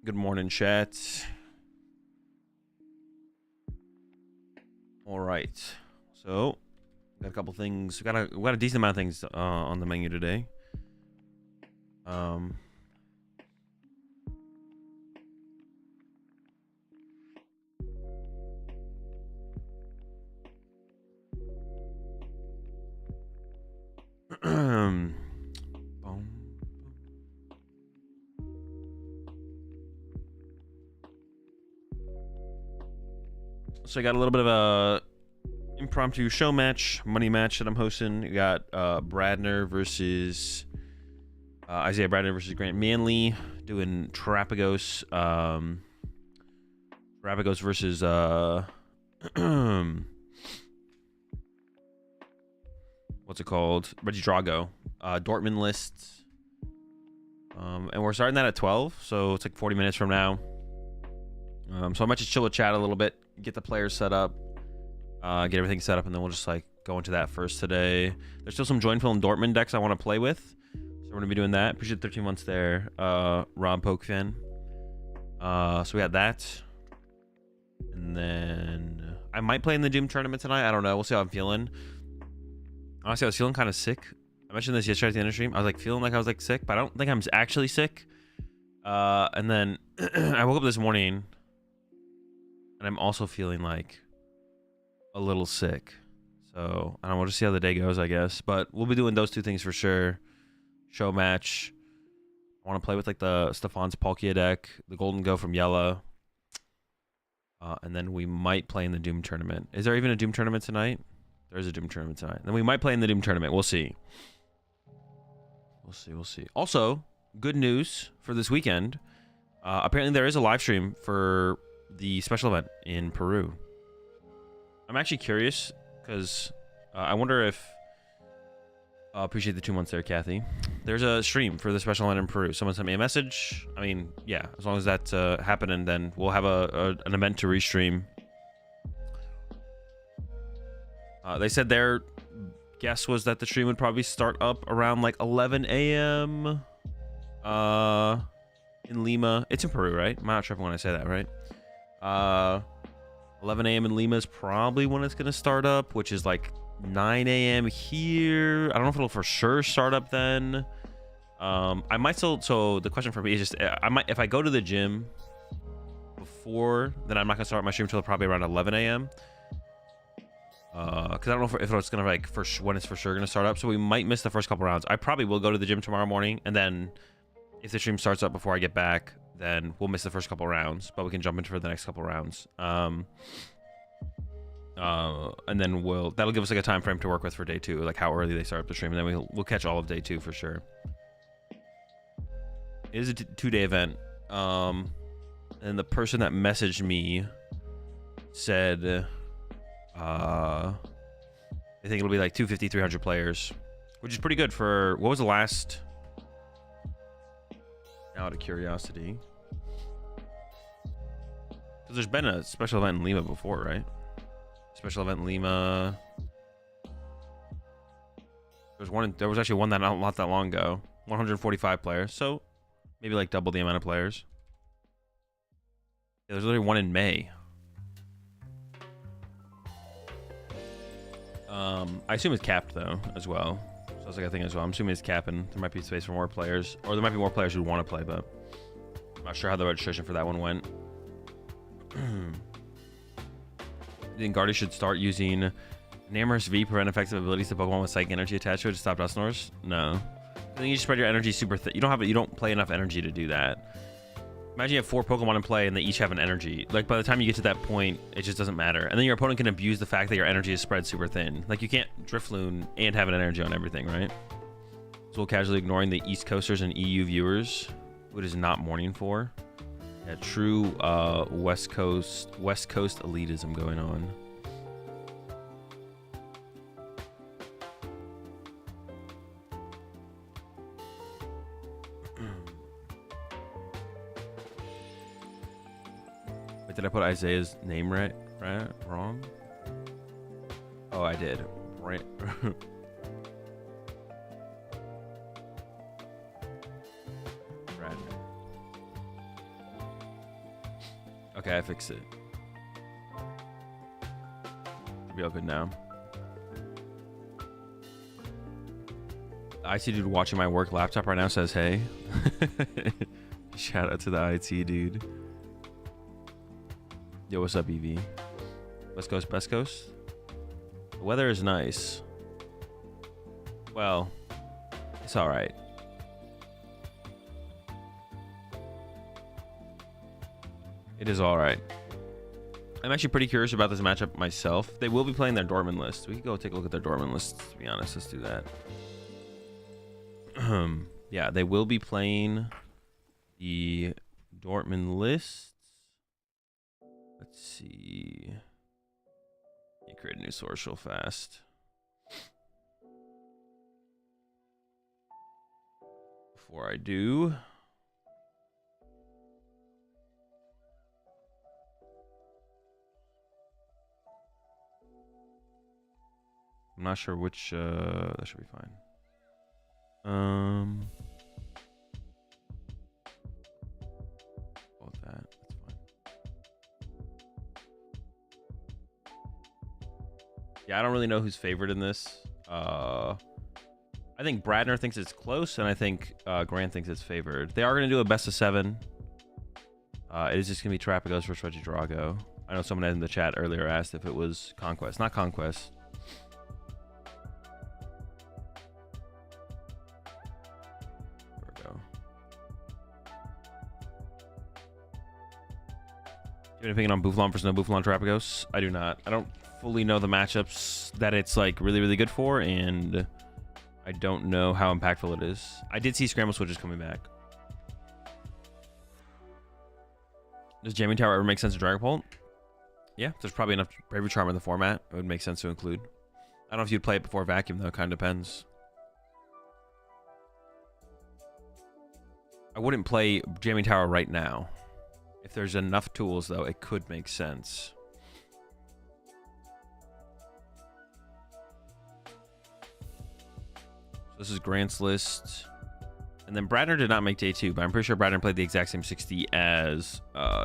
Good morning, chat. All right. So, got a couple things. We got a decent amount of things on the menu today. So I got a little bit of a impromptu show match, money match that I'm hosting. We got Bradner versus Isaiah Bradner versus Grant Manley doing Terrapagos. Terrapagos versus what's it called? Reggie Drago. Dortmund lists. And we're starting that at 12, so it's like 40 minutes from now. So I might just chill with chat a little bit, get the players set up, get everything set up, and then we'll just like go into that first today. There's still some join fill and Dortmund decks I want to play with, so we're gonna be doing that. Appreciate 13 months there, Rob Poke fan. So we got that, and then I might play in the Doom tournament tonight. I don't know. We'll see how I'm feeling. Honestly, I was feeling kind of sick. I mentioned this yesterday at the end of the stream. I was like feeling like I was like sick, but I don't think I'm actually sick. And then I woke up this morning, and I'm also feeling like a little sick. So I don't know, we'll just see how the day goes, I guess. But we'll be doing those two things for sure. Show match. I want to play with like the Stefan's Palkia deck, the Golden Go from Yella. And then we might play in the Doom tournament. Is there even a Doom tournament tonight? There is a Doom tournament tonight. Then we might play in the Doom tournament. We'll see. We'll see. Also, good news for this weekend. Apparently there is a live stream for the special event in Peru. I'm actually curious because I wonder if appreciate the 2 months there, Kathy. There's a stream for the special event in Peru. Someone sent me a message. I mean, yeah, as long as that's happening, then we'll have an event to restream. They said their guess was that the stream would probably start up around like 11 a.m. In Lima. It's in Peru, right? I'm not sure when I say that, right? 11 a.m. in Lima is probably when it's going to start up, which is like 9 a.m. here. I don't know if it'll for sure start up then. I might still, so the question for me is just, I might, if I go to the gym before, then I'm not going to start my stream until probably around 11 a.m. Because I don't know if it's going to like, when it's for sure going to start up. So we might miss the first couple rounds. I probably will go to the gym tomorrow morning, and then if the stream starts up before I get back, then we'll miss the first couple rounds, but we can jump into for the next couple rounds. And then that'll give us like a time frame to work with for day 2, like how early they start up the stream, and then we'll catch all of day 2 for sure. It is a 2-day event. And the person that messaged me said, I think it'll be like 250, 300 players, which is pretty good for, what was the last? Out of curiosity, because there's been a special event in Lima before, right? Special event in Lima. There was actually one that not that long ago. 145 players, so maybe like double the amount of players. Yeah, there's literally one in May. I assume it's capped though as well. So that's like a thing as well. I'm assuming it's capping. There might be space for more players, or there might be more players who want to play, but I'm not sure how the registration for that one went. I think Guardy should start using Namorous V, prevent effective abilities to Pokemon with Psychic Energy attached to it to stop Dust Snores. No, I think you spread your energy super thin. You don't play enough energy to do that. Imagine you have 4 Pokemon in play and they each have an energy. Like, by the time you get to that point, it just doesn't matter. And then your opponent can abuse the fact that your energy is spread super thin. Like, you can't Drifloon and have an energy on everything, right? So we'll casually ignoring the East Coasters and EU viewers, who it is not mourning for. Yeah, true West Coast elitism going on. Did I put Isaiah's name right? Wrong? Oh, I did. Right. Bradner. Okay, I fixed it. Should be all good now. The IT dude watching my work laptop right now says, hey. Shout out to the IT dude. Yo, what's up, EV? West Coast, Best Coast? The weather is nice. Well, it's all right. It is all right. I'm actually pretty curious about this matchup myself. They will be playing their Dortmund list. We can go take a look at their Dortmund list, to be honest. Let's do that. Yeah, they will be playing the Dortmund list. Let's see. Let me create a new source real fast. Before I do, I'm not sure which, that should be fine. About that, that's fine. Yeah, I don't really know who's favored in this. I think Bradner thinks it's close, and I think Grant thinks it's favored. They are going to do a best of 7. It is just going to be Terrapagos versus Regidrago. I know someone in the chat earlier asked if it was Conquest. Not Conquest. Do you have an opinion on Bouffalant versus no Bouffalant Terrapagos? I do not. I don't fully know the matchups that it's like really, really good for, and I don't know how impactful it is. I did see Scramble Switches coming back. Does Jamming Tower ever make sense to Dragapult? Yeah, there's probably enough Bravery Charm in the format. It would make sense to include. I don't know if you'd play it before Vacuum, though. Kind of depends. I wouldn't play Jamming Tower right now. If there's enough tools, though, it could make sense. So this is Grant's list. And then Bradner did not make day 2, but I'm pretty sure Bradner played the exact same 60 as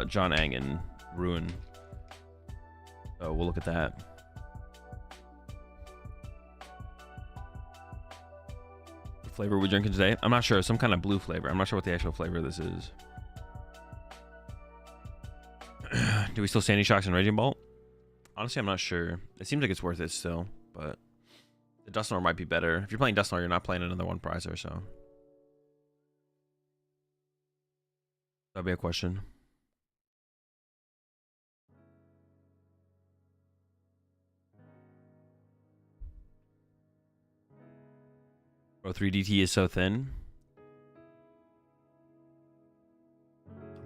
John Ang and Ruin. So we'll look at that. The flavor we're drinking today? I'm not sure. Some kind of blue flavor. I'm not sure what the actual flavor of this is. Do we still Sandy Shocks and Raging Bolt? Honestly, I'm not sure. It seems like it's worth it still, but the Dusknoir might be better. If you're playing Dusknoir, you're not playing another one prizer, so that'd be a question. Bro, 3DT is so thin.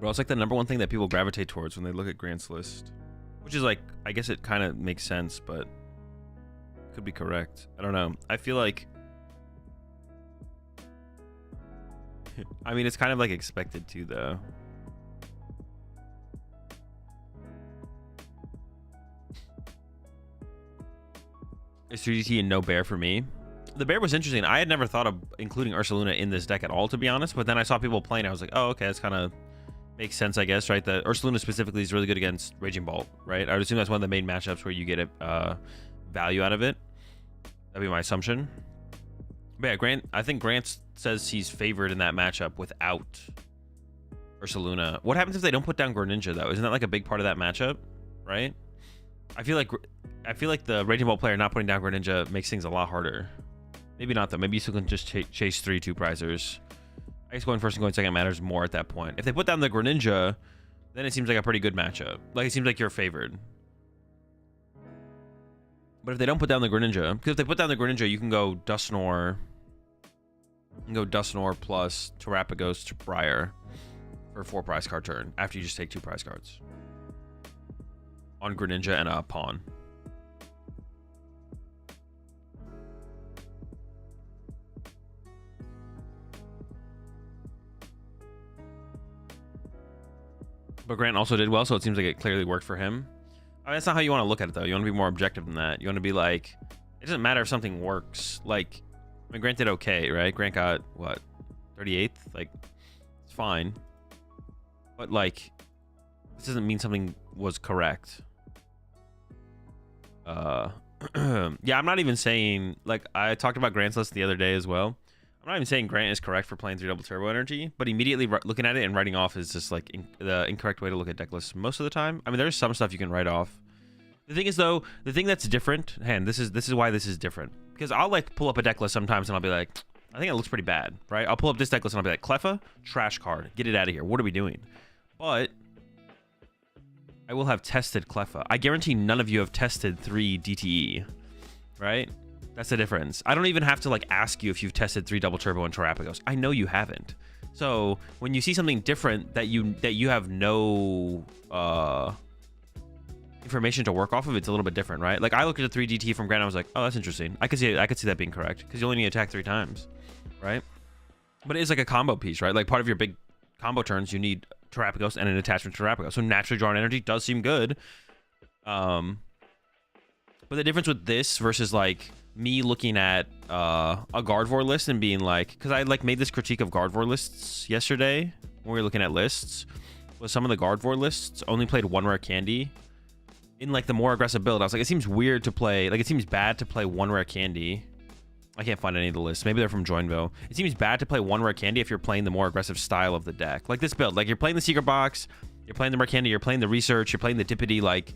Bro, it's like the #1 thing that people gravitate towards when they look at Grant's list. Which is like, I guess it kind of makes sense, but could be correct. I don't know. I feel like... I mean, it's kind of like expected to, though. Is 3DT and no bear for me? The bear was interesting. I had never thought of including Ursaluna in this deck at all, to be honest. But then I saw people playing. I was like, oh, okay, that's kind of... makes sense, I guess, right? The Ursaluna specifically is really good against Raging Bolt, right? I would assume that's one of the main matchups where you get a value out of it. That'd be my assumption. But yeah, Grant, I think Grant says he's favored in that matchup without Ursaluna. What happens if they don't put down Greninja, though? Isn't that like a big part of that matchup, right? I feel like the Raging Bolt player not putting down Greninja makes things a lot harder. Maybe not, though. Maybe you still can just chase 3 2-prizers. I guess going first and going second matters more at that point. If they put down the Greninja, then it seems like a pretty good matchup. Like, it seems like you're favored. But if they don't put down the Greninja, because if they put down the Greninja, you can go Dusknoir. You can go Dusknoir plus Terrapagos to Briar for a 4-prize card turn after you just take 2 prize cards on Greninja and a Pawn. But Grant also did well, so it seems like it clearly worked for him. I mean, that's not how you want to look at it, though. You want to be more objective than that. You want to be like, it doesn't matter if something works. Like, I mean, Grant did okay, right? Grant got, what, 38th? Like, it's fine. But, like, This doesn't mean something was correct. Yeah, I'm not even saying, like, I talked about Grant's list the other day as well. I'm not even saying Grant is correct for playing 3 double turbo energy, but immediately looking at it and writing off is just like the incorrect way to look at deck lists most of the time. I mean, there's some stuff you can write off. The thing is, though, the thing that's different, and this is why this is different, because I'll like pull up a deck list sometimes and I'll be like, I think it looks pretty bad, right? I'll pull up this deck list and I'll be like, Cleffa, trash card, get it out of here. What are we doing? But I will have tested Cleffa. I guarantee none of you have tested 3 DTE, right? That's the difference. I don't even have to like ask you if you've tested 3 double turbo and Terrapagos. I know you haven't. So when you see something different that you have no information to work off of, it's a little bit different, right? Like I looked at the 3 DTE from Grant, and I was like, oh, that's interesting. I could see that being correct because you only need to attack 3 times, right? But it is like a combo piece, right? Like part of your big combo turns, you need Terrapagos and an attachment to Terrapagos. So naturally drawing energy does seem good. But the difference with this versus like me looking at a Gardevoir list and being like, because I like made this critique of Gardevoir lists yesterday when we were looking at lists, was some of the Gardevoir lists only played 1 rare candy in like the more aggressive build. I was like, it seems weird to play, like it seems bad to play 1 rare candy. I can't find any of the lists. Maybe they're from Joinville. It seems bad to play 1 rare candy if you're playing the more aggressive style of the deck. Like this build, like you're playing the secret box, you're playing the rare candy, you're playing the research, you're playing the Dippity, like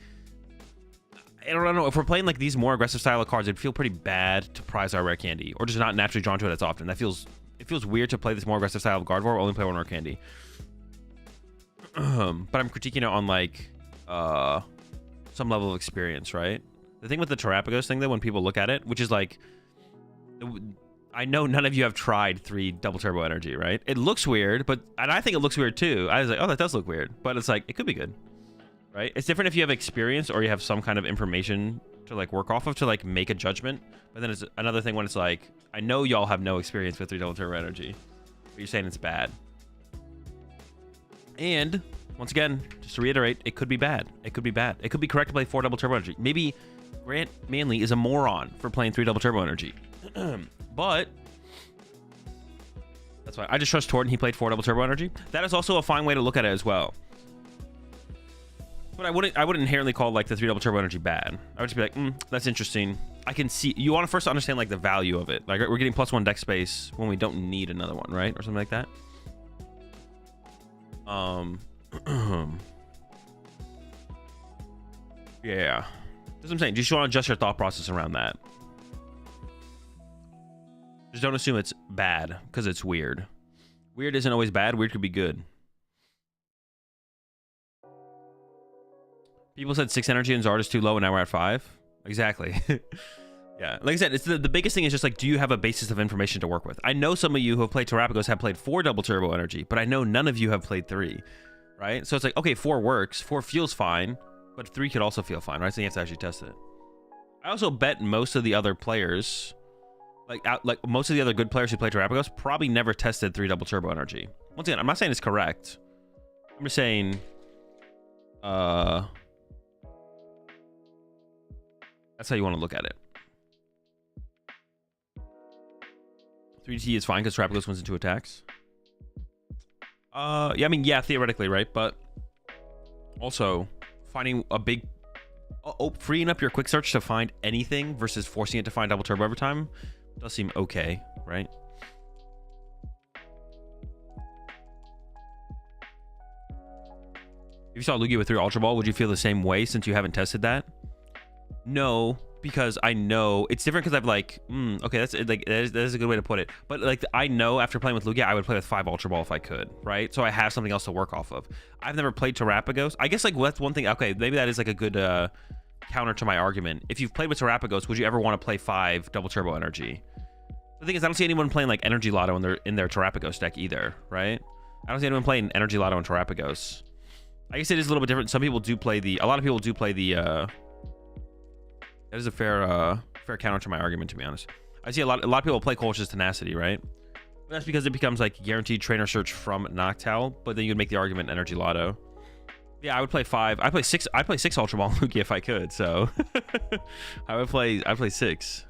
I don't know, if we're playing like these more aggressive style of cards, it'd feel pretty bad to prize our rare candy or just not naturally drawn to it as often. It feels weird to play this more aggressive style of Gardevoir or only play 1 rare candy. But I'm critiquing it on like some level of experience, right? The thing with the Terrapagos thing though, when people look at it, which is like, I know none of you have tried 3 double turbo energy, right? It looks weird, and I think it looks weird too. I was like, oh, that does look weird, but it's like, it could be good. Right? It's different if you have experience or you have some kind of information to like work off of to like make a judgment. But then it's another thing when it's like, I know y'all have no experience with 3 double turbo energy, but you're saying it's bad. And once again, just to reiterate, it could be bad. It could be bad. It could be correct to play 4 double turbo energy. Maybe Grant Manley is a moron for playing 3 double turbo energy. But that's fine. I just trust Torton. He played 4 double turbo energy. That is also a fine way to look at it as well. But I wouldn't inherently call like the 3 double turbo energy bad. I would just be like, that's interesting. I can see, you want to first understand like the value of it. Like we're getting +1 deck space when we don't need another one, right? Or something like that. Yeah. That's what I'm saying. You just want to adjust your thought process around that. Just don't assume it's bad because it's weird. Weird isn't always bad. Weird could be good. People said 6 energy and Zard is too low, and now we're at 5. Exactly. Yeah, like I said, it's the biggest thing is just like, do you have a basis of information to work with? I know some of you who have played Terrapagos have played 4 double turbo energy, but I know none of you have played 3, right? So it's like, okay, 4 works, 4 feels fine, but 3 could also feel fine, right? So you have to actually test it. I also bet most of the other players, like most of the other good players who play Terrapagos probably never tested 3 double turbo energy. Once again, I'm not saying it's correct. I'm just saying, that's how you want to look at it. 3T is fine because Terrapagos wins into attacks. Yeah, I mean, yeah, theoretically, right? But also, finding a big... freeing up your quick search to find anything versus forcing it to find double turbo every time does seem okay, right? If you saw Lugia with 3 Ultra Ball, would you feel the same way since you haven't tested that? No, because I know it's different because I've like, okay, that's like that is a good way to put it. But like I know after playing with Lugia, I would play with 5 Ultra Ball if I could, right? So I have something else to work off of. I've never played Terrapagos. I guess like that's one thing. Okay, maybe that is like a good counter to my argument. If you've played with Terrapagos, would you ever want to play 5 double turbo energy? The thing is, I don't see anyone playing like Energy Lotto in their Terrapagos deck either, right? I don't see anyone playing Energy Lotto and Terrapagos. I guess it is a little bit different. Some people do play the. A lot of people do play the. That is a fair counter to my argument, to be honest. I see a lot of people play Colch's Tenacity, right? But that's because it becomes like guaranteed trainer search from Noctowl, but then you'd make the argument Energy Lotto. Yeah, I would play 5. I play 6 Ultra Ball Lugia if I could, so I'd play 6.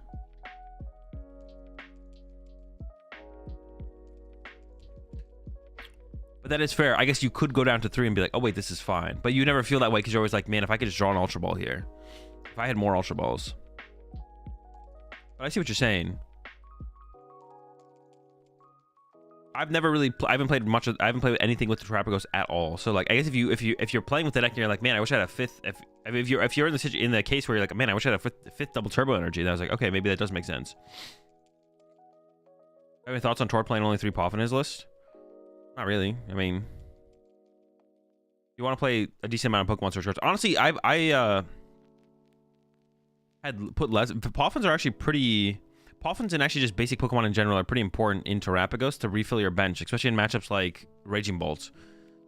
But But that is fair. I guess you could go down to 3 and be like, oh wait, this is fine. But you never feel that way because you're always like, man, if I could just draw an Ultra Ball here. If I had more Ultra Balls. But I see what you're saying. I've never really, I haven't played anything with the Terrapagos at all. So like, I guess if you're playing with the deck and you're like, man, I wish I had a fifth. If you're in the case where you're like, man, I wish I had a fifth double turbo energy. Then I was like, okay, maybe that does make sense. Have any thoughts on Tor playing only 3 Poff in his list? Not really. I mean, you want to play a decent amount of Pokemon Search cards. Honestly, I had put less. Poffins are actually pretty. Poffins and actually just basic Pokemon in general are pretty important in Terrapagos to refill your bench, especially in matchups like Raging Bolts.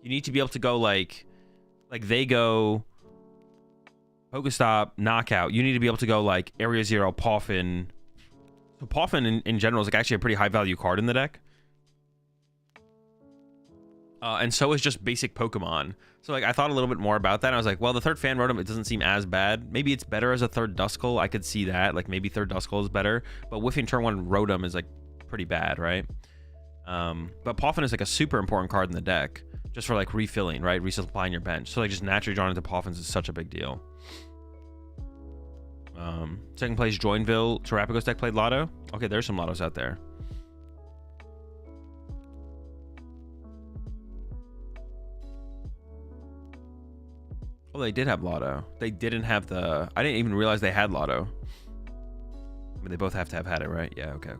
You need to be able to go like they go Pokestop, Knockout. You need to be able to go like Area Zero, Poffin. So Poffin in general is like actually a pretty high value card in the deck. And so is just basic Pokemon. So like I thought a little bit more about that. And I was like, well, the third Fan Rotom, it doesn't seem as bad. Maybe it's better as a third Duskull. I could see that. Like maybe third Duskull is better. But whiffing turn 1 Rotom is like pretty bad, right? But Poffin is like a super important card in the deck. Just for like refilling, right? Resupplying your bench. So like just naturally drawing into Poffins is such a big deal. Second place, Joinville. Terrapagos deck played Lotto. Okay, there's some Lottos out there. Oh, they did have Lotto. They didn't have the... I didn't even realize they had Lotto. I mean, they both have to have had it, right? Yeah, okay.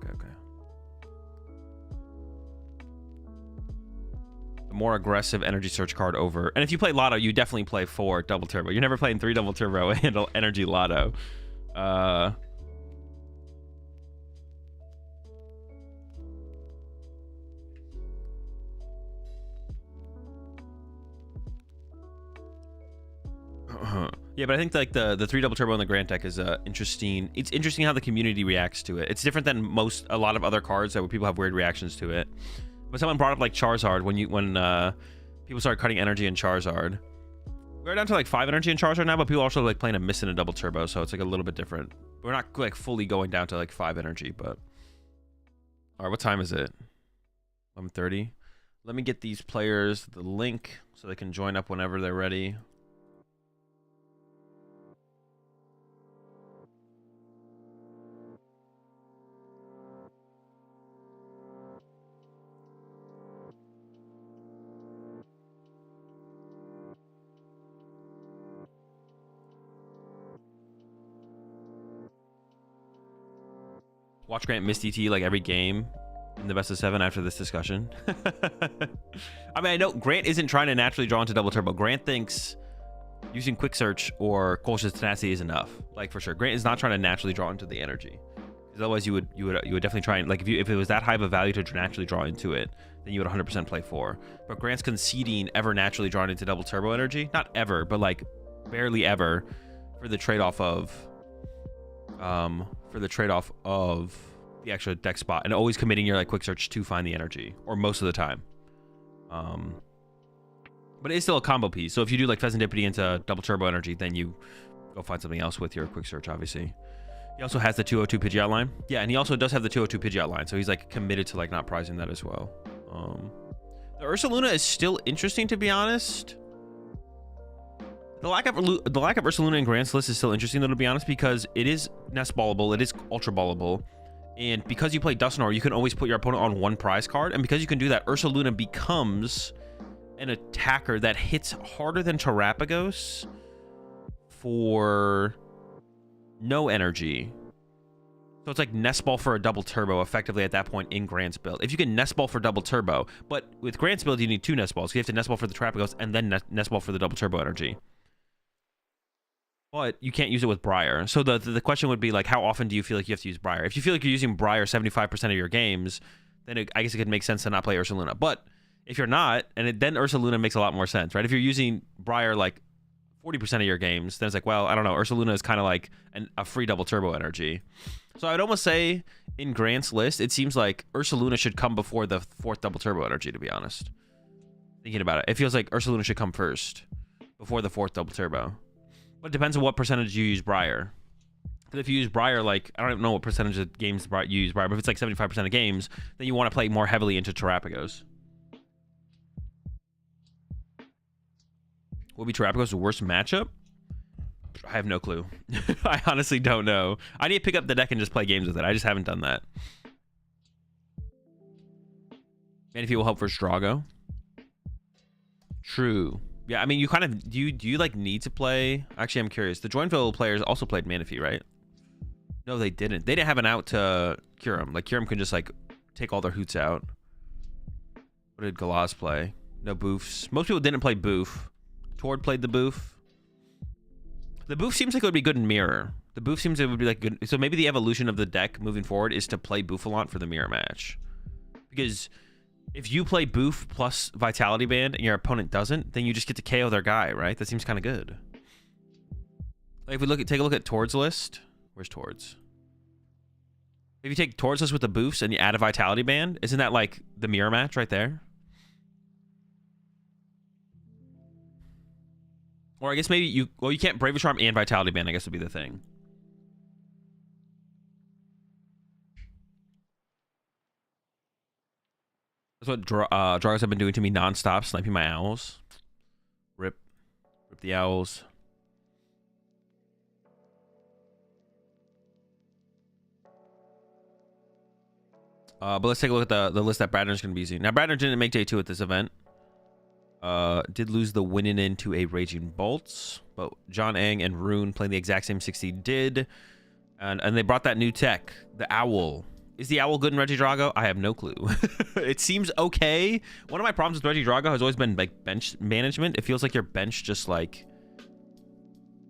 The more aggressive energy search card over... And if you play Lotto, you definitely play 4 double turbo. You're never playing 3 double turbo and energy Lotto. Yeah, but I think like the 3 double turbo in the Grant deck is interesting. It's interesting how the community reacts to it. It's different than a lot of other cards that where people have weird reactions to it. But someone brought up like Charizard when people started cutting energy in Charizard. We're down to like 5 energy in Charizard now, but people also like playing a miss in a double turbo, so it's like a little bit different. We're not like fully going down to like 5 energy, but all right, what time is it? 11:30. Let me get these players the link so they can join up whenever they're ready. Watch Grant miss DT like every game in the best of 7 after this discussion. I mean, I know Grant isn't trying to naturally draw into double turbo. Grant thinks using quick search or Colch's tenacity is enough. Like for sure, Grant is not trying to naturally draw into the energy. Because otherwise, you would definitely try and like if it was that high of a value to naturally draw into it, then you would 100% play 4. But Grant's conceding ever naturally drawn into double turbo energy, not ever, but like barely ever, for the trade-off of the extra deck spot, and always committing your like quick search to find the energy, or most of the time. But it's still a combo piece. So if you do like Pheasantipity into double turbo energy, then you go find something else with your quick search, obviously. He also has the 202 Pidgeot line. Yeah, and he also does have the 202 Pidgeot line, so he's like committed to like not prizing that as well. The Ursaluna is still interesting, to be honest. The lack of Ursaluna in Grant's list is still interesting, though, to be honest, because it is Nest Ballable, it is Ultra Ballable, and because you play Dusknoir, you can always put your opponent on 1 prize card, and because you can do that, Ursaluna becomes an attacker that hits harder than Terrapagos for no energy. So it's like Nest Ball for a double turbo effectively at that point in Grant's build. If you can Nest Ball for double turbo, but with Grant's build, you need 2 Nest Balls. So you have to Nest Ball for the Terrapagos and then Nest Ball for the double turbo energy. But you can't use it with Briar. So the question would be like, how often do you feel like you have to use Briar? If you feel like you're using Briar 75% of your games, then I guess it could make sense to not play Ursaluna. But if you're not, then Ursaluna makes a lot more sense, right? If you're using Briar like 40% of your games, then it's like, well, I don't know. Ursaluna is kind of like a free double turbo energy. So I would almost say in Grant's list, it seems like Ursaluna should come before the 4th double turbo energy, to be honest. Thinking about it, it feels like Ursaluna should come first before the 4th double turbo. But it depends on what percentage you use Briar. Because if you use Briar, like, I don't know what percentage of games you use Briar, but if it's like 75% of games, then you want to play more heavily into Terrapagos. Will be Terrapagos' worst matchup? I have no clue. I honestly don't know. I need to pick up the deck and just play games with it. I just haven't done that. Manley will help versus Drago. True. Yeah, I mean, you kind of... Do you like, need to play... Actually, I'm curious. The Joinville players also played Manaphy, right? No, they didn't. They didn't have an out to Kyurem. Like, Kyurem could just, like, take all their hoots out. What did Galaz play? No boofs. Most people didn't play boof. Tord played the boof. The boof seems like it would be good in mirror. The boof seems it would be like good. So maybe the evolution of the deck moving forward is to play Bouffalant for the mirror match. Because if you play boof plus Vitality Band and your opponent doesn't, then you just get to KO their guy, right? That seems kind of good. Like if we take a look at Tord's list. Where's Tord's? If you take Tord's list with the boofs and you add a Vitality Band, isn't that like the mirror match right there? Or I guess maybe you... Well, you can't Bravest Charm and Vitality Band, I guess would be the thing. That's what Dragos have been doing to me nonstop, sniping my owls. Rip the owls. But let's take a look at the list that Bradner's going to be using. Now, Bradner didn't make day 2 at this event. Did lose the winning into a Raging Bolts, but John Ang and Rune playing the exact same 60 did, and they brought that new tech, the owl. Is the owl good in Regidrago? I have no clue. It seems okay. One of my problems with Regidrago has always been like bench management. It feels like your bench just like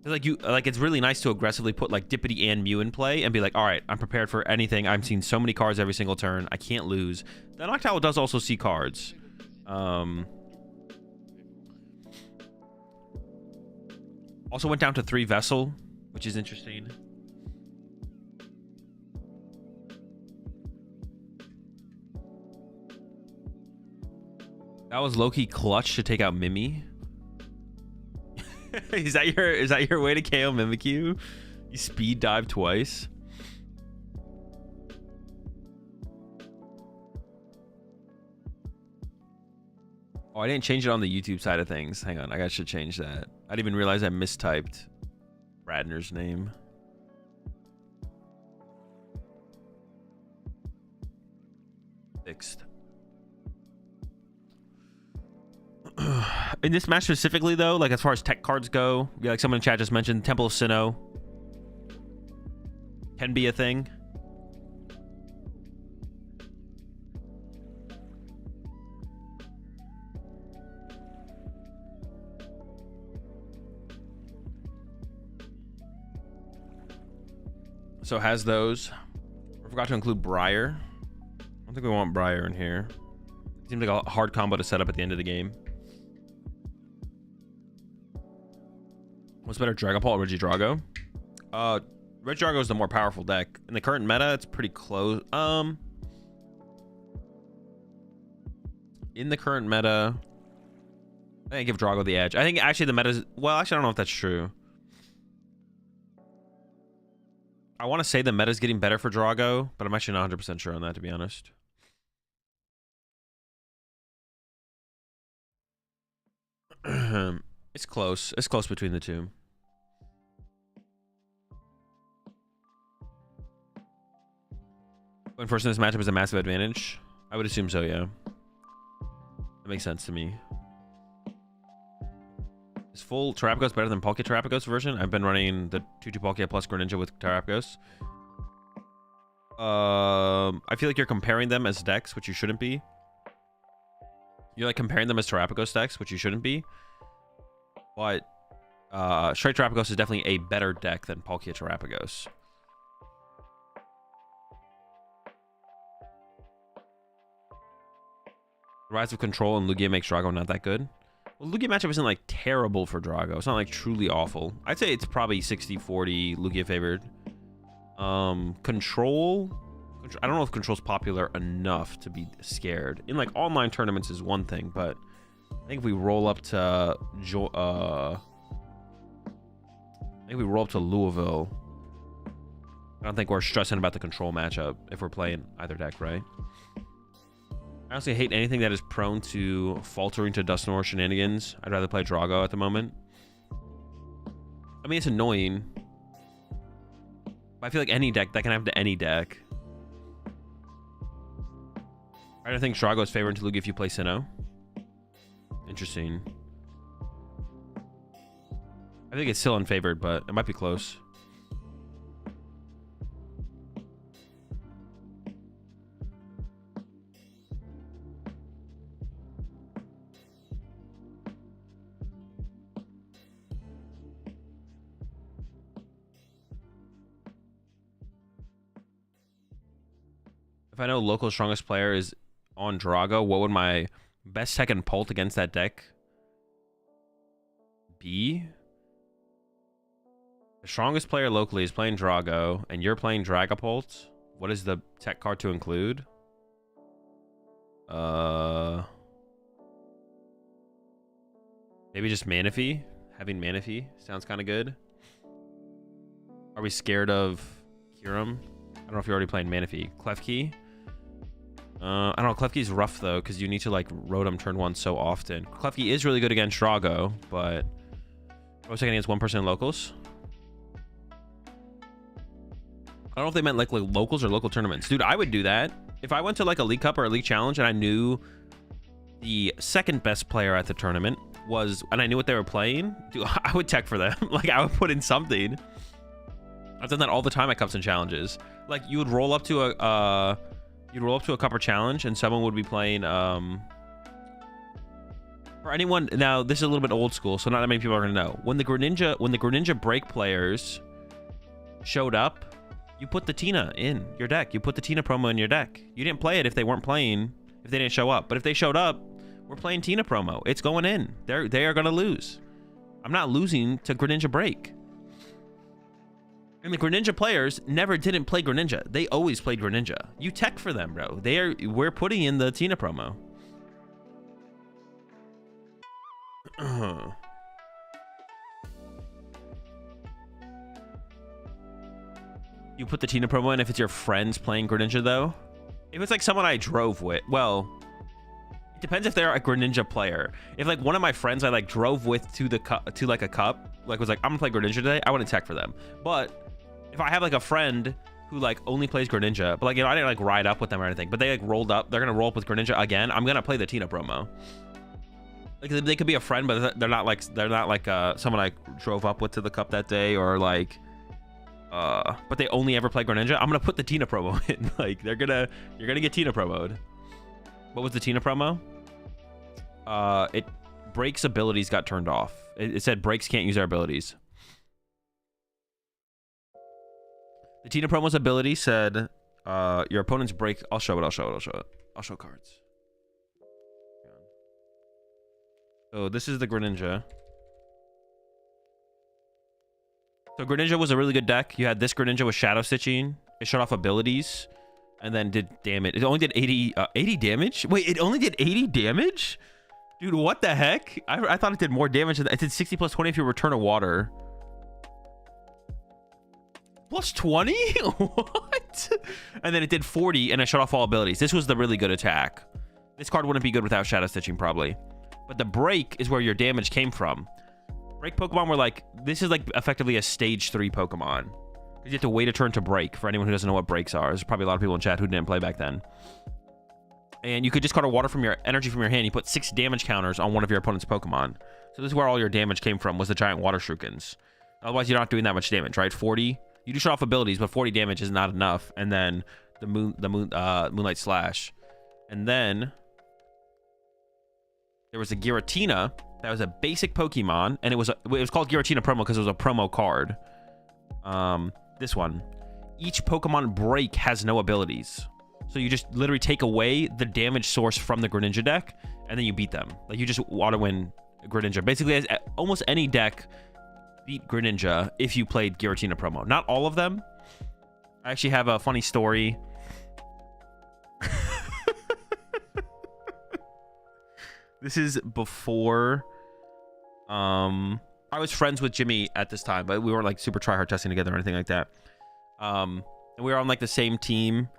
it's really nice to aggressively put like Dippity and Mew in play and be like, all right, I'm prepared for anything. I'm seeing so many cards every single turn. I can't lose. The Noctowl does also see cards. Also went down to 3 Vessel, which is interesting. That was low-key clutch to take out Mimi. Is that your way to KO Mimikyu? You speed dive twice. Oh, I didn't change it on the YouTube side of things. Hang on, I should change that. I didn't even realize I mistyped Bradner's name. Fixed. In this match specifically, though, like as far as tech cards go, yeah, like someone in chat just mentioned, Temple of Sinnoh can be a thing. So has those. I forgot to include Briar. I don't think we want Briar in here. Seems like a hard combo to set up at the end of the game. What's better, Dragapult or Regidrago? Regidrago is the more powerful deck. In the current meta, it's pretty close. In the current meta, I think give Drago the edge. I think actually the meta is... Well, actually, I don't know if that's true. I want to say the meta is getting better for Drago, but I'm actually not 100% sure on that, to be honest. It's close. It's close between the two. Going first in this matchup is a massive advantage. I would assume so, yeah. That makes sense to me. Is full Terrapagos better than Palkia Terrapagos version? I've been running the 2-2 Palkia plus Greninja with Terrapagos. I feel like you're comparing them as decks, which you shouldn't be. You're like comparing them as Terrapagos decks, which you shouldn't be. But straight Terrapagos is definitely a better deck than Palkia Terrapagos. Rise of Control and Lugia makes Drago not that good. Well, Lugia matchup isn't like terrible for Drago. It's not like truly awful. I'd say it's probably 60-40 Lugia favored. Control, I don't know if Control's popular enough to be scared. In like online tournaments is one thing, but I think if we roll up to Louisville, I don't think we're stressing about the Control matchup if we're playing either deck, right? I honestly hate anything that is prone to faltering to Dusknoir shenanigans. I'd rather play Drago at the moment. I mean, it's annoying. But I feel like any deck, that can happen to any deck. I don't think Drago is favored into Lugia if you play Sinnoh. Interesting. I think it's still unfavored, but it might be close. If I know local strongest player is on Drago, what would my best second Pult against that deck be? The strongest player locally is playing Drago, and you're playing Dragapult. What is the tech card to include? Maybe just Manaphy. Having Manaphy sounds kind of good. Are we scared of Kyurem? I don't know if you're already playing Manaphy. Klefki? I don't know. Klefki's rough, though, because you need to, like, Rotom turn 1 so often. Klefki is really good against Drago, but... What was second against 1% in locals? I don't know if they meant, like locals or local tournaments. Dude, I would do that. If I went to, like, a League Cup or a League Challenge and I knew the second best player at the tournament was... And I knew what they were playing, dude, I would tech for them. Like, I would put in something. I've done that all the time at Cups and Challenges. Like, you would roll up to a... You'd roll up to a Cup or Challenge, and someone would be playing, for anyone, now, this is a little bit old school, so not that many people are going to know. When the Greninja break players showed up, you put the Tina in your deck. You put the Tina promo in your deck. You didn't play it if they weren't playing, if they didn't show up. But if they showed up, we're playing Tina promo. It's going in. They are going to lose. I'm not losing to Greninja break. And the Greninja players never didn't play Greninja. They always played Greninja. You tech for them, bro. We're putting in the Tina promo. You put the Tina promo in if it's your friends playing Greninja, though. If it's like someone I drove with, well, it depends if they're a Greninja player. If like one of my friends I like drove with to the to like a cup, like was like, I'm gonna play Greninja today, I wouldn't tech for them. But if I have like a friend who like only plays Greninja, but like, you know, I didn't like ride up with them or anything, but they like rolled up, they're gonna roll up with Greninja again, I'm gonna play the Tina promo. Like, they could be a friend, but they're not like someone I drove up with to the cup that day, or like but they only ever play Greninja. I'm gonna put the Tina promo in. Like, you're gonna get Tina promoed. What was the Tina promo? It breaks abilities got turned off. It said breaks can't use our abilities. The Tina promo's ability said your opponent's break. I'll show cards. So this is the Greninja. So Greninja was a really good deck. You had this Greninja with Shadow Stitching. It shut off abilities and then did damage. It only did 80 damage? Wait, it only did 80 damage? Dude, what the heck? I thought it did more damage. It did 60 plus 20 if you return a water. Plus 20? What? And then it did 40 and it shut off all abilities. This was the really good attack. This card wouldn't be good without Shadow Stitching, probably. But the break is where your damage came from. Break Pokemon were like, this is like effectively a stage 3 Pokemon. Because you have to wait a turn to break, for anyone who doesn't know what breaks are. There's probably a lot of people in chat who didn't play back then. And you could discard a water from your energy from your hand. You put 6 damage counters on one of your opponent's Pokemon. So this is where all your damage came from, was the giant water shurikens. Otherwise, you're not doing that much damage, right? 40. You do shut off abilities, but 40 damage is not enough. And then the Moonlight Slash. And then there was a Giratina that was a basic Pokemon, and it was called Giratina promo because it was a promo card. This one. Each Pokemon break has no abilities. So you just literally take away the damage source from the Greninja deck, and then you beat them. Like, you just auto-win Greninja. Basically, almost any deck beat Greninja if you played Giratina promo. Not all of them. I actually have a funny story. This is before I was friends with Jimmy at this time, but we weren't like super try hard testing together or anything like that. And we were on like the same team.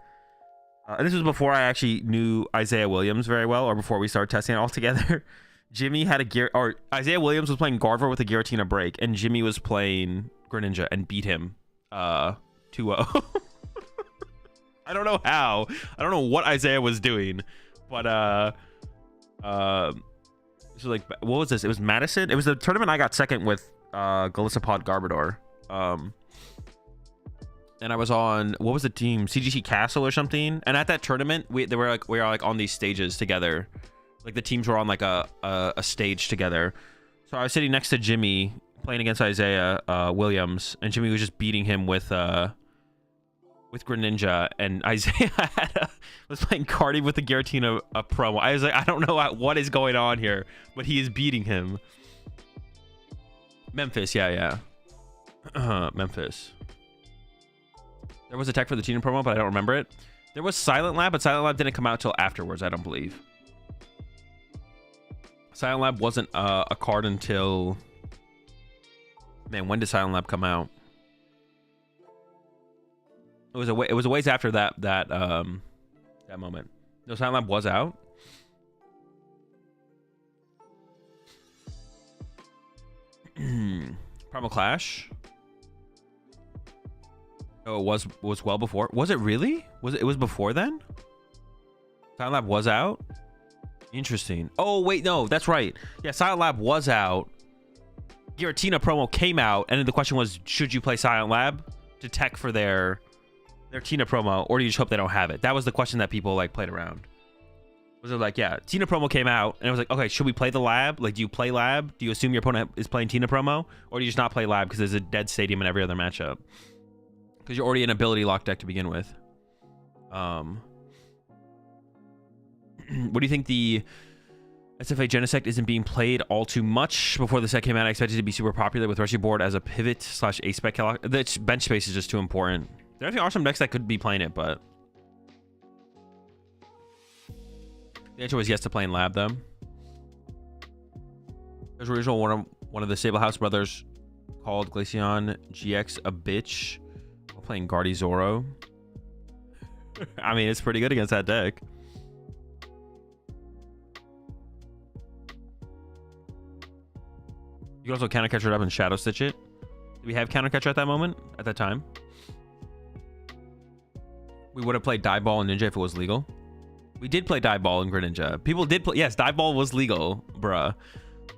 This was before I actually knew Isaiah Williams very well, or before we started testing it all together. Jimmy had or Isaiah Williams was playing Gardevoir with a Giratina break, and Jimmy was playing Greninja and beat him 2-0. I don't know how. I don't know what Isaiah was doing, but so like, what was this? It was Madison. It was the tournament I got second with Galissapod Garbodor. And I was on, what was the team? CGC Castle or something. And at that tournament, we were like on these stages together. Like the teams were on like a stage together. So I was sitting next to Jimmy playing against Isaiah Williams, and Jimmy was just beating him with Greninja, and Isaiah was playing Cardi with the Giratina promo. I was like, I don't know what is going on here, but he is beating him. Memphis, yeah. Memphis. There was a tech for the Tina promo, but I don't remember it. There was Silent Lab, but Silent Lab didn't come out till afterwards, I don't believe. Silent Lab wasn't a card until... Man, when did Silent Lab come out? It was a ways after that moment. No, Silent Lab was out. Primal Clash. Oh, it was well before. Was it really? It was before then? Silent Lab was out? Interesting. Oh, wait, no, that's right. Yeah, Silent Lab was out. Giratina promo came out, and then the question was, should you play Silent Lab to tech for their Tina promo, or do you just hope they don't have it? That was the question that people like played around. Was it like, yeah, Tina promo came out, and it was like, okay, should we play the lab? Like, do you play lab? Do you assume your opponent is playing Tina promo, or do you just not play lab because there's a dead stadium in every other matchup? Because you're already an ability lock deck to begin with. What do you think the SFA Genesect isn't being played all too much? Before the set came out, I expected it to be super popular with Rescue Board as a pivot / ace spec. The bench space is just too important. There are some decks that could be playing it, but the answer was yes to playing lab, though. There's original one of the Sable House brothers called Glaceon GX a bitch while playing Guardy Zoro. I mean, it's pretty good against that deck. You can also counter catcher it up and shadow stitch it. Did we have counter catcher at that moment? At that time? We would have played Dive Ball and Ninja if it was legal. We did play Dive Ball and Greninja. People did play. Yes, Dive Ball was legal, bruh.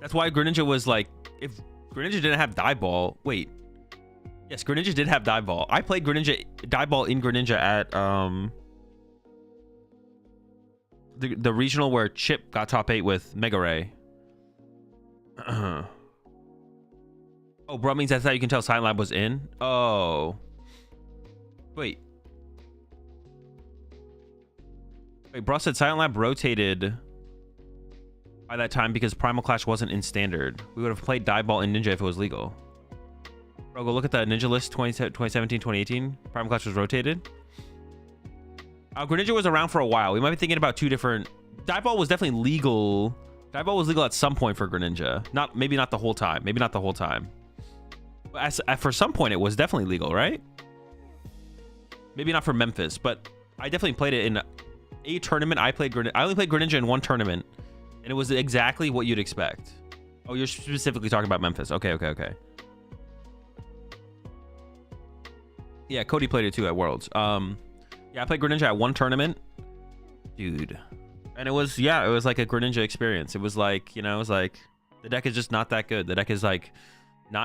That's why Greninja was like, if Greninja didn't have Dive Ball, wait. Yes, Greninja did have Dive Ball. I played Dive Ball in Greninja at the regional where Chip got top 8 with Mega Ray. Oh, bro, means that's how you can tell Silent Lab was in? Oh. Wait, bro said Silent Lab rotated by that time because Primal Clash wasn't in standard. We would have played Dive Ball and Ninja if it was legal. Bro, go look at the Ninja list 2017, 2018. Primal Clash was rotated. Greninja was around for a while. We might be thinking about two different... Dive Ball was definitely legal. Dive Ball was legal at some point for Greninja. Maybe not the whole time. Maybe not the whole time. But for some point, it was definitely legal, right? Maybe not for Memphis, but I definitely played it in a tournament. I only played Greninja in one tournament, and it was exactly what you'd expect. Oh, you're specifically talking about Memphis. Okay. Yeah, Cody played it too at Worlds. Yeah, I played Greninja at one tournament, dude, and it was like a Greninja experience. It was like, it was like the deck is just not that good. The deck is like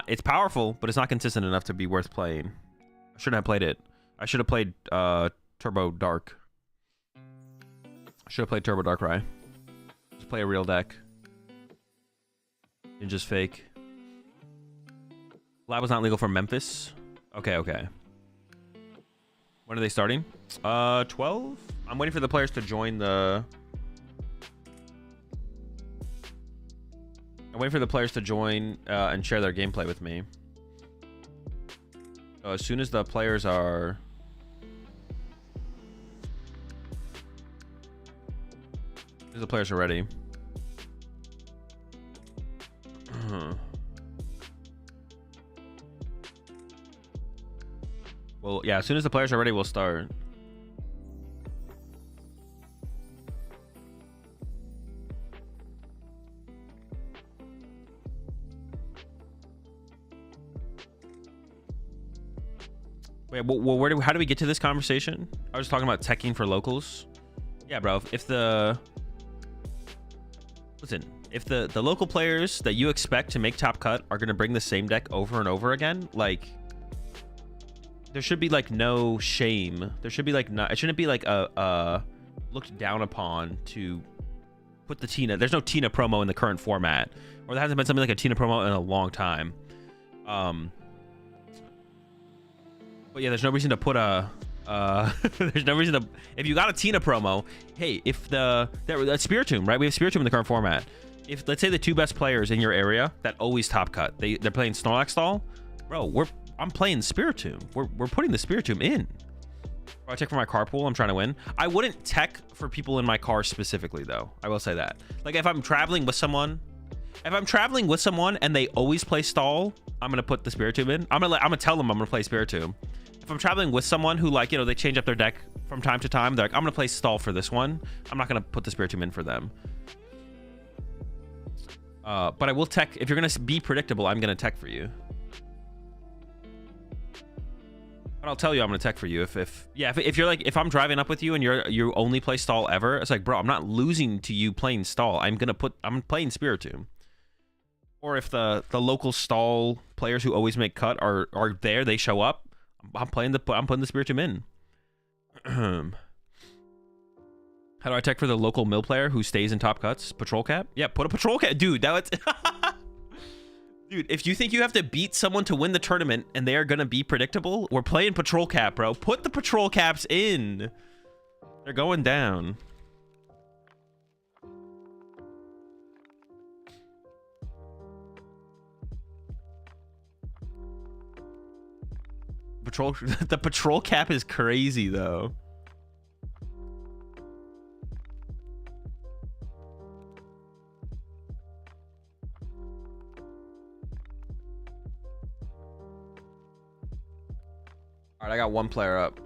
it's powerful, but it's not consistent enough to be worth playing. I shouldn't have played it. I should have played Turbo Dark. I should have played Turbo Darkrai. Just play a real deck. Ninja's fake. Lab was not legal for Memphis. Okay. When are they starting? 12? I'm waiting for the players to join the... I'm waiting for the players to join and share their gameplay with me. So as soon as the players are... The players are ready. Well, yeah, as soon as the players are ready, we'll start. Wait, well, how do we get to this conversation? I was talking about teching for locals. Yeah, bro. If the local players that you expect to make top cut are gonna bring the same deck over and over again, like, there should be like no shame. There should be like not. It shouldn't be like a looked down upon to put the Tina. There's no Tina promo in the current format, or there hasn't been something like a Tina promo in a long time. But yeah, there's no reason to put a there's no reason to, if you got a Tina promo, hey, if that's Spiritomb, right? We have Spiritomb in the current format. If, let's say, the two best players in your area that always top cut, they're playing Snorlax stall, bro, I'm playing Spiritomb. We're putting the Spiritomb in. I tech for my carpool, I'm trying to win. I wouldn't tech for people in my car specifically, though. I will say that. Like, if I'm traveling with someone and they always play stall, I'm gonna put the Spiritomb in. I'm gonna tell them I'm gonna play Spiritomb. If I'm traveling with someone who, like, you know, they change up their deck from time to time, they're like, I'm gonna play stall for this one, I'm not gonna put the Spiritomb in for them. But I will tech. If you're gonna be predictable, I'm gonna tech for you. But I'll tell you I'm gonna tech for you if you're like, if I'm driving up with you and you only play stall ever, it's like, bro, I'm not losing to you playing stall. I'm playing Spiritomb. Or if the local stall players who always make cut are there, they show up, I'm putting the Spiritomb in. How do I tech for the local mill player who stays in top cuts? Patrol cap? Yeah, put a patrol cap. Dude, that's... Dude, if you think you have to beat someone to win the tournament and they are going to be predictable, we're playing patrol cap, bro. Put the patrol caps in. They're going down. The patrol cap is crazy, though. All right, I got one player up.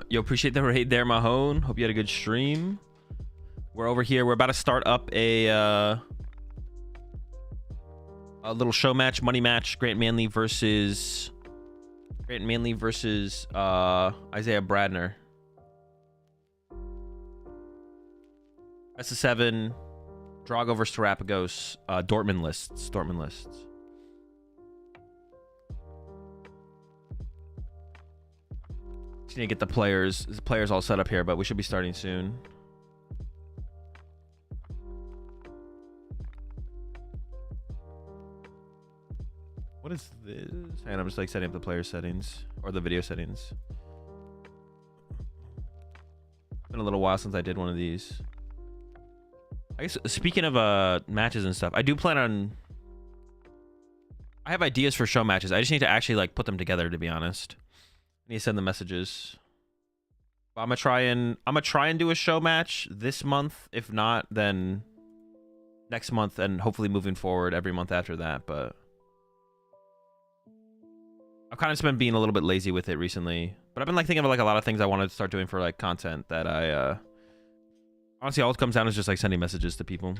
Yo, appreciate the raid there, Mahone. Hope you had a good stream. We're over here. We're about to start up a little show match, money match. Grant Manley versus Isaiah Bradner. Best of 7. Drago versus Terapagos. Dortmund lists. Just need to get the players all set up here, but we should be starting soon. What is this? And I'm just like setting up the player settings or the video settings. It's been a little while since I did one of these. I guess speaking of matches and stuff, I do plan on... I have ideas for show matches. I just need to actually like put them together, to be honest. I need to send the messages. But I'm gonna try and do a show match this month. If not, then next month, and hopefully moving forward every month after that. But I've kind of just been being a little bit lazy with it recently. But I've been like thinking of like a lot of things I wanted to start doing for like content that I honestly, all it comes down is just like sending messages to people.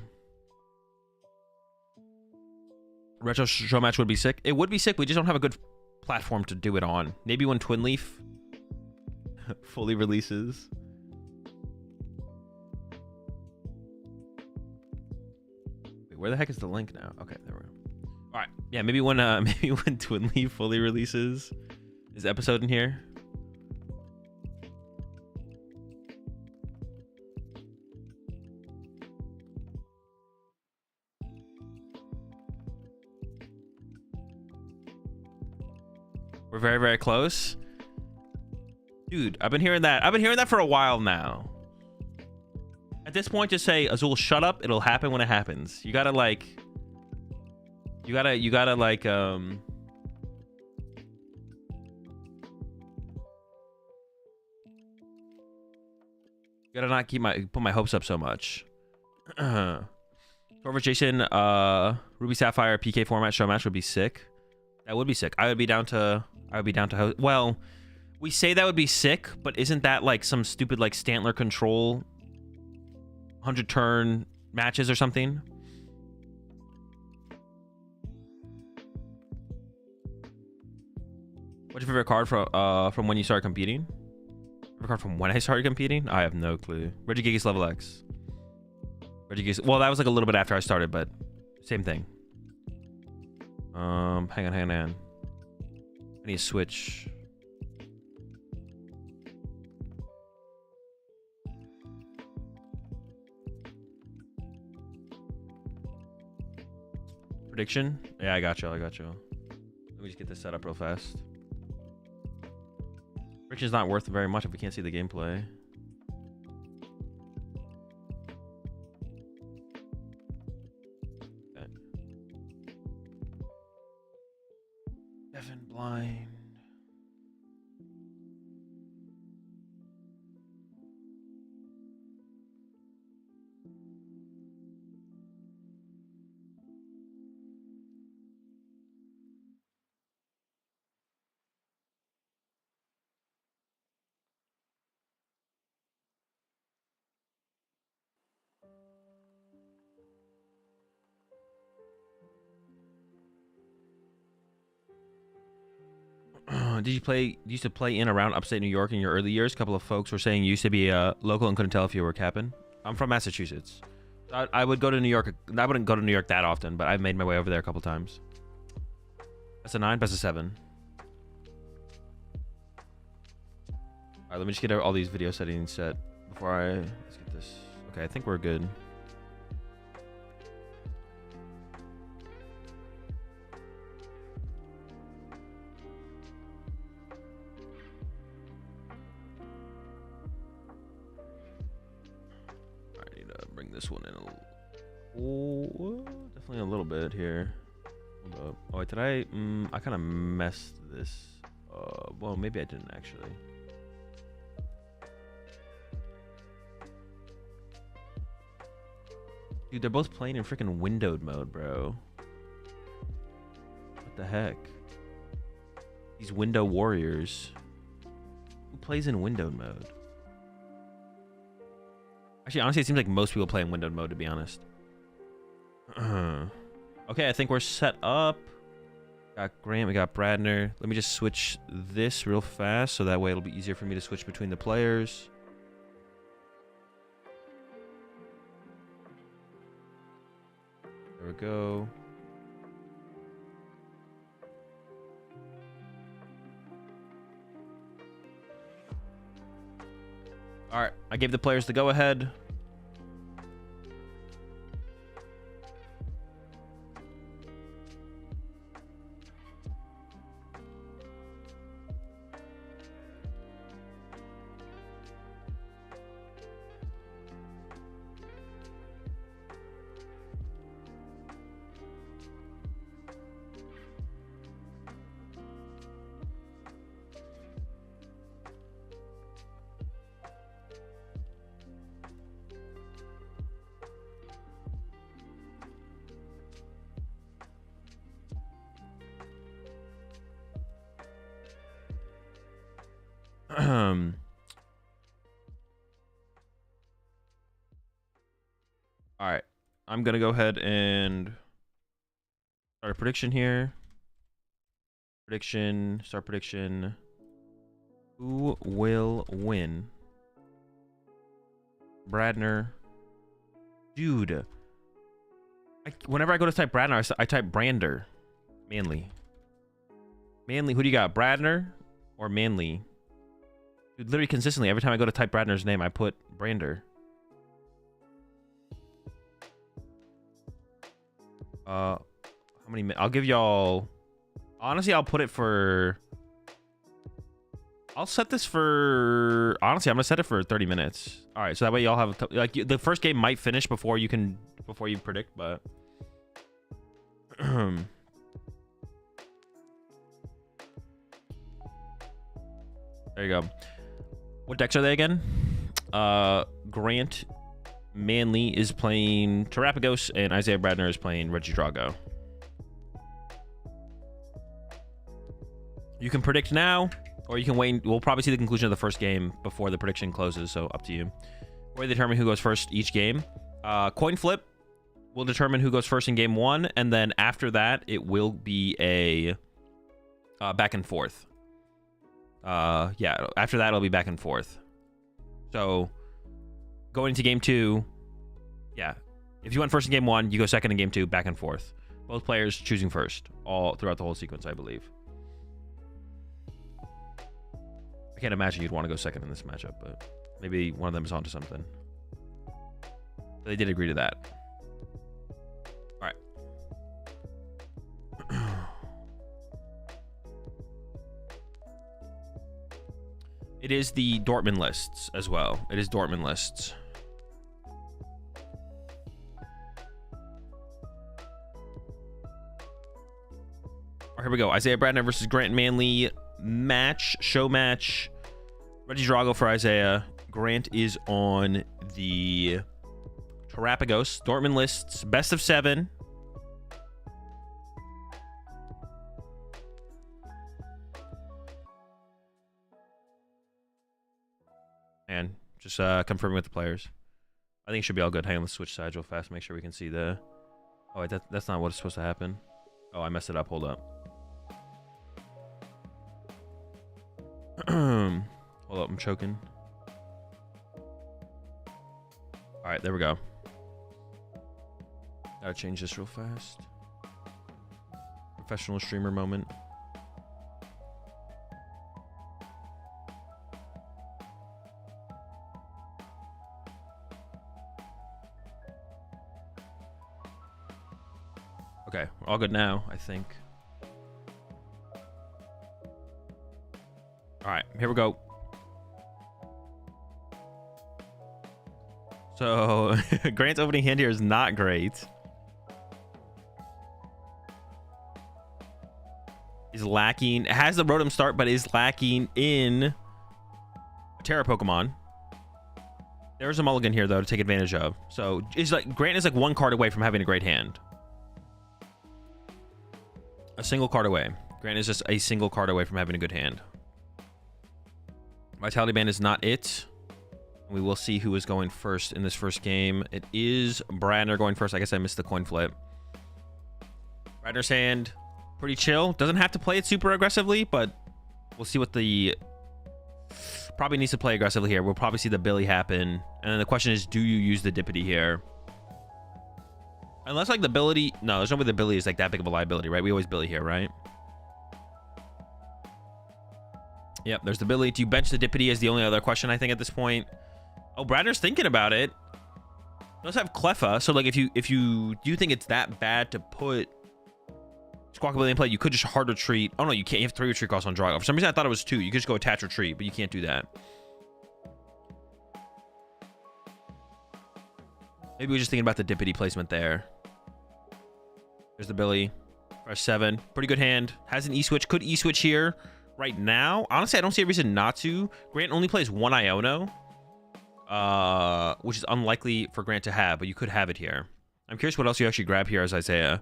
Retro show match would be sick. It would be sick. We just don't have a good platform to do it on. Maybe when Twin Leaf fully releases. Wait, where the heck is the link now? Okay, there we go. All right, yeah, maybe when Twin Leaf fully releases his episode in here. We're very, very close. Dude, I've been hearing that for a while now. At this point, just say, Azul, shut up. It'll happen when it happens. You gotta like... You gotta like, You gotta not put my hopes up so much. Corvus Jason, Ruby Sapphire PK format show match would be sick. That would be sick. I would be down to host. Well, We say that would be sick, but isn't that like some stupid like Stantler control 100 turn matches or something? What's your favorite card from when you started competing? Favorite card from when I started competing? I have no clue. AzulGG's level X. AzulGG's, well, that was like a little bit after I started, but same thing. Hang on. I need to switch. Prediction? Yeah, I got you. Let me just get this set up real fast. Prediction's not worth very much if we can't see the gameplay. Okay. Devin blind. Did you used to play in around upstate New York in your early years? A couple of folks were saying you used to be local and couldn't tell if you were capping. I'm from Massachusetts. I would go to New York. I wouldn't go to New York that often, but I've made my way over there a couple times. Best of 9, best of 7. All right, let me just get all these video settings set before let's get this. Okay, I think we're good. Bring this one in definitely a little bit here. Hold up. Oh wait, did I kind of messed this. Well, maybe I didn't actually. Dude, they're both playing in freaking windowed mode, bro. What the heck? These window warriors. Who plays in windowed mode? Actually, honestly, it seems like most people play in windowed mode, to be honest. Okay, I think we're set up. Got Grant, we got Bradner. Let me just switch this real fast, so that way it'll be easier for me to switch between the players. There we go. All right, I gave the players the go-ahead. All right, I'm gonna go ahead and start a prediction here. Start prediction. Who will win? Bradner. Dude. Whenever I go to type Bradner, I type Brander. Manley. Manley, who do you got? Bradner or Manley? Dude, literally consistently, every time I go to type Bradner's name, I put Brander. How many? I'll give y'all. Honestly, I'll put it for. I'll set this for. Honestly, I'm gonna set it for 30 minutes. All right, so that way y'all have like the first game might finish before you predict, but. There you go. What decks are they again? Grant Manley is playing Terrapagos, and Isaiah Bradner is playing Regidrago. You can predict now. Or you can wait. We'll probably see the conclusion of the first game before the prediction closes, so up to you. Or determine who goes first each game. Coin flip will determine who goes first in game 1, and then after that, it will be a back and forth. Yeah, after that, it'll be back and forth. So, going into game 2, yeah. If you went first in game 1, you go second in game 2, back and forth. Both players choosing first, all throughout the whole sequence, I believe. I can't imagine you'd want to go second in this matchup, but maybe one of them is onto something. But they did agree to that. All right. It is the Dortmund lists as well. It is Dortmund lists. All right, here we go. Isaiah Bradner versus Grant Manley match, show match. Reggie Drago for Isaiah. Grant is on the Terrapagos. Dortmund lists, best of 7. And just confirming with the players. I think it should be all good. Hang on, let's switch sides real fast. Make sure we can see the... Oh, wait, that's not what's supposed to happen. Oh, I messed it up. Hold up. Hold up, I'm choking. All right, there we go. Gotta change this real fast. Professional streamer moment. Okay, we're all good now, I think. All right, here we go. So, Grant's opening hand here is not great. He's lacking. It has the Rotom start, but is lacking in a Terra Pokemon. There's a mulligan here, though, to take advantage of. So, it's like Grant is like 1 card away from having a great hand. A single card away. Grant is just a single card away from having a good hand. Vitality Band is not it. We will see who is going first in this first game. It is Bradner going first. I guess I missed the coin flip. Bradner's hand, pretty chill. Doesn't have to play it super aggressively, but we'll see what the... Probably needs to play aggressively here. We'll probably see the Billy happen. And then the question is, do you use the Dippity here? Unless, like, the ability... No, there's no way the Billy is, like, that big of a liability, right? We always Billy here, right? Yep, there's the ability. Do you bench the Dippity is the only other question, I think, at this point. Oh, Bradner's thinking about it. Does have Cleffa, so, like, if you do think it's that bad to put Squawkabilly in play, you could just hard retreat. Oh, no, you can't. You have 3 retreat costs on Drago. For some reason, I thought it was 2. You could just go attach retreat, but you can't do that. Maybe we're just thinking about the Dippity placement there. There's the Billy. Press 7. Pretty good hand. Has an E-switch. Could E-switch here right now. Honestly, I don't see a reason not to. Grant only plays 1 Iono, which is unlikely for Grant to have, but you could have it here. I'm curious what else you actually grab here as Isaiah.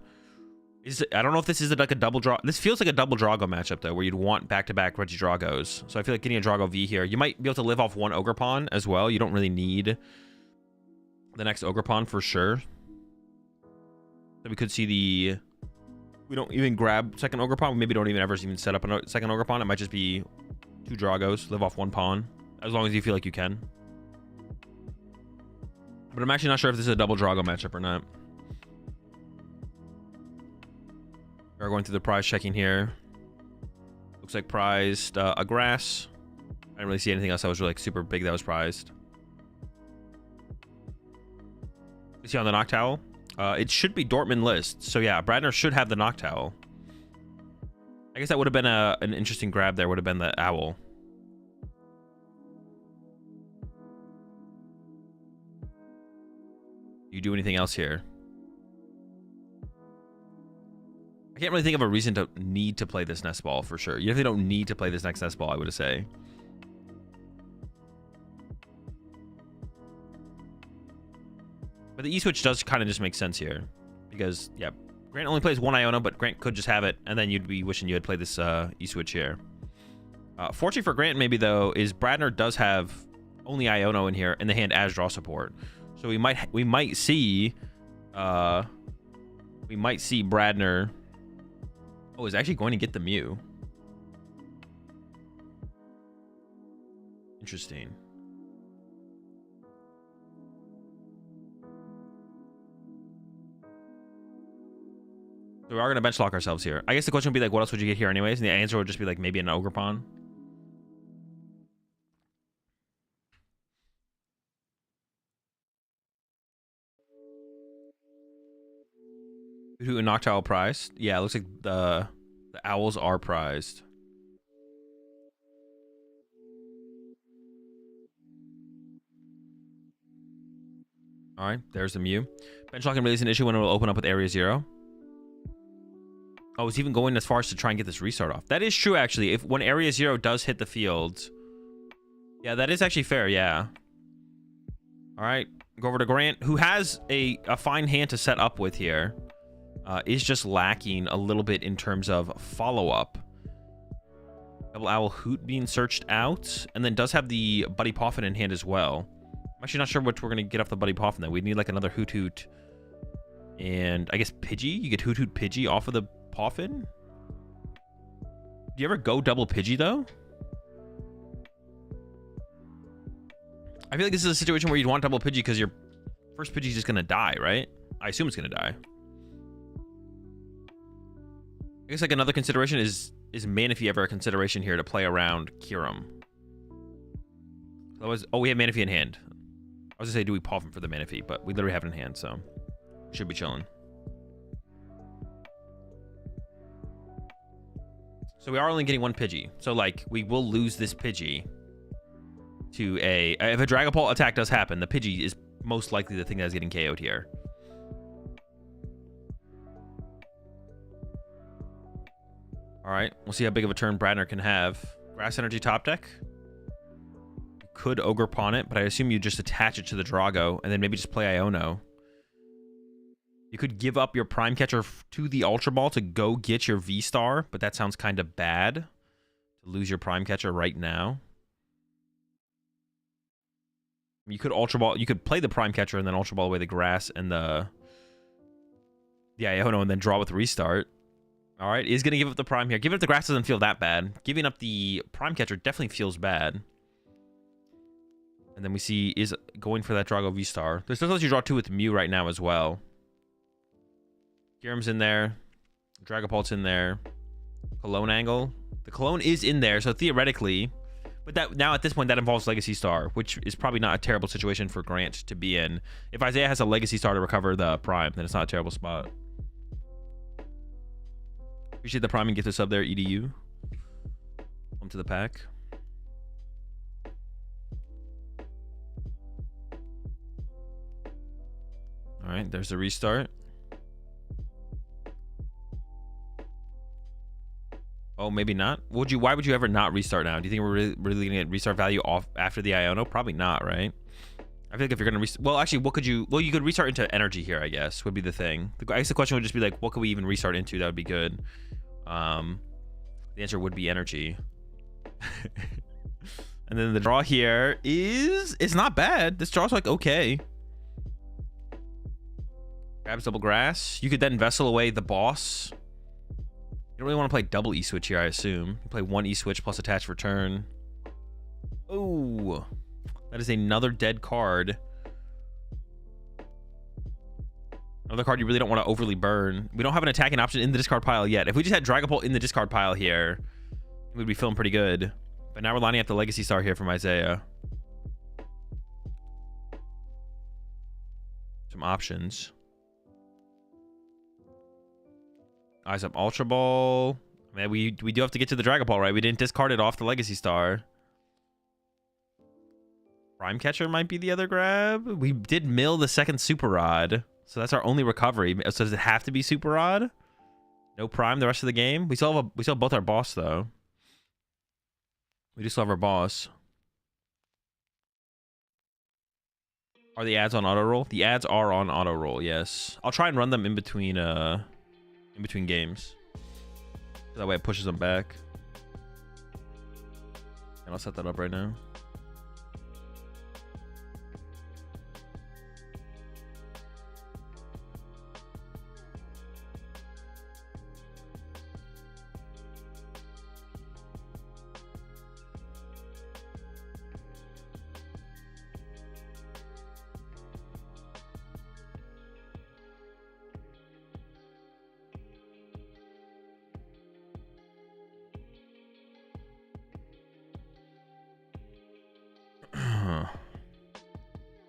I don't know if this is like a double draw. This feels like a double Drago matchup, though, where you'd want back-to-back Reggie Dragos. So I feel like getting a Drago V here. You might be able to live off 1 Ogerpon as well. You don't really need the next Ogerpon for sure. So we could see the... We don't even grab second Ogerpon. We maybe don't even ever even set up a second Ogerpon. It might just be 2 Dragos, live off 1 pawn, as long as you feel like you can. But I'm actually not sure if this is a double Drago matchup or not. We're going through the prize checking here. Looks like prized a grass. I didn't really see anything else that was really like super big that was prized. You see on the Noctowl? It should be Dortmund list. So yeah, Bradner should have the Noctowl. I guess that would have been an interesting grab there. Would have been the Owl. You do anything else here? I can't really think of a reason to need to play this nest ball for sure. You definitely don't need to play this next nest ball, I would say. But the E-switch does kind of just make sense here. Because, yeah, Grant only plays 1 Iono, but Grant could just have it, and then you'd be wishing you had played this E-switch here. Fortunately for Grant, maybe though, is Bradner does have only Iono in here in the hand as draw support, so we might see Bradner. Oh, is actually going to get the Mew. Interesting. So we are going to bench lock ourselves here. I guess the question would be like, what else would you get here anyways? And the answer would just be like maybe an Ogerpon. Who and Noctowl prized? Yeah, it looks like the owls are prized. All right, there's the Mew. Bench locking really is an issue when it will open up with Area 0. Oh, it's even going as far as to try and get this restart off. That is true, actually. If when Area 0 does hit the field. Yeah, that is actually fair, yeah. All right, go over to Grant, who has a fine hand to set up with here. Is just lacking a little bit in terms of follow-up. Double Owl Hoot being searched out, and then does have the Buddy Poffin in hand as well. I'm actually not sure which we're going to get off the Buddy Poffin, though. We'd need like another Hoot Hoot. And I guess Pidgey? You get Hoot Hoot Pidgey off of the Poffin? Do you ever go double Pidgey, though? I feel like this is a situation where you'd want double Pidgey because your first Pidgey's just going to die, right? I assume it's going to die. I guess like another consideration is Manaphy ever a consideration here to play around Kyurem? Otherwise, oh, we have Manaphy in hand. I was gonna say, do we Poffin for the Manaphy? But we literally have it in hand, so should be chilling. So we are only getting one Pidgey. So like we will lose this Pidgey to a if a Dragapult attack does happen, the Pidgey is most likely the thing that's getting KO'd here. All right, we'll see how big of a turn Bradner can have. Grass Energy top deck. You could Ogre Pawn it, but I assume you just attach it to the Drago and then maybe just play Iono. You could give up your Prime Catcher to the Ultra Ball to go get your V-Star, but that sounds kind of bad to lose your Prime Catcher right now. You could Ultra Ball, you could play the Prime Catcher and then Ultra Ball away the Grass and the Iono and then draw with Restart. All right, is going to give up the Prime here. Giving up the Grass doesn't feel that bad. Giving up the Prime Catcher definitely feels bad. And then we see is going for that Drago V-Star. There's still lets you draw 2 with Mew right now as well. Kyurem's in there. Dragapult's in there. Cologne Angle. The Cologne is in there, so theoretically... But that now at this point, that involves Legacy Star, which is probably not a terrible situation for Grant to be in. If Isaiah has a Legacy Star to recover the Prime, then it's not a terrible spot. Appreciate the Prime and gift a sub there, EDU. Welcome to the pack. All right, there's the restart. Oh, maybe not. Why would you ever not restart now? Do you think we're really gonna get restart value off after the Iono? Probably not, right? I feel like if you're gonna restart, well, actually, what could you? Well, you could restart into energy here, I guess, would be the thing. I guess the question would just be like, what could we even restart into? That would be good. The answer would be energy. And then the draw here it's not bad. This draw's like okay. Grabs double Grass. You could then Vessel away the boss. You don't really want to play double E-Switch here, I assume. You play 1 E-Switch plus attach for turn. Oh, that is another dead card. Another card you really don't want to overly burn. We don't have an attacking option in the discard pile yet. If we just had Dragapult in the discard pile here, we'd be feeling pretty good. But now we're lining up the Legacy Star here from Isaiah. Some options. Eyes up Ultra Ball. Man, we do have to get to the Dragapult, right? We didn't discard it off the Legacy Star. Prime Catcher might be the other grab. We did mill the second Super Rod. So that's our only recovery. So does it have to be Super Rod? No Prime the rest of the game? We still have both our boss, though. We do still have our boss. Are the ads on auto roll? The ads are on auto roll, yes. I'll try and run them in between games. That way it pushes them back. And I'll set that up right now.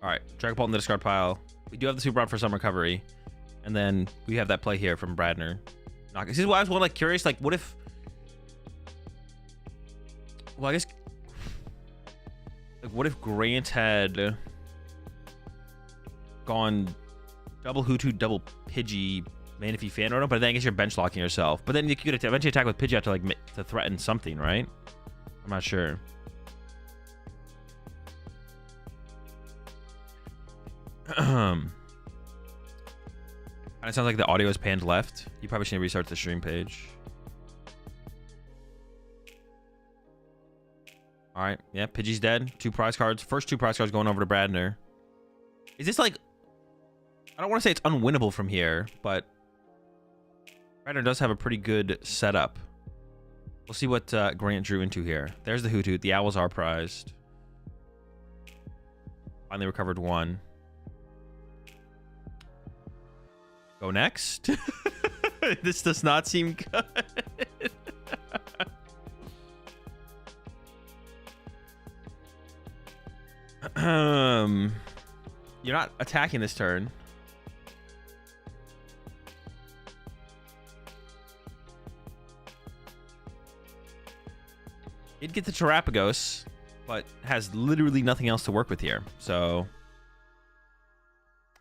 All right, Dragapult in the discard pile. We do have the super rod for some recovery, and then we have that play here from Bradner. This is why I was like curious, like what if? Well, I guess like what if Grant had gone double Hoothoot, double Pidgey, Manaphy Fanroto, but then I guess you're bench locking yourself. But then you could eventually attack with Pidgey after like to threaten something, right? I'm not sure. And it sounds like the audio is panned left. You probably should restart the stream page. All right, yeah, Pidgey's dead. 2 prize cards. First 2 prize cards going over to Bradner. Is this like? I don't want to say it's unwinnable from here, but Bradner does have a pretty good setup. We'll see what Grant drew into here. There's the Hoothoot. The owls are prized. Finally recovered 1. Go next. This does not seem good. You're not attacking this turn. It gets the Terapagos, but has literally nothing else to work with here. So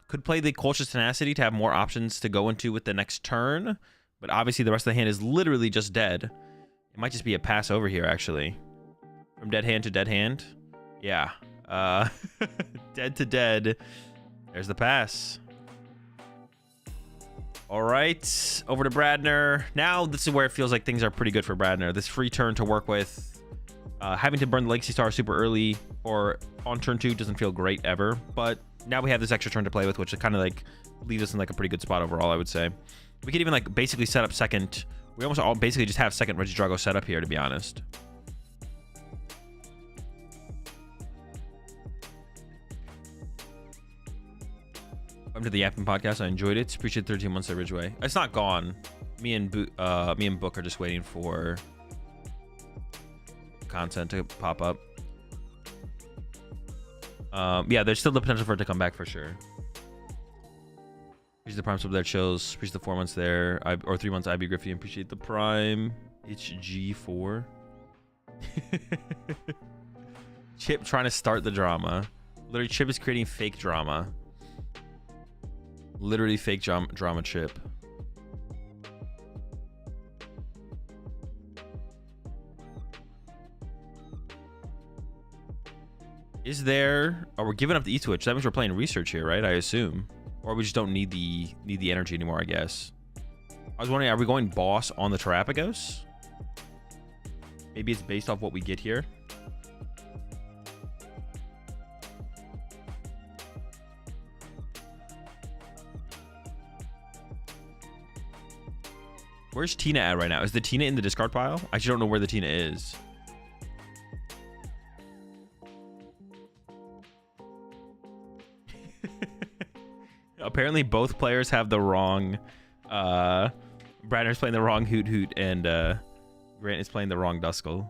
could play the Colch's Tenacity to have more options to go into with the next turn, but obviously the rest of the hand is literally just dead. It might just be a pass over here, actually. From dead hand to dead hand. Yeah. Dead to dead. There's the pass. All right. Over to Bradner. Now this is where it feels like things are pretty good for Bradner. This free turn to work with. Having to burn the Legacy Star super early or on turn 2 doesn't feel great ever, but now we have this extra turn to play with, which kind of like leaves us in like a pretty good spot overall, I would say. We could even like basically set up second. We almost all basically just have second Regidrago set up here, to be honest. Welcome to the Yapping Podcast. I enjoyed it. Appreciate 13 months at Ridgeway. It's not gone. Me and Book are just waiting for content to pop up. Yeah, there's still the potential for it to come back for sure. Appreciate the Prime sub there, Chills. Appreciate the 4 months there. Or 3 months, IB Griffey. Appreciate the Prime. HG4. Chip trying to start the drama. Literally, Chip is creating fake drama. Literally fake drama Chip. Is there? Oh, we're giving up the E-Twitch. That means we're playing research here, right? I assume. Or we just don't need the energy anymore, I guess. I was wondering, are we going boss on the Terapagos? Maybe it's based off what we get here. Where's Tina at right now? Is the Tina in the discard pile? I actually don't know where the Tina is. Apparently both players have the wrong Bradner's playing the wrong Hoothoot and Grant is playing the wrong Duskull.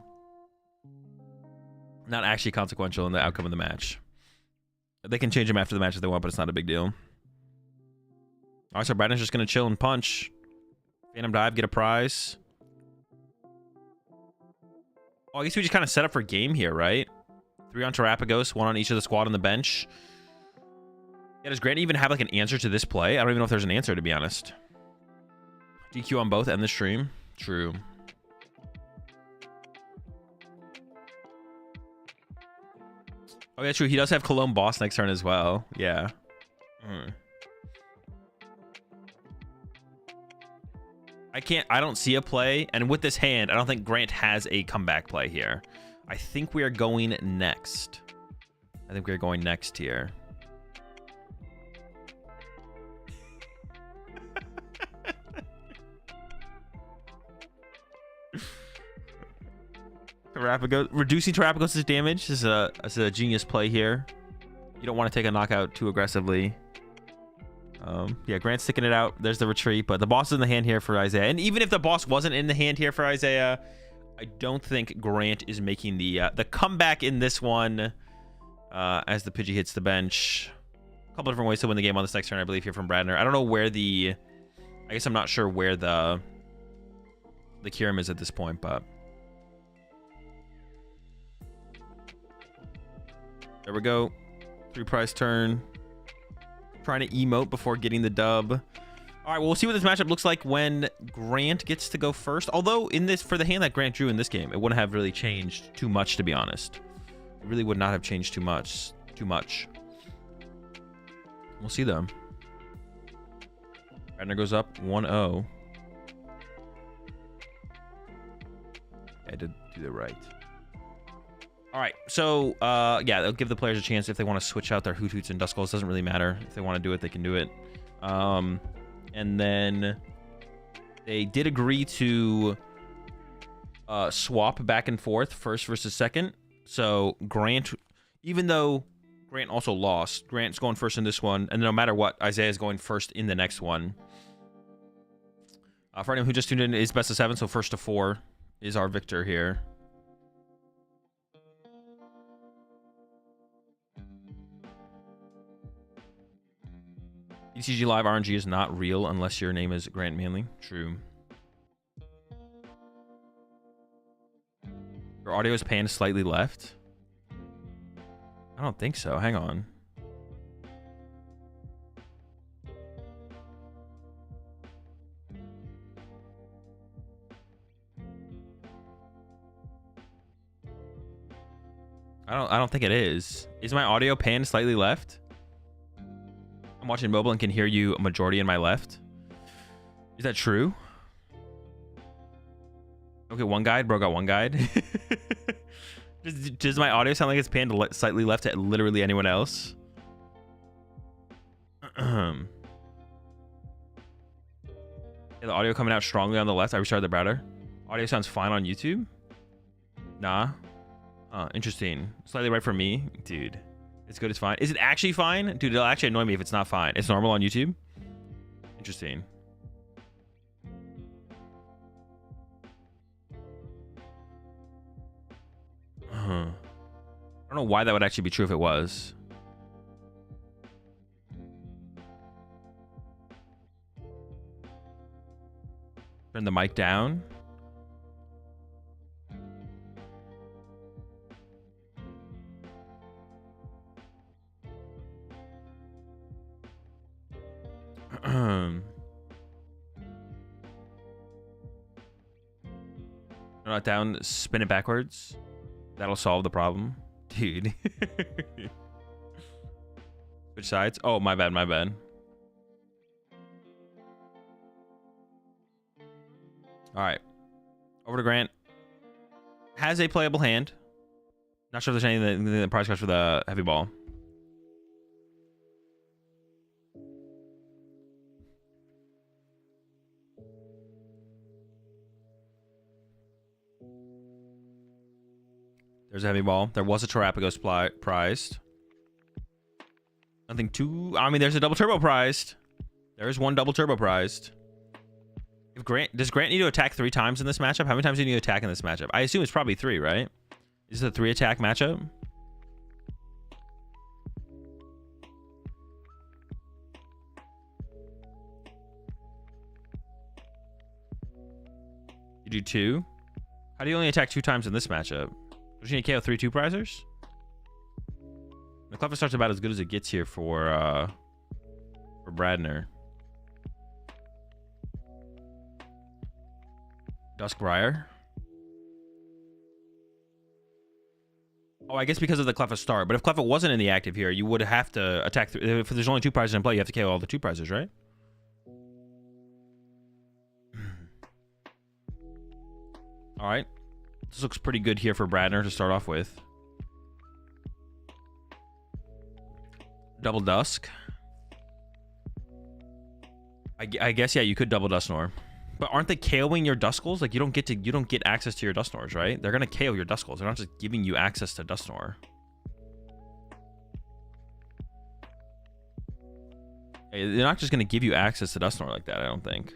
Not actually consequential in the outcome of the match. They can change him after the match if they want, but it's not a big deal. Alright, so Bradner's just gonna chill and punch. Phantom Dive, get a prize. Oh, I guess we just kind of set up for game here, right? 3 on Terapagos, 1 on each of the squad on the bench. Yeah, does Grant even have like an answer to this play? I don't even know if there's an answer, to be honest. DQ on both, end the stream. True. Oh, yeah, true. He does have Cologne boss next turn as well. Yeah. I don't see a play. And with this hand, I don't think Grant has a comeback play here. I think we are going next. I think we're going next here. Reducing Terrapagos' damage is a genius play here. You don't want to take a knockout too aggressively. Yeah, Grant's sticking it out. There's the retreat, but the boss is in the hand here for Isaiah. And even if the boss wasn't in the hand here for Isaiah, I don't think Grant is making the comeback in this one as the Pidgey hits the bench. A couple different ways to win the game on this next turn, I believe, here from Bradner. I don't know where I guess I'm not sure where the Kyurem is at this point, but... There we go. 3-prize turn. Trying to emote before getting the dub. All right, well, we'll see what this matchup looks like when Grant gets to go first. Although, for the hand that Grant drew in this game, it wouldn't have really changed too much, to be honest. It really would not have changed too much. We'll see, though. Bradner goes up 1-0. I did do it right. All right, so yeah, they'll give the players a chance if they want to switch out their Hoot Hoots and Duskulls. Doesn't really matter. If they want to do it, they can do it. And then they did agree to swap back and forth, first versus second. So Grant, even though Grant also lost, Grant's going first in this one, and no matter what, Isaiah's going first in the next one. For anyone who just tuned in, it's best of 7, so first to 4 is our victor here. TCG Live RNG is not real unless your name is Grant Manley. True. Your audio is panned slightly left. I don't think so. Hang on. I don't think it is. Is my audio panned slightly left? I'm watching mobile and can hear you a majority in my left. Is that true? Okay, one guide. Bro got one guide. Does my audio sound like it's panned slightly left to literally anyone else? Yeah, the audio coming out strongly on the left. I restarted the browser. Audio sounds fine on YouTube. Nah. Interesting. Slightly right for me. Dude. It's good, it's fine. Is it actually fine? Dude, it'll actually annoy me if it's not fine. It's normal on YouTube? Interesting. I don't know why that would actually be true if it was. Turn the mic down. Not down, spin it backwards. That'll solve the problem. Dude. Which sides? Oh, my bad, my bad. All right. Over to Grant. Has a playable hand. Not sure if there's anything in the prize cards for the heavy ball. There's a heavy ball. There was a Terrapagos prized. Nothing too... I mean, there's a double turbo prized. There's one double turbo prized. If does Grant need to attack 3 times in this matchup? How many times do you need to attack in this matchup? I assume it's probably 3, right? Is it a 3-attack matchup? You do 2? How do you only attack 2 times in this matchup? Don't you need to KO 3 2-prizers? The Cleffa starts about as good as it gets here for Bradner. Duskbriar. Oh, I guess because of the Cleffa start. But if Cleffa wasn't in the active here, you would have to attack. If there's only 2 prizes in play, you have to KO all the 2 prizes, right? All right. This looks pretty good here for Bradner to start off with. Double Dusk. I guess, yeah, you could double Dusknoir. But aren't they KOing your Duskulls? Like, you don't get access to your Dusknoirs, right? They're gonna KO your Duskulls. They're not just giving you access to Dusknoir. They're not just gonna give you access to Dusknoir like that, I don't think.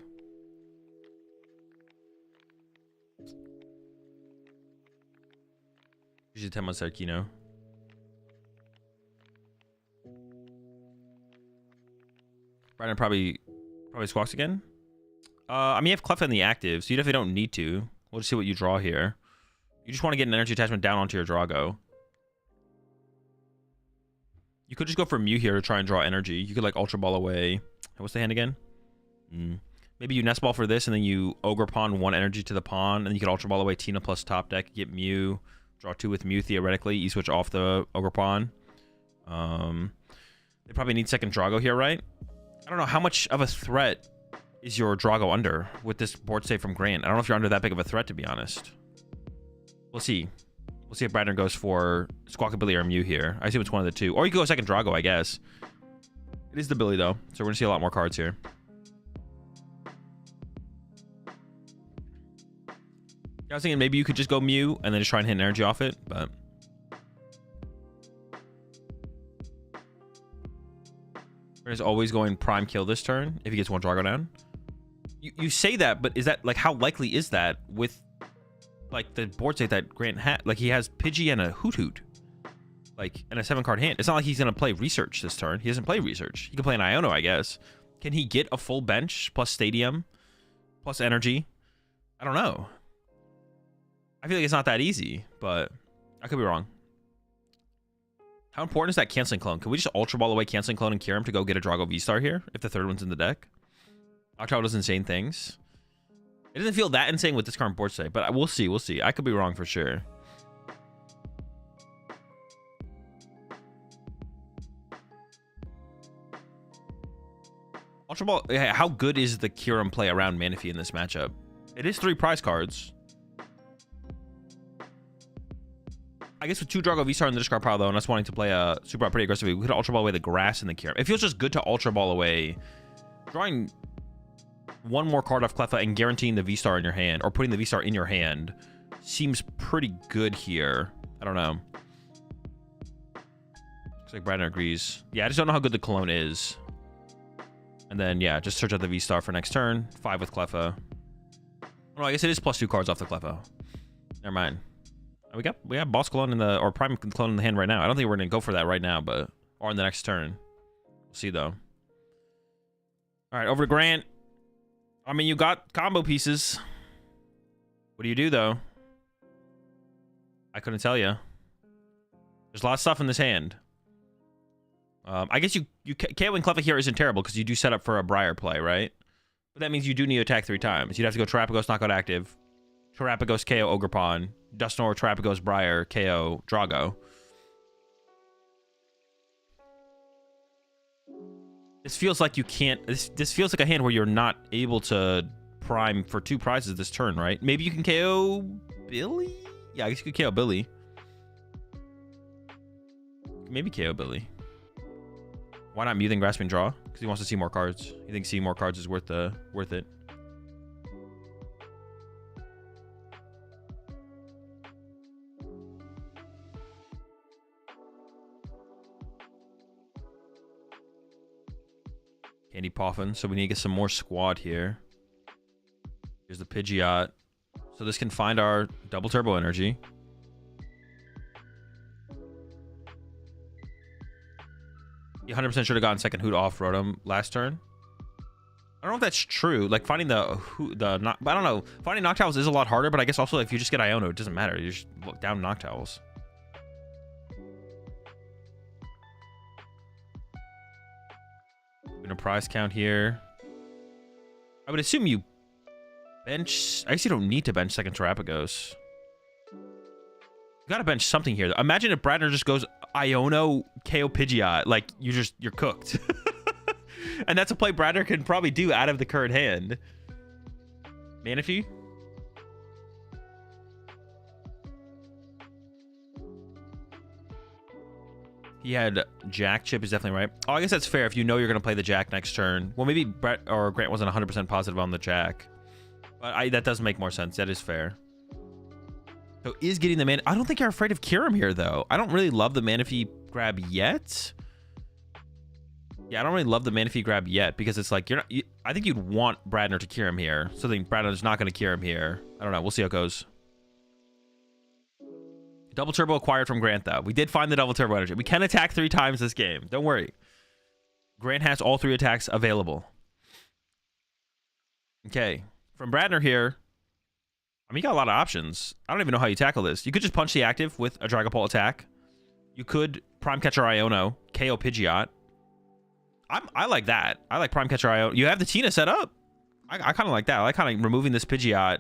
Usually 10 months Arcano. Bradner probably squawks again. I mean, you have Cleffa in the active, so you definitely don't need to. We'll just see what you draw here. You just want to get an energy attachment down onto your Drago. You could just go for Mew here to try and draw energy. You could like Ultra Ball away. What's the hand again? Maybe you Nest Ball for this, and then you Ogre Pawn 1 energy to the pawn, and you could Ultra Ball away Tina plus top deck, get Mew, draw 2 with Mew theoretically. You switch off the Ogre Pawn. They probably need second Drago here, right? I don't know how much of a threat is your Drago under with this board save from Grant. I don't know if you're under that big of a threat, to be honest. We'll see. We'll see if Bradner goes for Squawkabilly or Mew here. I assume it's one of the two. Or you could go second Drago, I guess. It is the Billy, though. So we're going to see a lot more cards here. I was thinking maybe you could just go Mew and then just try and hit an energy off it, but... is always going prime kill this turn if he gets one Drago down. You say that, but is that like how likely is that with like the board state that Grant had? Like he has Pidgey and a Hoot Hoot, like and a 7-card hand. It's not like he's gonna play Research this turn. He doesn't play Research. He can play an Iono, I guess. Can he get a full bench plus Stadium plus energy? I don't know. I feel like it's not that easy, but I could be wrong. How important is that Canceling Clone? Can we just Ultra Ball away Canceling Clone and Kyurem to go get a Drago V-Star here if the third one's in the deck? Octowl does insane things. It doesn't feel that insane with this current board state, but we'll see. We'll see. I could be wrong for sure. Ultra Ball. How good is the Kyurem play around Manaphy in this matchup? It is 3 prize cards. I guess with 2 Drago V-Star in the discard pile, though, and us wanting to play a Super Ball pretty aggressively, we could Ultra Ball away the grass and the Kyurem. It feels just good to Ultra Ball away. Drawing 1 more card off Cleffa and guaranteeing the V-Star in your hand, or putting the V-Star in your hand, seems pretty good here. I don't know. Looks like Bradner agrees. Yeah, I just don't know how good the Cologne is. And then, yeah, just search out the V-Star for next turn. 5 with Cleffa. Oh, I guess it is plus 2 cards off the Cleffa. Never mind. We got Boss Clone in the, or Prime Clone in the hand right now. I don't think we're gonna go for that right now, but or in the next turn. We'll see though. All right, over to Grant. I mean, you got combo pieces. What do you do though? I couldn't tell you. There's a lot of stuff in this hand. I guess you KOing Cleffa here isn't terrible because you do set up for a Briar play, right? But that means you do need to attack 3 times. You'd have to go Terapagos, knockout active. Terapagos, KO, Ogre Pawn. Dusknoir, Terapagos, Briar, KO, Drago. This feels like you can't... This feels like a hand where you're not able to prime for 2 prizes this turn, right? Maybe you can KO Billy? Yeah, I guess you could KO Billy. Maybe KO Billy. Why not Mew then Grasping Draw? Because he wants to see more cards. He thinks seeing more cards is worth it. Candy Poffin. So we need to get some more squad here. Here's the Pidgeot. So this can find our double turbo energy. You 100% should have gotten second Hoot off Rotom last turn. I don't know if that's true. Like finding I don't know. Finding Noctowls is a lot harder, but I guess also if you just get Iono, it doesn't matter. You just look down Noctowls. A prize count here. I would assume you bench. I guess you don't need to bench second Terapagos. You gotta bench something here. Imagine if Bradner just goes Iono KO Pidgeot. Like you're cooked. And that's a play Bradner can probably do out of the current hand. Manaphy. He had Jack chip is definitely right. Oh, I guess that's fair if you know you're going to play the Jack next turn. Well, maybe Brett or Grant wasn't 100% positive on the Jack. But that does make more sense. That is fair. So is getting the man. I don't think you're afraid of Kyurem here, though. I don't really love the Manaphy grab yet. Yeah, I don't really love the Manaphy grab yet because it's like, I think you'd want Bradner to Kyurem here. So I think Bradner's not going to Kyurem here. I don't know. We'll see how it goes. Double turbo acquired from Grant, though. We did find the double turbo energy. We can attack 3 times this game. Don't worry. Grant has all 3 attacks available. Okay. From Bradner here, I mean, you got a lot of options. I don't even know how you tackle this. You could just punch the active with a Dragapult attack. You could Prime Catcher Iono, KO Pidgeot. I like that. I like Prime Catcher Iono. You have the Tina set up. I kind of like that. I like kind of removing this Pidgeot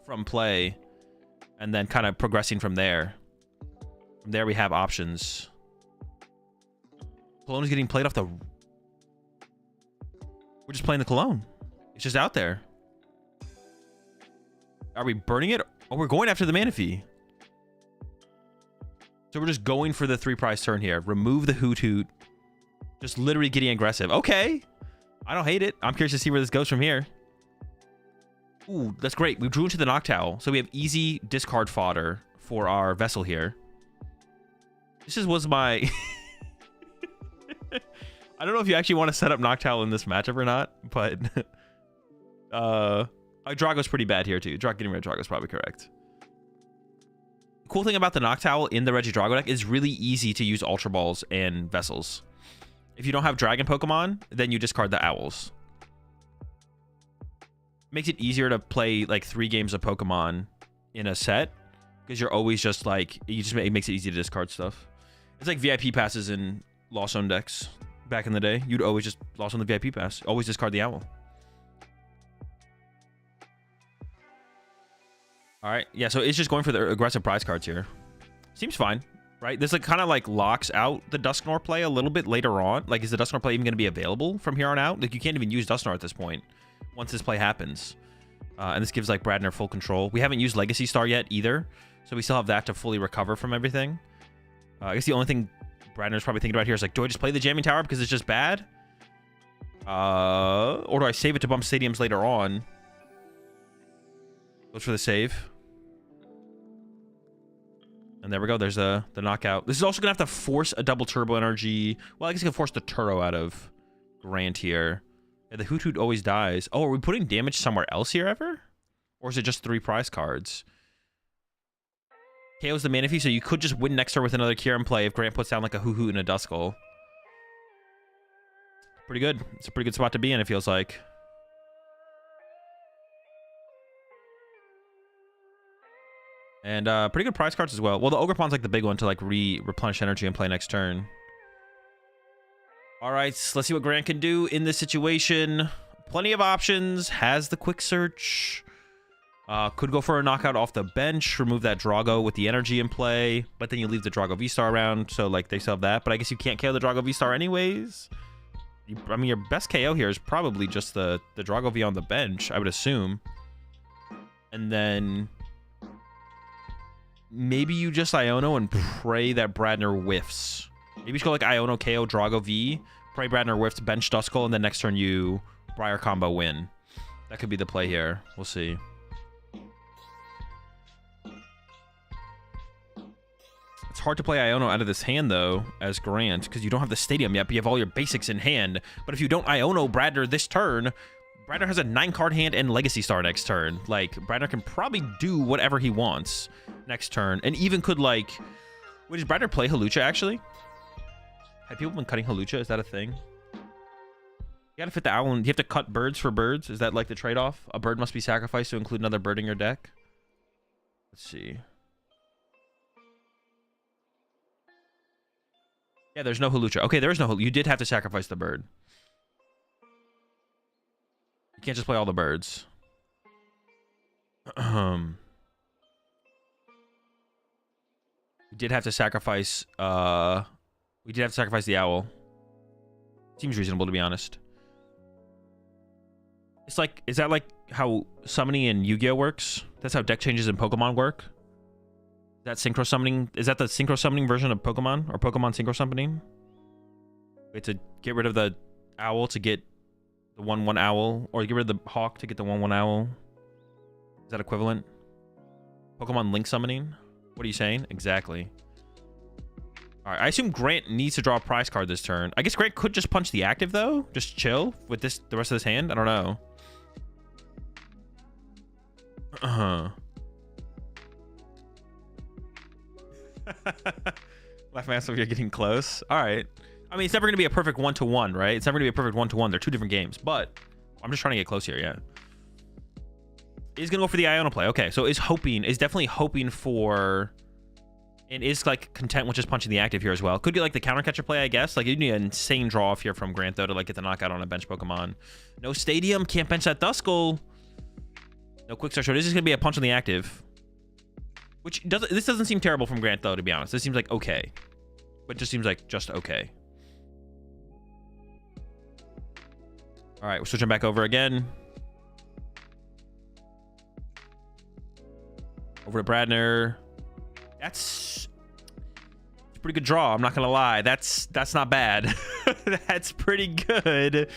from play and then kind of progressing from there. From there, we have options. Cologne is getting played off the... We're just playing the Cologne. It's just out there. Are we burning it? Oh, we're going after the Manaphy. So we're just going for the 3 prize turn here. Remove the Hoot Hoot. Just literally getting aggressive. Okay. I don't hate it. I'm curious to see where this goes from here. Ooh, that's great. We drew into the Noctowl. So we have easy discard fodder for our vessel here. This was my... I don't know if you actually want to set up Noctowl in this matchup or not, but... Drago's pretty bad here, too. Getting rid of Drago's probably correct. The cool thing about the Noctowl in the Regidrago deck is really easy to use Ultra Balls and Vessels. If you don't have Dragon Pokemon, then you discard the Owls. Makes it easier to play, like, 3 games of Pokemon in a set. Because you're always just, like... It makes it easy to discard stuff. It's like VIP passes in Lost Zone decks. Back in the day, you'd always just Lost on the VIP pass. Always discard the Owl. All right, yeah, so it's just going for the aggressive prize cards here. Seems fine, right? This like kind of like locks out the Dusknoir play a little bit later on. Like, is the Dusknoir play even going to be available from here on out? Like, you can't even use Dusknoir at this point once this play happens. And this gives like Bradner full control. We haven't used Legacy Star yet either, so we still have that to fully recover from everything. I guess the only thing Bradner's probably thinking about here is like, do I just play the Jamming Tower because it's just bad? Or do I save it to bump stadiums later on? Goes for the save. And there we go. There's the knockout. This is also going to have to force a double turbo energy. Well, I guess you can force the Turo out of Grant here. Yeah, the Hoot Hoot always dies. Oh, are we putting damage somewhere else here ever? Or is it just 3 prize cards? KO's the Manaphy, so you could just win next turn with another Kyurem play if Grant puts down like a Hoot Hoot and a Duskull. Pretty good. It's a pretty good spot to be in, it feels like. And pretty good prize cards as well. Well, the Ogrepon's like the big one to like replenish energy and play next turn. All right, let's see what Grant can do in this situation. Plenty of options. Has the quick search. Could go for a knockout off the bench. Remove that Drago with the energy in play. But then you leave the Drago V-Star around. So like they still have that. But I guess you can't KO the Drago V-Star anyways. I mean, your best KO here is probably just the Drago V on the bench, I would assume. And then... maybe you just Iono and pray that Bradner whiffs. Maybe you should go like Iono, KO, Drago V. Pray Bradner whiffs, bench Duskull, and then next turn you Briar combo win. That could be the play here. We'll see. It's hard to play Iono out of this hand, though, as Grant, because you don't have the Stadium yet, but you have all your basics in hand. But if you don't Iono Bradner this turn, Bradner has a 9-card hand and Legacy Star next turn. Like, Bradner can probably do whatever he wants next turn. And even could, like... wait, does Bradner play Hawlucha, actually? Have people been cutting Hawlucha? Is that a thing? You gotta fit the owl in. You have to cut birds for birds? Is that, like, the trade-off? A bird must be sacrificed to include another bird in your deck? Let's see. Yeah, there's no Hawlucha. Okay, there is no Hawlucha. You did have to sacrifice the bird. You can't just play all the birds. We did have to sacrifice... we did have to sacrifice the owl. Seems reasonable, to be honest. It's like... is that like how summoning in Yu-Gi-Oh works? That's how deck changes in Pokemon work? Is That synchro summoning, is that the synchro summoning version of Pokemon, or Pokemon synchro summoning? Wait, to get rid of the owl to get the 1/1 owl, or get rid of the hawk to get the 1/1 owl. Is that equivalent? Pokemon link summoning? What are you saying? Exactly. All right, I assume Grant needs to draw a prize card this turn. I guess Grant could just punch the active though, just chill with this the rest of his hand. I don't know. Laugh myself, you're getting close. All right. I mean, it's never going to be a perfect 1-to-1, right? It's never going to be a perfect 1-to-1. They're two different games, but I'm just trying to get close here, yeah. Is going to go for the Iona play. Okay, so is definitely hoping for, and is like content with just punching the active here as well. Could get like the counter catcher play, I guess. Like you need an insane draw off here from Grant though to like get the knockout on a bench Pokemon. No Stadium, can't bench that Duskull. No quick start. So this is going to be a punch on the active. Which this doesn't seem terrible from Grant though, to be honest. This seems like okay. But it just seems like just okay. All right, we're switching back over again. Over to Bradner. That's a pretty good draw. I'm not gonna lie. That's not bad. That's pretty good.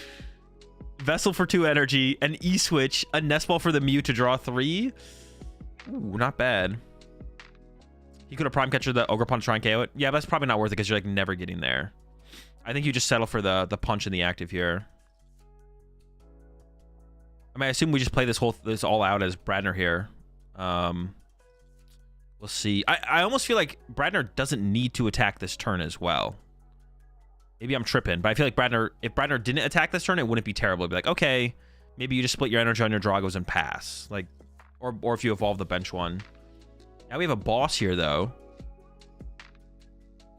Vessel for 2 energy, an E-switch, a Nest Ball for the Mew to draw 3. Ooh, not bad. He could have Prime Catcher the Ogre Punch, try and KO it. Yeah, but that's probably not worth it because you're like never getting there. I think you just settle for the punch in the active here. I mean, I assume we just play this all out as Bradner here. We'll see. I almost feel like Bradner doesn't need to attack this turn as well. Maybe I'm tripping, but I feel like if Bradner didn't attack this turn, it wouldn't be terrible. It'd be like, okay, maybe you just split your energy on your Dragos and pass. Like, or if you evolve the bench one. Now we have a boss here, though.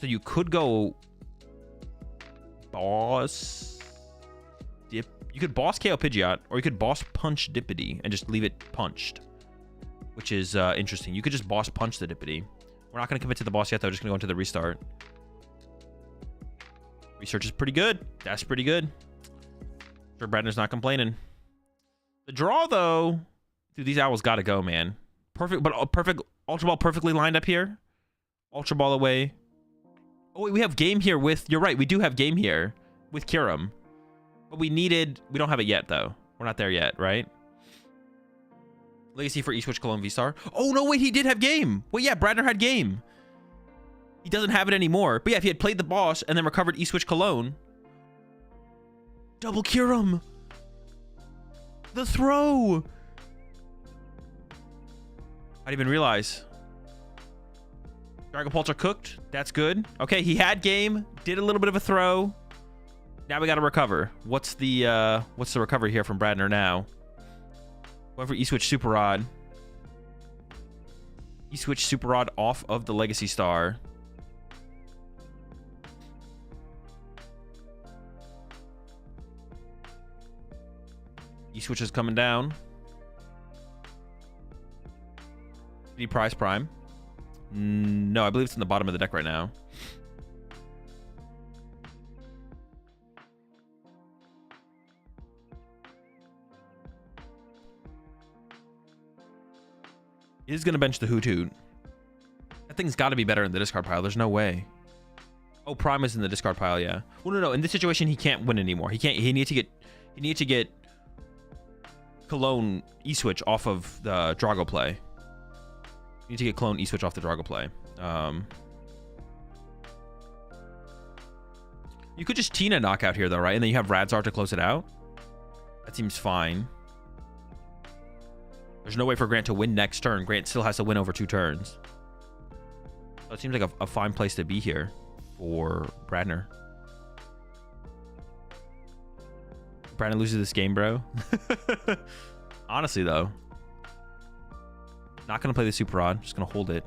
So you could go boss dip. You could boss KO Pidgeot, or you could boss punch Dippity and just leave it punched, which is interesting. You could just boss punch the Dippity. We're not going to commit to the boss yet, though. Just going to go into the restart. Research is pretty good. That's pretty good. Sure, Bradner's not complaining. The draw, though, dude, these owls got to go, man. Perfect, but perfect. Ultra Ball perfectly lined up here. Ultra Ball away. Oh, wait, we have game here with... You're right, we do have game here with Kyurem. But we don't have it yet, though. We're not there yet, right? Legacy for E-Switch Cologne V-Star. Oh, no, wait, he did have game. Wait, yeah, Bradner had game. He doesn't have it anymore. But yeah, if he had played the boss and then recovered E-Switch Cologne. Double Kyurem. The throw. I didn't even realize. Dragapults are cooked. That's good. Okay, he had game. Did a little bit of a throw. Now we got to recover. What's the recovery here from Bradner now? Going for E-Switch Super Rod. E-Switch Super Rod off of the Legacy Star. E-Switch is coming down. Need Prize Prime? No, I believe it's in the bottom of the deck right now. He is going to bench the Hoot Hoot. That thing's got to be better in the discard pile. There's no way. Oh, Prime is in the discard pile, yeah. Well, no. In this situation, he can't win anymore. He needs to get Cologne E-Switch off of the Drago play. You need to get Clone E-Switch off the Drago play. You could just Tina knockout here, though, right? And then you have Radzar to close it out. That seems fine. There's no way for Grant to win next turn. Grant still has to win over 2 turns. So it seems like a fine place to be here for Bradner. Bradner loses this game, bro. Honestly, though. Not going to play the Super Rod. Just going to hold it.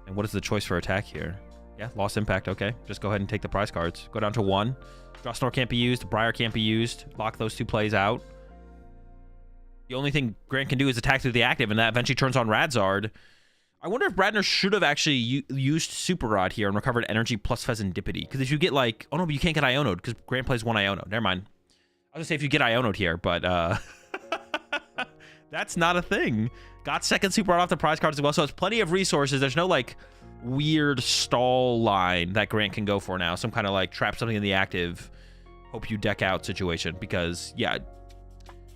And what is the choice for attack here? Yeah, Lost Impact. Okay. Just go ahead and take the prize cards. Go down to 1. Drosnor can't be used. Briar can't be used. Lock those 2 plays out. The only thing Grant can do is attack through the active, and that eventually turns on Radzard. I wonder if Bradner should have actually used Super Rod here and recovered energy plus Pheasantipity. Because if you get like... Oh, no, but you can't get Ionoed because Grant plays 1 Iono. Never mind. I was going to say if you get Ionoed here, but... that's not a thing. Got second super art off the prize cards as well. So it's plenty of resources. There's no like weird stall line that Grant can go for now. Some kind of like trap something in the active, hope you deck out situation. Because yeah,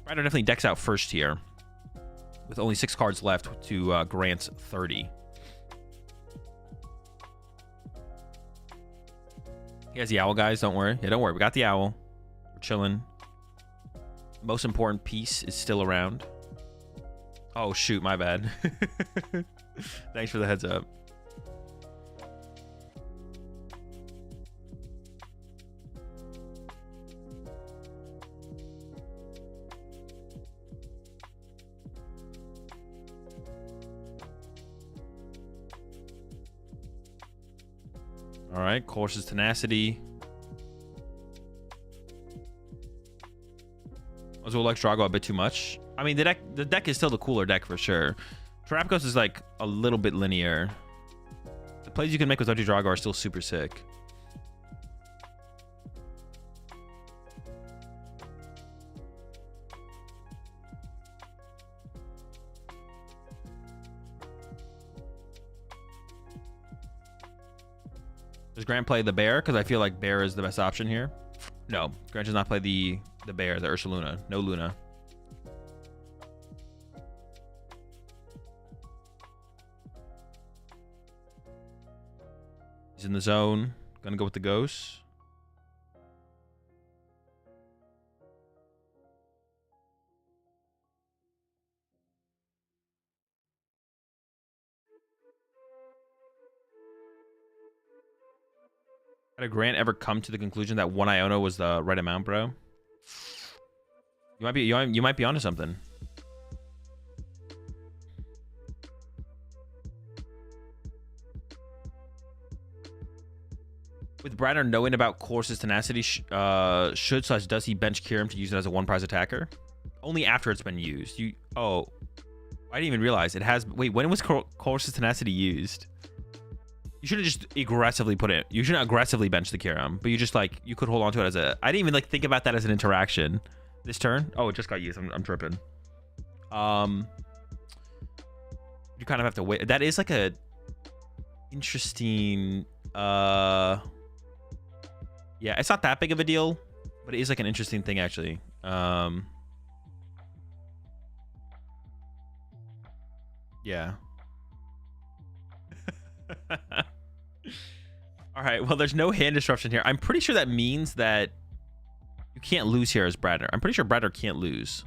Bradner definitely decks out first here with only 6 cards left to Grant's 30. He has the owl, guys. Don't worry. Yeah, don't worry. We got the owl. We're chilling. Most important piece is still around. Oh, shoot. My bad. Thanks for the heads up. All right, Course's Tenacity. Azul likes Drago a bit too much. I mean, the deck is still the cooler deck for sure. Dragapult is like a little bit linear. The plays you can make with OG Drago are still super sick. Does Grant play the bear? Because I feel like bear is the best option here. No, Grant does not play the bear, the Ursaluna. No Luna. He's in the zone. Gonna go with the ghost. Did Grant ever come to the conclusion that 1 Iono was the right amount, bro? You might be onto something. With Bradner knowing about Course's Tenacity, does he bench Kirim to use it as a 1-prize attacker? Only after it's been used. Oh, I didn't even realize it has. Wait, when was Course's Tenacity used? You shouldn't just aggressively put it. You shouldn't aggressively bench the Kirim, but you just like, you could hold on to it as a. I didn't even like think about that as an interaction. This turn? Oh, it just got used. I'm tripping. You kind of have to wait. That is like a interesting. Yeah, it's not that big of a deal, but it is like an interesting thing actually. Yeah. All right, well, there's no hand disruption here. I'm pretty sure that means that you can't lose here as Bradner. I'm pretty sure Bradner can't lose.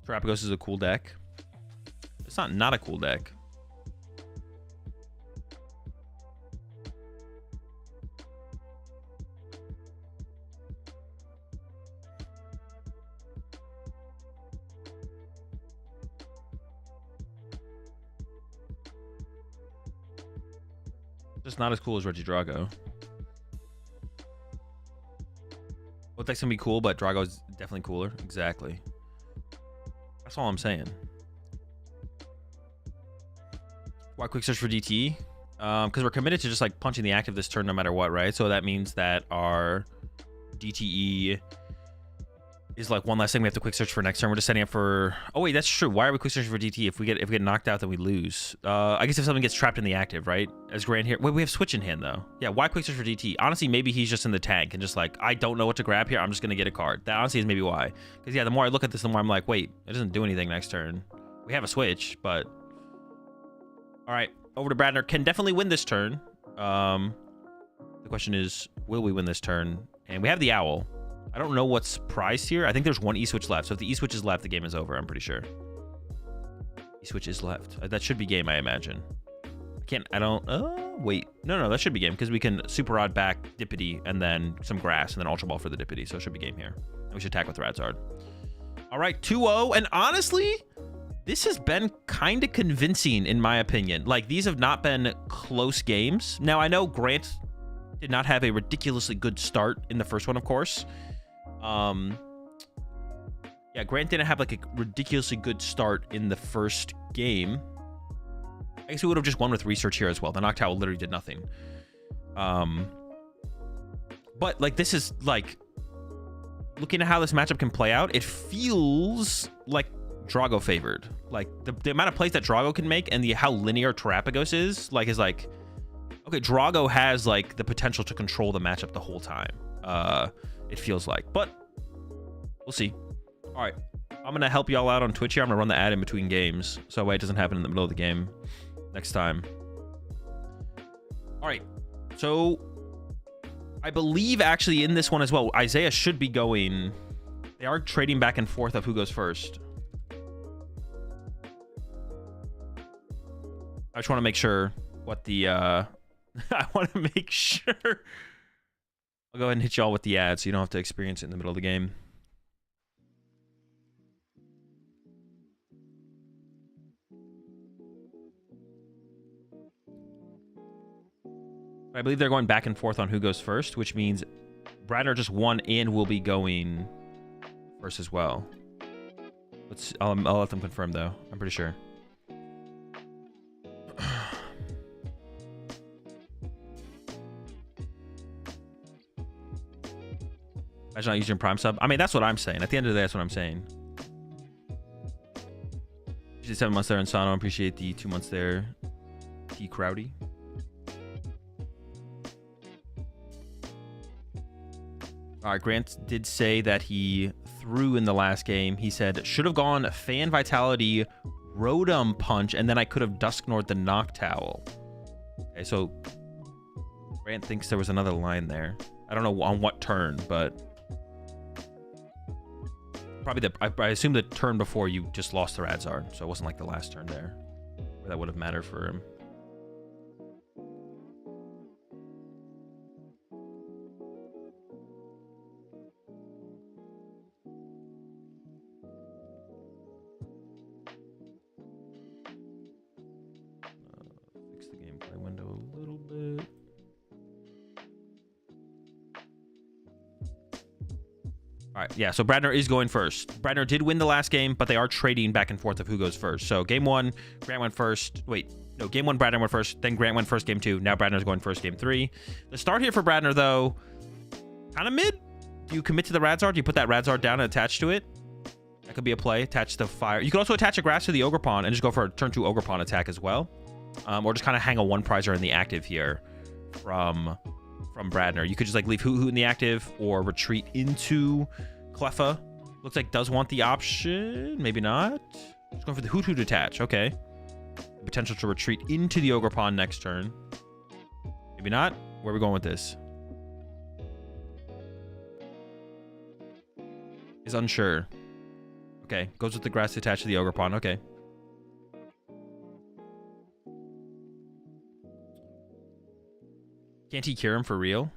Terrapagos is a cool deck. It's not a cool deck. Just not as cool as Drago. Both decks can be cool, but Drago is definitely cooler. Exactly. That's all I'm saying. Why quick search for DT? Because we're committed to just like punching the active this turn no matter what, right? So that means that our DTE is like one less thing we have to quick search for next turn. We're just setting up for. Oh wait, that's true. Why are we quick searching for DT? If we get knocked out, then we lose. I guess if something gets trapped in the active, right? As Grant here. Wait, we have switch in hand though. Yeah, why quick search for DT? Honestly, maybe he's just in the tank and just like, I don't know what to grab here. I'm just gonna get a card. That honestly is maybe why. Because yeah, the more I look at this, the more I'm like, wait, it doesn't do anything next turn. We have a switch, but all right, over to Bradner. Can definitely win this turn. The question is, will we win this turn? And we have the owl. I don't know what's priced here. I think there's one E-switch left. So if the E-switch is left, the game is over, I'm pretty sure. E-switch is left. That should be game, I imagine. Wait. No, that should be game because we can super rod back Dippity and then some grass and then Ultra Ball for the Dippity. So it should be game here. And we should attack with Radzard. All right, 2-0. And honestly, this has been kind of convincing in my opinion. Like, these have not been close games. Now, I know Grant did not have a ridiculously good start in the first one, of course. Yeah, Grant didn't have like a ridiculously good start in the first game. I guess we would have just won with research here as well. The Noctowl literally did nothing. But like, this is like, looking at how this matchup can play out, it feels like Drago favored. Like the amount of plays that Drago can make and how linear Terapagos is like, okay, Drago has like the potential to control the matchup the whole time. It feels like, but we'll see. All right, I'm gonna help y'all out on Twitch here. I'm gonna run the ad in between games so that way it doesn't happen in the middle of the game next time. All right, so I believe actually in this one as well, Isaiah should be going. They are trading back and forth of who goes first. I just want to make sure what the I want to make sure. I'll go ahead and hit y'all with the ad so you don't have to experience it in the middle of the game. I believe they're going back and forth on who goes first, which means Bradner just won and will be going first as well. I'll let them confirm though. I'm pretty sure. Imagine not using Prime sub. I mean, that's what I'm saying. At the end of the day, that's what I'm saying. Appreciate 7 months there in Sano. Appreciate the 2 months there, T Crowdy. All right, Grant did say that he threw in the last game. He said, should have gone Fan Vitality, Rotom Punch, and then I could have Dusknored the Noctowl. Okay, so Grant thinks there was another line there. I don't know on what turn, but probably I assume the turn before you just lost the Radzard, so it wasn't like the last turn there where that would have mattered for him. Fix the gameplay window a little bit. All right, yeah, so Bradner is going first. Bradner did win the last game, but they are trading back and forth of who goes first. So game 1, Grant went first. Wait, no, game 1, Bradner went first. Then Grant went first game 2. Now Bradner's going first game 3. The start here for Bradner, though, kind of mid. Do you commit to the Radzard? Do you put that Radzard down and attach to it? That could be a play. Attach the fire. You could also attach a grass to the Ogerpon and just go for a turn 2 Ogerpon attack as well. Or just kind of hang a 1-prizer in the active here from Bradner. You could just like leave Hoot in the active or retreat into Cleffa. Looks like does want the option. Maybe not. Just going for the Hoot attach. Okay. Potential to retreat into the Ogerpon next turn. Maybe not. Where are we going with this? Is unsure. Okay. Goes with the grass attached to the Ogerpon. Okay. Can't he cure him for real?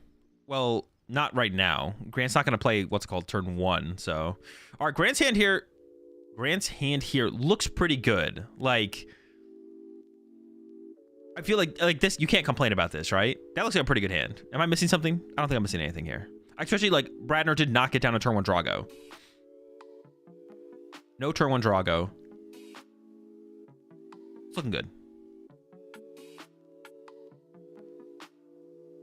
Well, not right now. Grant's not going to play what's called turn 1. So, all right, Grant's hand here looks pretty good. Like, I feel like this, you can't complain about this, right? That looks like a pretty good hand. Am I missing something? I don't think I'm missing anything here. Especially like Bradner did not get down to turn 1 Drago. No turn 1 Drago. It's looking good.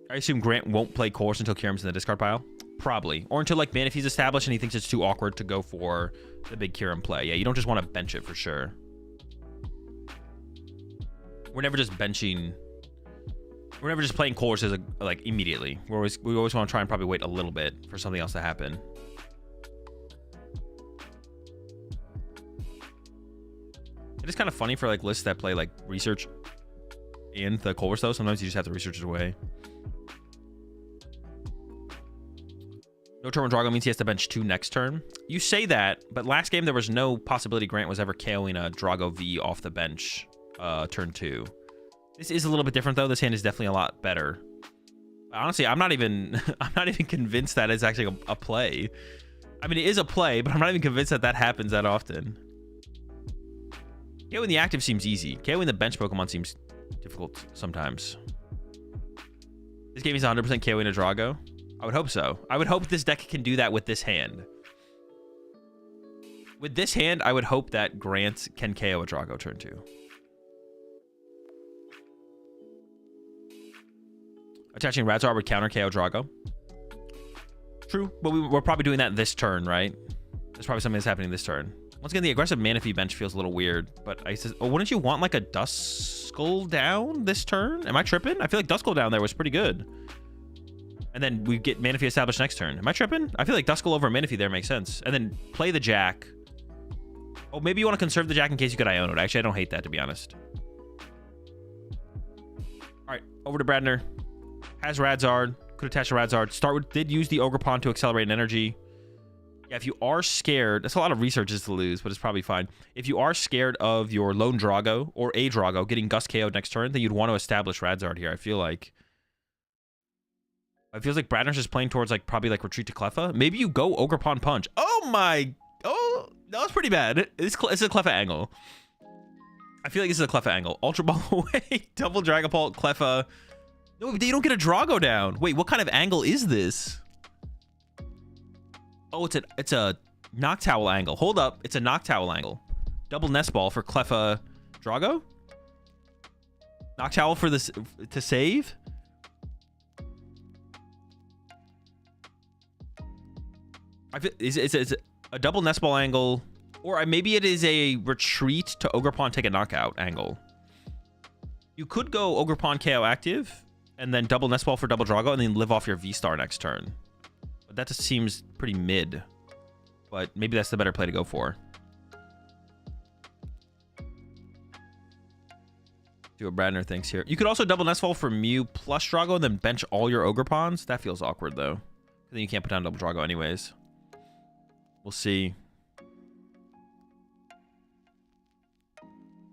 I assume Grant won't play Course until Kyurem's in the discard pile. Probably. Or until like Manaphy's established and he thinks it's too awkward to go for the big Kyurem play. Yeah, you don't just want to bench it for sure. We're never just benching. We're never just playing Course as like immediately. We always want to try and probably wait a little bit for something else to happen. It is kind of funny for like lists that play like research and the Course though. Sometimes you just have to research it away. No turn 1 Drago means he has to bench 2 next turn. You say that, but last game there was no possibility Grant was ever KOing a Drago V off the bench turn 2. This is a little bit different though. This hand is definitely a lot better. Honestly, I'm not even convinced that is actually a play. I mean, it is a play, but I'm not even convinced that happens that often. KOing the active seems easy. KOing the bench Pokemon seems difficult sometimes. This game is 100% KOing a Drago. I would hope so. I would hope this deck can do that with this hand. With this hand, I would hope that Grant can KO a Drago turn 2. Attaching Radzard would counter KO Drago. True, but we're probably doing that this turn, right? There's probably something that's happening this turn. Once again, the aggressive Manaphy bench feels a little weird, but I says, oh, wouldn't you want like a Duskull down this turn? Am I tripping? I feel like Duskull down there was pretty good. And then we get Manaphy established next turn. Am I tripping? I feel like Duskull over Manaphy there makes sense. And then play the Jack. Oh, maybe you want to conserve the Jack in case you could Iono it. Actually, I don't hate that, to be honest. All right, over to Bradner. Has Radzard. Could attach to Radzard. Start with, did use the Ogerpon to accelerate an energy. Yeah, if you are scared, that's a lot of researches to lose, but it's probably fine. If you are scared of your lone Drago or a Drago getting Gust KO'd next turn, then you'd want to establish Radzard here, I feel like. It feels like Bradner's just playing towards like probably like retreat to Cleffa. Maybe you go Ogerpon Punch. Oh my, oh, that was pretty bad. It's a Cleffa angle. I feel like this is a Cleffa angle. Ultra Ball away, double Dragapult, Cleffa. No, you don't get a Drago down. Wait, what kind of angle is this? Oh, it's a Noctowl angle. Hold up, it's a Noctowl angle. Double Nest Ball for Cleffa Drago. Noctowl for this to save. I feel it's a double Nest Ball angle, or maybe it is a retreat to Ogerpon take a knockout angle. You could go Ogerpon KO active and then double Nest Ball for double Drago and then live off your V-Star next turn. But that just seems pretty mid. But maybe that's the better play to go for. See what Bradner thinks here. You could also double Nest Ball for Mew plus Drago and then bench all your Ogerpons. That feels awkward though. Then you can't put down double Drago anyways. We'll see.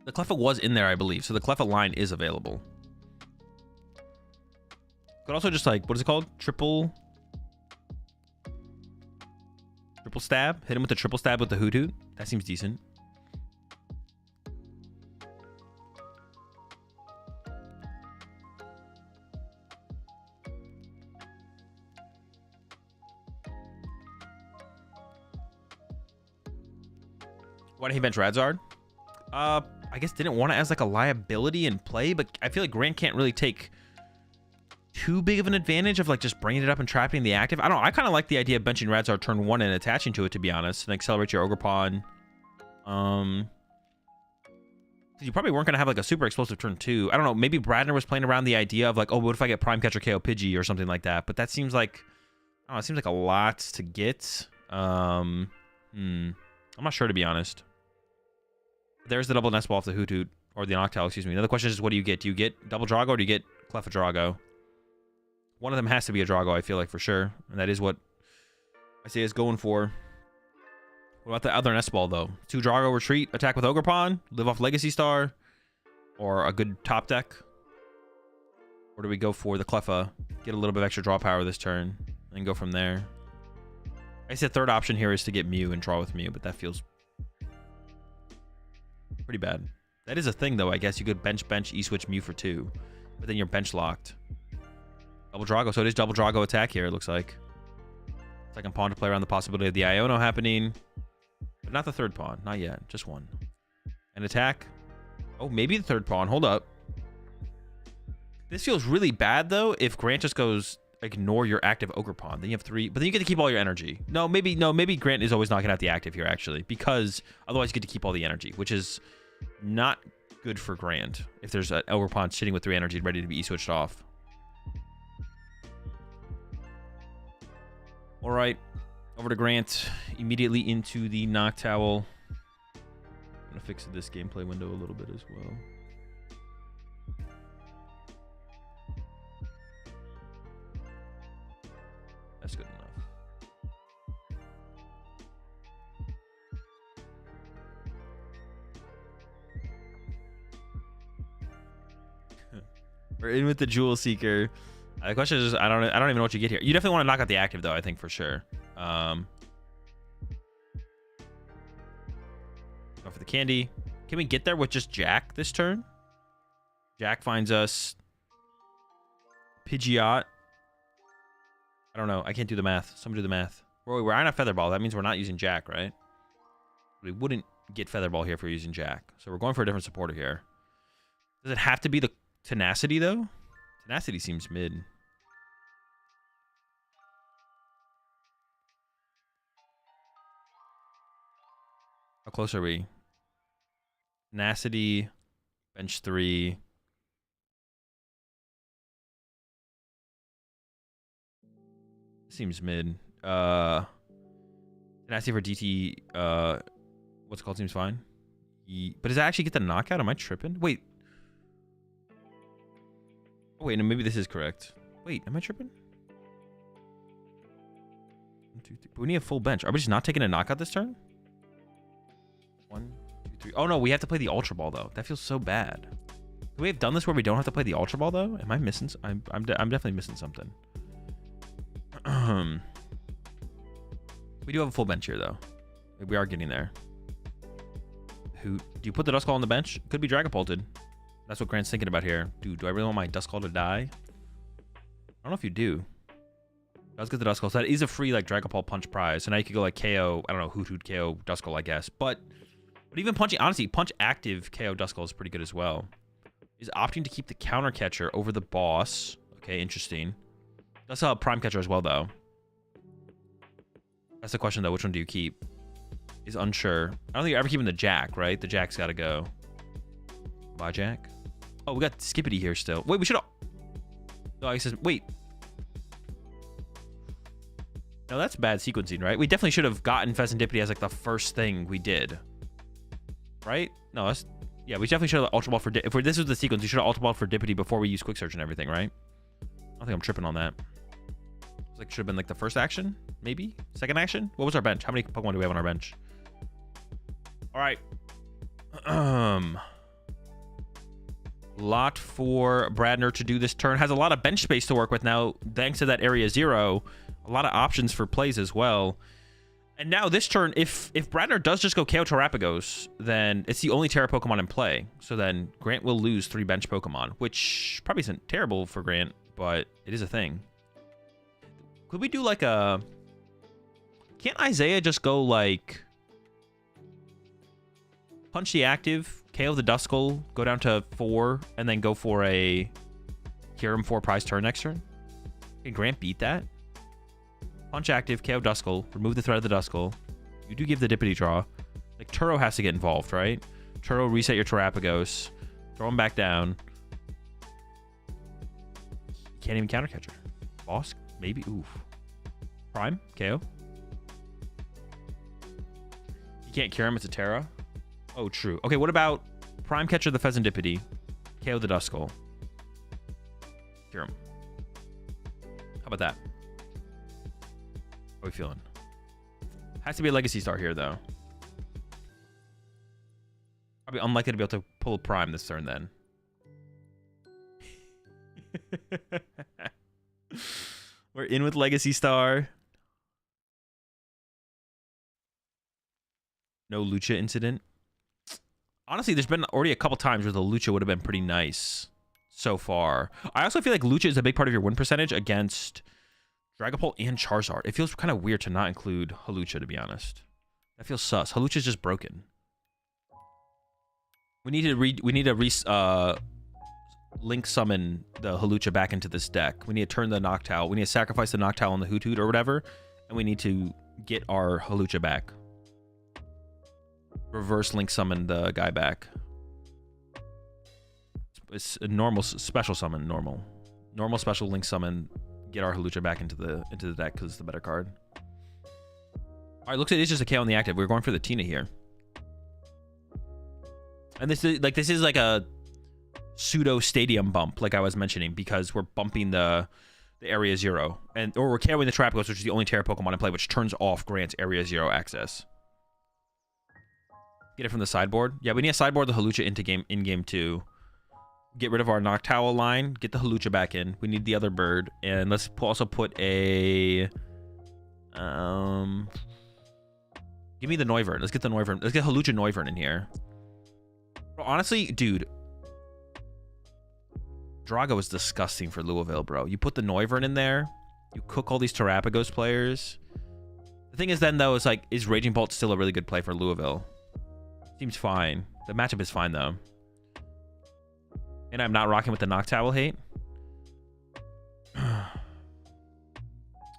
The Cleffa was in there, I believe. So the Cleffa line is available. Could also just like, what is it called? Triple stab? Hit him with the triple stab with the Hoot Hoot. That seems decent. Why did he bench Radzard? I guess didn't want it as like a liability in play, but I feel like Grant can't really take too big of an advantage of like just bringing it up and trapping the active. I don't know. I kind of like the idea of benching Radzard turn 1 and attaching to it, to be honest, and accelerate your Ogerpon. You probably weren't going to have like a super explosive turn 2. I don't know. Maybe Bradner was playing around the idea of like, oh, what if I get Prime Catcher KO Pidgey or something like that? But that seems like, I don't know, it seems like a lot to get. I'm not sure, to be honest. There's the double Nest Ball off the Hoot Hoot, or the Noctowl, excuse me. Another question is, what do you get? Do you get double Drago or do you get Cleffa Drago? One of them has to be a Drago, I feel like, for sure. And that is what I say is going for. What about the other Nest Ball, though? 2 Drago retreat, attack with Ogerpon, live off Legacy Star, or a good top deck? Or do we go for the Cleffa, get a little bit of extra draw power this turn, and go from there? I guess the third option here is to get Mew and draw with Mew, but that feels pretty bad. That is a thing, though. I guess you could bench E-switch Mew for 2, but then you're bench locked. Double Drago. So it is double Drago attack here, it looks like. Second pawn to play around the possibility of the Iono happening, but not the third pawn. Not yet. Just one. An attack. Oh, maybe the third pawn. Hold up. This feels really bad, though, if Grant just goes ignore your active Ogerpon. Then you have 3, but then you get to keep all your energy. Maybe Grant is always knocking out the active here, actually, because otherwise you get to keep all the energy, which is not good for Grant if there's an Ogerpon sitting with 3 energy ready to be E-switched off. All right, over to Grant. Immediately into the Noctowl. I'm going to fix this gameplay window a little bit as well. That's good enough. We're in with the Jewel Seeker. The question is, I don't even know what you get here. You definitely want to knock out the active, though, I think, for sure. Go for the candy. Can we get there with just Jack this turn? Jack finds us Pidgeot. I don't know. I can't do the math. Somebody do the math. We're on a Feather Ball. That means we're not using Jack, right? We wouldn't get Feather Ball here if we're using Jack. So we're going for a different supporter here. Does it have to be the Tenacity, though? Tenacity seems mid. How close are we? Tenacity, bench 3. Seems mid. Tenacity for DT, what's it called, seems fine. But does that actually get the knockout? Am I tripping? Wait. Oh, wait, no, maybe this is correct. Wait, am I tripping? 1, 2, 3. But we need a full bench. Are we just not taking a knockout this turn? 1, 2, 3. Oh, no, we have to play the Ultra Ball, though. That feels so bad. Could we have done this where we don't have to play the Ultra Ball, though? Am I missing? I'm definitely missing something. We do have a full bench here, though. We are getting there. Who do you put the Duskull on the bench? Could be Dragapulted. That's what Grant's thinking about here. Dude, do I really want my Duskull to die? I don't know if you do. Does get the Duskull. So that is a free like Dragapult punch prize. So now you could go like KO. I don't know, Hoot KO Duskull, I guess. But even punching, honestly, punch active KO Duskull is pretty good as well. Is opting to keep the counter catcher over the boss. Okay, interesting. Does have a prime catcher as well, though. That's the question, though. Which one do you keep? Is unsure. I don't think you're ever keeping the Jack, right? The Jack's got to go. Bye, Jack. Oh, we got Skippity here still. Wait, we should. No, he says, wait. No, that's bad sequencing, right? We definitely should have gotten Pheasantipity as like the first thing we did. Right? No, that's. Yeah, we definitely should have Ultra Ball for. If this was the sequence, we should have Ultra Ball for Dippity before we use Quick Search and everything, right? I don't think I'm tripping on that. It's like should have been like the first action, maybe second action. What was our bench? How many Pokemon do we have on our bench? All right. Lot for Bradner to do this turn. Has a lot of bench space to work with now, thanks to that Area 0. A lot of options for plays as well. And now this turn, if Bradner does just go KO Terrapagos, then it's the only Terra Pokemon in play. So then Grant will lose 3 bench Pokemon, which probably isn't terrible for Grant, but it is a thing. Could we do like a... Can't Isaiah just go like... Punch the active, KO the Duskull, go down to 4, and then go for a Kyurem 4 prize turn next turn? Can Grant beat that? Punch active, KO Duskull, remove the threat of the Duskull. You do give the Dippity draw. Like, Turo has to get involved, right? Turo, reset your Terrapagos. Throw him back down. Can't even counter catcher. Boss, maybe? Oof. Prime, KO. You can't cure him, it's a Terra. Oh, true. Okay, what about Prime Catcher the Pheasantipity, KO the Duskull, cure him. How about that? How are we feeling? Has to be a Legacy Star here, though. Probably unlikely to be able to pull a Prime this turn, then. We're in with Legacy Star. No Lucha incident. Honestly, there's been already a couple times where the Lucha would have been pretty nice so far. I also feel like Lucha is a big part of your win percentage against Dragapult and Charizard. It feels kind of weird to not include Hawlucha, to be honest. That feels sus. Hawlucha's just broken. We need to link summon the Hawlucha back into this deck. We need to turn the Noctowl. We need to sacrifice the Noctowl on the Hoot or whatever, and we need to get our Hawlucha back. Reverse link summon the guy back. It's a normal special summon. Normal special link summon. Get our Hawlucha back into the deck because it's the better card. All right, looks like it's just a KO on the active. We're going for the Tina here, and this is like a pseudo stadium bump, like I was mentioning, because we're bumping the Area 0, or we're KOing the Terrapagos, which is the only Terra Pokemon in play, which turns off Grant's Area 0 access. Get it from the sideboard. Yeah, we need to sideboard the Hawlucha in game 2. Get rid of our Noctowl line. Get the Hawlucha back in. We need the other bird. And let's also put a... Give me the Noivern. Let's get the Noivern. Let's get Hawlucha Noivern in here. Bro, honestly, dude. Drago is disgusting for Louisville, bro. You put the Noivern in there. You cook all these Terrapagos players. The thing is then, though, is like, is Raging Bolt still a really good play for Louisville? Seems fine. The matchup is fine, though. And I'm not rocking with the Noctowl hate.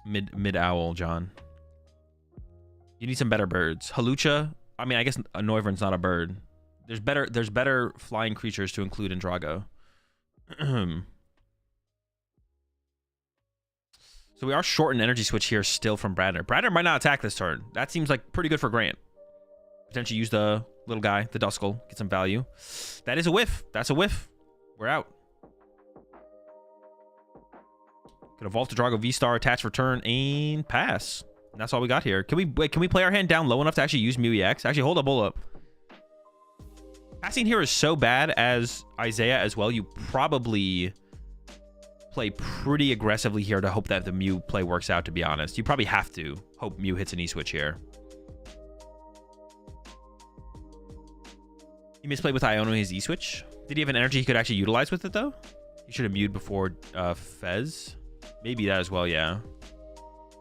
Mid owl, John. You need some better birds. Hawlucha. I mean, I guess a Noivern's not a bird. There's better flying creatures to include in Drago. So we are short an energy switch here still from Bradner. Bradner might not attack this turn. That seems like pretty good for Grant. Potentially use the little guy, the Duskull, get some value. That is a whiff. That's a whiff. We're out. Could evolve to Drago V-Star, attach, return, and pass. And that's all we got here. Can we play our hand down low enough to actually use Mew EX? Actually, hold up. Passing here is so bad as Isaiah as well. You probably play pretty aggressively here to hope that the Mew play works out, to be honest. You probably have to hope Mew hits an E-Switch here. He misplayed with Iono his E-Switch. Did he have an energy he could actually utilize with it, though? He should have mewed before Fez. Maybe that as well, yeah.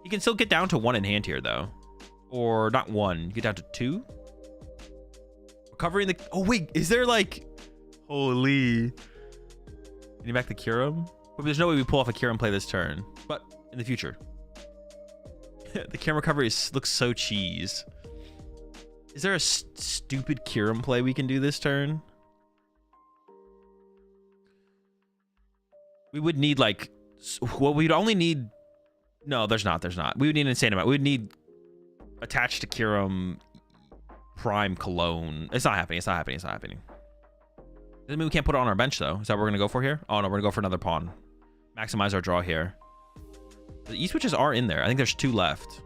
He can still get down to 1 in hand here, though. Or not 1. Get down to 2. Recovering the... Oh, wait. Is there, like... Holy... Getting back to Kyurem? But there's no way we pull off a Kyurem play this turn. But in the future. The Kyurem recovery looks so cheese. Is there a stupid Kyurem play we can do this turn? We would need, like... Well, we'd only need... No, there's not. We would need an insane amount. We would need attached to Kyurem Prime Cologne. It's not happening. Doesn't mean we can't put it on our bench, though. Is that what we're going to go for here? Oh, no, we're going to go for another pawn. Maximize our draw here. The E-switches are in there. I think there's 2 left.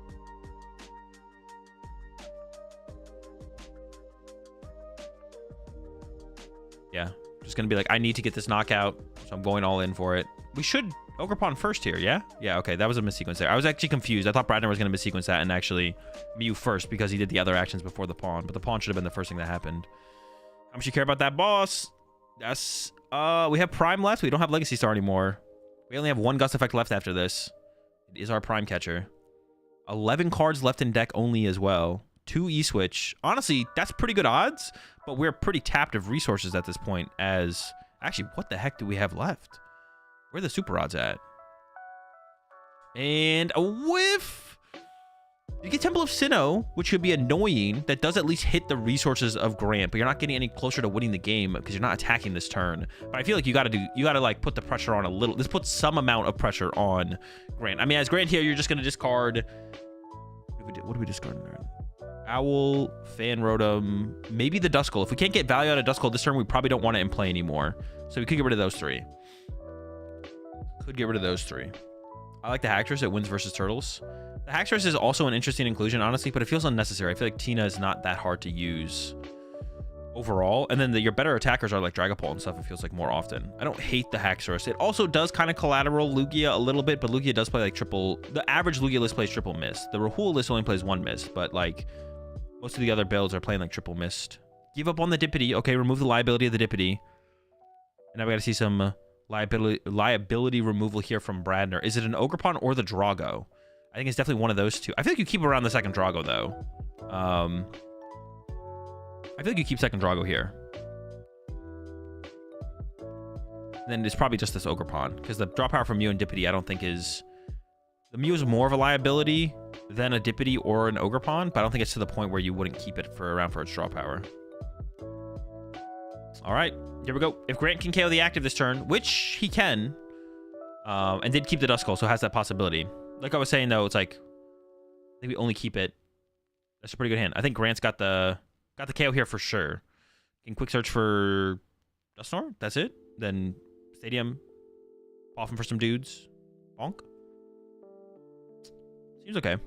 Yeah. Just going to be like, I need to get this knockout, so I'm going all in for it. We should Ogre Pawn first here, yeah? Yeah, okay. That was a missequence there. I was actually confused. I thought Bradner was going to missequence that and actually Mew first because he did the other actions before the pawn. But the pawn should have been the first thing that happened. How much you care about that boss? That's... we have Prime left. We don't have Legacy Star anymore. We only have 1 Gust Effect left after this. It is our Prime Catcher. 11 cards left in deck only as well. 2 E-Switch. Honestly, that's pretty good odds, but we're pretty tapped of resources at this point as... Actually, what the heck do we have left? Where are the super odds at? And a whiff! You get Temple of Sinnoh, which should be annoying. That does at least hit the resources of Grant, but you're not getting any closer to winning the game because you're not attacking this turn. But I feel like you gotta like put the pressure on a little. This puts some amount of pressure on Grant. I mean, as Grant here, you're just gonna discard. What do we discard in there? Owl, Fan Rotom, maybe the Duskull. If we can't get value out of Duskull this turn, we probably don't want it in play anymore. So we could get rid of those 3. Could get rid of those 3. I like the Haxorus. It wins versus Turtles. The Haxorus is also an interesting inclusion, honestly, but it feels unnecessary. I feel like Tina is not that hard to use overall. And then your better attackers are like Dragapult and stuff, it feels like, more often. I don't hate the Haxorus. It also does kind of collateral Lugia a little bit, but Lugia does play like triple... The average Lugia list plays triple mist. The Rahul list only plays 1 mist, but like most of the other builds are playing like triple mist. Give up on the Dippity. Okay, remove the liability of the Dippity. And now we got to see some... liability removal here from Bradner. Is it an Ogre Pawn or the Drago? I think it's definitely one of those 2. I feel like you keep around the second Drago, though. I feel like you keep second Drago here. And then it's probably just this Ogre Pawn, because the draw power from Mew and Dippity I don't think is... The Mew is more of a liability than a Dippity or an Ogre Pawn, but I don't think it's to the point where you wouldn't keep it around for its draw power. All right. Here we go. If Grant can KO the active this turn, which he can, and did keep the Duskull, so has that possibility. Like I was saying, though, it's like, I think we only keep it. That's a pretty good hand. I think Grant's got the KO here for sure. Can quick search for Dusknoir. That's it. Then Stadium. Off him for some dudes. Bonk. Seems okay.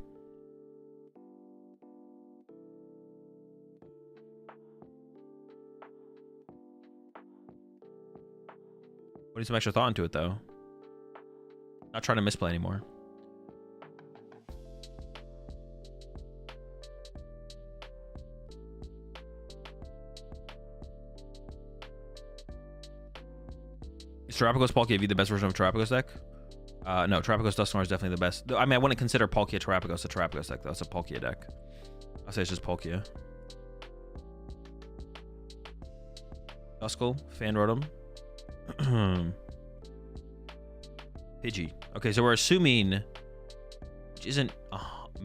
Putting some extra thought into it, though. Not trying to misplay anymore. Is Terrapagos Palkia V the best version of Terrapagos deck? No, Terrapagos Dusknoir is definitely the best. I mean, I wouldn't consider Palkia Terrapagos a Terrapagos deck, though. It's a Palkia deck. I'll say it's just Palkia. Duskull, Fan Rotom. Pidgey. Okay, so we're assuming, which isn't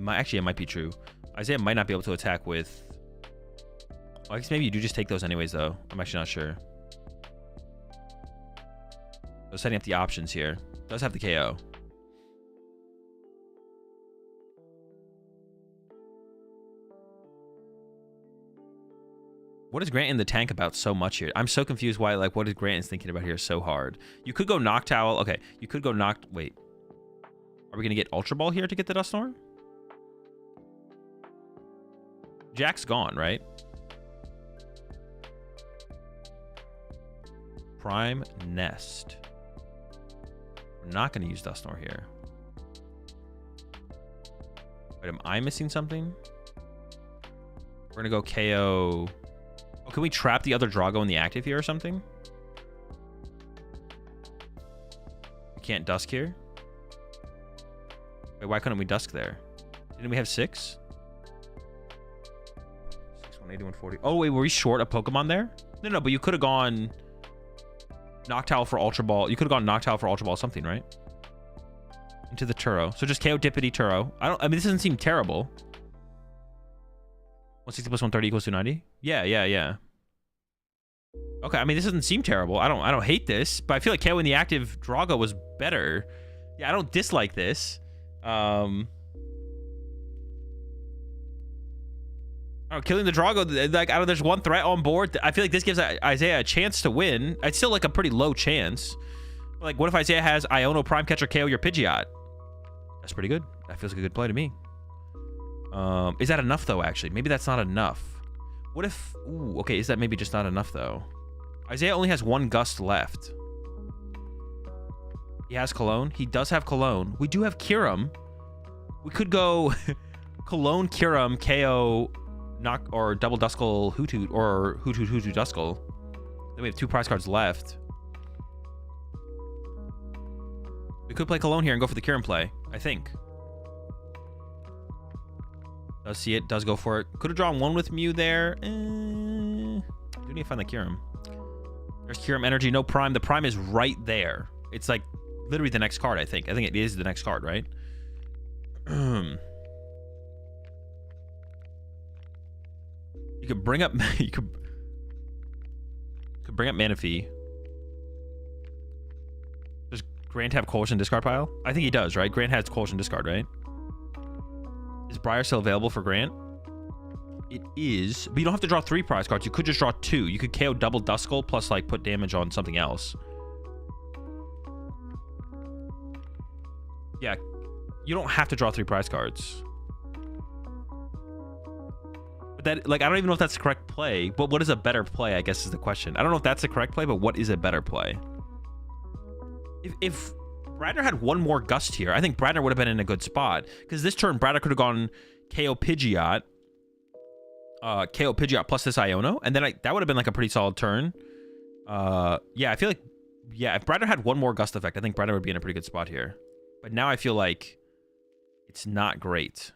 actually, it might be true. Isaiah might not be able to attack with I guess maybe you do just take those anyways, though. I'm actually not sure. So setting up the options here. Does have the KO. What is Grant in the tank about so much here? I'm so confused why, like, what is Grant is thinking about here so hard? You could go Noctowl. Okay, you could go Wait. Are we going to get Ultra Ball here to get the Dusknoir? Jack's gone, right? Prime Nest. We're not going to use Dusknoir here. Wait, am I missing something? We're going to go KO... Oh, can we trap the other Drago in the active here or something? We can't Dusk here? Wait, why couldn't we Dusk there? Didn't we have 6? 6, 180, 140. Oh, wait, were we short a Pokemon there? No, but you could have gone Noctowl for Ultra Ball. You could have gone Noctowl for Ultra Ball something, right? Into the Turo. So just KO Dippity Turo. I mean, this doesn't seem terrible. 160 plus 130 equals 290? Yeah. Okay, I mean, this doesn't seem terrible. I don't hate this, but I feel like KO in the active Drago was better. Yeah, I don't dislike this. Oh, killing the Drago, like, there's one threat on board. I feel like this gives Isaiah a chance to win. It's still like a pretty low chance. But like, what if Isaiah has Iono Prime Catcher KO your Pidgeot? That's pretty good. That feels like a good play to me. Is that enough though, actually? Maybe that's not enough. What if... Ooh, okay, is that maybe just not enough though? Isaiah only has 1 Gust left. He has Cologne. He does have Cologne. We do have Kyurem. We could go Cologne, Kyurem, KO, or double Duskull, Hoothoot, or Hoothoot, Duskull. Then we have 2 prize cards left. We could play Cologne here and go for the Kyurem play, I think. Does see it, does go for it. Could have drawn 1 with Mew there. Do need to find the Kyurem. There's Kyurem Energy, no Prime. The Prime is right there. It's like literally the next card, I think. I think it is the next card, right? You could bring up... you could bring up Manaphy. Does Grant have Coalition discard pile? I think he does, right? Grant has Coalition discard, right? Is Briar still available for Grant? It is, but you don't have to draw 3 prize cards. You could just draw 2. You could KO double Duskull plus like put damage on something else. Yeah, you don't have to draw 3 prize cards. But that, like, I don't even know if that's the correct play. But what is a better play, I guess, is the question. I don't know if that's the correct play, but what is a better play? If Bradner had 1 more Gust here, I think Bradner would have been in a good spot. Because this turn, Bradner could have gone KO Pidgeot. KO Pidgeot plus this Iono. And then that would have been like a pretty solid turn. Yeah, I feel like... Yeah, if Bradner had 1 more Gust effect, I think Bradner would be in a pretty good spot here. But now I feel like it's not great.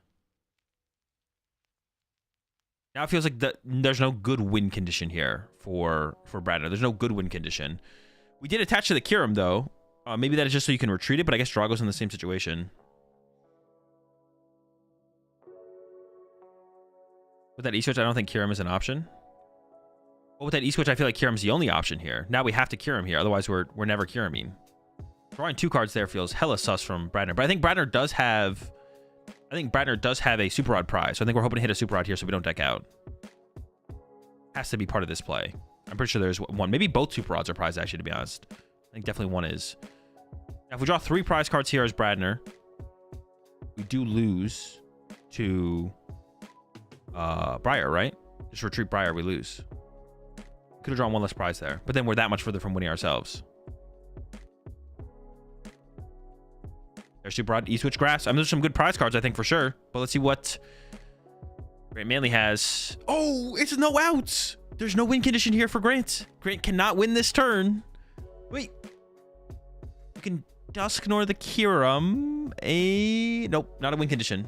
Now it feels like there's no good win condition here for Bradner. There's no good win condition. We did attach to the Kyurem, though. Maybe that is just so you can retreat it, but I guess Drago's in the same situation. With that E-Switch, I don't think Kyurem is an option. But with that E-Switch, I feel like Kyurem's the only option here. Now we have to Kyurem here, otherwise we're never Kyureming. Drawing 2 cards there feels hella sus from Bradner. But I think Bradner does have... a Super Rod prize. So I think we're hoping to hit a Super Rod here so we don't deck out. Has to be part of this play. I'm pretty sure there's 1. Maybe both Super Rods are prize, actually, to be honest. I think definitely 1 is. Now, if we draw 3 prize cards here as Bradner, we do lose to Briar, right? Just retreat Briar, we lose. Could have drawn 1 less prize there. But then we're that much further from winning ourselves. There's Super Rod, E-Switch, Grass. I mean, there's some good prize cards, I think, for sure. But let's see what Grant Manley has. Oh, it's no outs. There's no win condition here for Grant. Grant cannot win this turn. Wait. You can Dusknoir the Kyurem. Nope, not a win condition.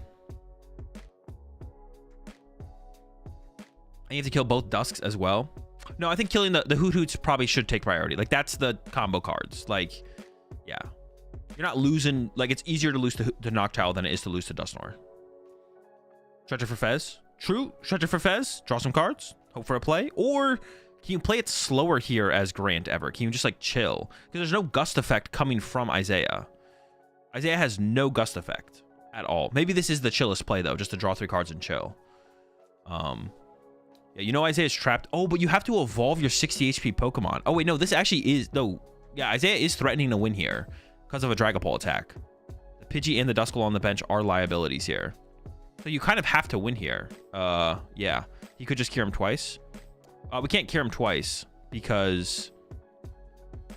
I need to kill both Dusks as well. No, I think killing the Hoothoots probably should take priority. Like, that's the combo cards. Like, yeah. You're not losing... Like, it's easier to lose to Noctowl than it is to lose to Dusknoir. Stretcher for Fez. True. Stretcher for Fez. Draw some cards. hope for a play? Or can you play it slower here as Grant ever? Can you just like chill? Because there's no gust effect coming from Isaiah. Isaiah has no gust effect at all. Maybe this is the chillest play though, just to draw 3 cards and chill. Yeah, you know Isaiah's trapped. Oh, but you have to evolve your 60 HP Pokemon. Oh wait, no, this actually is no. Yeah, Isaiah is threatening to win here because of a Dragapult attack. The Pidgey and the Duskull on the bench are liabilities here. So you kind of have to win here. Yeah, he could just cure him twice. We can't cure him twice because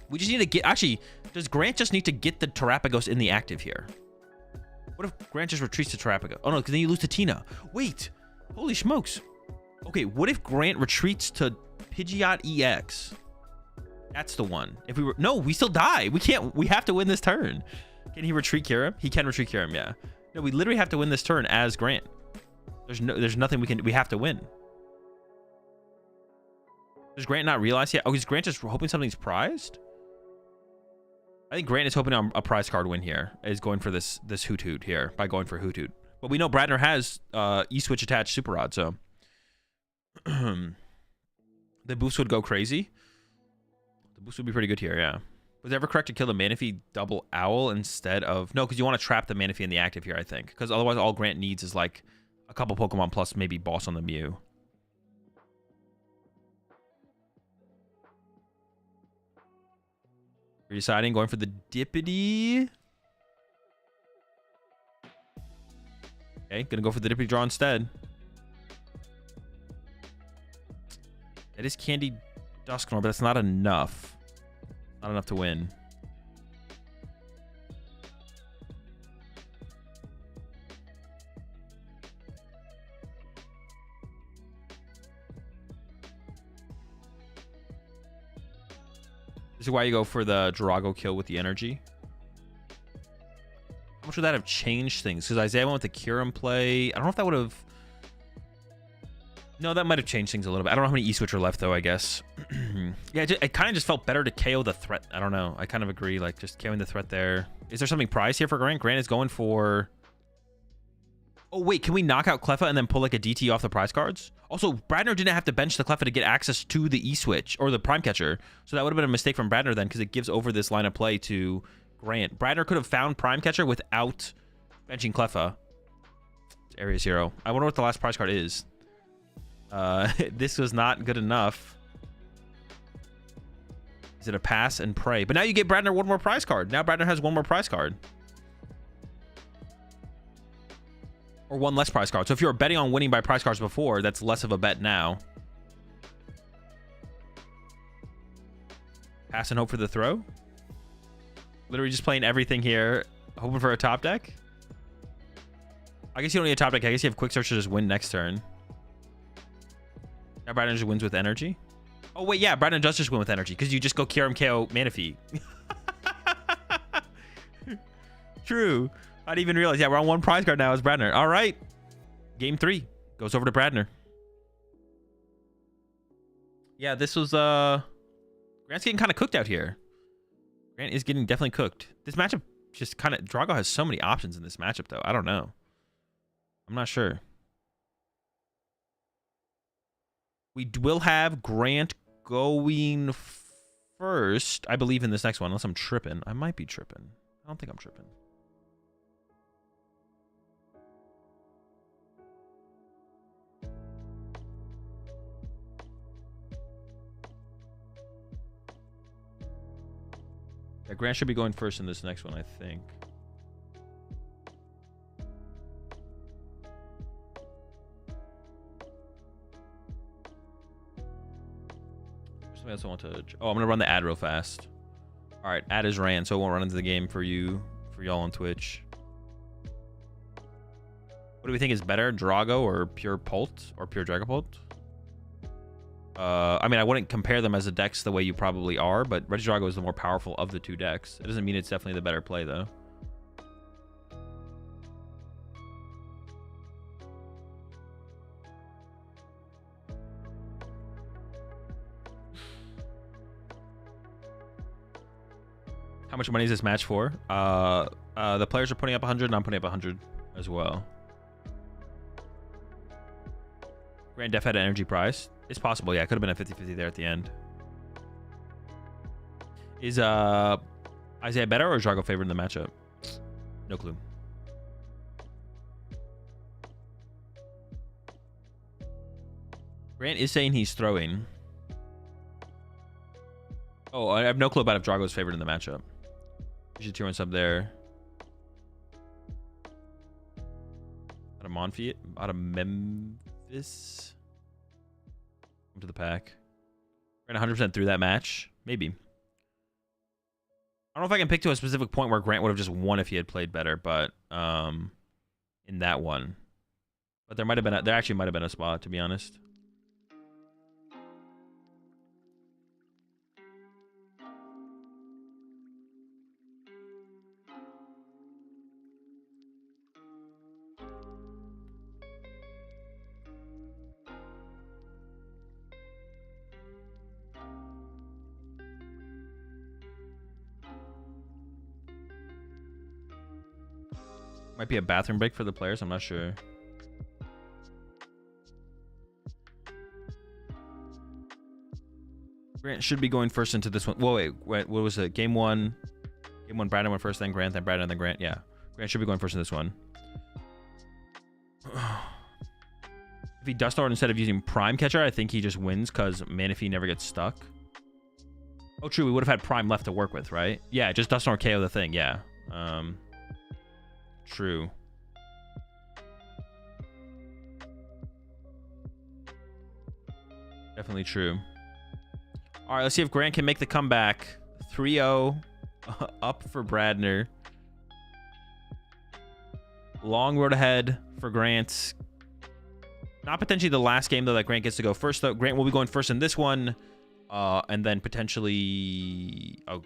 we just need to get... Actually, does Grant just need to get the Terapagos in the active here? What if Grant just retreats to Terapagos? Oh, no, because then you lose to Tina. Wait. Holy smokes. Okay, what if Grant retreats to Pidgeot EX? That's the one. If we were... No, we still die. We can't... We have to win this turn. Can he retreat cure him? He can retreat cure him, yeah. No, we literally have to win this turn as Grant. There's nothing we can... We have to win. Does Grant not realize yet? Oh, is Grant just hoping something's prized? I think Grant is hoping on a prize card win here. Is going for this Hoot Hoot here by going for Hoot Hoot. But we know Bradner has E-Switch attached Super Rod, so the boost would go crazy. The boost would be pretty good here, yeah. Was it ever correct to kill the Manaphy double owl instead of... No, because you want to trap the Manaphy in the active here, I think. Because otherwise all Grant needs is like a couple Pokemon plus maybe boss on the Mew. You're deciding, going for the Dippity. Okay, gonna go for the Dippity draw instead. It is Candy Dusknoir, but that's not enough. Not enough to win. This is why you go for the Drago kill with the energy. How much would that have changed things? Because Isaiah went with the Kyurem play. I don't know if that would have... No, that might have changed things a little bit. I don't know how many E-Switch are left, though, I guess. Yeah, it kind of just felt better to KO the threat. I don't know. I kind of agree. Like, just KOing the threat there. Is there something prized here for Grant? Grant is going for... Oh, wait. Can we knock out Cleffa and then pull, like, a DT off the prize cards? Also, Bradner didn't have to bench the Cleffa to get access to the E-Switch or the Prime Catcher. So that would have been a mistake from Bradner then because it gives over this line of play to Grant. Bradner could have found Prime Catcher without benching Cleffa. It's Area 0. I wonder what the last prize card is. This was not good enough. Is it a pass and pray? But now you get Bradner one more prize card. Now Bradner has one more prize card. Or one less prize card. So if you were betting on winning by prize cards before, that's less of a bet now. Pass and hope for the throw. Literally just playing everything here. Hoping for a top deck. I guess you don't need a top deck. I guess you have Quick Search to just win next turn. Now Bradner just wins with energy. Oh, wait, yeah. Bradner does just win with energy because you just go Kyurem KO Manaphy. True. I didn't even realize. Yeah, we're on one prize card now as Bradner. All right. Game 3 goes over to Bradner. Yeah, this was... Grant's getting kind of cooked out here. Grant is getting definitely cooked. This matchup just kind of... Drago has so many options in this matchup, though. I don't know. I'm not sure. We will have Grant going first, I believe, in this next one, unless I'm tripping. I might be tripping. I don't think I'm tripping. Yeah, Grant should be going first in this next one, I think. Something else I want to... Oh, I'm going to run the ad real fast. All right, ad is ran, so it won't run into the game for y'all on Twitch. What do we think is better, Drago or Pure Pult or Pure Dragapult? I mean, I wouldn't compare them as a decks the way you probably are, but Regidrago is the more powerful of the two decks. It doesn't mean it's definitely the better play, though. How much money is this match for? The players are putting up 100, and I'm putting up 100 as well. Grant Def had an energy prize. It's possible, yeah. It could have been a 50-50 there at the end. Is Isaiah better or is Drago favored in the matchup? No clue. Grant is saying he's throwing. Oh, I have no clue about if Drago's favored in the matchup. You should tier 1 sub there. Out of Monfiat, out of Memphis. Come to the pack. Grant 100% through that match. Maybe. I don't know if I can pick to a specific point where Grant would have just won if he had played better, but in that one. But there actually might have been a spot, to be honest. Might be a bathroom break for the players. I'm not sure. Grant should be going first into this one. Whoa, wait. What was it? Game 1. Game 1, Bradner went first, then Grant, then Bradner, then Grant. Yeah. Grant should be going first in this one. If he Dust Lord instead of using Prime Catcher, I think he just wins because Manaphy never gets stuck. Oh, true. We would have had Prime left to work with, right? Yeah, just Dust Lord KO the thing. Yeah. True. Definitely true. All right, let's see if Grant can make the comeback. 3-0 up for Bradner. Long road ahead for Grant. Not potentially the last game, though, that Grant gets to go first, though. Grant will be going first in this one. And then potentially... Oh,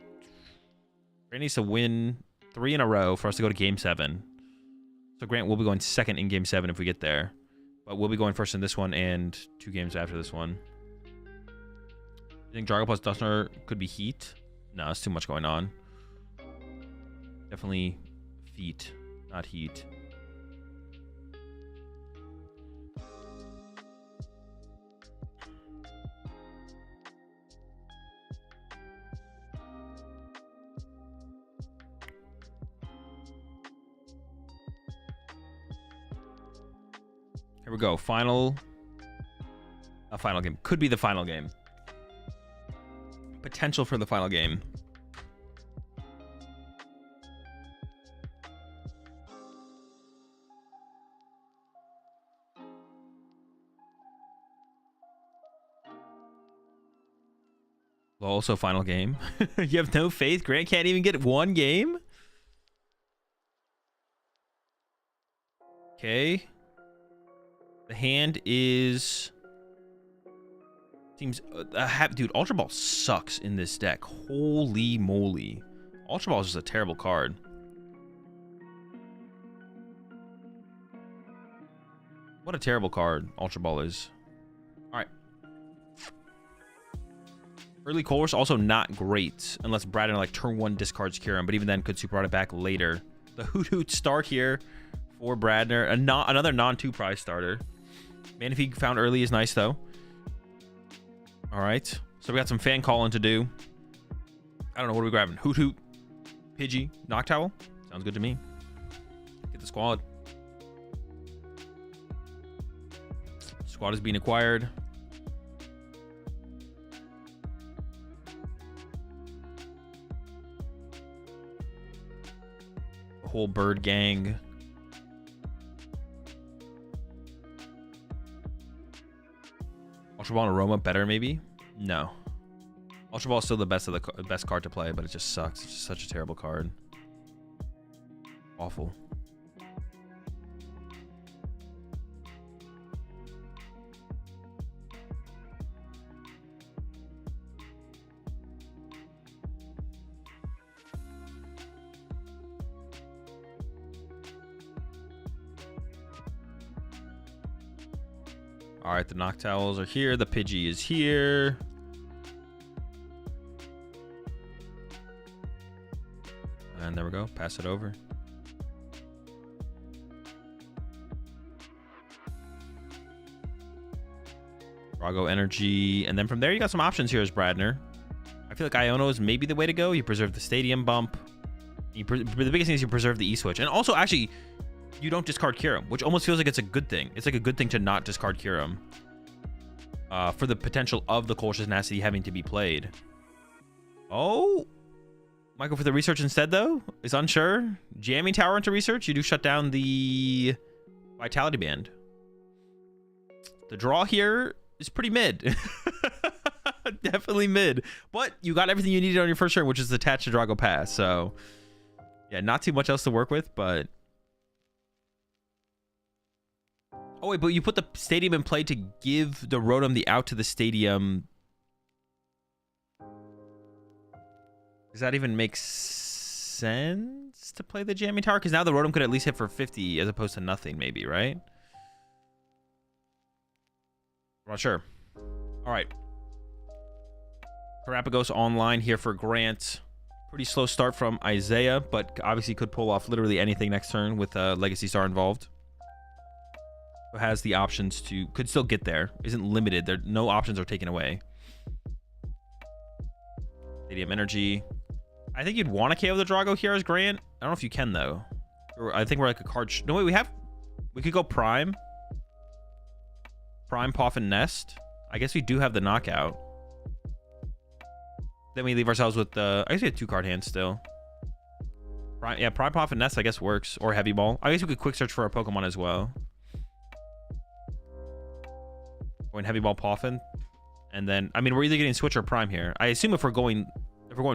Grant needs to win 3 in a row for us to go to Game 7. So Grant will be going second in Game 7 if we get there. But we'll be going first in this one and 2 games after this one. You think Dragapult plus Dustner could be Heat? No, it's too much going on. Definitely Feet, not Heat. Here we go. Final game. Could be the final game. Potential for the final game. Also final game. You have no faith? Grant can't even get 1 game? Okay. The hand is... Seems... dude, Ultra Ball sucks in this deck. Holy moly. Ultra Ball is just a terrible card. What a terrible card Ultra Ball is. Alright. Early Colress also not great. Unless Bradner, like, turn 1 discards Kieran. But even then, could super it back later. The Hoot Hoot start here for Bradner. Another non-2 prize starter. Manaphy found early is nice, though. All right. So we got some fan calling to do. I don't know. What are we grabbing? Hoot Hoot, Pidgey, Noctowl? Sounds good to me. Get the squad. Squad is being acquired. The whole bird gang. Ultra Ball and Aroma better, maybe? No. Ultra Ball is still the best card to play, but it just sucks. It's just such a terrible card. Awful. All right, the Noctowls are here. The Pidgey is here. And there we go. Pass it over. Drago Energy. And then from there, you got some options here as Bradner. I feel like Iono is maybe the way to go. You preserve the Stadium bump. The biggest thing is you preserve the E-Switch. And also, actually, you don't discard Kyurem, which almost feels like it's a good thing. It's like a good thing to not discard Kyurem. For the potential of the Colchis Tenacity having to be played. Oh, might go for the research instead, though. Is unsure. Jamming Tower into research. You do shut down the Vitality Band. The draw here is pretty mid. Definitely mid. But you got everything you needed on your first turn, which is attached to Drago Pass. So, yeah, not too much else to work with, but... Oh, wait, but you put the Stadium in play to give the Rotom the out to the Stadium. Does that even make sense to play the Jamming Tower? Because now the Rotom could at least hit for 50 as opposed to nothing, maybe, right? I'm not sure. All right. Terapagos online here for Grant. Pretty slow start from Isaiah, but obviously could pull off literally anything next turn with Legacy Star involved. So has the options to... Could still get there. Isn't limited. There, no options are taken away. Stadium Energy. I think you'd want to KO the Drago here as Grant. I don't know if you can, though. I think we're like a card... No, wait, we could go Prime. Prime, Poff, and Nest. I guess we do have the knockout. Then we leave ourselves with the... I guess we have 2-card hands still. Prime, yeah, Prime, Poff, and Nest I guess works. Or Heavy Ball. I guess we could quick search for our Pokemon as well. Going Heavy Ball, Poffin. And then... I mean, we're either getting Switch or Prime here. I assume if we're going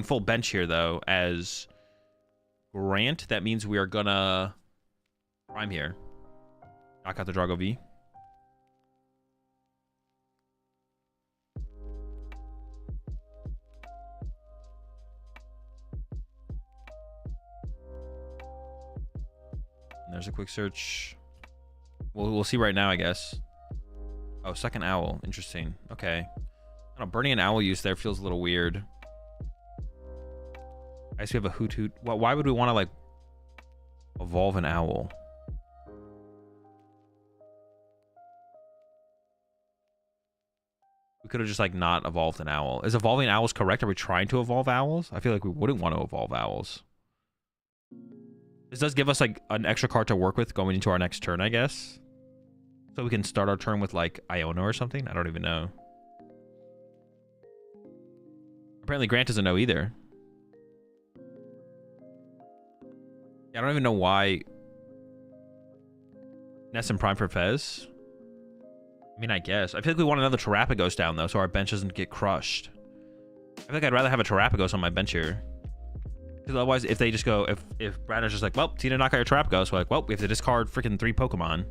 full bench here, though, as Grant, that means we are gonna Prime here. Knock out the Drago V. And there's a quick search. We'll see right now, I guess. Oh, second Owl. Interesting. Okay. I don't know, burning an Owl use there feels a little weird. I guess we have a Hoot Hoot. Well, why would we want to, like, evolve an Owl? We could have just, like, not evolved an Owl. Is evolving owls correct? Are we trying to evolve owls? I feel like we wouldn't want to evolve owls. This does give us, like, an extra card to work with going into our next turn, I guess. So we can start our turn with, like, Iono or something? I don't even know. Apparently Grant doesn't know either. I don't even know why... Nest and Prime for Fez? I mean, I guess. I feel like we want another Terapagos down, though, so our bench doesn't get crushed. I feel like I'd rather have a Terapagos on my bench here. Because otherwise, if they just go... If Bradner's just like, well, Tina, knock out your Terapagos, we're like, well, we have to discard freaking 3 Pokemon.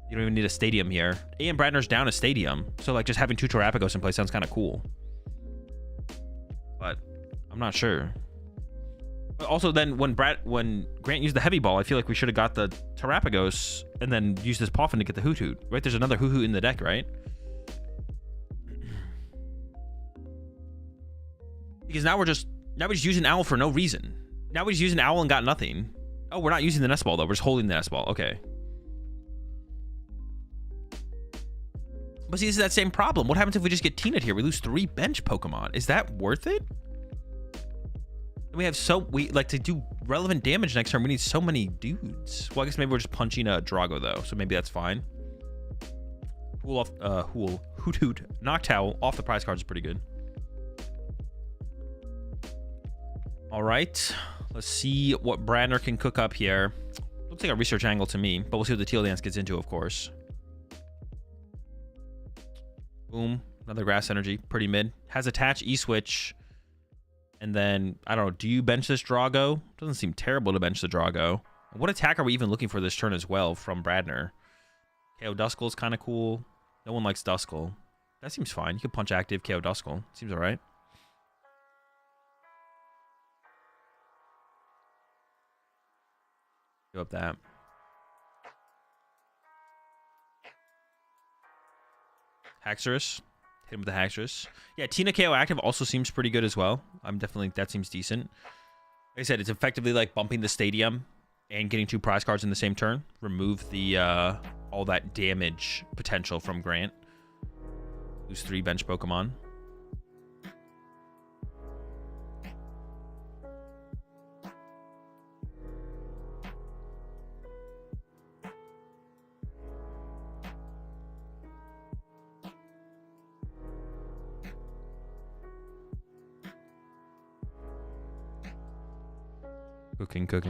You don't even need a Stadium here. And Bradner's down a Stadium. So, like, just having 2 Terapagos in play sounds kind of cool. But I'm not sure. But also, then, when Grant used the Heavy Ball, I feel like we should have got the Terapagos and then used this Poffin to get the Hoot Hoot. Right? There's another Hoot Hoot in the deck, right? Because now we're just using Owl for no reason. Now we just use an Owl and got nothing. Oh, we're not using the Nest Ball, though. We're just holding the Nest Ball. Okay. But see, this is that same problem. What happens if we just get Tina here? We lose 3 bench Pokemon. Is that worth it? We have we like to do relevant damage next turn. We need so many dudes. Well, I guess maybe we're just punching a Drago, though. So maybe that's fine. Hoot Hoot. Noctowl off the prize cards is pretty good. All right. Let's see what Bradner can cook up here. Looks like a research angle to me, but we'll see what the Teal Dance gets into, of course. Boom. Another Grass Energy. Pretty mid. Has attached E-Switch. And then, I don't know, do you bench this Drago? Doesn't seem terrible to bench the Drago. What attack are we even looking for this turn as well from Bradner? KO Duskull is kind of cool. No one likes Duskull. That seems fine. You can punch active, KO Duskull. Seems all right. Give up that. Haxorus. Hit him with the Haxorus. Yeah, Tina KO active also seems pretty good as well. That seems decent. Like I said, it's effectively like bumping the Stadium and getting 2 prize cards in the same turn. Remove the all that damage potential from Grant. Lose 3 bench Pokemon.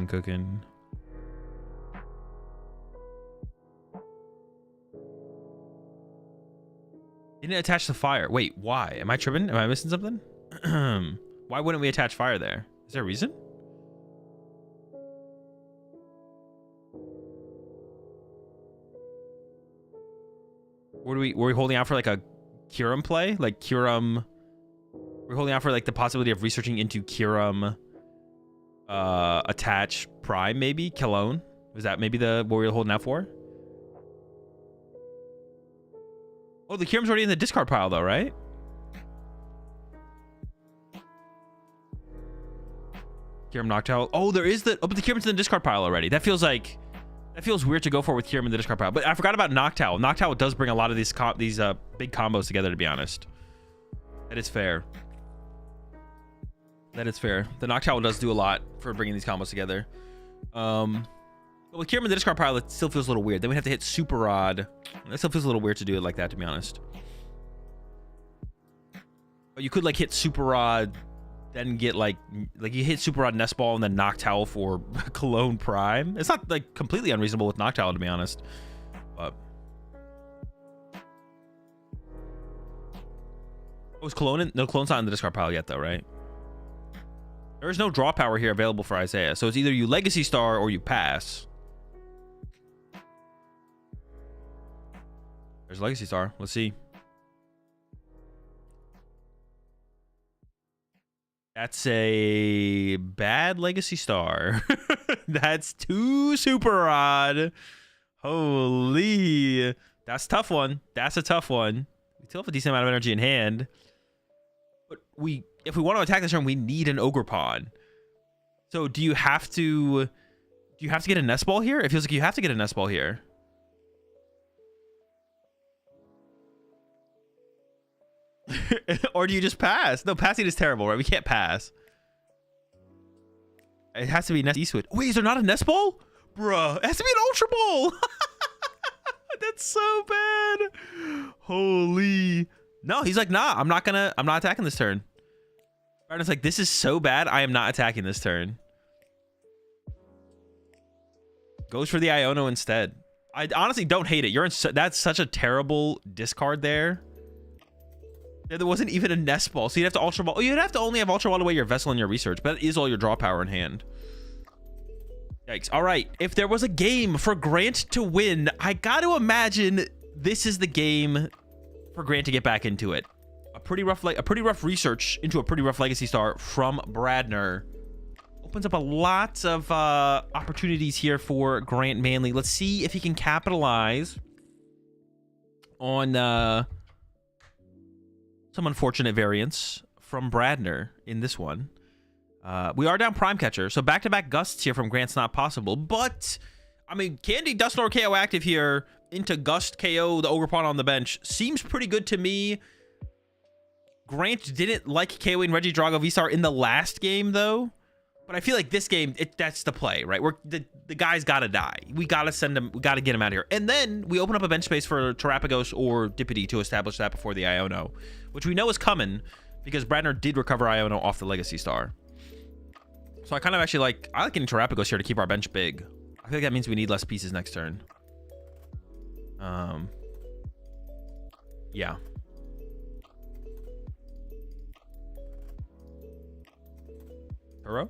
Cooking. Didn't attach the fire. Wait, why? Am I tripping? Am I missing something? Why wouldn't we attach fire there? Is there a reason? Were we holding out for like a Kyurem play? Like Kyurem... We're holding out for like the possibility of researching into Kyurem attach Prime, maybe? Cologne? Was that maybe what we were holding out for? Oh, the Kyurem's already in the discard pile though, right? Kyurem Noctowl. Oh, there is but the Kyurem's in the discard pile already. That feels weird to go for with Kyurem in the discard pile. But I forgot about Noctowl. Noctowl does bring a lot of these big combos together, to be honest. That is fair. That is fair. The Noctowl does do a lot for bringing these combos together. But with Kyurem in the discard pile, it still feels a little weird. Then we have to hit Super Rod. It still feels a little weird to do it like that, to be honest. But you could like hit Super Rod, then get like you hit Super Rod Nest Ball and then Noctowl for Cologne Prime. It's not like completely unreasonable with Noctowl, to be honest. But was Cologne no Cologne's not in the discard pile yet though, right? There is no draw power here available for Isaiah, so it's either you Legacy Star or you pass. There's Legacy Star. Let's see. That's a bad Legacy Star. That's 2 Super Rod. Holy. That's a tough one. That's a tough one. We still have a decent amount of energy in hand. But if we want to attack this turn, we need an Ogerpon. So do you have to get a Nest Ball here? It feels like you have to get a Nest Ball here. Or do you just pass? No, passing is terrible, right? We can't pass. It has to be Nest Eastwood. Wait, is there not a Nest Ball? Bruh, it has to be an Ultra Ball. That's so bad. Holy. No, he's like, nah, I'm not attacking this turn. Bradner's like, this is so bad, I am not attacking this turn. Goes for the Iono instead. I honestly don't hate it. That's such a terrible discard there. There wasn't even a Nest Ball, so you'd have to Ultra Ball. Oh, you'd have to only have Ultra Ball away your Vessel and your Research, but that is all your draw power in hand. Yikes. All right, if there was a game for Grant to win, I got to imagine this is the game for Grant to get back into it. A pretty rough research into a pretty rough Legacy Star from Bradner opens up a lot of opportunities here for Grant Manley. Let's see if he can capitalize on some unfortunate variance from Bradner in this one. We are down Prime Catcher, so back-to-back Gusts here from Grant's not possible. But, I mean, Candy, Dusknoir, KO active here into Gust, KO, the Ogerpon on the bench. Seems pretty good to me. Grant didn't like KOing Regidrago V-Star in the last game, though. But I feel like this game, that's the play, right? The guy's got to die. We got to send him. We got to get him out of here. And then we open up a bench space for Terapagos or Dippity to establish that before the Iono, which we know is coming because Bradner did recover Iono off the Legacy Star. So I kind of actually I like getting Terapagos here to keep our bench big. I feel like that means we need less pieces next turn. Yeah. Turo?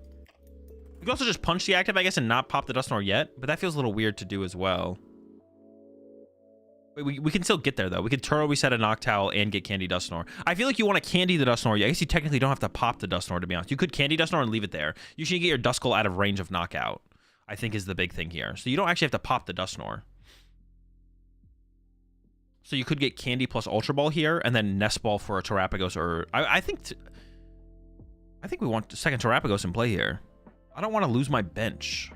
We can also just punch the active, I guess, and not pop the Dusknoir yet, but that feels a little weird to do as well. Wait, we can still get there, though. We could Turo reset a Noctowl and get Candy Dusknoir. I feel like you want to Candy the Dusknoir. I guess you technically don't have to pop the Dusknoir, to be honest. You could Candy Dusknoir and leave it there. You should get your Duskull out of range of Knockout, I think is the big thing here. So you don't actually have to pop the Dusknoir. So you could get Candy plus Ultra Ball here, and then Nest Ball for a Terapagos, or... I think we want second Terapagos in play here. I don't want to lose my bench.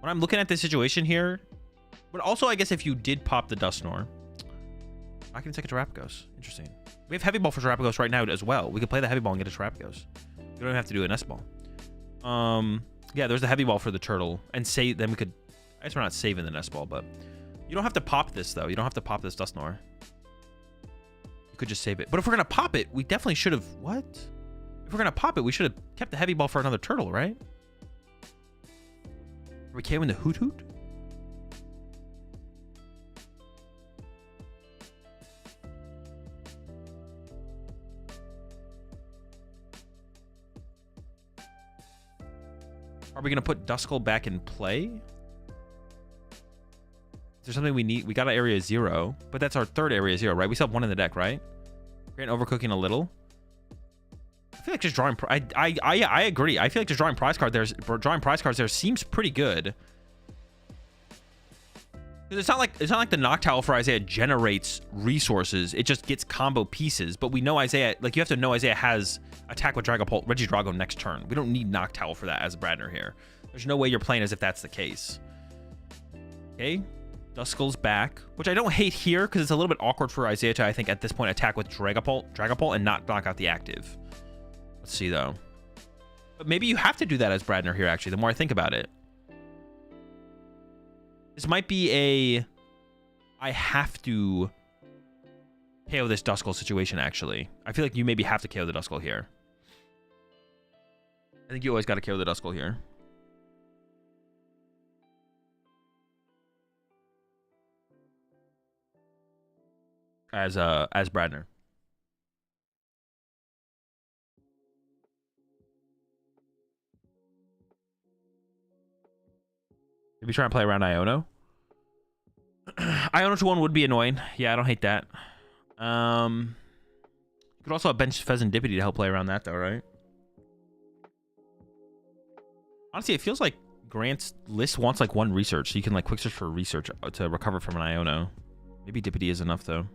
When I'm looking at this situation here, but also I guess if you did pop the Dusknoir, I can take a Terapagos. Interesting. We have Heavy Ball for Terapagos right now as well. We could play the Heavy Ball and get a Terapagos. We don't even have to do an S-Ball. Yeah, there's the Heavy Ball for the Turtle. And save, then we could... I guess we're not saving the S-Ball, but... You don't have to pop this, though. You don't have to pop this Dusknoir. You could just save it. But if we're going to pop it, we definitely should have... What? If we're going to pop it, we should have kept the Heavy Ball for another Turtle, right? Are we KOing the Hoot Hoot? Are we going to put Duskull back in play? Is there something we need? We got an area 0, but that's our third area 0, right? We still have 1 in the deck, right? Grant Overcooking a little. I feel like just drawing... I agree. I feel like just drawing prize cards there seems pretty good. It's not like the Noctowl for Isaiah generates resources. It just gets combo pieces. But we know Isaiah, like, you have to know Isaiah has attack with Dragapult, Regidrago next turn. We don't need Noctowl for that as Bradner here. There's no way you're playing as if that's the case. Okay, Duskull's back, which I don't hate here because it's a little bit awkward for Isaiah to, I think, at this point attack with Dragapult and not knock out the active. Let's see though. But maybe you have to do that as Bradner here. Actually, the more I think about it. This might be a... I have to KO this Duskull situation, actually. I feel like you maybe have to KO the Duskull here. I think you always got to KO the Duskull here. As Bradner. Maybe try and play around Iono. Iono to 1 would be annoying. Yeah, I don't hate that. You could also have benched Pheasantipity to help play around that, though, right? Honestly, it feels like Grant's list wants like 1 research, so you can like quick search for research to recover from an Iono. Maybe Dippity is enough, though.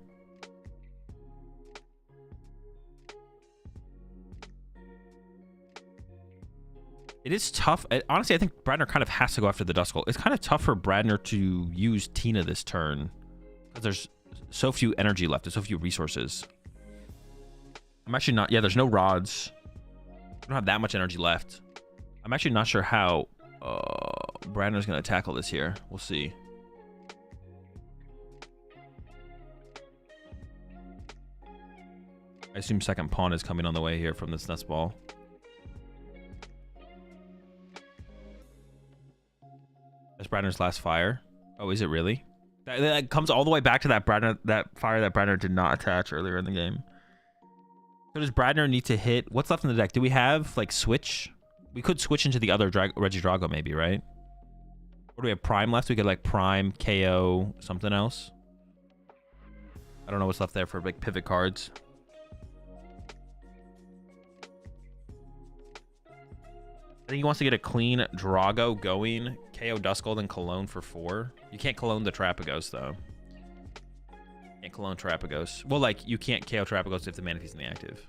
It is tough. Honestly, I think Bradner kind of has to go after the Duskull. It's kind of tough for Bradner to use Tina this turn because there's so few energy left. There's so few resources. I'm actually not... Yeah, there's no rods. We don't have that much energy left. I'm actually not sure how Bradner's going to tackle this here. We'll see. I assume second pawn is coming on the way here from this nest ball. That's Bradner's last fire. Oh, is it really? That comes all the way back to that fire that Bradner did not attach earlier in the game. So does Bradner need to hit? What's left in the deck? Do we have like switch? We could switch into the other Regidrago maybe, right? Or do we have Prime left? We could like Prime, KO, something else. I don't know what's left there for like pivot cards. I think he wants to get a clean Drago going. KO Duskull, then Cologne for 4. You can't Cologne the Terapagos, though. Can't Cologne Terapagos. Well, like, you can't KO Terapagos if the Manaphy's in the active.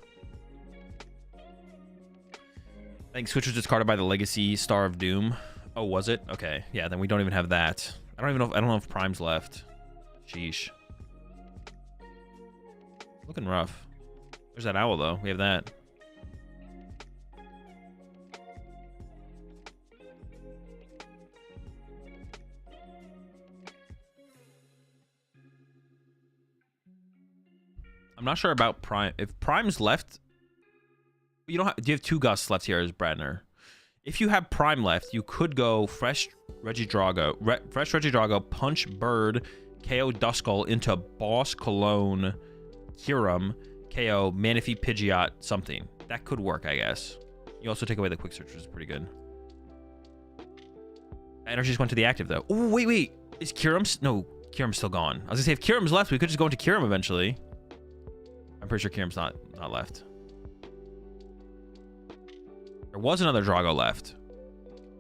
I think Switch was discarded by the Legacy Star of Doom. Oh, was it? Okay. Yeah, then we don't even have that. I don't know if Prime's left. Sheesh. Looking rough. There's that owl, though. We have that. I'm not sure about Prime. If Prime's left, you don't have. Do you have 2 Gusts left here as Bradner? If you have Prime left, you could go fresh Regidrago, punch Bird, KO Duskull into Boss, Cologne, Kyurem, KO Manaphy, Pidgeot, something. That could work, I guess. You also take away the quick search, which is pretty good. Energy just went to the active, though. Oh, wait. Is Kyurem... No, Kyurem's still gone. I was gonna say, if Kyurem's left, we could just go into Kyurem eventually. I'm pretty sure Kyurem's not left. There was another Drago left.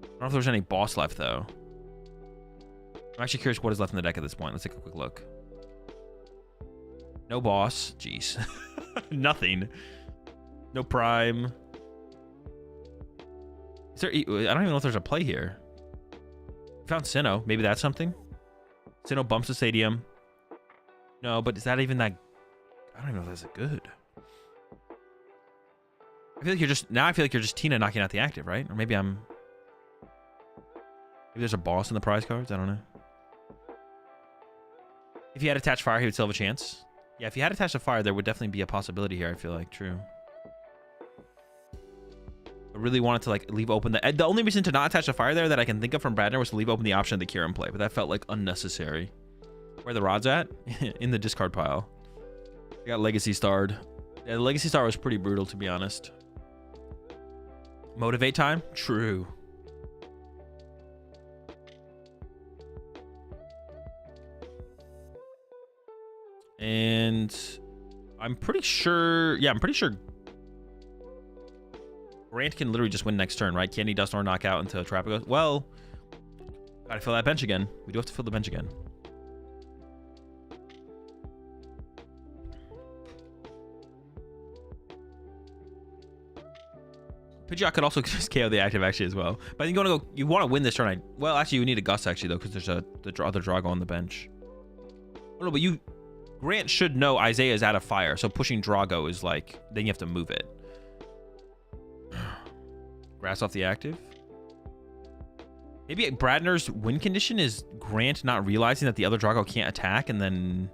I don't know if there's any boss left, though. I'm actually curious what is left in the deck at this point. Let's take a quick look. No boss. Jeez. Nothing. No Prime. Is there... I don't even know if there's a play here. We found Sinnoh. Maybe that's something. Sinnoh bumps the stadium. No, but is that even that? I don't even know if that's good. I feel like you're just now. I feel like you're just Tina knocking out the active, right? Or maybe I'm. Maybe there's a boss in the prize cards. I don't know. If he had attached fire, he would still have a chance. Yeah, if he had attached a fire, there would definitely be a possibility here. I feel like true. I really wanted to like leave open the only reason to not attach a fire there that I can think of from Bradner was to leave open the option of the Kieran play, but that felt like unnecessary. Where the rod's at? In the discard pile. I got Legacy Starred. Yeah, the Legacy Star was pretty brutal, to be honest. Motivate time? True. And I'm pretty sure, yeah, I'm pretty sure Grant can literally just win next turn, right? Candy, Dust, or knock out into Trapagos. Well, gotta fill that bench again. We do have to fill the bench again. Pidgeot could also just KO the active actually as well. But I think you want to win this turn. Well, actually, you need a Gust actually though, because there's the other Drago on the bench. Oh no, but Grant should know Isaiah is out of fire, so pushing Drago is like, then you have to move it. Grass off the active. Maybe Bradner's win condition is Grant not realizing that the other Drago can't attack, and then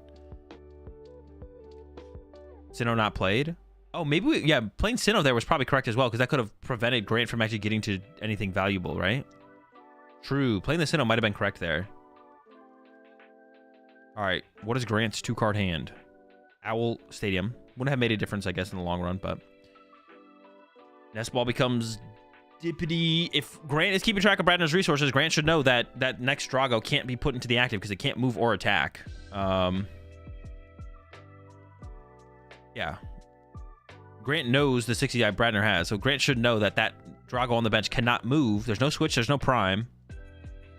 Sinnoh not played. Oh, maybe yeah, playing Sinnoh there was probably correct as well, because that could have prevented Grant from actually getting to anything valuable, right? True. Playing the Sinnoh might have been correct there. All right, what is Grant's 2-card hand? Owl Stadium. Wouldn't have made a difference, I guess, in the long run, but Nest Ball becomes Dippity. If Grant is keeping track of Bradner's resources, Grant should know that that next Drago can't be put into the active because it can't move or attack. Yeah. Grant knows the 60 Bradner has, so Grant should know that that Drago on the bench cannot move. There's no switch. There's no prime.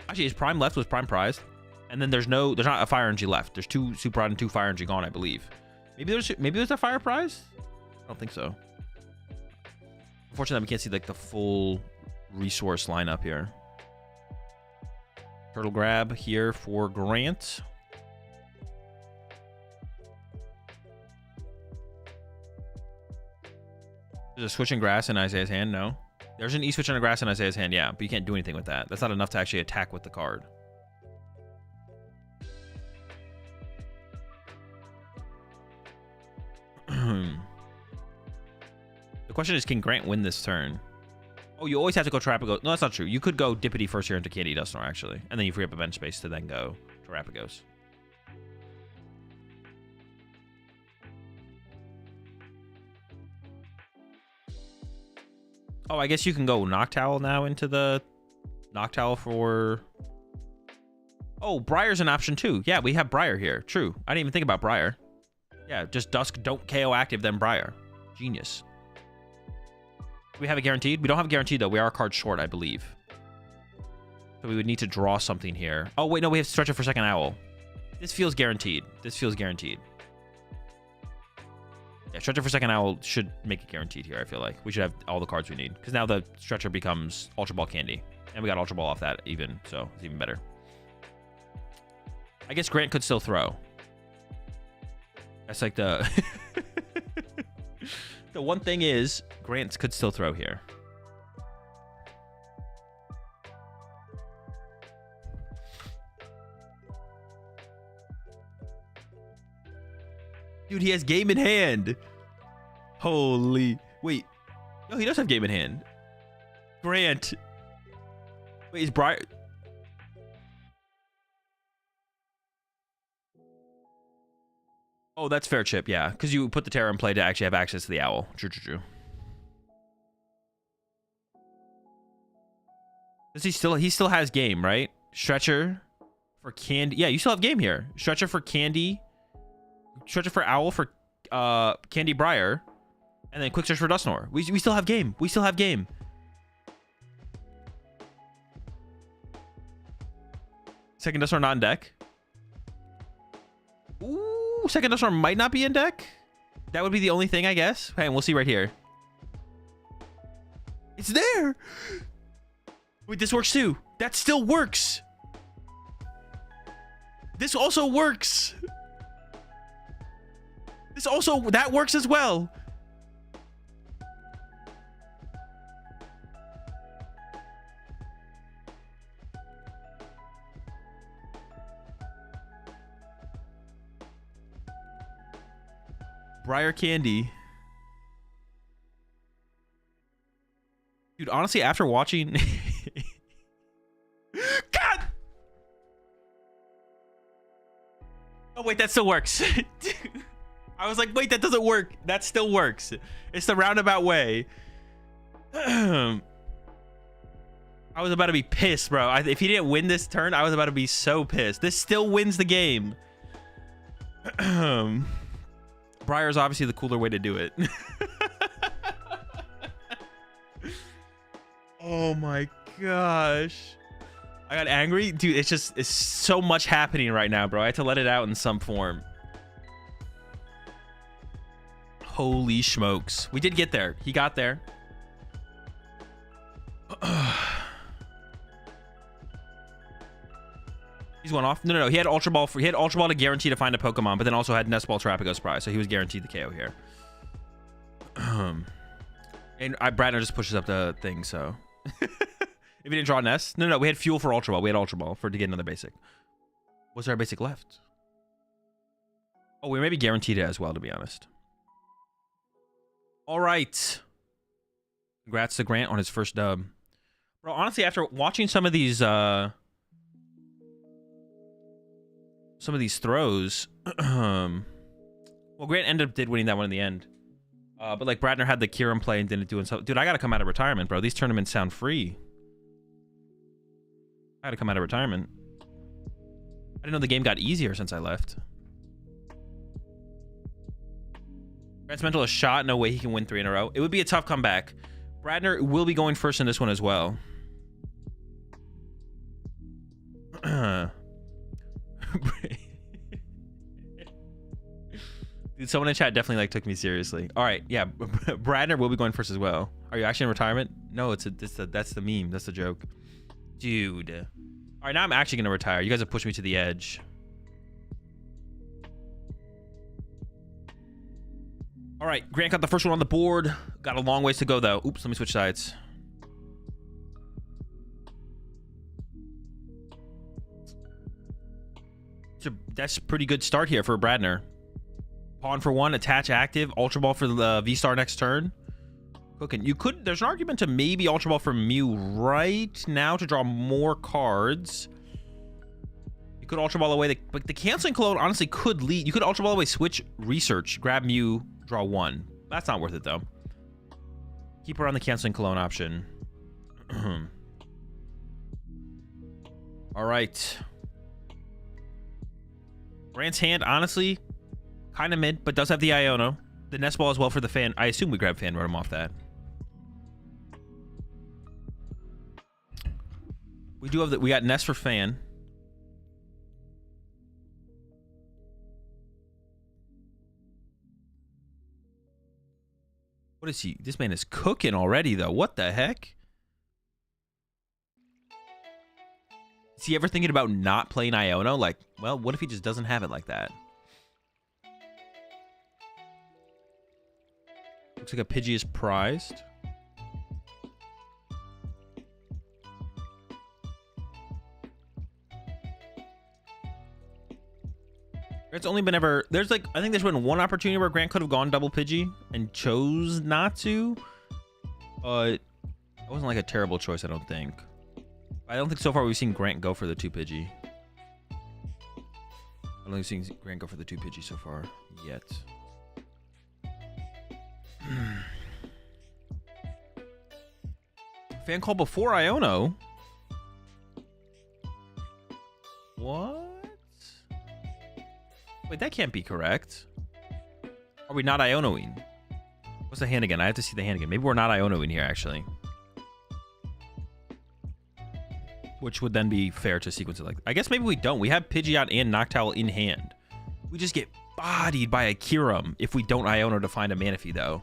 Actually, his prime left was prime prized. And then there's not a fire energy left. There's 2 super rod and 2 fire energy gone, I believe. Maybe there's a fire prize? I don't think so. Unfortunately, we can't see like the full resource lineup here. Turtle grab here for Grant. There's a switch in grass in Isaiah's hand. No. There's an E-switch on a grass in Isaiah's hand. Yeah, but you can't do anything with that. That's not enough to actually attack with the card. The question is, can Grant win this turn? Oh, you always have to go Trapagos. No, that's not true. You could go Dippity first here into Candy Dusknoir, actually. And then you free up a bench space to then go Trapagos. Oh, I guess you can go Noctowl now into the Noctowl for... Oh, Briar's an option too. Yeah, we have Briar here. True. I didn't even think about Briar. Yeah, just Dusk, don't KO active, then Briar. Genius. Do we have a guaranteed? We don't have a guaranteed, though. We are a card short, I believe. So we would need to draw something here. Oh, wait, no, we have to stretch it for second Owl. This feels guaranteed. This feels guaranteed. Yeah, stretcher for second Owl should make it guaranteed here, I feel like. We should have all the cards we need. Because now the stretcher becomes Ultra Ball Candy. And we got Ultra Ball off that even, so it's even better. I guess Grant could still throw. That's like the... The one thing is, Grant could still throw here. Dude, he has game in hand. Holy... Wait. No, he does have game in hand. Grant. Wait, is Briar... Oh, that's fair, Chip, yeah. Because you put the Terror in play to actually have access to the Owl. True, true, true. Does he still has game, right? Stretcher for Candy. Yeah, you still have game here. Stretcher for Candy. Stretcher for Owl for Candy Briar. And then Quick Search for Dusknoir. We still have game. We still have game. Second Dusknoir not in deck. Ooh. Second Dusknoir might not be in deck. That would be the only thing, I guess. Hey, and we'll see right here. It's there. Wait, this works too. That still works. This also works. This also, that works as well. Briar Candy. Dude, honestly, after watching... God! Oh, wait, that still works. Dude. I was like, wait, that doesn't work. That still works. It's the roundabout way. I was about to be pissed, bro. If he didn't win this turn, I was about to be so pissed. This still wins the game. Briar is obviously the cooler way to do it. Oh my gosh. I got angry. Dude, it's so much happening right now, bro. I had to let it out in some form. Holy smokes. We did get there. He got there. He's one off. No. He had Ultra Ball he had Ultra Ball to guarantee to find a Pokemon, but then also had Nest Ball, Terrapico, Surprise, so he was guaranteed the KO here. And Bradner just pushes up the thing, so if he didn't draw Nest. No, we had Fuel for Ultra Ball. We had Ultra Ball to get another basic. Was there a basic left? Oh, we maybe guaranteed it as well, to be honest. All right. Congrats to Grant on his first dub. Bro, honestly, after watching some of these throws, well, Grant did winning that one in the end. But like Bradner had the Kyurem play and didn't do it. So, dude, I gotta come out of retirement, bro. These tournaments sound free. I gotta come out of retirement. I didn't know the game got easier since I left. Grant's mental a shot. No way he can win 3 in a row. It would be a tough comeback. Bradner will be going first in this one as well. Dude, someone in chat definitely like took me seriously. All right, yeah, Bradner will be going first as well. Are you actually in retirement? No, that's the meme. That's the joke, dude. All right, now I'm actually gonna retire. You guys have pushed me to the edge. All right, Grant got the first one on the board. Got a long ways to go though. Oops, let me switch sides. That's a pretty good start here for Bradner. Pawn for 1, attach active, Ultra Ball for the V-Star next turn. Cooking. You could, there's an argument to maybe Ultra Ball for Mew right now to draw more cards. You could Ultra Ball away, but the Canceling Cologne honestly could lead. You could Ultra Ball away, switch Research, grab Mew, draw 1. That's not worth it though. Keep around the Canceling Cologne option. All right. Grant's hand, honestly, kind of mid, but does have the Iono. The Nest Ball as well for the Fan. I assume we grab Fan Rotom off that. We do have we got Nest for Fan. What is he? This man is cooking already, though. What the heck? Is he ever thinking about not playing Iono? Like, well, what if he just doesn't have it like that? Looks like a Pidgey is prized. It's only been ever... There's like... I think there's been one opportunity where Grant could have gone double Pidgey and chose not to. But it wasn't like a terrible choice, I don't think. I don't think so far we've seen Grant go for the 2 Pidgey. I don't think we've seen Grant go for the 2 Pidgey so far yet. Fan call before Iono. What? Wait, that can't be correct. Are we not Ionoing? What's the hand again? I have to see the hand again. Maybe we're not Ionoing here, actually. Which would then be fair to sequence it like... I guess maybe we don't. We have Pidgeot and Noctowl in hand. We just get bodied by a Kyurem if we don't Iono to find a Manaphy, though.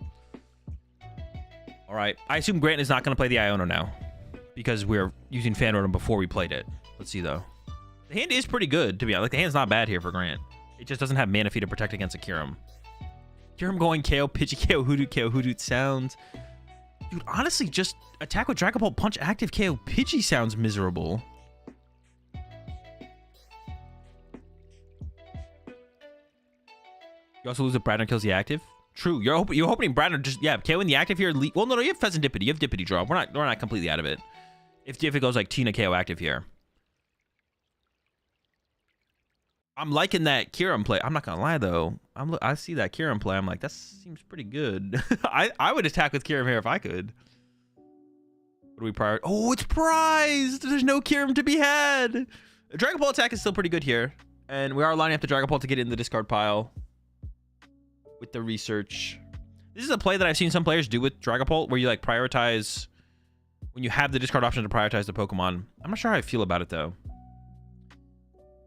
All right. I assume Grant is not going to play the Iono now because we're using Fan Rotom before we played it. Let's see, though. The hand is pretty good, to be honest. Like, the hand's not bad here for Grant. It just doesn't have Manaphy to protect against a Kyurem. Hear him going KO, Pidgey, KO, Hoodoo sounds. Dude, honestly, just attack with Dragapult, punch active, KO, Pidgey sounds miserable. You also lose if Bradner kills the active. True. You're hoping Bradner just KOing the active here. Well, no, you have Pheasantipity. You have Dippity draw. We're not completely out of it. If it goes like Tina KO active here. I'm liking that Kieran play. I'm not gonna lie though. I see that Kieran play. I'm like, that seems pretty good. I would attack with Kieran here if I could. What do we prior? Oh, it's prized. There's no Kieran to be had. Dragapult attack is still pretty good here, and we are lining up the Dragapult to get in the discard pile with the research. This is a play that I've seen some players do with Dragapult, where you like prioritize when you have the discard option to prioritize the Pokemon. I'm not sure how I feel about it though.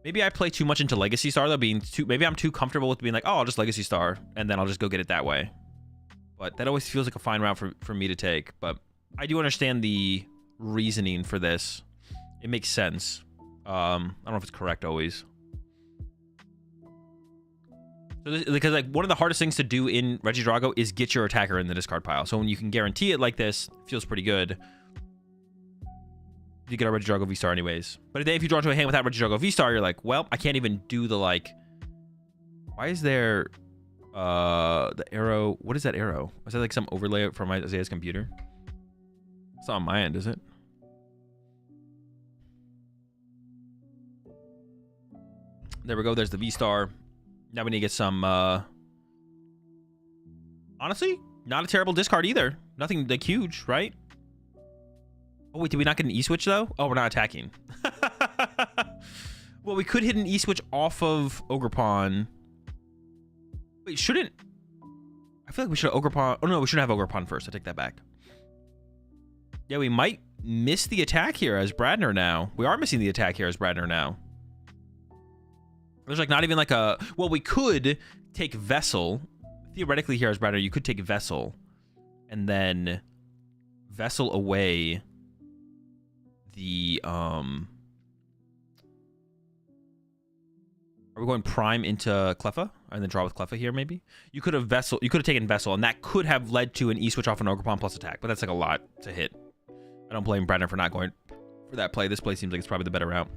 Maybe I play too much into Legacy Star though, maybe I'm too comfortable with being like, oh, I'll just Legacy Star and then I'll just go get it that way. But that always feels like a fine route for me to take. But I do understand the reasoning for this. It makes sense. I don't know if it's correct always. So because like one of the hardest things to do in Regidrago is get your attacker in the discard pile. So when you can guarantee it like this, it feels pretty good. You get a Regidrago V-Star anyways. But then if you draw to a hand without Regidrago V-Star, you're like, well, I can't even do the like... Why is there the arrow? What is that arrow? Is that like some overlay from Isaiah's computer? It's not on my end, is it? There we go. There's the V-Star. Now we need to get some... honestly, not a terrible discard either. Nothing like huge, right? Oh, wait, did we not get an E-Switch, though? Oh, we're not attacking. Well, we could hit an E-Switch off of Ogerpon. Wait, shouldn't... I feel like we should have Ogerpon... Oh, no, we shouldn't have Ogerpon first. I take that back. Yeah, we might miss the attack here as Bradner now. We are missing the attack here as Bradner now. There's, like, not even, like, a... Well, we could take Vessel. Theoretically, here as Bradner, you could take Vessel. And then Vessel away... the are we going Prime into Cleffa and then draw with Cleffa here? Maybe you could have taken Vessel, and that could have led to an E-Switch off an Ogerpon plus attack, but that's like a lot to hit. I don't blame Bradner for not going for that play. This play seems like it's probably the better route.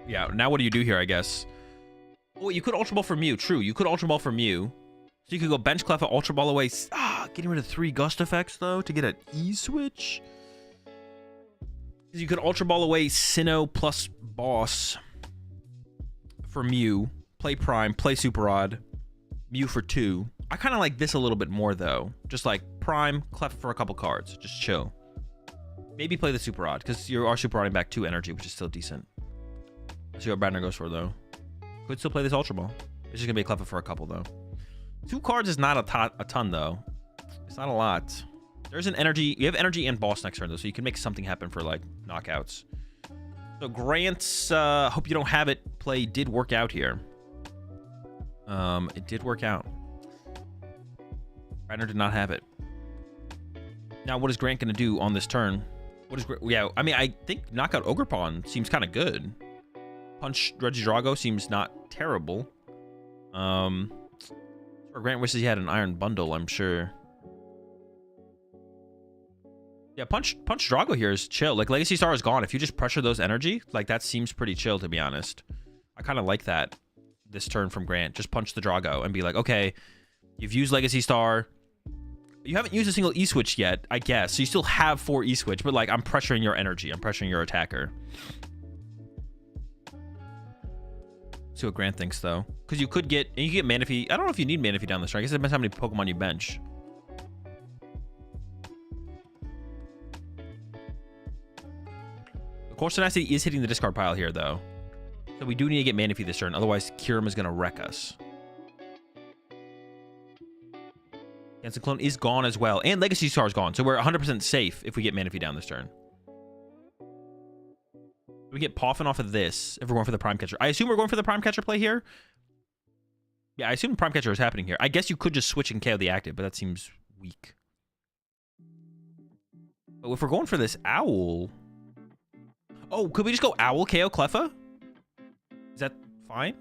Yeah, now what do you do here? I guess. Oh, you could Ultra Ball for Mew. True, you could Ultra Ball for Mew. So you could go bench Cleffa, Ultra Ball away. Getting rid of 3 Gust effects, though, to get an E-Switch. You could Ultra Ball away Sinnoh plus Boss for Mew. Play Prime, play Super Rod. Mew for 2. I kind of like this a little bit more, though. Just like Prime, Cleffa for a couple cards. Just chill. Maybe play the Super Rod, because you are Super Rodding back 2 energy, which is still decent. Let's see what Bradner goes for, though. Could still play this Ultra Ball. It's just going to be a Cleffa for a couple, though. 2 cards is not a ton, though. It's not a lot. There's an energy. You have energy and boss next turn, though, so you can make something happen for, like, knockouts. So Grant's Hope You Don't Have It play did work out here. It did work out. Bradner did not have it. Now, what is Grant going to do on this turn? What is... Yeah, I mean, I think Knockout Ogerpon seems kind of good. Punch Regidrago seems not terrible. Or Grant wishes he had an Iron Bundle, I'm sure. Yeah, punch Drago here is chill. Like, Legacy Star is gone. If you just pressure those energy, like, that seems pretty chill, to be honest. I kind of like that this turn from Grant. Just punch the Drago and be like, okay, you've used Legacy Star. You haven't used a single E-Switch yet, I guess. So you still have 4 E-Switch, but, like, I'm pressuring your energy. I'm pressuring your attacker. See what Grant thinks, though. Because you could get... And you get Manaphy. I don't know if you need Manaphy down this turn. I guess it depends how many Pokemon you bench. The Course Tenacity is hitting the discard pile here, though. So we do need to get Manaphy this turn. Otherwise, Kyurem is going to wreck us. Dancing Clone is gone as well. And Legacy Star is gone. So we're 100% safe if we get Manaphy down this turn. We get Poffin off of this if we're going for the Prime Catcher. I assume we're going for the Prime Catcher play here. Yeah, I assume Prime Catcher is happening here. I guess you could just switch and KO the active, but that seems weak. But if we're going for this Owl... Oh, could we just go Owl KO Cleffa? Is that fine?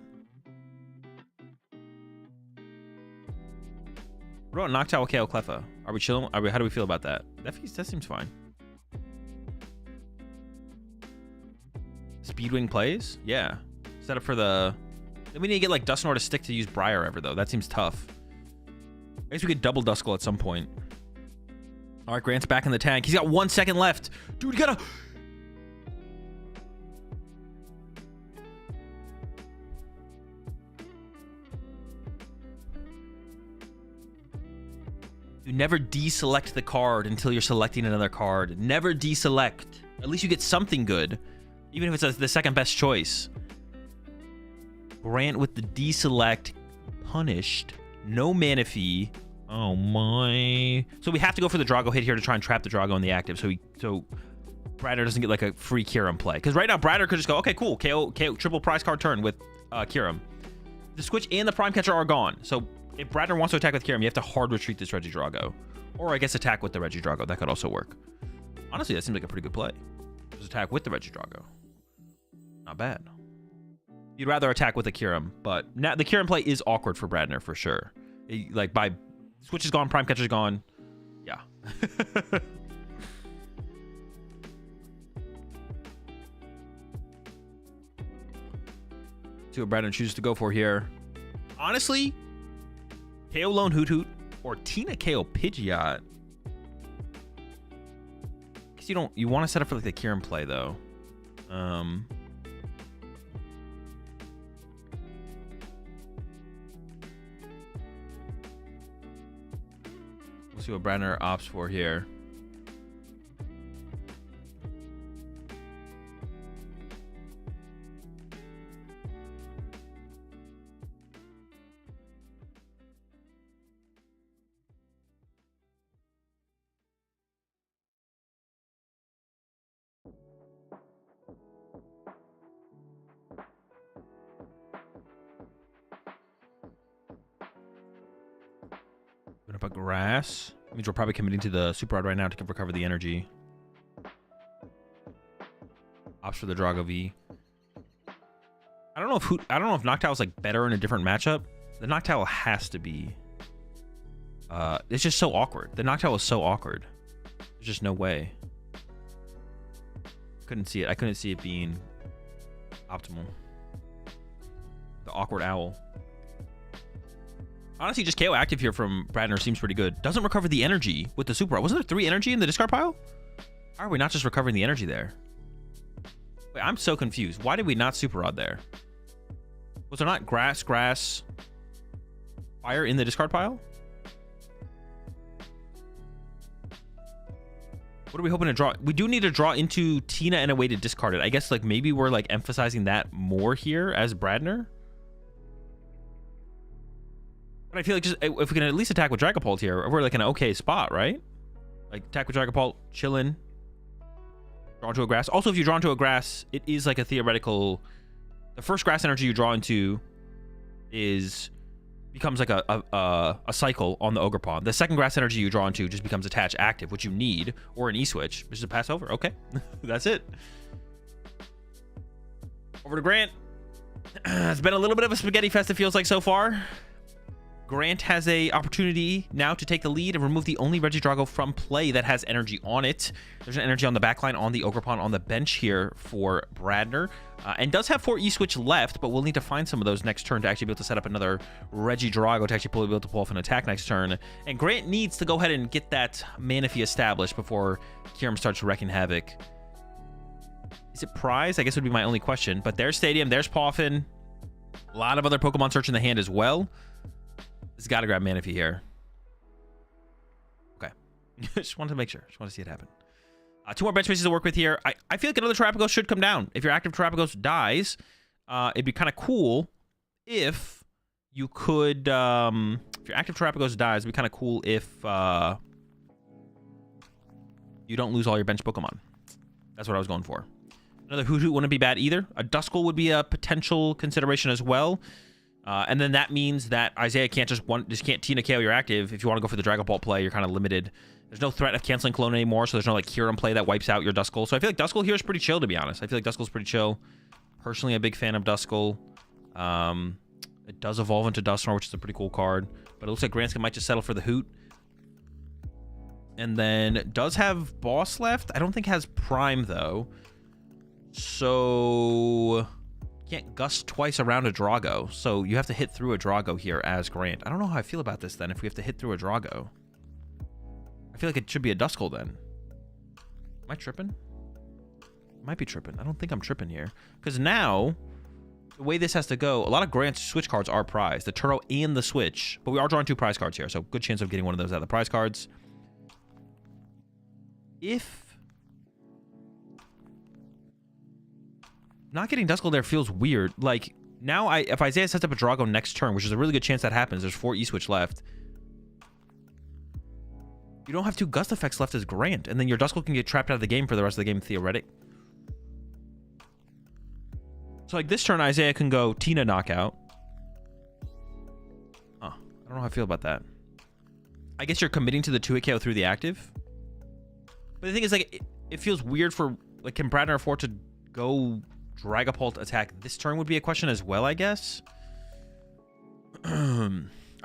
What about Noctowl KO Cleffa? Are we chilling? How do we feel about that? That seems fine. Speedwing plays? Yeah. Set up for the... Then we need to get like Dusknoir to stick to use Briar ever though. That seems tough. I guess we could double Duskull at some point. All right, Grant's back in the tank. He's got 1 second left. Dude, you gotta... You never deselect the card until you're selecting another card. Never deselect. At least you get something good. Even if it's the second best choice. Grant with the deselect. Punished. No mana fee. Oh my. So we have to go for the Drago hit here to try and trap the Drago in the active. So Bradner doesn't get like a free Kyurem play. Because right now Bradner could just go, okay, cool. KO triple prize card turn with Kyurem. The Switch and the Prime Catcher are gone. So if Bradner wants to attack with Kyurem, you have to hard retreat this Regidrago. Or I guess attack with the Regidrago. That could also work. Honestly, that seems like a pretty good play. Just attack with the Regidrago. Not bad. You'd rather attack with the Kyurem, but now the Kyurem play is awkward for Bradner for sure. Like by Switch is gone, Prime Catcher's gone. Yeah. See what Bradner chooses to go for here. Honestly, KO Lone Hoot Hoot or Tina KO Pidgeot. Because you want to set up for like the Kyurem play though. We'll see what Bradner opts for here. Up a grass. That means we're probably committing to the Super Rod right now to recover the energy. Opts for the Drago V. I don't know if Noctowl's like better in a different matchup. The Noctowl has to be. It's just so awkward. The Noctowl is so awkward. There's just no way. Couldn't see it. I couldn't see it being optimal. The awkward owl. Honestly, just KO active here from Bradner seems pretty good. Doesn't recover the energy with the Super Rod. Wasn't there 3 energy in the discard pile? Why are we not just recovering the energy there? Wait, I'm so confused. Why did we not Super Rod there? Was there not grass, fire in the discard pile? What are we hoping to draw? We do need to draw into Tina and a way to discard it. I guess like maybe we're like emphasizing that more here as Bradner. But I feel like just if we can at least attack with Dragapult here, we're like in an okay spot, right? Like attack with Dragapult, chillin', draw into a grass. Also, if you draw into a grass, it is like a theoretical. The first grass energy you draw into becomes like a cycle on the Ogerpon. The second grass energy you draw into just becomes attached active, which you need, or an E-switch, which is a pass over. Okay, that's it. Over to Grant. It's been a little bit of a spaghetti fest, it feels like so far. Grant has a opportunity now to take the lead and remove the only Regidrago from play that has energy on it. There's an energy on the backline on the Ogerpon on the bench here for Bradner. And does have 4 E-switch left, but we'll need to find some of those next turn to actually be able to set up another Regidrago to actually be able to pull off an attack next turn. And Grant needs to go ahead and get that Manaphy established before Kyurem starts wrecking havoc. Is it prize? I guess would be my only question. But there's Stadium, there's Poffin. A lot of other Pokemon search in the hand as well. It's got to grab Manaphy here. Okay. Just wanted to make sure. Just want to see it happen. 2 more bench spaces to work with here. I feel like another Terapagos should come down. If your active Terapagos dies, it'd be kind of cool if you could... if your active Terapagos dies, it'd be kind of cool if you don't lose all your bench Pokemon. That's what I was going for. Another Hoot Hoot wouldn't be bad either. A Duskull would be a potential consideration as well. And then that means that Isaiah can't just can't Tina KO your active. If you want to go for the Dragapult play, you're kind of limited. There's no threat of canceling clone anymore, so there's no like Kyurem play that wipes out your Duskull. So I feel like Duskull here is pretty chill, to be honest. I feel like Duskull's pretty chill. Personally, a big fan of Duskull. It does evolve into Dusknoir, which is a pretty cool card. But it looks like Grant's might just settle for the Hoot. And then does have Boss left. I don't think has Prime, though. So can't Gust twice around a Drago. So you have to hit through a Drago here as Grant. I don't know how I feel about this then if we have to hit through a Drago. I feel like it should be a Duskull then. Am I tripping? Might be tripping. I don't think I'm tripping here. Because now, the way this has to go, a lot of Grant's Switch cards are prized. The Turo and the Switch. But we are drawing 2 prize cards here. So good chance of getting one of those out of the prize cards. If not getting Duskull there feels weird. Like, now if Isaiah sets up a Drago next turn, which is a really good chance that happens, there's 4 E-Switch left. You don't have 2 Gust effects left as Grant, and then your Duskull can get trapped out of the game for the rest of the game, theoretic. So, like, this turn, Isaiah can go Tina knockout. Huh. I don't know how I feel about that. I guess you're committing to the 2-hit KO through the active. But the thing is, like, it feels weird for, like, can Bradner afford to go Dragapult attack this turn would be a question as well, I guess. I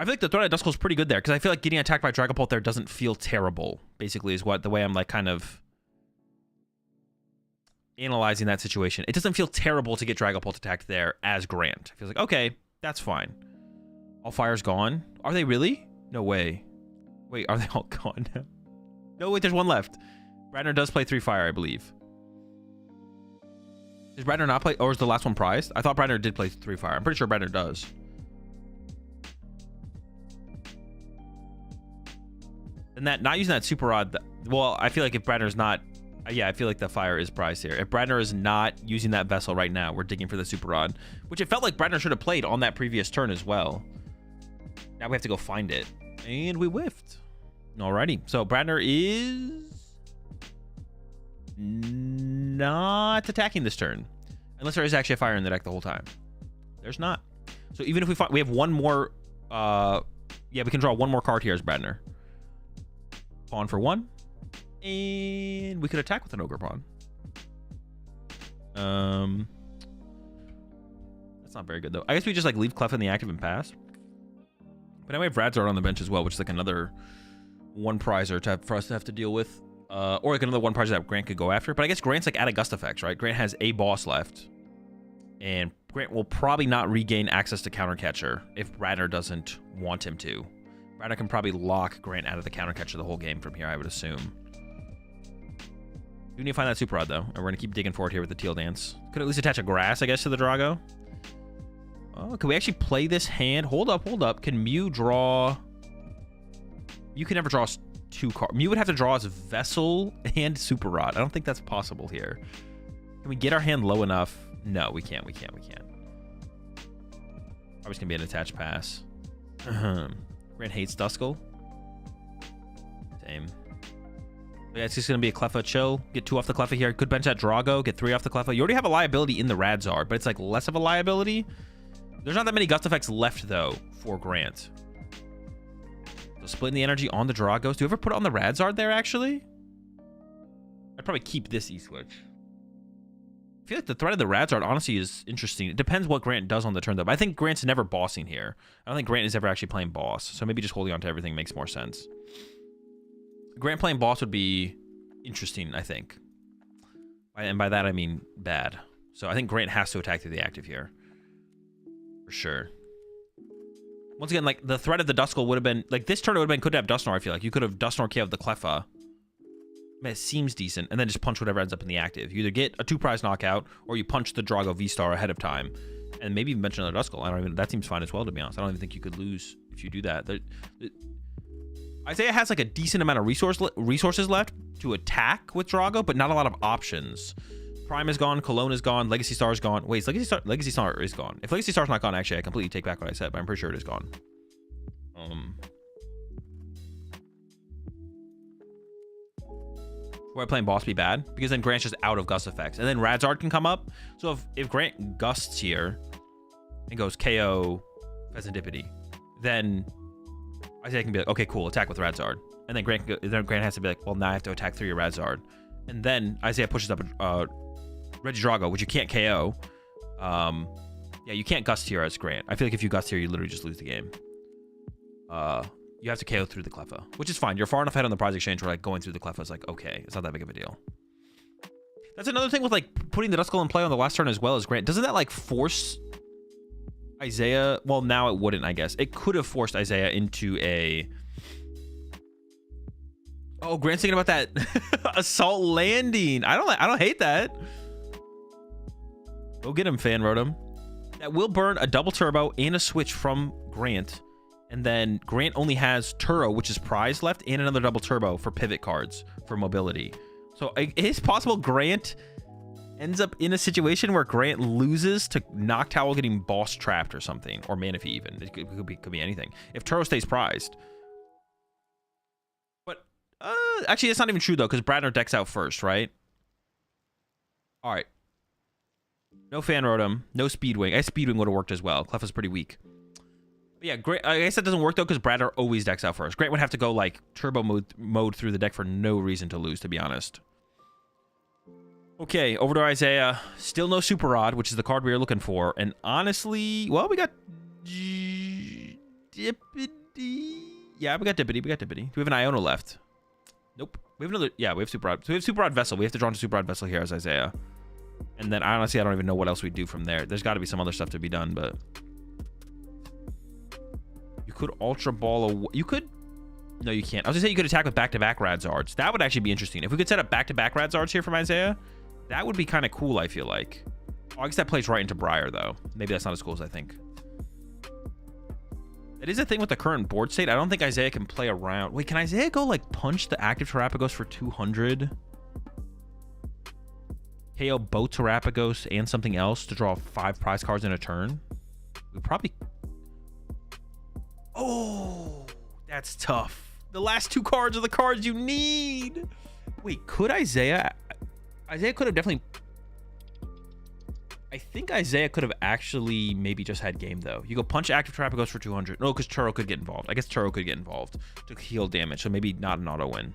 feel like the threat of Duskull is pretty good there, because I feel like getting attacked by Dragapult there doesn't feel terrible, basically, is what the way I'm, like, kind of analyzing that situation. It doesn't feel terrible to get Dragapult attacked there as Grant. It feels like, okay, that's fine. All fire's gone. Are they really? No way. Wait, are they all gone now? No, wait, there's 1 left. Bradner does play 3 fire, I believe. Does Bradner not play? Or is the last one prized? I thought Bradner did play 3 fire. I'm pretty sure Bradner does. And that, not using that super rod, well, I feel like if Bradner's not, yeah, I feel like the fire is prized here. If Bradner is not using that vessel right now, we're digging for the super rod, which it felt like Bradner should have played on that previous turn as well. Now we have to go find it. And we whiffed. Alrighty. So Bradner is not attacking this turn. Unless there is actually a fire in the deck the whole time. There's not. So even if we find, we have 1 more, yeah, we can draw 1 more card here as Bradner. Pawn for 1. And we could attack with an Ogre Pawn. That's not very good, though. I guess we just, like, leave Clef in the active and pass. But now we have Radzard on the bench as well, which is, like, another 1 prizer for us to have to deal with. Or, like, another 1 prizer that Grant could go after. But I guess Grant's, like, out of Gust effects, right? Grant has a boss left. And Grant will probably not regain access to Countercatcher if Bradner doesn't want him to. Bradner can probably lock Grant out of the Countercatcher the whole game from here, I would assume. We need to find that Super Rod, though. And we're going to keep digging forward here with the Teal Dance. Could at least attach a Grass, I guess, to the Drago. Oh, can we actually play this hand? Hold up, hold up. Can Mew draw... Mew can never draw 2 cards. Mew would have to draw as Vessel and Super Rod. I don't think that's possible here. Can we get our hand low enough? No, we can't. We can't. Probably just going to be an attached pass. Grant hates Duskull. Same. Yeah, it's just going to be a Cleffa chill. Get 2 off the Cleffa here. Could bench that Drago. Get 3 off the Cleffa. You already have a liability in the Radzard, but it's like less of a liability. There's not that many Gust effects left, though, for Grant. So splitting the energy on the Dragos. Do you ever put it on the Radzard there, actually? I'd probably keep this E-Switch. I feel like the threat of the Radzard, honestly, is interesting. It depends what Grant does on the turn, though. But I think Grant's never bossing here. I don't think Grant is ever actually playing boss. So maybe just holding on to everything makes more sense. Grant playing boss would be interesting, I think. And by that, I mean bad. So I think Grant has to attack through the active here. For sure. Once again, like, the threat of the Duskull would have been... Like, this turn would have been... Could have Dusknoir, I feel like. You could have Dusknoir KO'd the Cleffa. I mean, it seems decent. And then just punch whatever ends up in the active. You either get a 2-prize knockout, or you punch the Drago V-Star ahead of time. And maybe even bench another Duskull. I don't even... That seems fine as well, to be honest. I don't even think you could lose if you do that. Isaiah has, like, a decent amount of resources left to attack with Drago, but not a lot of options. Prime is gone, Cologne is gone, Legacy Star is gone. Wait, Legacy Star is gone. If Legacy Star's not gone, actually, I completely take back what I said, but I'm pretty sure it is gone. Why playing boss be bad? Because then Grant's just out of Gust effects. And then Radzard can come up. So if Grant Gusts here and goes KO Pheasantipity, then Isaiah can be like, okay, cool, attack with Radzard. And then Grant has to be like, well, now I have to attack through your Radzard. And then Isaiah pushes up Regidrago, which you can't KO. Yeah, you can't Gust here as Grant. I feel like if you Gust here, you literally just lose the game. you have to KO through the Cleffa, which is fine. You're far enough ahead on the prize exchange where like going through the Cleffa is like, okay, it's not that big of a deal. That's another thing with like putting the Duskull in play on the last turn as well as Grant. Doesn't that like force Isaiah? Well, now it wouldn't, I guess. It could have forced Isaiah into a... Oh, Grant's thinking about that assault landing. I don't hate that. Go get him, Fan wrote him. That will burn a double turbo and a switch from Grant. And then Grant only has Turo, which is prize left, and another double turbo for pivot cards for mobility. So it is possible Grant ends up in a situation where Grant loses to Noctowl getting boss trapped or something, or Manaphy even. It could be anything. If Turo stays prized. But actually, that's not even true though, because Bradner decks out first, right? All right. No Fan Rotom, no Speedwing. I guess Speedwing would have worked as well. Clef is pretty weak. But yeah, Grant, I guess that doesn't work though, because Bradner always decks out first. Grant would have to go like turbo mode through the deck for no reason to lose, to be honest. Okay, over to Isaiah. Still no Super Rod, which is the card we were looking for. And honestly, well, we got Dippity. Yeah, we got Dippity. Do we have an Iono left? Nope. We have another. Yeah, we have Super Rod. So we have Super Rod Vessel. We have to draw into Super Rod Vessel here as Isaiah. And then honestly, I don't even know what else we do from there. There's got to be some other stuff to be done, but you could Ultra Ball. You could. No, you can't. I was gonna say you could attack with back-to-back Radzards. That would actually be interesting. If we could set up back-to-back Radzards here from Isaiah, that would be kind of cool, I feel like. Oh, I guess that plays right into Briar, though. Maybe that's not as cool as I think. It is a thing with the current board state. I don't think Isaiah can play around. Wait, can Isaiah go, like, punch the active Terrapagos for 200? KO both Terrapagos and something else to draw 5 prize cards in a turn? We probably... Oh, that's tough. The last 2 cards are the cards you need. Wait, could Isaiah... Isaiah could have definitely... I think Isaiah could have actually maybe just had game, though. You go punch active Terrapagos for 200. No, because Turo could get involved. I guess Turo could get involved to heal damage, so maybe not an auto win.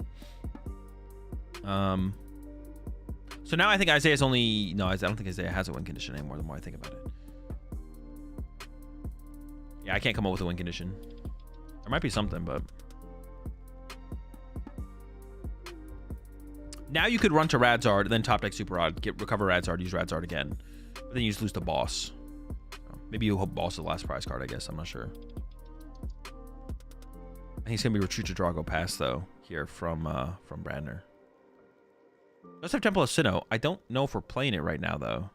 So now I think Isaiah's only... No, I don't think Isaiah has a win condition anymore the more I think about it. Yeah, I can't come up with a win condition. There might be something, but... Now you could run to Radzard, then top deck Super Rod, recover Radzard, use Radzard again. But then you just lose to Boss. So maybe you hope Boss is the last prize card, I guess. I'm not sure. I think it's going to be Retreat to Drago Pass, though, here from Bradner. Let's have Temple of Sinnoh. I don't know if we're playing it right now, though.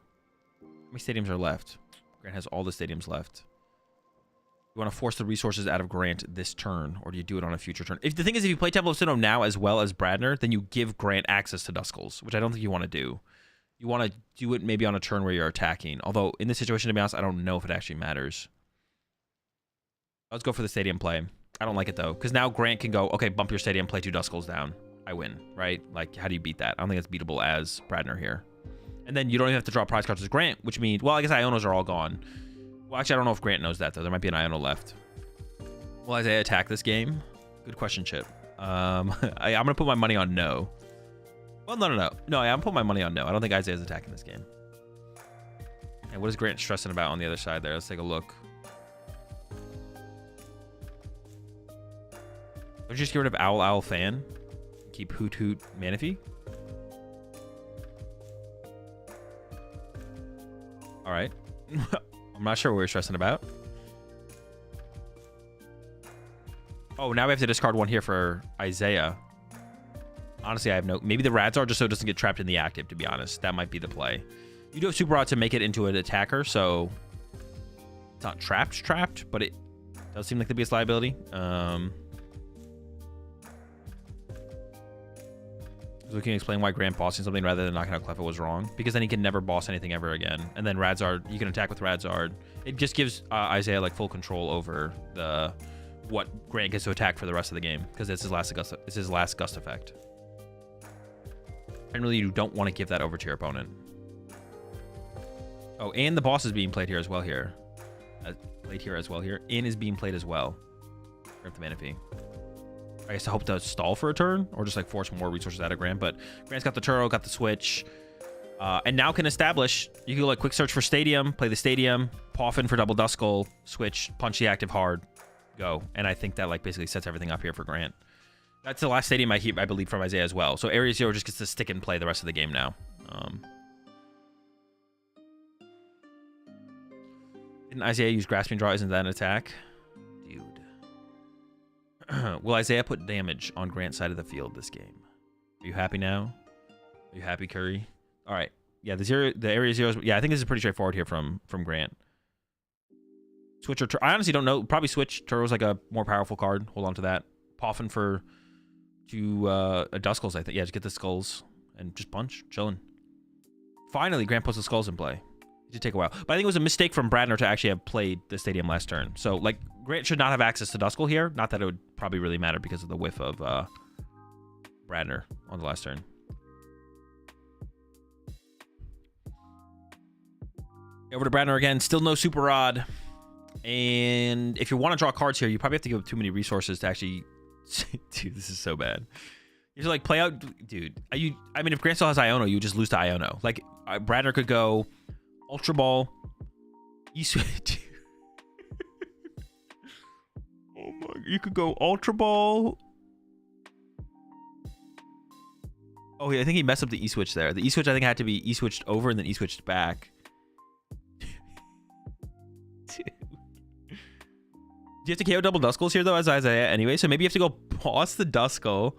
How many stadiums are left? Grant has all the stadiums left. You want to force the resources out of Grant this turn, or do you do it on a future turn? If the thing is, if you play Temple of Sinnoh now as well as Bradner, then you give Grant access to Duskulls, which I don't think you want to do. You want to do it maybe on a turn where you're attacking. Although, in this situation, to be honest, I don't know if it actually matters. Let's go for the stadium play. I don't like it, though, because now Grant can go, okay, bump your stadium, play 2 Duskulls down. I win, right? Like, how do you beat that? I don't think it's beatable as Bradner here. And then you don't even have to draw prize cards as Grant, which means, well, I guess Ionos are all gone. Well, actually, I don't know if Grant knows that, though. There might be an Iono left. Will Isaiah attack this game? Good question, Chip. I'm going to put my money on no. Well, no. No, I'm putting my money on no. I don't think Isaiah's attacking this game. And what is Grant stressing about on the other side there? Let's take a look. Don't you just get rid of Owl Fan? Keep Hoot Manaphy? All right. I'm not sure what we're stressing about. Oh, now we have to discard 1 here for Isaiah. Honestly, I have no... Maybe the Radzard just so it doesn't get trapped in the active, to be honest. That might be the play. You do have Super Rod to make it into an attacker, so... It's not trapped, but it does seem like the biggest liability. So we can explain why Grant bossing something rather than knocking out Cleffa was wrong. Because then he can never boss anything ever again. And then Radzard, you can attack with Radzard. It just gives Isaiah like full control over what Grant gets to attack for the rest of the game. Because it's his last gust effect. Generally, you don't want to give that over to your opponent. Oh, and the boss is being played here as well here. And is being played as well. Grant the Manaphy. I guess I hope to stall for a turn or just like force more resources out of Grant. But Grant's got the Turo, got the switch, and now can establish. You can like quick search for stadium, play the stadium, Poffin for double Duskull, switch, punch the active hard. go. And I think that like basically sets everything up here for Grant. That's the last stadium I believe from Isaiah as well. So Area 0 just gets to stick and play the rest of the game now. Didn't Isaiah use Grasping Draw? Isn't that an attack? Dude. Will Isaiah put damage on Grant's side of the field this game? Are you happy now? Are you happy, Curry? All right. Yeah, the Area 0 is... Yeah, I think this is pretty straightforward here from Grant. Switch or... I honestly don't know. Probably switch. Turo's like a more powerful card. Hold on to that. Poffin for... a Duskulls, I think. Yeah, just get the Skulls and just punch. Chilling. Finally, Grant puts the Skulls in play. It did take a while. But I think it was a mistake from Bradner to actually have played the stadium last turn. So, like, Grant should not have access to Duskull here. Not that it would probably really matter because of the whiff of Bradner on the last turn. Over to Bradner again. Still no Super Rod. And if you want to draw cards here, you probably have to give up too many resources to actually... Dude, this is so bad. You have to, like, play out... Dude, I mean, if Grant still has Iono, you just lose to Iono. Like, Bradner could go Ultra Ball, E-Switch. Oh my... You could go Ultra Ball. Oh, yeah, I think he messed up the E-Switch there. The E-Switch, I think, had to be E-Switched over and then E-Switched back. Dude. Do you have to KO double Duskulls here, though, as Isaiah anyway? So maybe you have to go pause the Duskull,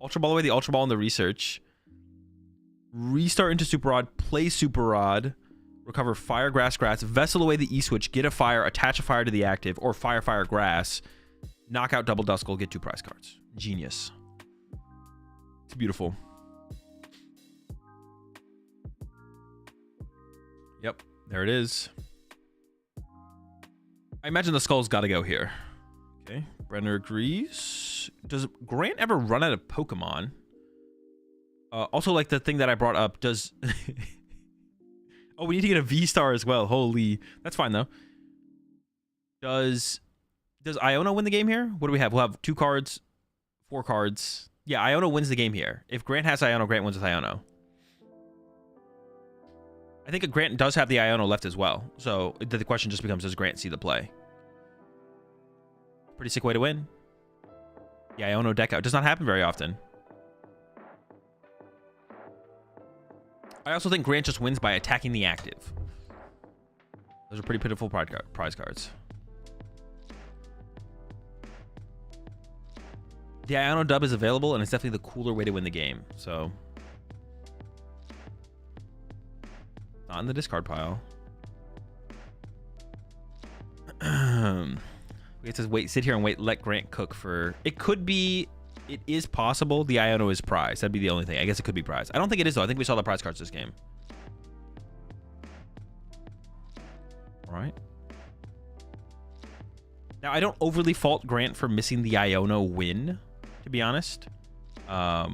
Ultra Ball away the Ultra Ball in the research, restart into Super Rod, play Super Rod, recover Fire, Grass, Grass, Vessel away the E-Switch, get a Fire, attach a Fire to the active, or Fire, Fire, Grass, knock out double Duskull, get 2 prize cards. Genius. It's beautiful. Yep, there it is. I imagine the Skull's got to go here. Okay, Bradner agrees. Does Grant ever run out of Pokemon? Also, like the thing that I brought up, does... Oh, we need to get a V-Star as well. Holy... That's fine, though. Does Iono win the game here? What do we have? We'll have 2 cards, 4 cards. Yeah, Iono wins the game here. If Grant has Iono, Grant wins with Iono. I think Grant does have the Iono left as well. So the question just becomes, does Grant see the play? Pretty sick way to win. The Iono deck out. Does not happen very often. I also think Grant just wins by attacking the active. Those are pretty pitiful prize cards. The Iono dub is available, and it's definitely the cooler way to win the game. So... Not in the discard pile. We have to wait, sit here and wait, let Grant cook for... It could be... It is possible the Iono is prize. That'd be the only thing. I guess it could be prize. I don't think it is, though. I think we saw the prize cards this game. All right. Now, I don't overly fault Grant for missing the Iono win, to be honest. I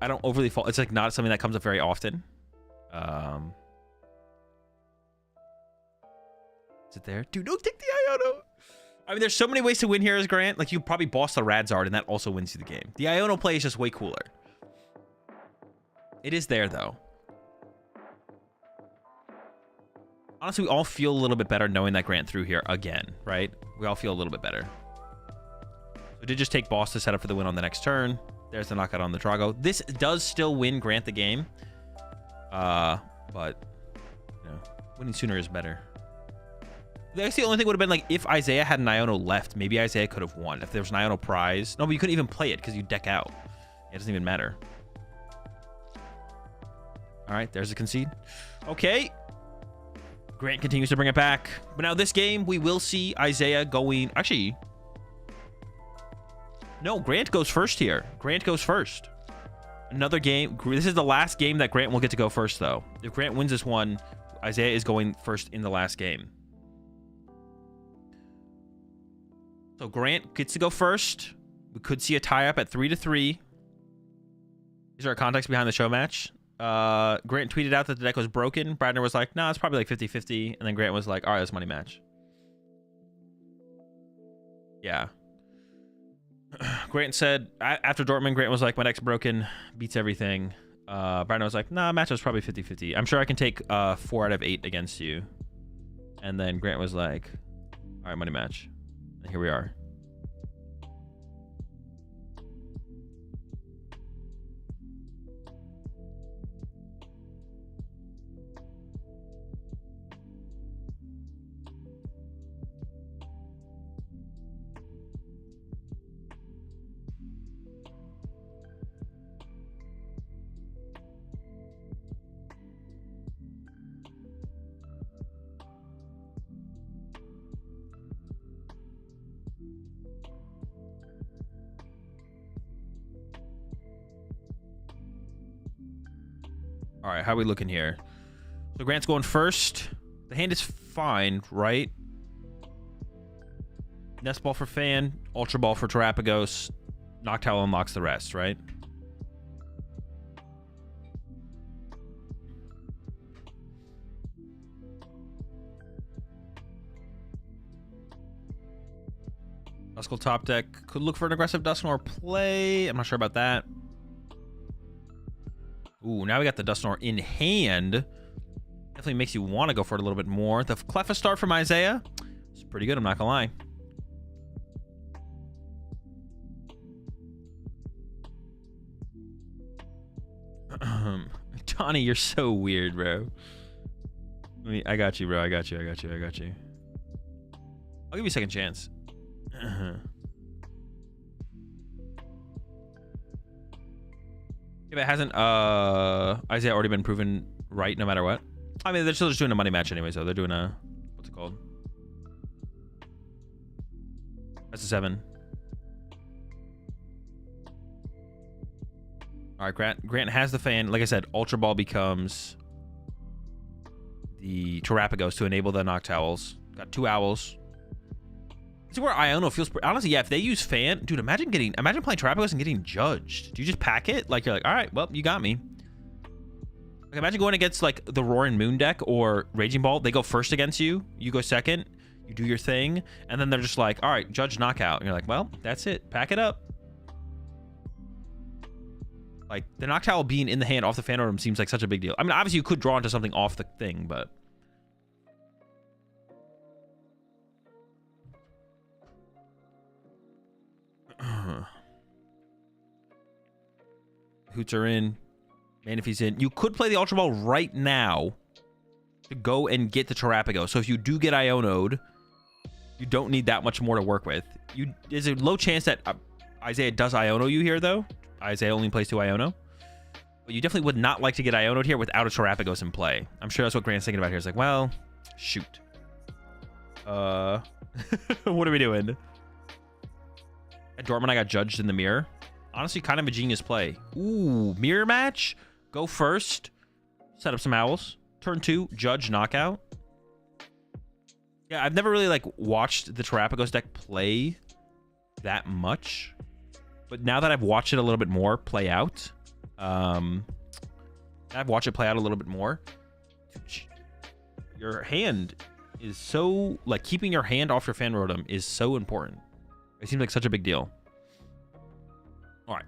don't overly fault. It's like not something that comes up very often. Is it there? Dude, don't take the Iono. I mean, there's so many ways to win here as Grant. Like, you probably boss the Radzard, and that also wins you the game. The Iono play is just way cooler. It is there, though. Honestly, we all feel a little bit better knowing that Grant threw here again, right? We all feel a little bit better. So it did just take boss to set up for the win on the next turn. There's the knockout on the Drago. This does still win Grant the game. But, you know, winning sooner is better. I guess the only thing would have been, like, if Isaiah had an Iono left, maybe Isaiah could have won. If there was an Iono prize. No, but you couldn't even play it because you deck out. It doesn't even matter. All right, there's a concede. Okay. Grant continues to bring it back. But now this game, we will see Isaiah going... Actually... No, Grant goes first here. Grant goes first. Another game. This is the last game that Grant will get to go first, though. If Grant wins this one, Isaiah is going first in the last game. So Grant gets to go first. We could see a tie-up at 3-3. Is there a context behind the show match? Grant tweeted out that the deck was broken. Bradner was like, no, it's probably like 50-50. And then Grant was like, all right, that's money match. Yeah. Grant said, after Dortmund, Grant was like, my deck's broken, beats everything. Bradner was like, nah, match was probably 50-50. I'm sure I can take 4 out of 8 against you. And then Grant was like, all right, money match. And here we are. All right, how are we looking here? So Grant's going first. The hand is fine, right? Nest Ball for Fan, Ultra Ball for Terapagos. Noctowl unlocks the rest, right? Duskull top deck. Could look for an aggressive Dusknoir play. I'm not sure about that. Ooh, now we got the Dusknoir in hand. Definitely makes you want to go for it a little bit more. The Clefairy from Isaiah. It's pretty good, I'm not gonna lie. Donnie, you're so weird, bro. I got you, bro. I got you. I'll give you a second chance. If it hasn't Isaiah already been proven right no matter what? I mean, they're still just doing a money match anyway, so they're doing a, what's it called? That's a 7. All right, Grant has the fan. Like I said, Ultra Ball becomes the Terapagos to enable the Noctowls. Got 2 Owls. This is where Iono feels... Honestly, yeah, if they use fan... Dude, imagine playing Terapagos and getting judged. Do you just pack it? Like, you're like, all right, well, you got me. Like, imagine going against, like, the Roaring Moon deck or Raging Ball. They go first against you. You go second. You do your thing. And then they're just like, all right, judge knockout. And you're like, well, that's it. Pack it up. Like, the Noctowl being in the hand off the fan room seems like such a big deal. I mean, obviously, you could draw into something off the thing, but... Hoots are in. Manaphy's in. You could play the Ultra Ball right now to go and get the Terapagos. So if you do get Iono'd, you don't need that much more to work with. There's a low chance that Isaiah does Iono you here, though. Isaiah only plays 2 Iono. But you definitely would not like to get Iono'd here without a Terapagos in play. I'm sure that's what Grant's thinking about here. It's like, well, shoot. What are we doing? At Dortmund, I got judged in the mirror. Honestly, kind of a genius play. Ooh, mirror match. Go first. Set up some Owls. Turn 2, judge, knockout. Yeah, I've never really, like, watched the Terapagos deck play that much. But now that I've watched it a little bit more play out, your hand is so, like, keeping your hand off your fan rotom is so important. It seems like such a big deal. All right.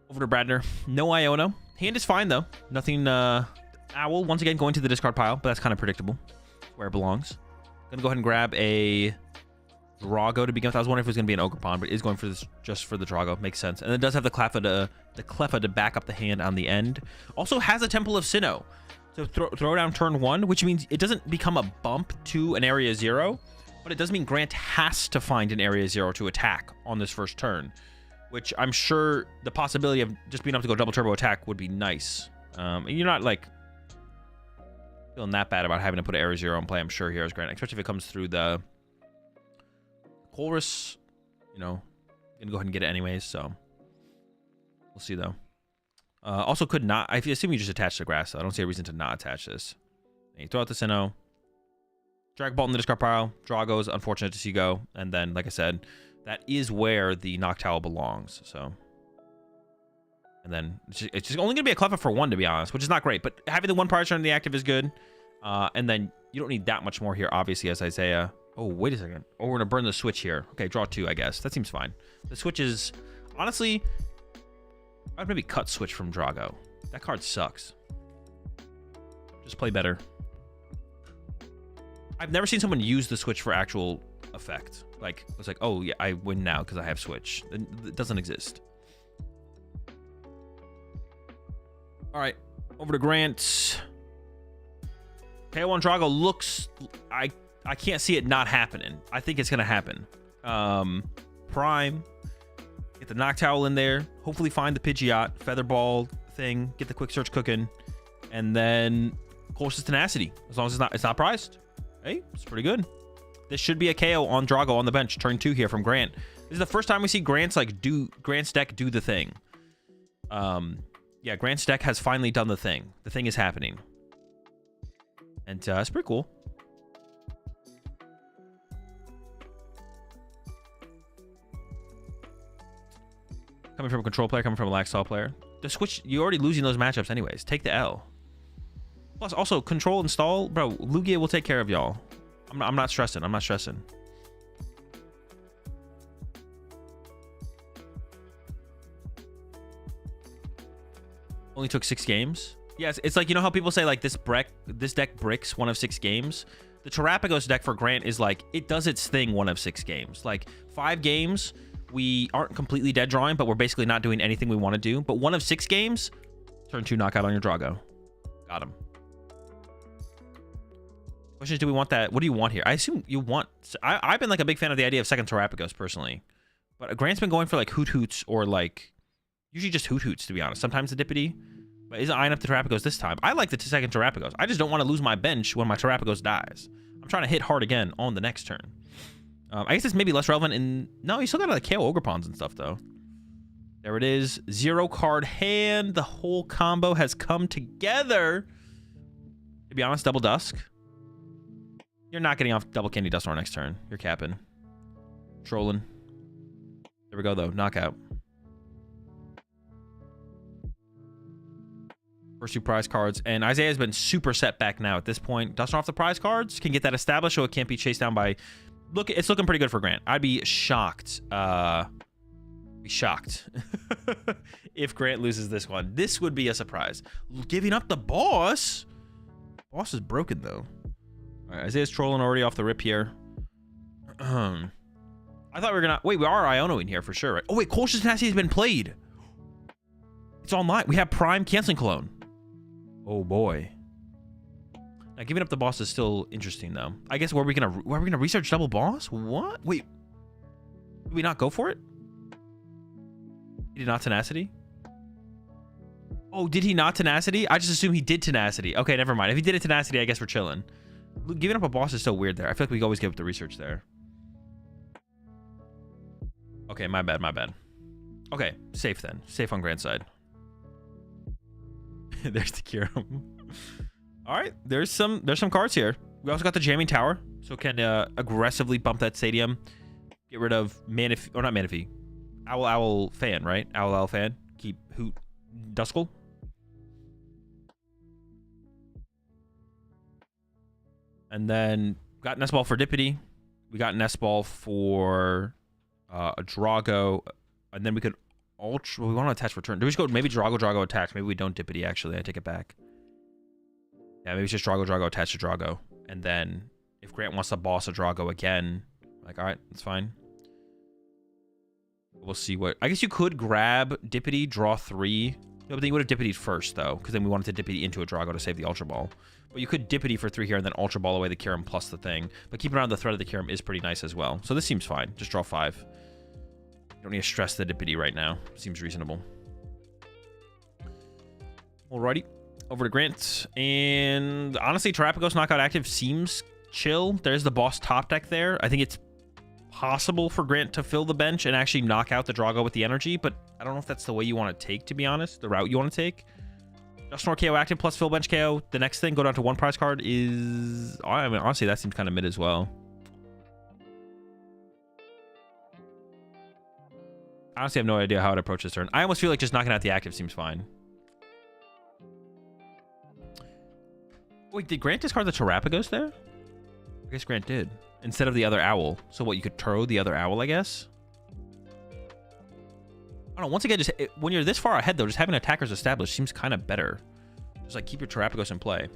Over to Bradner. No Iono. Hand is fine, though. Nothing, Owl, once again, going to the discard pile, but that's kind of predictable. Where it belongs. Gonna go ahead and grab a Drago to begin with. I was wondering if it was gonna be an Ogerpon, but it is going for this just for the Drago. Makes sense. And it does have the Clefairy to back up the hand on the end. Also has a Temple of Sinnoh. So throw down turn 1, which means it doesn't become a bump to an area 0. But it does mean Grant has to find an area 0 to attack on this first turn, which I'm sure the possibility of just being able to go double turbo attack would be nice. And you're not, like, feeling that bad about having to put an area 0 in play, I'm sure, here as Grant, especially if it comes through the Chorus. You know, gonna go ahead and get it anyways, so we'll see, though. Also could not, I assume you just attach the grass, so I don't see a reason to not attach this. And you throw out the Sinnoh. Dragapult in the discard pile. Drago's unfortunate to see go. And then, like I said, that is where the Noctowl belongs. So, and then it's just only going to be a Clefairy for 1, to be honest, which is not great. But having the 1 prior turn in the active is good. And then you don't need that much more here, obviously, as Isaiah. Oh, wait a second. Oh, we're going to burn the switch here. Okay, draw 2, I guess. That seems fine. The switch is, honestly, I'd maybe cut switch from Drago. That card sucks. Just play better. I've never seen someone use the switch for actual effect. Like, it's like, oh yeah, I win now because I have switch. It doesn't exist. All right, over to Grant. KO on Drago looks... I can't see it not happening. I think it's going to happen. Prime. Get the Noctowl in there. Hopefully find the Pidgeot, Featherball thing. Get the Quick Search cooking. And then Colchis Tenacity. As long as it's not prized. Hey, it's pretty good. This should be a KO on Drago on the bench. Turn 2 here from Grant. This is the first time we see Grant's deck do the thing. Yeah, Grant's deck has finally done the thing. The thing is happening. And it's pretty cool. Coming from a control player, coming from a Laxall player. The switch, you're already losing those matchups anyways. Take the L. Plus, also, control and stall. Bro, Lugia will take care of y'all. I'm not stressing. I'm not stressing. Only took 6 games. Yes, it's like, you know how people say, like, this deck bricks 1 of 6 games? The Terrapagos deck for Grant is like, it does its thing 1 of 6 games. Like, 5 games, we aren't completely dead drawing, but we're basically not doing anything we want to do. But 1 of 6 games, turn 2 knockout on your Drago. Got him. Question is, do we want that? What do you want here? I assume you want... I've been, like, a big fan of the idea of second Terrapagos, personally. But Grant's been going for, like, Hoot Hoots or, like... Usually just Hoot Hoots, to be honest. Sometimes the Dippity. But isn't eyeing up the Terrapagos this time. I like the second Terrapagos. I just don't want to lose my bench when my Terrapagos dies. I'm trying to hit hard again on the next turn. I guess it's maybe less relevant in... No, you still got like KO Ogrepons and stuff, though. There it is. 0 card hand. The whole combo has come together. To be honest, Double Dusk. You're not getting off Double Candy Dusknoir next turn. You're capping. Trolling. There we go, though. Knockout. First 2 prize cards. And Isaiah's been super set back now at this point. Dusting off the prize cards. Can get that established so it can't be chased down by... Look, it's looking pretty good for Grant. I'd be shocked. If Grant loses this one. This would be a surprise. Giving up the boss? Boss is broken, though. All right, Isaiah's trolling already off the rip here. I thought we were gonna... Wait, we are Ionoing here for sure, right? Oh, wait, Colchis Tenacity has been played. It's online. We have Prime Canceling Cologne. Oh, boy. Now, giving up the boss is still interesting, though. I guess, were we gonna research double boss? What? Wait. Did we not go for it? He did not Tenacity? Oh, did he not Tenacity? I just assume he did Tenacity. Okay, never mind. If he did a Tenacity, I guess we're chilling. Giving up a boss is so weird there. I feel like we always give up the research there. Okay, my bad, my bad. Okay, safe then. Safe on Grant's side. There's the Kyurem. All right, there's some cards here. We also got the Jamming Tower, so can aggressively bump that stadium. Get rid of Manaphy, or not Manaphy. Owl Fan, right? Owl Fan. Keep Hoot Duskull. And then got Nest Ball for Dippity. We got Nest Ball for a Drago. And then we could Ultra... We want to attach return. Do we just go maybe Drago attach? Maybe we don't Dippity, actually. I take it back. Yeah, maybe it's just Drago attach to Drago. And then if Grant wants to boss a Drago again, like, all right, that's fine. We'll see what... I guess you could grab Dippity, draw 3. No, but then you would have Dippity first, though, because then we wanted to Dippity into a Drago to save the Ultra Ball. But you could Dippity for 3 here and then Ultra Ball away the Kyurem plus the thing. But keeping around the threat of the Kyurem is pretty nice as well. So this seems fine. Just draw 5. You don't need to stress the Dippity right now. Seems reasonable. Alrighty. Over to Grant. And honestly, Terrapagos knockout active seems chill. There's the boss top deck there. I think it's possible for Grant to fill the bench and actually knock out the Drago with the energy. But I don't know if that's the way you want to take, to be honest. The route you want to take. Dusknoir KO active plus fill bench KO. The next thing, go down to 1 prize card is... I mean, honestly, that seems kind of mid as well. Honestly, I have no idea how to approach this turn. I almost feel like just knocking out the active seems fine. Wait, did Grant discard the Terrapagos there? I guess Grant did. Instead of the other owl. So what, you could Turo the other owl, I guess? I don't know, once again, just when you're this far ahead, though, just having attackers established seems kind of better. Just, like, keep your Terrapagos in play.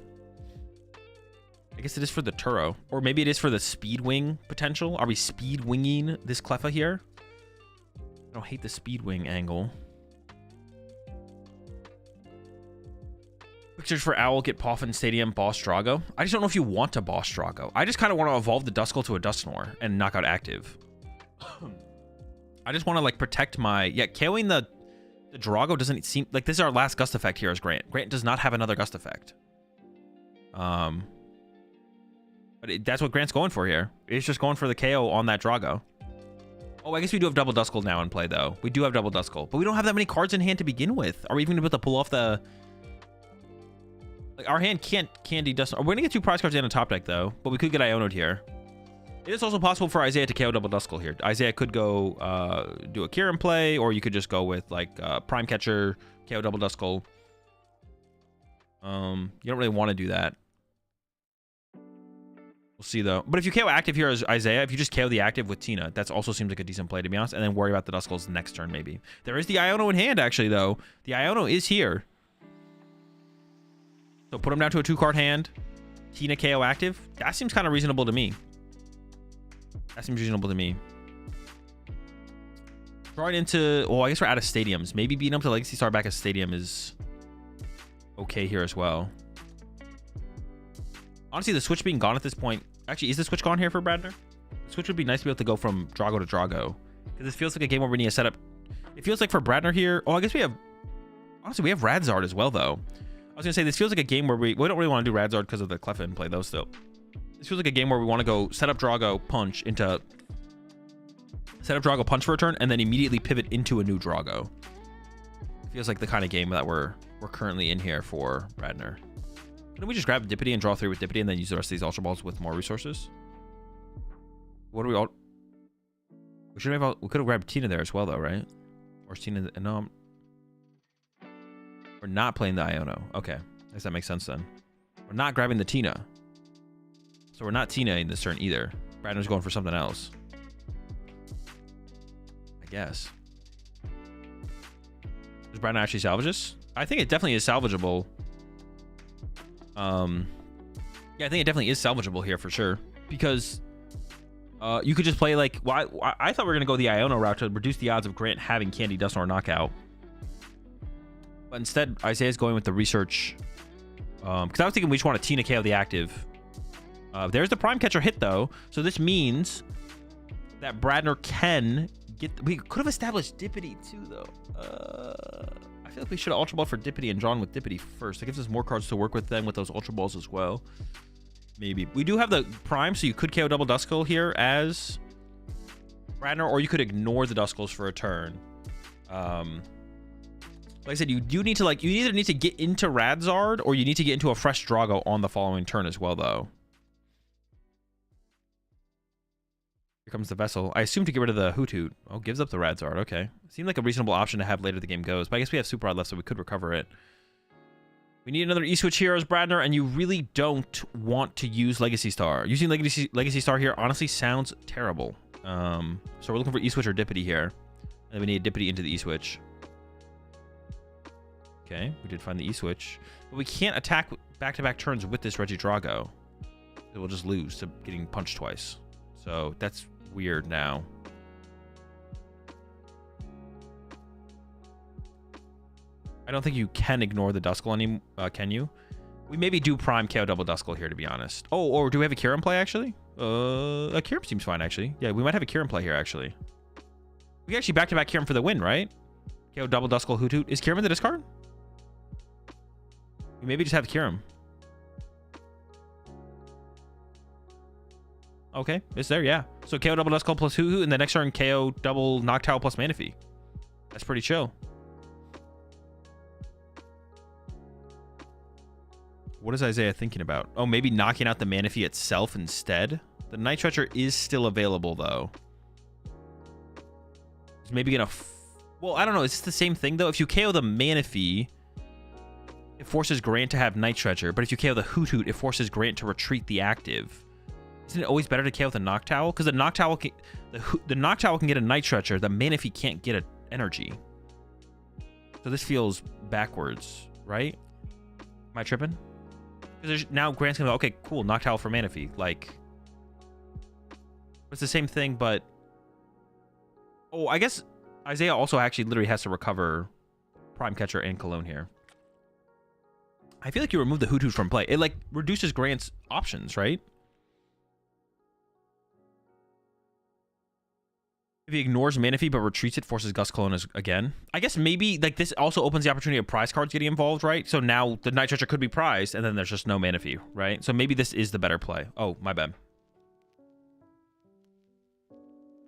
I guess it is for the Turo. Or maybe it is for the speed wing potential. Are we speed winging this Cleffa here? I don't hate the speed wing angle. Pictures for Owl, get Poffin Stadium, Boss Drago. I just don't know if you want to Boss Drago. I just kind of want to evolve the Duskull to a Dusknoir and knock out active. I just want to like protect my... Yeah, KOing the Drago doesn't seem... Like this is our last Gust effect here as Grant. Grant does not have another Gust effect. But that's what Grant's going for here. It's just going for the KO on that Drago. Oh, I guess we do have double Duskull now in play, though. We do have double Duskull, but we don't have that many cards in hand to begin with. Are we even going to be able to pull off the... Like, our hand can't candy Dusknoir. We're going to get 2 prize cards in a top deck, though, but we could get Iono'd here. It is also possible for Isaiah to KO double Duskull here. Isaiah could go do a Kieran play, or you could just go with, like, Prime Catcher, KO double Duskull. You don't really want to do that. We'll see, though. But if you KO active here as Isaiah, if you just KO the active with Tina, that also seems like a decent play, to be honest. And then worry about the Duskulls next turn, maybe. There is the Iono in hand, actually, though. The Iono is here. So put him down to a 2-card hand. Tina KO active. That seems kind of reasonable to me. That seems reasonable to me. Drawing into... Well, I guess we're out of stadiums. Maybe beating up to Legacy Star back as stadium is okay here as well. Honestly, the switch being gone at this point... Actually, is the switch gone here for Bradner? The switch would be nice to be able to go from Drago to Drago. Because this feels like a game where we need to set up... It feels like for Bradner here... Oh, I guess we have... Honestly, we have Radzard as well, though. I was going to say, this feels like a game where we don't really want to do Radzard because of the Cleffa in play, though, still. This feels like a game where we want to go set up Drago, punch into... Set up Drago, punch for a turn, and then immediately pivot into a new Drago. It feels like the kind of game that we're currently in here for Bradner. Couldn't we just grab Dippity and draw 3 with Dippity and then use the rest of these Ultra Balls with more resources? What do we all... We could have grabbed Tina there as well, though, right? Or is Tina... No, we're not playing the Iono. Okay. I guess that makes sense, then. We're not grabbing the Tina. So we're not Tina-ing this turn, either. Bradner's going for something else. I guess. Does Bradner actually salvage this? I think it definitely is salvageable. Yeah, I think it definitely is salvageable here for sure, because you could just play like... Well, I thought we were gonna go the Iono route to reduce the odds of Grant having Candy Dusknoir knockout, but instead Isaiah's going with the research, because I was thinking we just want to Tina KO the active. There's the Prime Catcher hit, though, so this means that Bradner can get... We could have established Dippity too, though. I feel like we should have Ultra Ball for Dippity and drawn with Dippity first. That gives us more cards to work with then with those Ultra Balls as well. Maybe. We do have the Prime, so you could KO double Duskull here as Bradner, or you could ignore the Duskulls for a turn. Like I said, you do need to, like, you either need to get into Radzard or you need to get into a fresh Drago on the following turn as well, though. Here comes the Vessel. I assume to get rid of the Hoot Hoot. Oh, gives up the Radzard. Okay. Seemed like a reasonable option to have later the game goes, but I guess we have Super Rod left, so we could recover it. We need another E-Switch here as Bradner, and you really don't want to use Legacy Star. Using Legacy Star here honestly sounds terrible. So we're looking for E-Switch or Dippity here. And then we need a Dippity into the E-Switch. Okay, we did find the E-Switch. But we can't attack back-to-back turns with this Regidrago. We'll just lose to getting punched twice. So that's weird now. I don't think you can ignore the Duskull anymore, can you? We maybe do Prime KO double Duskull here, to be honest. Oh, or do we have a Kieran play, actually? A Kieran seems fine, actually. Yeah, we might have a Kieran play here, actually. We can actually back-to-back Kieran for the win, right? KO double Duskull Hoot Hoot. Is Kieran the discard? We maybe just have Kieran. Okay, it's there, yeah. So KO double Duskull plus Hoot Hoot, and the next turn KO double Noctowl plus Manaphy. That's pretty chill. What is Isaiah thinking about? Oh, maybe knocking out the Manaphy itself instead? The Night Stretcher is still available, though. It's maybe gonna... Well, I don't know. Is this the same thing, though? If you KO the Manaphy, it forces Grant to have Night Stretcher. But if you KO the Hoot Hoot, it forces Grant to retreat the active. Isn't it always better to KO with a Noctowl? Because the Noctowl can get a Night Stretcher. The Manaphy can't get an energy. So this feels backwards, right? Am I tripping? Because now Grant's gonna go, okay, cool, Noctowl for Manaphy. Like, it's the same thing, but oh, I guess Isaiah also actually literally has to recover Prime Catcher and Cologne here. I feel like you remove the Hoot from play. It like reduces Grant's options, right? If he ignores Manaphy but retreats it, forces Gust Cologne again. I guess maybe like this also opens the opportunity of prize cards getting involved, right? So now the Night Stretcher could be prized, and then there's just no Manaphy, right? So maybe this is the better play. Oh, my bad.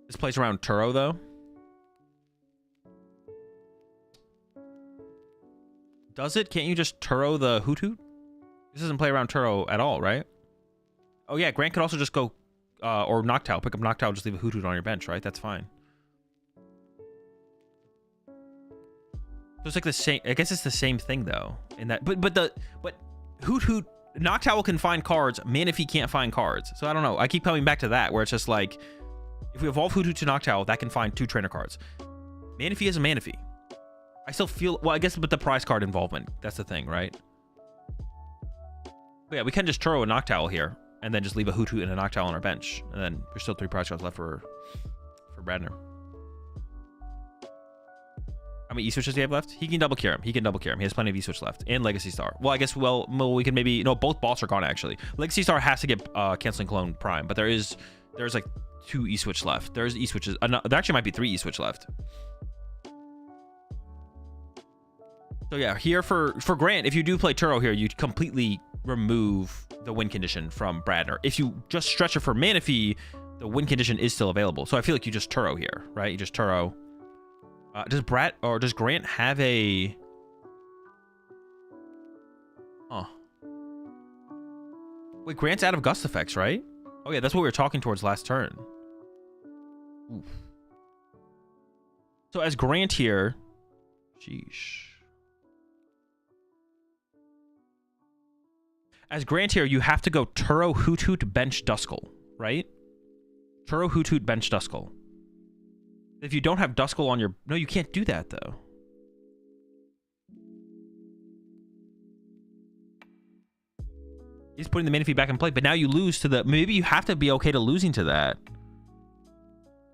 This plays around Turo, though. Does it? Can't you just Turo the Hoot? This doesn't play around Turo at all, right? Oh, yeah. Grant could also just go... or Noctowl. Pick up Noctowl, just leave a Hoot on your bench, right? That's fine. So it's like the same... I guess it's the same thing, though. In that... But Hoot... Noctowl can find cards. Manaphy can't find cards. So I don't know. I keep coming back to that, where it's just like... If we evolve Hoot to Noctowl, that can find 2 trainer cards. Manaphy is a Manaphy. I still feel... Well, I guess with the prize card involvement. That's the thing, right? But yeah, we can just Turo a Noctowl here. And then just leave a Hoot and a Noctowl on our bench. And then there's still 3 prize cards left for Bradner. How many E-switches do you have left? He can double cure him. He can double cure him. He has plenty of E-switch left. And Legacy Star. Well, I guess, well, we can maybe... No, both boss are gone, actually. Legacy Star has to get Canceling Clone Prime. But there's like 2 E-switch left. There's E-switches. There actually might be 3 E-switch left. So yeah, here for Grant, if you do play Turo here, you completely remove the win condition from Bradner. If you just stretch it for Manaphy, the win condition is still available. So I feel like you just Turo here, right? You just Turo. Does Grant have a... Oh. Wait, Grant's out of Gust effects, right? Oh yeah, that's what we were talking towards last turn. Oof. So as Grant here... Sheesh. As Grant here, you have to go Turo Hoot bench Duskull, right? Turo Hoot bench Duskull. If you don't have Duskull on your... No, you can't do that, though. He's putting the Manaphy back in play, but now you lose to the... Maybe you have to be okay to losing to that.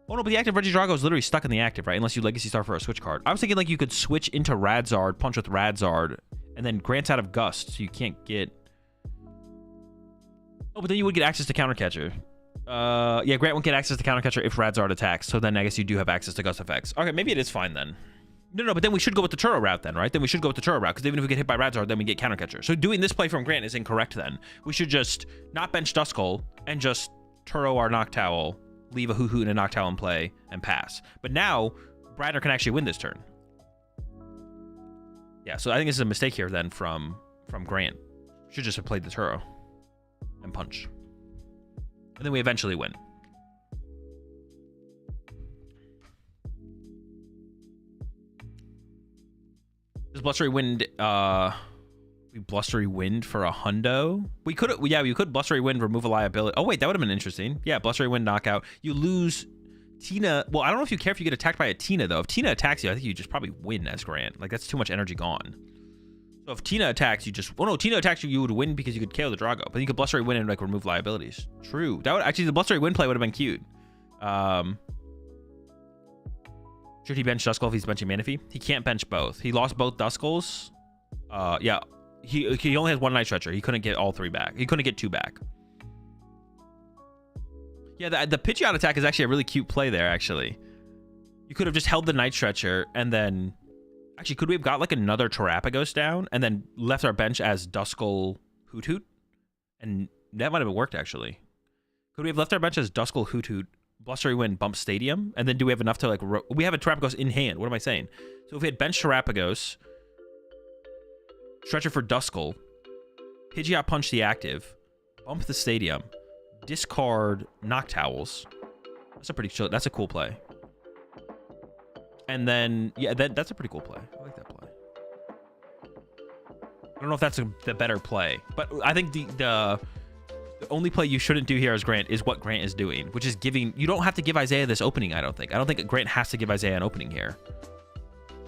Oh, no, but the active Regidrago is literally stuck in the active, right? Unless you Legacy Star for a switch card. I was thinking, like, you could switch into Radzard, punch with Radzard, and then Grant's out of Gust, so you can't get... Oh, but then you would get access to Countercatcher. Yeah, Grant won't get access to Countercatcher if Radzard attacks. So then I guess you do have access to Gust effects. Okay, maybe it is fine then. No, but then we should go with the Turo route then, right? Then we should go with the Turo route, because even if we get hit by Radzard, then we get Countercatcher. So doing this play from Grant is incorrect then. We should just not bench Duskull and just Turo our Noctowl, leave a Hoot and a Noctowl in play, and pass. But now, Bradner can actually win this turn. Yeah, so I think this is a mistake here then from Grant. Should just have played the Turo. And punch. And then we eventually win. Does Blustery Wind we Blustery Wind for a hundo? We could Blustery Wind, remove a liability. Oh wait, that would have been interesting. Yeah, Blustery Wind knockout. You lose Tina. Well, I don't know if you care if you get attacked by a Tina though. If Tina attacks you, I think you just probably win as Grant. Like that's too much energy gone. So if Tina attacks, you just... Oh, no, Tina attacks you, you would win because you could KO the Drago. But you could Blustery Win and, like, remove liabilities. True. That would... Actually, the Blustery Win play would have been cute. Should he bench Duskull if he's benching Manaphy? He can't bench both. He lost both Duskulls. Yeah. He only has 1 Night Stretcher. He couldn't get all 3 back. He couldn't get 2 back. Yeah, the Pidgeot attack is actually a really cute play there, actually. You could have just held the Night Stretcher and then... Actually, could we have got like another Terapagos down and then left our bench as Duskull Hoot? And that might have worked, actually. Could we have left our bench as Duskull Hoot, Blustery Wind, Bump Stadium? And then do we have enough to like... We have a Terapagos in hand. What am I saying? So if we had bench Terapagos, Stretcher for Duskull, Pidgeot Punch the active, Bump the Stadium, discard Noctowls. That's a pretty chill... That's a cool play. And then, yeah, that's a pretty cool play. I like that play. I don't know if that's the better play, but I think the only play you shouldn't do here as Grant is what Grant is doing, which is giving... You don't have to give Isaiah this opening, I don't think. I don't think Grant has to give Isaiah an opening here.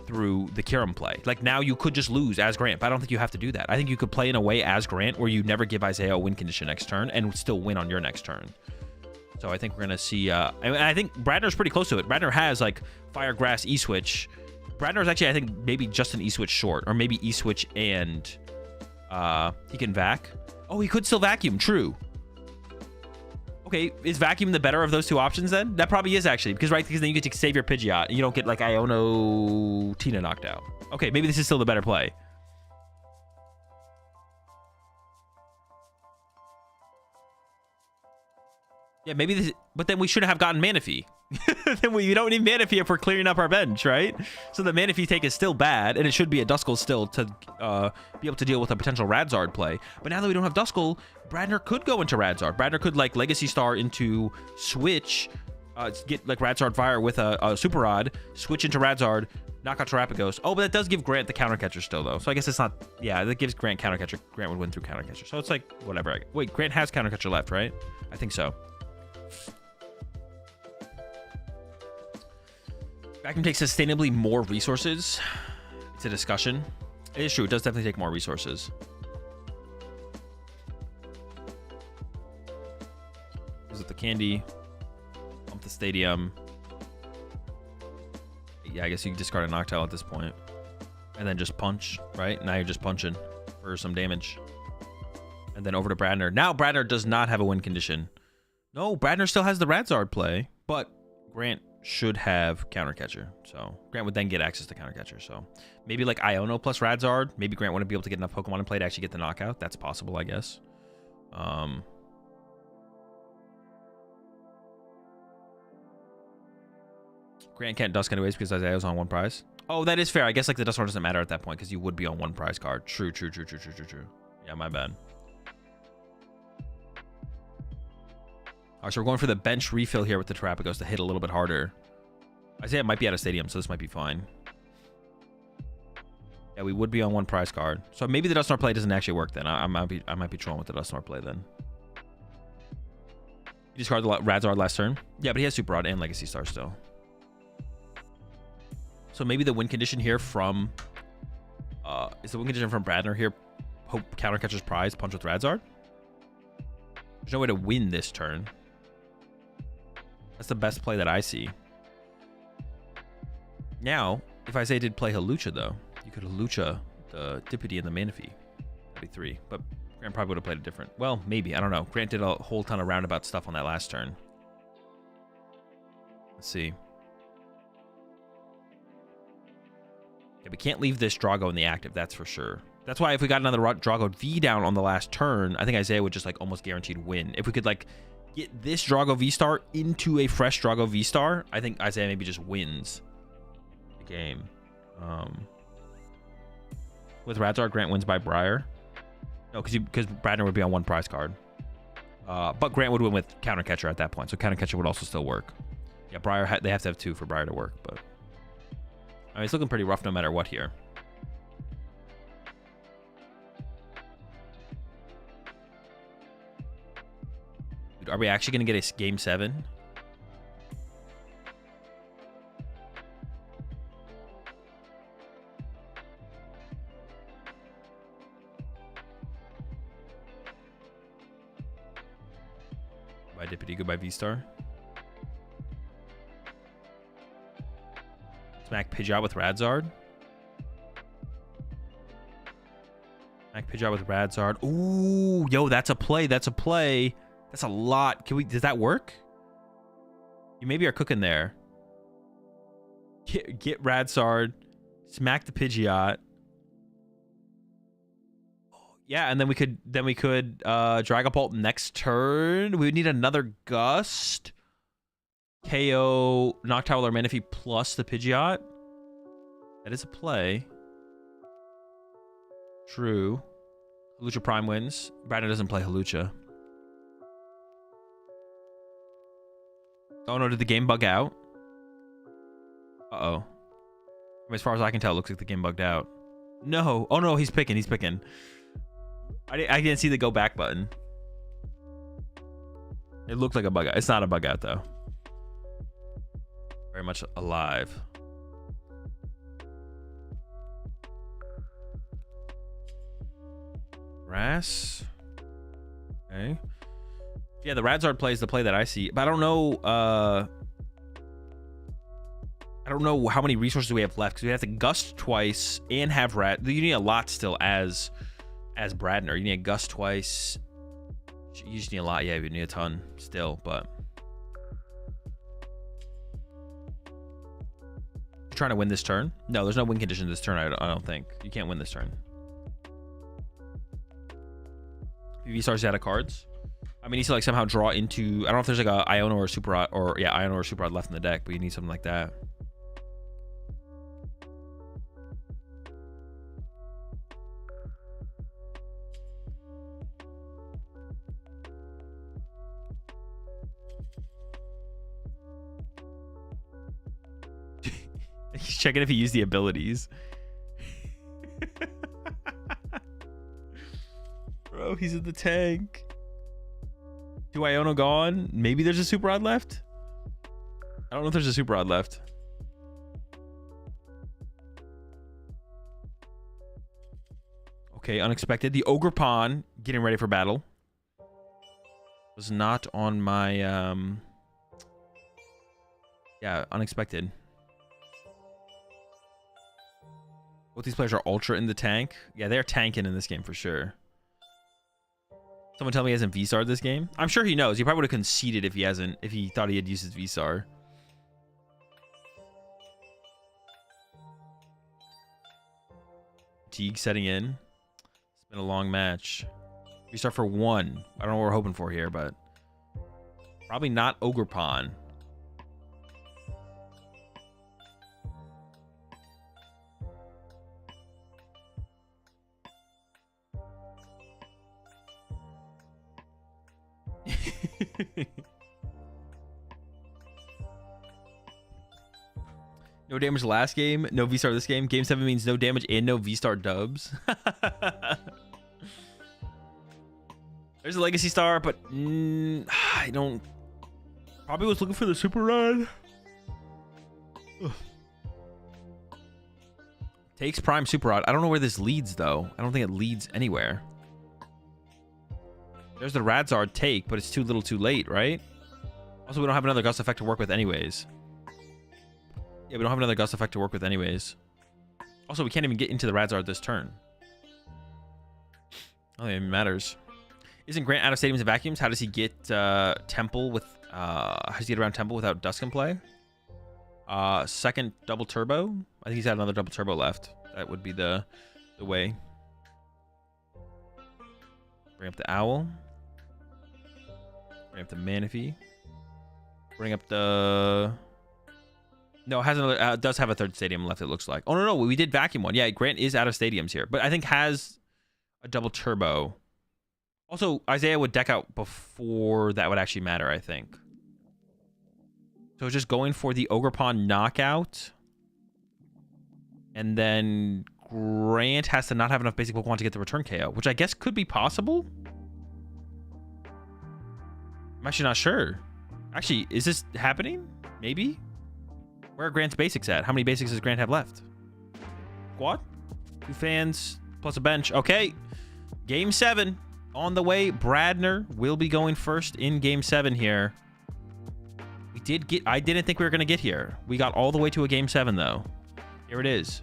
through the Kyurem play. Like, now you could just lose as Grant, but I don't think you have to do that. I think you could play in a way as Grant where you never give Isaiah a win condition next turn and still win on your next turn. So I think we're going to see... and I think Bradner's pretty close to it. Bradner has, like, Fire, Grass, E-Switch. Bradner's actually, I think, maybe just an E-Switch short. Or maybe E-Switch and... he can vac. Oh, he could still vacuum. True. Okay, is vacuum the better of those two options then? That probably is actually, because then you get to save your Pidgeot and you don't get like Iono Tina knocked out. Okay, maybe this is still the better play. Yeah, maybe this, but then we shouldn't have gotten Manaphy. Then we don't need Manaphy if we're clearing up our bench, right? So the Manaphy take is still bad, and it should be a Duskull still to be able to deal with a potential Radzard play. But now that we don't have Duskull, Bradner could go into Radzard. Bradner could like Legacy Star into Switch, get like Radzard Fire with a Super Rod, switch into Radzard, knock out Terapagos. Oh, but that does give Grant the counter catcher still though. So I guess it's not, yeah, that gives Grant counter catcher. Grant would win through counter catcher. So it's like whatever. Wait, Grant has counter catcher left, right? I think so. Vacuum takes sustainably more resources. It's a discussion. It is true. It does definitely take more resources. Visit the candy. Pump the stadium. Yeah, I guess you can discard a Noctowl at this point. And then just punch, right? Now you're just punching for some damage. And then over to Bradner. Now Bradner does not have a win condition. No, Bradner still has the Radzard play. But Grant should have counter catcher, so Grant would then get access to counter catcher. So maybe like Iono plus Radzard, maybe Grant wouldn't be able to get enough Pokemon in play to actually get the knockout. That's possible, I guess. Grant can't Dusk anyways because Isaiah's on one prize. Oh, that is fair. I guess like the Dusk doesn't matter at that point because you would be on one prize card. True. Yeah, my bad. All right, so we're going for the bench refill here with the Terapagos to hit a little bit harder. Isaiah might be out of stadium, so this might be fine. Yeah, we would be on one prize card. So maybe the Dusknoir play doesn't actually work then. I might be trolling with the Dusknoir play then. You discard the Radzard last turn. Yeah, but he has Super Rod and Legacy Star still. So maybe the win condition here from... is the win condition from Bradner here? Hope counter catcher's prize, punch with Radzard? There's no way to win this turn. That's the best play that I see. Now, if Isaiah did play Hawlucha, though, you could Hawlucha the Dippity and the Manaphy. That'd be 3. But Grant probably would have played it different. Well, maybe. I don't know. Grant did a whole ton of roundabout stuff on that last turn. Let's see. Yeah, we can't leave this Drago in the active, that's for sure. That's why if we got another Drago V down on the last turn, I think Isaiah would just like almost guaranteed win. If we could like get this Drago V-Star into a fresh Drago V-Star, I think Isaiah maybe just wins the game. With Radzard, Grant wins by Briar. No, because Bradner would be on one prize card. But Grant would win with counter catcher at that point, so counter catcher would also still work. Yeah, Briar they have to have 2 for Briar to work, but I mean, it's looking pretty rough no matter what here. Are we actually going to get a game 7? Goodbye Dippity, goodbye V-Star. Smack Pidgeot with Radzard. Smack Pidgeot with Radzard. Ooh, yo, that's a play. That's a play. That's a lot. Does that work? You maybe are cooking there. Get Radzard. Smack the Pidgeot. Yeah, and then we could Dragapult next turn. We would need another Gust. KO Noctowl or Manaphy plus the Pidgeot. That is a play. True. Hawlucha Prime wins. Bradner doesn't play Hawlucha. Oh no, did the game bug out? Uh-oh. I mean, as far as I can tell, it looks like the game bugged out. No. Oh no, he's picking. I didn't see the go back button. It looked like a bug out. It's not a bug out though. Very much alive. Grass. Okay. Yeah, the Radzard play is the play that I see, but I don't know how many resources we have left, because we have to gust twice and have Rad. You need a lot still as Bradner. You need a gust twice. You just need a lot. Yeah, you need a ton still, but you're trying to win this turn? No, there's no win condition this turn. I don't think you can't win this turn. V-Stars out of cards. I mean, he needs to like somehow draw into. I don't know if there's like a Iono or Super Rod, or yeah, Iono or Super Rod left in the deck, but you need something like that. He's checking if he used the abilities. Bro, he's in the tank. 2 Iono gone. Maybe there's a Super Rod left. I don't know if there's a Super Rod left. Okay, unexpected. The Ogre Pawn getting ready for battle. Was not on my yeah, unexpected. Both these players are ultra in the tank. Yeah, they're tanking in this game for sure. Someone tell me he hasn't V-Starred this game. I'm sure he knows. He probably would have conceded if he thought he had used his V-Star. Fatigue setting in. It's been a long match. V-Star for 1. I don't know what we're hoping for here, but probably not Ogre Pawn. No damage last game, no V-Star this game. Game 7 means no damage and no V-Star dubs. There's a Legacy Star, but I don't... Probably was looking for the Super Rod. Takes Prime Super Rod. I don't know where this leads, though. I don't think it leads anywhere. There's the Radzard take, but it's too little too late, right? Also, we don't have another Gust effect to work with anyways. Yeah, we don't have another Gust effect to work with anyways. Also, we can't even get into the Radzard this turn. I don't think it even matters. Isn't Grant out of stadiums and vacuums? How does he get Temple with... how does he get around Temple without Dusk in play? Second double turbo? I think he's had another double turbo left. That would be the way. Bring up the Owl. Bring up the Manaphy. Bring up the... No, it has another. Does have a third stadium left, it looks like. Oh, no, we did vacuum one. Yeah, Grant is out of stadiums here, but I think has a double turbo. Also, Isaiah would deck out before that would actually matter, I think. So just going for the Ogre Pawn knockout. And then Grant has to not have enough basic Pokemon to get the return KO, which I guess could be possible. I'm actually not sure. Actually, is this happening? Maybe? Where are Grant's basics at? How many basics does Grant have left? Squad? 2 fans plus a bench. Okay. Game 7 on the way. Bradner will be going first in Game 7 here. We did get... I didn't think we were going to get here. We got all the way to a Game 7, though. Here it is.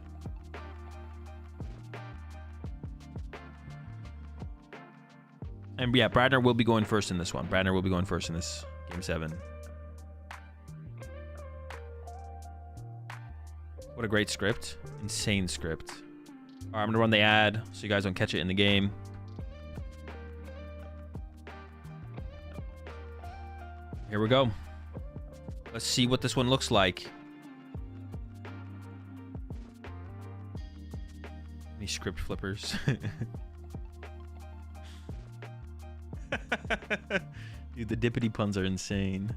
And yeah, Bradner will be going first in this one. Bradner will be going first in this Game 7. What a great script. Insane script. All right, I'm going to run the ad so you guys don't catch it in the game. Here we go. Let's see what this one looks like. Any script flippers? Dude, the dippity puns are insane.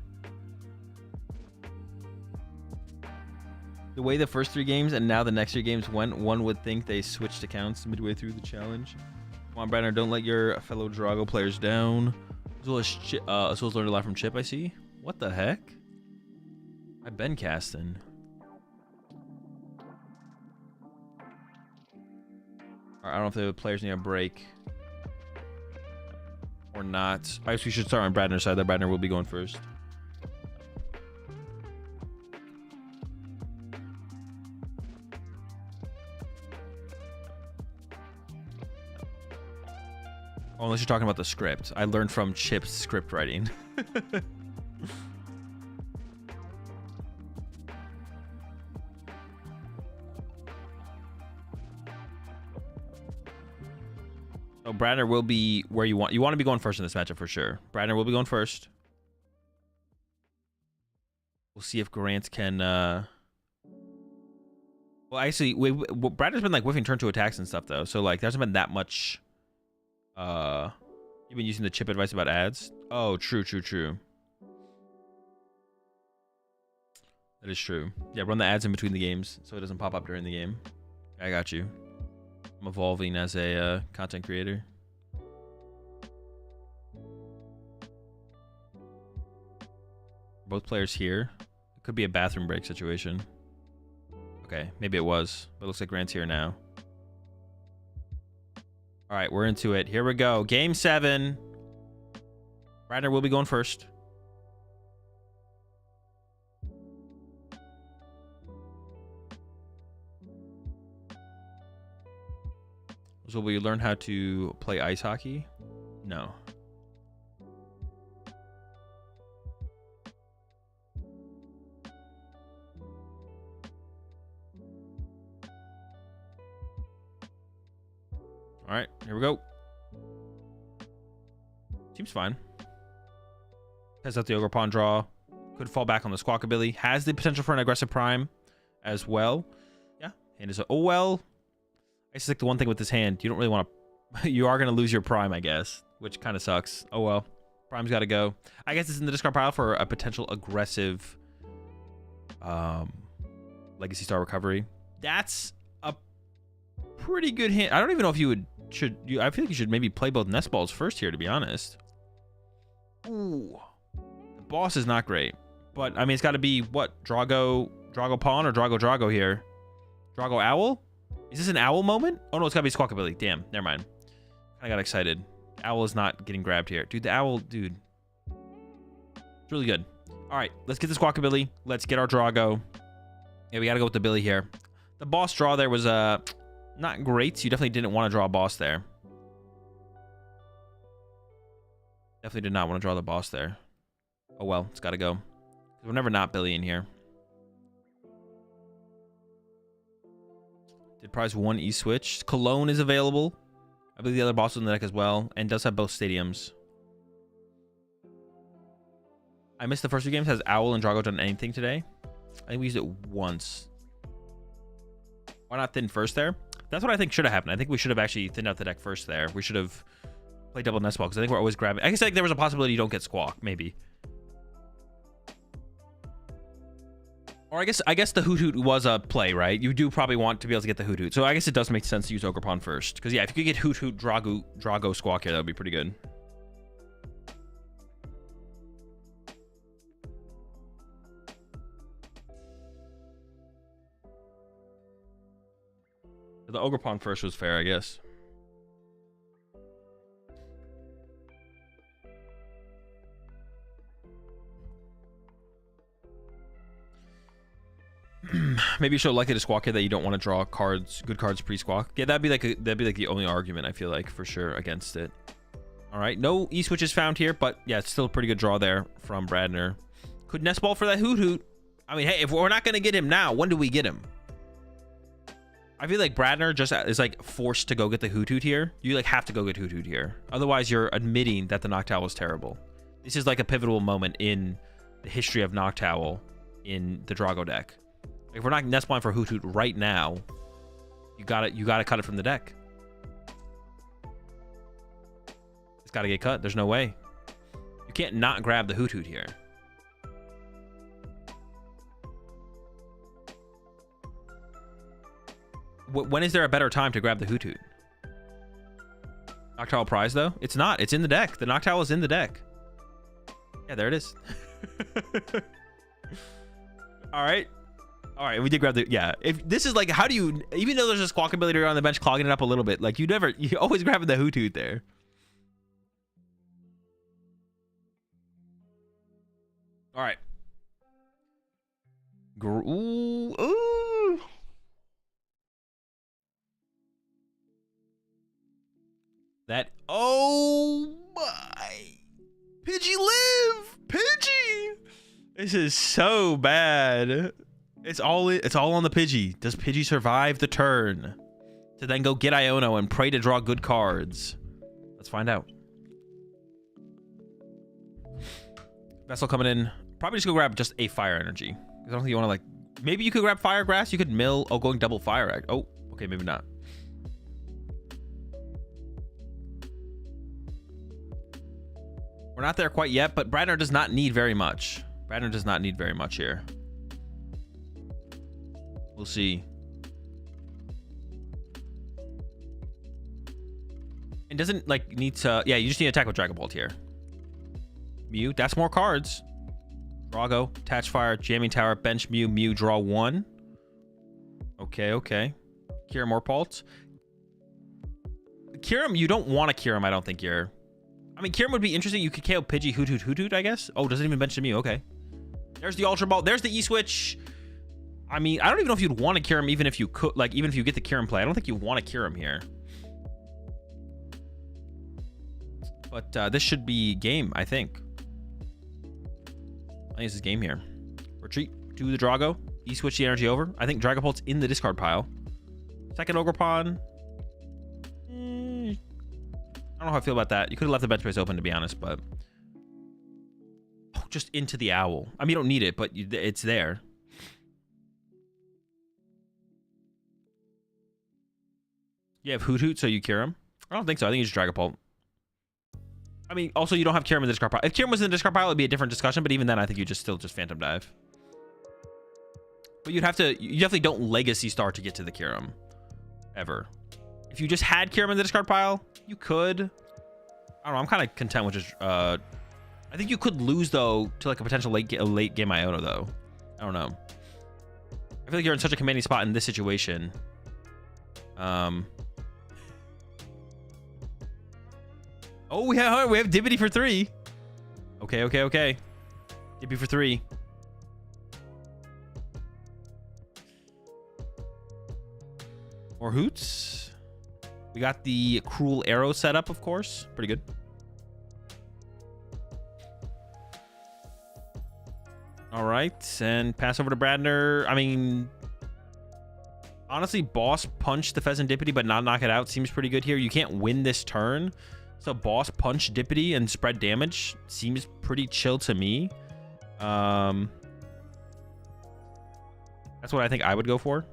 The way the first 3 games and now the next 3 games went, one would think they switched accounts midway through the challenge. Come on, Bradner, don't let your fellow Drago players down. As well as learned a lot from Chip, I see. What the heck? I've been casting. All right, I don't know if the players need a break. Or not. I guess we should start on Bradner's side. That Bradner will be going first. Oh, unless you're talking about the script. I learned from Chip's script writing. So Bradner will be where you want. You want to be going first in this matchup for sure. Bradner will be going first. We'll see if Grant can. Well, actually, Bradner's been like whiffing turn 2 attacks and stuff though. So like, there hasn't been that much. You've been using the Chip advice about ads. Oh, true. That is true. Yeah, run the ads in between the games so it doesn't pop up during the game. I got you. I'm evolving as a content creator. Both players here. It could be a bathroom break situation. Okay, maybe it was, but it looks like Grant's here now. All right, we're into it. Here we go. Game 7. Bradner will be going first. So will you learn how to play ice hockey? No. All right, here we go. Seems fine. Test out the Ogre Pawn draw. Could fall back on the Squawkabilly. Has the potential for an aggressive prime as well. Yeah, and is oh well. I just like the one thing with this hand, you don't really want to. You are going to lose your prime, I guess, which kind of sucks. Oh well, prime's got to go. I guess it's in the discard pile for a potential aggressive Legacy Star recovery. That's a pretty good hand. I don't even know if you would. I feel like you should maybe play both Nest Balls first here, to be honest. Ooh, the boss is not great, but I mean it's got to be what Dragapult or Drago here. Drago Owl. Is this an owl moment? Oh no, it's gotta be Squawkabilly. Damn, never mind. I got excited. Owl is not getting grabbed here. Dude, the owl, dude. It's really good. All right, let's get the Squawkabilly. Let's get our Drago. Yeah, we gotta go with the Billy here. The boss draw there was not great. You definitely didn't want to draw a boss there. Definitely did not want to draw the boss there. Oh well, it's gotta go. We're never not Billy in here. Did prize 1 E-Switch. Cologne is available. I believe the other boss is in the deck as well. And does have both stadiums. I missed the first 2 games. Has Owl and Drago done anything today? I think we used it once. Why not thin first there? That's what I think should have happened. I think we should have actually thinned out the deck first there. We should have played double Nest Ball because I think we're always grabbing. I guess like there was a possibility you don't get Squawk, maybe. Or I guess the Hoot Hoot was a play, right? You do probably want to be able to get the Hoot Hoot. So I guess it does make sense to use Ogre Pawn first. Because yeah, if you could get Hoot Hoot, Drago, Squawk here, that would be pretty good. The Ogre Pawn first was fair, I guess. Maybe you show likely to Squawk here that you don't want to draw cards, good cards pre-Squawk. Yeah, that'd be like the only argument I feel like for sure against it. All right, no E-Switches found here, but yeah, it's still a pretty good draw there from Bradner. Could Nest Ball for that Hoot Hoot. I mean, hey, if we're not gonna get him now, when do we get him? I feel like Bradner just is like forced to go get the Hoot Hoot here. You like have to go get Hoot Hoot here. Otherwise, you're admitting that the Noctowl was terrible. This is like a pivotal moment in the history of Noctowl in the Drago deck. If we're not Nest Balling for Hoot Hoot right now, you gotta cut it from the deck. It's gotta get cut. There's no way. You can't not grab the Hoot Hoot here. When is there a better time to grab the Hoot Hoot? Noctowl prize though? It's not. It's in the deck. The Noctowl is in the deck. Yeah, there it is. All right. All right, we did grab the, yeah. If this is like, how do you, even though there's a Squawkabilly on the bench clogging it up a little bit, like you always grabbing the Hoot Hoot there. All right. Ooh, ooh. That. Oh my. Pidgey live. Pidgey. This is so bad. It's all on the Pidgey. Does Pidgey survive the turn to then go get Iono and pray to draw good cards? Let's find out. Vessel coming in. Probably just go grab just a fire energy. I don't think you want to like. Maybe you could grab fire grass. You could mill. Oh, going double fire. Oh, okay, maybe not. We're not there quite yet, but Bradner does not need very much. Bradner does not need very much here. We'll see. And doesn't like need to. Yeah, you just need to attack with Dragapult here. Mew. That's more cards. Drago, Attach Fire, Jamming Tower, Bench Mew, Mew, draw 1. Okay, okay. Kyurem or Pult. Kyurem, you don't want to Kyurem, I don't think you're. I mean, Kyurem would be interesting. You could KO Pidgey, Hoot Hoot, Hoot Hoot, I guess. Oh, doesn't even bench the Mew. Okay. There's the Ultra Ball. There's the E-Switch. I mean, I don't even know if you'd want to Kyurem even if you could, like, even if you get the Kyurem play. I don't think you want to Kyurem here. But this should be game, I think. I think this is game here. Retreat to the Drago. E-switch the energy over. I think Dragapult's in the discard pile. Second Ogerpon. I don't know how I feel about that. You could have left the bench space open, to be honest, but... Oh, just into the owl. I mean, you don't need it, but it's there. You have Hoot Hoot, so you cure him? I don't think so. I think you just Dragapult. I mean, also, you don't have Kyurem in the discard pile. If Kyurem was in the discard pile, it would be a different discussion, but even then, I think you still just Phantom Dive. But you'd have to... You definitely don't Legacy Star to get to the Kyurem. Ever. If you just had Kyurem in the discard pile, you could... I don't know. I'm kind of content with just... I think you could lose, though, to like a potential late game Iono, though. I don't know. I feel like you're in such a commanding spot in this situation. Oh, we have Dibbity for 3. Okay, okay, okay. Dibbity for 3. More Hoots. We got the Cruel Arrow set up, of course. Pretty good. All right, and pass over to Bradner. I mean, honestly, Boss Punch the Pheasant-Dippity, but not knock it out seems pretty good here. You can't win this turn. So Boss Punch Dippity and spread damage seems pretty chill to me. That's what I think I would go for.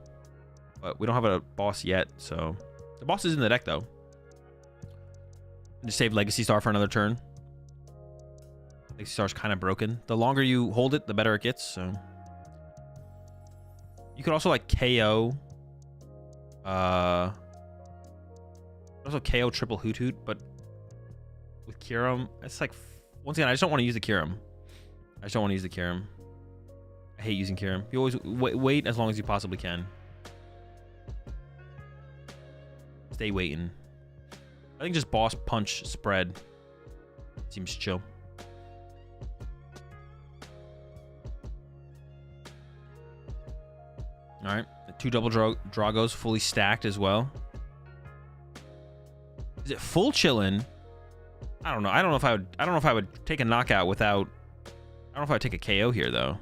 But we don't have a boss yet, so... The boss is in the deck, though. Just save Legacy Star for another turn. Legacy Star's kind of broken. The longer you hold it, the better it gets, so... You could also, like, KO... Also KO triple Hoot Hoot, but... With Kyurem, it's like... Once again, I just don't want to use the Kyurem. I just don't want to use the Kyurem. I hate using Kyurem. You always wait as long as you possibly can. Stay waiting. I think just Boss Punch spread seems chill. All right, the 2 double Dragos fully stacked as well. Is it full chillin'? I don't know. I don't know if I would. I don't know if I would take a knockout without. I don't know if I would take a KO here though.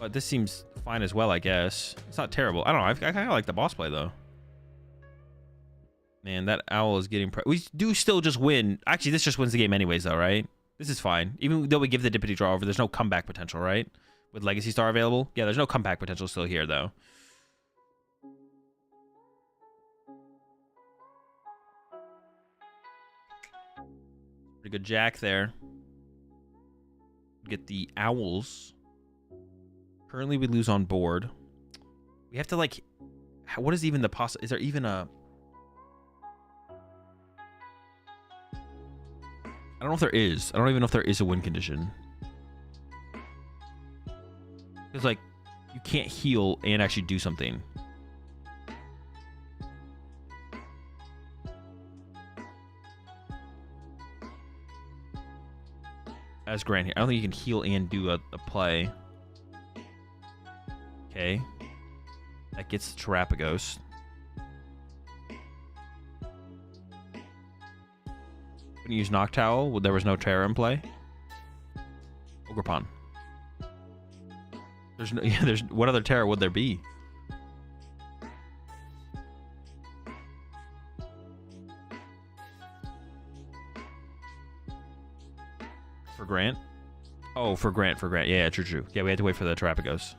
But this seems fine as well, I guess. It's not terrible. I don't know. I kind of like the boss play though. Man, that owl is getting... We do still just win. Actually, this just wins the game anyways, though, right? This is fine. Even though we give the Dippity draw over, there's no comeback potential, right? With Legacy Star available. Yeah, there's no comeback potential still here, though. Pretty good jack there. Get the owls. Currently, we lose on board. We have to, like... What is even the possible... Is there even a... I don't know if there is. I don't even know if there is a win condition. Because, like, you can't heal and actually do something. as Grant here. I don't think you can heal and do a play. Okay. That gets the Terrapagos. Couldn't use Noctowl. Well, there was no Terra in play. Ogerpon. There's no. Yeah. There's what other Terra would there be? For Grant. Oh, for Grant. Yeah, true. Yeah, we had to wait for the Terrapagos.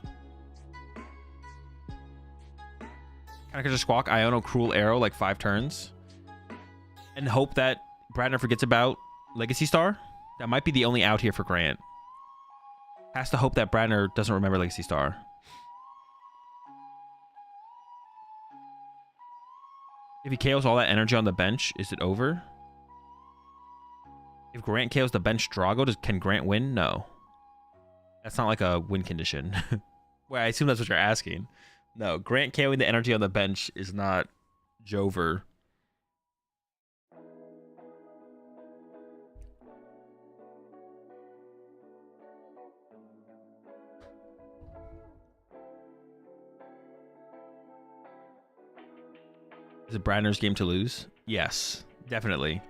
Kind of just Squawk, Iono, Cruel Arrow, like 5 turns. And hope that Bradner forgets about Legacy Star. That might be the only out here for Grant. Has to hope that Bradner doesn't remember Legacy Star. If he KOs all that energy on the bench, is it over? If Grant KOs the bench Drago, can Grant win? No. That's not like a win condition. Well, I assume that's what you're asking. No, Grant KOing the energy on the bench is not Jover. Is it Bradner's game to lose? Yes, definitely.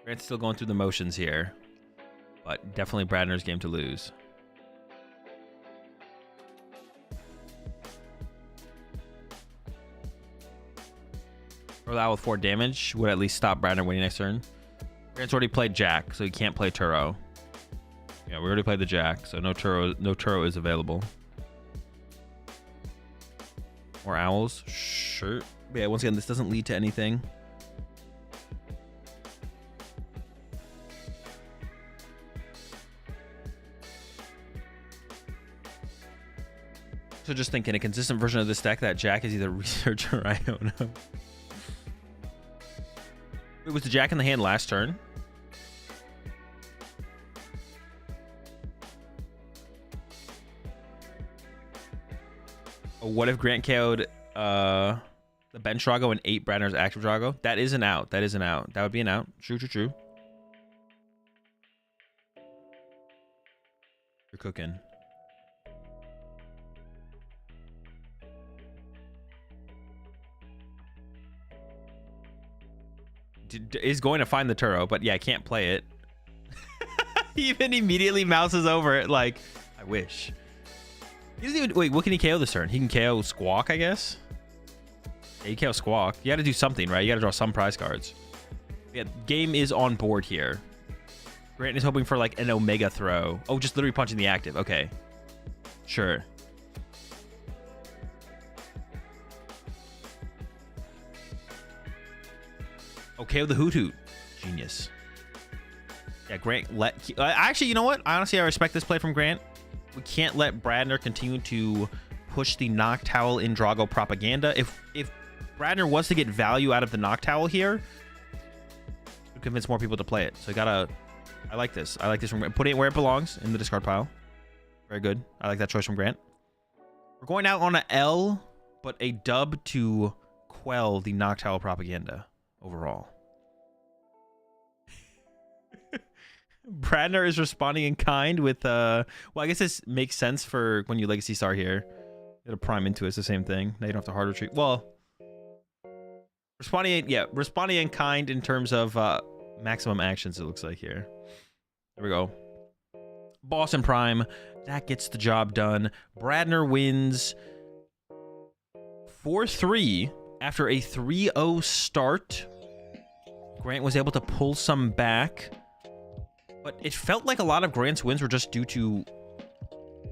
Grant's still going through the motions here, but definitely Bradner's game to lose. Throw that with 4 damage would at least stop Bradner winning next turn. Grant's already played Jack, so he can't play Turo. Yeah, we already played the Jack, so no Turo is available. More Owls? Sure. But yeah, once again, this doesn't lead to anything. So just thinking, a consistent version of this deck, that Jack is either Research or Iono. Wait, was the Jack in the hand last turn? Oh, what if Grant KO'd the bench Drago and 8 Bradner's active Drago? That is an out. That is an out. That would be an out. True. You're cooking. Is going to find the Turo, but yeah, I can't play it. He even immediately mouses over it like, I wish. He doesn't even, wait, what can he KO this turn? He can KO Squawk, I guess? Yeah, he KO Squawk. You gotta do something, right? You gotta draw some prize cards. Yeah, game is on board here. Grant is hoping for like an Omega throw. Oh, just literally punching the active. Okay. Sure. Okay, with the Hoot Hoot. Genius. Yeah, Grant actually, you know what? Honestly, I respect this play from Grant. We can't let Bradner continue to push the Noctowl in Drago propaganda. If Bradner wants to get value out of the Noctowl here, to convince more people to play it. So I like this. I like this from Grant. Put it where it belongs, in the discard pile. Very good. I like that choice from Grant. We're going out on an L, but a dub to quell the Noctowl propaganda overall. Bradner is responding in kind with well, I guess this makes sense for when you Legacy Star here. You gotta prime into it, it's the same thing. Now you don't have to hard retreat. Well, responding in kind in terms of maximum actions, it looks like here. There we go. Boss and Prime, that gets the job done. Bradner wins 4-3 after a 3-0 start. Grant was able to pull some back, but it felt like a lot of Grant's wins were just due to,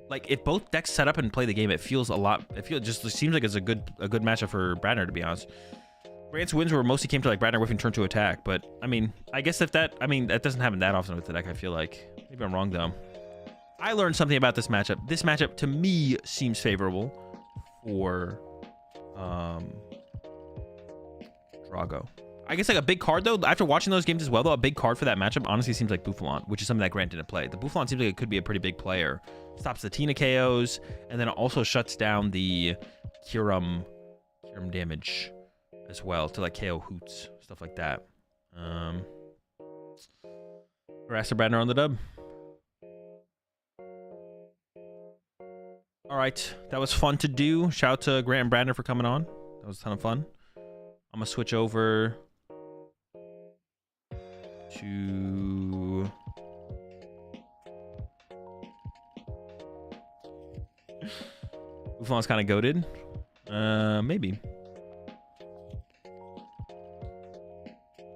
like, if both decks set up and play the game, it feels a lot. It just seems like it's a good matchup for Bradner, to be honest. Grant's wins were mostly came to like Bradner whiffing turn to attack, but I mean, I guess that doesn't happen that often with the deck. I feel like maybe I'm wrong though. I learned something about this matchup. This matchup to me seems favorable for Drago. I guess like a big card though, after watching those games as well though, a big card for that matchup honestly seems like Bouffalon, which is something that Grant didn't play. The Bouffalon seems like it could be a pretty big player. Stops the Tina KOs, and then it also shuts down the Kyurem damage as well to like KO Hoots, stuff like that. Raster Bradner on the dub. All right, that was fun to do. Shout out to Grant and Bradner for coming on. That was a ton of fun. I'm gonna switch over to Buffalon's kind of goated. Maybe.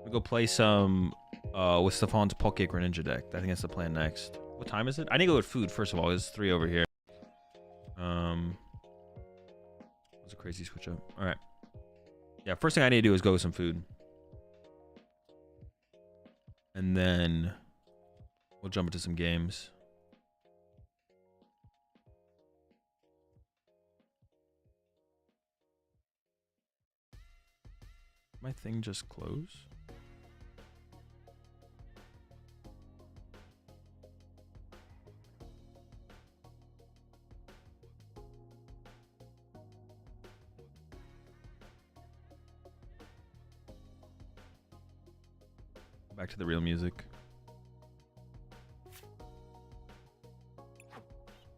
We'll go play some with Stefan's Palkia Greninja deck. I think that's the plan next. What time is it? I need to go with food first of all. There's 3 over here. That's a crazy switch up. All right. Yeah, first thing I need to do is go with some food. And then we'll jump into some games. My thing just close? Back to the real music.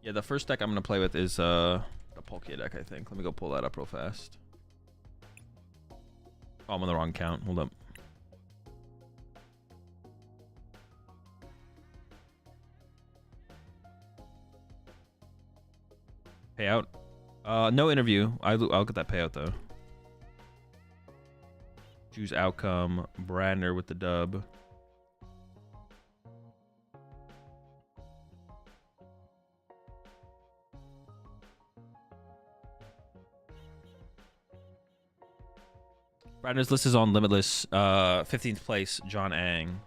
Yeah, the first deck I'm gonna play with is the Palkia deck, I think. Let me go pull that up real fast. Oh, I'm on the wrong count. Hold up. Payout. No interview. I'll get that payout though. Choose outcome. Bradner with the dub. Bradner's list is on Limitless. 15th place, John Ang.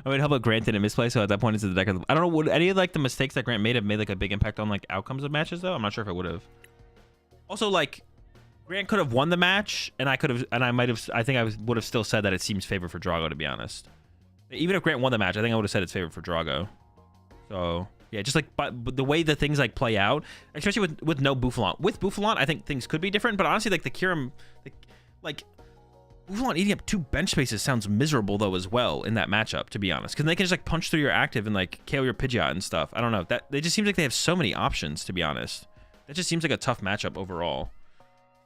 I mean, how about Grant didn't misplay? So at that point, it's the deck. I don't know. Would any of like the mistakes that Grant made have made like a big impact on like outcomes of matches though? I'm not sure if it would have. Also, like Grant could have won the match, and I could have, and I might have. I think I would have still said that it seems favored for Drago. To be honest, even if Grant won the match, I think I would have said it's favored for Drago. So yeah, just like but the way the things like play out, especially with no Buffalon. With Buffalon, I think things could be different. But honestly, like the Kyurem, like. Buffalon eating up 2 bench spaces sounds miserable though as well in that matchup, to be honest, because they can just like punch through your active and like KO your Pidgeot and stuff. I don't know, that they just seems like they have so many options, to be honest. That just seems like a tough matchup overall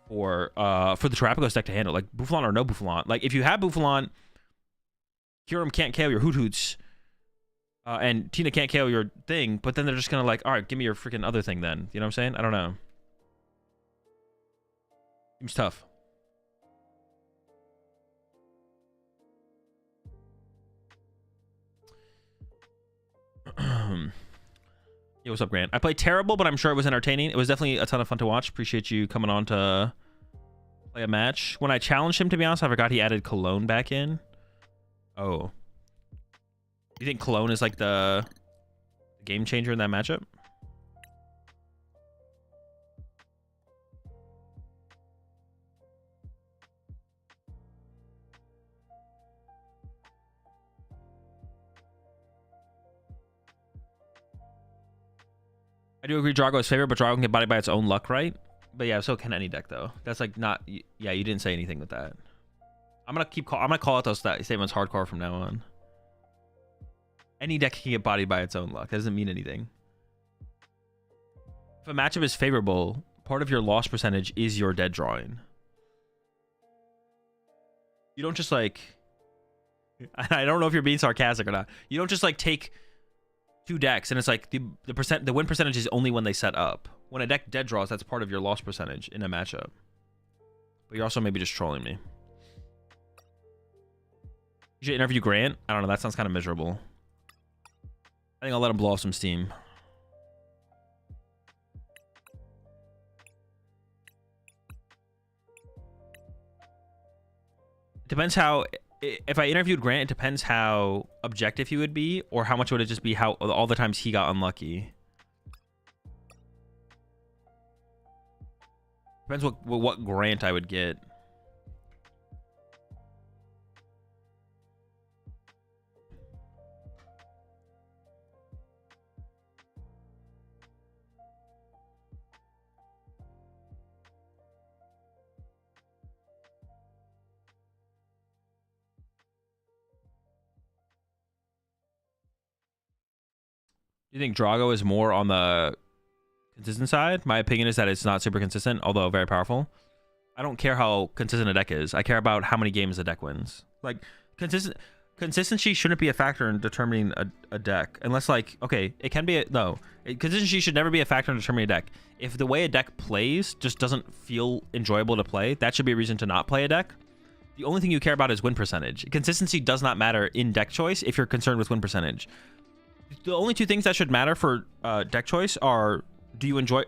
for the Terrapagos deck to handle, like Buffalon or no Buffalon. Like if you have Buffalon, Kyurem can't KO your Hoot Hoots, and Tina can't KO your thing, but then they're just gonna like, all right, give me your freaking other thing then. You know what I'm saying? I don't know. Seems tough. Yo, what's up, Grant? I played terrible, but I'm sure it was entertaining. It was definitely a ton of fun to watch. Appreciate you coming on to play a match. When I challenged him, to be honest, I forgot he added Cologne back in. Oh. You think Cologne is like the game changer in that matchup? I do agree Drago is favorite, but Drago can get bodied by its own luck, right? But yeah, so can any deck though. That's like not. Yeah, you didn't say anything with that. I'm gonna call out those statements hardcore from now on. Any deck can get bodied by its own luck. That doesn't mean anything. If a matchup is favorable, part of your loss percentage is your dead drawing. You don't just like. I don't know if you're being sarcastic or not. You don't just like take 2 decks and it's like the win percentage is only when they set up. When a deck dead draws, that's part of your loss percentage in a matchup. But you're also maybe just trolling me. You should interview Grant. I don't know, that sounds kind of miserable. I think I'll let him blow off some steam. It depends how. If I interviewed Grant, it depends how objective he would be, or how much would it just be how all the times he got unlucky. Depends what Grant I would get. You think Drago is more on the consistent side? My opinion is that it's not super consistent, although very powerful. I don't care how consistent a deck is. I care about how many games the deck wins. Like, consistency shouldn't be a factor in determining a deck. Unless, like, okay, it can be a... No. Consistency should never be a factor in determining a deck. If the way a deck plays just doesn't feel enjoyable to play, that should be a reason to not play a deck. The only thing you care about is win percentage. Consistency does not matter in deck choice if you're concerned with win percentage. The only two things that should matter for deck choice are... Do you enjoy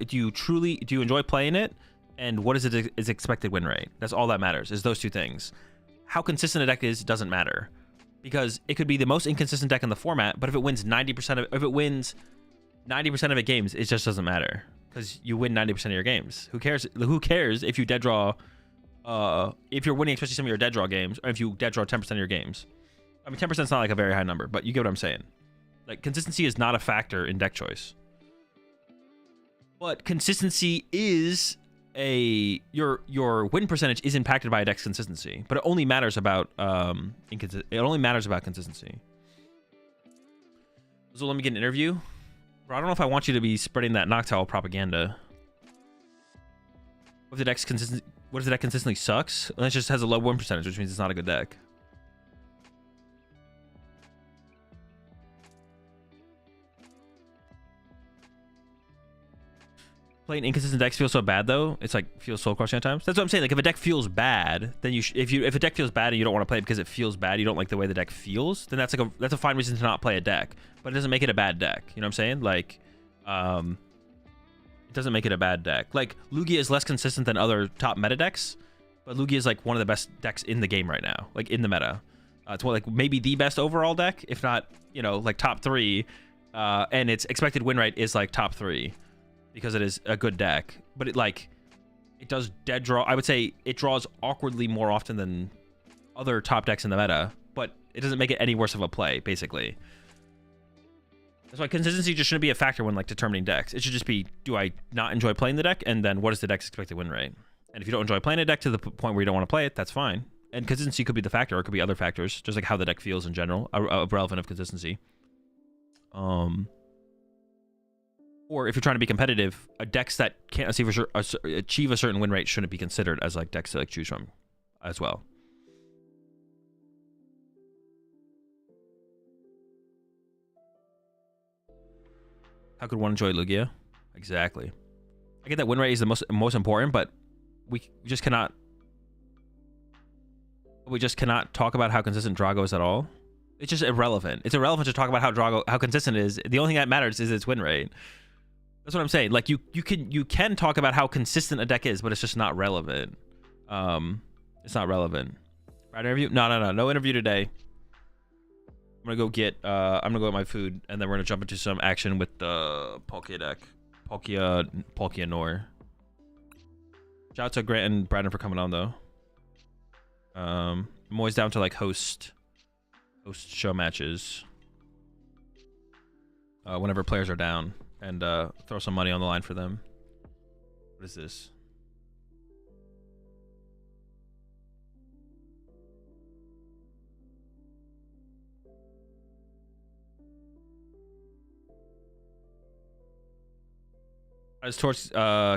playing it? And what is its expected win rate? That's all that matters, is those two things. How consistent a deck is doesn't matter, because it could be the most inconsistent deck in the format, but if it wins 90% of its games, it just doesn't matter, because you win 90% of your games. Who cares? Who cares if you dead draw? If you're winning, especially some of your dead draw games, or if you dead draw 10% of your games. I mean, 10% is not like a very high number, but you get what I'm saying. Like, consistency is not a factor in deck choice. But consistency is your win percentage is impacted by a deck's consistency, but it only matters about consistency. So let me get an interview. Bro, I don't know if I want you to be spreading that Noctowl propaganda. What if the deck consistently sucks? And it just has a low win percentage, which means it's not a good deck. Playing inconsistent decks feels so bad though. It's like feels soul crushing at times. That's what I'm saying. Like if a deck feels bad, then if a deck feels bad and you don't want to play it because it feels bad, you don't like the way the deck feels, then that's a fine reason to not play a deck. But it doesn't make it a bad deck. You know what I'm saying? Like, it doesn't make it a bad deck. Like Lugia is less consistent than other top meta decks, but Lugia is like one of the best decks in the game right now, like in the meta. It's one, like maybe the best overall deck, if not, you know, like top 3. And its expected win rate is like top 3. Because it is a good deck, but it does dead draw. I would say it draws awkwardly more often than other top decks in the meta, but it doesn't make it any worse of a play, basically. That's why consistency just shouldn't be a factor when like determining decks. It should just be, do I not enjoy playing the deck? And then what is the deck's expected win rate? And if you don't enjoy playing a deck to the point where you don't want to play it, that's fine. And consistency could be the factor, or it could be other factors, just like how the deck feels in general, relevant of consistency. Or if you're trying to be competitive, a decks that can't achieve a certain win rate shouldn't be considered as like decks to like choose from as well. How could one enjoy Lugia? Exactly. I get that win rate is the most important, but we just cannot talk about how consistent Drago is at all. It's just irrelevant. It's irrelevant to talk about how consistent it is. The only thing that matters is its win rate. That's what I'm saying. Like you can talk about how consistent a deck is, but it's just not relevant. It's not relevant. Right, interview? No interview today. I'm gonna go get my food, and then we're gonna jump into some action with the Palkia deck. Palkia Nor. Shout out to Grant and Bradner for coming on though. I'm always down to like host show matches whenever players are down. And throw some money on the line for them. What is this? Does Tort's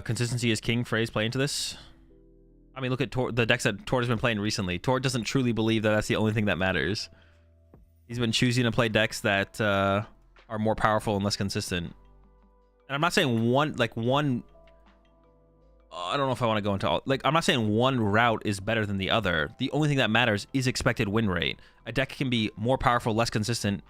consistency is king phrase play into this? I mean, look at the decks that Tort has been playing recently. Tort doesn't truly believe that that's the only thing that matters. He's been choosing to play decks that are more powerful and less consistent. And I'm not saying I don't know if I want to go into all, like, I'm not saying one route is better than the other. The only thing that matters is expected win rate. A deck can be more powerful, less consistent,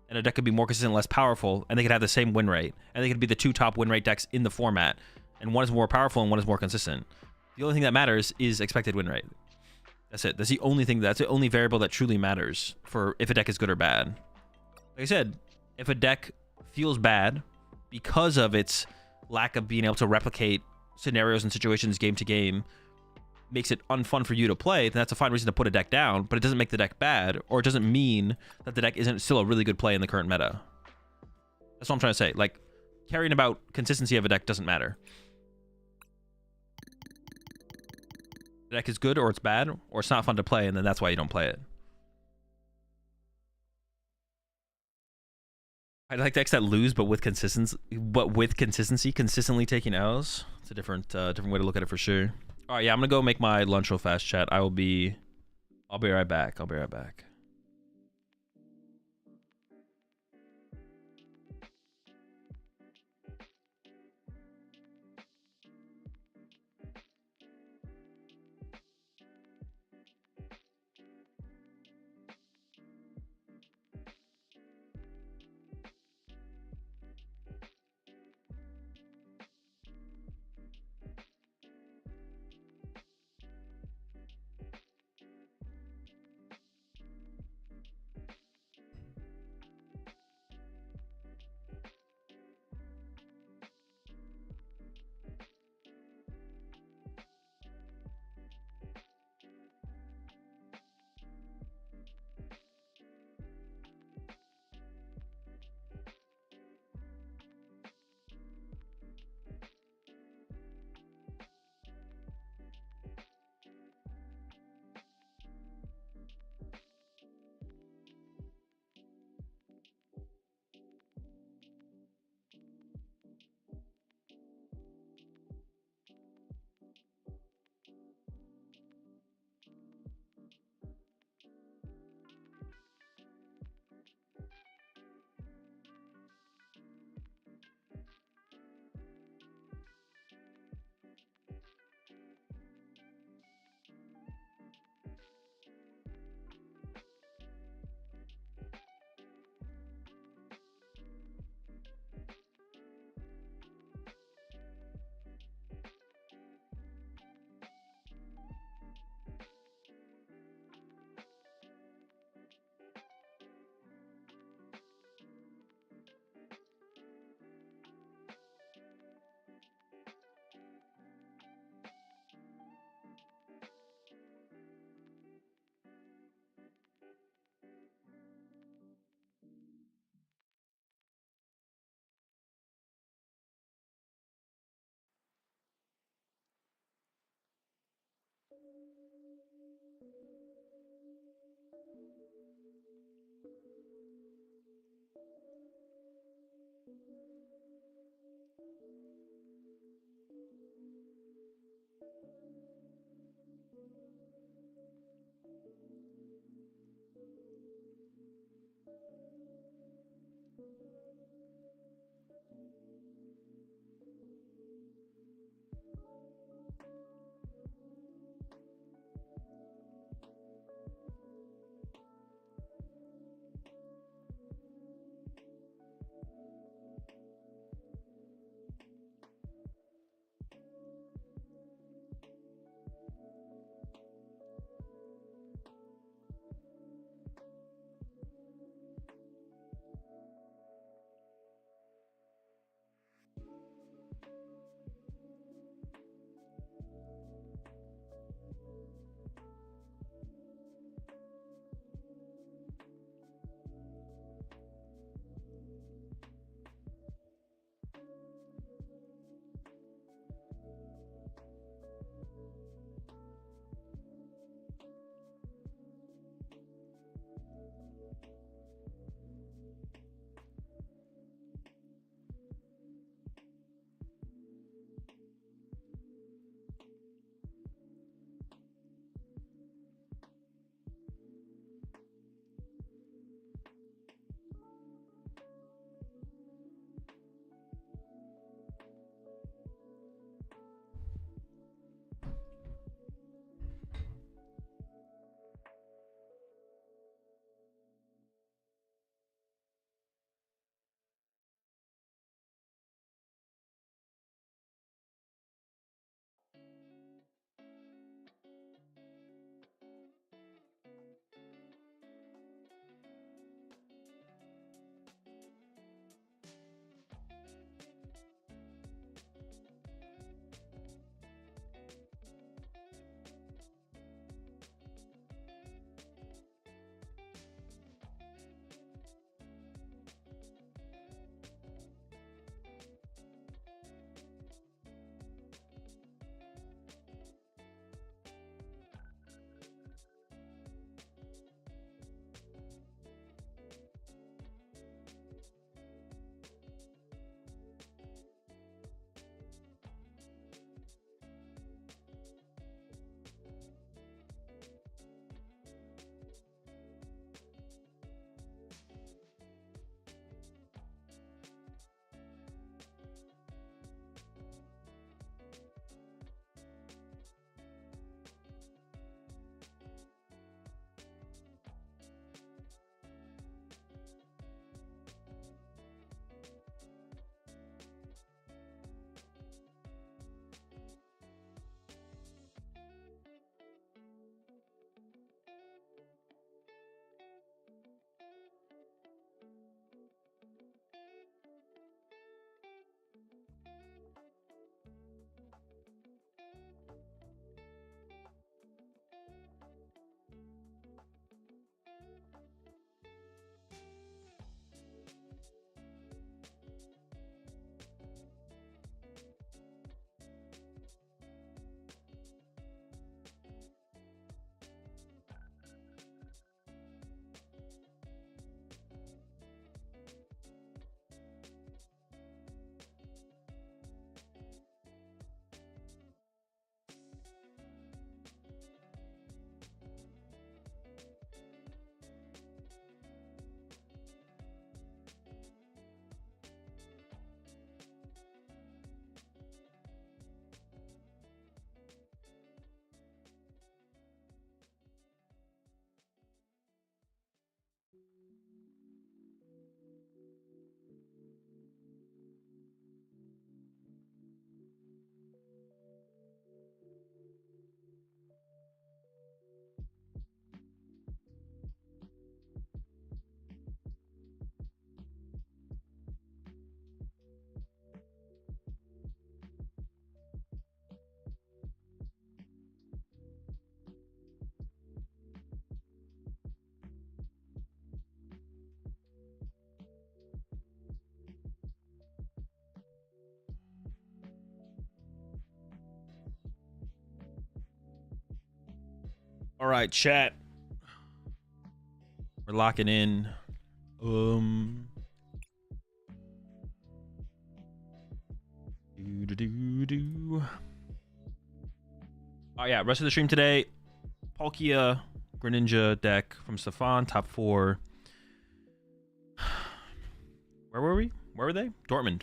and a deck could be more consistent, less powerful, and they could have the same win rate. And they could be the two top win rate decks in the format. And one is more powerful and one is more consistent. The only thing that matters is expected win rate. That's it. That's the only thing, that's the only variable that truly matters for if a deck is good or bad. Like I said, if a deck feels bad because of its lack of being able to replicate scenarios and situations game to game, makes it unfun for you to play, then that's a fine reason to put a deck down, but it doesn't make the deck bad, or it doesn't mean that the deck isn't still a really good play in the current meta. That's what I'm trying to say. Like, caring about consistency of a deck doesn't matter. The deck is good or it's bad, or it's not fun to play, and then that's why you don't play it. I like decks that lose, but with consistency, consistently taking L's. It's a different way to look at it for sure. All right, yeah, I'm gonna go make my lunch real fast, chat. I'll be right back. I'll be right back. All right, chat. We're locking in. Oh yeah, rest of the stream today. Palkia, Greninja deck from Stefan, top 4. Where were we? Where were they? Dortmund.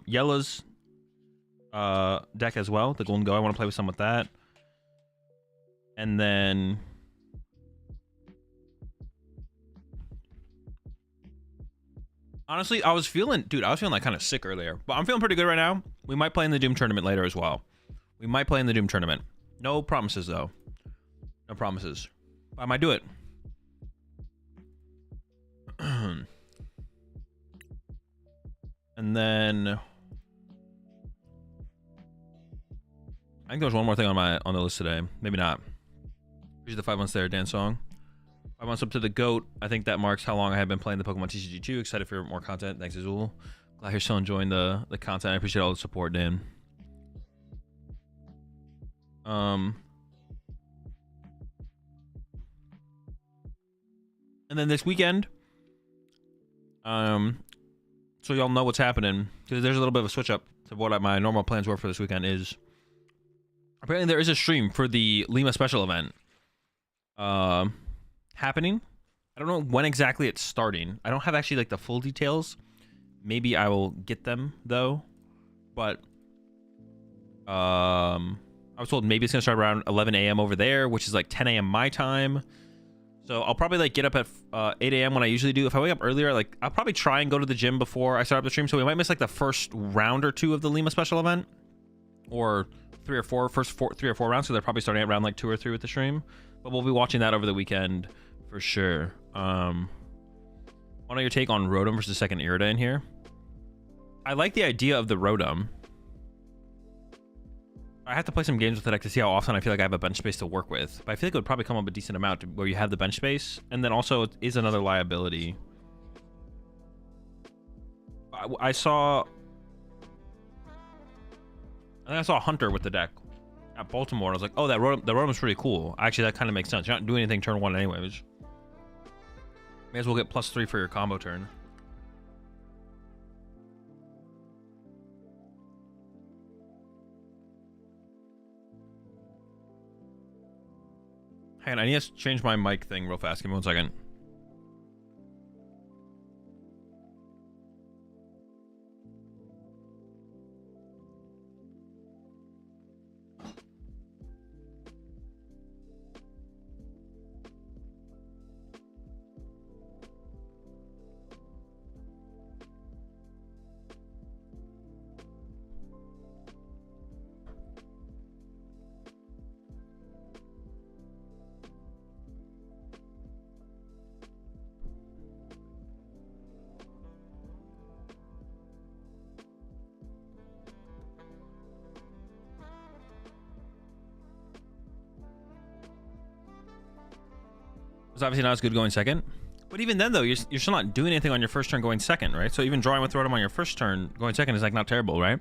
Yella's deck as well, the Golden Go. I want to play with some with that. And then honestly, I was feeling like kind of sick earlier, but I'm feeling pretty good right now. We might play in the Doom tournament later as well. We might play in the Doom tournament. No promises though. No promises. But I might do it. And then I think there was one more thing on the list today. Maybe not. Here's the 5 months there, Dan Song. 5 months up to the GOAT. I think that marks how long I have been playing the Pokemon TCG 2. Excited for more content. Thanks, Azul. Glad you're still enjoying the content. I appreciate all the support, Dan. And then this weekend, so y'all know what's happening, because there's a little bit of a switch up to what my normal plans were for this weekend. Is apparently there is a stream for the Lima special event happening. I don't know when exactly it's starting. I don't have actually like the full details. Maybe I will get them though, but I was told maybe it's gonna start around 11 a.m. over there, which is like 10 a.m. my time. So I'll probably like get up at 8 a.m. when I usually do. If I wake up earlier, like I'll probably try and go to the gym before I start up the stream. So we might miss like the first round or 2 of the Lima special event, or 3 or 4 rounds. So they're probably starting at around like 2 or 3 with the stream. But we'll be watching that over the weekend for sure. Want to know your take on Rotom versus second Irida in here? I like the idea of the Rotom. I have to play some games with the deck to see how often I feel like I have a bench space to work with. But I feel like it would probably come up a decent amount where you have the bench space. And then also it is another liability. I saw Hunter with the deck at Baltimore. I was like, oh, that Rotom's pretty cool. Actually, that kind of makes sense. You're not doing anything turn 1 anyways. May as well get +3 for your combo turn. Hang on, I need to change my mic thing real fast. Give me 1 second. It's obviously not as good going second. But even then, though, you're still not doing anything on your first turn going second, right? So even drawing with Rotom on your first turn going second is like not terrible, right?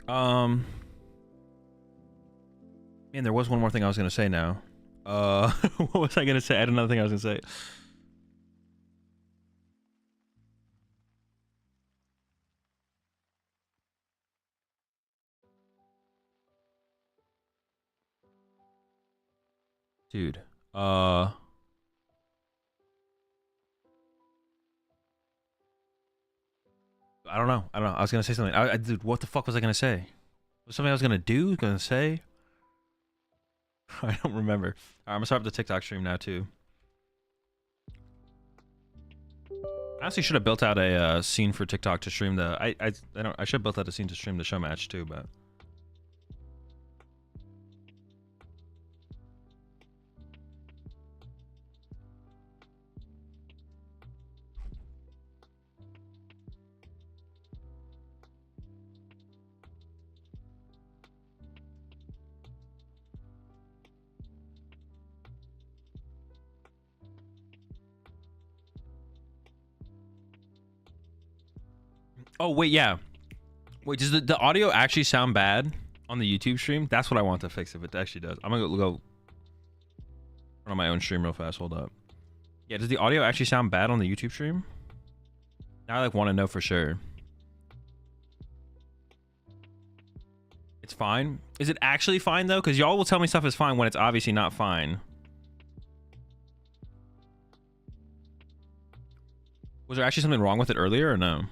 Man, there was one more thing I was gonna say now. What was I gonna say? I had another thing I was gonna say. Dude, I don't know. I was gonna say something. Dude, what the fuck was I gonna say? Was something I was gonna do? Gonna say? I don't remember. Alright, I'm gonna start up the TikTok stream now too. I honestly should have built out a scene for TikTok to stream the. I should have built out a scene to stream the show match too, but. Oh wait, yeah. Wait, does the audio actually sound bad on the YouTube stream. That's what I want to fix if it actually does. I'm gonna go on my own stream real fast. Hold up. Yeah, does the audio actually sound bad on the YouTube stream? Now I like want to know for sure. It's fine. Is it actually fine though? Because y'all will tell me stuff is fine when it's obviously not fine. Was there actually something wrong with it earlier or no?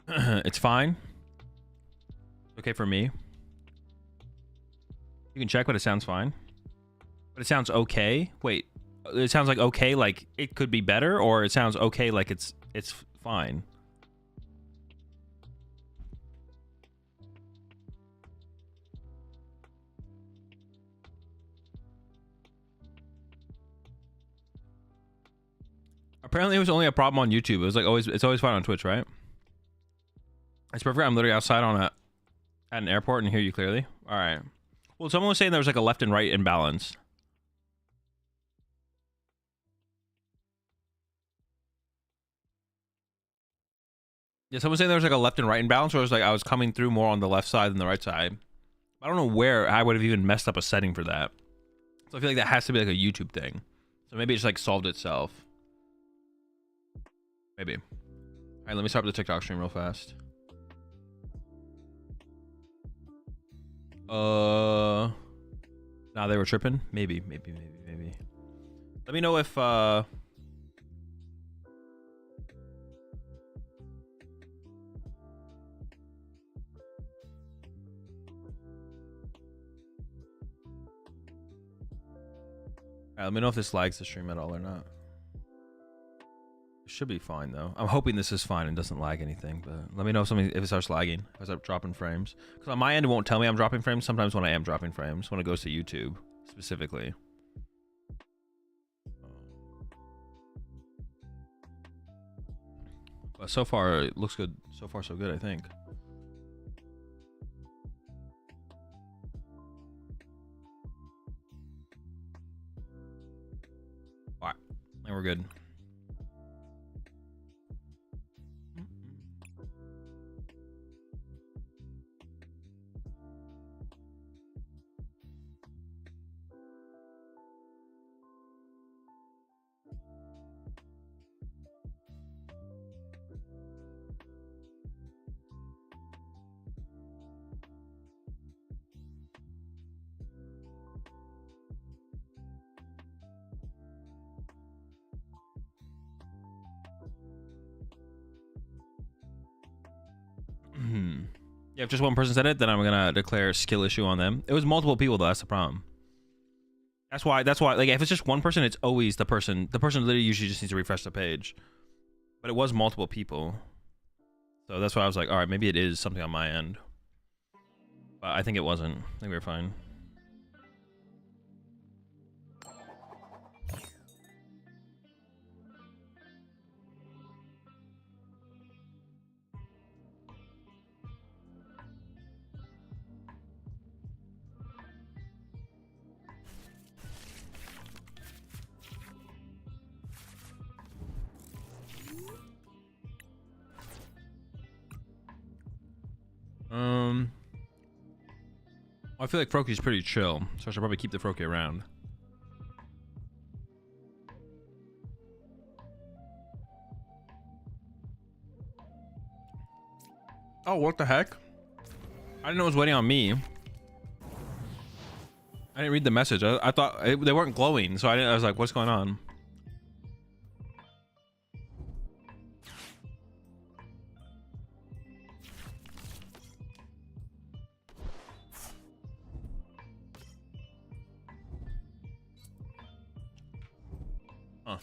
It's fine. Okay for me. You can check, but it sounds fine. But it sounds okay. Wait, it sounds like okay, like it could be better, or it sounds okay, like it's fine. Apparently, it was only a problem on YouTube. It was like it's always fine on Twitch, right? It's perfect. I'm literally outside at an airport and hear you clearly. All right. Well, someone was saying there was like a left and right imbalance. Yeah, someone was saying there was like a left and right imbalance, where it was like I was coming through more on the left side than the right side. I don't know where I would have even messed up a setting for that. So I feel like that has to be like a YouTube thing. So maybe it just like solved itself. Maybe. All right, let me start with the TikTok stream real fast. Nah, they were tripping. Maybe. Let me know if let me know if this lags the stream at all or not. It should be fine though. I'm hoping this is fine and doesn't lag anything, but let me know if it starts lagging, if I start dropping frames. Because on my end, it won't tell me I'm dropping frames. Sometimes when I am dropping frames, when it goes to YouTube specifically. But so far, it looks good. So far, so good, I think. All right, and we're good. Yeah, if just one person said it, then I'm gonna declare skill issue on them. It was multiple people though, that's the problem. That's why like if it's just one person, it's always the person literally usually just needs to refresh the page. But it was multiple people. So that's why I was like, all right, maybe it is something on my end. But I think it wasn't. I think we were fine. I feel like Froaky's pretty chill, so I should probably keep the Froaky around. Oh, what the heck? I didn't know it was waiting on me. I didn't read the message. I thought they weren't glowing, so I was like, what's going on? Huh.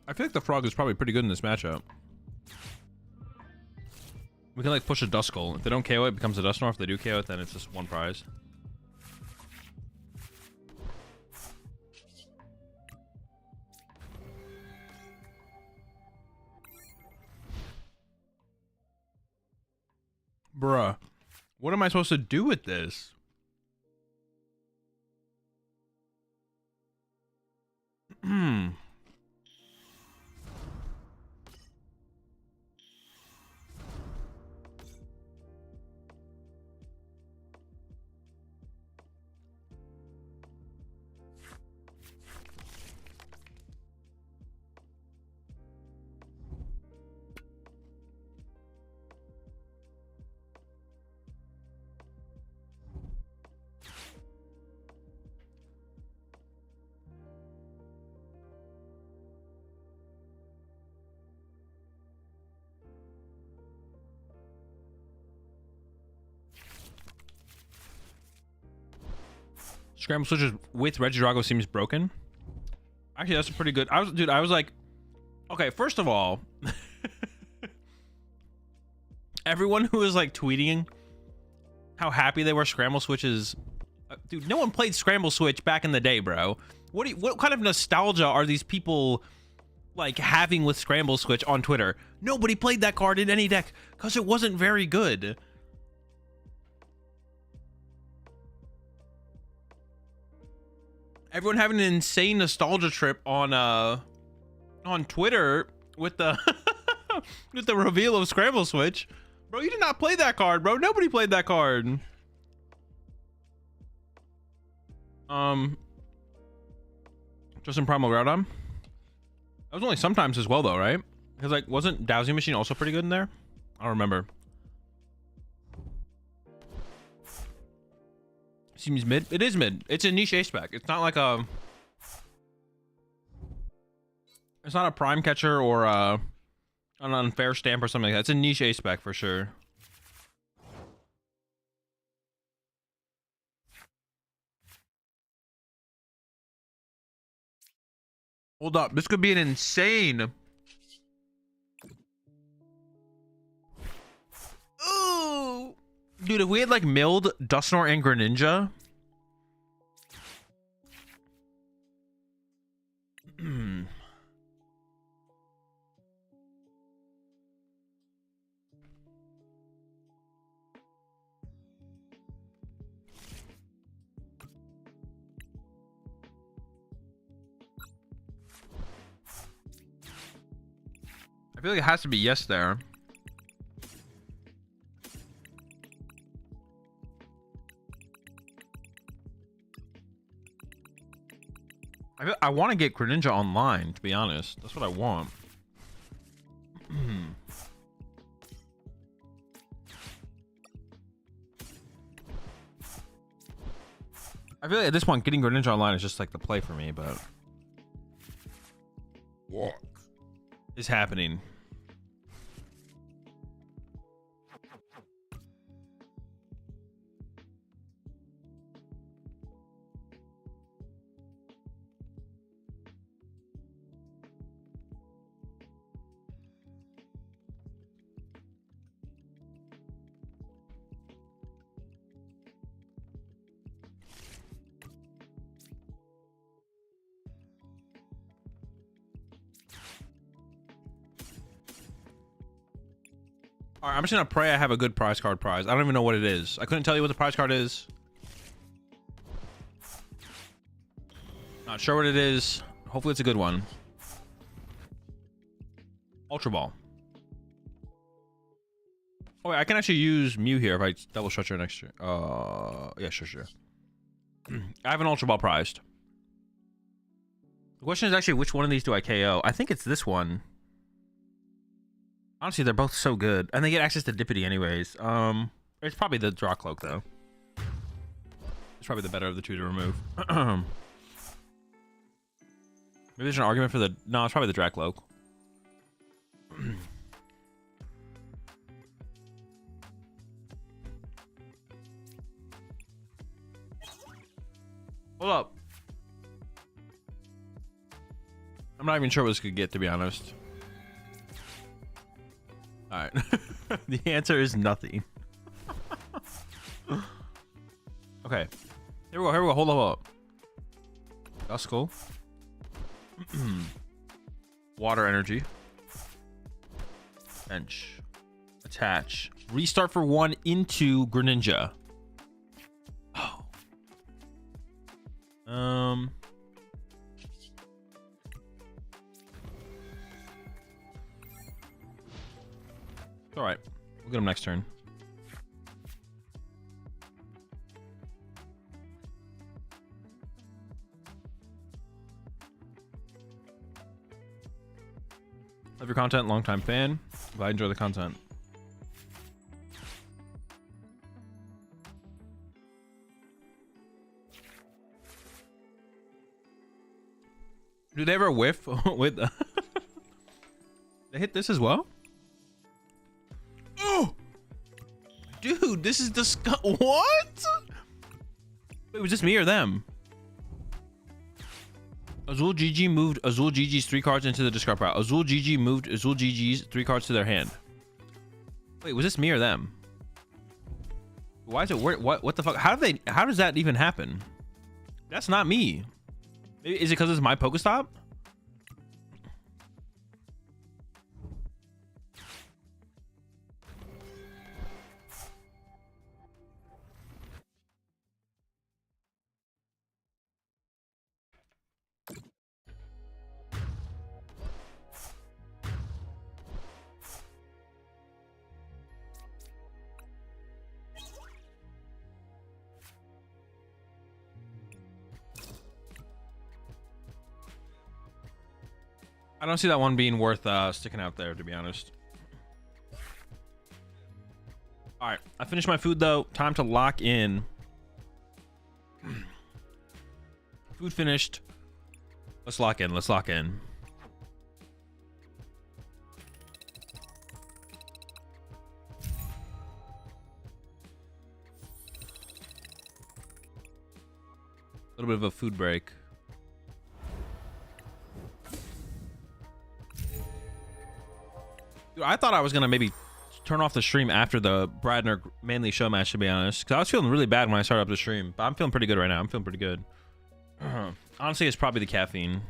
I feel like the frog is probably pretty good in this matchup. We can like push a Duskull. If they don't KO it, it becomes a Dusknoir. If they do KO it, then it's just one prize. Bruh. What am I supposed to do with this? Scramble switches with Regidrago seems broken. Actually, that's a pretty good. I was like, okay, first of all, everyone who was like tweeting how happy they were Scramble switches, dude, no one played Scramble Switch back in the day, bro. What kind of nostalgia are these people like having with Scramble Switch on Twitter? Nobody played that card in any deck because it wasn't very good. Everyone having an insane nostalgia trip on Twitter with the with the reveal of Scramble Switch. Bro, you did not play that card, bro. Nobody played that card. Just in Primal Groudon. That was only sometimes as well though, right? Because like wasn't Dowsing Machine also pretty good in there? I don't remember. Seems mid. It is mid. It's a niche ace spec. It's not like a. It's not a prime catcher or an unfair stamp or something like that. It's a niche ace spec for sure. Hold up. This could be an insane. Ooh. Dude, if we had like milled Dusknoir and Greninja. I feel like it has to be yes there. I want to get Greninja online, to be honest. That's what I want. I feel like at this point, getting Greninja online is just like the play for me, but... What is happening? All right, I'm just gonna pray I have a good prize card prize. I don't even know what it is. I couldn't tell you what the prize card is. Not sure what it is. Hopefully it's a good one. Ultra Ball. Oh wait, I can actually use Mew here if I double structure next year. Yeah, sure. I have an Ultra Ball prized. The question is actually which one of these do I KO? I think it's this one. Honestly, they're both so good. And they get access to Dippity anyways. It's probably the Draw Cloak, though. It's probably the better of the two to remove. Maybe there's an argument for the... No, it's probably the Drac Cloak. Hold up. I'm not even sure what this could get, to be honest. All right. The answer is nothing. Okay. Here we go. Here we go. Hold up. That's cool. Water energy. Bench. Attach. Restart for 1 into Greninja. Oh. All right. We'll get him next turn. Love your content, longtime fan. Glad you enjoy the content. Do they ever whiff with? They hit this as well. Oh, dude, this is disgusting. What? Wait, was this me or them? AzulGG moved AzulGG's 3 cards into the discard pile. AzulGG moved AzulGG's 3 cards to their hand. Wait, was this me or them? Why is it where? What the fuck? How does that even happen? That's not me. Maybe, is it because it's my Pokestop? I don't see that one being worth sticking out there, to be honest. All right, I finished my food though. Time to lock in. Food finished. Let's lock in. Let's lock in. A little bit of a food break. Dude, I thought I was gonna maybe turn off the stream after the Bradner Manley show match, to be honest, because I was feeling really bad when I started up the stream, but I'm feeling pretty good right now. I'm feeling pretty good. Honestly, it's probably the caffeine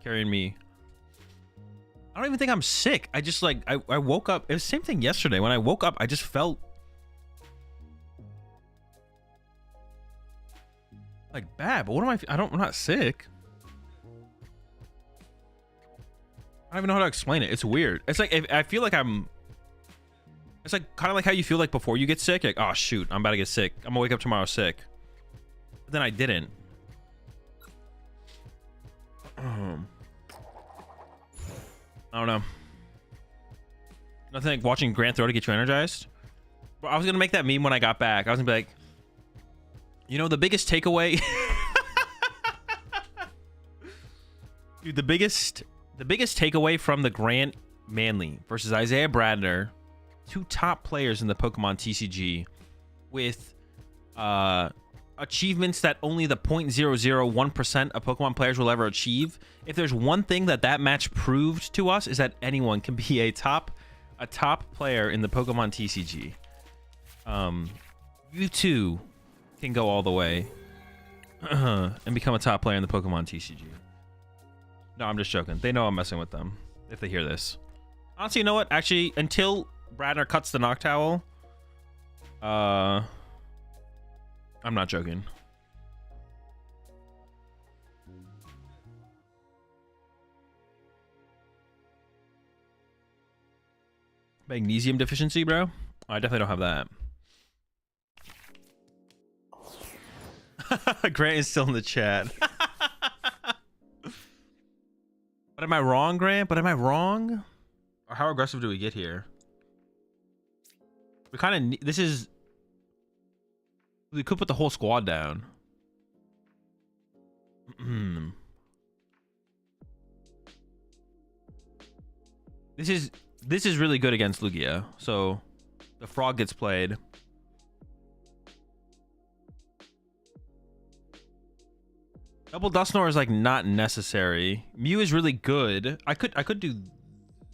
carrying me. I don't even think I'm sick. I just like I woke up. It was the same thing yesterday. When I woke up, I just felt like bad. But what am I? I'm not sick. I don't even know how to explain it. It's weird. It's like I feel like I'm. It's like kind of like how you feel like before you get sick. Like, oh shoot, I'm about to get sick. I'm gonna wake up tomorrow sick. But then I didn't. I don't know. Nothing like watching Grand Throw to get you energized. But I was gonna make that meme when I got back. I was gonna be like, you know, the biggest takeaway. Dude, the biggest takeaway from the Grant Manley versus Isaiah Bradner, 2 top players in the Pokemon TCG with achievements that only the 0.001% of Pokemon players will ever achieve. If there's one thing that match proved to us, is that anyone can be a top player in the Pokemon TCG. You too can go all the way and become a top player in the Pokemon TCG. No, I'm just joking. They know I'm messing with them if they hear this. Honestly, you know what? Actually, until Bradner cuts the Noctowl, I'm not joking. Magnesium deficiency, bro? I definitely don't have that. Grant is still in the chat. But am I wrong, Grant? But am I wrong? Or how aggressive do we get here? We kind of... This is... We could put the whole squad down. This is really good against Lugia. So the frog gets played. Double Dusknoir is like not necessary. Mew is really good. I could do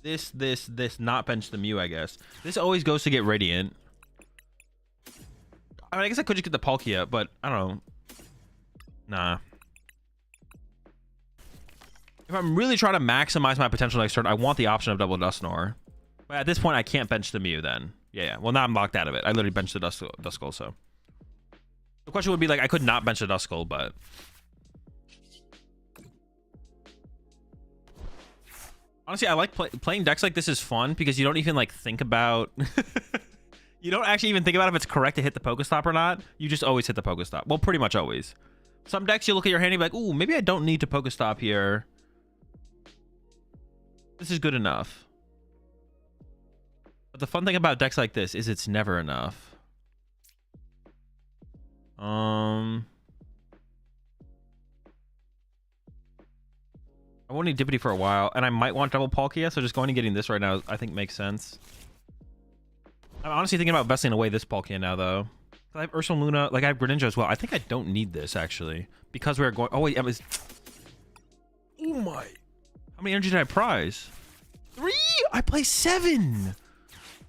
This, not bench the Mew, I guess. This always goes to get Radiant. I mean, I guess I could just get the Palkia, but I don't know. Nah. If I'm really trying to maximize my potential next turn, I want the option of double Dusknoir. But at this point, I can't bench the Mew then. Yeah. Well, now I'm locked out of it. I literally benched the Duskull, so. The question would be, like, I could not bench the Duskull, but... Honestly, I like playing decks like this is fun because you don't even, like, think about... You don't actually even think about if it's correct to hit the Pokestop or not. You just always hit the Pokestop. Well, pretty much always. Some decks, you look at your hand and be like, ooh, maybe I don't need to Pokestop here. This is good enough. But the fun thing about decks like this is it's never enough. I won't need Dippity for a while, and I might want double Palkia, so just going and getting this right now I think makes sense. I'm honestly thinking about investing away this Palkia now, though. I have Ursa Luna, like I have Greninja as well. I think I don't need this, actually. Because we're going... Oh, wait, it was... Oh, my... How many energy did I prize? 3? I play 7! Well,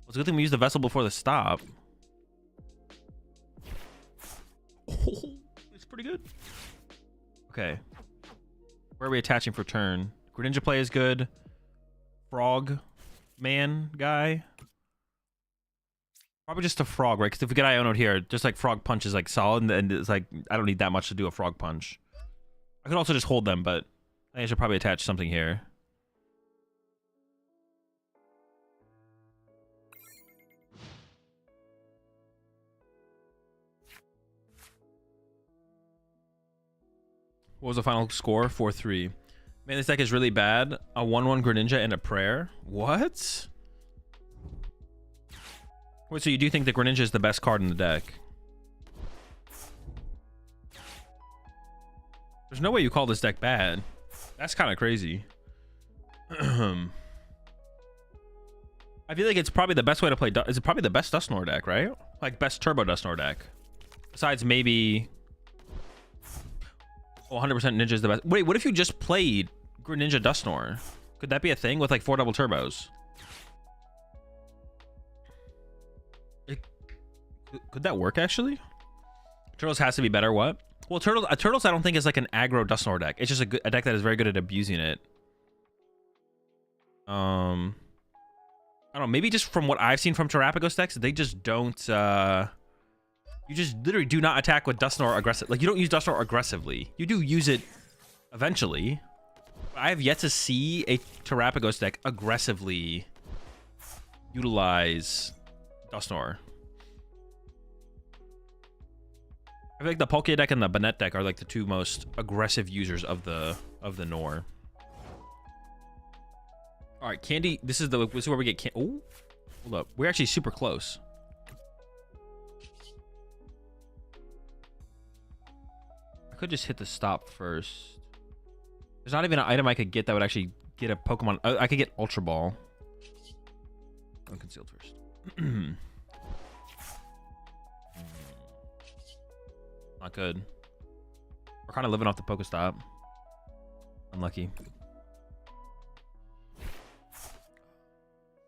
it's a good thing we used the vessel before the stop. Oh, it's pretty good. Okay. Where are we attaching for turn? Greninja play is good. Frog man guy. Probably just a frog, right? Because if we get Iono'd here, just like frog punch is like solid, and it's like I don't need that much to do a frog punch. I could also just hold them, but I think I should probably attach something here. What was the final score? 4-3. Man, this deck is really bad. A 1-1 Greninja and a prayer. What? Wait, so you do think the Greninja is the best card in the deck? There's no way you call this deck bad. That's kind of crazy. I feel like it's probably the best way to play. Is it probably the best Dusknoir deck, right? Like best Turbo Dusknoir deck. Besides maybe... Oh, 100% Ninja is the best. Wait, what if you just played Greninja Dusknoir? Could that be a thing with like 4 double turbos? Could that work actually? Turtles has to be better. What? Well, Turtles I don't think is like an aggro Dusknoir deck. It's just a deck that is very good at abusing it. I don't know. Maybe just from what I've seen from Terrapagos decks, they just don't. You just literally do not attack with Dusknoir aggressive. Like you don't use Dusknoir aggressively. You do use it eventually. But I have yet to see a Terrapagos deck aggressively utilize Dusknoir. I feel like the Palkia deck and the Banette deck are like the 2 most aggressive users of the Nor. All right, Candy. This is where we get. Oh, hold up. We're actually super close. I could just hit the stop first. There's not even an item I could get that would actually get a Pokemon. I could get Ultra Ball. Unconcealed first. Not good. We're kind of living off the Pokestop. Unlucky.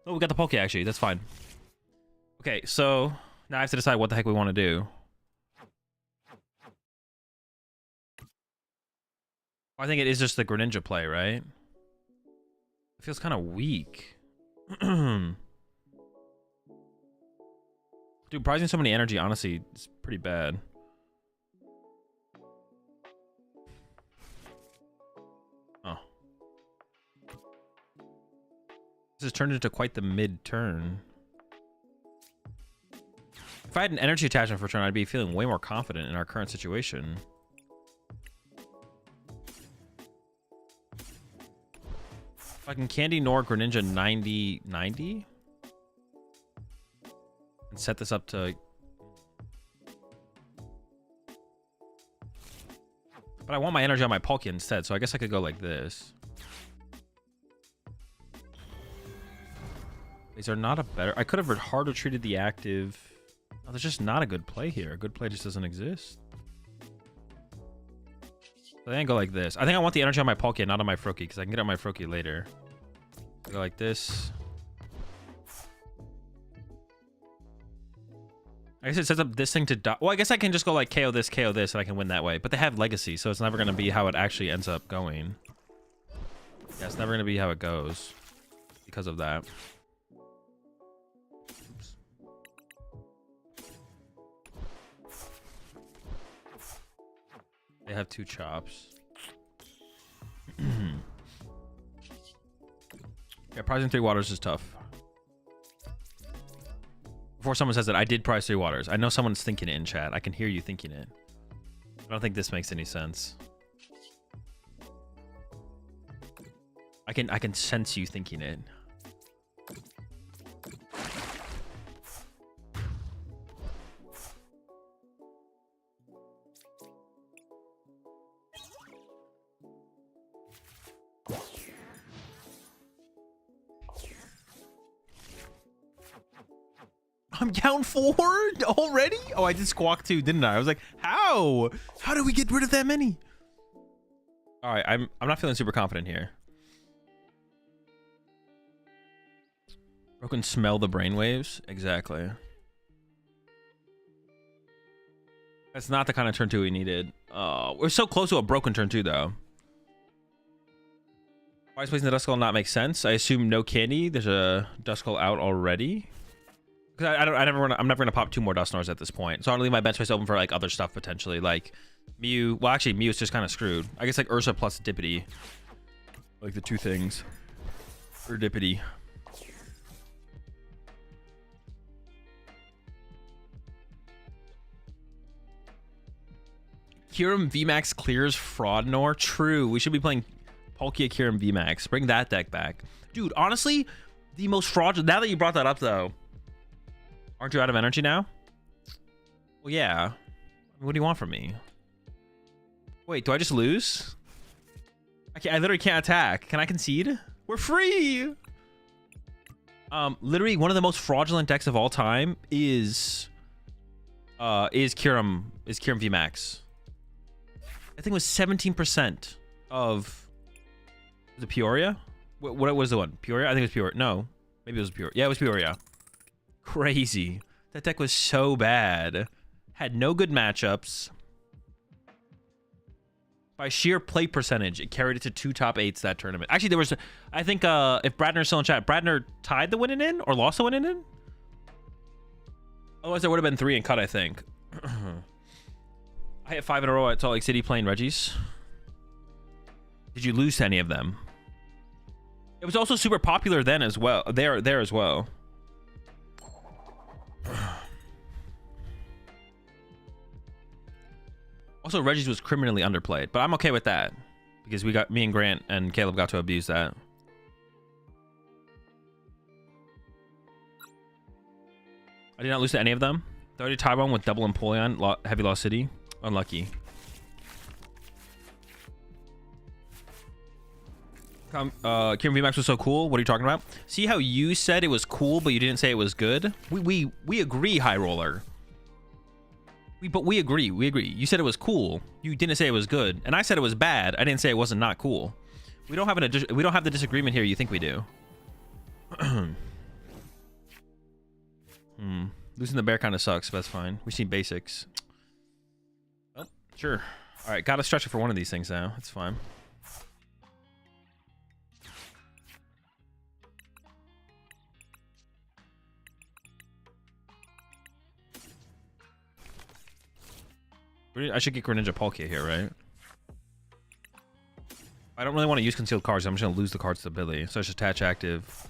Oh, we got the Palkia actually. That's fine. Okay, so now I have to decide what the heck we want to do. I think it is just the Greninja play, right? It feels kind of weak. Dude, prizing so many energy, honestly, is pretty bad. Oh. This has turned into quite the mid-turn. If I had an energy attachment for turn, I'd be feeling way more confident in our current situation. If I can Candy Nor Greninja 90-90 and set this up to... But I want my energy on my Palkia instead, so I guess I could go like this. Is there not a better... I could have harder treated the active... No, there's just not a good play here. A good play just doesn't exist. So I think I go like this. I think I want the energy on my Palkia, not on my Froakie, because I can get on my Froakie later. Go like this. I guess it sets up this thing to die. Well, I guess I can just go like KO this, and I can win that way. But they have legacy, so it's never going to be how it actually ends up going. Yeah, it's never going to be how it goes because of that. Oops. They have 2 chops. Yeah, prizing 3 waters is tough. Before someone says that, I did prize 3 waters. I know someone's thinking it in chat. I can hear you thinking it. I don't think this makes any sense. I can sense you thinking it. I'm down 4 already? Oh, I did squawk 2, didn't I? I was like, how? How do we get rid of that many? All right, I'm not feeling super confident here. Broken smell the brainwaves? Exactly. That's not the kind of turn 2 we needed. We're so close to a broken turn 2 though. Why is placing the Duskull not make sense? I assume no candy. There's a Duskull out already. Because I'm never gonna pop 2 more Dusknors at this point. So I'll leave my bench space open for like other stuff potentially, like Mew. Well, actually, Mew's just kind of screwed. I guess like Ursa plus Dippity, like the 2 things. Or Dippity. Kyurem VMAX clears Fraudnor. True. We should be playing Palkia Kyurem VMAX. Bring that deck back, dude. Honestly, the most fraudulent. Now that you brought that up, though. Aren't you out of energy now? Well, yeah. What do you want from me? Wait, do I just lose? I literally can't attack. Can I concede? We're free. Literally one of the most fraudulent decks of all time is Kyurem VMAX. I think it was 17% of the Peoria. What was the one? Peoria? I think it was Peoria. No, maybe it was Peoria. Yeah, it was Peoria. Crazy. That deck was so bad. Had no good matchups. By sheer play percentage, it carried it to 2 top 8s that tournament. Actually, there was, I think, if Bradner's still in chat, Bradner tied the winning in or lost the winning in? Otherwise, there would have been 3 and cut, I think. I hit 5 in a row at Salt Lake City playing Reggies. Did you lose to any of them? It was also super popular then as well. There as well. Also, Reggie's was criminally underplayed, but I'm okay with that because me and Grant and Caleb got to abuse that. I did not lose to any of them. 30 Taiwan with double Empoleon, Heavy Lost City. Unlucky. Kyurem VMAX was so cool. What are you talking about? See how you said it was cool, but you didn't say it was good? We agree, High Roller. But we agree. We agree. You said it was cool. You didn't say it was good, and I said it was bad. I didn't say it wasn't not cool. We don't have the disagreement here. You think we do? Losing the bear kind of sucks, but that's fine. We see basics. Oh, sure. All right, gotta stretch it for one of these things now. It's fine. I should get Greninja Palkia here, right? I don't really want to use concealed cards. I'm just going to lose the card's ability. So I should attach active.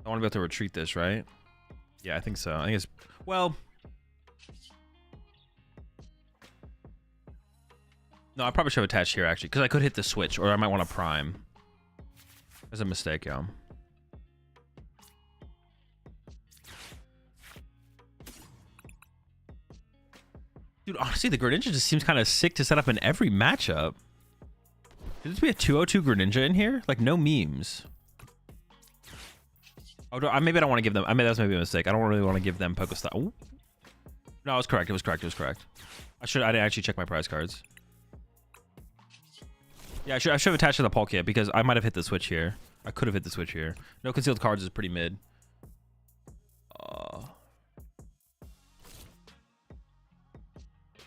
I want to be able to retreat this, right? Yeah, I think so. I think it's... Well... No, I probably should have attached here, actually. Because I could hit the switch. Or I might want to prime. That's a mistake, y'all. Dude, honestly, the Greninja just seems kind of sick to set up in every matchup. Could this be a 202 Greninja in here? Like, no memes. Oh, maybe I don't want to give them... I mean, that's maybe a mistake. I don't really want to give them Pokestop. Ooh. No, it was correct. It was correct. It was correct. I didn't actually check my prize cards. Yeah, I should have attached to the Palkia because I might have hit the switch here. I could have hit the switch here. No concealed cards is pretty mid.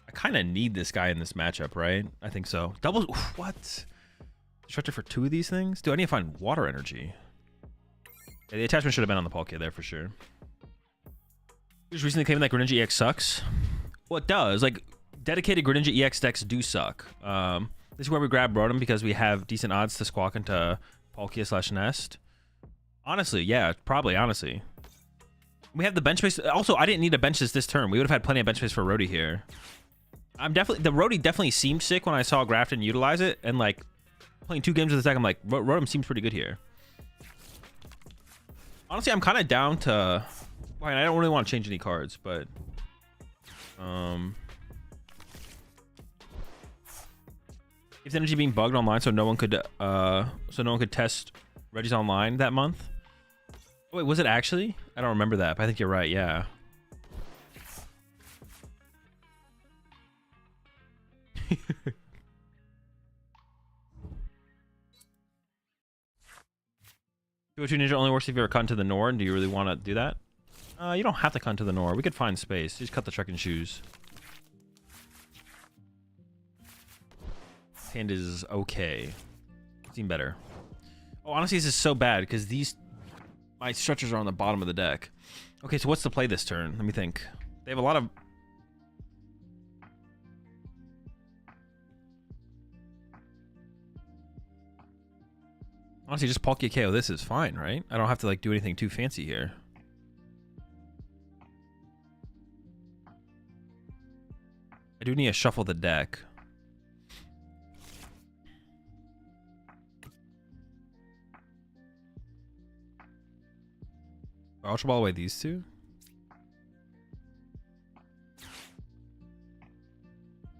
I kind of need this guy in this matchup, right? I think so. Double. What? Stretcher for 2 of these things? Dude, I need to find water energy. Yeah, the attachment should have been on the Palkia there for sure. Just recently came in that Greninja EX sucks. Well, it does. Like, dedicated Greninja EX decks do suck. This is where we grab Rotom because we have decent odds to squawk into Palkia / Nest. Honestly, yeah, probably, honestly. We have the bench space. Also, I didn't need to bench this turn. We would have had plenty of bench space for Rhodey here. The Rhodey definitely seemed sick when I saw Grafton utilize it, and like playing 2 games with this deck, I'm like, Rotom seems pretty good here. Honestly, I'm kind of down to. Well, I don't really want to change any cards, but if the energy being bugged online, so no one could test Reggie's online that month. Oh, wait, was it actually? I don't remember that, but I think you're right. Yeah. Two Ninja only works if you're a cut to the Nord. Do you really want to do that? You don't have to cut to the Nord. We could find space. Just cut the truck and shoes. This hand is okay. Seem better. Oh, honestly, this is so bad because my stretchers are on the bottom of the deck. Okay, so what's the play this turn? Let me think. They have a lot of. Honestly, just Palkia KO. This is fine, right? I don't have to like do anything too fancy here. I do need to shuffle the deck. Ultra Ball away these 2. I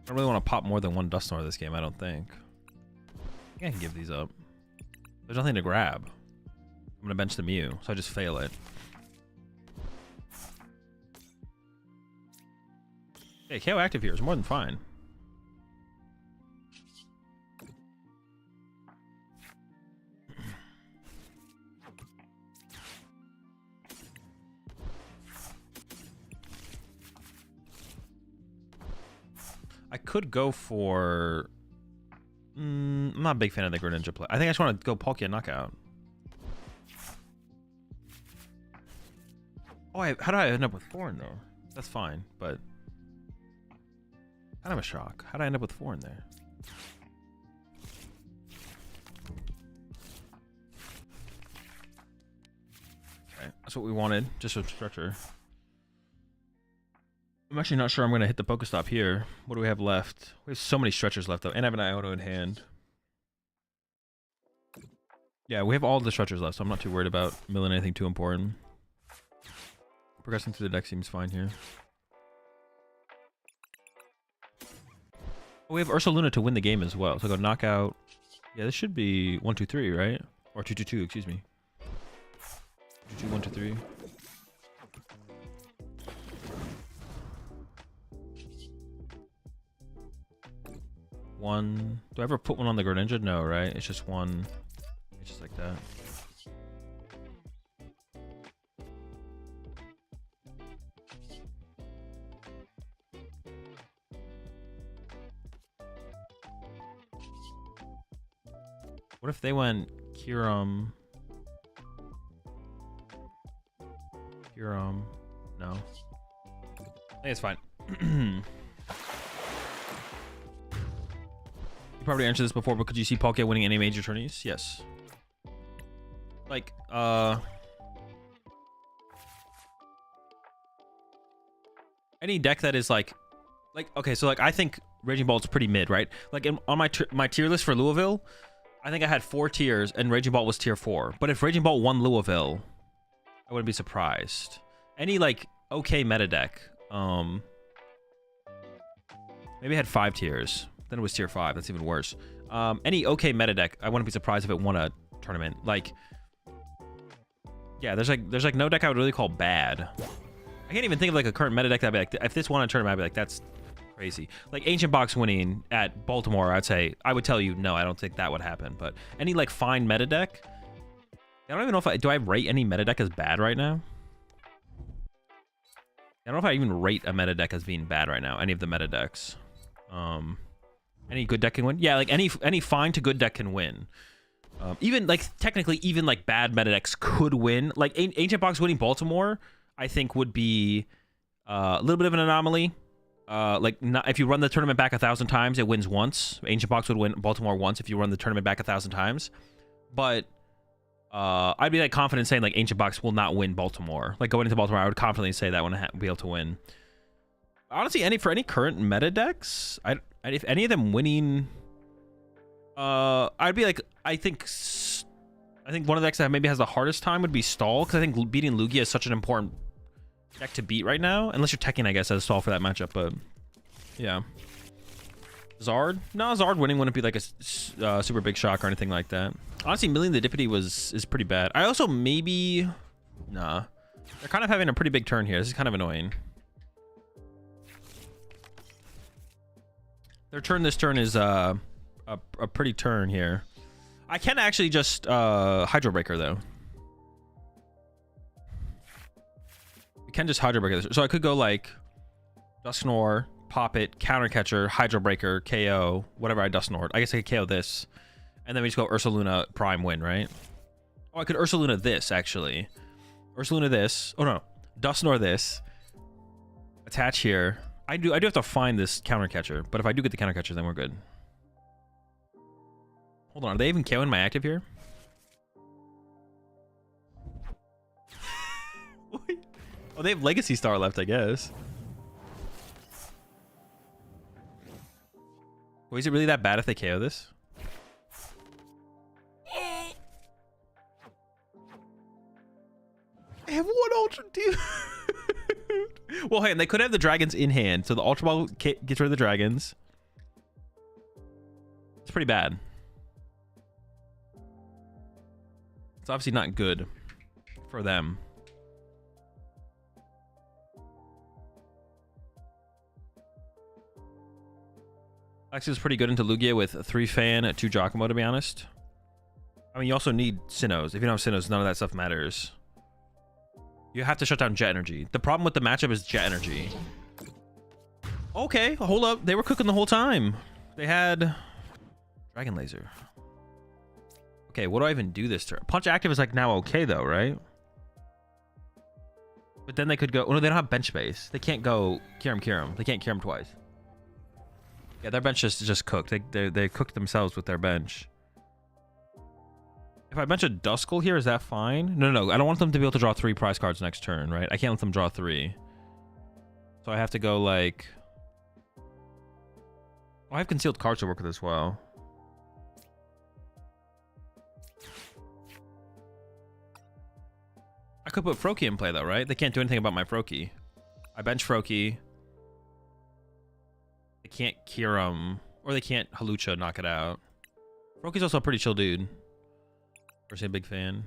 don't really want to pop more than 1 Dusknoir this game, I don't think. I think I can give these up. There's nothing to grab. I'm going to bench the Mew, so I just fail it. Hey, KO active here is more than fine. I could go for. I'm not a big fan of the Greninja play. I think I just want to go Palkia knockout. Oh, how did I end up with Thorn though? That's fine, but kind of a shock. How did I end up with 4 in there? Okay, that's what we wanted. Just a structure. I'm actually not sure I'm going to hit the Pokestop here. What do we have left? We have so many stretchers left, though, and I have an Iono in hand. Yeah, we have all the stretchers left, so I'm not too worried about milling anything too important. Progressing through the deck seems fine here. Oh, we have Ursaluna to win the game as well, so go knockout. Yeah, this should be 1, 2, 3, right? Or 2, 2, 2, excuse me. 2, 2, 1, 2, 3. One. Do I ever put one on the Greninja? No, right? It's just one. It's just like that. What if they went Kyurem? Kyurem. No. I think it's fine. Probably answered this before, but could you see Palkia winning any major tourneys? Yes. Like, any deck that is like, okay, so like I think Raging Bolt's pretty mid, right? Like on my tier list for Louisville, I think I had 4 tiers and Raging Bolt was tier 4. But if Raging Bolt won Louisville, I wouldn't be surprised. Any like okay meta deck, maybe I had 5 tiers. Then it was tier 5. That's even worse. Any okay meta deck, I wouldn't be surprised if it won a tournament. Like, yeah, there's like no deck I would really call bad. I can't even think of like a current meta deck that'd be like, if this won a tournament, I'd be like, that's crazy. Like Ancient Box winning at Baltimore, I would tell you no, I don't think that would happen. But any like fine meta deck, I don't even know if do I rate any meta deck as bad right now? I don't know if I even rate a meta deck as being bad right now. Any of the meta decks. Any good deck can win? Yeah, like any fine to good deck can win. Even like technically, even like bad meta decks could win. Like Ancient Box winning Baltimore, I think would be a little bit of an anomaly. Like not, if you run the tournament back 1,000 times, it wins once. Ancient Box would win Baltimore once if you run the tournament back 1,000 times. But I'd be like confident saying like Ancient Box will not win Baltimore. Like going into Baltimore, I would confidently say that one be able to win. Honestly, for any current meta decks, if any of them winning, I'd be like, I think one of the decks that maybe has the hardest time would be Stall, because I think beating Lugia is such an important deck to beat right now. Unless you're teching, I guess, as Stall for that matchup, but yeah. Zard? No, Zard winning wouldn't be like a super big shock or anything like that. Honestly, Milling the Dippity is pretty bad. I also maybe... Nah. They're kind of having a pretty big turn here. This is kind of annoying. Their turn this turn is a pretty turn here. I can actually just Hydro Breaker though. We can just Hydro Breaker this. So I could go like Dusknoir, pop it, Counter Catcher, Hydro Breaker, KO, whatever I Dusknoir. I guess I could KO this. And then we just go Ursaluna Prime win, right? Oh, I could Ursaluna this actually. Ursaluna this. Oh no. Dusknoir this. Attach here. I do have to find this Counter Catcher, but if I do get the Counter Catcher, then we're good. Hold on, are they even KOing my active here? Oh, they have Legacy Star left, I guess. Wait, is it really that bad if they KO this? I have one Ultra Dude. Well, hey, and they could have the dragons in hand, so the Ultra Ball gets rid of the dragons. It's pretty bad. It's obviously not good for them. Actually, it's pretty good into Lugia with 3 Fan, 2 Giacomo, to be honest. I mean, you also need Sinnohs. If you don't have Sinnohs, none of that stuff matters. You have to shut down Jet Energy. The problem with the matchup is Jet Energy. Okay, hold up. They were cooking the whole time. They had Dragon Laser. Okay, what do I even do this turn? Punch active is like now okay though, right? But then they could go... Oh no, they don't have bench space. They can't go Kyurem. They can't Kyurem twice. Yeah, their bench is just cooked. They cooked themselves with their bench. If I bench a Duskull here, is that fine? No. I don't want them to be able to draw 3 prize cards next turn, right? I can't let them draw 3. So I have to go like... Oh, I have concealed cards to work with as well. I could put Froakie in play though, right? They can't do anything about my Froakie. I bench Froakie. They can't Kyurem, or they can't Halucha knock it out. Froakie's also a pretty chill dude. Personally a big fan.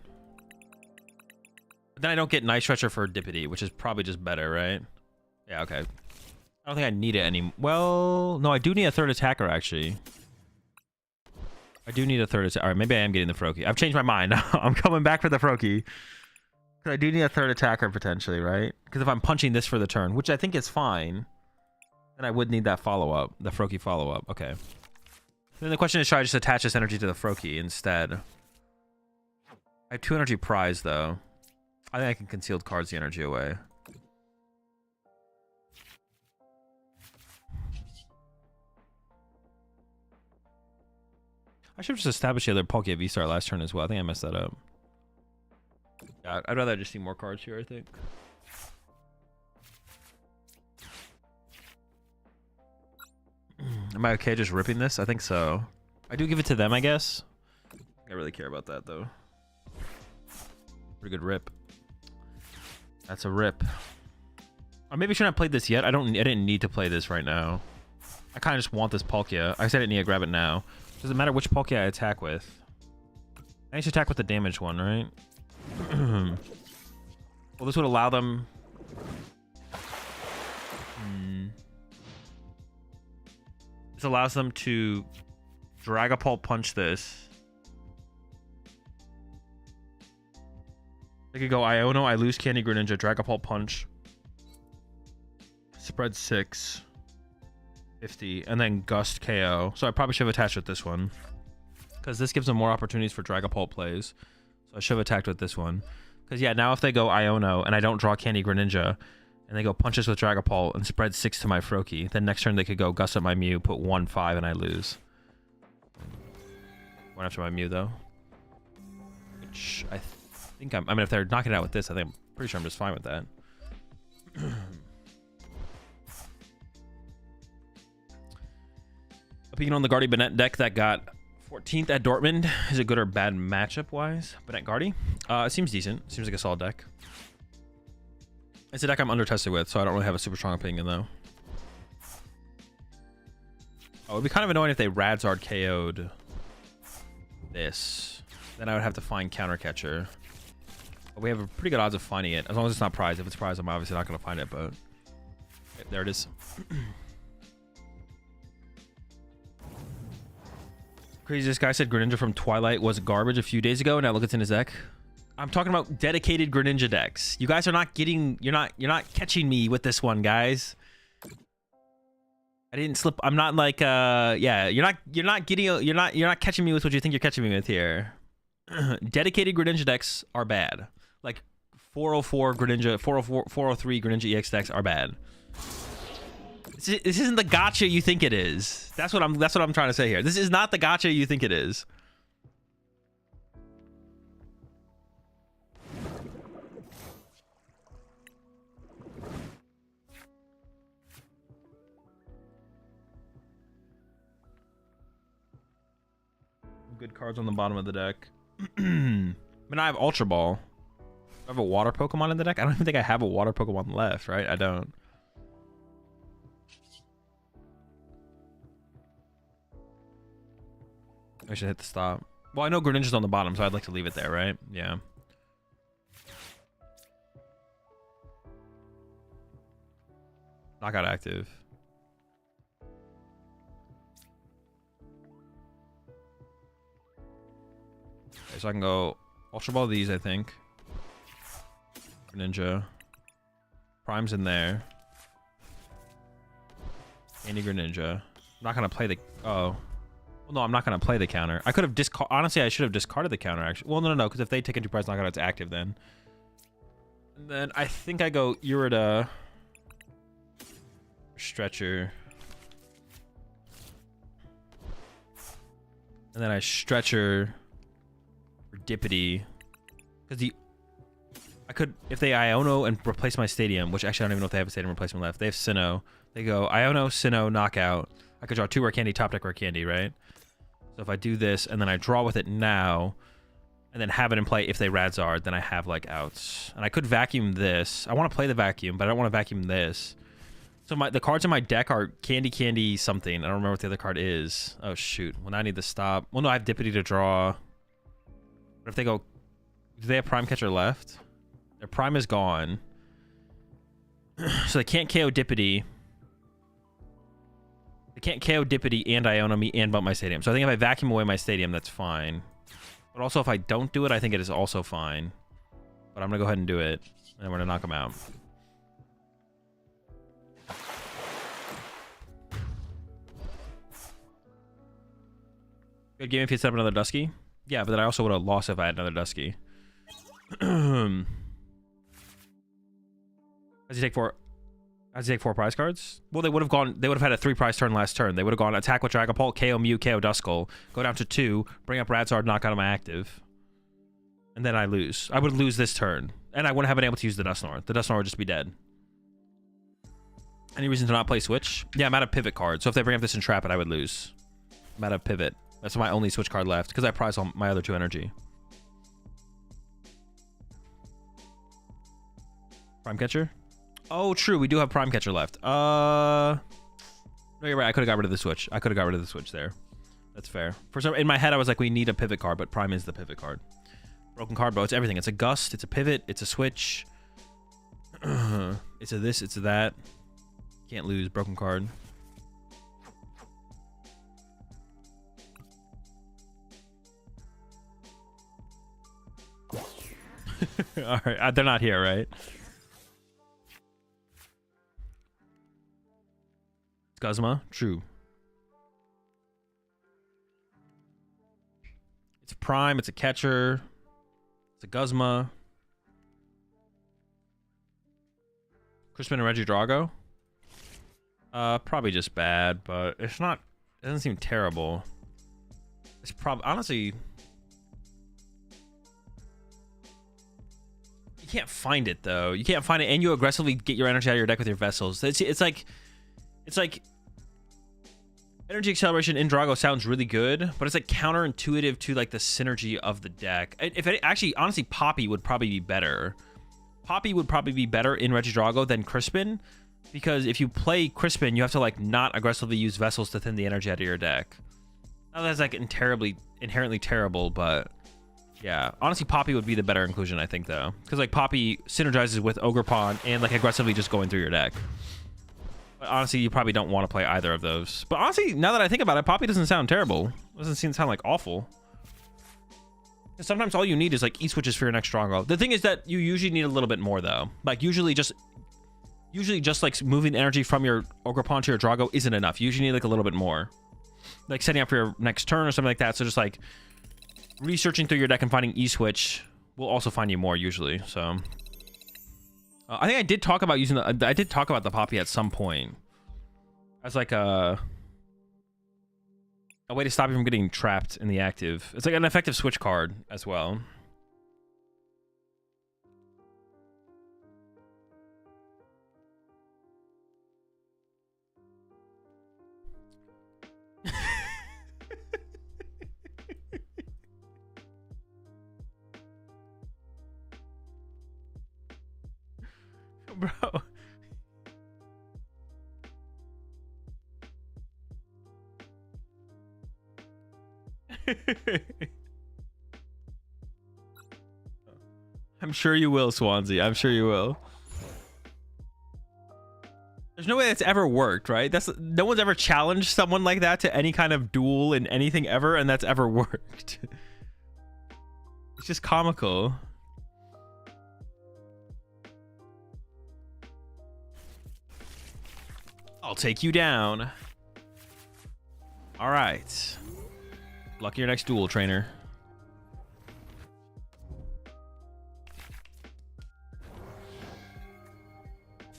But then I don't get Night Stretcher for Dippity, which is probably just better, right? Yeah, okay. I don't think I need it any... Well, no, I do need a third attacker, actually. I do need a third attacker. All right, maybe I am getting the Froakie. I've changed my mind. I'm coming back for the Froakie. Because I do need a third attacker, potentially, right? Because if I'm punching this for the turn, which I think is fine, then I would need that follow-up, the Froakie follow-up. Okay. Then the question is, should I just attach this energy to the Froakie instead? I have 2 energy prize, though. I think I can concealed cards the energy away. I should have just established the other Palkia V-Star last turn as well. I think I messed that up. Yeah, I'd rather just see more cards here, I think. Am I okay just ripping this? I think so. I do give it to them, I guess. I really care about that, though. Pretty good rip. That's a rip. Or maybe I shouldn't have played this yet. I didn't need to play this right now. I kind of just want this Palkia. I said I didn't need to grab it now. Doesn't matter which Palkia I attack with. I need to attack with the damaged one, right? Well, this would allow them... This allows them to Dragapult punch this. They could go Iono, I lose Candy Greninja, Dragapult Punch. Spread 6. 50. And then Gust KO. So I probably should have attached with this one. Because this gives them more opportunities for Dragapult plays. So I should have attacked with this one. Because yeah, now if they go Iono and I don't draw Candy Greninja, and they go Punches with Dragapult and spread 6 to my Froakie, then next turn they could go Gust at my Mew, put 1/5, and I lose. One after my Mew though. Which I think I mean, if they're knocking it out with this, I think I'm pretty sure I'm just fine with that. Opinion on the Guardy Bennett deck that got 14th at Dortmund. Is it good or bad matchup wise? Bennett Guardy? It seems decent. Seems like a solid deck. It's a deck I'm under-tested with, so I don't really have a super strong opinion, though. Oh, it'd be kind of annoying if they Radzard KO'd this. Then I would have to find Counter Catcher. But we have a pretty good odds of finding it, as long as it's not Prize. If it's Prize, I'm obviously not going to find it, but... Okay, there it is. Craziest guy said Greninja from Twilight was garbage a few days ago. Now look, it's in his deck. I'm talking about dedicated Greninja decks. You guys are not getting, you're not catching me with this one, guys. I didn't slip. I'm not like, yeah, you're not catching me with what you think you're catching me with here. Dedicated Greninja decks are bad. Like 404 Greninja, 403 Greninja EX decks are bad. This isn't the gotcha you think it is. That's what I'm trying to say here. This is not the gotcha you think it is. Good cards on the bottom of the deck. I mean, I have Ultra Ball. I have a water Pokemon in the deck. I don't even think I have a water Pokemon left, right? I don't. I should hit the stop. Well, I know Greninja's on the bottom, so I'd like to leave it there, right? Yeah. Knockout active. Okay, so I can go Ultra Ball these, I think. Greninja. Prime's in there. Candy Greninja. I'm not gonna play the... Oh. Well, no, I'm not going to play the counter. I could have honestly, I should have discarded the counter, actually. Well, no, because if they take into prize knockout, it's active then. And then I think I go Irida. Stretcher. And then I Stretcher. Or Dippity. Because I could, if they Iono and replace my Stadium, which actually I don't even know if they have a Stadium replacement left. They have Sinnoh. They go Iono, Sinnoh, Knockout. I could draw 2 Rare Candy, top deck Rare Candy, right? So if I do this and then I draw with it now and then have it in play if they Radzard, then I have like outs. And I could vacuum this. I want to play the vacuum, but I don't want to vacuum this. So the cards in my deck are Candy something. I don't remember what the other card is. Oh shoot. Well, now I need to stop. Well, no, I have Dippity to draw. But if they go, do they have Prime Catcher left? Their Prime is gone. So they can't KO Dippity. I can't KO Dippity and Iono me and bump my Stadium. So I think if I vacuum away my Stadium, that's fine. But also if I don't do it, I think it is also fine. But I'm going to go ahead and do it. And we're going to knock him out. Good game if you set up another Dusky. Yeah, but then I also would have lost if I had another Dusky. Does he take 4? Does he take 4 prize cards? Well, they would have gone. They would have had a 3 prize turn last turn. They would have gone attack with Dragapult, KO Mew, KO Duskull, go down to 2, bring up Radzard, knock out of my active, and then I lose. I would lose this turn, and I wouldn't have been able to use the Dusknoir. The Dusknoir would just be dead. Any reason to not play Switch? Yeah, I'm out of pivot card. So if they bring up this and trap it, I would lose. I'm out of pivot. That's my only Switch card left because I prize all my other 2 energy. Prime Catcher? Oh, true. We do have Prime Catcher left. No, you're right. I could have got rid of the Switch. I could have got rid of the Switch there. That's fair. For some, in my head, I was like, we need a pivot card, but Prime is the pivot card. Broken card, bro. It's everything. It's a Gust. It's a pivot. It's a Switch. It's a this. It's a that. Can't lose. Broken card. All right, they're not here, right? It's Guzma, true. It's Prime, it's a catcher. It's a Guzma. Crispin and Regidrago. Probably just bad, but it's not. It doesn't seem terrible. It's probably honestly. You can't find it though. You can't find it, and you aggressively get your energy out of your deck with your vessels. It's like energy acceleration in Drago sounds really good, but it's like counterintuitive to like the synergy of the deck. If it actually, honestly, Poppy would probably be better. Poppy would probably be better in Regidrago than Crispin, because if you play Crispin, you have to like not aggressively use vessels to thin the energy out of your deck. Now that's like inherently terrible, but yeah, honestly, Poppy would be the better inclusion, I think, though, because like Poppy synergizes with Ogerpon and like aggressively just going through your deck. But honestly, you probably don't want to play either of those. But honestly, now that I think about it, Poppy doesn't sound terrible. It doesn't sound like awful. And sometimes all you need is like E-switches for your next Drago. The thing is that you usually need a little bit more though. Like usually just like moving energy from your Ogerpon to your Drago isn't enough. You usually need like a little bit more. Like setting up for your next turn or something like that. So just like researching through your deck and finding E-switch will also find you more usually. So I think I did talk about using the. I did talk about the Poppy at some point as like a way to stop you from getting trapped in the active. It's like an effective switch card as well. Bro. I'm sure you will, Swansea. I'm sure you will. There's no way that's ever worked, right? No one's ever challenged someone like that to any kind of duel in anything ever, and that's ever worked. It's just comical. I'll take you down. All right. Luck your next duel, trainer.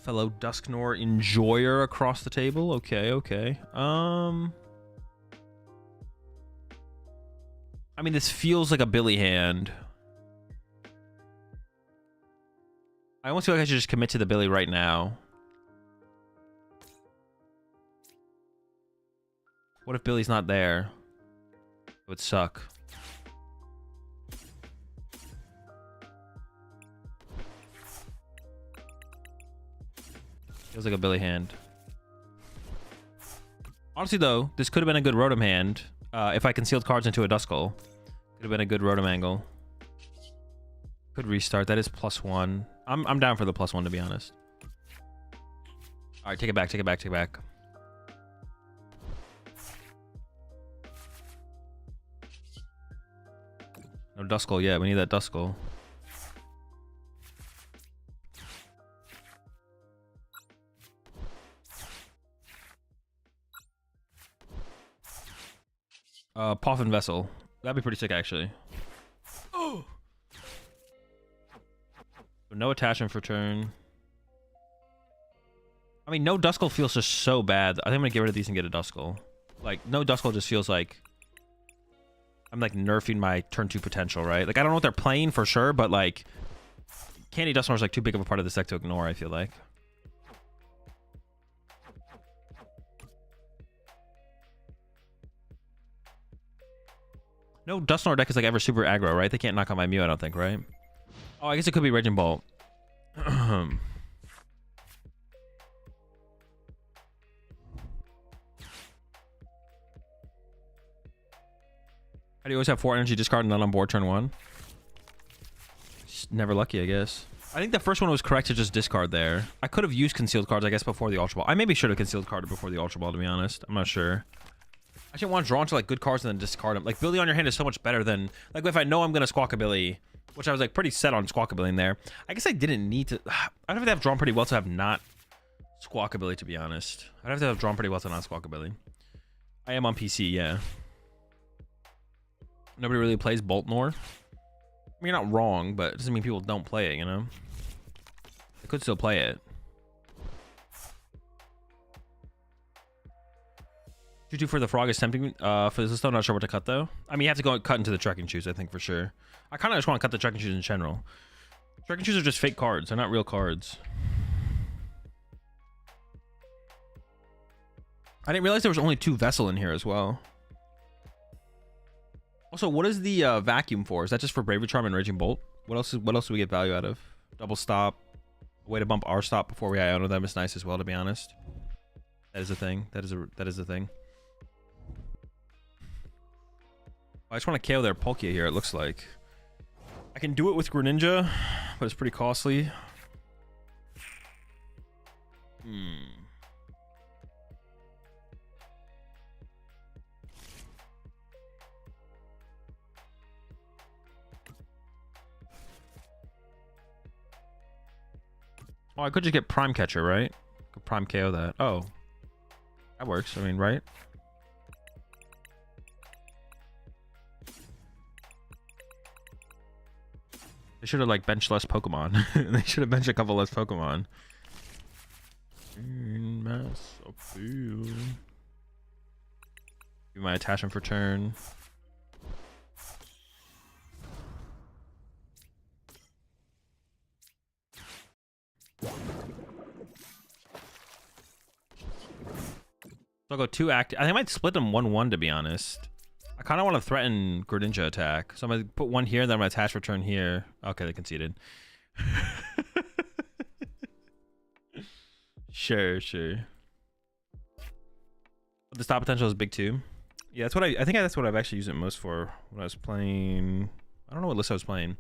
Fellow Dusknor enjoyer across the table. Okay, okay. I mean, this feels like a Billy hand. I almost feel like I should just commit to the Billy right now. What if Billy's not there? It would suck. Feels like a Billy hand. Honestly, though, this could have been a good Rotom hand. If I concealed cards into a Duskull. Could have been a good Rotom angle. Could restart. That is +1. I'm down for the +1, to be honest. Alright, take it back, take it back, take it back. No Duskull yet. We need that Duskull. Poffin Vessel. That'd be pretty sick, actually. Oh. No attachment for turn. I mean, no Duskull feels just so bad. I think I'm gonna get rid of these and get a Duskull. Like, no Duskull just feels like I'm like nerfing my turn 2 potential, right? Like, I don't know what they're playing for sure, but like Candy Dusknoir is like too big of a part of this deck to ignore, I feel like. No Dusknoir deck is like ever super aggro, right? They can't knock out my Mew, I don't think, right? Oh, I guess it could be Raging Bolt. How do you always have 4 energy discard and not on board turn 1? Just never lucky, I guess. I think the first one was correct to just discard there. I could have used concealed cards, I guess, before the Ultra Ball. I maybe should have concealed carded before the Ultra Ball, to be honest. I'm not sure. I didn't want to draw into like good cards and then discard them. Like, Billy on your hand is so much better than... Like, if I know I'm going to Squawkabilly which I was like pretty set on Squawkabilly in there. I guess I didn't need to. I don't have to have drawn pretty well to have not Squawkabilly, to be honest. I'd have to have drawn pretty well to not Squawkabilly. I am on PC, yeah. Nobody really plays Boltnor. I mean, you're not wrong, but it doesn't mean people don't play it, you know? They could still play it. 2-2 for the frog is tempting. For this, still not sure what to cut, though. I mean, you have to go cut into the trekking shoes, I think, for sure. I kind of just want to cut the trekking shoes in general. Trekking shoes are just fake cards. They're not real cards. I didn't realize there was only 2 Vessel in here as well. Also, what is the vacuum for? Is that just for Bravery Charm and Raging Bolt? What else do we get value out of? Double stop. A way to bump our stop before we Iono them is nice as well, to be honest. That is a thing. That is a thing. I just want to KO their Palkia here, it looks like. I can do it with Greninja, but it's pretty costly. Oh, I could just get Prime Catcher, right? Could Prime KO that. Oh. That works, I mean, right? They should have, like, benched less Pokemon. They should have benched a couple less Pokemon. Mass appeal. Give my attachment for turn. So I'll go 2 active. I think I might split them 1-1, to be honest. I kind of want to threaten Greninja attack. So I'm going to put 1 here, then I'm going to attach return here. Okay, they conceded. Sure. But the stop potential is big too. Yeah, that's what I think that's what I've actually used it most for when I was playing. I don't know what list I was playing.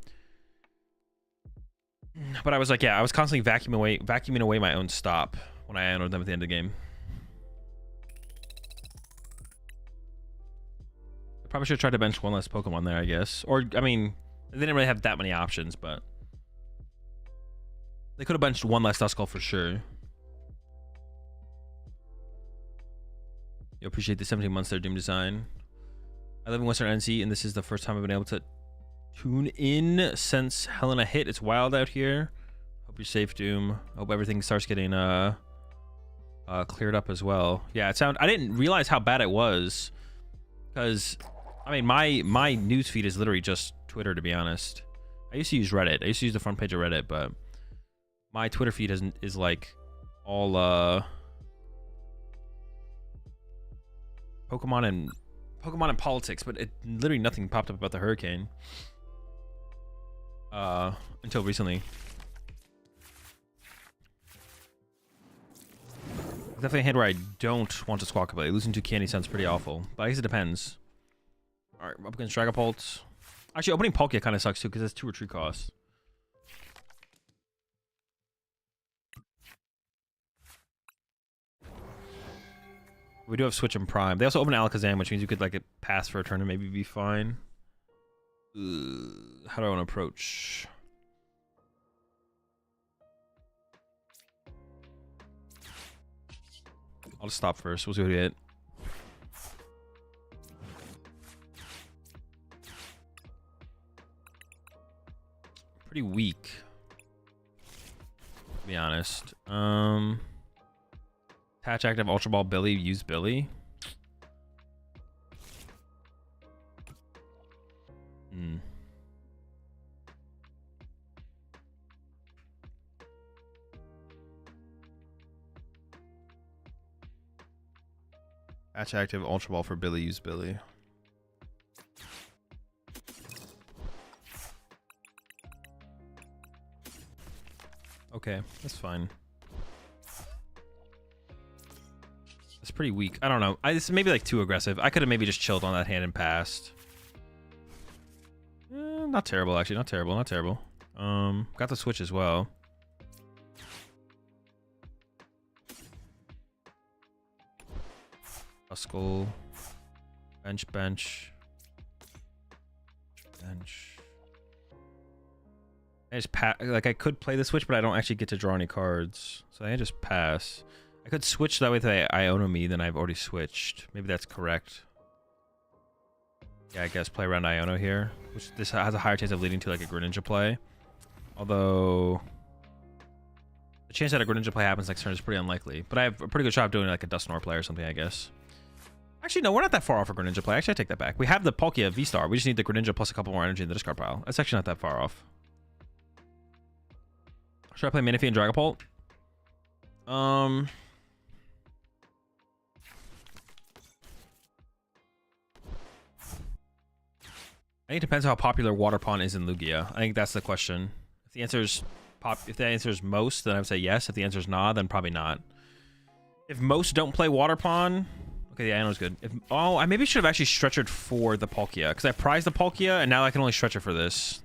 But I was like, yeah, I was constantly vacuuming away my own stop when I Ionoed them at the end of the game. Probably should have tried to bench 1 less Pokemon there, I guess. Or, I mean, they didn't really have that many options, but they could have benched 1 less Duskull for sure. You appreciate the 17 months there, Doom Design. I live in Western NC, and this is the first time I've been able to tune in since Helena hit. It's wild out here. Hope you're safe, Doom. Hope everything starts getting cleared up as well. Yeah, I didn't realize how bad it was, because I mean, my news feed is literally just Twitter, to be honest. I used to use Reddit. I used to use the front page of Reddit, but my Twitter feed is like all Pokemon and politics, but literally nothing popped up about the hurricane until recently. Definitely a hand where I don't want to Squawkabilly. Losing to Candy sounds pretty awful, but I guess it depends. All right, up against Dragapult. Actually, opening Palkia kind of sucks too because it's 2 retreat costs. We do have Switch and Prime. They also open Alakazam, which means you could like pass for a turn and maybe be fine. How do I want to approach? I'll just stop first. We'll see what we get. Pretty weak, to be honest. Attach active Ultra Ball Billy. Use Billy. Attach active Ultra Ball for Billy. Use Billy. Okay, that's fine. It's pretty weak. I don't know. This is maybe like too aggressive. I could have maybe just chilled on that hand and passed. Not terrible, actually. Not terrible. Not terrible. Got the switch as well. Duskull. Bench. I just like I could play the switch, but I don't actually get to draw any cards, so I just pass. I could switch that way if they Iono me, then I've already switched. Maybe that's correct. Yeah, I guess play around Iono here, which this has a higher chance of leading to like a Greninja play. Although the chance that a Greninja play happens next turn is pretty unlikely. But I have a pretty good shot of doing like a Dusknoir play or something, I guess. Actually, no, we're not that far off for Greninja play. Actually, I take that back. We have the Palkia V-Star. We just need the Greninja plus a couple more energy in the discard pile. That's actually not that far off. Should I play Manley and Dragapult? I think it depends how popular Water Pond is in Lugia. I think that's the question. If the answer is most, then I would say yes. If the answer is not, then probably not. If most don't play Water Pond, okay, yeah, I know it's good. Oh, I maybe should have actually stretchered for the Palkia because I prized the Palkia and now I can only stretch it for this.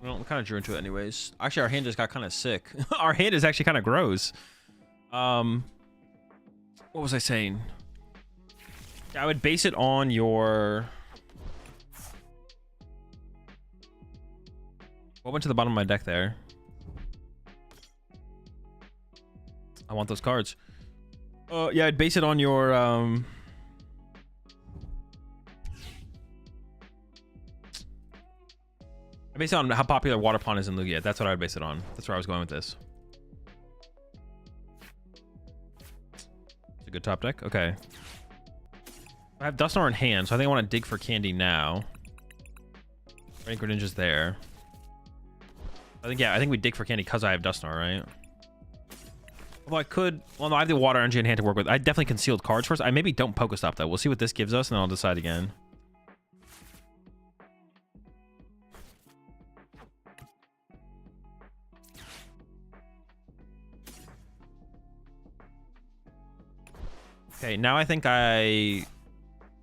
Well, we kind of drew into it anyways. Actually, our hand just got kind of sick. Our hand is actually kind of gross. What was I saying? Yeah, I would base it on your... What went to the bottom of my deck there? I want those cards. Yeah, I'd base it on your... I base it on how popular Water Pond is in Lugia. That's what I would base it on. That's where I was going with this. It's a good top deck. Okay. I have Dusknoir in hand, so I think I want to dig for candy now. I think Greninja's there. I think we dig for candy because I have Dusknoir, right? Although I could... Well, no, I have the water energy in hand to work with. I definitely concealed cards first. I maybe don't Pokestop, though. We'll see what this gives us, and then I'll decide again. Okay, now I think I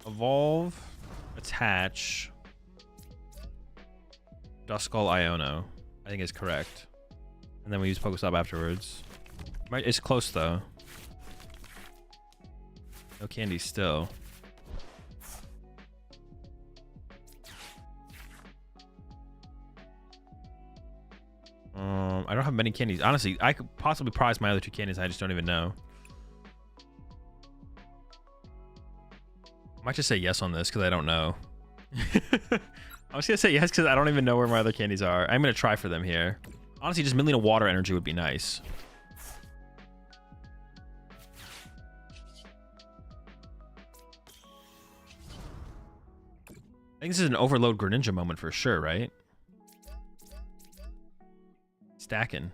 evolve, attach, Duskull Iono. I think is correct. And then we use Pokestop afterwards. It's close though. No candy still. I don't have many candies. Honestly, I could possibly prize my other two candies. I just don't even know. I might just say yes on this because I don't know. I was gonna say yes because I don't even know where my other candies are. I'm gonna try for them here. Honestly, just milling a water energy would be nice. I think this is an overload Greninja moment for sure, right? Stacking.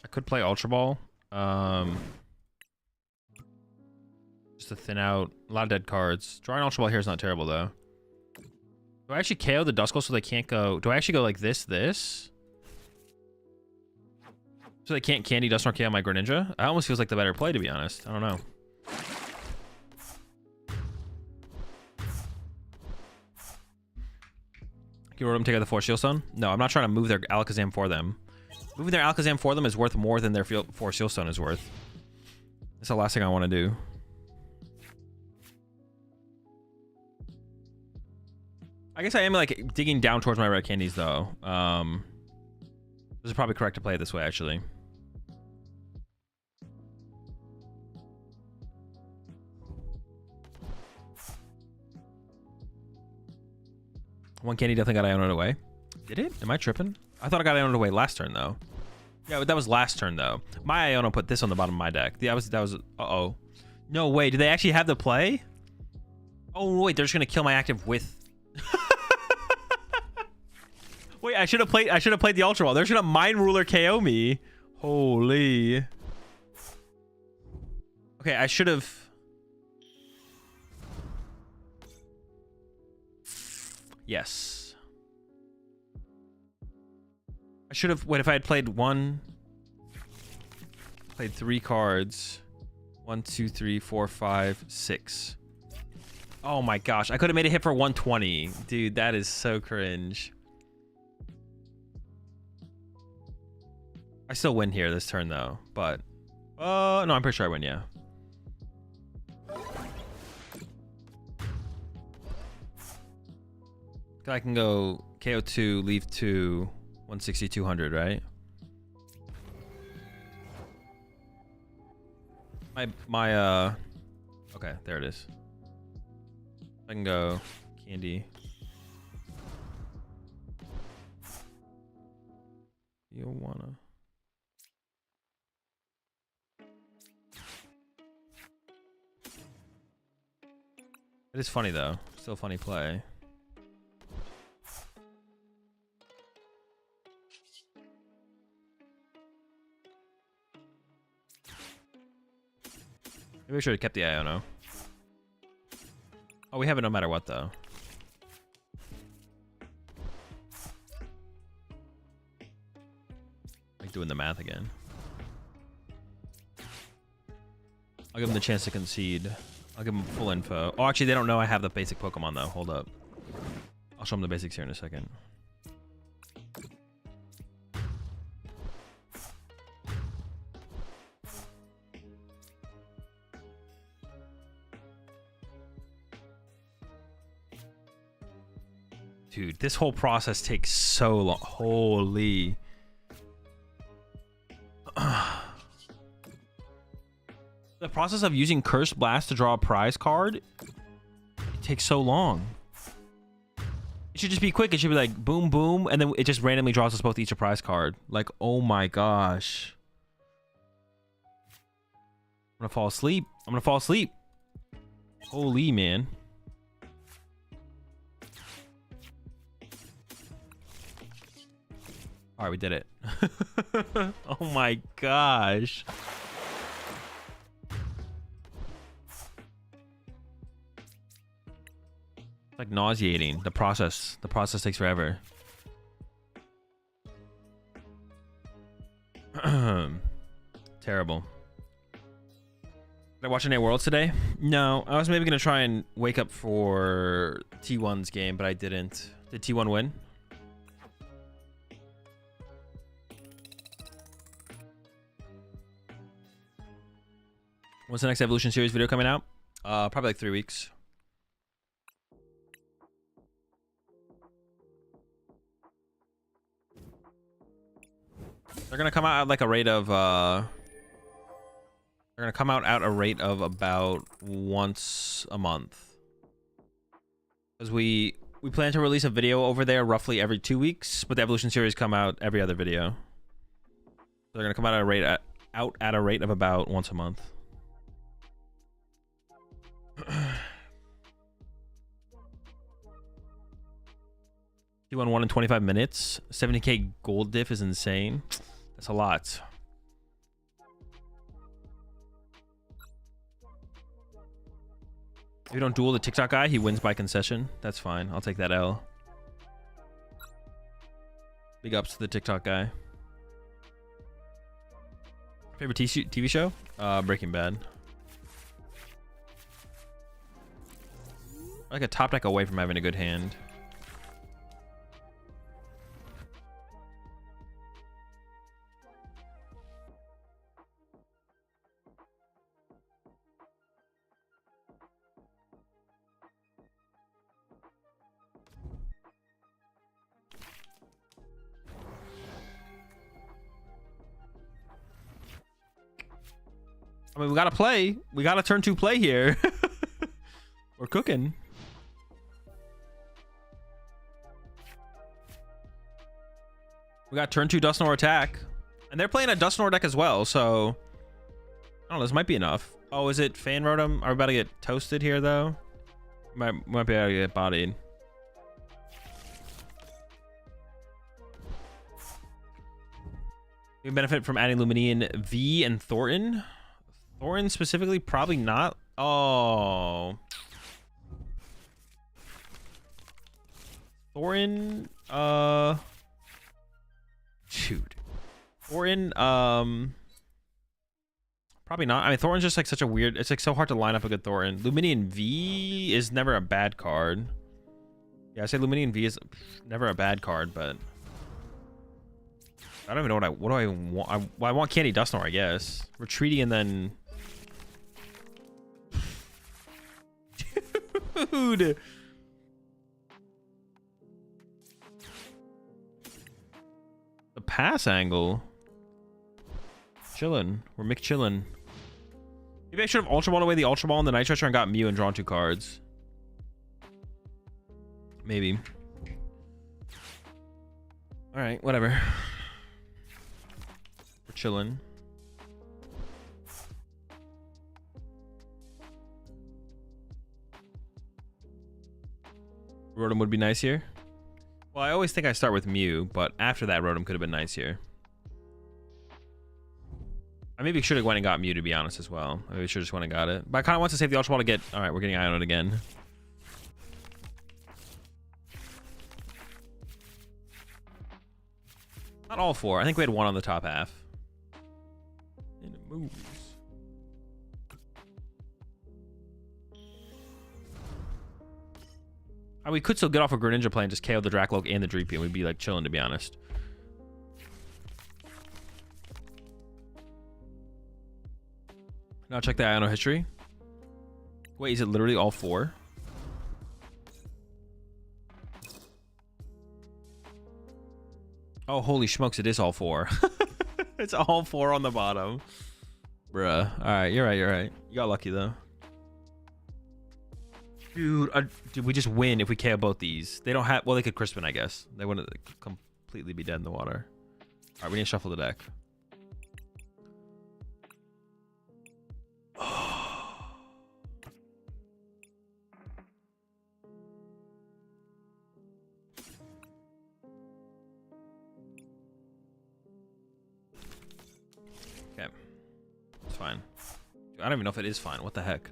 I could play Ultra Ball. Just to thin out a lot of dead cards. Drawing Ultra Ball here is not terrible though. Do I actually KO the Duskull so they can't go? Do I actually go like this? So they can't candy Dusknoir KO my Greninja? That almost feels like the better play, to be honest. I don't know. Can you take out the Force Shield Stone? No, I'm not trying to move their Alakazam for them. Moving their Alakazam for them is worth more than their Force Shield Stone is worth. That's the last thing I want to do. I guess I am like digging down towards my red candies though. This is probably correct to play it this way actually. One candy definitely got Iono'd away. Did it? Am I tripping? I thought I got Iono'd away last turn though. Yeah, but that was last turn though. My Iono put this on the bottom of my deck. That was uh-oh. No way, do they actually have the play? Oh wait, they're just gonna kill my active with wait, I should have played the Ultra Ball. They're just gonna Mind Ruler KO me. Holy. Okay, I should have. Yes. I should have. Wait, if I had played three cards. 1, 2, 3, 4, 5, 6. Oh my gosh, I could have made a hit for 120. Dude, that is so cringe. I still win here this turn though, but no, I'm pretty sure I win, yeah. I can go KO2, leave 2, 160, 200, right? Okay, there it is. I can go candy. You wanna? It is funny though. Still funny play. Maybe we should have kept the Iono. Oh, we have it no matter what though. Like doing the math again. I'll give them the chance to concede. I'll give them full info. Oh, actually, they don't know I have the basic Pokemon, though. Hold up. I'll show them the basics here in a second. Dude, this whole process takes so long. Holy. The process of using Curse Blast to draw a prize card, it takes so long. It should just be quick. It should be like boom, boom, and then it just randomly draws us both each a prize card. Like, oh my gosh. I'm gonna fall asleep. I'm gonna fall asleep. Holy man. All right, we did it. Oh my gosh. Like nauseating. The process takes forever. Terrible. Did I watch any Worlds today? No, I was maybe gonna try and wake up for T1's game, but I didn't. Did T1 win? When's the next Evolution Series video coming out? Probably like 3 weeks. They're gonna come out at like a rate of they're gonna come out at a rate of about once a month. Because we plan to release a video over there roughly every 2 weeks, but the Evolution Series come out every other video. They're gonna come out at a rate of about once a month. He won 1 in 25 minutes. 70k gold diff is insane. That's a lot. If you don't duel the TikTok guy, he wins by concession. That's fine. I'll take that L. Big ups to the TikTok guy. Favorite TV show? Breaking Bad. Like a top deck away from having a good hand. I mean, we gotta play. We gotta turn 2 play here. We're cooking. We got turn 2 Dusknoir attack. And they're playing a Dusknoir deck as well, so I don't know, this might be enough. Oh, is it Fan Rotom? Are we about to get toasted here though? Might be able to get bodied. We benefit from adding Luminian V and Thornton. Thornton specifically, probably not. Oh. Thornton, shoot. Thornton, probably not. I mean, Thornton's just like such a weird, it's like so hard to line up a good Thornton. Luminian V is never a bad card. Yeah, I say Luminian V is never a bad card, but I don't even know what do I want. I want Candy Dusknoir, I guess. Retreating and then... Dude. pass angle. Chillin'. We're McChillin'. Maybe I should have Ultra Ball away the Ultra Ball in the Night Stretcher and got Mew and drawn 2 cards. Maybe. Alright, whatever. We're chillin'. Rotom would be nice here. Well, I always think I start with Mew, but after that, Rotom could have been nice here. I maybe should have went and got Mew, to be honest, as well. I maybe should have just went and got it. But I kind of want to save the Ultra Ball to get... Alright, we're getting Ioned again. Not all 4. I think we had 1 on the top half. And it moves. We could still get off a Greninja play and just KO the Dracloak and the Dreepy, and we'd be like chilling, to be honest. Now check the Iono history. Wait, is it literally all 4? Oh, holy smokes, it is all 4. It's all 4 on the bottom. Bruh. Alright, you're right, you're right. You got lucky, though. Dude, we just win if we KO both these. They don't have... Well, they could Crispin, I guess. They wouldn't completely be dead in the water. Alright, we need to shuffle the deck. Okay. It's fine. Dude, I don't even know if it is fine. What the heck?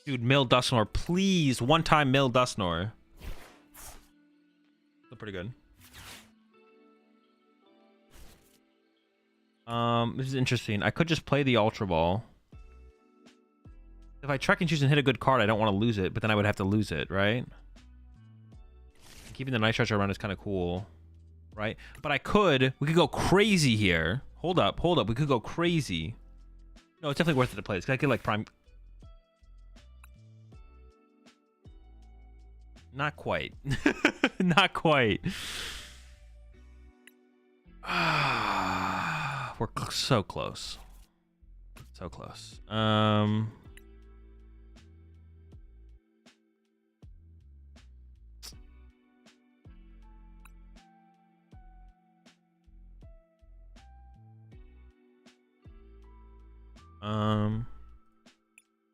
Dude, Mill Dusknoir, please. One time Mill Dusknoir. Look pretty good. This is interesting. I could just play the Ultra Ball. If I Trek and choose and hit a good card, I don't want to lose it, but then I would have to lose it, right? Keeping the Night Stretcher around is kind of cool, right? But we could go crazy here. Hold up. We could go crazy. No, it's definitely worth it to play. It's I could like prime... Not quite. Not quite. We're so close. So close. Well,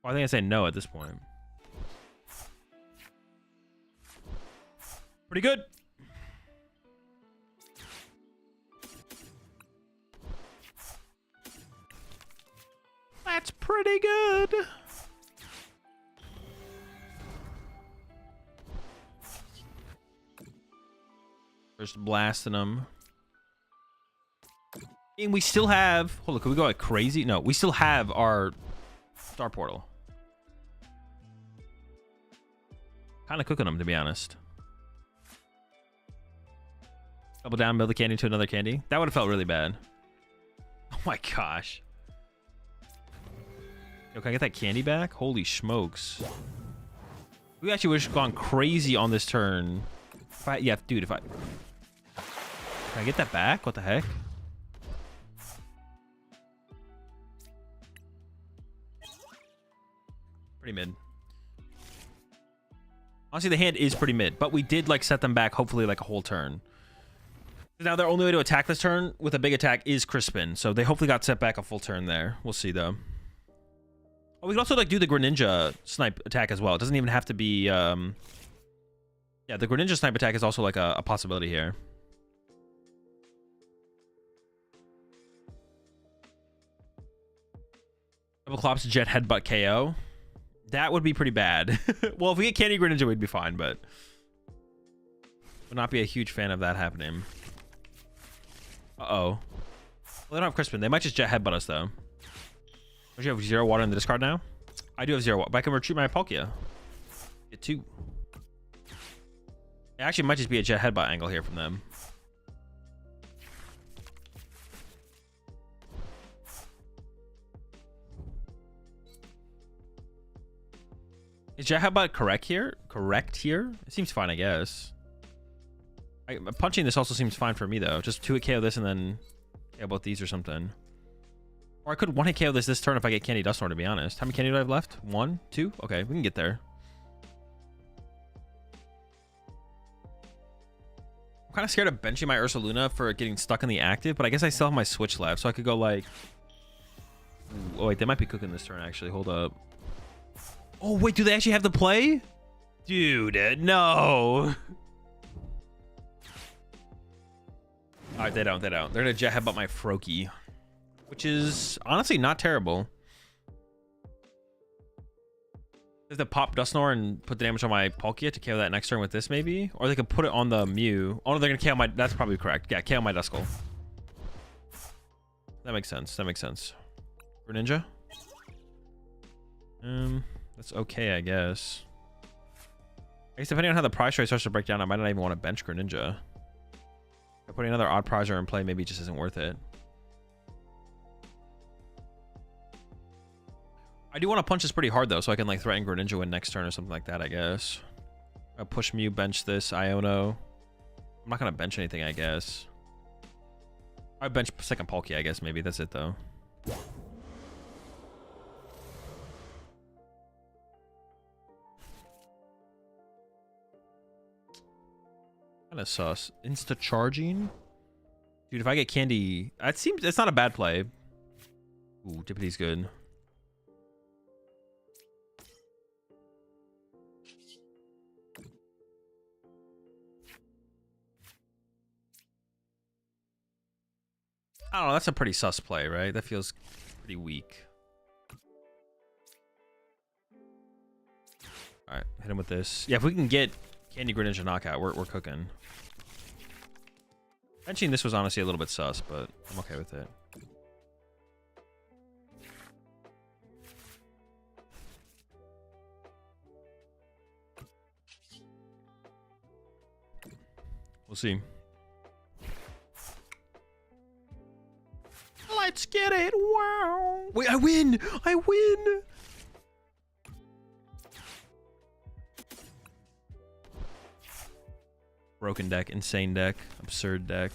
I think I say no at this point. Pretty good. That's pretty good. Just blasting them. And we still have... Hold on, can we go like crazy? No, we still have our Star Portal. Kind of cooking them, to be honest. Double down, build the candy to another candy. That would have felt really bad. Oh my gosh. Yo, can I get that candy back? Holy smokes. We actually would have gone crazy on this turn. Yeah, dude, if I... Can I get that back? What the heck? Pretty mid. Honestly, the hand is pretty mid, but we did like set them back hopefully like a whole turn. Now their only way to attack this turn with a big attack is Crispin, so they hopefully got set back a full turn there. We'll see though. Oh, we can also like do the Greninja snipe attack as well. It doesn't even have to be yeah, the Greninja snipe attack is also like a possibility here. Double Clops Jet Headbutt KO. That would be pretty bad. Well, if we get Candy Greninja, we'd be fine, but would not be a huge fan of that happening. Uh-oh. Well, they don't have Crispin. They might just Jet Headbutt us, though. Don't you have 0 water in the discard now? I do have 0 water, but I can retreat my Palkia. Get 2. It actually might just be a Jet Headbutt angle here from them. Is Jahabot correct here? Correct here? It seems fine, I guess. Punching this also seems fine for me, though. Just 2-hit KO this and then KO both these or something. Or I could 1-hit KO this turn if I get Candy Duststorm, to be honest. How many Candy do I have left? 1? 2? Okay, we can get there. I'm kind of scared of benching my Ursaluna for getting stuck in the active, but I guess I still have my switch left, so I could go like... Oh, wait, they might be cooking this turn, actually. Hold up. Oh, wait, do they actually have the play? Dude, no. All right, they don't. They're going to jet headbutt my Froakie, which is honestly not terrible. If they pop Dusknoir and put the damage on my Palkia to KO that next turn with this, maybe? Or they could put it on the Mew. Oh, no, they're going to KO my... That's probably correct. Yeah, KO my Duskull. That makes sense. Greninja? That's okay, I guess. I guess depending on how the prize trade starts to break down, I might not even want to bench Greninja. Putting another odd prizer in play maybe just isn't worth it. I do want to punch this pretty hard, though, so I can like threaten Greninja win next turn or something like that, I guess. I'll push Mew, bench this, Iono. I'm not going to bench anything, I guess. I bench second Palkia, I guess, maybe. That's it, though. Kind of sus. Insta charging, dude. If I get Candy, that seems it's not a bad play. Ooh, Dippity's good. I don't know. That's a pretty sus play, right? That feels pretty weak. All right, hit him with this. Yeah, if we can get Candy Greninja knockout, we're cooking. Benching this was honestly a little bit sus, but I'm okay with it. We'll see. Let's get it! Wow! Wait, I win! I win! Broken deck, insane deck, absurd deck.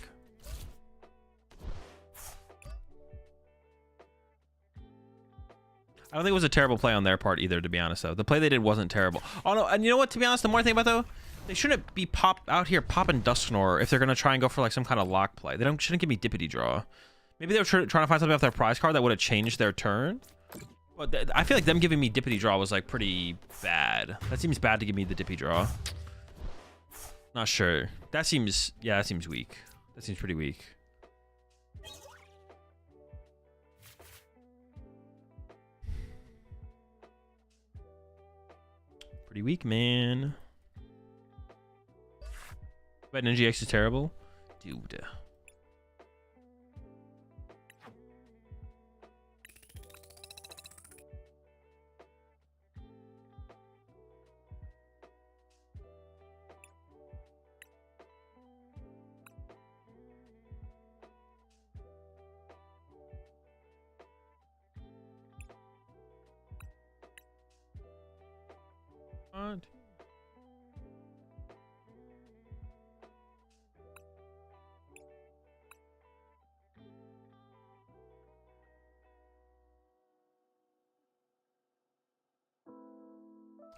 I don't think it was a terrible play on their part either, to be honest, though. The play they did wasn't terrible. Oh, no, and you know what, to be honest, the more I think about it, though, they shouldn't be out here popping Dusknoir if they're going to try and go for, like, some kind of lock play. They shouldn't give me Dippity Draw. Maybe they were trying to find something off their prize card that would have changed their turn. But I feel like them giving me Dippity Draw was, like, pretty bad. That seems bad to give me the Dippy Draw. Not sure. That seems... Yeah, that seems weak. That seems pretty weak. Pretty weak, man. But Ninja X is terrible? Dude. What?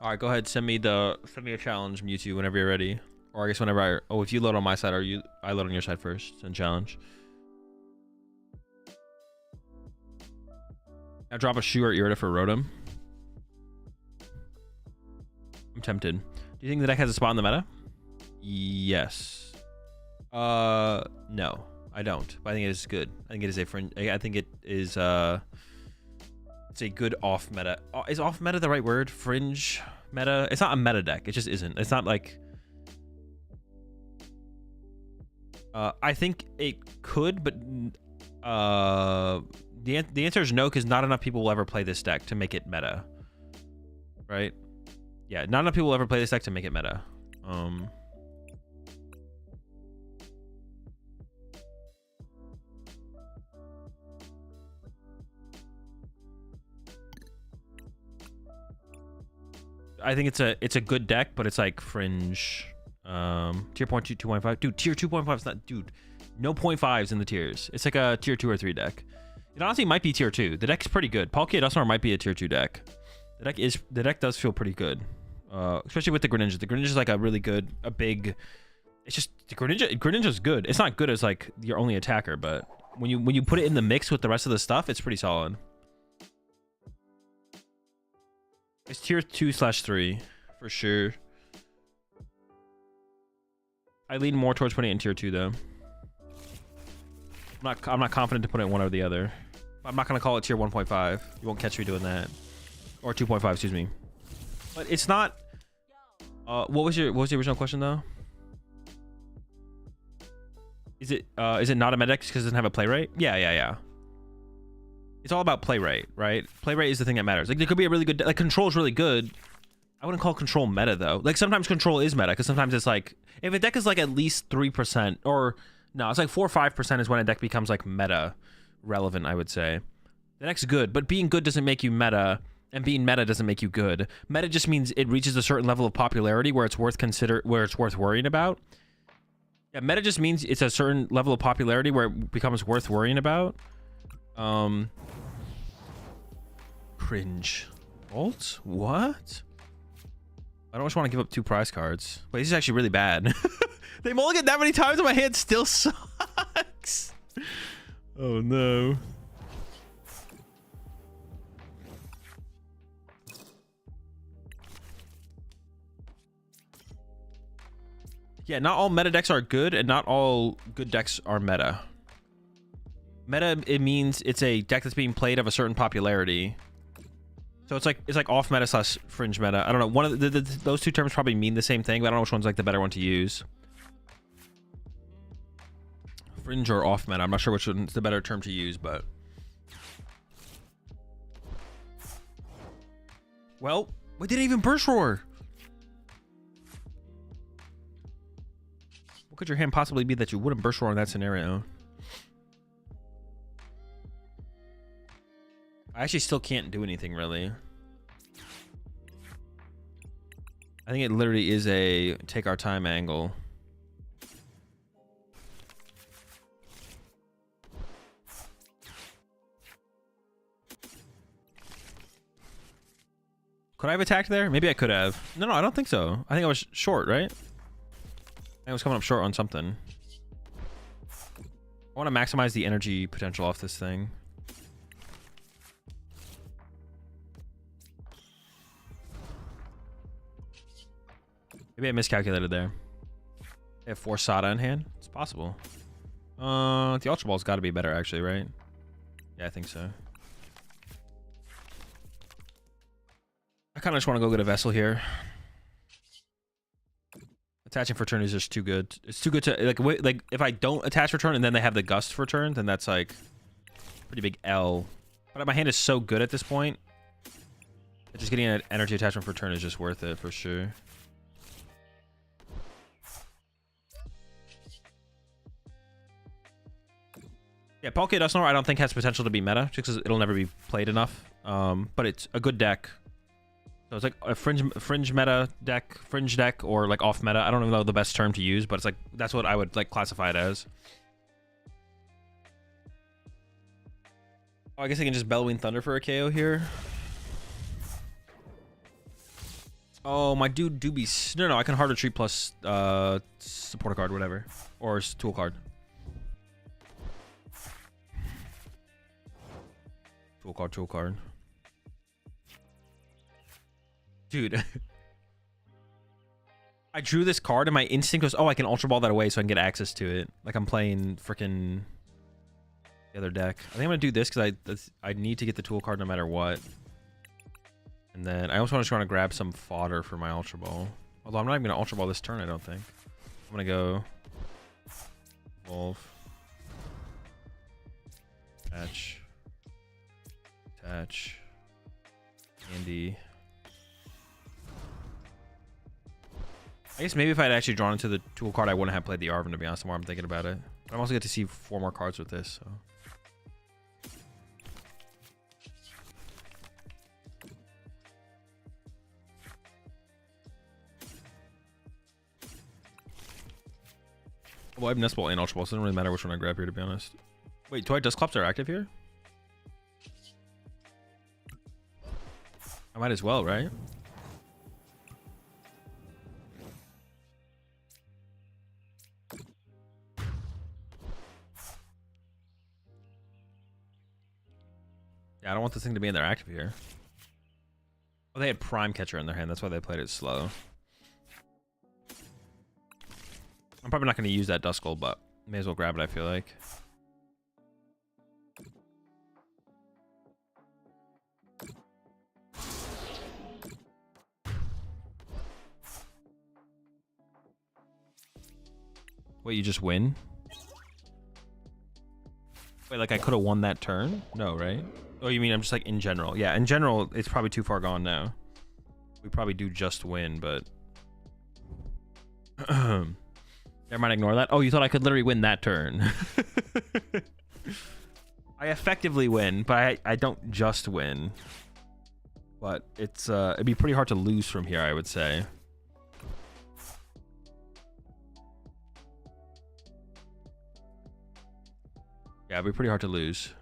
All right, go ahead. Send me a challenge, Mewtwo, whenever you're ready. Or I guess whenever if you load on my side, or I load on your side first and challenge. I drop a shoe or Irida for Rotom. I'm tempted. Do you think the deck has a spot in the meta? Yes. No, I don't. But I think it is good. I think it is a fringe. I think it is it's a good off meta. Is off meta the right word? Fringe meta? It's not a meta deck. It just isn't. It's not like I think it could, but the answer is no, because not enough people will ever play this deck to make it meta. Right? Yeah, not enough people will ever play this deck to make it meta. I think it's a good deck, but it's like fringe. Tier 2, 2.5. Dude, tier 2.5 is not, dude. No 0.5s in the tiers. It's like a tier 2 or 3 deck. It honestly might be tier 2. The deck's pretty good. Palkia Dusknoir might be a tier 2 deck. The deck does feel pretty good. Especially with the Greninja. The Greninja is like a really good, a big. It's just the Greninja's good. It's not good as like your only attacker, but when you put it in the mix with the rest of the stuff, it's pretty solid. It's tier 2/3 for sure. I lean more towards putting it in tier 2 though. I'm not confident to put it in one or the other. I'm not gonna call it tier 1.5. You won't catch me doing that. Or 2.5, excuse me. But it's not. What was the original question though? Is it not a meta deck because it doesn't have a play rate? Yeah. It's all about play rate, right? Play rate is the thing that matters. Like there could be a really good, like control is really good. I wouldn't call control meta though. Like sometimes control is meta because sometimes it's like if a deck is like at least 3% or no, it's like 4 or 5% is when a deck becomes like meta relevant. I would say the deck's good, but being good doesn't make you meta, and being meta doesn't make you good. Meta just means it reaches a certain level of popularity where it's worth worrying about. Yeah, meta just means it's a certain level of popularity where it becomes worth worrying about. Cringe. Bolt? What? I don't just want to give up 2 prize cards. Wait, this is actually really bad. They mulligan that many times and my hand still sucks. Oh no. Yeah, not all meta decks are good and not all good decks are meta. Meta, it means it's a deck that's being played of a certain popularity. So it's like off meta / fringe meta. I don't know. One of those two terms probably mean the same thing, but I don't know which one's like the better one to use. Fringe or off meta. I'm not sure which one's the better term to use, but. Well, we didn't even burst roar. What could your hand possibly be that you wouldn't burst roar in that scenario? I actually still can't do anything really. I think it literally is a take our time angle. Could I have attacked there? Maybe I could have. No, I don't think so. I think I was short, right? I think I was coming up short on something. I want to maximize the energy potential off this thing. Maybe I miscalculated there. I have 4 Sada in hand. It's possible. The Ultra Ball's got to be better, actually, right? Yeah, I think so. I kind of just want to go get a Vessel here. Attaching for turn is just too good. It's too good to like if I don't attach for turn and then they have the Gust for turn, then that's like pretty big L. But my hand is so good at this point that just getting an energy attachment for turn is just worth it for sure. Yeah, Palkia Dusknoir I don't think has potential to be meta, just because it'll never be played enough. But it's a good deck. So it's like a fringe meta deck, fringe deck, or like off meta. I don't even know the best term to use, but it's like that's what I would like classify it as. Oh, I guess I can just Bellowing Thunder for a KO here. Oh, my dude do be no, I can hard retreat plus support a card, whatever, or tool card. Tool card. Dude. I drew this card and my instinct was, oh, I can Ultra Ball that away so I can get access to it. Like I'm playing freaking the other deck. I think I'm going to do this because I need to get the tool card no matter what. And then I also want to grab some fodder for my Ultra Ball. Although I'm not even going to Ultra Ball this turn, I don't think. I'm going to go Evolve. Attach. Candy. I guess maybe if I had actually drawn into the tool card, I wouldn't have played the Arven, to be honest, the more I'm thinking about it. But I'm also get to see 4 more cards with this, so. Well, I have Nest Ball and Ultra Ball, so it doesn't really matter which one I grab here, to be honest. Wait, do I Dusclops are active here? I might as well, right? Yeah, I don't want this thing to be in their active here. Oh, they had Prime Catcher in their hand. That's why they played it slow. I'm probably not going to use that Duskull, but may as well grab it, I feel like. Wait, you just win? Wait, like I could have won that turn? No, right? Oh, you mean I'm just like in general? Yeah, in general, it's probably too far gone now. We probably do just win, but... Never mind, ignore that. Oh, you thought I could literally win that turn. I effectively win, but I don't just win. But it's it'd be pretty hard to lose from here, I would say. Yeah, it'd be pretty hard to lose.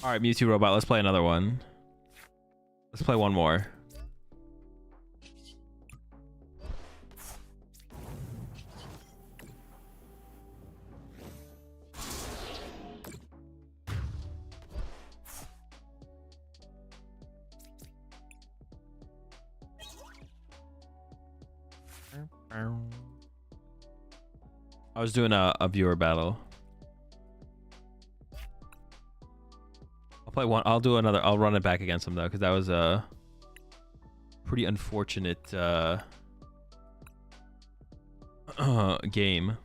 All right, Mewtwo Robot, let's play another one. Let's play one more. I was doing a viewer battle. I'll play one. I'll do another. I'll run it back against him though, because that was a pretty unfortunate game.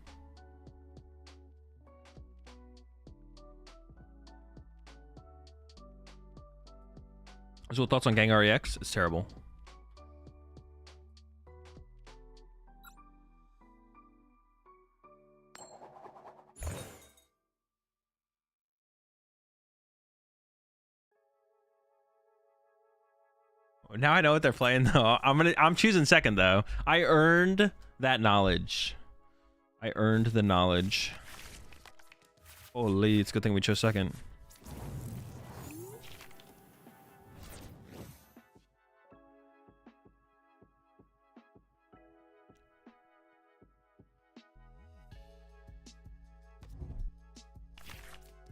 So, thoughts on Gengar EX? It's terrible. Now I know what they're playing though. I'm choosing second though. I earned that knowledge. I earned the knowledge. Holy, it's a good thing we chose second.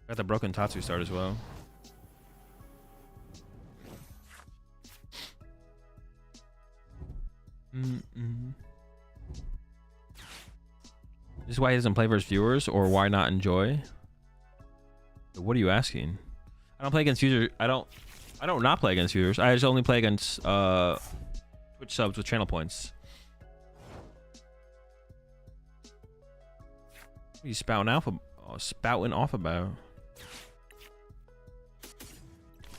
Got the broken Tatsu start as well. This is why he doesn't play for his viewers, or why not enjoy? What are you asking? I don't play against users. I don't not play against viewers. I just only play against Twitch subs with channel points. What are you spouting off about?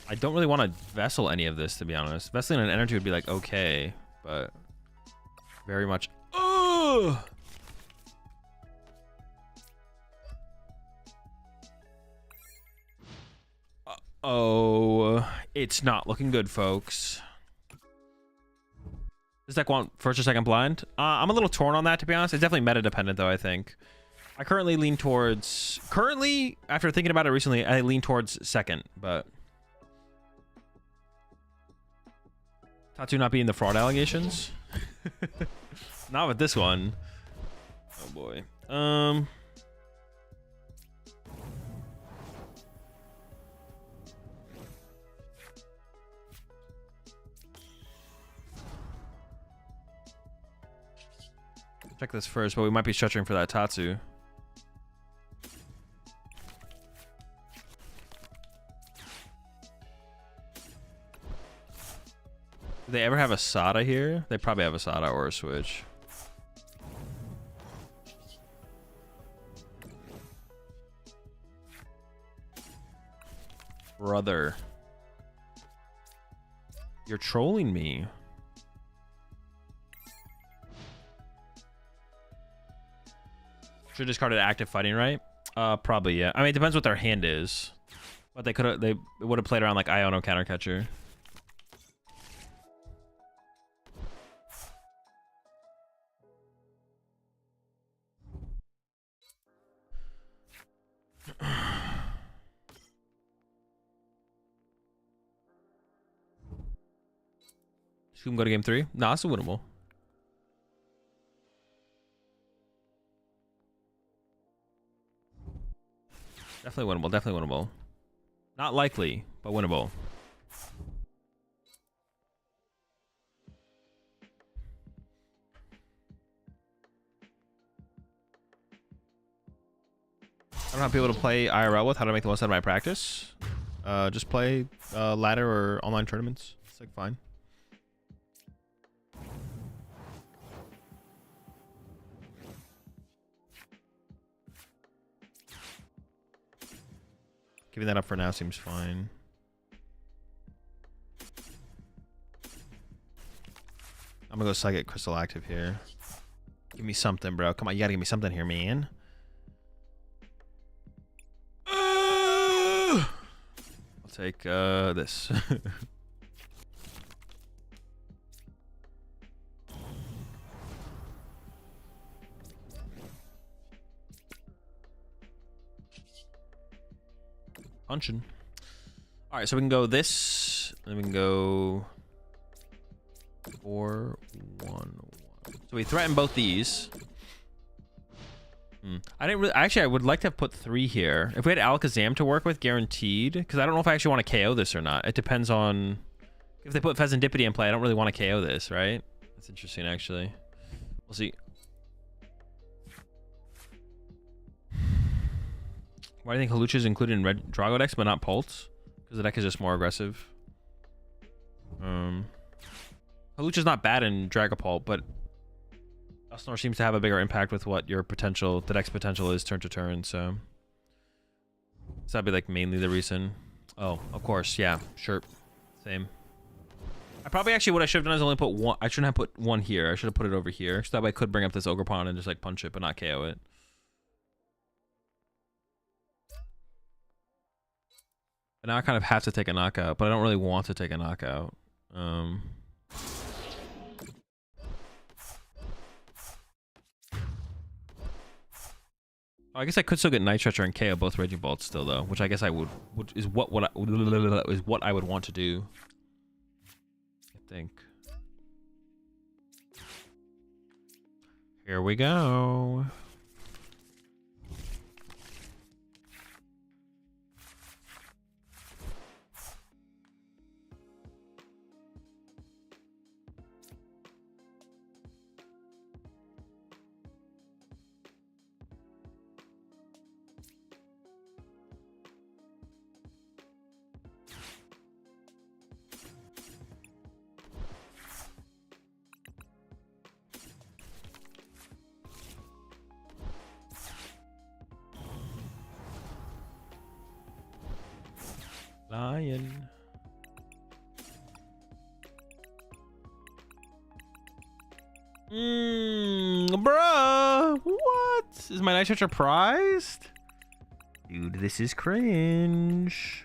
I don't really want to vessel any of this, to be honest. Vesseling an energy would be like okay, but very much. Ugh! Oh, it's not looking good, folks. Does deck want first or second blind? I'm a little torn on that, to be honest. It's definitely meta dependent, though, I think. I currently lean towards... Currently, after thinking about it recently, I lean towards second, but... Tatsu not being the fraud allegations? Not with this one. Oh, boy. Check this first, but we might be stretching for that Tatsu. Do they ever have a Sada here? They probably have a Sada or a Switch. Brother. You're trolling me. Should discard an active fighting, right? Probably, yeah. I mean, it depends what their hand is. But they would have played around like Iono counter catcher. Should we go to game 3? Nah, it's winnable. Definitely winnable. Definitely winnable. Not likely, but winnable. I don't know how people to play IRL with, how to make the most out of my practice. Just play ladder or online tournaments. It's like fine. Giving that up for now seems fine. I'm gonna go Psychic Crystal active here. Give me something, bro. Come on, you gotta give me something here, man. I'll take this. Punching. All right, so we can go this, and we can go 4, 1, 1. So we threaten both these. I didn't really. Actually, I would like to have put 3 here. If we had Alakazam to work with, guaranteed. Because I don't know if I actually want to KO this or not. It depends on if they put Pheasantipity in play. I don't really want to KO this, right? That's interesting, actually. We'll see. Why do you think Halucha is included in Red Drago decks, but not Pulse? Because the deck is just more aggressive. Halucha's not bad in Dragapult, but Dusknoir seems to have a bigger impact with what your potential, the deck's potential is turn to turn, so that'd be like mainly the reason. Oh, of course, yeah, sure, same. I probably actually what I should have done is only put 1. I shouldn't have put 1 here. I should have put it over here, so that way I could bring up this Ogerpon and just like punch it, but not KO it. And now I kind of have to take a knockout, but I don't really want to take a knockout. I guess I could still get Night Stretcher and KO both Raging Bolts still though, which I guess I would is what I would want to do. I think. Here we go. Lion. Bruh. What? Is my Night Stretcher prized? Dude, this is cringe.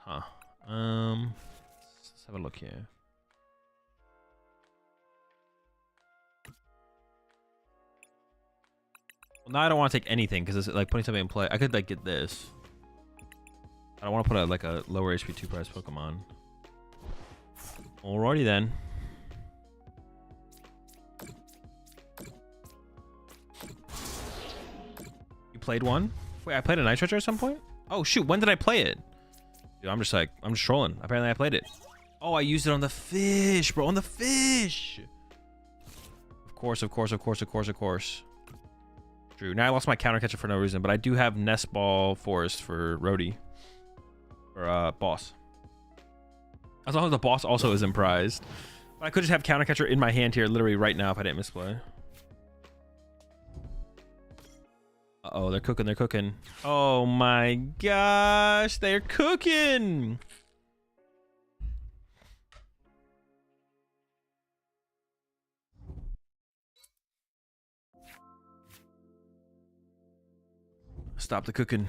Huh. Let's have a look here. Now I don't want to take anything because it's like putting something in play. I could like get this. I don't want to put like a lower HP 2 price Pokemon. Alrighty then. You played one? Wait, I played a Night Stretcher at some point? Oh shoot, when did I play it? Dude, I'm just trolling. Apparently I played it. Oh, I used it on the fish, bro. On the fish. Of course. True. Now I lost my counter catcher for no reason, but I do have Nest Ball Forest for Rhodey. Or boss. As long as the boss also isn't prized. But I could just have counter catcher in my hand here literally right now if I didn't misplay. Uh-oh, they're cooking. Oh my gosh, they're cooking! Stop the cooking.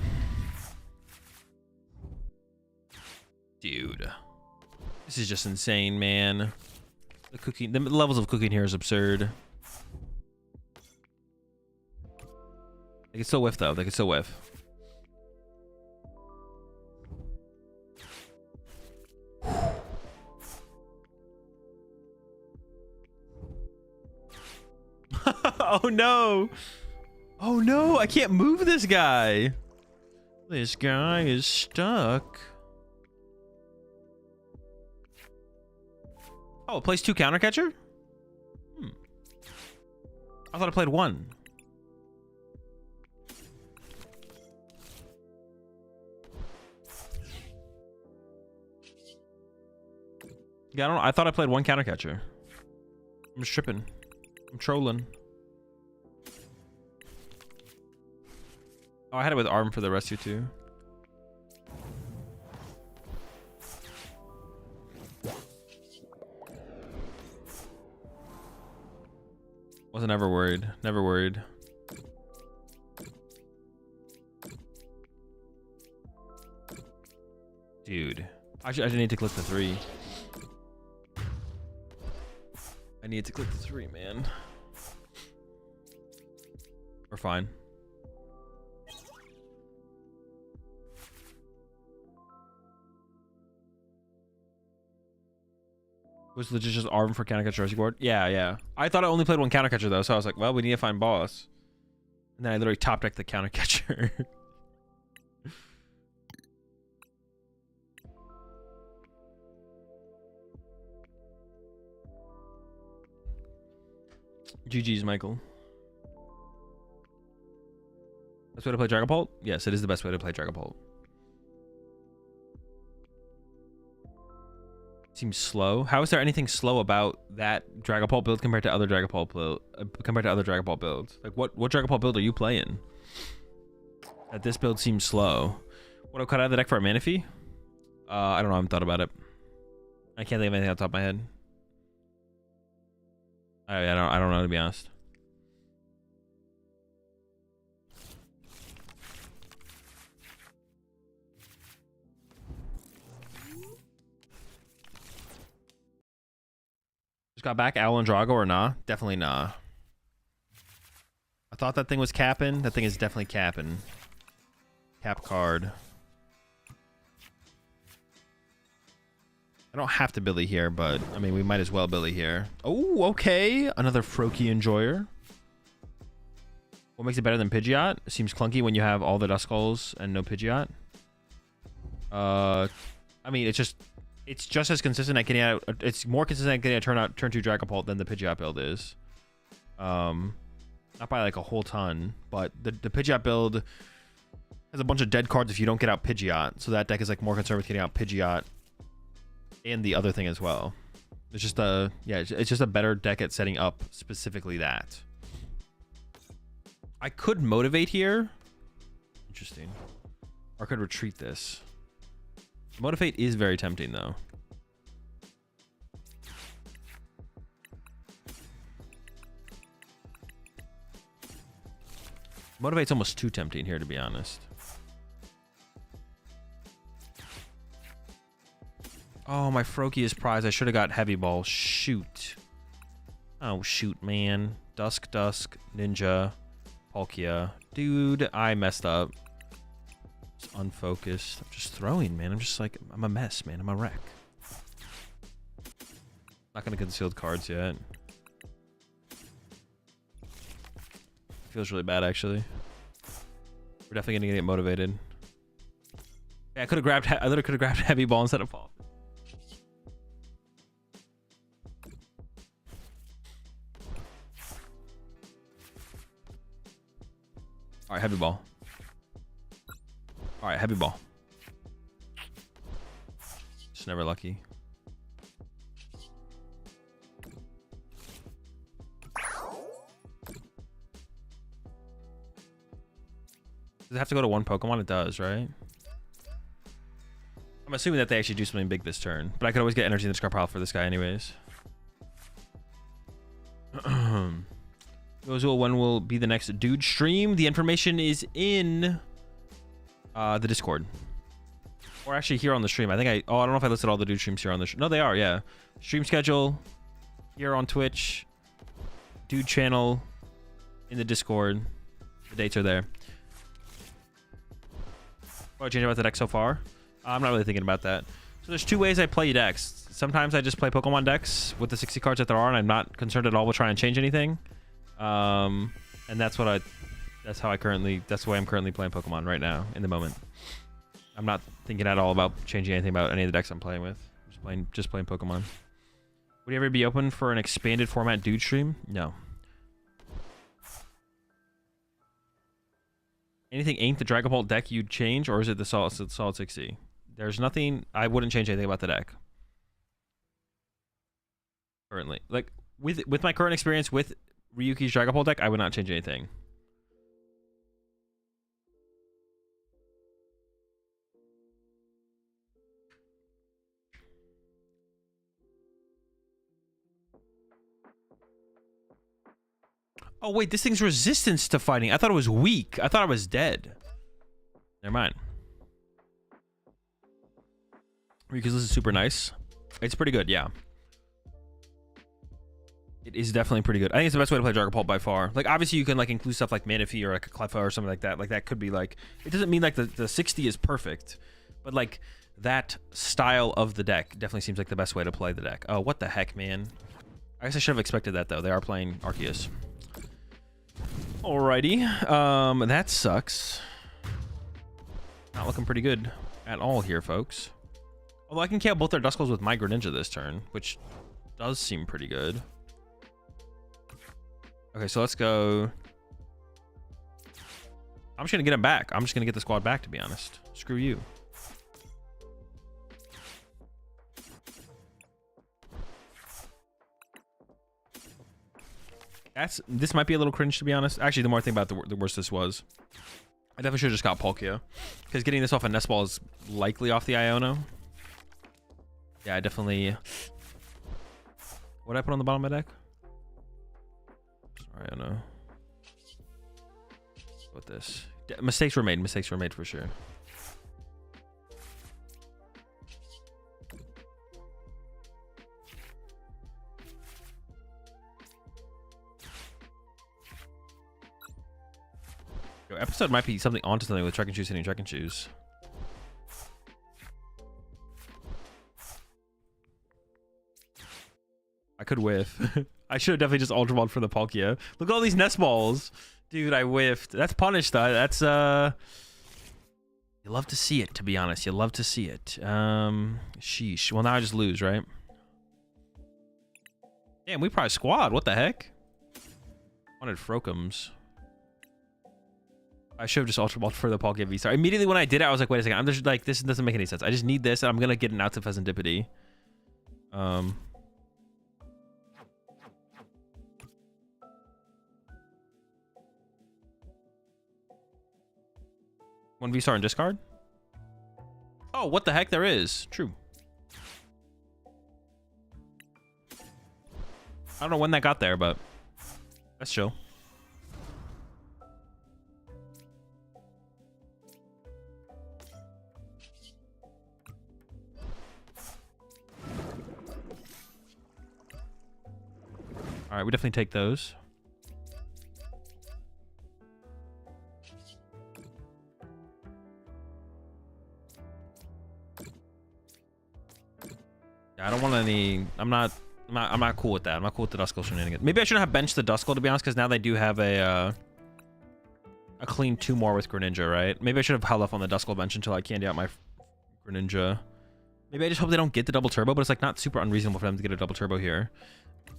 Dude. This is just insane, man. The levels of cooking here is absurd. They can still whiff though. They can still whiff. Oh no. Oh no, I can't move this guy. This guy is stuck. Oh, it plays 2 counter catcher? I thought I played 1. Yeah, I thought I played 1 counter catcher. I'm just tripping. I'm trolling. Oh, I had it with arm for the rescue too. Wasn't ever worried. Never worried. Dude. I need to click the 3. I need to click the 3, man. We're fine. Was legit just arm for counter catcher rescue board? Yeah. I thought I only played 1 counter catcher though, so I was like, well, we need to find boss. And then I literally top decked the counter catcher. GG's, Michael. Best way to play Dragapult? Yes, it is the best way to play Dragapult. Seems slow. How is there anything slow about that Dragapult build compared to other Dragapult builds? Like what Dragapult build are you playing? That this build seems slow. What I'll cut out of the deck for a Manaphy? I don't know. I haven't thought about it. I can't think of anything off the top of my head. I don't know, to be honest. Just got back Owl and Drago or nah? Definitely nah. I thought that thing was capping. That thing is definitely capping. Cap card. I don't have to Billy here, but I mean, we might as well Billy here. Oh, okay. Another Froakie Enjoyer. What makes it better than Pidgeot? It seems clunky when you have all the Duskulls and no Pidgeot. I mean, it's just as consistent at getting out. It's more consistent at getting a turn 2 Dragapult than the Pidgeot build is. Not by like a whole ton, but the Pidgeot build has a bunch of dead cards if you don't get out Pidgeot. So that deck is like more concerned with getting out Pidgeot and the other thing as well. It's just it's just a better deck at setting up specifically that. I could motivate here. Interesting. Or I could retreat this. Motivate is very tempting though. Motivate's almost too tempting here, to be honest. Oh, my Froakie is prized. I should have got Heavy Ball. Shoot. Oh, shoot, man. Dusk, Ninja, Palkia. Dude, I messed up. Just unfocused. I'm just throwing, man. I'm just like, I'm a mess, man. I'm a wreck. Not gonna concealed cards yet. Feels really bad, actually. We're definitely gonna get motivated. Yeah, I literally could have grabbed Heavy Ball instead of Paul. All right, Heavy Ball. All right, Heavy Ball. Just never lucky. Does it have to go to 1 Pokemon? It does, right? I'm assuming that they actually do something big this turn, but I could always get energy in the discard pile for this guy anyways. Azul, when will be the next dude stream? The information is in the Discord. Or actually here on the stream. I don't know if I listed all the dude streams here on the no, they are, yeah. Stream schedule here on Twitch. Dude channel in the Discord. The dates are there. What I changed about the deck so far? I'm not really thinking about that. So there's 2 ways I play decks. Sometimes I just play Pokemon decks with the 60 cards that there are, and I'm not concerned at all with trying to change anything. And that's the way I'm currently playing Pokemon right now in the moment. I'm not thinking at all about changing anything about any of the decks I'm playing with. Just playing Pokemon. Would you ever be open for an expanded format dude stream? No. Anything ain't the Dragapult deck you'd change, or is it the Solid 60? There's nothing. I wouldn't change anything about the deck currently. Like with my current experience with Ryuki's Dragapult deck, I would not change anything. Oh wait, this thing's resistance to fighting. I thought it was weak. I thought I was dead. Never mind. Because this is super nice. It's pretty good, yeah. It is definitely pretty good. I think it's the best way to play Dragapult by far. Like, obviously, you can like include stuff like Manaphy or like a Cleffa or something like that. Like, that could be like... It doesn't mean like the 60 is perfect. But like, that style of the deck definitely seems like the best way to play the deck. Oh, what the heck, man. I guess I should have expected that, though. They are playing Arceus. Alrighty. That sucks. Not looking pretty good at all here, folks. Although I can KO both their Duskulls with my Greninja this turn, which does seem pretty good. Okay, so let's go. I'm just going to get him back. I'm just going to get the squad back, to be honest. Screw you. This might be a little cringe, to be honest. Actually, the more I think about it, the worse this was. I definitely should have just got Palkia. Because getting this off a Nest Ball is likely off the Iono. Yeah, I definitely... What did I put on the bottom of my deck? Sorry, I don't know. What this? Mistakes were made. Mistakes were made for sure. Yo, episode might be something onto something with Trek and Shoes hitting Trek and Shoes. I could whiff. I should have definitely just Ultra Balled for the Palkia. Look at all these Nest Balls. Dude, I whiffed. That's punished, though. That's, You love to see it, to be honest. You love to see it. Sheesh. Well, now I just lose, right? Damn, we probably squad. What the heck? Wanted Frokums. I should have just Ultra Balled for the Palkia V-Star. Immediately when I did it, I was like, wait a second. I'm just like, this doesn't make any sense. I just need this, and I'm going to get an out to Pheasantipity. One V-Star and discard? Oh, what the heck? There is. True. I don't know when that got there, but that's chill. All right, we definitely take those. Yeah, I don't want any. I'm not cool with that. I'm not cool with the Duskull shenanigans. Maybe I shouldn't have benched the Duskull, to be honest, because now they do have a clean 2 more with Greninja, right? Maybe I should have held off on the Duskull bench until I candy out my Greninja. Maybe I just hope they don't get the double turbo, but it's like not super unreasonable for them to get a double turbo here.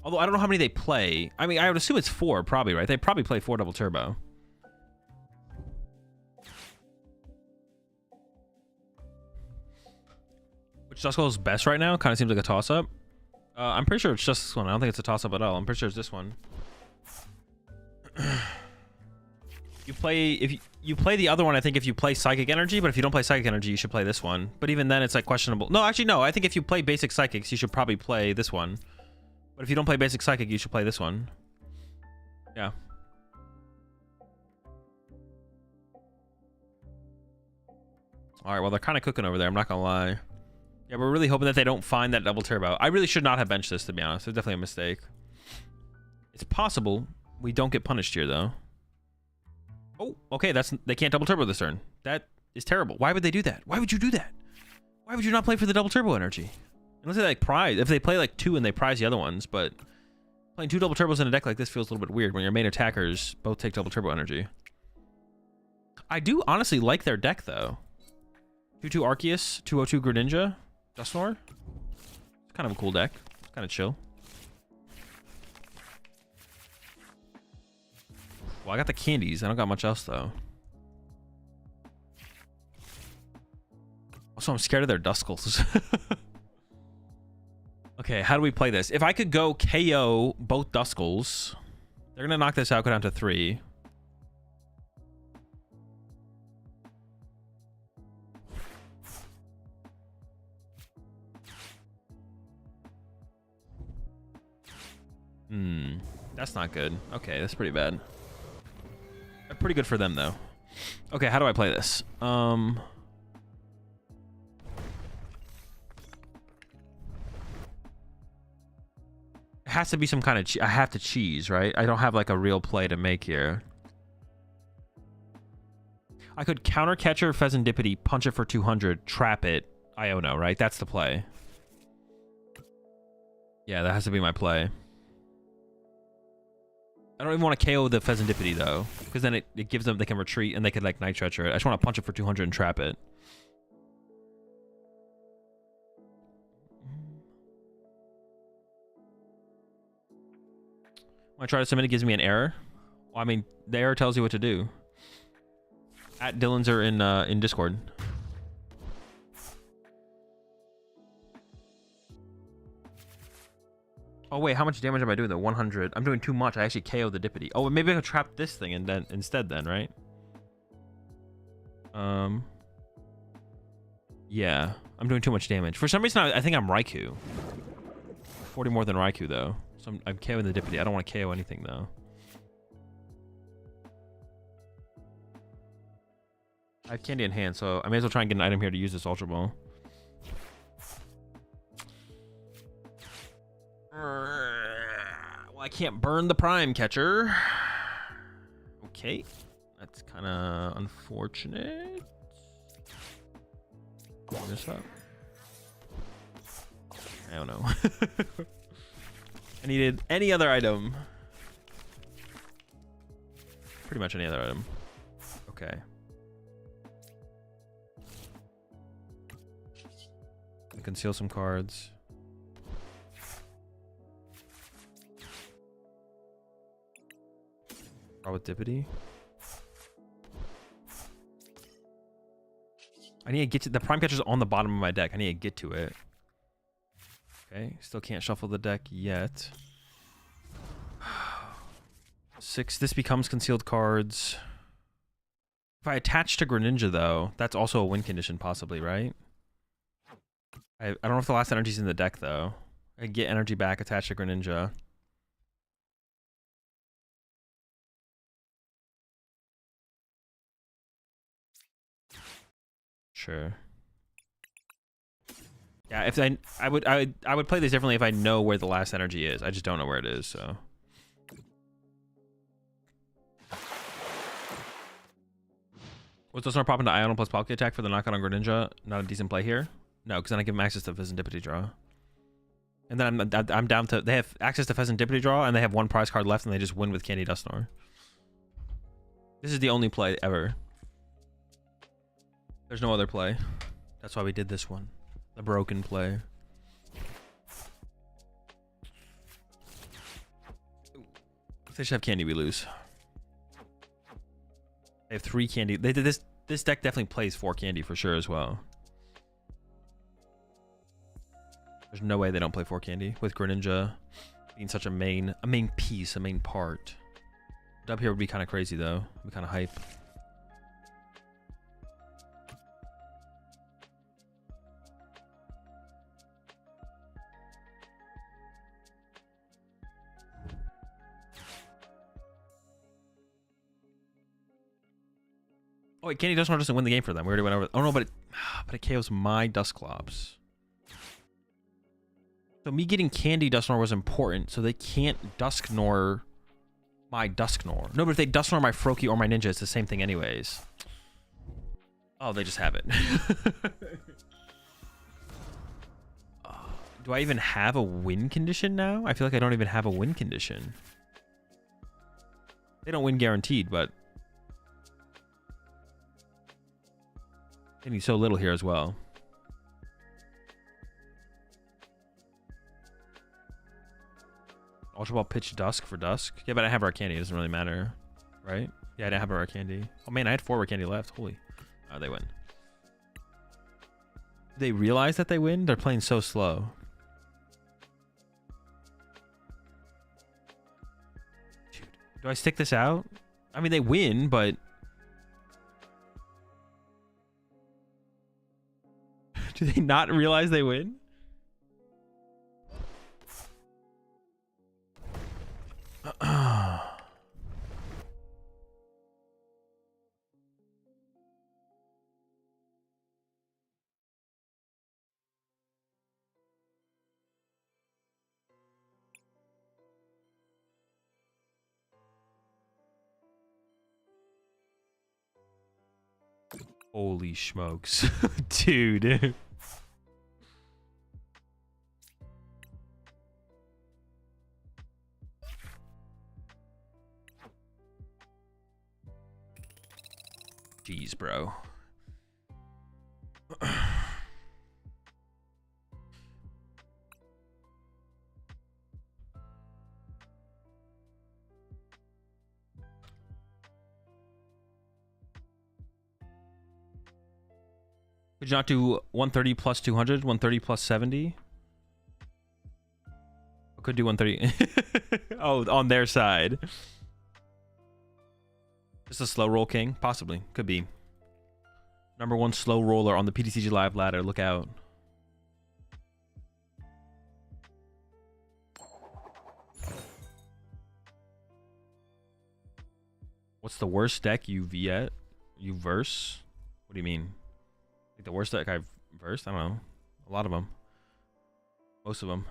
Although I don't know how many they play. I mean, I would assume it's 4, probably, right? They probably play 4 double turbo. Which Duskull is best right now? Kind of seems like a toss-up. I'm pretty sure it's just this one. I don't think it's a toss-up at all. I'm pretty sure it's this one. If you play the other one, I think if you play Psychic Energy, but if you don't play Psychic Energy, you should play this one. But even then, it's like questionable. No, actually, no. I think if you play Basic Psychics, you should probably play this one. But if you don't play Basic Psychic, you should play this one. Yeah. All right, well, they're kind of cooking over there. I'm not going to lie. Yeah, we're really hoping that they don't find that double turbo. I really should not have benched this, to be honest. It's definitely a mistake. It's possible we don't get punished here, though. Oh, okay. They can't double turbo this turn. That is terrible. Why would they do that? Why would you do that? Why would you not play for the double turbo energy? Unless they like prize. If they play like 2 and they prize the other ones, but playing 2 double turbos in a deck like this feels a little bit weird when your main attackers both take double turbo energy. I do honestly like their deck though. 2/2 Arceus, 2/2 Greninja, Dusknoir. It's kind of a cool deck. It's kind of chill. Well, I got the candies. I don't got much else though. Also, I'm scared of their Duskulls. Okay, how do we play this? If I could go KO both Duskulls, they're gonna knock this out, go down to 3. That's not good. Okay, that's pretty bad. Pretty good for them though. Okay, how do I play this? It has to be some kind of I have to cheese, right? I don't have like a real play to make here. I could counter catcher Pheasantipity, punch it for 200, trap it, Iono, right? That's the play. Yeah, that has to be my play. I don't even want to KO the Pheasantipity though, because then it gives them, they can retreat and they could like Night Stretcher it. I just want to punch it for 200 and trap it. When I try to submit, it gives me an error. Well, I mean, the error tells you what to do. At Dylan's are in Discord. Oh wait, how much damage am I doing though? 100. I'm doing too much. I actually KO the Dippity. Oh, maybe I could trap this thing and then instead then, right? Yeah, I'm doing too much damage. For some reason, I think I'm Raikou. 40 more than Raikou though. So I'm KOing the Dippity. I don't want to KO anything though. I have candy in hand, so I may as well try and get an item here to use this Ultra Ball. Well, I can't burn the Prime Catcher. Okay, that's kind of unfortunate. Bring this up. I don't know. I needed any other item. Pretty much any other item. Okay. I conceal some cards. Draw with Dippity. I need to get to the Prime Catcher's on the bottom of my deck. I need to get to it. Okay, still can't shuffle the deck yet. 6. This becomes concealed cards. If I attach to Greninja though, that's also a win condition possibly, right? I don't know if the last energy's in the deck though. I can get energy back attached to Greninja. Sure. Yeah, if I would play this differently if I know where the last energy is. I just don't know where it is, so. Was Dusknoir pop into Iono plus Palkia attack for the knockout on Greninja? Not a decent play here. No, because then I give them access to Pheasantipity draw. And then I'm down to, they have access to Pheasantipity draw and they have 1 prize card left and they just win with Candy Dusknoir. This is the only play ever. There's no other play. That's why we did this one. The broken play. If they should have candy, we lose. They have 3 candy. They did this. This deck definitely plays 4 candy for sure as well. There's no way they don't play 4 candy with Greninja being such a main piece, a main part. Dub here would be kind of crazy though. Would be kind of hype. Oh wait, Candy Dusknoir doesn't win the game for them. We already went over. Oh no, but it KOs my Dusclops. So me getting Candy Dusknoir was important, so they can't Dusknoir my Dusknoir. No, but if they Dusknoir my Froakie or my Ninja, it's the same thing anyways. Oh, they just have it. Do I even have a win condition now? I feel like I don't even have a win condition. They don't win guaranteed, but they need so little here as well. Ultra Ball pitch Dusk for Dusk. Yeah, but I have our candy. It doesn't really matter, right? Yeah, I didn't have our candy. Oh man, I had 4 rare candy left. Holy. Oh, they win. They realize that they win? They're playing so slow. Dude, do I stick this out? I mean, they win, but... do they not realize they win? Holy smokes. Dude. Jeez, bro. Could you not do 130 plus 200, 130 plus 70? I could do 130. Oh, on their side. Just a slow roll king? Possibly. Could be. #1 slow roller on the PTCG live ladder. Look out. What's the worst deck you verse? What do you mean? Like the worst deck I've versed? I don't know. A lot of them. Most of them.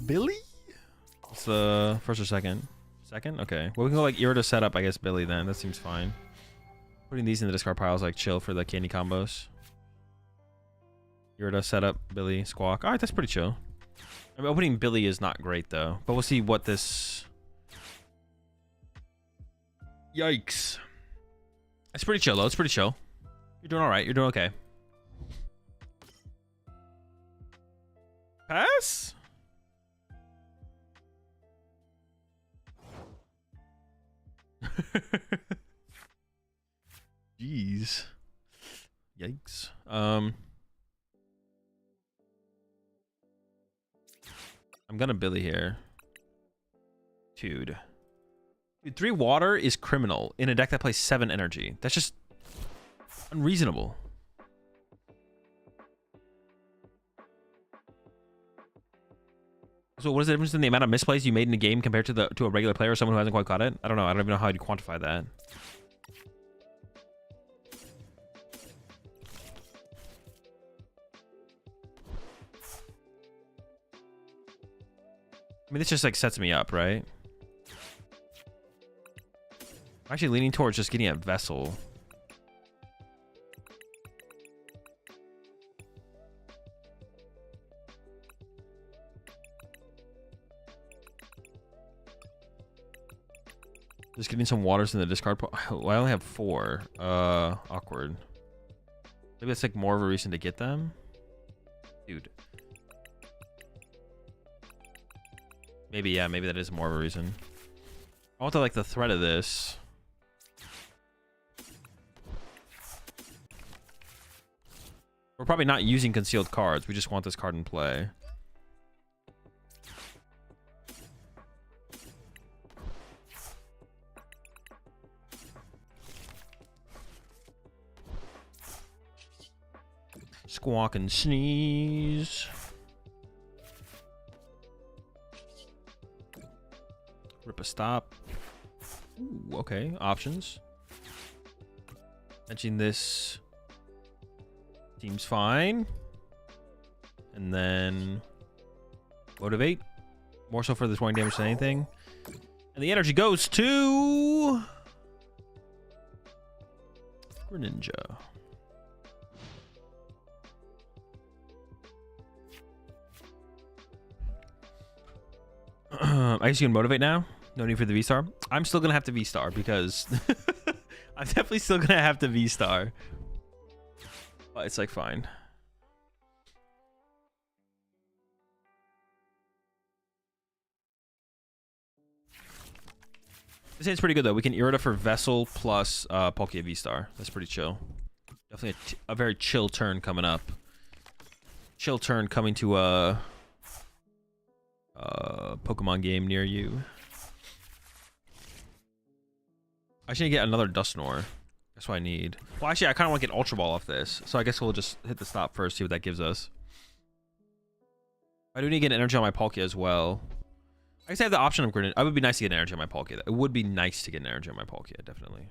Billy? It's the first or second? Second? Okay. Well, we can go like Irida setup, I guess, Billy then. That seems fine. Putting these in the discard pile is like chill for the candy combos. Irida setup, Billy, Squawk. Alright, that's pretty chill. I mean, opening Billy is not great though. But we'll see what this... Yikes. It's pretty chill though. It's pretty chill. You're doing alright. You're doing okay. Pass? Jeez. Yikes. I'm gonna Billy here. Dude, 3 water is criminal in a deck that plays 7 energy. That's just unreasonable. So what is the difference in the amount of misplays you made in the game compared to a regular player or someone who hasn't quite caught it? I don't know. I don't even know how to quantify that. I mean, this just like sets me up, right? I'm actually leaning towards just getting a vessel. Just getting some waters in the discard. Well, I only have 4. Awkward. Maybe that's like more of a reason to get them. Dude. Maybe, yeah, maybe that is more of a reason. I want to like the threat of this. We're probably not using concealed cards. We just want this card in play. Squawk and sneeze. Rip a stop. Ooh, okay, options. Mentioning this seems fine. And then motivate. More so for the 20 damage than anything. And the energy goes to Greninja. I guess you can motivate now. No need for the V-Star. I'm still gonna have to V-Star because I'm definitely still gonna have to V-Star. But it's like fine. This hand's pretty good though. We can Irida for Vessel plus Palkia V-Star. That's pretty chill. Definitely a very chill turn coming up. Chill turn coming to a Pokemon game near you. I should get another Dusknoir. That's what I need. Well, actually, I kind of want to get Ultra Ball off this. So I guess we'll just hit the stop first, see what that gives us. I do need to get energy on my Palkia as well. I guess I have the option of Greninja. It would be nice to get an energy on my Palkia. It would be nice to get an energy on my Palkia, definitely.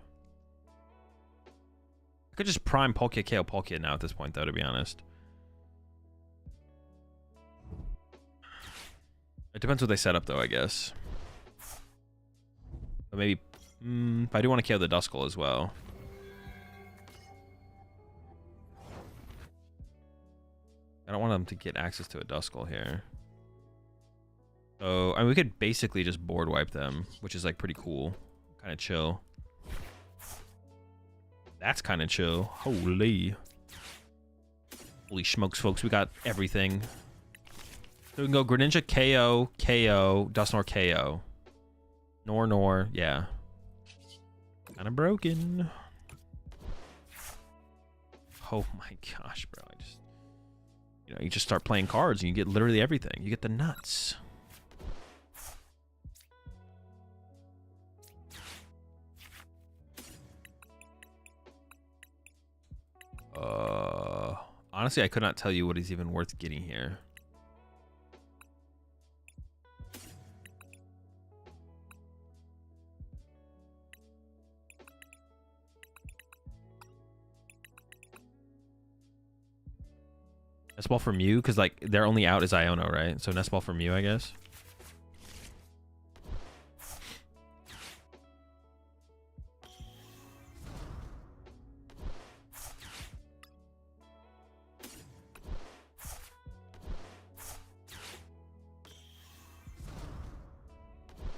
I could just prime Palkia, KO Palkia now at this point, though, to be honest. It depends what they set up, though, I guess. But maybe... I do want to KO the Duskull as well. I don't want them to get access to a Duskull here. So, I mean, we could basically just board wipe them, which is, like, pretty cool. Kind of chill. That's kind of chill. Holy. Holy smokes, folks. We got everything. So we can go Greninja, KO, KO, Dusknoir, KO. Nor, yeah. Kind of broken. Oh my gosh, bro. You just start playing cards and you get literally everything. You get the nuts. Honestly, I could not tell you what is even worth getting here. Nest Ball for Mew, because like their only out is Iono, right? So Nest Ball for Mew, I guess.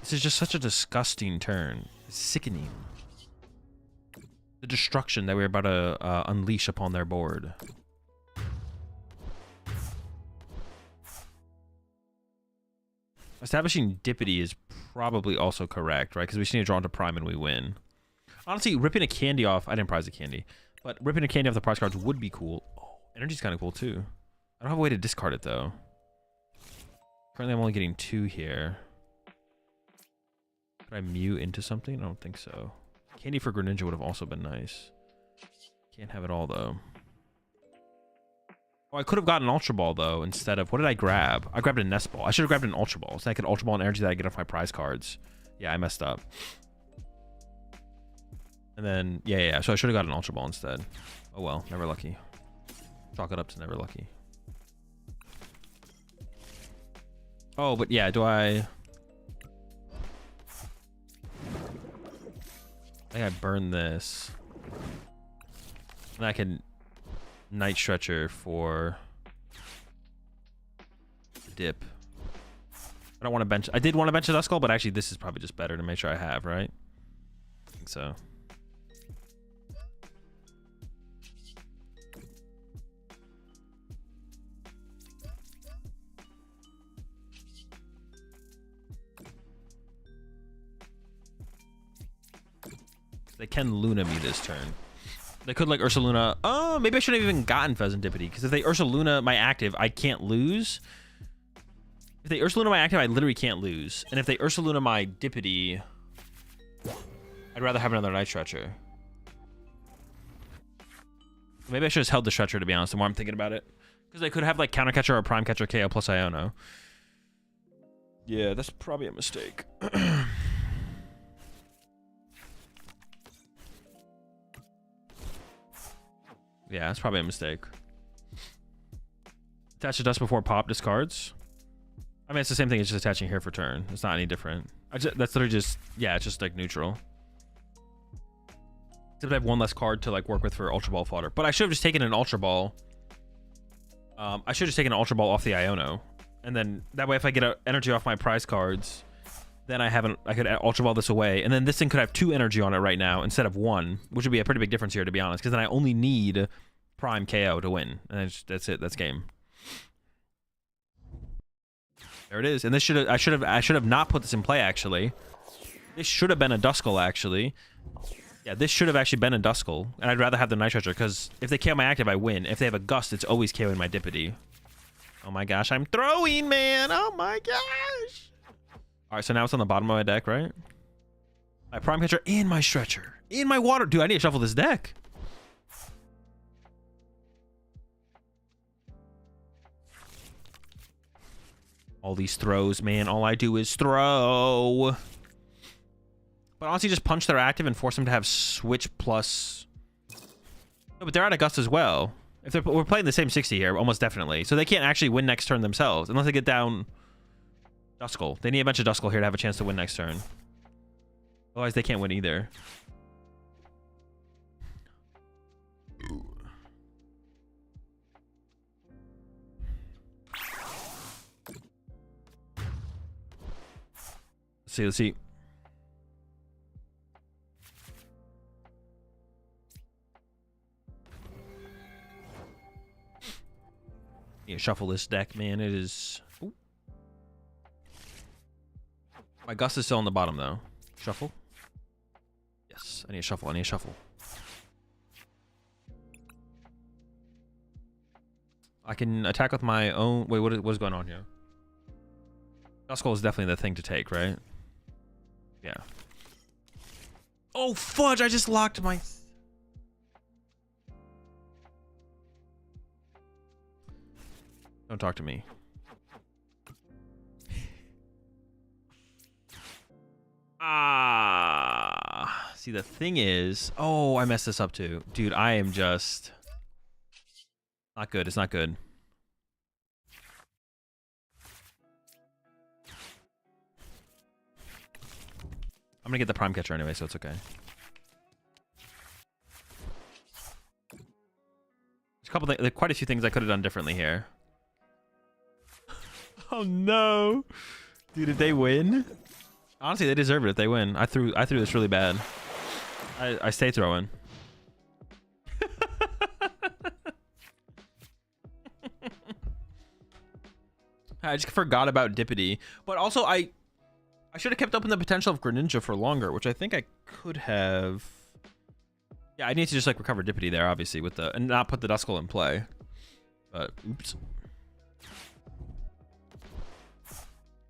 This is just such a disgusting turn. It's sickening. The destruction that we're about to unleash upon their board. Establishing Dippity is probably also correct, right? Because we just need to draw into Prime and we win. Honestly, ripping a candy off... I didn't prize a candy. But ripping a candy off the prize cards would be cool. Oh, energy's kind of cool, too. I don't have a way to discard it, though. Currently, I'm only getting 2 here. Could I Mew into something? I don't think so. Candy for Greninja would have also been nice. Can't have it all, though. Oh, I could have gotten an Ultra Ball, though, instead of... What did I grab? I grabbed a Nest Ball. I should have grabbed an Ultra Ball. So I could Ultra Ball and energy that I get off my prize cards. Yeah, I messed up. And then... Yeah. So I should have got an Ultra Ball instead. Oh, well. Never lucky. Chalk it up to never lucky. Oh, but yeah, do I... I think I burn this. And I can... Night Stretcher for dip. I don't want to bench. I did want to bench a Duskull, but actually this is probably just better to make sure I have, right? I think so. They can Luna me this turn. They could like Ursaluna. Oh, maybe I should have even gotten Pheasantipity, because if they Ursaluna my active, I can't lose. If they Ursaluna my active, I literally can't lose. And if they Ursaluna my Dippity, I'd rather have another Night Stretcher. Maybe I should have just held the Stretcher, to be honest, the more I'm thinking about it. Because they could have like Counter Catcher or Prime Catcher KO plus Iono. Yeah, that's probably a mistake. Yeah, that's probably a mistake. Attach to dust before pop discards. I mean, it's the same thing. It's just attaching here for turn. It's not any different. That's literally just, yeah, it's just like neutral. Except I have one less card to like work with for Ultra Ball fodder. But I should have just taken an Ultra Ball. I should have just taken an Ultra Ball off the Iono. And then that way, if I get an energy off my prize cards, then I could Ultra Ball this away. And then this thing could have 2 energy on it right now instead of 1, which would be a pretty big difference here, to be honest. Because then I only need Prime KO to win. And that's it. That's game. There it is. And this I should have not put this in play, actually. This should have been a Duskull, actually. Yeah, this should have actually been a Duskull. And I'd rather have the Night Treasure, because if they KO my active, I win. If they have a Gust, it's always KOing my Dippity. Oh my gosh, I'm throwing, man. Oh my gosh. Alright, so now it's on the bottom of my deck, right? My Prime Catcher and my Stretcher. In my water. Dude, I need to shuffle this deck. All these throws, man. All I do is throw. But honestly, just punch their active and force them to have switch plus. No, but they're out of Gust as well. If we're playing the same 60 here, almost definitely. So they can't actually win next turn themselves unless they get down Duskull. They need a bunch of Duskull here to have a chance to win next turn. Otherwise, they can't win either. Let's see. Yeah, shuffle this deck, man. It is. Ooh. My Gust is still on the bottom, though. Shuffle. Yes, I need a shuffle. I need a shuffle. I can attack with my own. Wait, what is going on here? Duskull is definitely the thing to take, right? Yeah. Oh, fudge! I just locked my... Don't talk to me. See, the thing is... Oh, I messed this up too. Dude, I am just... Not good. It's not good. I'm gonna get the Prime Catcher anyway, so it's okay. There's a couple things, quite a few things I could have done differently here. Oh no, dude! If they win, honestly, they deserve it. If they win, I threw this really bad. I stay throwing. I just forgot about Dippity, but also I should have kept open the potential of Greninja for longer, which I think I could have. Yeah, I need to just like recover Dippity there, obviously, with the and not put the Duskull in play. But oops.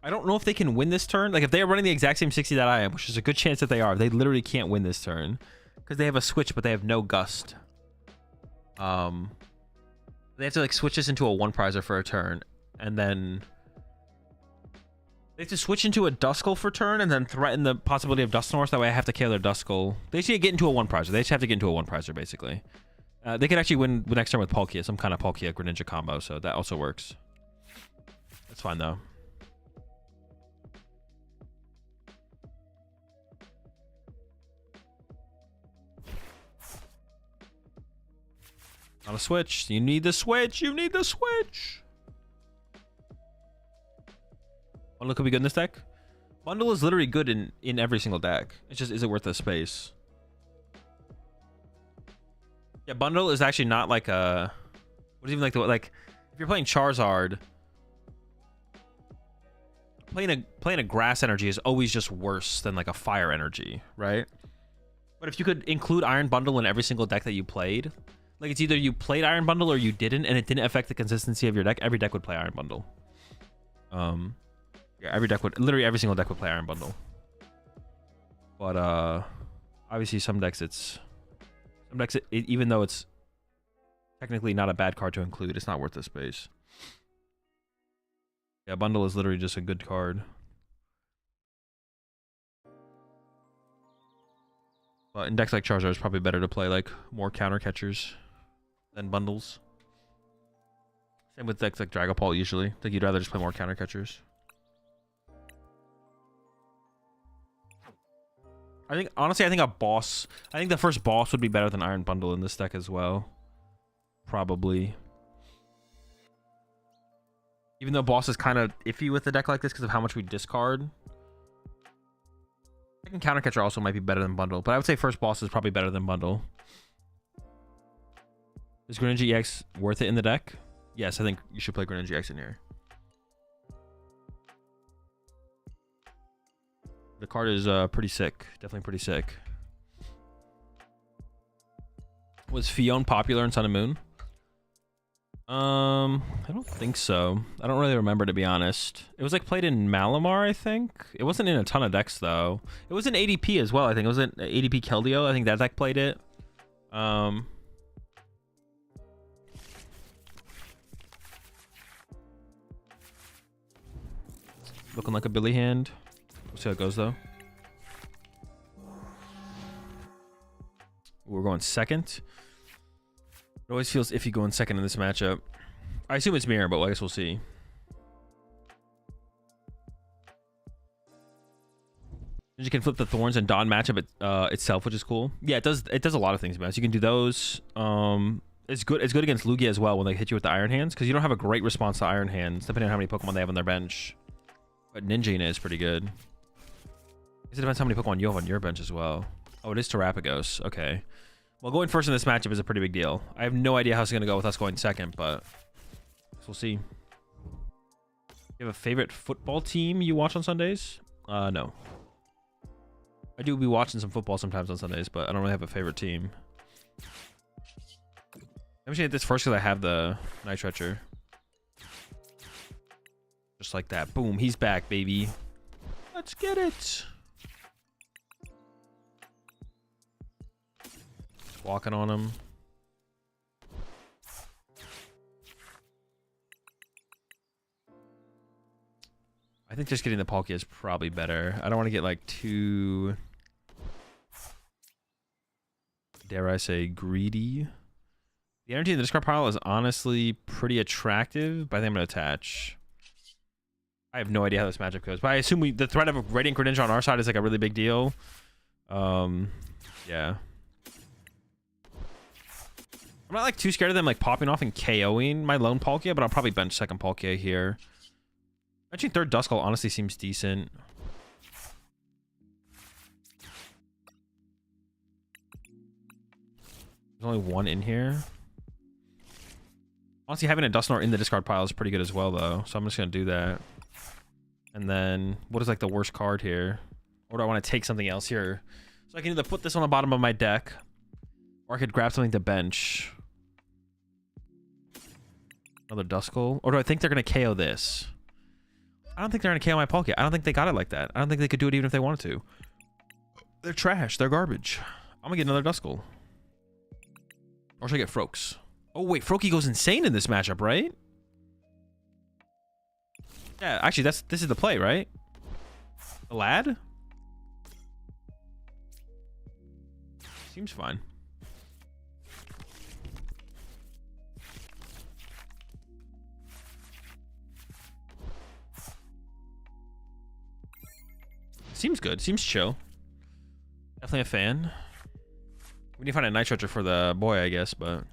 I don't know if they can win this turn. Like if they are running the exact same 60 that I am, which is a good chance that they are, they literally can't win this turn because they have a switch, but they have no Gust. They have to like switch this into a 1-prizer for a turn, and then they have to switch into a Duskull for turn and then threaten the possibility of Dusknoir. That way I have to kill their Duskull. They just need to get into a 1-prizer. They just have to get into a 1-prizer, basically. They could actually win the next turn with Palkia, some kind of Palkia Greninja combo, so that also works. That's fine, though. On a switch. You need the switch. You need the switch. Bundle could be good in this deck. Bundle is literally good in every single deck. It's just, is it worth the space? Yeah, Bundle is actually not like a... What is even like the... Like, if you're playing Charizard, playing a grass energy is always just worse than like a fire energy, right? But if you could include Iron Bundle in every single deck that you played... Like, it's either you played Iron Bundle or you didn't, and it didn't affect the consistency of your deck. Every deck would play Iron Bundle. Yeah, literally every single deck would play Iron Bundle. But, obviously some decks, even though it's technically not a bad card to include, it's not worth the space. Yeah, Bundle is literally just a good card. But in decks like Charizard, it's probably better to play, like, more counter catchers than bundles. Same with decks like Dragapult, usually. Like, you'd rather just play more counter catchers. I think, honestly, I think a boss... I think the first boss would be better than Iron Bundle in this deck as well. Probably. Even though boss is kind of iffy with a deck like this because of how much we discard. I think Counter Catcher also might be better than Bundle, but I would say first boss is probably better than Bundle. Is Greninja EX worth it in the deck? Yes, I think you should play Greninja EX in here. The card is pretty sick. Definitely pretty sick. Was Fion popular in Sun and Moon? I don't think so. I don't really remember, to be honest. It was like played in Malamar, I think. It wasn't in a ton of decks though. It was in ADP as well, I think. It was in ADP Keldeo. I think that deck played it. Looking like a Billy hand. We'll see how it goes though. We're going second. It always feels iffy going second in this matchup. I assume it's mirror, but I guess we'll see. You can flip the Thorns and Dawn matchup itself, which is cool. Yeah, it does. It does a lot of things, man. So you can do those. It's good. It's good against Lugia as well when they hit you with the Iron Hands, because you don't have a great response to Iron Hands depending on how many Pokemon they have on their bench. But Ninjina is pretty good. It depends how many Pokemon you have on your bench as well. Oh, it is Terrapagos. Okay. Well, going first in this matchup is a pretty big deal. I have no idea how it's going to go with us going second, but we'll see. You have a favorite football team you watch on Sundays? No. I do be watching some football sometimes on Sundays, but I don't really have a favorite team. I'm just hit this first because I have the Night Stretcher. Just like that. Boom. He's back, baby. Let's get it. Walking on him. I think just getting the Palkia is probably better. I don't want to get like too, dare I say, greedy. The energy in the discard pile is honestly pretty attractive, but I think I'm going to attach. I have no idea how this matchup goes, but I assume the threat of a Radiant Greninja on our side is like a really big deal. Yeah. I'm not like too scared of them like popping off and KOing my lone Palkia, but I'll probably bench second Palkia here. Benching third Duskull honestly seems decent. There's only one in here. Honestly, having a Dusknoir in the discard pile is pretty good as well, though. So I'm just going to do that. And then, what is like the worst card here? Or do I want to take something else here? So I can either put this on the bottom of my deck, or I could grab something to bench. Another Duskull. Or do I think they're going to KO this? I don't think they're going to KO my Palkia. I don't think they got it like that. I don't think they could do it even if they wanted to. They're trash. They're garbage. I'm going to get another Duskull. Or should I get Froaks? Oh, wait. Froakie goes insane in this matchup, right? Yeah, actually, this is the play, right? The lad? Seems fine. Seems good. Seems chill. Definitely a fan. We need to find a Night Stretcher for the boy, I guess, but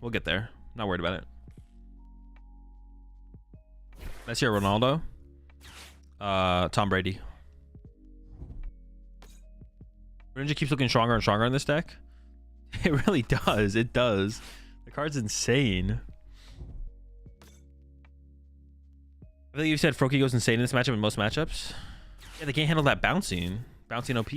we'll get there. Not worried about it. That's your Ronaldo. Tom Brady. Greninja keeps looking stronger and stronger in this deck. It really does. It does. The card's insane. I think you said Froakie goes insane in this matchup in most matchups. Yeah, they can't handle that bouncing. Bouncing OP.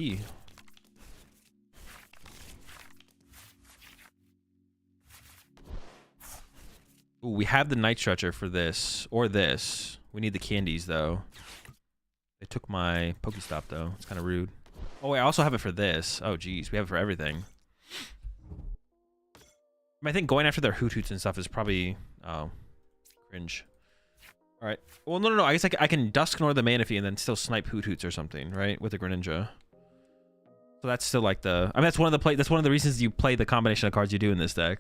Ooh, we have the Night Stretcher for this. Or this. We need the candies, though. They took my Pokestop, though. It's kind of rude. Oh, wait, I also have it for this. Oh, geez. We have it for everything. I think going after their Hoot-Hoots and stuff is probably... Oh. Cringe. Alright. Well, no. I guess I can Dusknoir the Manaphy and then still snipe Hoot-Hoots or something, right? With the Greninja. So that's still like the... I mean, that's one of the reasons you play the combination of cards you do in this deck.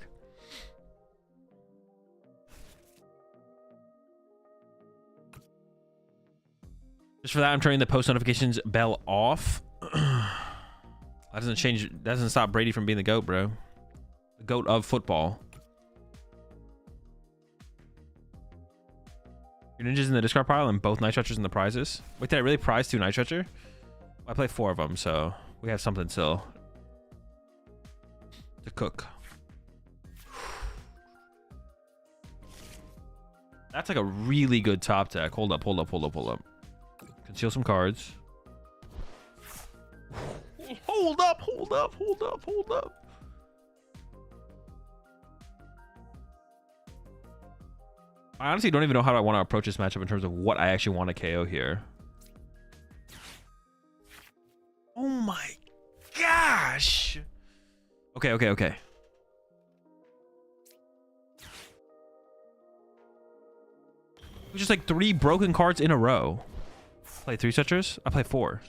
Just for that, I'm turning the post notifications bell off. That doesn't change. That doesn't stop Brady from being the GOAT, bro. The GOAT of football. Your ninjas in the discard pile and both night stretchers in the prizes. Wait, did I really prize 2 night stretcher? Well, I play 4 of them, so we have something still to cook. That's like a really good top deck. Hold up. Conceal some cards. Hold up. I honestly don't even know how I want to approach this matchup in terms of what I actually want to KO here. Oh my gosh. Okay. Just like 3 broken cards in a row. Play 3 stretchers. I play 4.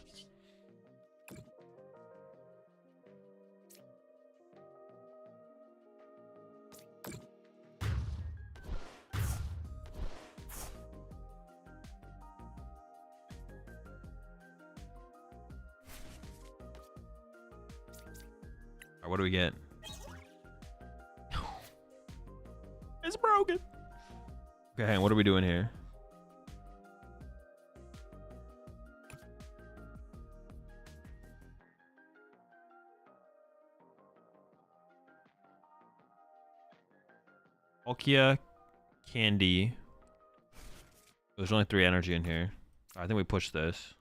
What do we get? It's broken. Okay, what are we doing here? Palkia, Candy. There's only 3 energy in here. I think we push this.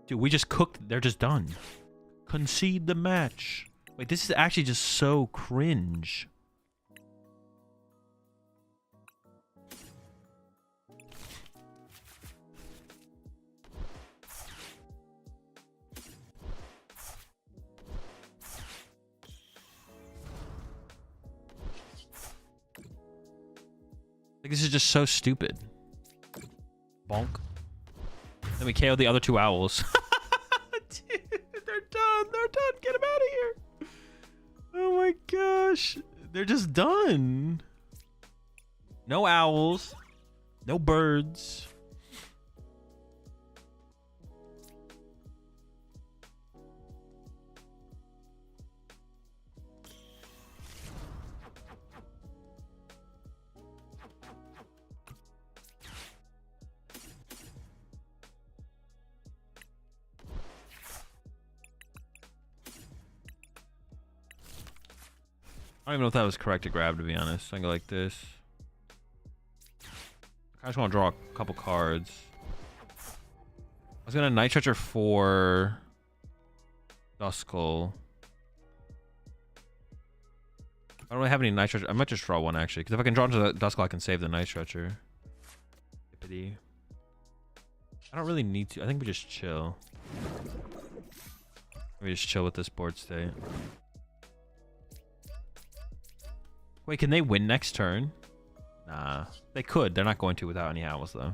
Dude, we just cooked. They're just done. Concede the match. Wait, this is actually just so cringe. Like, this is just so stupid. Bonk. Then we KO the other 2 owls. Dude, they're done. They're done. Get them out of here. Oh my gosh. They're just done. No owls. No birds. I don't even know if that was correct to grab, to be honest. I go like this. I just want to draw a couple cards. I was going to Night Stretcher for Duskull. I don't really have any Night Stretcher. I might just draw one, actually. Because if I can draw into the Duskull, I can save the Night Stretcher. Hippity. I don't really need to. I think we just chill. We just chill with this board state. Wait, can they win next turn? Nah. They could. They're not going to without any owls, though.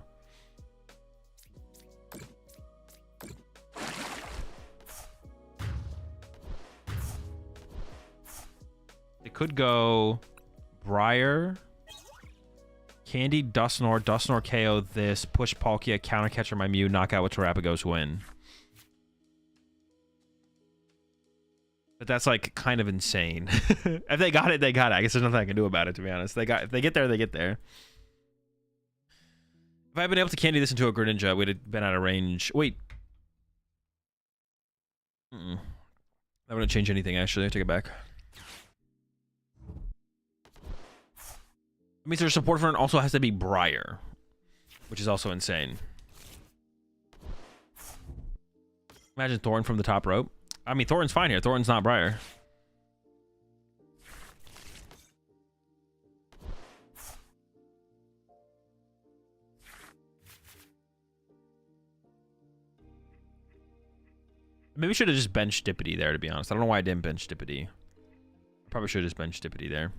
They could go Briar, Candy, Dusknoir, Dusknoir KO this, push Palkia, counter catcher my Mew, knockout with Terapagos, win. But that's like kind of insane. If they got it, they got it. I guess there's nothing I can do about it, to be honest. If they get there, they get there. If I had been able to candy this into a Greninja, we'd have been out of range. Wait. That wouldn't change anything, actually. I take it back. It means their support for it also has to be Briar, which is also insane. Imagine Thorn from the top rope. I mean, Thorn's fine here. Thorn's not Briar. Maybe we should have just benched Dippity there, to be honest. I don't know why I didn't bench Dippity. I probably should have just benched Dippity there.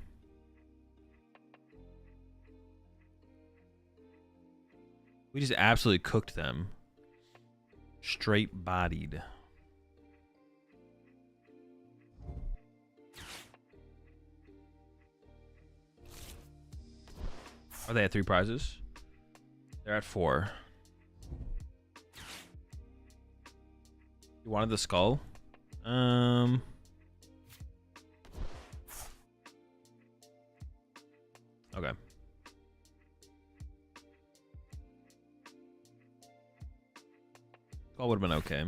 We just absolutely cooked them. Straight bodied. Are they at 3 prizes? They're at 4. You wanted the skull? Okay. Skull would have been okay.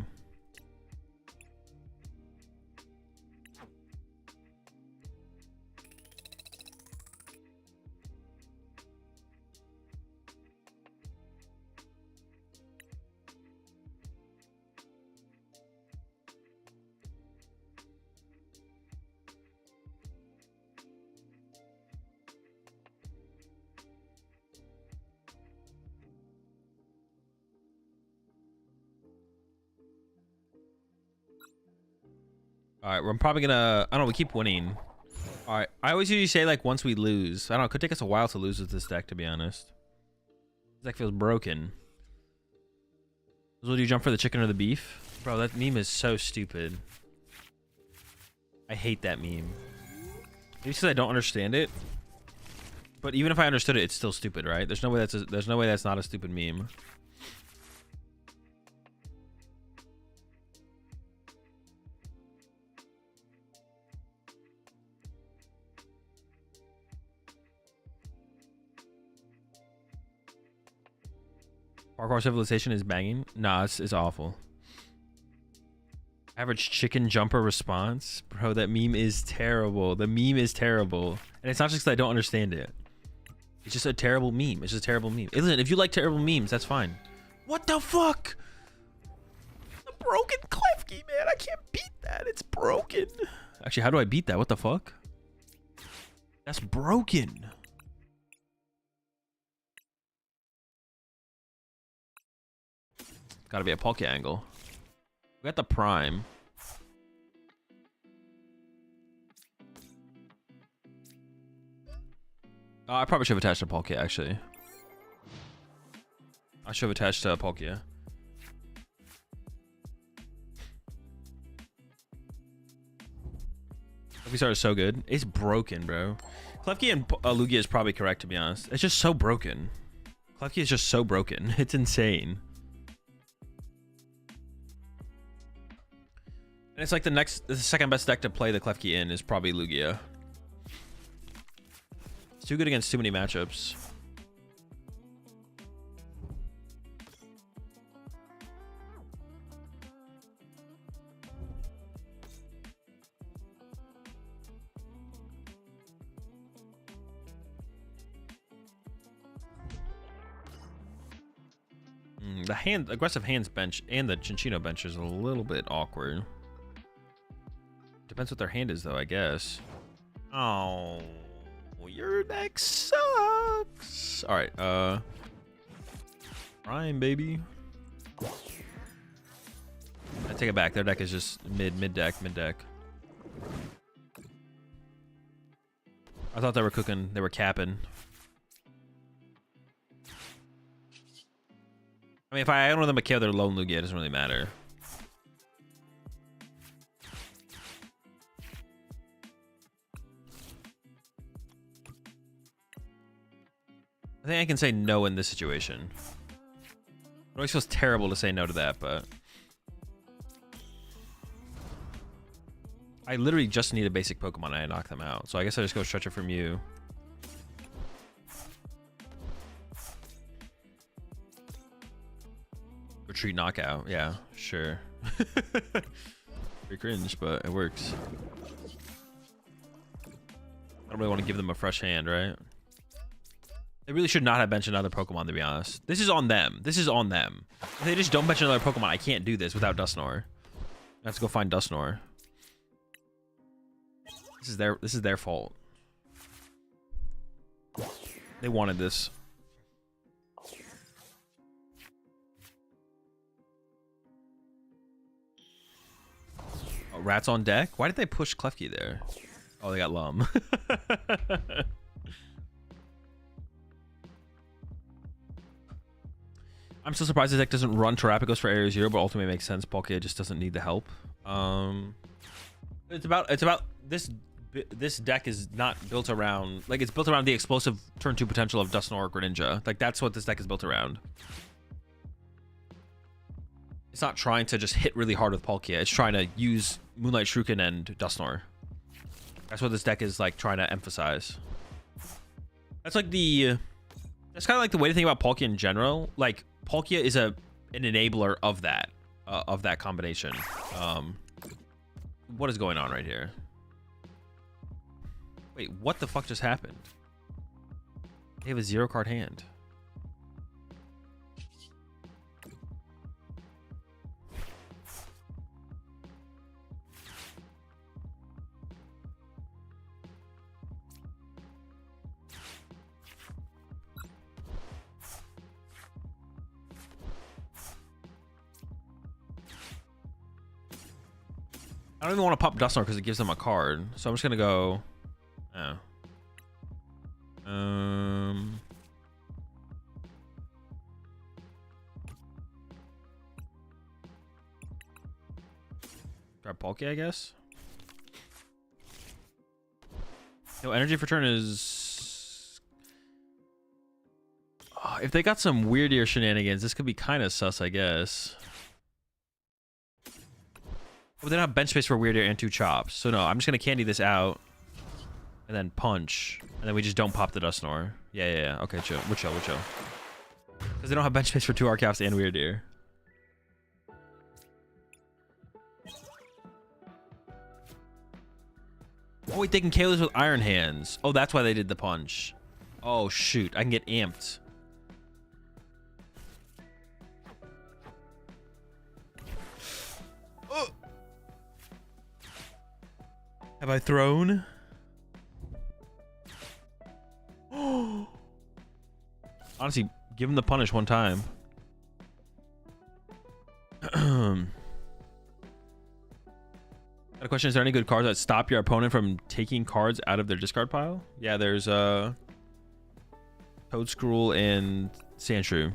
All right, we're probably gonna, I don't know, we keep winning. All right, I always usually say like once we lose. I don't know, it could take us a while to lose with this deck, to be honest. This deck feels broken. Will you jump for the chicken or the beef? Bro, that meme is so stupid. I hate that meme. Maybe because I don't understand it. But even if I understood it, it's still stupid, right? There's no way that's not a stupid meme. Parkour Civilization is banging. Nah, it's awful. Average chicken jumper response. Bro, that meme is terrible. The meme is terrible. And it's not just because I don't understand it. It's just a terrible meme. It's just a terrible meme. Hey, listen, if you like terrible memes, that's fine. What the fuck? The broken Klefki, man. I can't beat that. It's broken. Actually, how do I beat that? What the fuck? That's broken. Gotta be a Palkia angle. We got the prime. Oh, I probably should have attached a Palkia, actually. I should have attached a Palkia. Klefki is so good. It's broken, bro. Klefki and Lugia is probably correct, to be honest. It's just so broken. Klefki is just so broken. It's insane. And it's like the second best deck to play the Klefki in is probably Lugia. It's too good against too many matchups. The aggressive hands bench and the Chinchino bench is a little bit awkward. Depends what their hand is, though, I guess. Oh, your deck sucks. All right, Prime, baby. I take it back. Their deck is just mid deck. I thought they were cooking. They were capping. I mean, if I don't know them to kill their lone Lugia, it doesn't really matter. I think I can say no in this situation. It always feels terrible to say no to that, but I literally just need a basic Pokemon and I knock them out. So I guess I just go Stretcher from you. Retreat knockout. Yeah, sure. Pretty cringe, but it works. I don't really want to give them a fresh hand, right? They really should not have benched another Pokemon, to be honest. This is on them. This is on them. If they just don't bench another Pokemon, I can't do this without Dusknoir. I have to go find Dusknoir. This is their fault. They wanted this. Oh, Rats on deck? Why did they push Klefki there? Oh, they got Lum. I'm still surprised this deck doesn't run Terrapagos for Area 0, but ultimately makes sense. Palkia just doesn't need the help. It's about this this deck is not built around, like, it's built around the explosive turn 2 potential of Dusknoir or Greninja. Like, that's what this deck is built around. It's not trying to just hit really hard with Palkia. It's trying to use Moonlight Shuriken and Dusknoir. That's what this deck is, like, trying to emphasize. That's like the... That's kind of like the way to think about Palkia in general. Like, Palkia is an enabler of that combination. What is going on right here? Wait, what the fuck just happened? They have a 0-card hand. I don't even want to pop Dusknoir because it gives them a card. So I'm just gonna go. Oh. Grab Palkia, I guess. No, energy for turn is. Oh, if they got some weird ear shenanigans, this could be kind of sus, I guess. But they don't have bench space for Weird Ear and 2 chops. So no, I'm just going to candy this out. And then punch. And then we just don't pop the Dusknoir. Yeah. Okay, chill. We'll chill. Because they don't have bench space for 2 Arcaps and Weird Ear. Oh wait, they can KO this with Iron Hands. Oh, that's why they did the punch. Oh shoot, I can get amped. Oh. Have I thrown? Honestly, give him the punish one time. Got a question. Is there any good cards that stop your opponent from taking cards out of their discard pile? Yeah, there's Toadstool and Sandshrew.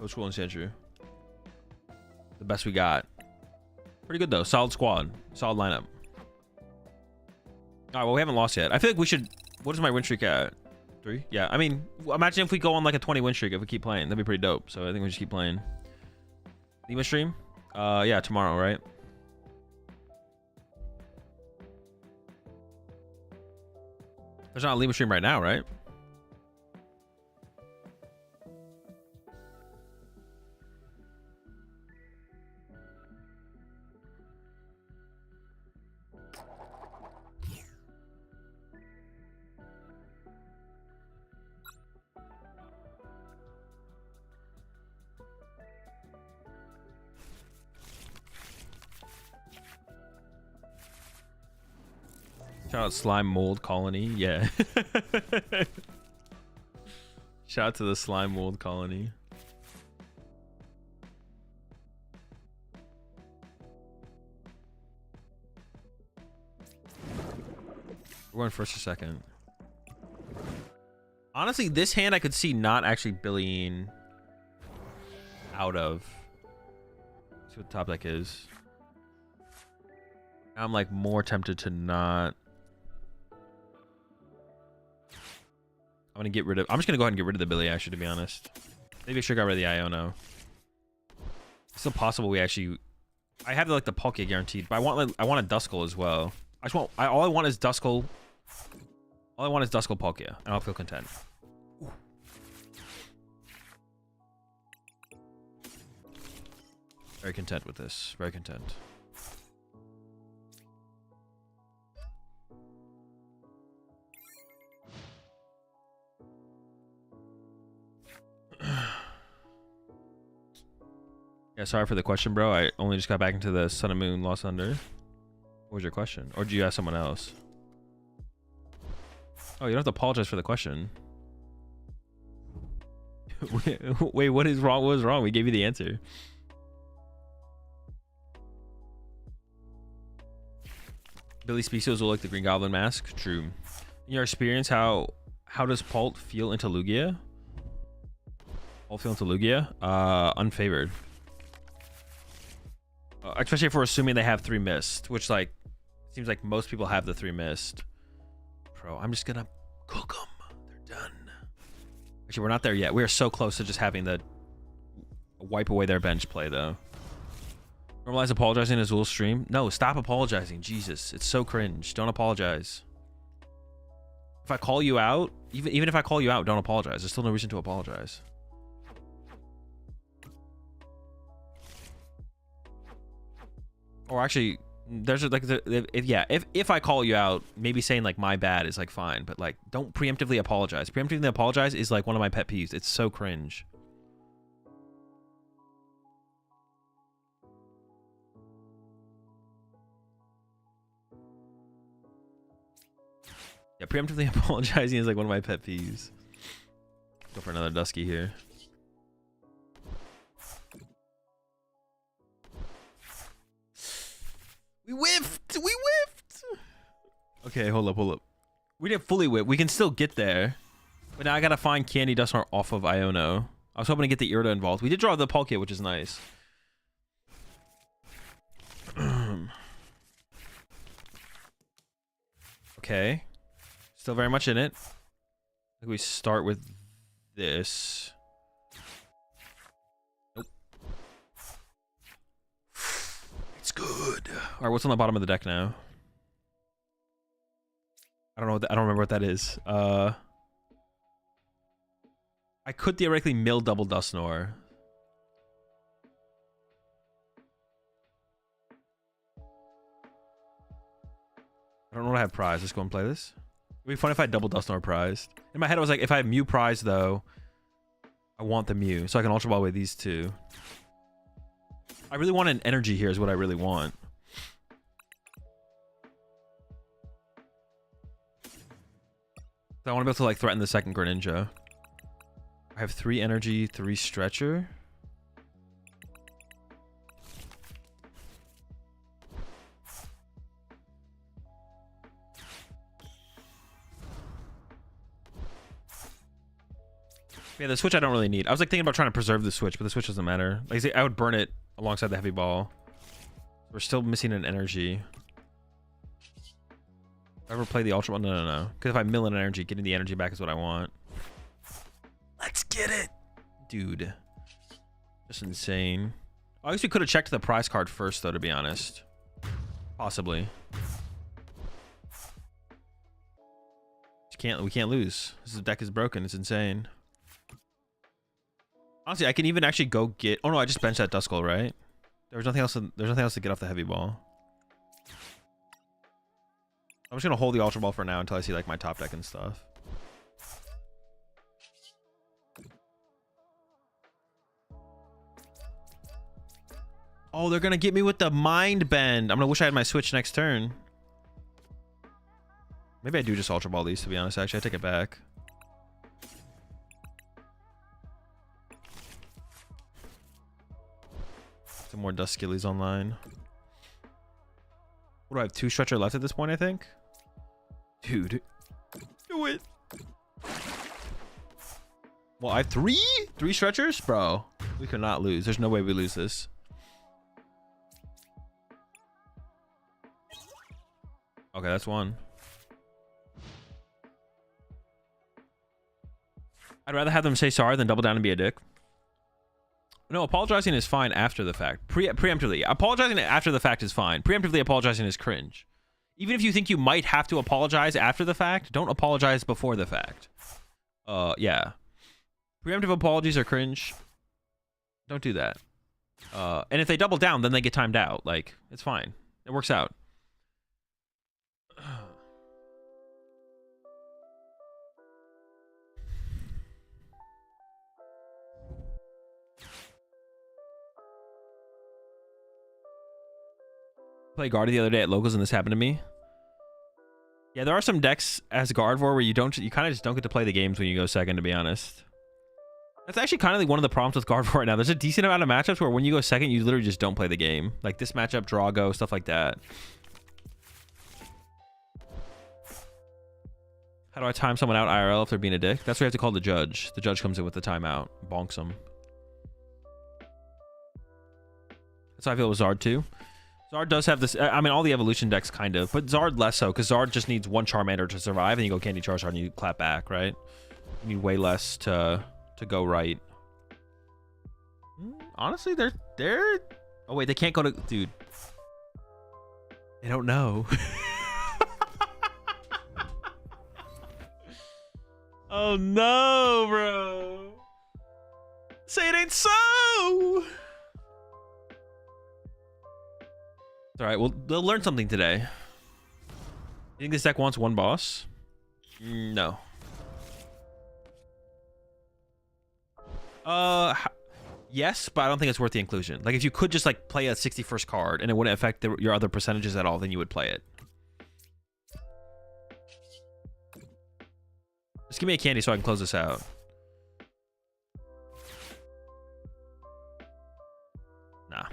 Toadstool and Sandshrew. The best we got. Pretty good though. Solid squad. Solid lineup. Alright, well, we haven't lost yet. I feel like we should... What is my win streak at? 3? Yeah, I mean, imagine if we go on like a 20 win streak if we keep playing. That'd be pretty dope. So I think we just keep playing. Lima stream? Yeah, tomorrow, right? There's not a Lima stream right now, right? Shout out Slime Mold Colony. Yeah. Shout out to the Slime Mold Colony. We're going first or second. Honestly, this hand I could see not actually billying out of. Let's see what the top deck is. I'm like more tempted to not. I'm just gonna go ahead and get rid of the Billy, actually, to be honest. Maybe I should get rid of the Iono. It's still possible we actually... I have like the Palkia guaranteed, but I want a Duskull as well. All I want is Duskull. All I want is Duskull Palkia, and I'll feel content. Ooh. Very content with this. Very content. Yeah, sorry for the question, bro. I only just got back into the Sun and Moon Lost Thunder. What was your question? Or do you ask someone else? Oh, you don't have to apologize for the question. Wait, what is wrong? What was wrong? We gave you the answer. Billy Specios will like the Green Goblin mask. True. In your experience, how does Pult feel into Lugia? Pult feel into Lugia? Unfavored. Especially if we're assuming they have 3 mist, which like seems like most people have the 3 mist. Pro. I'm just gonna cook them. They're done. Actually, we're not there yet. We are so close to just having the wipe away their bench play, though. Normalize apologizing as Azul stream. No, stop apologizing. Jesus, it's so cringe. Don't apologize. If I call you out, even if I call you out, don't apologize. There's still no reason to apologize. Or actually, there's like, if I call you out, maybe saying like my bad is like fine, but like don't preemptively apologize. Preemptively apologize is like one of my pet peeves. It's so cringe. Yeah, preemptively apologizing is like one of my pet peeves. Go for another Dusky here. We whiffed! We whiffed! Okay, hold up. We didn't fully whip. We can still get there. But now I gotta find Candy Dusknoir off of Iono. I was hoping to get the Irida involved. We did draw the Palkia, which is nice. Okay. Still very much in it. I think we start with this. Nope. It's good. All right, what's on the bottom of the deck now? I don't know. I don't remember what that is. I could theoretically mill double Dusknoir. I don't know what I have prized. Let's go and play this. It'd be fun if I double Dusknoir prized. In my head, I was like, if I have Mew prized, though, I want the Mew. So I can Ultra Ball away these two. I really want an energy here is what I really want. So I want to be able to like threaten the second Greninja. I have 3 energy, 3 stretcher. Yeah, the switch I don't really need. I was like thinking about trying to preserve the switch, but the switch doesn't matter. Like I would burn it alongside the heavy ball. We're still missing an energy. Ever play the ultra ball? No. Because if I mill an energy, getting the energy back is what I want. Let's get it, dude. Just insane. I guess we could have checked the prize card first, though. To be honest, possibly. We can't lose. This deck is broken. It's insane. Honestly, I can even actually go get. Oh no, I just benched that Duskull, right? There's nothing else. There's nothing else to get off the heavy ball. I'm just gonna hold the Ultra Ball for now until I see like my top deck and stuff. Oh, they're gonna get me with the Mind Bend. I'm gonna wish I had my switch next turn. Maybe I do just Ultra Ball these, to be honest. Actually, I take it back. Some more Duskillies online. What do I have? 2 stretcher left at this point, I think. Dude, do it. Well, I have 3 stretchers, bro. We could not lose. There's no way we lose this. Okay, that's 1. I'd rather have them say sorry than double down and be a dick. No, apologizing is fine after the fact. Preemptively. Apologizing after the fact is fine. Preemptively apologizing is cringe. Even if you think you might have to apologize after the fact, don't apologize before the fact. Yeah. Preemptive apologies are cringe. Don't do that. And if they double down, then they get timed out. Like, it's fine. It works out. Play Guard the other day at locals and this happened to me. Yeah, there are some decks as Gardevoir where you kind of just don't get to play the games when you go second, to be honest. That's actually kind of like one of the problems with Gardevoir right now. There's a decent amount of matchups where when you go second, you literally just don't play the game. Like this matchup, Drago, stuff like that. How do I time someone out IRL if they're being a dick? That's what you have to call the judge. The judge comes in with the timeout, bonks them. That's how I feel with Zard too. Zard does have this. I mean, all the evolution decks kind of, but Zard less so, because Zard just needs one Charmander to survive, and you go Candy Charizard and you clap back, right? You need way less to go right. Honestly, they're. Oh wait, they can't go to. Dude, they don't know. Oh no, bro. Say it ain't so. It's all right. Well, they'll learn something today. You think this deck wants one boss? No. Yes, but I don't think it's worth the inclusion. Like, if you could just like play a 61st card and it wouldn't affect your other percentages at all, then you would play it. Just give me a candy so I can close this out. Nah.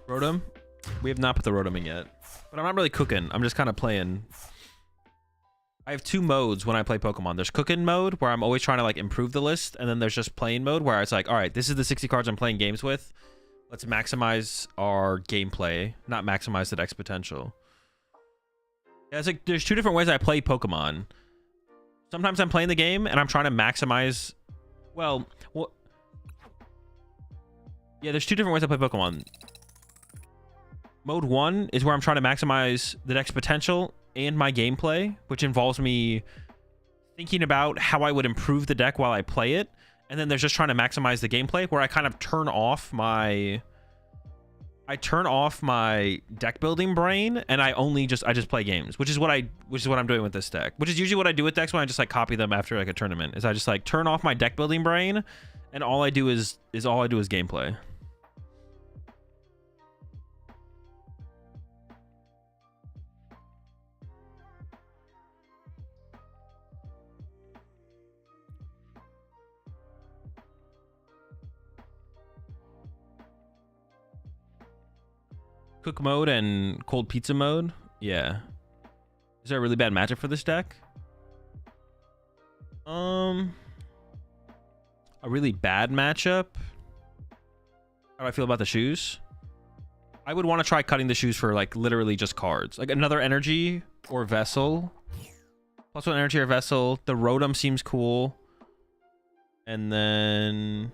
Rotom? We have not put the Rotom in yet. But I'm not really cooking. I'm just kind of playing. I have two modes when I play Pokemon. There's cooking mode, where I'm always trying to like improve the list. And then there's just playing mode, where it's like, all right, this is the 60 cards I'm playing games with. Let's maximize our gameplay, not maximize the deck's potential. Yeah, it's like there's two different ways I play Pokemon. Sometimes I'm playing the game and I'm trying to maximize. Well, yeah, there's two different ways I play Pokemon. Mode 1 is where I'm trying to maximize the deck's potential and my gameplay, which involves me thinking about how I would improve the deck while I play it. And then there's just trying to maximize the gameplay, where I kind of turn off my deck building brain, and I just play games, which is what I'm doing with this deck. Which is usually what I do with decks when I just like copy them after like a tournament. Is I just like turn off my deck building brain, and all I do is gameplay. Cook mode and cold pizza mode? Yeah. Is there a really bad matchup for this deck? A really bad matchup? How do I feel about the shoes? I would want to try cutting the shoes for like literally just cards. Like another energy or vessel. +1 energy or vessel. The Rotom seems cool. And then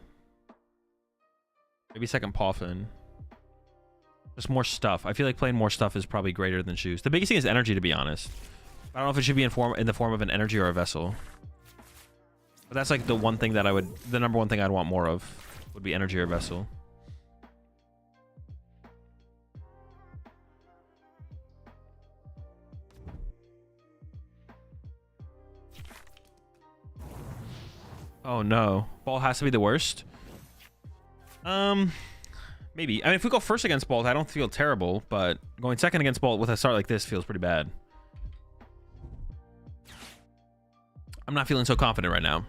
maybe second Poffin. Just more stuff. I feel like playing more stuff is probably greater than shoes. The biggest thing is energy, to be honest. I don't know if it should be in the form of an energy or a vessel. But that's like the one thing that the number one thing I'd want more of would be energy or vessel. Oh no. Ball has to be the worst? Maybe. I mean, if we go first against Bolt, I don't feel terrible, but going second against Bolt with a start like this feels pretty bad. I'm not feeling so confident right now.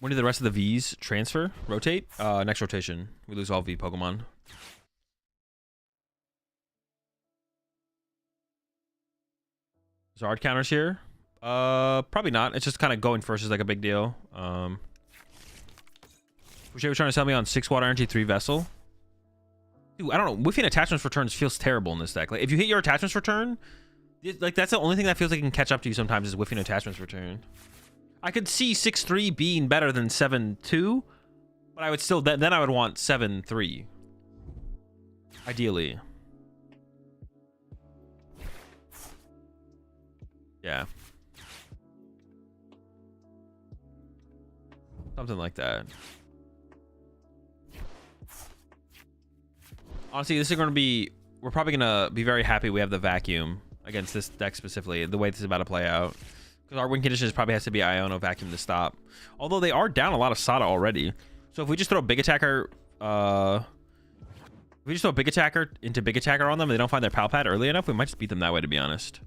When do the rest of the V's transfer? Rotate? Next rotation. We lose all V Pokemon. Zard counters here? Probably not. It's just kind of going first is like a big deal. Boucher was trying to sell me on 6 water energy, 3 vessel. Dude, I don't know. Whiffing attachments for turns feels terrible in this deck. Like, if you hit your attachments for turn, like that's the only thing that feels like it can catch up to you sometimes is whiffing attachments for turn. I could see 6-3 being better than 7-2, but I would still then I would want 7-3. Ideally. Yeah. Something like that. Honestly, this is going to be... We're probably going to be very happy we have the vacuum against this deck specifically, the way this is about to play out. Because our win conditions probably has to be Iono vacuum to stop. Although they are down a lot of SATA already. So if we just throw a Big Attacker... if we just throw a Big Attacker into Big Attacker on them and they don't find their Pal Pad early enough, we might just beat them that way, to be honest.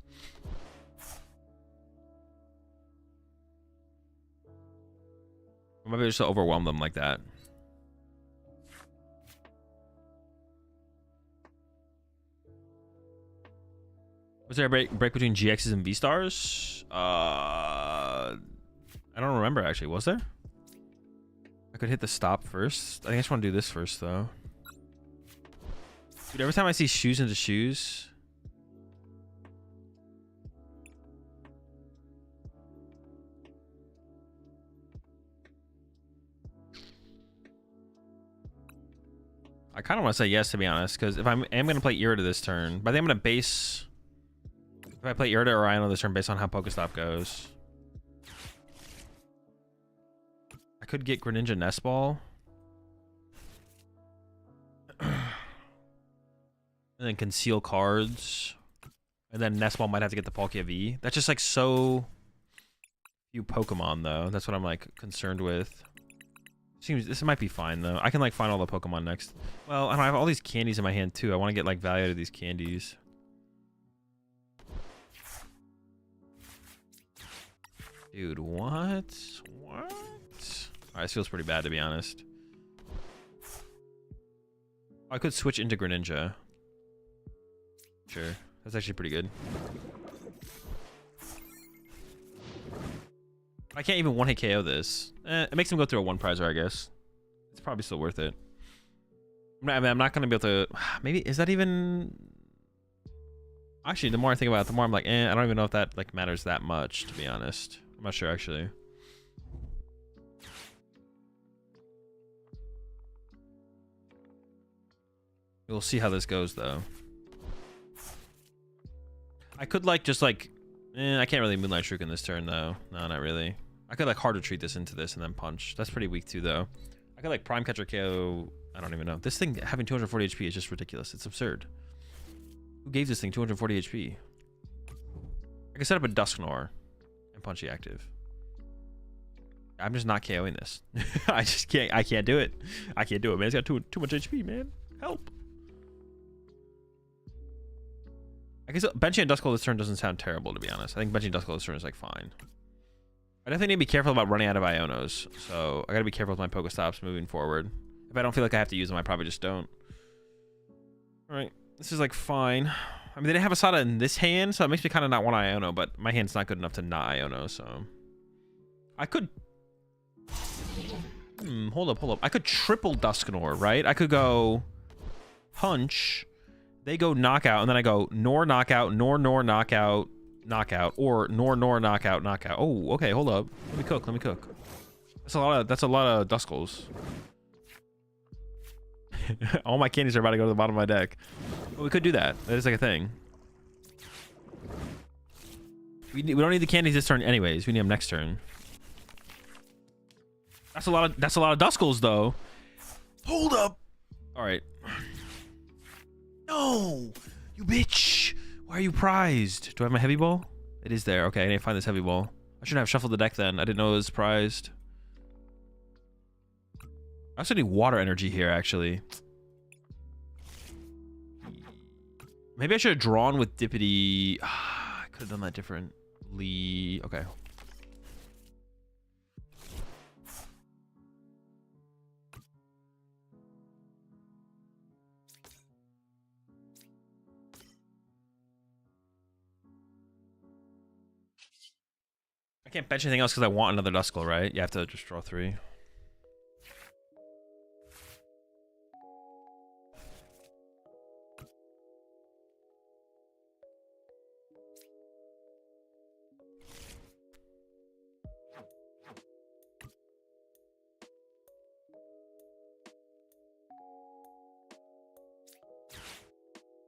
Or maybe just to overwhelm them like that. Was there a break between GXs and V stars? I don't remember actually. Was there? I could hit the stop first. I think I just want to do this first though. Dude, every time I see shoes into shoes. I kind of want to say yes, to be honest, because if I am going to play Irida this turn, but I think I'm going to base... If I play Irida or Iono this turn based on how Pokestop goes. I could get Greninja Nest Ball. And then conceal cards. And then Nest Ball might have to get the Palkia V. That's just like so few Pokemon though. That's what I'm like concerned with. Seems this might be fine though. I can like find all the Pokemon next. Well, I don't have all these candies in my hand too. I want to get like value out of these candies. Dude, what? What? Alright, this feels pretty bad to be honest. I could switch into Greninja. Sure. That's actually pretty good. I can't even one-hit KO this. It makes him go through a one prizer, I guess. It's probably still worth it. I'm not going to be able to... Maybe... Is that even... Actually, the more I think about it, the more I'm like, I don't even know if that like matters that much, to be honest. I'm not sure, actually. We'll see how this goes, though. I could, like, just, like... I can't really Moonlight Shuriken in this turn, though. No, not really. I could, like, hard retreat this into this and then punch. That's pretty weak, too, though. I could, like, Prime Catcher KO... I don't even know. This thing having 240 HP is just ridiculous. It's absurd. Who gave this thing 240 HP? I can set up a Dusknoir and Punchy active. I'm just not KOing this. I just can't. I can't do it. I can't do it, man. It's got too much HP, man. Help. I guess benching a Duskull this turn doesn't sound terrible, to be honest. I think benching Duskull this turn is like fine. I definitely need to be careful about running out of Ionos, so I gotta be careful with my Pokestops moving forward. If I don't feel like I have to use them, I probably just don't. All right, this is like fine. I mean, they didn't have a Sada in this hand, so it makes me kind of not want Iono, but my hand's not good enough to not Iono, so I could. Hold up. I could triple Dusknoir, right? I could go punch. They go knockout, and then I go Nor knockout, Nor knockout, knockout, or Nor knockout, knockout. Oh, okay, hold up. Let me cook. That's a lot of Duskulls. All my candies are about to go to the bottom of my deck. But we could do that. That is like a thing. We don't need the candies this turn anyways. We need them next turn. That's a lot of Duskulls though. Hold up. All right. No, you bitch. Why are you prized? Do I have my heavy ball? It is there. Okay, I need to find this heavy ball. I should have shuffled the deck then. I didn't know it was prized. I also need water energy here, actually. Maybe I should have drawn with Dippity. I could have done that differently. Okay. I can't bench anything else because I want another Duskull, right? You have to just draw 3.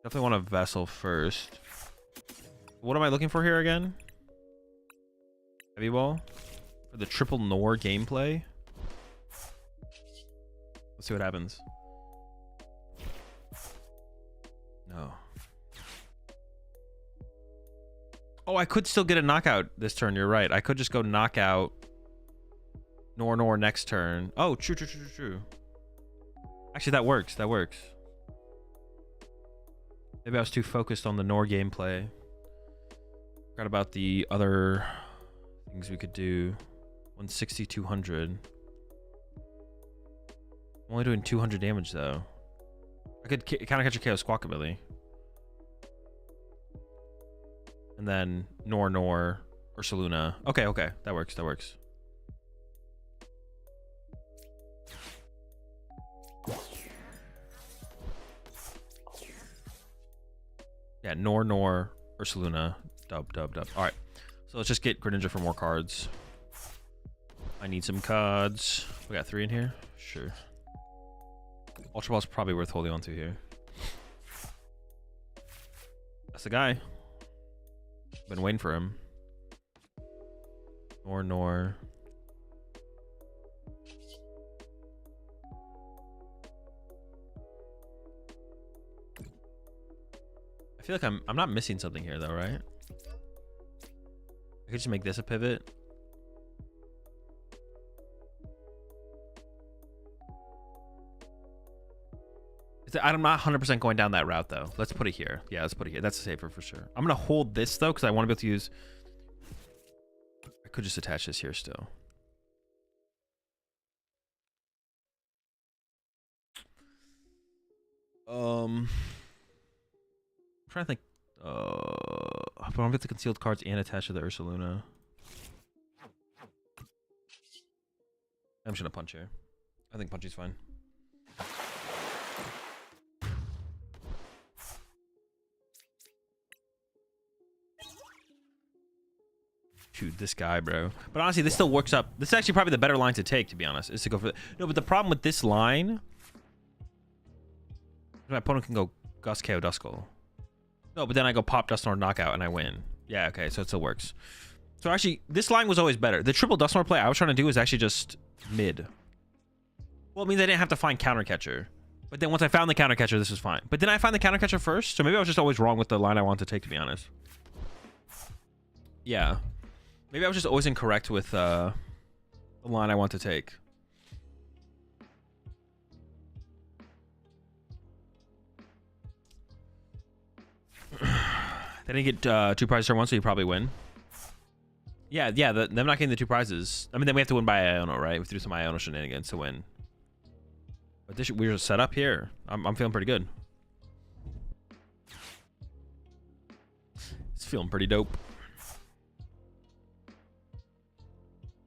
Definitely want a Vessel first. What am I looking for here again? Heavy Ball? For the triple Nor gameplay? Let's see what happens. No. Oh, I could still get a knockout this turn. You're right. I could just go knockout Nor next turn. Oh, true. Actually, that works. Maybe I was too focused on the Nor gameplay. Forgot about the other things we could do. 160, 200. I'm only doing 200 damage though. I could kind of catch a KO Squawkabilly. And then Nor, Ursaluna. Okay, okay. That works. That works. Yeah, Nor, Ursaluna. Dub. All right. So let's just get Greninja for more cards. I need some cards. We got 3 in here? Sure. Ultra Ball's probably worth holding on to here. That's the guy. Been waiting for him. Nor. I feel like I'm not missing something here though, right? I could just make this a pivot. I'm not 100% going down that route though. Let's put it here. Yeah, let's put it here. That's safer for sure. I'm gonna hold this though because I want to be able to use. I could just attach this here still. I'm trying to think. I want to get the concealed cards and attach to the Ursaluna. I'm just gonna punch here. I think punchy's fine. Shoot, this guy, bro. But honestly, this still works up. This is actually probably the better line to take, to be honest, is to go for the... No, but the problem with this line... My opponent can go Gus KO Duskull. No, but then I go pop Dusknoir knockout and I win. Yeah, okay, so it still works. So actually, this line was always better. The triple Dusknoir play I was trying to do was actually just mid. Well, it means I didn't have to find counter catcher. But then once I found the counter catcher, this was fine. But didn't I find the counter catcher first? So maybe I was just always wrong with the line I wanted to take, to be honest. Yeah. Maybe I was just always incorrect with the line I want to take. They didn't get 2 prizes turn 1, so you probably win. Yeah, them not getting the 2 prizes. I mean, then we have to win by Iono, right? We have to do some Iono shenanigans to win. But this we're set up here. I'm feeling pretty good. It's feeling pretty dope.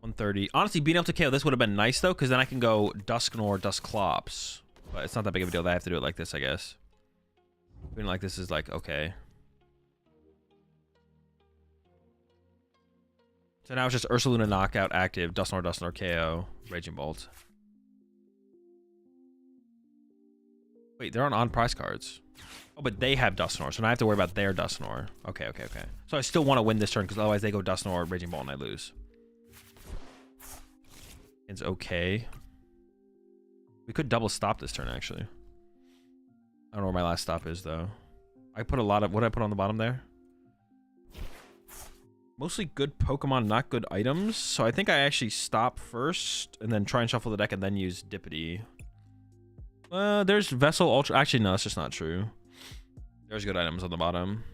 130. Honestly, being able to KO this would have been nice though, because then I can go Dusknoir, Dusclops. But it's not that big of a deal that I have to do it like this, I guess. Being like this is like okay. So now it's just Ursaluna knockout active, Dusknoir KO, Raging Bolt. Wait, they're on prize cards. Oh, but they have Dusknoir, so now I have to worry about their Dusknoir. Okay. So I still want to win this turn because otherwise they go Dusknoir, Raging Bolt, and I lose. It's okay. We could double stop this turn actually. I don't know where my last stop is though. I put a lot of what did I put on the bottom there? Mostly good Pokemon, not good items. So I think I actually stop first and then try and shuffle the deck and then use Dippity. There's Vessel Ultra. Actually, no, that's just not true. There's good items on the bottom.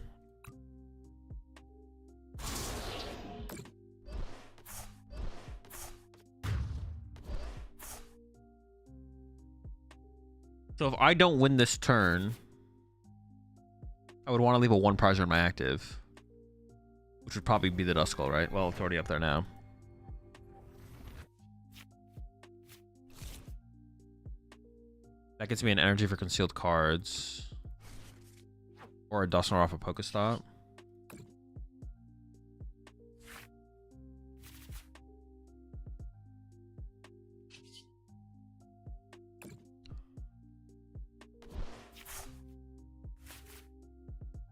So if I don't win this turn, I would want to leave a 1 prizer in my active. Which would probably be the Duskull, right? Well, it's already up there now. That gets me an energy for concealed cards. Or a Dusknoir off a Pokestop.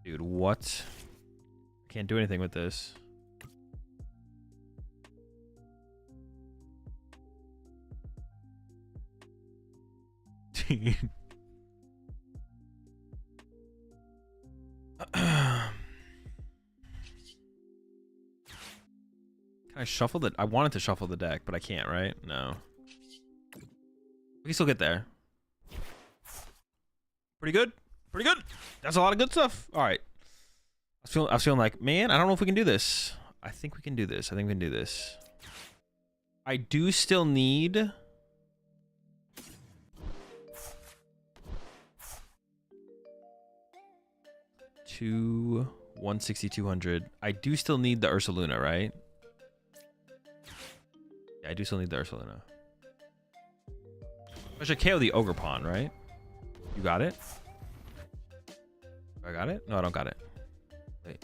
Dude, what? I can't do anything with this. Can I shuffle the... I wanted to shuffle the deck, but I can't, right? No. We can still get there. Pretty good. Pretty good. That's a lot of good stuff. All right. I was feeling like, man, I don't know if we can do this. I think we can do this. I think we can do this. I do still need... 160, 200. I do still need the Ursaluna, right? Yeah, I do still need the Ursaluna. I should KO the Ogerpon, right? You got it? I got it? No, I don't got it. Wait.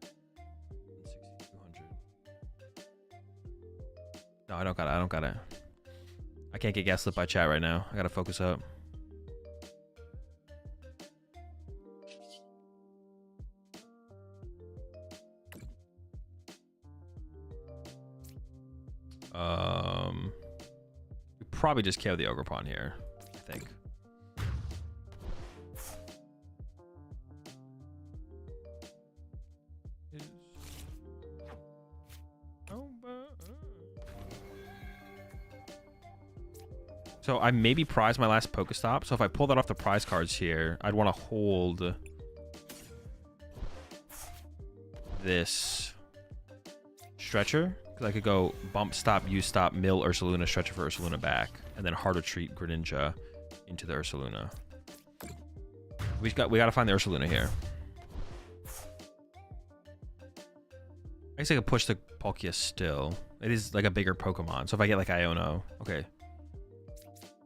160, 200. No, I don't got it. I don't got it. I can't get gaslit by chat right now. I gotta focus up. We probably just KO the Ogerpon here, I think. So I maybe prize my last Pokestop. So if I pull that off the prize cards here, I'd want to hold this stretcher. Because I could go bump, stop, use, stop, mill, Ursaluna, stretcher for Ursaluna back. And then hard retreat Greninja into the Ursaluna. We got to find the Ursaluna here. I guess I could push the Palkia still. It is like a bigger Pokemon. So if I get like Iono. Okay.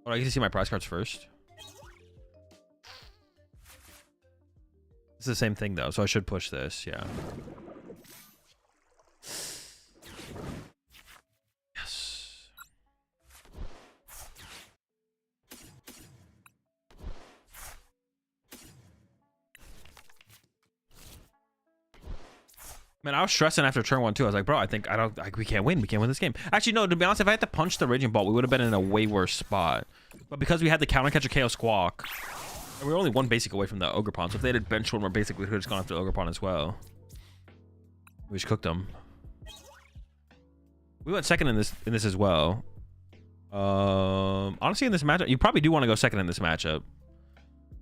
Oh, I get to see my prize cards first. It's the same thing though, so I should push this, yeah. Yes. Man, I was stressing after turn 1 too. I was like, bro, we can't win. We can't win this game. Actually, no, to be honest, if I had to punch the Raging Bolt, we would have been in a way worse spot. But because we had the counter catcher KO Squawk, and we were only one basic away from the Ogerpon. So if they had bench one more basic, we could have just gone after the Ogerpon as well. We just cooked them. We went second in this as well. Honestly, in this matchup, you probably do want to go second in this matchup.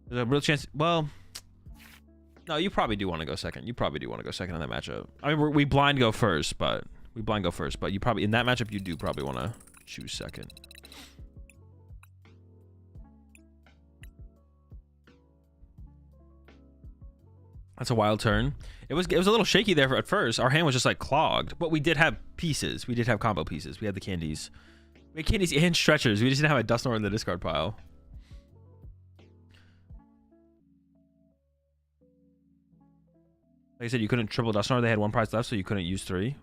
There's a real chance. Well, no, you probably do want to go second. You probably do want to go second in that matchup. I mean, we blind go first, but you probably in that matchup you do probably want to choose second. That's a wild turn. It was a little shaky there at first. Our hand was just like clogged, but we did have pieces. We did have combo pieces. We had the candies. We had candies and stretchers. We just didn't have a Dusknoir in the discard pile. Like I said, you couldn't triple Dusknoir. They had one prize left, so you couldn't use 3.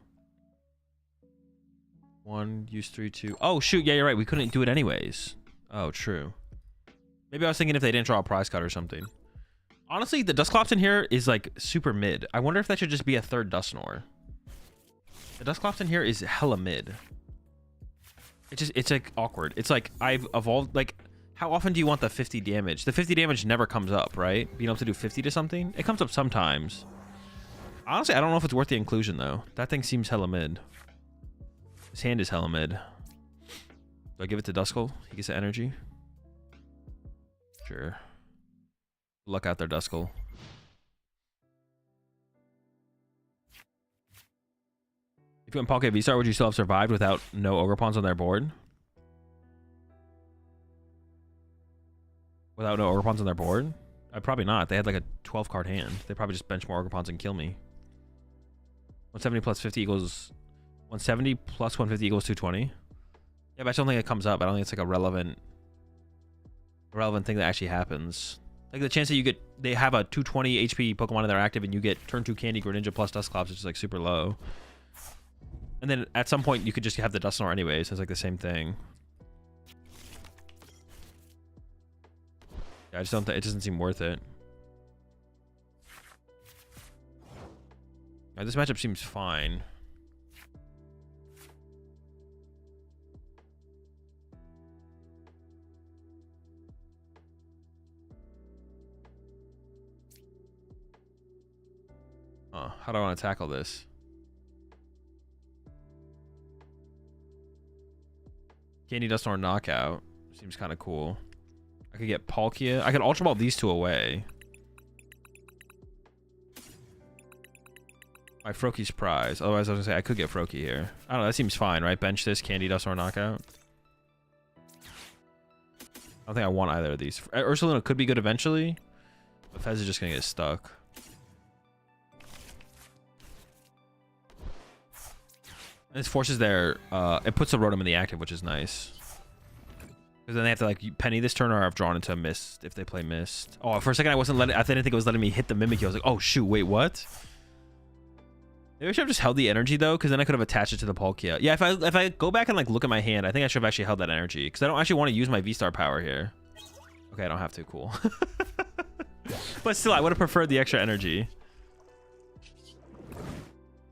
1, use 3, 2. Oh, shoot. Yeah, you're right. We couldn't do it anyways. Oh, true. Maybe I was thinking if they didn't draw a prize card or something. Honestly, the Dusclops in here is like super mid. I wonder if that should just be a third Dusknoir. The Dusclops in here is hella mid. It's like awkward. It's like I've evolved. Like, how often do you want the 50 damage? The 50 damage never comes up, right? Being able to do 50 to something, it comes up sometimes. Honestly, I don't know if it's worth the inclusion though. That thing seems hella mid. His hand is hella mid. Do I give it to Duskull? He gets the energy. Sure. Luck out there, Duskull. If you went Palkia V-Star, would you still have survived without no Ogerpons on their board? Without no Ogerpons on their board? Probably not. They had like a 12 card hand. They probably just bench more Ogerpons and kill me. 170 plus 50 equals 170 plus 150 equals 220. Yeah, but I don't think it comes up. I don't think it's like a relevant thing that actually happens. Like the chance that they have a 220 HP Pokemon in their active and you get turn 2 Candy, Greninja plus Dusclops, which is like super low. And then at some point you could just have the Dusknoir anyways. So it's like the same thing. Yeah, I just don't think it doesn't seem worth it. Now, this matchup seems fine. How do I want to tackle this? Candy Dusknoir knockout seems kind of cool. I could get Palkia. I could Ultra Ball these two away. My Froaky's prize. Otherwise, I was gonna say I could get Froaky here. I don't know. That seems fine, right? Bench this, Candy Dusknoir knockout. I don't think I want either of these. Ursaluna could be good eventually. But Fez is just gonna get stuck. And this forces their it puts the Rotom in the active, which is nice. Because then they have to like penny this turn or have drawn into a Mist if they play Mist. Oh, for a second I didn't think it was letting me hit the Mimikyu. I was like, oh shoot, wait, what? Maybe I should have just held the energy though, because then I could have attached it to the Palkia. Yeah, if I go back and like look at my hand, I think I should have actually held that energy, because I don't actually want to use my V-Star power here. Okay, I don't have to. Cool. But still, I would have preferred the extra energy.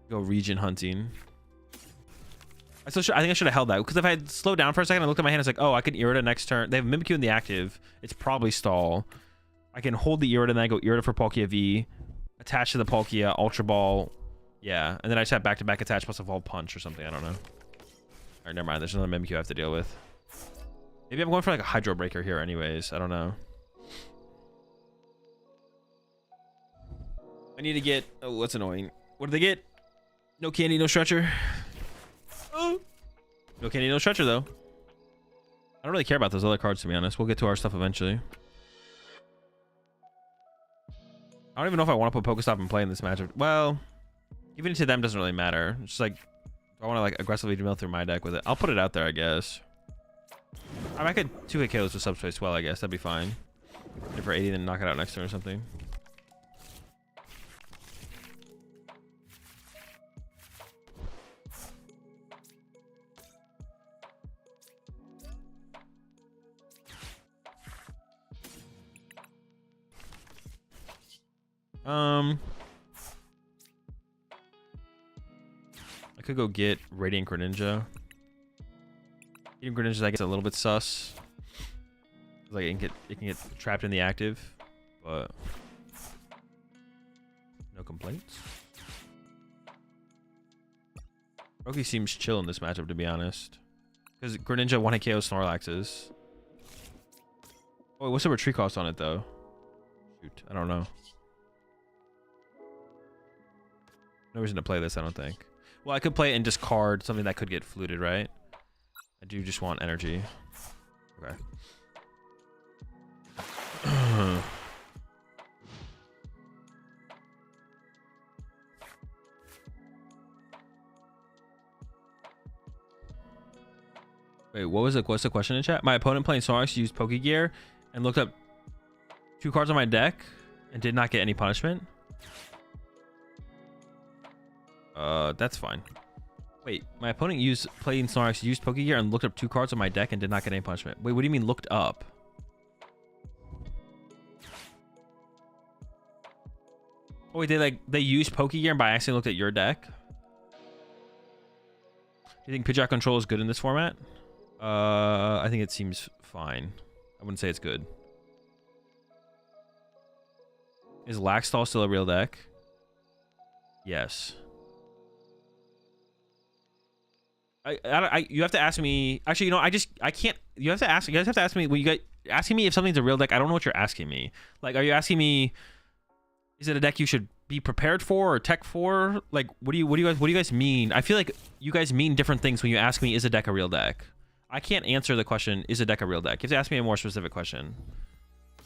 Go region hunting. I think I should have held that, because if I had slowed down for a second and looked at my hand, it's like, oh, I can Irida next turn. They have Mimikyu in the active. It's probably stall. I can hold the Irida and then I go Irida for Palkia V, attach to the Palkia, Ultra Ball. Yeah, and then I just have back-to-back attach plus Evolve Punch or something. I don't know. All right, never mind. There's another Mimikyu I have to deal with. Maybe I'm going for like a Hydro Breaker here anyways. I don't know. I need to get... Oh, what's annoying? What did they get? No candy, no stretcher. Oh. No candy, no stretcher, though. I don't really care about those other cards, to be honest. We'll get to our stuff eventually. I don't even know if I want to put Pokestop and play in this matchup. Well... Giving it to them doesn't really matter. It's just like, I want to like aggressively mill through my deck with it. I'll put it out there, I guess. I mean, I could 2-hit KOs with Subspace well, I guess. That'd be fine. Hit for 80, then knock it out next turn or something. I could go get Radiant Greninja. Radiant Greninja, I guess, a little bit sus. Like it can get trapped in the active, but no complaints. Roki seems chill in this matchup, to be honest, because Greninja 1-hit KO Snorlaxes. Oh, what's the retreat cost on it though? Shoot, I don't know. No reason to play this, I don't think. Well, I could play it and discard something that could get fluted, right? I do just want energy. Okay. Wait, what's the question in chat? My opponent playing Snorlax used Pokegear and looked up 2 cards on my deck and did not get any punishment. That's fine. Wait, my opponent playing Snorlax used Pokegear and looked up 2 cards on my deck and did not get any punishment. Wait, what do you mean looked up? Oh wait, they used Pokegear and by accident looked at your deck? Do you think Pidgeot control is good in this format? I think it seems fine. I wouldn't say it's good. Is Laxstall still a real deck? Yes. You have to ask me. Actually, you know, I can't. You guys have to ask me. When you guys asking me if something's a real deck, I don't know what you're asking me. Like, are you asking me? Is it a deck you should be prepared for or tech for? Like, what do you guys mean? I feel like you guys mean different things when you ask me, is a deck a real deck? I can't answer the question, is a deck a real deck? You have to ask me a more specific question.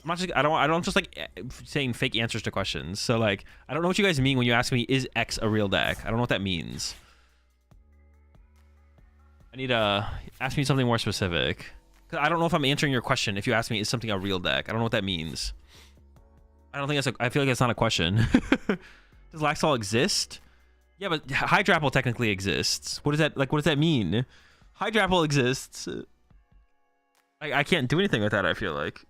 I'm not just. I don't just like saying fake answers to questions. So like, I don't know what you guys mean when you ask me, is X a real deck? I don't know what that means. I need to ask me something more specific. Cause I don't know if I'm answering your question. If you ask me, is something a real deck? I don't know what that means. I don't think I feel like it's not a question. Does Laxstall exist? Yeah, but Hydrapple technically exists. What does that mean? Hydrapple exists. I can't do anything with that, I feel like.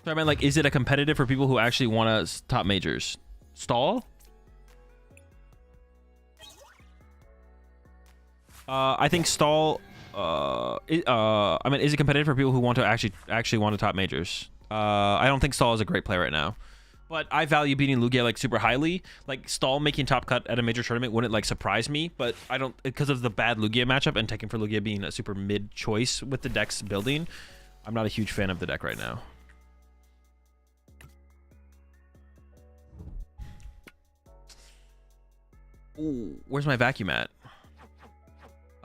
So I mean, like, is it a competitive for people who actually want to top majors? Stall? I think stall. I mean, is it competitive for people who want to actually want to top majors? I don't think stall is a great play right now, but I value beating Lugia like super highly. Like stall making top cut at a major tournament wouldn't like surprise me, but I don't, because of the bad Lugia matchup and taking for Lugia being a super mid choice with the deck's building. I'm not a huge fan of the deck right now. Ooh, where's my vacuum at?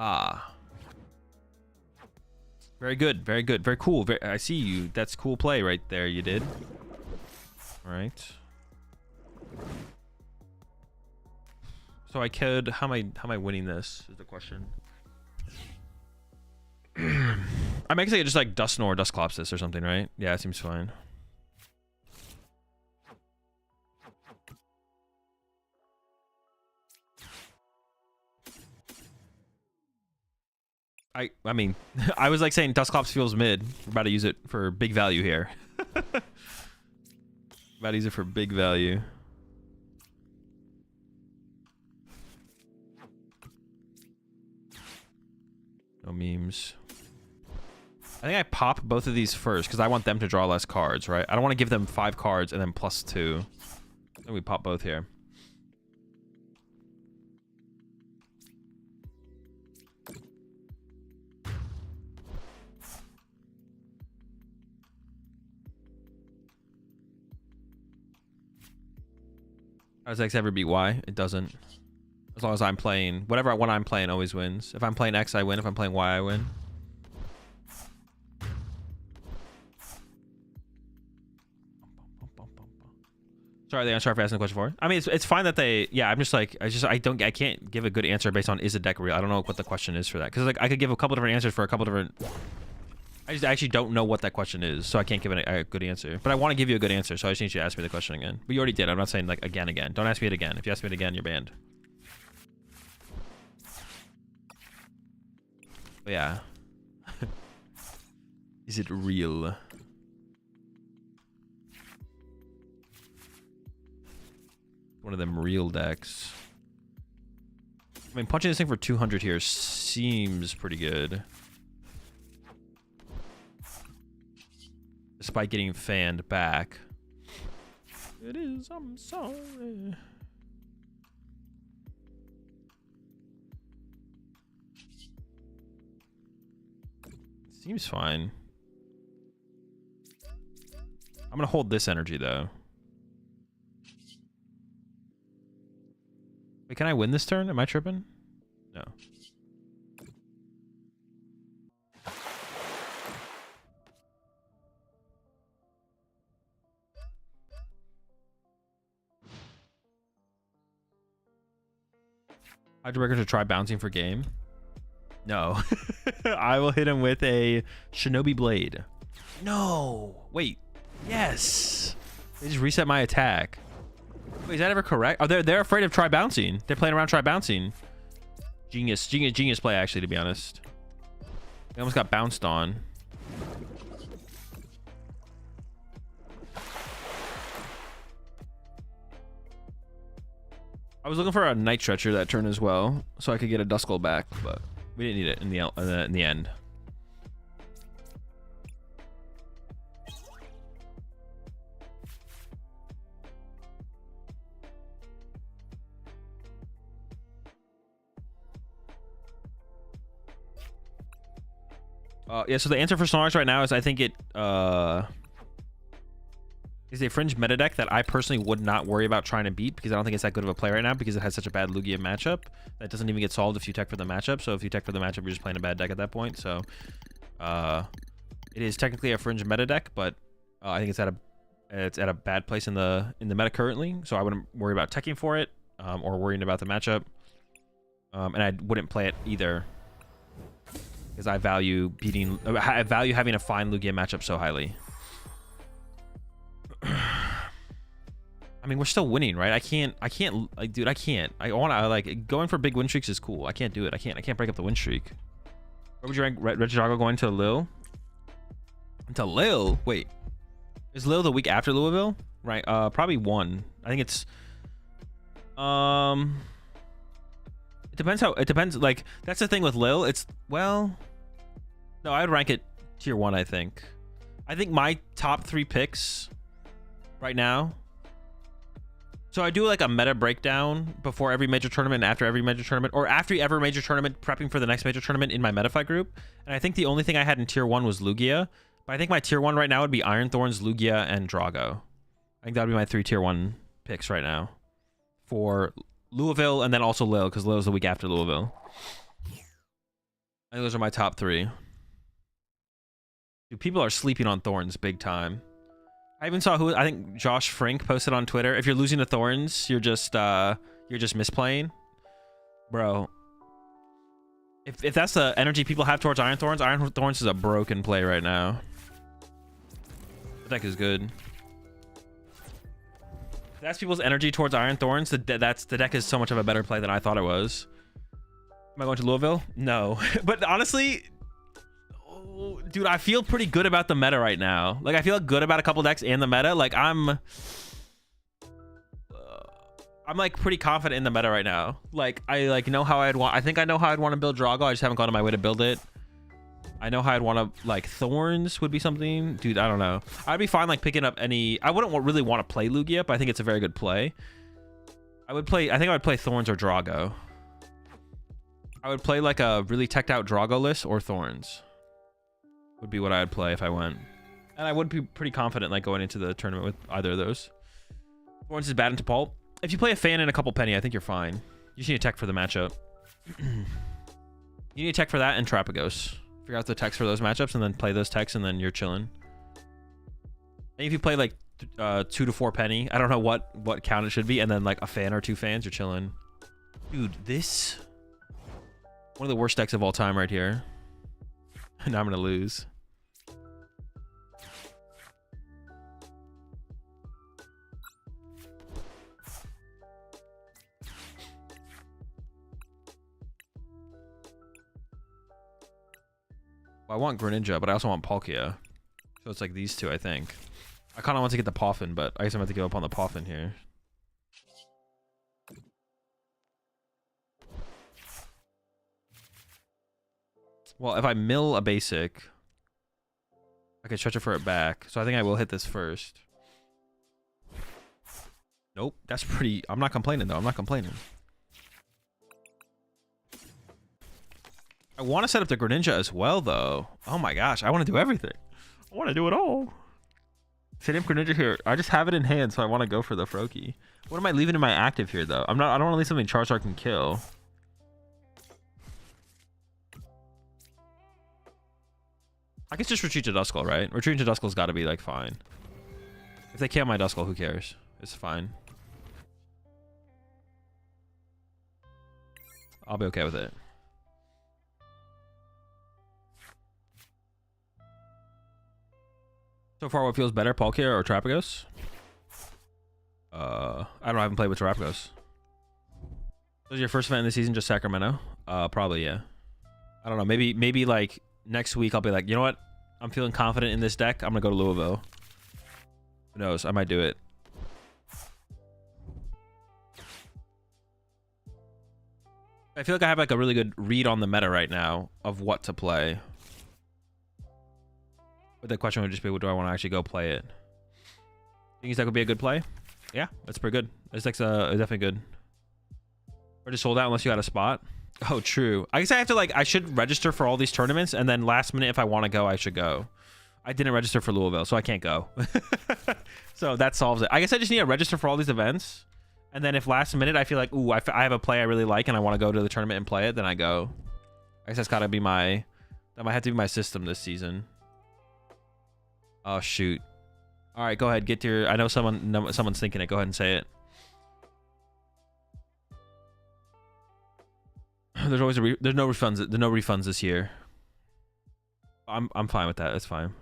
Ah. Very good. Very good. Very cool. I see you. That's cool play right there. You did. All right. So I could. How am I winning this? Is the question. I guess I could just like Dusknoir or Dusclops this or something, right? Yeah, it seems fine. I mean, I was like saying Dusclops feels mid. We're about to use it for big value here. About to use it for big value. No memes. I think I pop both of these first because I want them to draw less cards, right? I don't want to give them 5 cards and then +2. I think we pop both here. How does X ever beat Y? It doesn't. As long as I'm playing, whatever one I'm playing always wins. If I'm playing X, I win. If I'm playing Y, I win. Sorry for asking the question for. I mean, it's fine that they. Yeah, I'm just like I can't give a good answer based on is a deck real. I don't know what the question is for that because like I could give a couple different answers for a couple different. I actually don't know what that question is, so I can't give a good answer. But I want to give you a good answer, so I just need you to ask me the question again. But you already did. I'm not saying like again. Don't ask me it again. If you ask me it again, you're banned. But yeah. Is it real? One of them real decks. I mean, punching this thing for 200 here seems pretty good. Despite getting fanned back. It is, I'm sorry. Seems fine. I'm gonna hold this energy though. Wait, can I win this turn? Am I tripping? No. Hydro to try bouncing for game. No. I will hit him with a Shinobi Blade. No. Wait. Yes. They just reset my attack. Wait, is that ever correct? Oh, they're afraid of try bouncing. They're playing around try bouncing. Genius play, actually, to be honest. They almost got bounced on. I was looking for a Night Stretcher that turn as well, so I could get a Duskull back, but we didn't need it in the end. Yeah, so the answer for Snorlax right now is I think it is a fringe meta deck that I personally would not worry about trying to beat because I don't think it's that good of a play right now because it has such a bad Lugia matchup that doesn't even get solved if you tech for the matchup. So if you tech for the matchup, you're just playing a bad deck at that point. So it is technically a fringe meta deck, but I think it's at a bad place in the meta currently. So I wouldn't worry about teching for it or worrying about the matchup, and I wouldn't play it either because I value having a fine Lugia matchup so highly. I mean, we're still winning, right? I can't, like, dude, I can't. I want to, like, going for big win streaks is cool. I can't do it. I can't break up the win streak. Where would you rank Regidrago going to Lille? To Lille? Wait. Is Lille the week after Louisville? Right, probably 1. I think it's, it depends, like, that's the thing with Lille. It's, well, no, I would rank it tier 1, I think. I think my top 3 picks right now. So I do like a meta breakdown before every major tournament and after every major tournament, or after every major tournament, prepping for the next major tournament in my meta fight group. And I think the only thing I had in tier 1 was Lugia. But I think my tier 1 right now would be Iron Thorns, Lugia, and Drago. I think that would be my 3 tier 1 picks right now for Louisville and then also Lille, because Lille's the week after Louisville. I think those are my top 3. Dude, people are sleeping on Thorns big time. I even saw I think Josh Frink posted on Twitter. If you're losing to Thorns, you're just misplaying. Bro. If that's the energy people have towards Iron Thorns is a broken play right now. The deck is good. If that's people's energy towards Iron Thorns, the deck is so much of a better play than I thought it was. Am I going to Louisville? No. But honestly, oh, dude, I feel pretty good about the meta right now. Like, I feel good about a couple decks and the meta. Like, I'm like pretty confident in the meta right now. Like, I like know how I'd want. I think I know how I'd want to build Drago. I just haven't gone on my way to build it. I know how I'd want to, like, Thorns would be something. Dude, I don't know. I'd be fine like picking up any. I wouldn't really want to play Lugia, but I think it's a very good play. I think I would play Thorns or Drago. I would play like a really teched out Drago list or Thorns. Would be what I would play if I went. And I would be pretty confident like going into the tournament with either of those. Thorns is bad into Pulp. If you play a fan and a couple penny, I think you're fine. You just need a tech for the matchup. You need a tech for that and Trapagos. Figure out the techs for those matchups and then play those techs and then you're chilling. And if you play like 2 to 4 penny, I don't know what count it should be, and then like a fan or 2 fans, you're chilling. Dude, this one of the worst decks of all time right here. Now I'm gonna lose. Well, I want Greninja, but I also want Palkia. So it's like these two, I think. I kind of want to get the Poffin, but I guess I'm about to give up on the Poffin here. Well, if I mill a basic, I could stretch it for it back. So I think I will hit this first. Nope, that's pretty... I'm not complaining, though. I'm not complaining. I want to set up the Greninja as well, though. Oh my gosh, I want to do everything. I want to do it all. Set up Greninja here. I just have it in hand, so I want to go for the Froakie. What am I leaving in my active here, though? I don't want to leave something Charizard can kill. I guess just retreat to Duskull, right? Retreating to Duskull's got to be, like, fine. If they kill my Duskull, who cares? It's fine. I'll be okay with it. So far, what feels better, Palkia or Trapagos? I don't know. I haven't played with Trapagos. Was your first event in the season just Sacramento? Probably, yeah. I don't know. Maybe like next week I'll be like, you know what? I'm feeling confident in this deck. I'm gonna go to Louisville. Who knows? I might do it. I feel like I have like a really good read on the meta right now of what to play. But the question would just be, do I want to actually go play it? Think that would be a good play? Yeah, that's pretty good. This deck's definitely good. Or just sold out unless you got a spot. Oh, true. I guess I have to like, I should register for all these tournaments, and then last minute, if I want to go, I should go. I didn't register for Louisville, so I can't go. So that solves it. I guess I just need to register for all these events. And then if last minute I feel like, ooh, I have a play I really like and I want to go to the tournament and play it, then I go. I guess that's got to be that might have to be my system this season. Oh, shoot. All right, go ahead. Get your... I know someone's thinking it. Go ahead and say it. There's no refunds. There's no refunds this year. I'm fine with that. It's fine.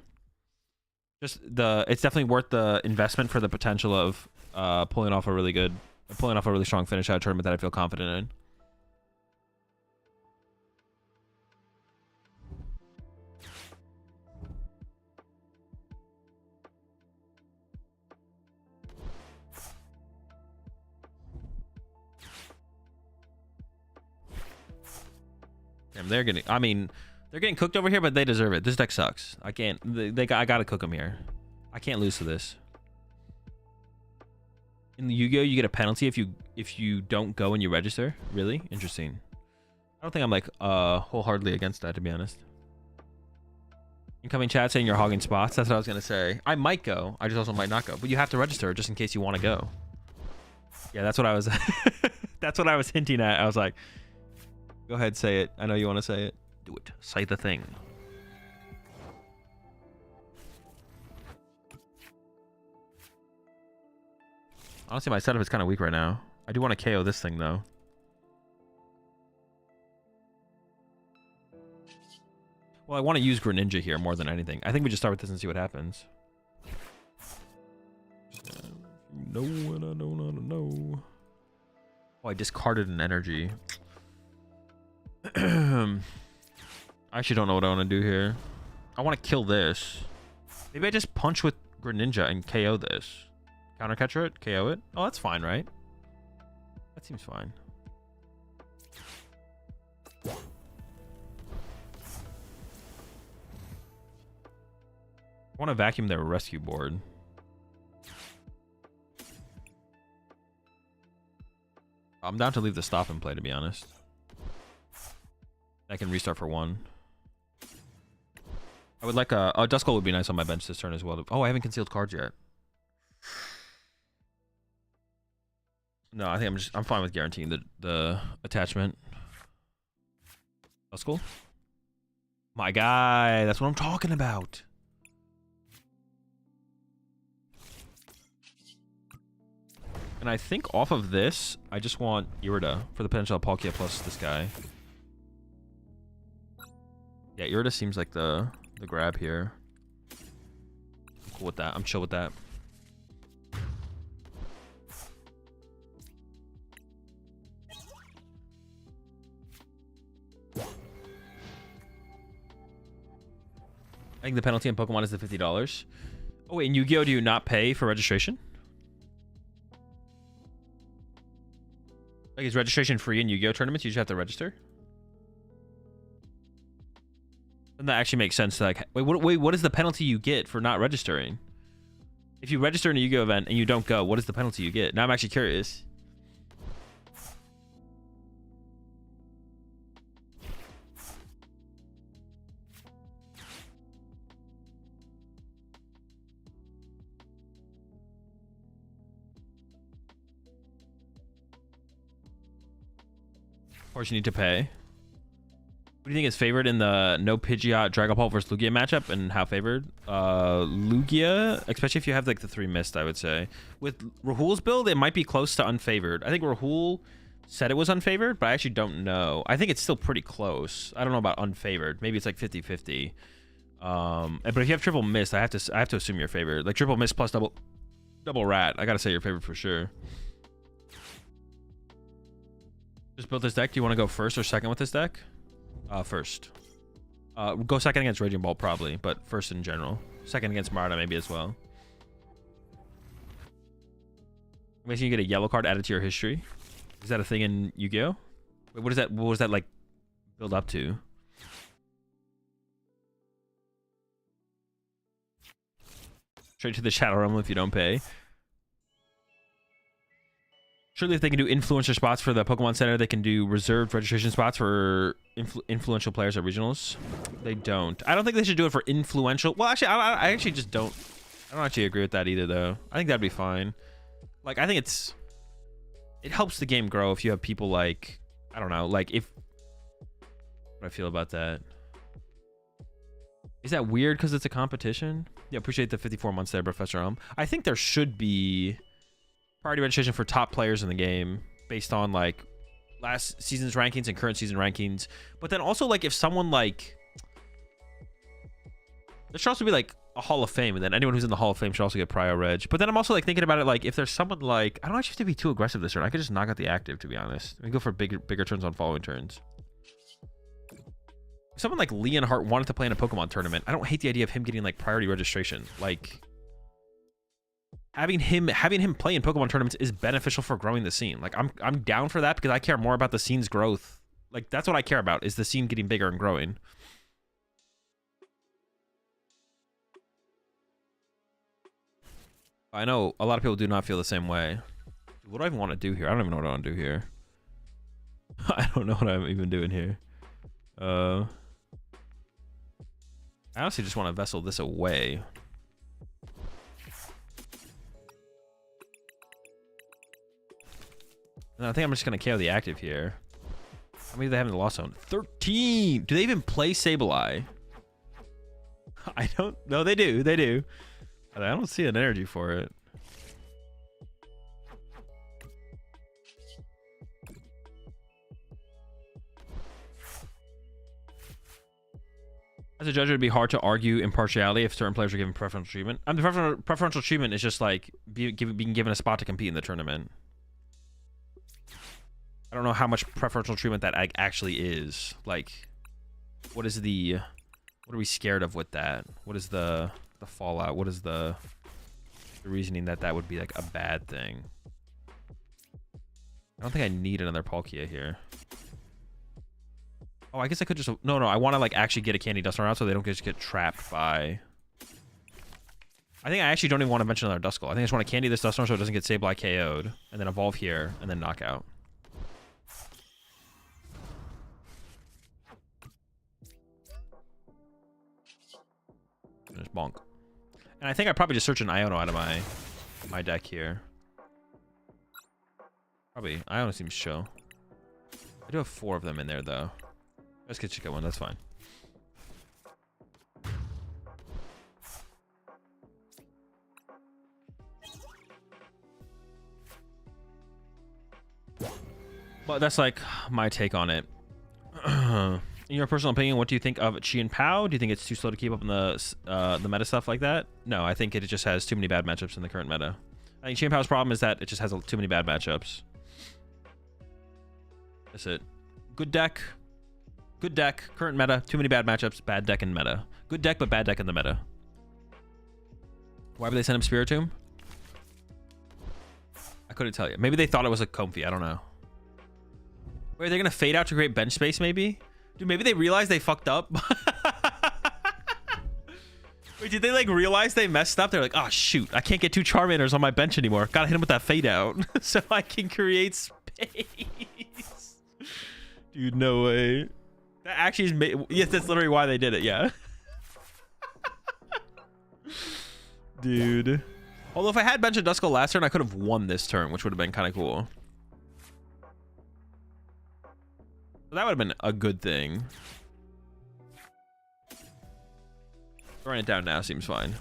Just it's definitely worth the investment for the potential of pulling off a really strong finish out of tournament that I feel confident in. They're getting cooked over here, but they deserve it. This deck sucks. I can't. I gotta cook them here. I can't lose to this. In the Yu-Gi-Oh, you get a penalty if you don't go and you register. Really interesting. I don't think I'm like wholeheartedly against that, to be honest. Incoming chat saying you're hogging spots. That's what I was gonna say. I might go. I just also might not go. But you have to register just in case you want to go. Yeah, that's what I was. That's what I was hinting at. I was like, go ahead, say it. I know you want to say it. Do it. Say the thing. Honestly, my setup is kind of weak right now. I do want to KO this thing, though. Well, I want to use Greninja here more than anything. I think we just start with this and see what happens. No, no. Oh, I discarded an energy. I actually don't know what I want to do here. I want to kill this. Maybe I just punch with Greninja and KO this. Counter catcher it, KO it. Oh, that's fine, right? That seems fine. I want to vacuum their rescue board. I'm down to leave the stop and play, to be honest. I can restart for 1. I would like a Duskull would be nice on my bench this turn as well. Oh, I haven't concealed cards yet. No, I think I'm fine with guaranteeing the attachment. Duskull? My guy, that's what I'm talking about. And I think off of this, I just want Irida for the potential Palkia plus this guy. Yeah, Irida seems like the grab here. I'm cool with that. I'm chill with that. I think the penalty on Pokemon is the $50. Oh wait, in Yu-Gi-Oh, do you not pay for registration? Like, is registration free in Yu-Gi-Oh tournaments? You just have to register? Doesn't that actually make sense? Like, wait, what is the penalty you get for not registering? If you register in a Yu-Gi-Oh event and you don't go, what is the penalty you get? Now I'm actually curious. Of course, you need to pay. What do you think is favored in the no Pidgeot Dragapult versus Lugia matchup, and how favored? Lugia, especially if you have like the 3 mist, I would say. With Rahul's build, it might be close to unfavored. I think Rahul said it was unfavored, but I actually don't know. I think it's still pretty close. I don't know about unfavored. Maybe it's like 50-50. But if you have triple mist, I have to assume you're favored. Like triple mist plus double rat. I gotta say you're favored for sure. Just built this deck. Do you want to go first or second with this deck? First. Go second against Raging Ball probably, but first in general. Second against Marta maybe as well. Makes you get a yellow card added to your history. Is that a thing in Yu-Gi-Oh? Wait, what is that? What was that like build up to? Straight to the Shadow Realm if you don't pay. Surely if they can do influencer spots for the Pokemon Center, they can do reserved registration spots for influential players at regionals. They don't. I don't think they should do it for influential. Well, actually, I actually just don't. I don't actually agree with that either, though. I think that'd be fine. Like, I think it helps the game grow if you have people like, I don't know, like if, what do I feel about that? Is that weird because it's a competition? Yeah, appreciate the 54 months there, Professor I think there should be priority registration for top players in the game based on like last season's rankings and current season rankings. But then also like if someone like, there should also be like a Hall of Fame, and then anyone who's in the Hall of Fame should also get prior reg. But then I'm also like thinking about it like if there's someone like, I don't actually have to be too aggressive this turn. I could just knock out the active, to be honest. We go for bigger turns on following turns. If someone like Leonhardt wanted to play in a Pokemon tournament, I don't hate the idea of him getting like priority registration. Like having him play in Pokemon tournaments is beneficial for growing the scene. Like I'm down for that because I care more about the scene's growth. Like that's what I care about, is the scene getting bigger and growing. I know a lot of people do not feel the same way. What do I even want to do here? I don't even know what I want to do here. I don't know what I'm even doing here. I honestly just want to vessel this away. And I think I'm just going to KO the active here. I'm How many do they have in the Lost Zone? 13. Do they even play Sableye? I don't know. They do. They do. But I don't see an energy for it. As a judge, it would be hard to argue impartiality if certain players are given preferential treatment. I mean, the preferential treatment is just like being given a spot to compete in the tournament. I don't know how much preferential treatment that actually is. Like, what is the... What are we scared of with that? What is the fallout? What is the reasoning that that would be like a bad thing? I don't think I need another Palkia here. Oh, I guess I could just... No, I want to like actually get a Candy Dust around so they don't just get trapped by... I think I actually don't even want to mention another Duskull. I think I just want to Candy this Duskull so it doesn't get Sableye KO'd. And then evolve here and then knock out. Just bonk. And I think I probably just search an Iono out of my deck here. Probably. Iono seems show. I do have 4 of them in there though. Let's get Chica one, that's fine. But that's like my take on it. In your personal opinion, what do you think of Chi and Pao? Do you think it's too slow to keep up in the meta stuff like that? No, I think it just has too many bad matchups in the current meta. I think Chi and Pao's problem is that it just has too many bad matchups. That's it. Good deck. Good deck. Current meta. Too many bad matchups. Bad deck in meta. Good deck, but bad deck in the meta. Why would they send him Spiritomb? I couldn't tell you. Maybe they thought it was a Comfy. I don't know. Wait, are they going to fade out to create bench space maybe? Dude, maybe they realized they fucked up. Wait, did they like realize they messed up? They're like, oh shoot, I can't get 2 Charmanders on my bench anymore. Gotta hit him with that fade out so I can create space. Dude, no way. That actually is yes, that's literally why they did it, yeah. Dude. Although if I had bench of Duskull last turn, I could have won this turn, which would have been kind of cool. So that would have been a good thing. Throwing it down now seems fine.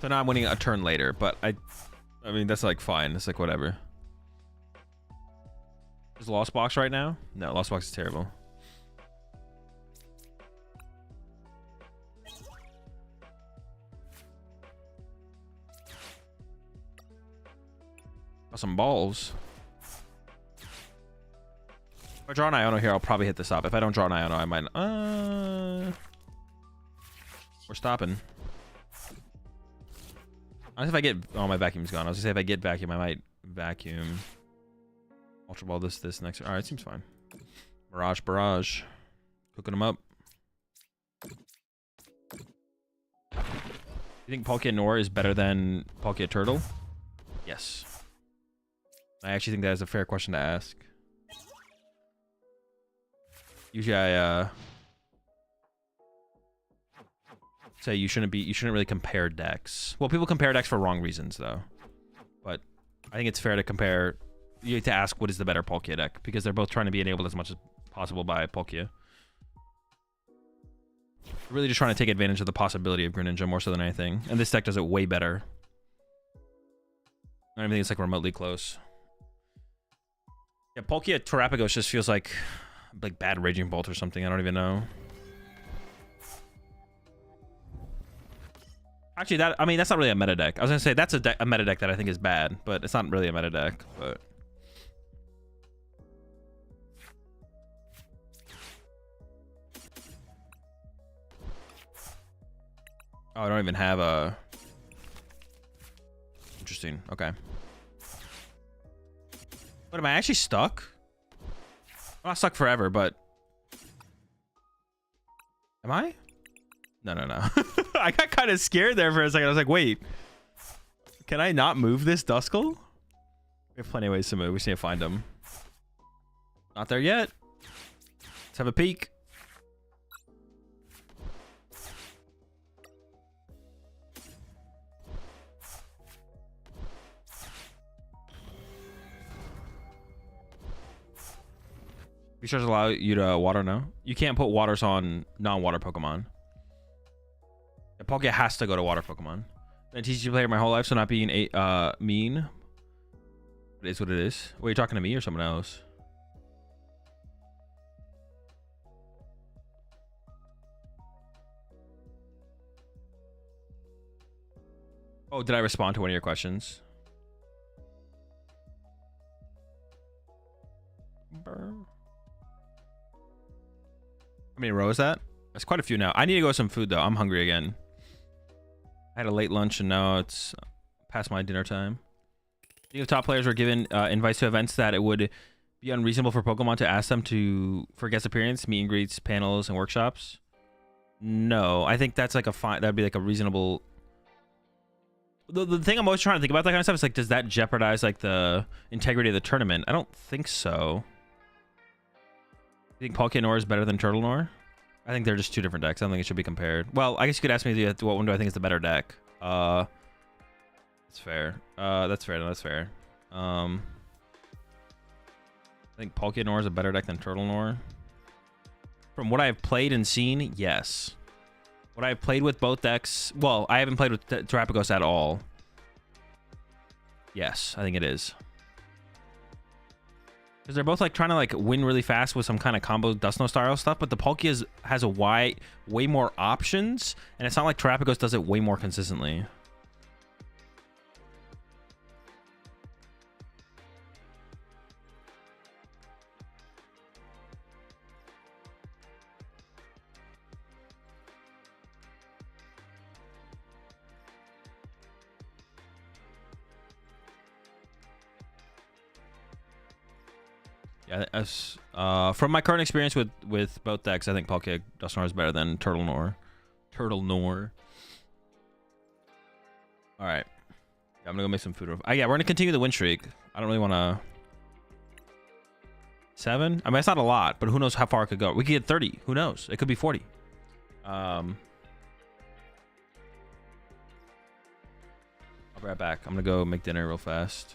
So now I'm winning a turn later, but I mean, that's like fine. It's like whatever. Is Lost Box right now? No, Lost Box is terrible. Got some balls. If I draw an Iono here, I'll probably hit this up. If I don't draw an Iono, I might... We're stopping. I if I get... Oh, my vacuum's gone. I was gonna say if I get vacuum, I might vacuum. Ultra Ball this next... Alright, seems fine. Barrage. Cooking them up. You think Palkia Nor is better than Palkia Turtle? Yes. I actually think that is a fair question to ask. Usually I say you shouldn't really compare decks. Well, people compare decks for wrong reasons though. But I think it's fair to compare. You have to ask what is the better Palkia deck because they're both trying to be enabled as much as possible by Palkia. They're really just trying to take advantage of the possibility of Greninja more so than anything. And this deck does it way better. I don't even think it's like remotely close. Yeah, Palkia Terapagos just feels like bad Raging Bolt or something. I don't even know. Actually, that's not really a meta deck. I was gonna say that's a meta deck that I think is bad, but it's not really a meta deck. But oh, I don't even have a. Interesting. Okay. What, am I actually stuck? I'm not stuck forever, but... Am I? No. I got kind of scared there for a second. I was like, wait. Can I not move this Duskull? We have plenty of ways to move. We just need to find them. Not there yet. Let's have a peek. Features allow you to water now. You can't put waters on non-water Pokemon. Yeah, Palkia has to go to water Pokemon. Been a TCG player my whole life, so not being mean. It is what it is. Wait, you talking to me or someone else? Oh, did I respond to one of your questions? How many rows is that? That's quite a few now. I need to go with some food though. I'm hungry again. I had a late lunch and now it's past my dinner time. If top players were given invites to events that it would be unreasonable for Pokemon to ask them for guest appearance, meet and greets, panels, and workshops. No, I think that's like a fine. That'd be like a reasonable. The thing I'm always trying to think about that kind of stuff is like, does that jeopardize like the integrity of the tournament? I don't think so. You think Palkia Noir is better than Turtle Noir? I think they're just two different decks. I don't think it should be compared. Well, I guess you could ask me what one do I think is the better deck. That's fair. That's fair. That's fair. I think Palkia Noir is a better deck than Turtle Noir. From what I've played and seen, yes. What I've played with both decks, well, I haven't played with Terapagos at all. Yes, I think it is. Because they're both like trying to like win really fast with some kind of combo Dustno style stuff, but the Palkia has a way more options, and it's not like Terapagos does it way more consistently. Yeah, from my current experience with both decks, I think Palkia Dustnoir is better than Turtle Noir. Turtle Noir. All right, yeah, I'm gonna go make some food. Yeah, we're gonna continue the win streak. I don't really want to. 7. I mean, it's not a lot, but who knows how far it could go. We could get 30. Who knows? It could be 40. I'll be right back. I'm gonna go make dinner real fast.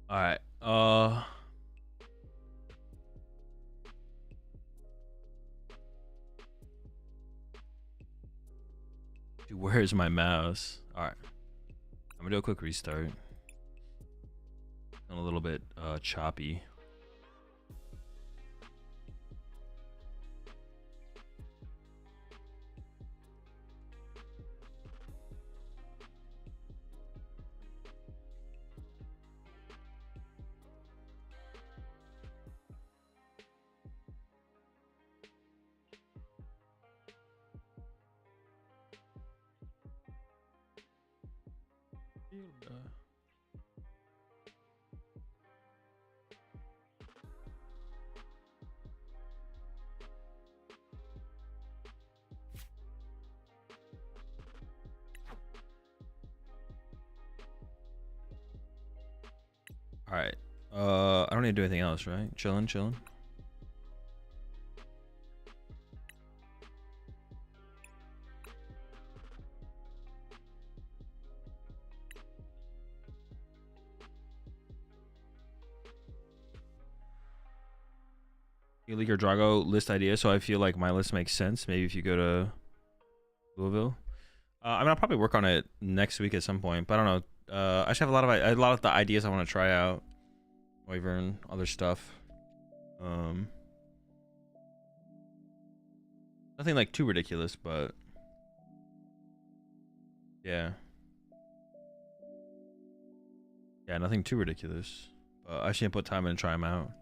All right. Dude, where's my mouse? All right. I'm gonna do a quick restart. I'm a little bit choppy. All right. I don't need to do anything else, right? Chilling. You leak your Drago list idea, so I feel like my list makes sense. Maybe if you go to Louisville. I mean, I'll probably work on it next week at some point, but I don't know. I just have a lot of the ideas I want to try out. Wyvern, other stuff. Nothing like too ridiculous, but yeah, nothing too ridiculous. I just need to put time in and try them out.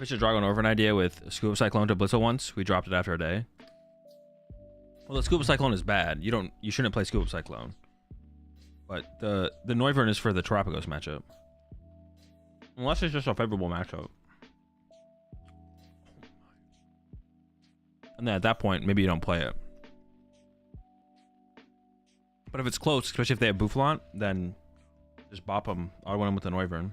pitched a Dragon over an idea with Scuba Cyclone to Blitzel once. We dropped it after a day. Well, the Scuba Cyclone is bad. You shouldn't play Scuba Cyclone. But the Noivern is for the Terapagos matchup. Unless it's just a favorable matchup. And then at that point, maybe you don't play it. But if it's close, especially if they have Boufflant, then just bop them. I want them with the Noivern.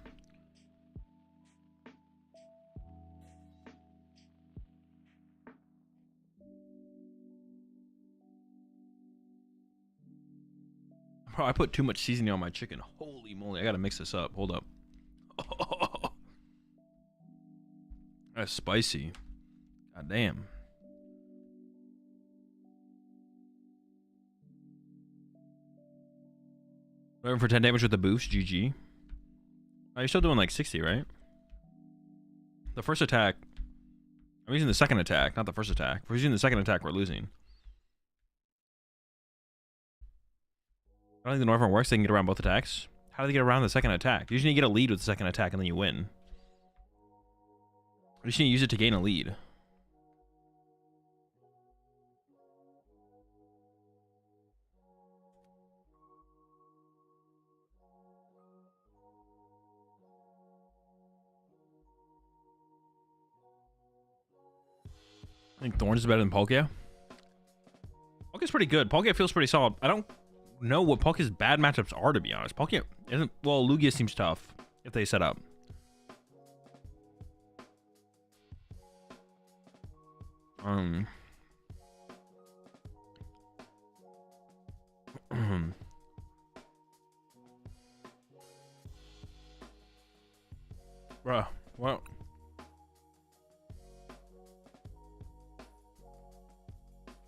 Bro, I put too much seasoning on my chicken. Holy moly, I gotta mix this up. Hold up. Oh, that's spicy. God damn. Going for 10 damage with the boost, GG. Oh, you're still doing like 60, right? The first attack. I'm using the second attack, not the first attack. If we're using the second attack, we're losing. I don't think the Noivern works. They can get around both attacks. How do they get around the second attack? You usually need to get a lead with the second attack and then you win. You just need to use it to gain a lead. I think Thorns is better than Palkia. Palkia's pretty good. Palkia feels pretty solid. I don't know what Palkia's bad matchups are, to be honest. Palkia isn't... Well, Lugia seems tough if they set up. Bruh, well...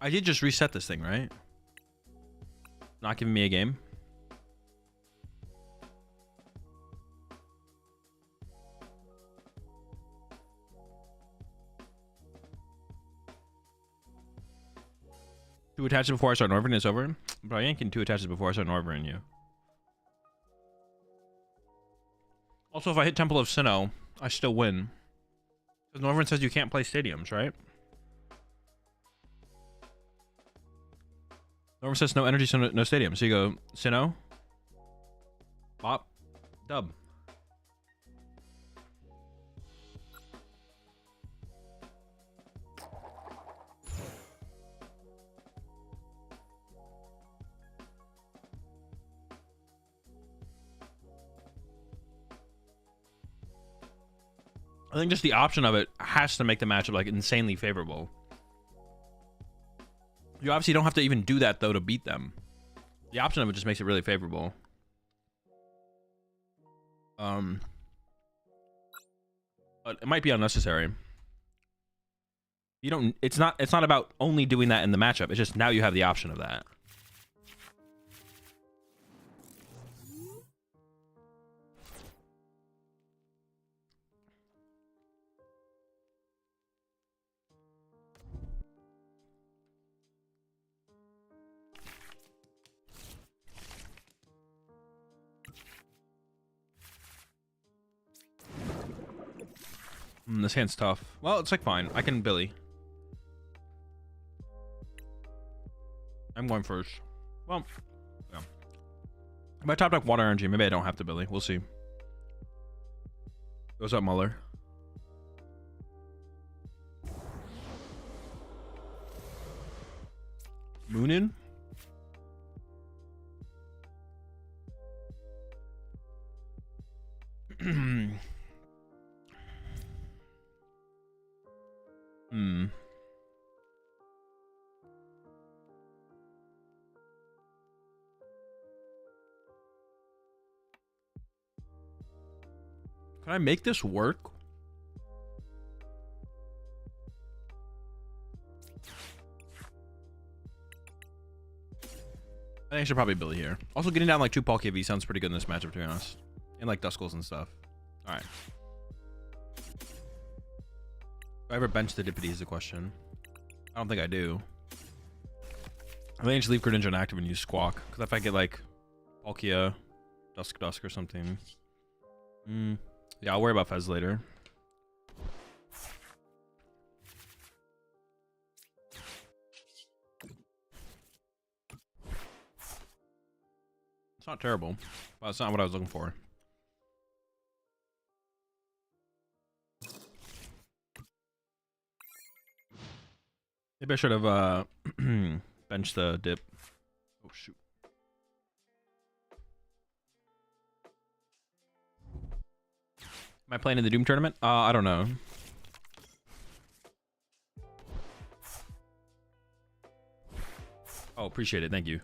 I did just reset this thing, right? Not giving me a game. Two attaches before I start Noivern is over. But I ain't getting two attaches before I start Noivern you. Also, if I hit Temple of Sinnoh, I still win. Because Noivern says you can't play stadiums, right? Noivern says no energy, so no stadium. So you go Sinnoh, bop, dub. I think just the option of it has to make the matchup like insanely favorable. You obviously don't have to even do that though to beat them. The option of it just makes it really favorable. But it might be unnecessary. You don't. It's not about only doing that in the matchup. It's just now you have the option of that. This hand's tough. Well, it's like fine. I can Billy. I'm going first. Well, yeah. If I top deck water energy, maybe I don't have to Billy. We'll see. Goes up Muller. Moonin? Can I make this work? I think I should probably Billy here. Also, getting down like 2 Palkia V sounds pretty good in this matchup, to be honest. And like Duskulls and stuff. Alright. Do I ever bench the Dippity is the question. I don't think I do. I think I just leave Greninja inactive and use Squawk. Because if I get like Palkia, Dusk or something. Yeah, I'll worry about Fez later. It's not terrible, but it's not what I was looking for. Maybe I should have benched the dip. Oh shoot. Am I playing in the Doom tournament? I don't know. Oh, appreciate it. Thank you.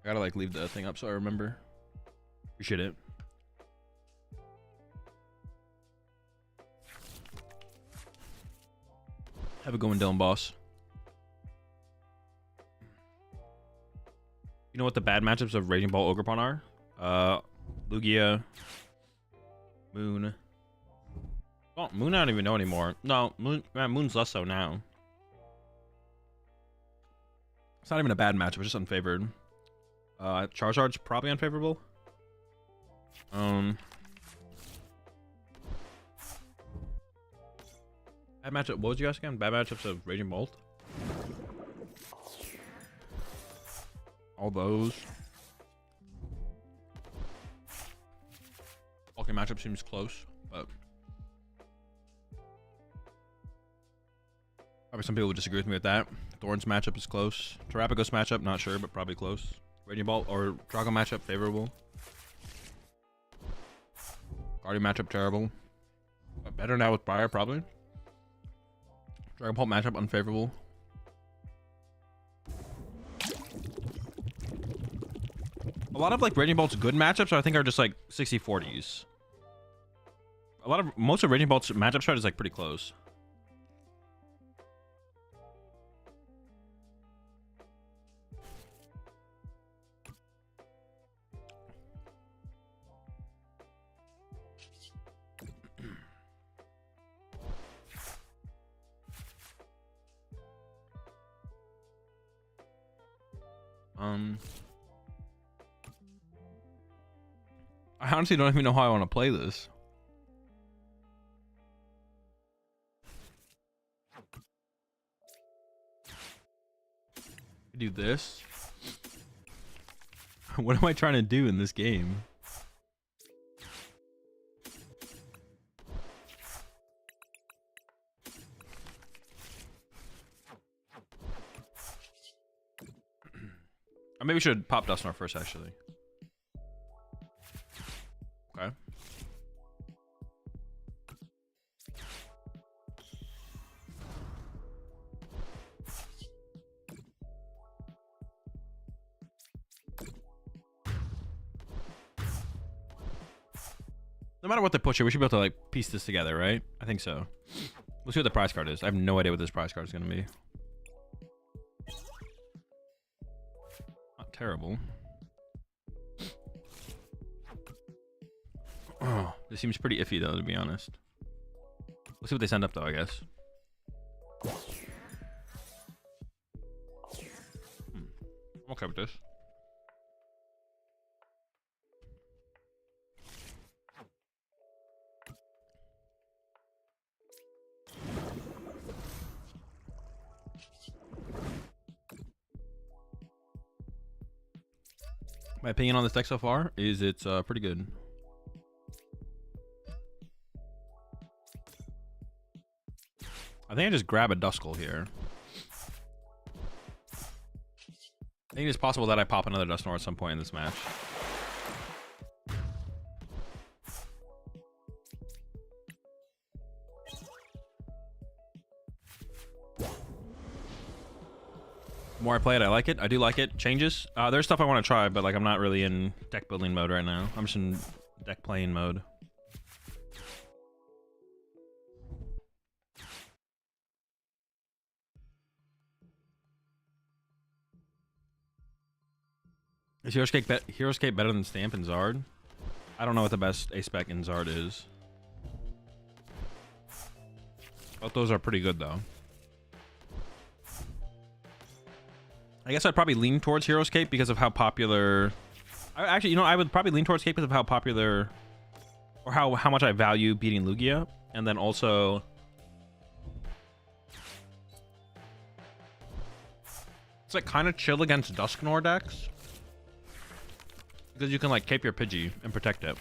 I gotta like leave the thing up so I remember. Appreciate it. Have a going, Dylan boss. You know what the bad matchups of Raging Ball Ogerpon are? Lugia, Moon. Oh, Moon I don't even know anymore. No, Moon's less so now. It's not even a bad matchup, it's just unfavored. Charizard's probably unfavorable. Bad matchup. What was you asking? Bad matchups of Raging Bolt. All those. Okay, matchup seems close, but probably some people would disagree with me with that. Thorns matchup is close. Terrapagos matchup, not sure, but probably close. Raging Bolt or Drago matchup, favorable. Guardian matchup, terrible. But better now with Briar, probably. Dragapult matchup, unfavorable. A lot of like Raging Bolt's good matchups, I think, are just like 60-40s. Most of Raging Bolt's matchup strat is like pretty close. I honestly don't even know how I want to play this. Do this. What am I trying to do in this game? Or maybe we should pop Dusknoir first, actually. Okay. No matter what they push it, we should be able to like piece this together, right? I think so. We'll see what the prize card is. I have no idea what this prize card is going to be. Not terrible. Oh, this seems pretty iffy though, to be honest. We'll see what they send up though, I guess. I'm okay with this. My opinion on this deck so far is it's pretty good. I think I just grab a Duskull here. I think it's possible that I pop another Dusknoir at some point in this match. The more I play it, I like it. I do like it. Changes. There's stuff I want to try, but like I'm not really in deck building mode right now. I'm just in deck playing mode. Is Hero's Cape better than Stamp and Zard? I don't know what the best A-Spec in Zard is. Both those are pretty good though. I guess I'd probably lean towards Hero's Cape because of how popular... Actually, you know, I would probably lean towards Cape because of how popular... Or how much I value beating Lugia. And then also... It's like kind of chill against Dusknoir decks. Because you can like cape your Pidgey and protect it.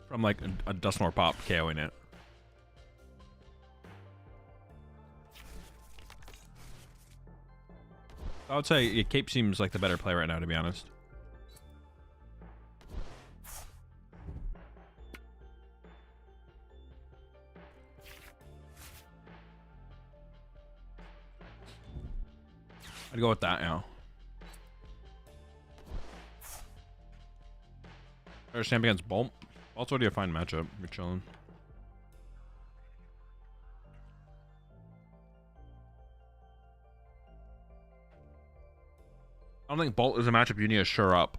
From like a Dusknoir pop KOing it. I would say Cape seems like the better play right now, to be honest. I'd go with that now. Better stamp against Bolt. Also, already a fine matchup. You're chilling. I don't think Bolt is a matchup you need to shore up.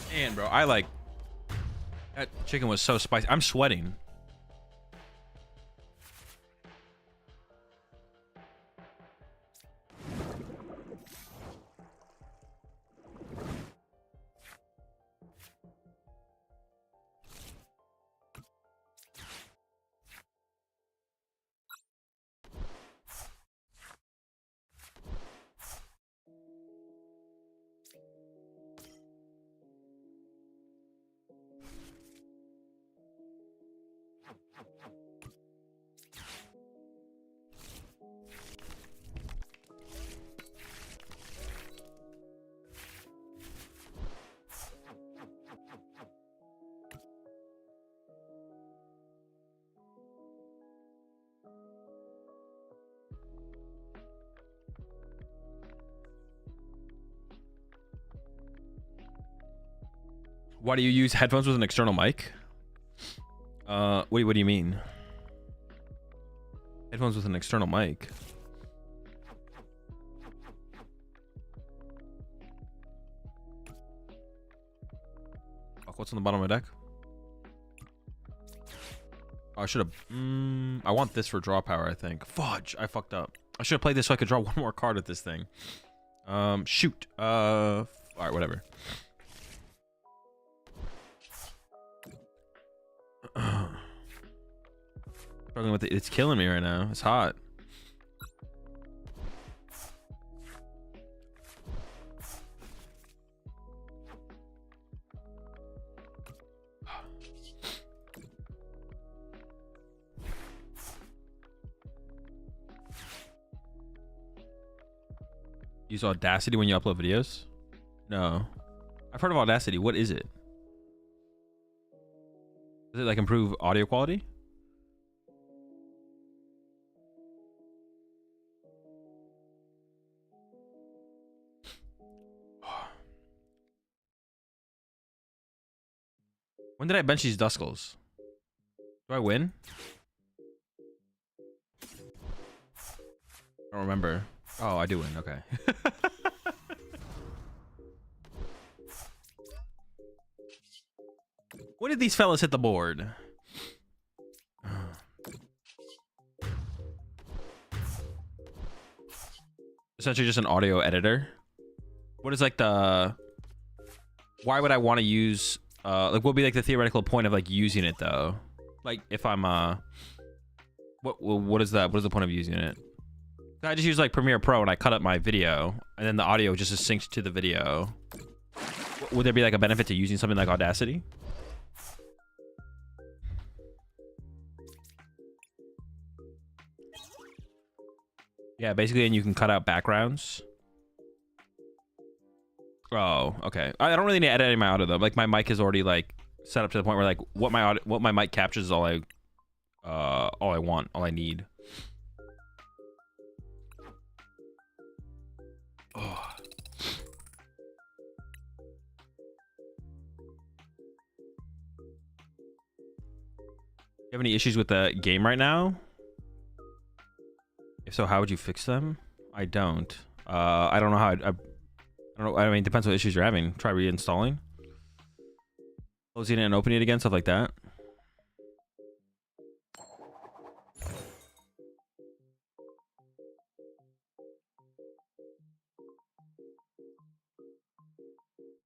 Man, bro, I like... That chicken was so spicy. I'm sweating. Why do you use headphones with an external mic? What do you mean? Headphones with an external mic. Fuck, what's on the bottom of my deck? Oh, I should have... I want this for draw power, I think. Fudge, I fucked up. I should have played this so I could draw one more card with this thing. Shoot. Alright, whatever. Struggling with it. It's killing me right now. It's hot. Use Audacity when you upload videos? No. I've heard of Audacity. What is it? Does it like improve audio quality? When did I bench these Duskulls? Do I win? I don't remember. Oh, I do win. Okay. When did these fellas hit the board? Essentially just an audio editor. What is like the... Why would I want to use... like what would be like the theoretical point of like using it though? Like if I'm what is that? What is the point of using it? I just use like Premiere Pro and I cut up my video and then the audio just is synced to the video. Would there be like a benefit to using something like Audacity? Yeah, basically, and you can cut out backgrounds. Oh, okay. I don't really need to edit any of my audio though. Like my mic is already like set up to the point where like what my mic captures is all I want, all I need. Oh. You have any issues with the game right now? If so, how would you fix them? I don't. I don't know how. I don't know. I mean, it depends what issues you're having. Try reinstalling, closing it and opening it again, stuff like that.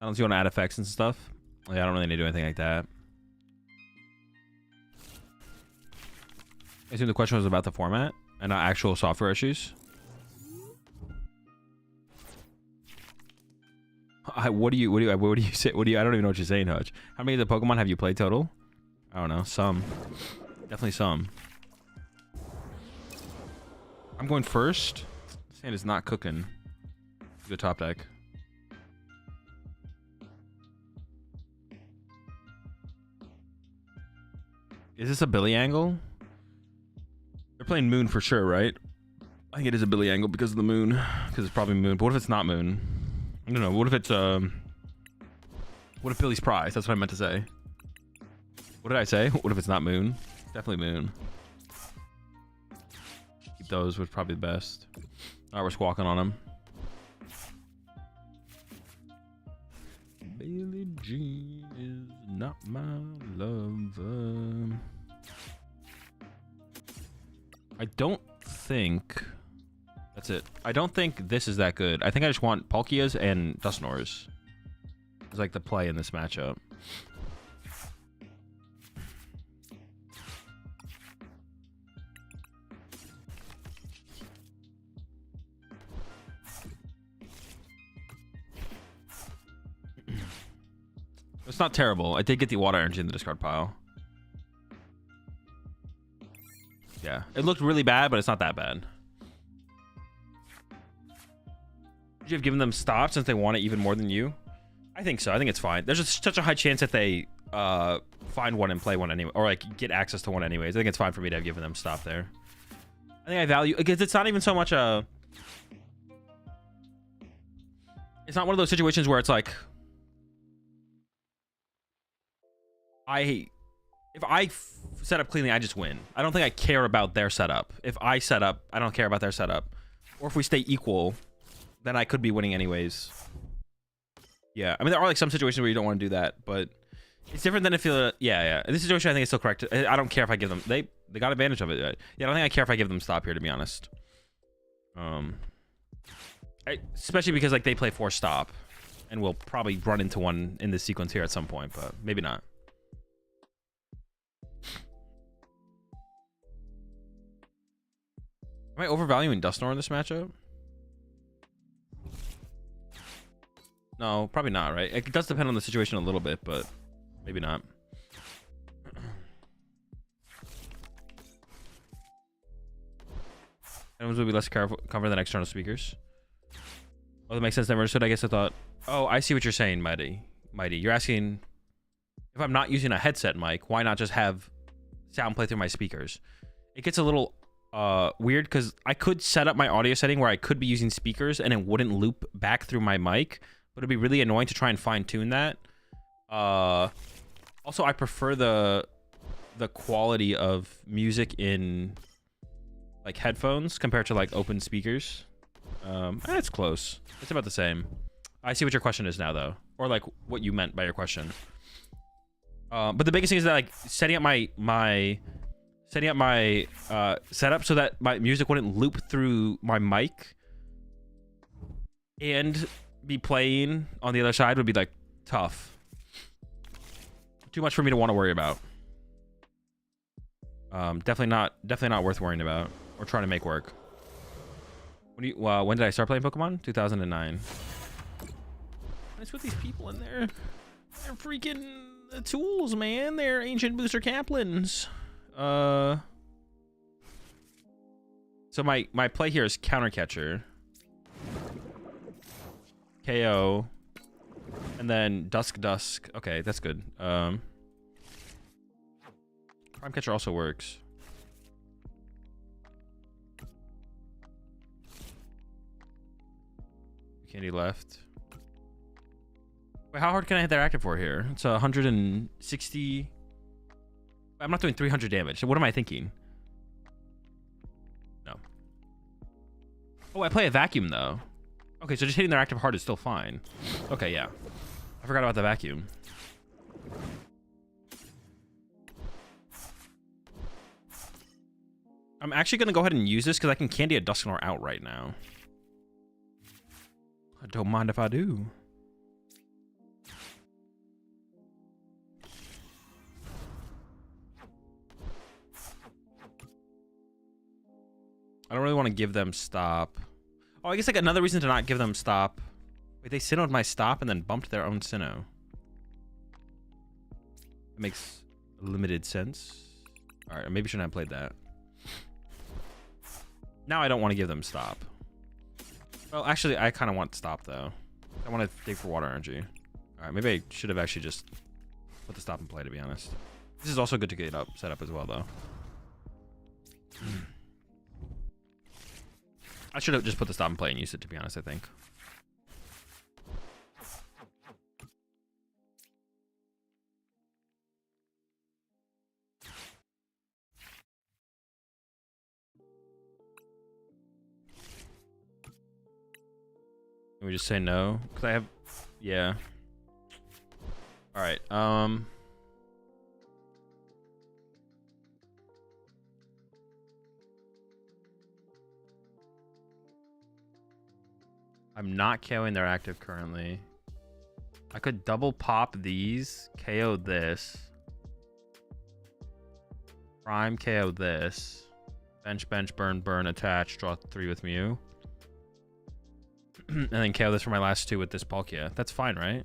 Unless you want to add effects and stuff. Like, I don't really need to do anything like that. I assume the question was about the format and not actual software issues. What do you say? I don't even know what you're saying, Hutch. How many of the Pokemon have you played total? I don't know. Some. Definitely some. I'm going first. Sand is not cooking. Good top deck. Is this a Billy angle? They're playing Moon for sure, right? I think it is a Billy angle because of the Moon. Because it's probably Moon. But what if it's not Moon? I don't know. What if it's what if Billy's Prize? That's what I meant to say. What did I say? What if it's not Moon? Definitely Moon. Keep those was probably the best. Alright, we're squawking on him. Billy Jean is not my lover. I don't think that's it. I don't think this is that good. I think I just want Palkias and Dusknoirs. It's like the play in this matchup. It's not terrible. I did get the water energy in the discard pile. Yeah, it looked really bad, but it's not that bad. Would you have given them stop since they want it even more than you? I think so. I think it's fine. There's just such a high chance that they find one and play one anyway, or like get access to one anyways. I think it's fine for me to have given them stop there. I think I value because it's not even so much a. It's not one of those situations where it's like. If I set up cleanly, I just win. I don't think I care about their setup. If I set up, I don't care about their setup. Or if we stay equal, then I could be winning anyways. Yeah, I mean, there are like some situations where you don't want to do that, but it's different than if you, yeah. In this situation, I think it's still correct. I don't care if I give them, they got advantage of it. Yeah, I don't think I care if I give them stop here, to be honest. Especially because like they play 4 stop, and we'll probably run into one in this sequence here at some point, but maybe not. Am I overvaluing Dusknoir in this matchup? No, probably not, right? It does depend on the situation a little bit, but maybe not. Items will be less covered than external speakers. Oh, that makes sense. Never understood. I guess I thought... Oh, I see what you're saying, Mighty. You're asking... If I'm not using a headset mic, why not just have sound play through my speakers? It gets a little... weird because I could set up my audio setting where I could be using speakers and it wouldn't loop back through my mic, but it'd be really annoying to try and fine tune that. Also, I prefer the quality of music in like headphones compared to like open speakers. It's close. It's about the same. I see what your question is now though, or like what you meant by your question. But the biggest thing is that like setting up my setup so that my music wouldn't loop through my mic and be playing on the other side would be like tough. Too much for me to want to worry about. Definitely not worth worrying about or trying to make work. When did I start playing Pokemon? 2009. What's with these people in there? They're freaking tools, man. They're ancient booster Kaplans. So my play here is counter catcher, KO, and then dusk. Okay, that's good. Prime catcher also works. Candy left. Wait, how hard can I hit that active for here? It's 160. I'm not doing 300 damage. What am I thinking? No. Oh, I play a vacuum though. Okay, so just hitting their active hard is still fine. Okay, yeah. I forgot about the vacuum. I'm actually going to go ahead and use this because I can candy a Dusknoir out right now. I don't mind if I do. I don't really want to give them stop. Oh, I guess like another reason to not give them stop. Wait, they Sinnohed my stop and then bumped their own Sinnoh. That makes limited sense. All right, maybe shouldn't have played that. Now I don't want to give them stop. Well, actually, I kind of want stop though. I want to dig for water energy. All right, maybe I should have actually just put the stop in play, to be honest. This is also good to get set up as well, though. I should have just put the stop in play and used it, to be honest, I think. Can we just say no? Because I have... Yeah. Alright, I'm not KOing their active currently. I could double pop these, KO this. Prime KO this. Bench, burn, attach, draw 3 with Mew. And then KO this for my last 2 with this Palkia. That's fine, right?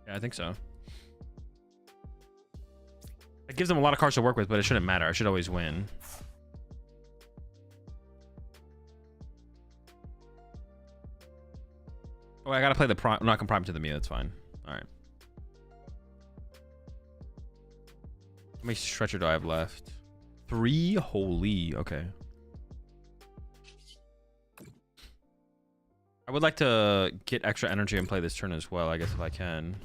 Yeah, I think so. It gives them a lot of cards to work with, but it shouldn't matter. I should always win. Oh, I gotta play the prime. I'm not gonna prime to the Mew. That's fine. All right. How many stretcher do I have left? 3? Holy. Okay. I would like to get extra energy and play this turn as well, I guess, if I can.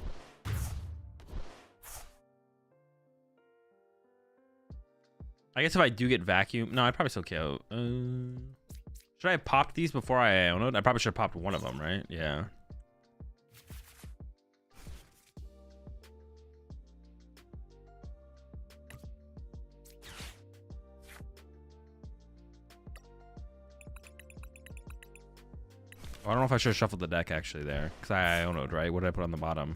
I guess if I do get vacuum... No, I'd probably still KO. Should I have popped these before I Ionoed? I probably should have popped one of them, right? Yeah. Oh, I don't know if I should have shuffled the deck actually there. Because I Ionoed, right? What did I put on the bottom?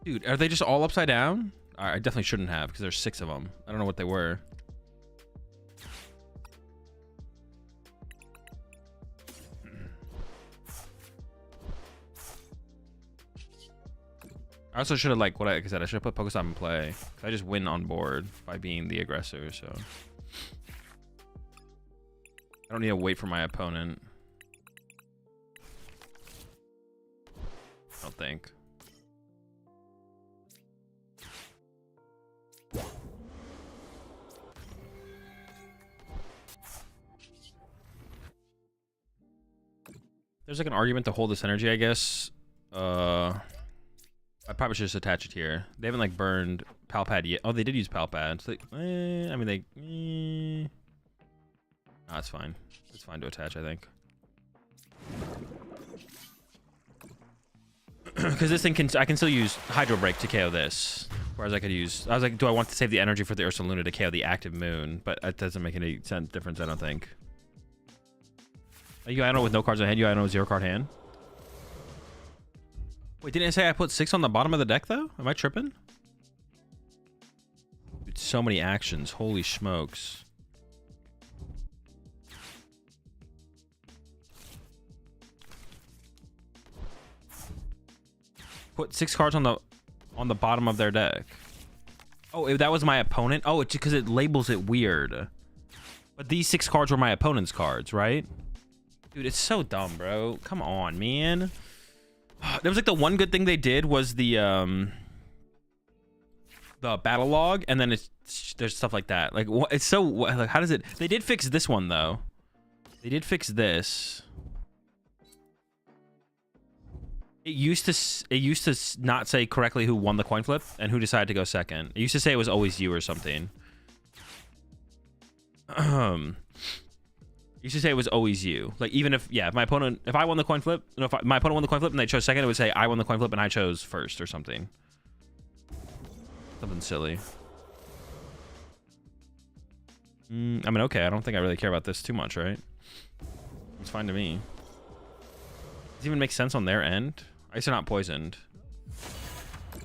Dude, are they just all upside down? I definitely shouldn't have because there's 6 of them. I don't know what they were. I also should have, like I said, I should have put Pokestop in play. I just win on board by being the aggressor, so. I don't need to wait for my opponent. I don't think. There's like an argument to hold this energy, I guess. I probably should just attach it here. They haven't like burned Palpad yet. Oh, they did use Palpad. So I mean, they... No, it's fine. It's fine to attach, I think. Because this thing I can still use Hydro Break to KO this. Whereas I was like, do I want to save the energy for the Ursaluna to KO the active moon? But that doesn't make any difference, I don't think. You Iono with no cards in hand, you Iono with 0 card hand. Wait, didn't it say I put 6 on the bottom of the deck though? Am I tripping? Dude, so many actions, holy smokes. Put 6 cards on the bottom of their deck. Oh, that was my opponent? Oh, it's because it labels it weird. But these 6 cards were my opponent's cards, right? Dude, it's so dumb, bro. Come on, man. There was like the one good thing they did was the battle log, and then there's stuff like that. Like, what? It's so like, how does it? They did fix this one though. They did fix this. It used to not say correctly who won the coin flip and who decided to go second. It used to say it was always you or something. Used to say it was always you. Like, even if I won the coin flip, my opponent won the coin flip and they chose second, it would say I won the coin flip and I chose first or something. Something silly. I mean, okay, I don't think I really care about this too much, right? It's fine to me. Does it even make sense on their end? I guess they're not poisoned.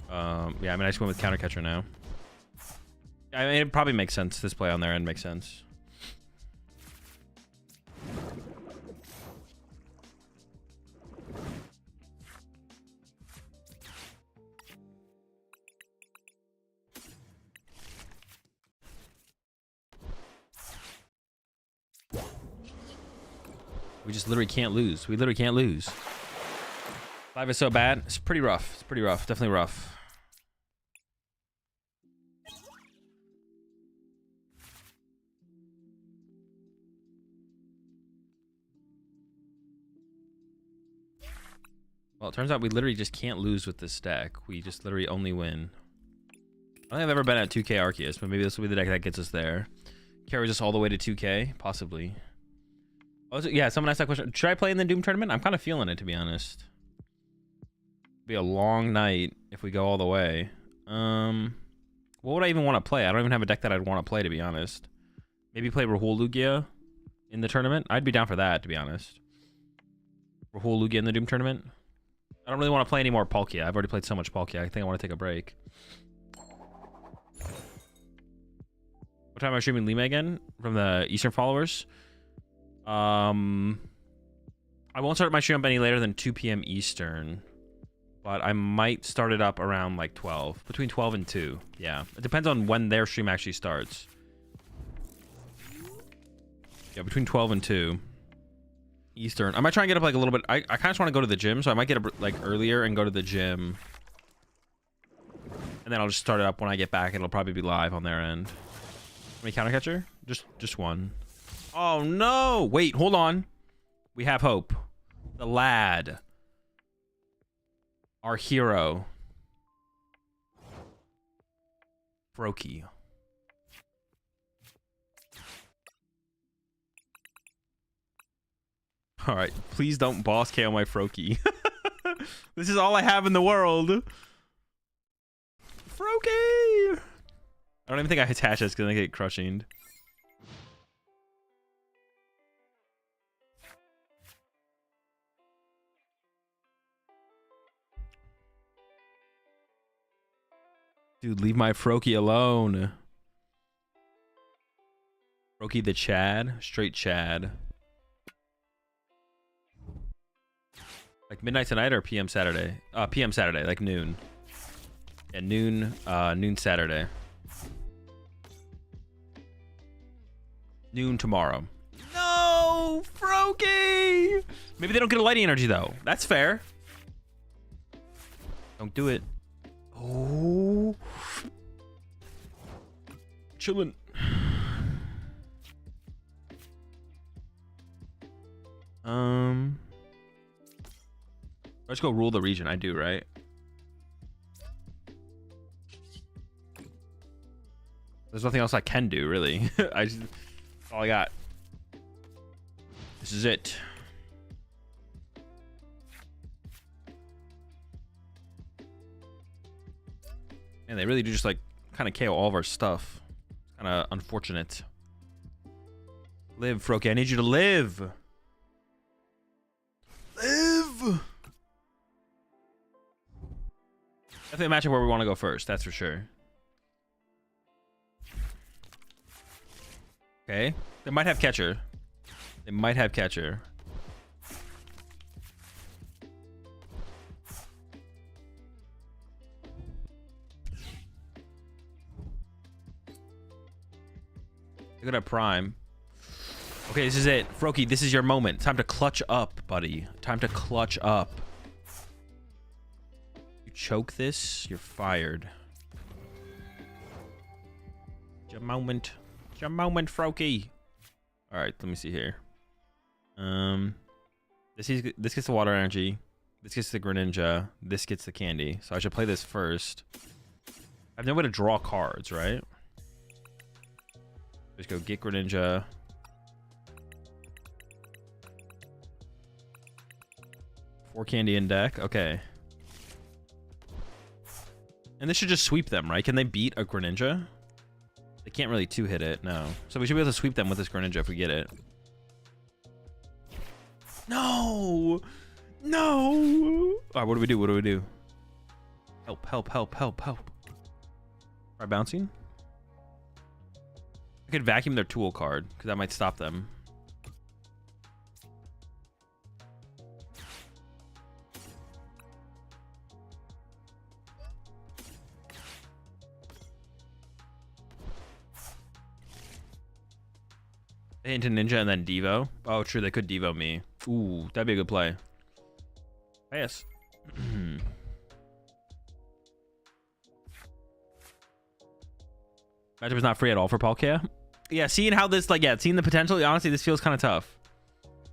Yeah, I mean, I just went with counter catcher now. I mean, it probably makes sense. This play on their end makes sense. We just literally can't lose. We literally can't lose. 5 is so bad. It's pretty rough. It's pretty rough. Definitely rough. Well, it turns out we literally just can't lose with this deck. We just literally only win. I don't think I've ever been at 2K Arceus, but maybe this will be the deck that gets us there. Carries us all the way to 2K, possibly. Oh, yeah, someone asked that question. Should I play in the Doom tournament? I'm kind of feeling it, to be honest. It'll be a long night if we go all the way. What would I even want to play? I don't even have a deck that I'd want to play, to be honest. Maybe play Rahul Lugia in the tournament. I'd be down for that, to be honest. Rahul Lugia in the Doom tournament. I don't really want to play any more Palkia. I've already played so much Palkia. I think I want to take a break. What time am I streaming Lima again? From the Eastern followers? I won't start my stream up any later than 2 p.m. Eastern. But I might start it up around like 12. Between 12 and 2. Yeah. It depends on when their stream actually starts. Yeah, between 12 and 2. Eastern. I might try and get up like a little bit. I kind of just want to go to the gym, so I might get up like earlier and go to the gym. And then I'll just start it up when I get back. It'll probably be live on their end. How many counter catcher? Just one. Oh no! Wait, hold on. We have hope. The lad. Our hero. Froakie. All right, please don't boss KO my Froakie. This is all I have in the world. Froakie! I don't even think I attach this because I get crushing. Dude, leave my Froakie alone. Froakie the Chad. Straight Chad. Like midnight tonight or PM Saturday? PM Saturday, like noon. Yeah, noon Saturday. Noon tomorrow. No! Froakie! Maybe they don't get a lighting energy though. That's fair. Don't do it. Oh. Chillin'. Let's go rule the region. I do, right? There's nothing else I can do, really. That's all I got. This is it. And they really do just like kind of KO all of our stuff. Kind of unfortunate. Live, Froakie. I need you to live. Live. Definitely a matchup where we want to go first. That's for sure. Okay. They might have catcher. They might have catcher. They're gonna prime. Okay, this is it. Froakie, this is your moment. Time to clutch up, buddy. Time to clutch up. You choke this, you're fired. It's your moment. It's your moment, Froakie. Alright, let me see here. This gets the water energy. This gets the Greninja. This gets the candy. So I should play this first. I have no way to draw cards, right? Just go get Greninja. Four candy in deck. Okay. And this should just sweep them, right? Can they beat a Greninja? They can't really two-hit it, no. So we should be able to sweep them with this Greninja if we get it. No! No! Alright, what do we do? What do we do? Help, help, help, help, help. Try bouncing. I could vacuum their tool card, because that might stop them. They into Ninja and then Devo. Oh, true. They could Devo me. Ooh, that'd be a good play. Pass. Matchup is not free at all for Palkia. Yeah, seeing how this, like, yeah, seeing the potential, honestly, this feels kind of tough.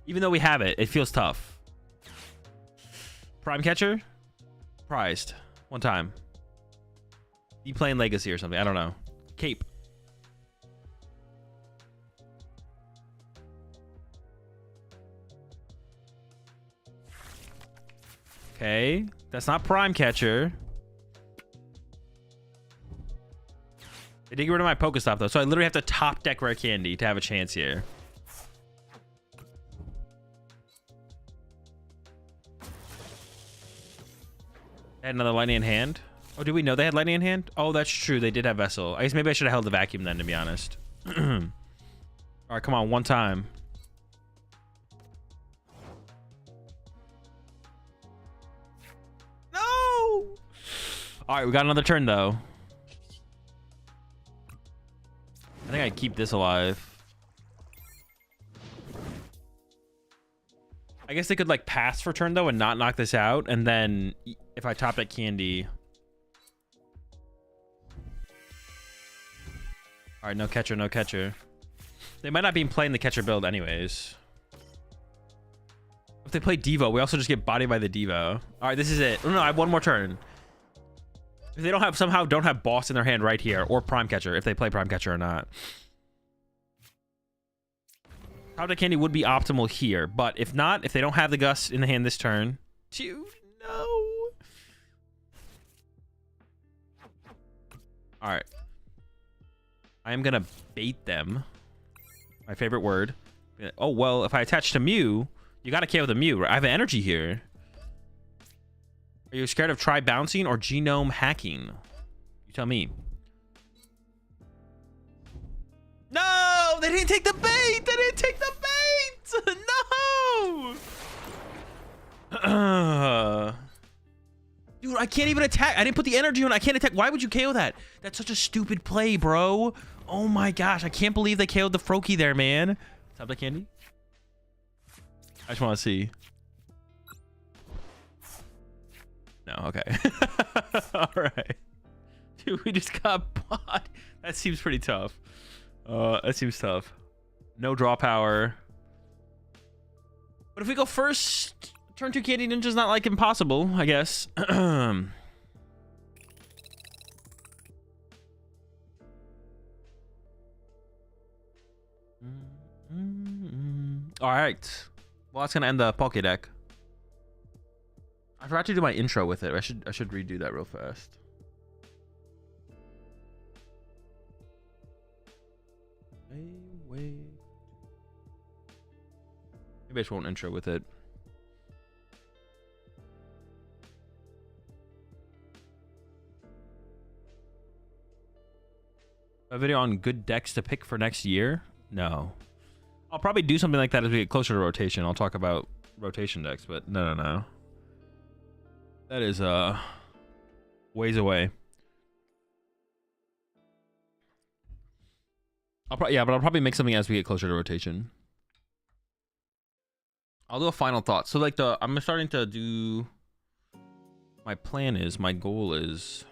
Even though we have it, it feels tough. Prime Catcher? Prized. One time. You playing Legacy or something. I don't know. Cape. Okay. That's not Prime Catcher. They did get rid of my Pokestop, though, so I literally have to top deck Rare Candy to have a chance here. They had another Lightning in hand. Oh, did we know they had Lightning in hand? Oh, that's true. They did have Vessel. I guess maybe I should have held the Vacuum then, to be honest. All right, come on. One time. No! All right, we got another turn, though. I think I keep this alive. I guess they could like pass for turn though and not knock this out, and then if I top that Candy. All right, no catcher, no catcher. They might not be playing the catcher build anyways. If they play Devo, we also just get bodied by the Devo. All right, this is it. Oh, no, I have one more turn. If they don't have somehow don't have boss in their hand right here, or Prime Catcher, if they play Prime Catcher or not. Top deck Candy would be optimal here, but if not, if they don't have the Gust in the hand this turn, dude, no. All right. I am gonna bait them. My favorite word. Oh well, if I attach to Mew, you gotta KO the Mew. Right? I have an energy here. Are you scared of try bouncing or genome hacking? You tell me. No, they didn't take the bait. They didn't take the bait. No. Dude, I can't even attack. I didn't put the energy on. I can't attack. Why would you KO that? That's such a stupid play, bro. Oh my gosh. I can't believe they KO'd the Froakie there, man. Top deck Candy. I just want to see. No, okay. All right. Dude, we just got bought. That seems pretty tough. That seems tough. No draw power. But if we go first, turn 2 Candy Ninja's not like impossible, I guess. All right. Well, that's gonna end the Poké deck. I forgot to do my intro with it. I should redo that real fast. Wait. Maybe I just won't intro with it. A video on good decks to pick for next year? No. I'll probably do something like that as we get closer to rotation. I'll talk about rotation decks, but no. That is ways away. But I'll probably make something as we get closer to rotation. I'll do a final thought. So like I'm starting to do. My goal is.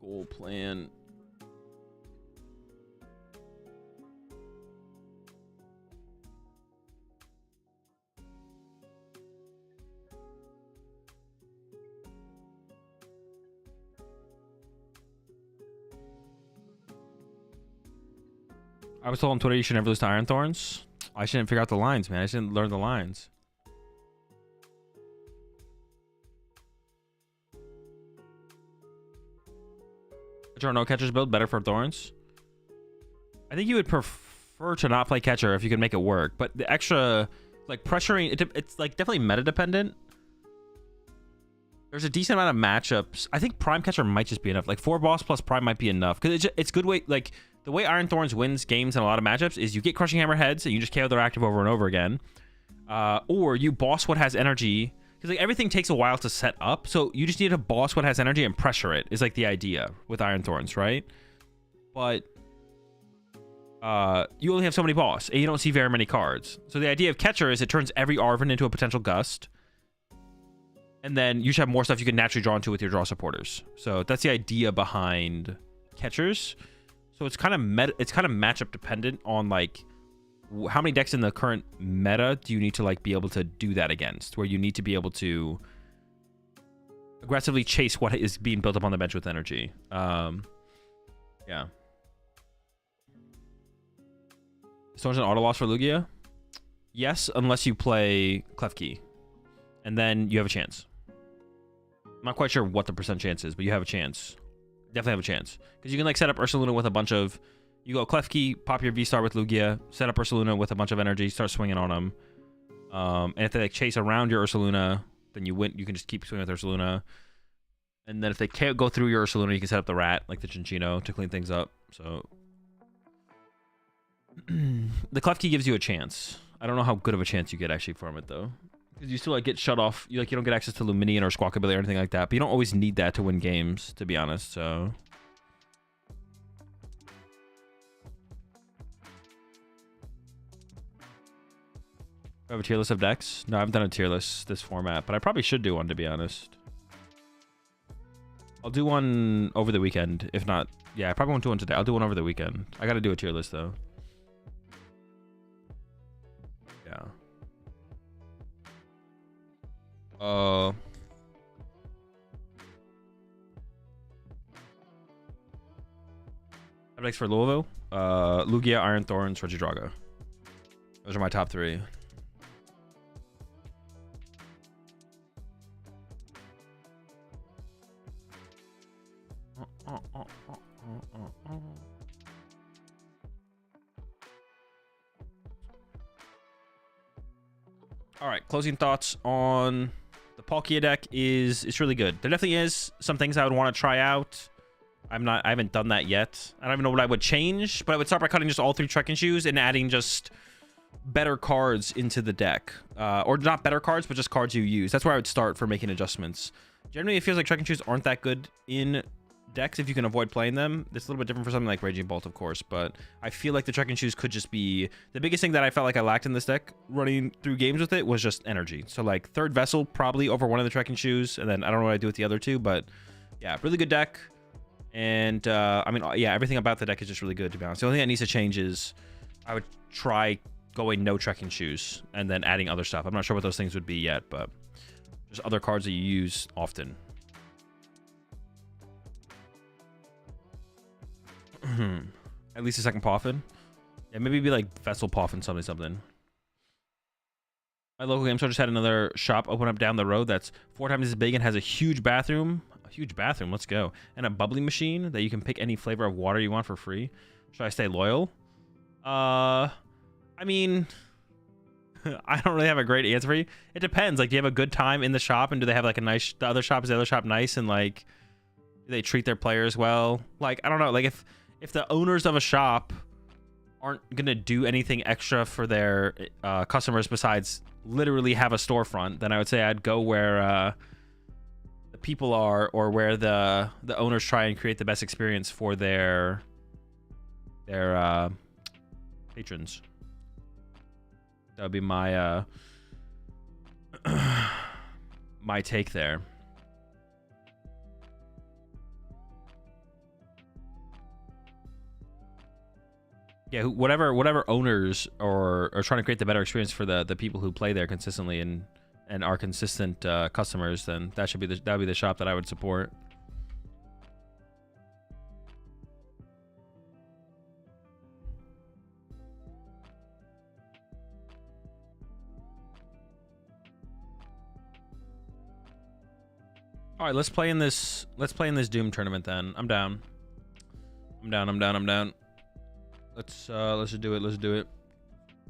Goal plan. I was told on Twitter you should never lose to Iron Thorns. I shouldn't figure out the lines, man. I shouldn't learn the lines. Catcher or no catchers build better for Thorns? I think you would prefer to not play catcher if you could make it work. But the extra, like pressuring. It's like definitely meta dependent. There's a decent amount of matchups. I think Prime Catcher might just be enough. Like 4 boss plus Prime might be enough because it's good way. Like the way Iron Thorns wins games in a lot of matchups is you get Crushing Hammer heads and you just KO their active over and over again, or you boss what has energy. Because like everything takes a while to set up, so you just need to boss what has energy and pressure it. Is like the idea with Iron Thorns, right? But you only have so many boss, and you don't see very many cards. So the idea of Catcher is it turns every Arven into a potential Gust, and then you should have more stuff you can naturally draw into with your draw supporters. So that's the idea behind Catchers. So it's kind of matchup dependent on like how many decks in the current meta do you need to like be able to do that against, where you need to be able to aggressively chase what is being built up on the bench with energy. Yeah. Storm's an auto loss for Lugia? Yes, unless you play Klefki. And then you have a chance. I'm not quite sure what the % chance is, but you have a chance. Definitely have a chance. Because you can like set up Ursaluna with a bunch of... You go Klefki, pop your V-Star with Lugia, set up Ursaluna with a bunch of energy, start swinging on them. And if they like chase around your Ursaluna, then you win. You can just keep swinging with Ursaluna. And then if they can't go through your Ursaluna, you can set up the Rat, like the Chinchino, to clean things up. So the Klefki gives you a chance. I don't know how good of a chance you get actually from it though, because you still like get shut off. You don't get access to Luminion or Squawkabilly or anything like that. But you don't always need that to win games, to be honest. So. I have a tier list of decks? No, I haven't done a tier list this format, but I probably should do one, to be honest. I'll do one over the weekend. If not, yeah, I probably won't do one today. I'll do one over the weekend. I gotta do a tier list, though. Yeah. Decks for Louisville? Lugia, Iron Thorns, Regidrago. Those are my top 3. All right, closing thoughts on the Palkia deck is it's really good. There definitely is some things I would want to try out. I haven't done that yet. I don't even know what I would change, but I would start by cutting just all 3 trekking shoes and adding just better cards into the deck. Or not better cards, but just cards you use. That's where I would start for making adjustments. Generally, it feels like trekking shoes aren't that good in decks if you can avoid playing them. It's a little bit different for something like Raging Bolt, of course, but I feel like the trekking shoes could just be the biggest thing that I felt like I lacked in this deck running through games with it was just energy. So like third Vessel probably over one of the trekking shoes, and then I don't know what I do with the other 2, but yeah, really good deck. And I mean, yeah, everything about the deck is just really good, to be honest. The only thing that needs to change is I would try going no trekking shoes and then adding other stuff. I'm not sure what those things would be yet, but just other cards that you use often. At least a second Poffin. Yeah, maybe be like Vessel Poffin something. My local game store just had another shop open up down the road that's 4 times as big and has a huge bathroom. A huge bathroom, let's go. And a bubbly machine that you can pick any flavor of water you want for free. Should I stay loyal? I mean, I don't really have a great answer for you. It depends. Like, do you have a good time in the shop, and do they have like a nice? Is the other shop nice, and like, do they treat their players well? Like, I don't know. Like, if the owners of a shop aren't gonna do anything extra for their customers besides literally have a storefront, then I would say I'd go where the people are, or where the owners try and create the best experience for their patrons. That would be my my take there. Yeah, whatever owners are trying to create the better experience for the people who play there consistently and are consistent customers, then that would be the shop that I would support. All right, let's play in this Doom tournament then. I'm down. Let's just do it.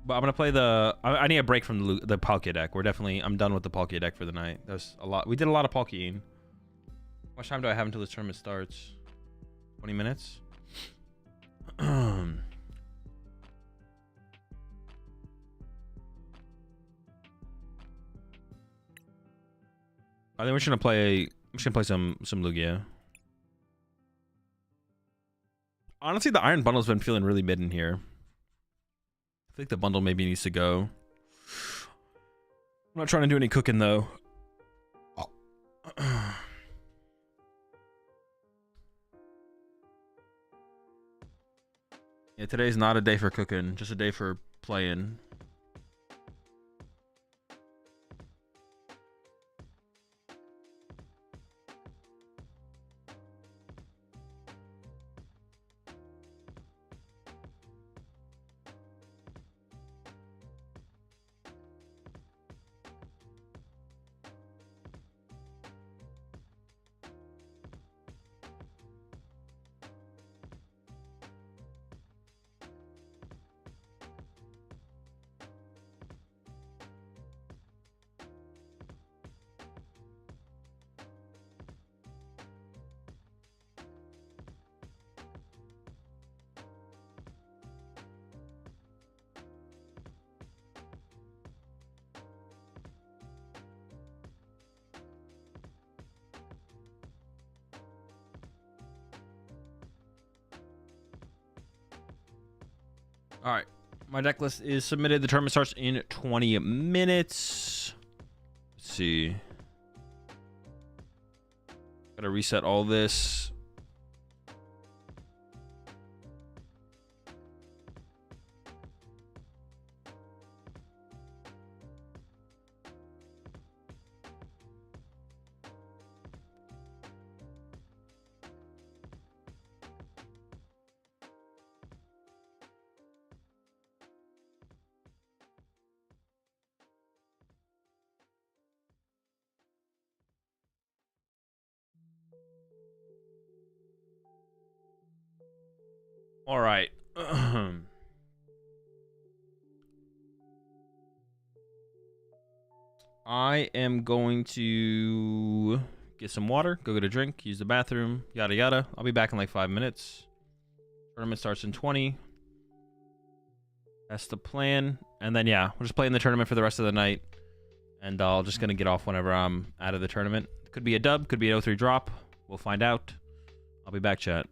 But I'm gonna play the. I need a break from the Palkia deck. I'm done with the Palkia deck for the night. There's a lot. We did a lot of Palkiaing. How much time do I have until this tournament starts? 20 minutes. I think we're just gonna play. I'm just gonna play some Lugia. Honestly, the Iron Bundle's been feeling really mid in here. I think the bundle maybe needs to go. I'm not trying to do any cooking though. Yeah, today's not a day for cooking, just a day for playing. All right, my deck list is submitted. The tournament starts in 20 minutes. Let's see. Gotta reset all this. All right. I am going to get some water, go get a drink, use the bathroom, yada yada. I'll be back in like 5 minutes. Tournament starts in 20. That's the plan. And then yeah, we're just playing the tournament for the rest of the night. And I'll just gonna get off whenever I'm out of the tournament. Could be a dub, could be an 0-3 drop. We'll find out. I'll be back, chat.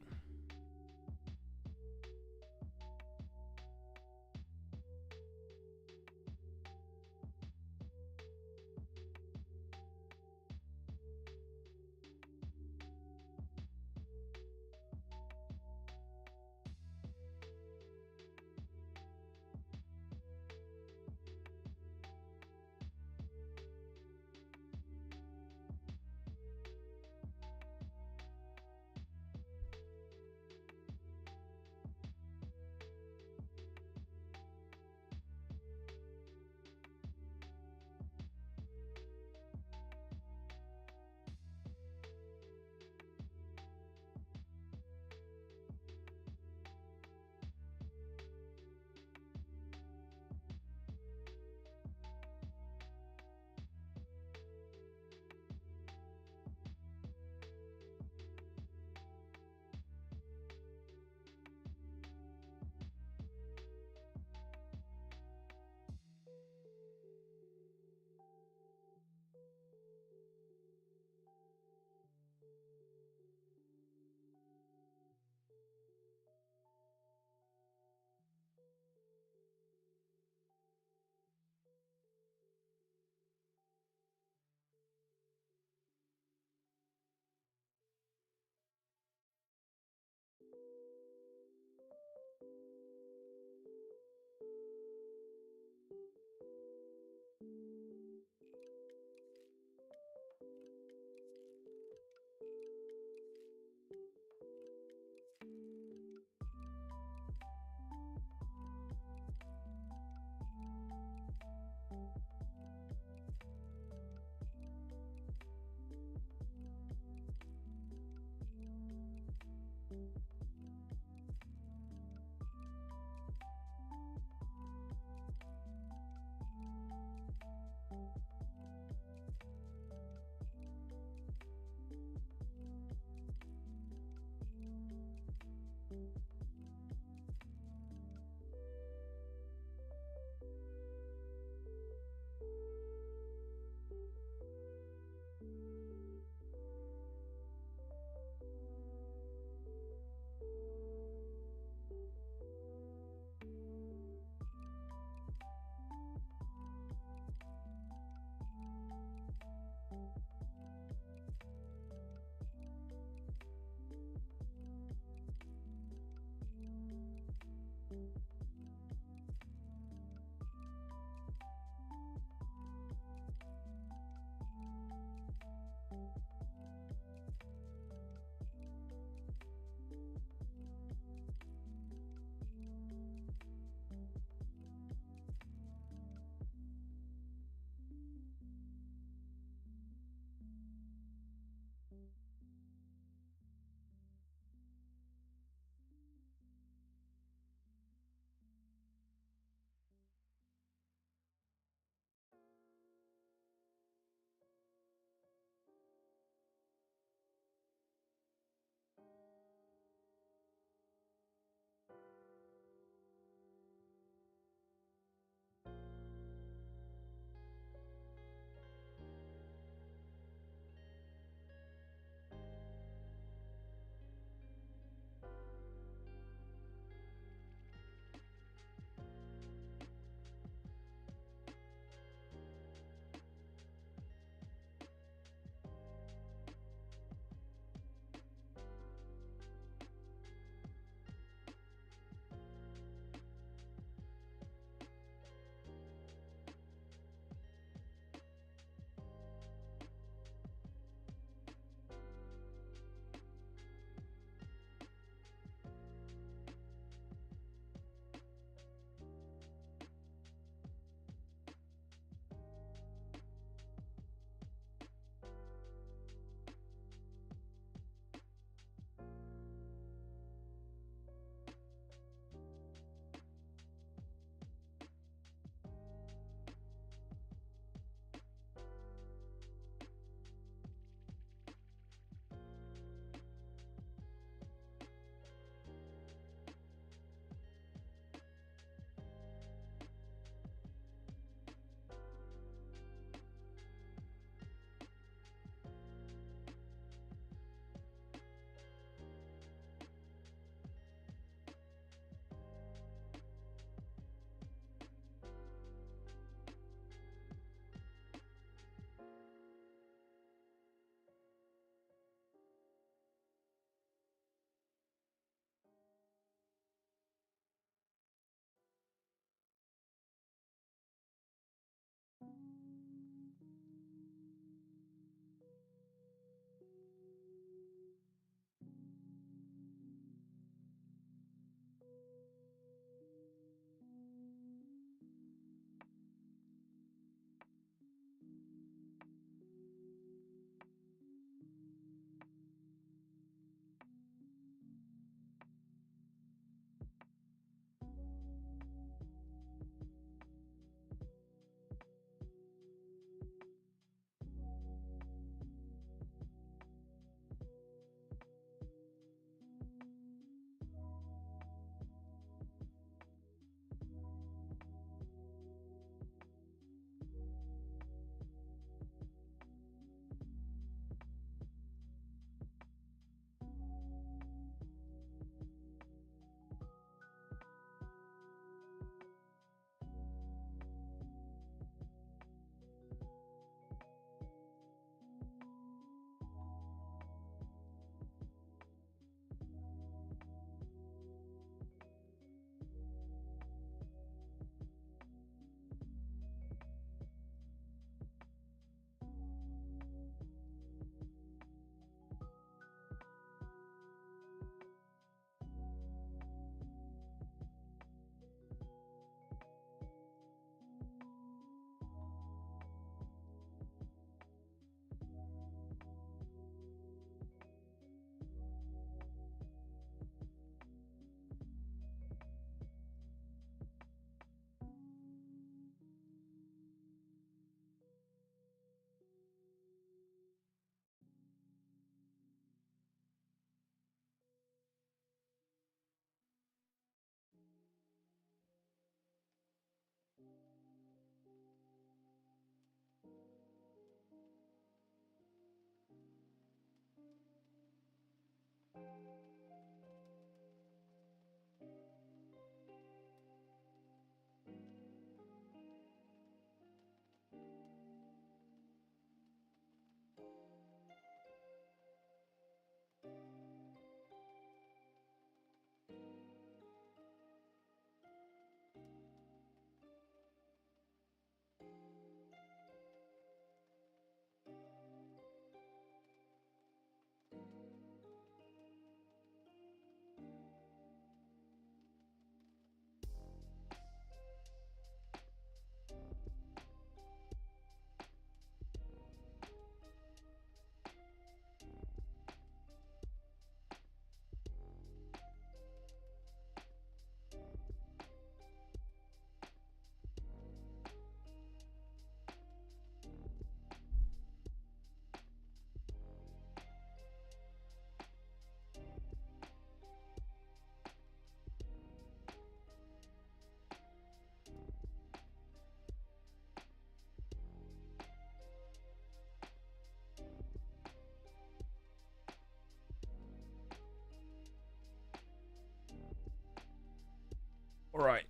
All right.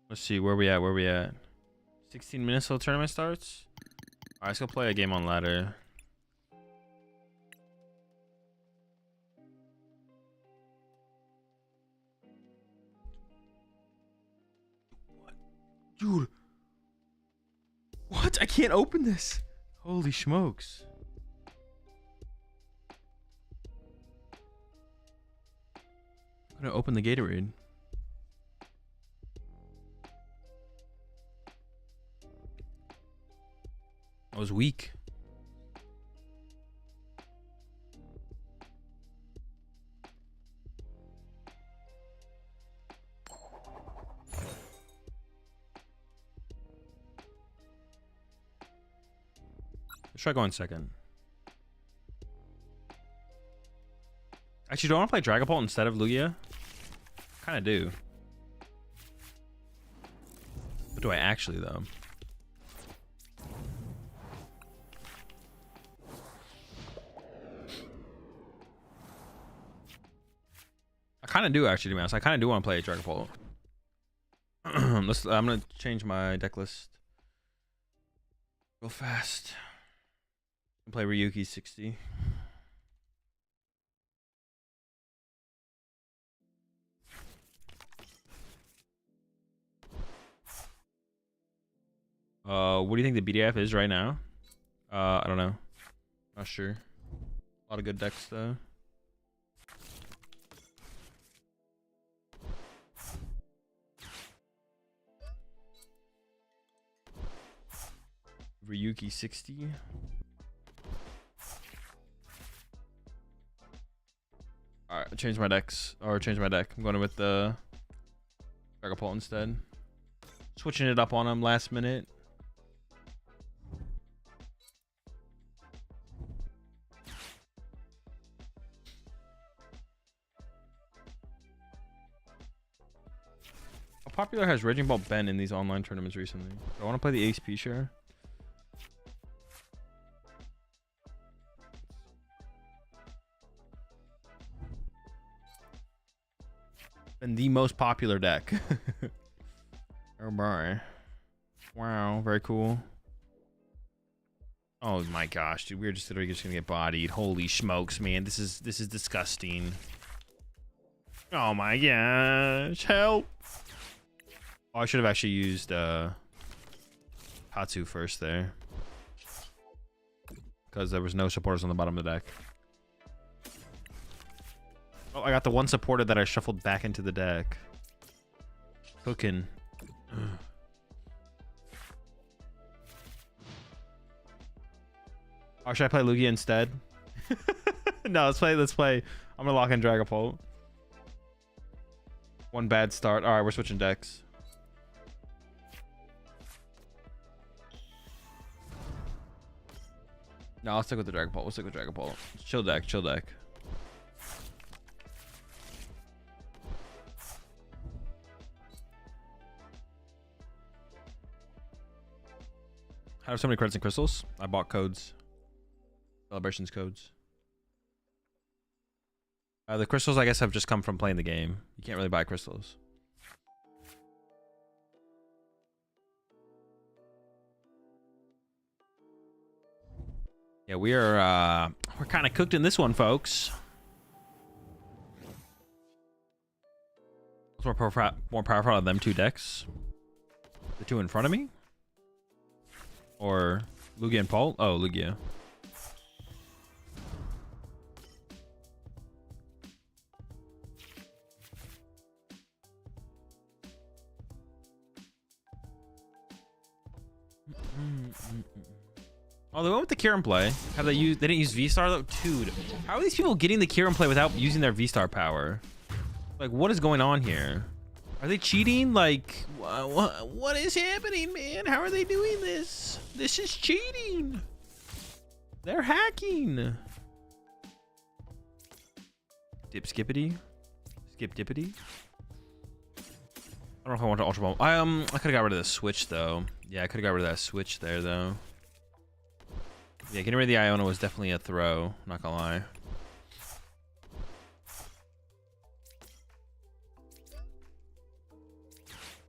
Let's see where we at. Where we at? 16 minutes till the tournament starts. All right, let's go play a game on ladder. What, dude? What? I can't open this. Holy smokes! I'm gonna open the Gatorade. I was weak. Let's try going second. Actually, do I want to play Dragapult instead of Lugia? Kind of do. But do I actually, though? I kind of do, actually, to be honest. I kind of do want to play Dragapult. I'm going to change my deck list real fast. Play Ryuki 60. What do you think the BDF is right now? I don't know. Not sure. A lot of good decks though. Ryuki 60. Alright, I changed my decks. Or change my deck. I'm going with the Dragapult instead. Switching it up on him last minute. How popular has Raging Ball been in these online tournaments recently? Do I want to play the Ace P share? And the most popular deck. Oh boy. Wow, very cool. Oh my gosh, dude, we're just literally just gonna get bodied. Holy smokes, man. This is disgusting. Oh my gosh, help. Oh, I should have actually used Hatsu first there. Because there was no supporters on the bottom of the deck. Oh, I got the one supporter that I shuffled back into the deck. Cooking. Or should I play Lugia instead? No, let's play. I'm gonna lock in Dragapult. One bad start. Alright, we're switching decks. No, I'll stick with the Dragapult. We'll stick with Dragapult. Chill deck, chill deck. I have so many credits and crystals. I bought codes. Celebrations codes. The crystals, I guess, have just come from playing the game. You can't really buy crystals. Yeah, we're kind of cooked in this one, folks. More powerful out of them two decks. The two in front of me? Or Lugia and Paul? Oh, Lugia. Oh, they went with the Kieran play. Have they used? They didn't use V-Star though, dude. How are these people getting the Kieran play without using their V-Star power? Like, what is going on here? Are they cheating? Like, what is happening, man? How are they doing this? This is cheating. They're hacking. Dip skippity, skip dippity. I don't know if I want to Ultra Ball. I could have got rid of the switch though. Yeah, I could have got rid of that switch there though. Yeah, getting rid of the Iona was definitely a throw. Not gonna lie.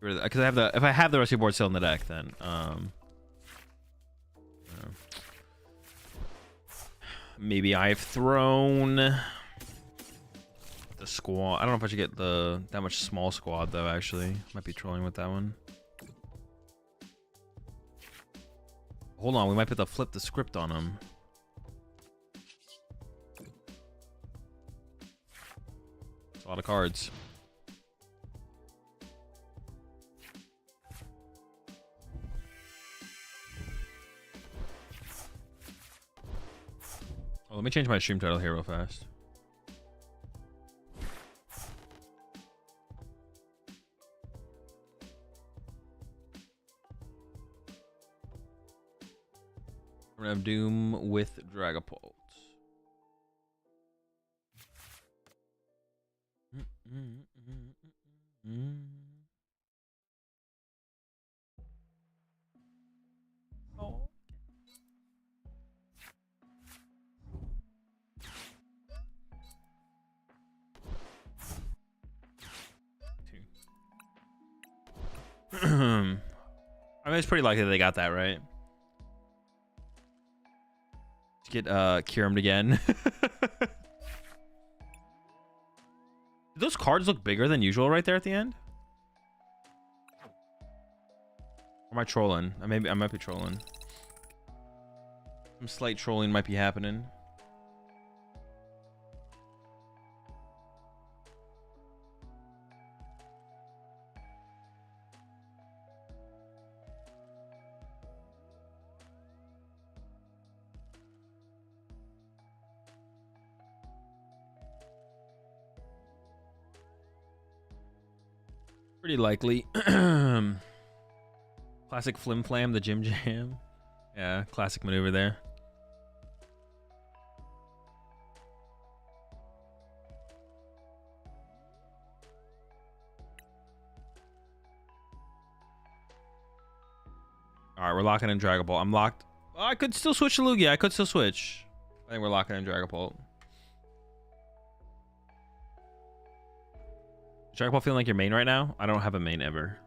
Because I have the, if I have the rescue board still in the deck, then maybe I've thrown the squad. I don't know if I should get the that much small squad though. Actually, might be trolling with that one. Hold on, we might have to flip the script on him. That's a lot of cards. Oh, let me change my stream title here real fast. We're gonna have Doom with Dragapult. Oh. I mean, it's pretty likely they got that right. To get Kieran again. Did those cards look bigger than usual right there at the end? Or am I trolling? I might be trolling. Some slight trolling might be happening. Pretty likely. Classic flim flam, the Jim Jam. Yeah, classic maneuver there. All right, we're locking in Dragapult. I'm locked. Oh, I could still switch to Lugia. I could still switch. I think we're locking in Dragapult. Dragapult feeling like your main right now? I don't have a main ever.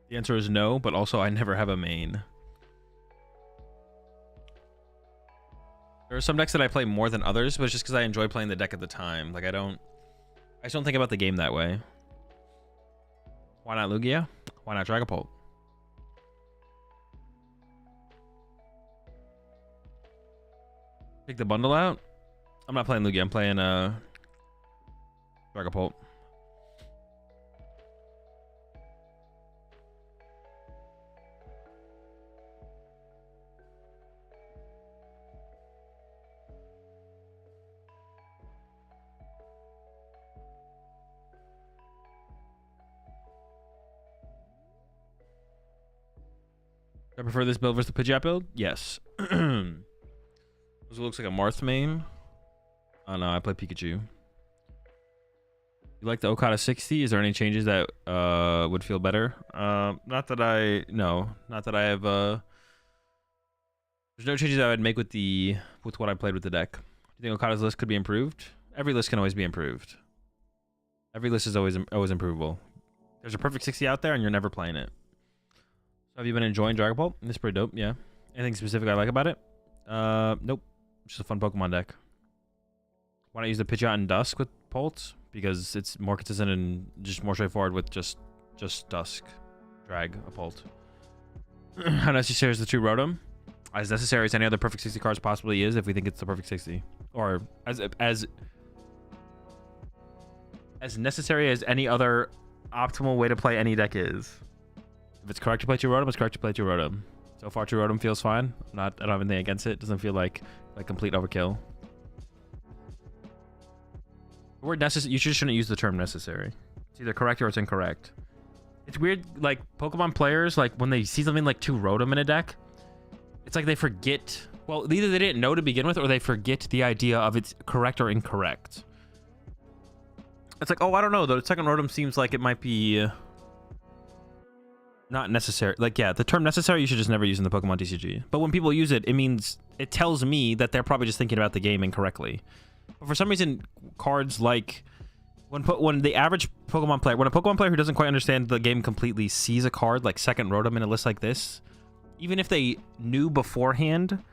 The answer is no, but also I never have a main. There are some decks that I play more than others, but it's just because I enjoy playing the deck at the time. Like I just don't think about the game that way. Why not Lugia? Why not Dragapult? Take the bundle out? I'm not playing Lugia, I'm playing Dragapult. I prefer this build versus the Pidgeot build? Yes. This looks like a Marth main. Oh no, I play Pikachu. You like the Okada 60? Is there any changes that would feel better? Not that I have there's no changes I would make with what I played with the deck. Do you think Okada's list could be improved? Every list can always be improved. Every list is always improvable. There's a perfect 60 out there and you're never playing it. So have you been enjoying Dragapult? It's pretty dope, yeah. Anything specific I like about it? Nope. Just a fun Pokemon deck. Why not use the Pidgeot and Dusk with Pult? Because it's more consistent and just more straightforward with just Dusk. Drag a Pult. How necessary is the true Rotom? As necessary as any other perfect 60 cards possibly is if we think it's the perfect 60. Or as necessary as any other optimal way to play any deck is. If it's correct to play true Rotom, it's correct to play true Rotom. So far, true Rotom feels fine. I don't have anything against it. Doesn't feel like complete overkill. The word necessary, you just shouldn't use the term necessary. It's either correct or it's incorrect. It's weird, like Pokemon players, like when they see something like true Rotom in a deck, it's like they forget, well, either they didn't know to begin with or they forget the idea of it's correct or incorrect. It's like, oh, I don't know, the second Rotom seems like it might be not necessary. Like, yeah, the term necessary you should just never use in the Pokemon TCG. But when people use it, it tells me that they're probably just thinking about the game incorrectly. But for some reason, cards like when the average Pokemon player, when a Pokemon player who doesn't quite understand the game completely sees a card like second Rotom in a list like this, even if they knew beforehand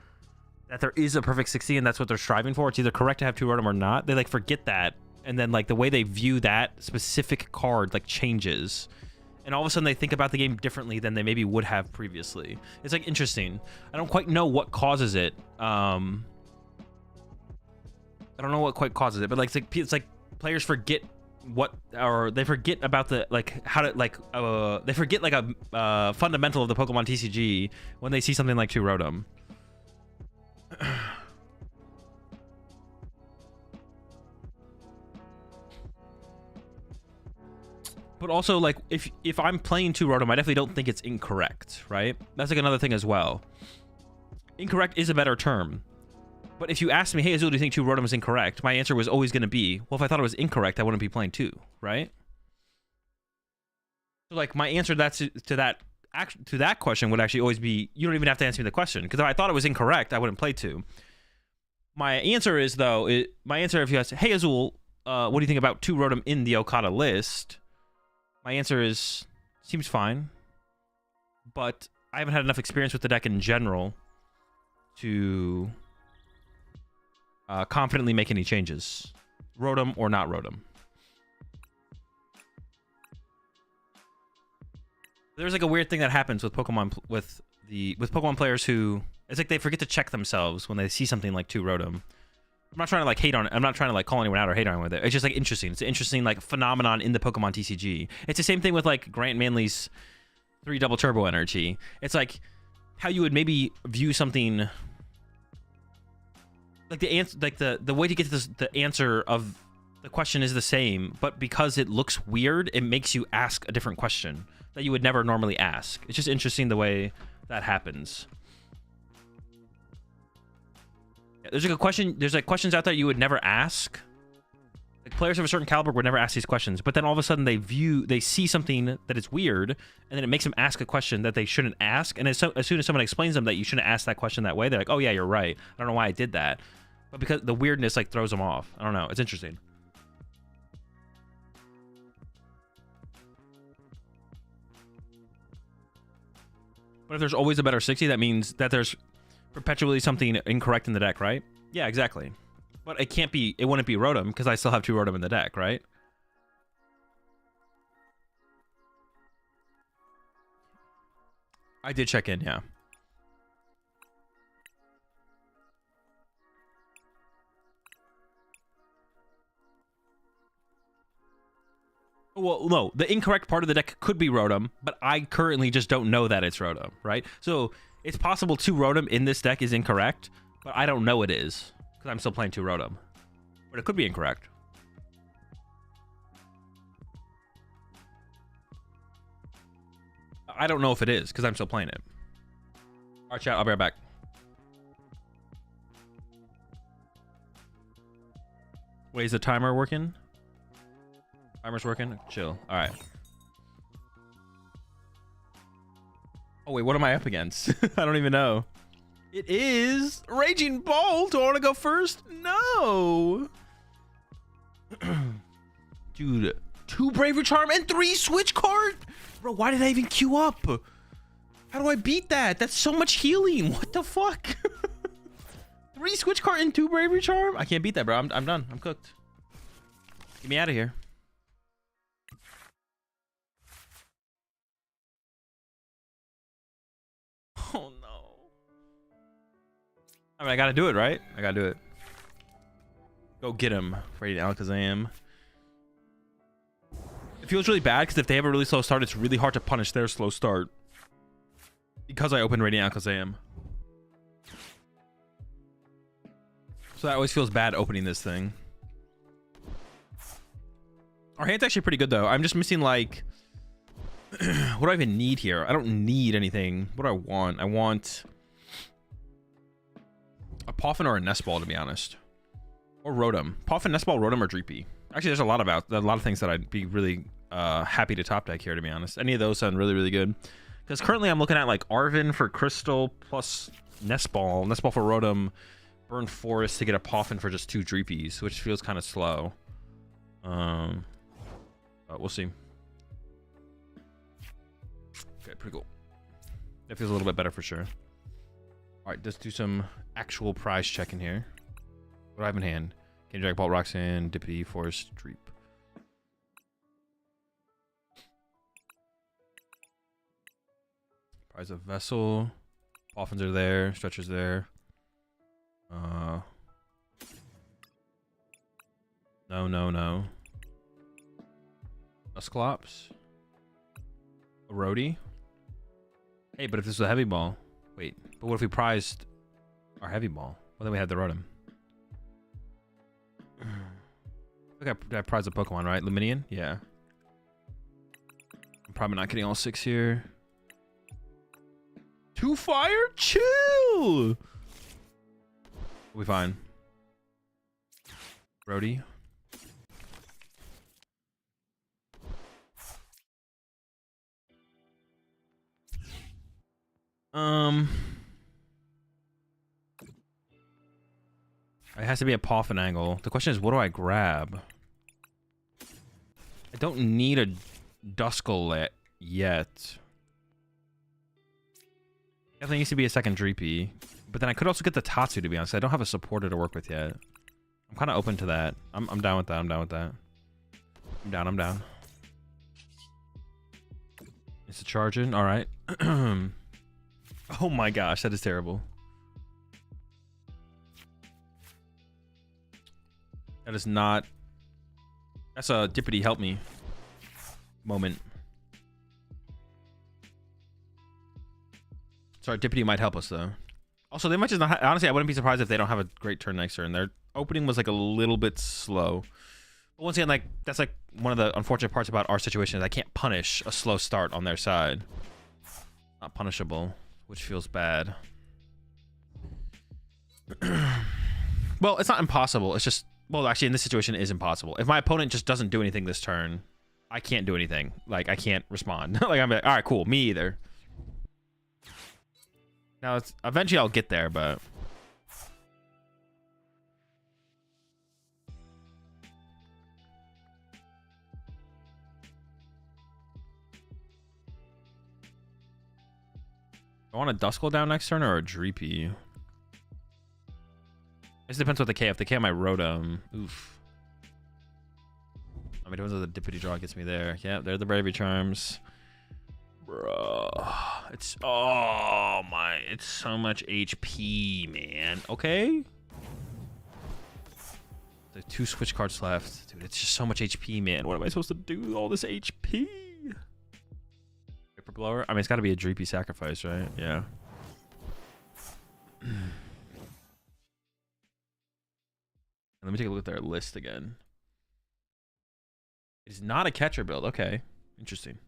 that there is a perfect 60 and that's what they're striving for, it's either correct to have two Rotom or not, they like forget that, and then like the way they view that specific card like changes, and all of a sudden they think about the game differently than they maybe would have previously. It's like interesting. I don't quite know what causes it. I don't know what quite causes it, but like it's like players forget they forget about the like how to they forget like a fundamental of the Pokemon TCG when they see something like true Rotom. But also, like, if I'm playing two Rotom, I definitely don't think it's incorrect, right? That's like another thing as well. Incorrect is a better term. But if you asked me, hey, Azul, do you think two Rotom is incorrect? My answer was always going to be, well, if I thought it was incorrect, I wouldn't be playing two, right? So, like, my answer to that question would actually always be, you don't even have to answer me the question. Because if I thought it was incorrect, I wouldn't play two. My answer is, though, if you ask, hey, Azul, what do you think about two Rotom in the Okada list? My answer is, seems fine. But I haven't had enough experience with the deck in general to confidently make any changes, Rotom or not Rotom. There's like a weird thing that happens with Pokemon with Pokemon players who it's like they forget to check themselves when they see something like two Rotom. I'm not trying to like hate on it. I'm not trying to like call anyone out or hate on it with it. It's just like interesting. It's an interesting like phenomenon in the Pokemon TCG. It's the same thing with like Grant Manley's 3 double turbo energy. It's like how you would maybe view something. Like the answer, like the way to get to the answer of the question is the same, but because it looks weird, it makes you ask a different question that you would never normally ask. It's just interesting the way that happens. There's like a question. There's like questions out there you would never ask. Like players of a certain caliber would never ask these questions, but then all of a sudden they see something that is weird, and then it makes them ask a question that they shouldn't ask. And as soon as someone explains them that you shouldn't ask that question that way, they're like, "Oh yeah, you're right. I don't know why I did that." But because the weirdness like throws them off. I don't know. It's interesting. But if there's always a better 60, that means that there's perpetually something incorrect in the deck, right? Yeah, exactly. But it wouldn't be Rotom because I still have two Rotom in the deck, right? I did check in, yeah. Well, no, the incorrect part of the deck could be Rotom, but I currently just don't know that it's Rotom, right? So it's possible two Rotom in this deck is incorrect, but I don't know it is because I'm still playing two Rotom. But it could be incorrect. I don't know if it is because I'm still playing it. All right, chat, I'll be right back. Wait, is the timer working? Timer's working. Chill. All right. Oh wait, what am I up against? I don't even know. It is Raging Ball. Do I want to go first? No. Dude, 2 Bravery Charm and 3 Switch Card. Bro, why did I even queue up? How do I beat that? That's so much healing. What the fuck? 3 Switch Card and 2 Bravery Charm? I can't beat that, bro. I'm done. I'm cooked. Get me out of here. Oh no. I mean, I gotta do it, right? I gotta do it. Go get him, Radiant Alakazam. It feels really bad because if they have a really slow start, it's really hard to punish their slow start. Because I opened Radiant Alakazam. So that always feels bad opening this thing. Our hand's actually pretty good though. I'm just missing like... what do I even need here? I don't need anything. What do I want? I want... a Poffin or a Nest Ball, to be honest. Or Rotom. Poffin, Nest Ball, Rotom, or Dreepy. Actually, there's a lot of things that I'd be really happy to top deck here, to be honest. Any of those sound really, really good. Because currently I'm looking at like Arven for Crystal plus Nest Ball for Rotom, Burn Forest to get a Poffin for just 2 Dreepies, which feels kind of slow. But we'll see. Okay, pretty cool. That feels a little bit better for sure. All right, let's do some actual prize checking here. What do I have in hand? Candy, Dragapult, Roxanne, Dippity, Forest, Dreep. Prize of Vessel. Poffins are there. Stretchers there. No. Dusclops. A Roadie. Hey, but if this was a heavy ball. Wait, but what if we prized our heavy ball? Well, then we had the Rotom. I think I prized a Pokemon, right? Luminion? Yeah. I'm probably not getting all 6 here. 2 fire? Chill! We'll be fine. Brody. It has to be a Poffin angle. The question is, what do I grab? I don't need a Duskull yet. Definitely needs to be a second Dreepy. But then I could also get the Tatsu, to be honest. I don't have a supporter to work with yet. I'm kind of open to that. I'm down with that. I'm down. It's a charging. All right. Oh my gosh, that is terrible. That is not... That's a Dippity help me moment. Sorry, Dippity might help us though. Also, they might just not... Honestly, I wouldn't be surprised if they don't have a great turn next turn. Their opening was like a little bit slow. But once again, like that's like one of the unfortunate parts about our situation is I can't punish a slow start on their side. Not punishable, which feels bad. Well, it's not impossible. It's just... Well, actually, in this situation, it is impossible. If my opponent just doesn't do anything this turn, I can't do anything. Like, I can't respond. Like, I'm like, all right, cool. Me either. Now, it's, eventually I'll get there, but... I want a Duskull down next turn or a Dreepy? It depends what the K. If the K on my Rotom, oof. I mean, it depends what the Dippity draw gets me there. Yeah, they're the Bravery Charms. Bro, it's... Oh, my... It's so much HP, man. Okay. There's 2 switch cards left. Dude, it's just so much HP, man. What am I supposed to do with all this HP? Paper Blower? I mean, it's got to be a Dreepy sacrifice, right? Yeah. Let me take a look at their list again. It's not a catcher build. Okay. Interesting.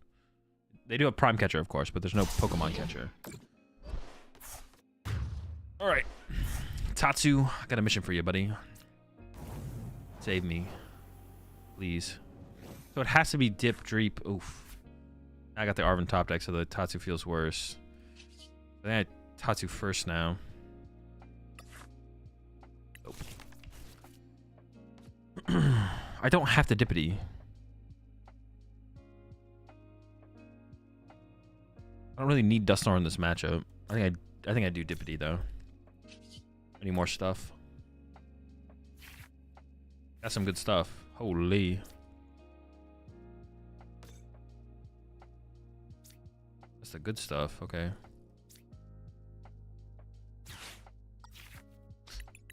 They do have Prime Catcher, of course, but there's no Pokemon Catcher. All right. Tatsu, I got a mission for you, buddy. Save me. Please. So it has to be Dip, Dreep. Oof. I got the Arven top deck, so the Tatsu feels worse. I think I Tatsu first now. Nope. I don't have to Dippity. I don't really need Dusknoir in this matchup. I think I do Dippity though. I need more stuff. That's some good stuff. Holy. That's the good stuff. Okay.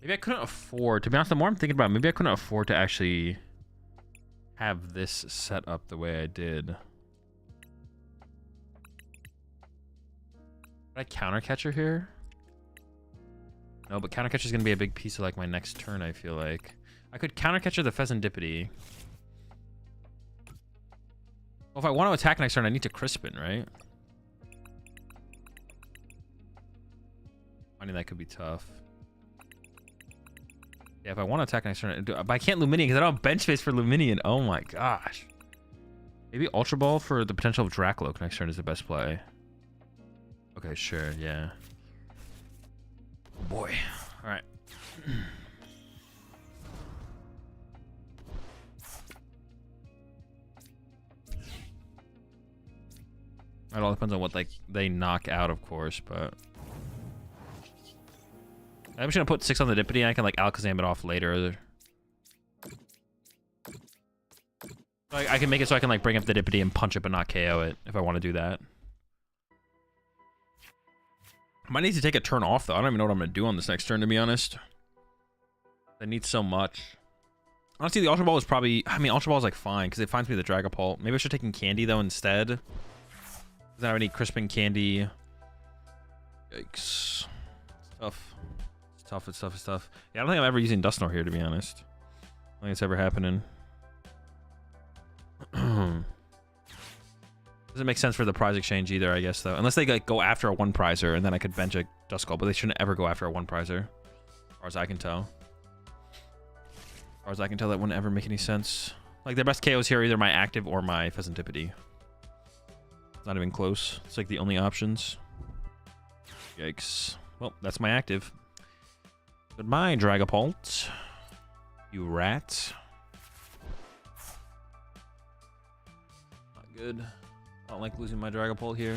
Maybe I couldn't afford, to be honest, the more I'm thinking about it, maybe I couldn't afford to actually have this set up the way I did. Did I counter catcher here? No, but counter catcher is going to be a big piece of like my next turn, I feel like. I could counter catcher the Pheasantipity. Well, if I want to attack next turn, I need to Crispin, right? Finding that could be tough. Yeah, if I want to attack next turn, but I can't Luminion because I don't have bench space for Luminion. Oh my gosh. Maybe Ultra Ball for the potential of Dracloak next turn is the best play. Okay, sure, yeah. Oh boy. All right. It all depends on what like they knock out, of course, but I'm just gonna put 6 on the Dippity and I can like Alakazam it off later. I can make it so I can like bring up the Dippity and punch it but not KO it if I want to do that. I might need to take a turn off though. I don't even know what I'm gonna do on this next turn, to be honest. I need so much. Honestly, the Ultra Ball is probably, I mean, Ultra Ball is like fine because it finds me the Dragapult. Maybe I should take Candy though instead. Doesn't have any Crispin Candy. Yikes. It's tough. It's tough, it's tough, it's tough. Yeah, I don't think I'm ever using Dusknoir here, to be honest. I don't think it's ever happening. Doesn't make sense for the prize exchange either, I guess, though. Unless they like go after a 1-prizer, and then I could bench a Duskull, but they shouldn't ever go after a 1-prizer. As far as I can tell. As far as I can tell, that wouldn't ever make any sense. Like, their best KOs here are either my active or my Pheasantipity. It's not even close. It's like the only options. Yikes. Well, that's my active. Goodbye, Dragapult. You rat. Not good. I don't like losing my Dragapult here.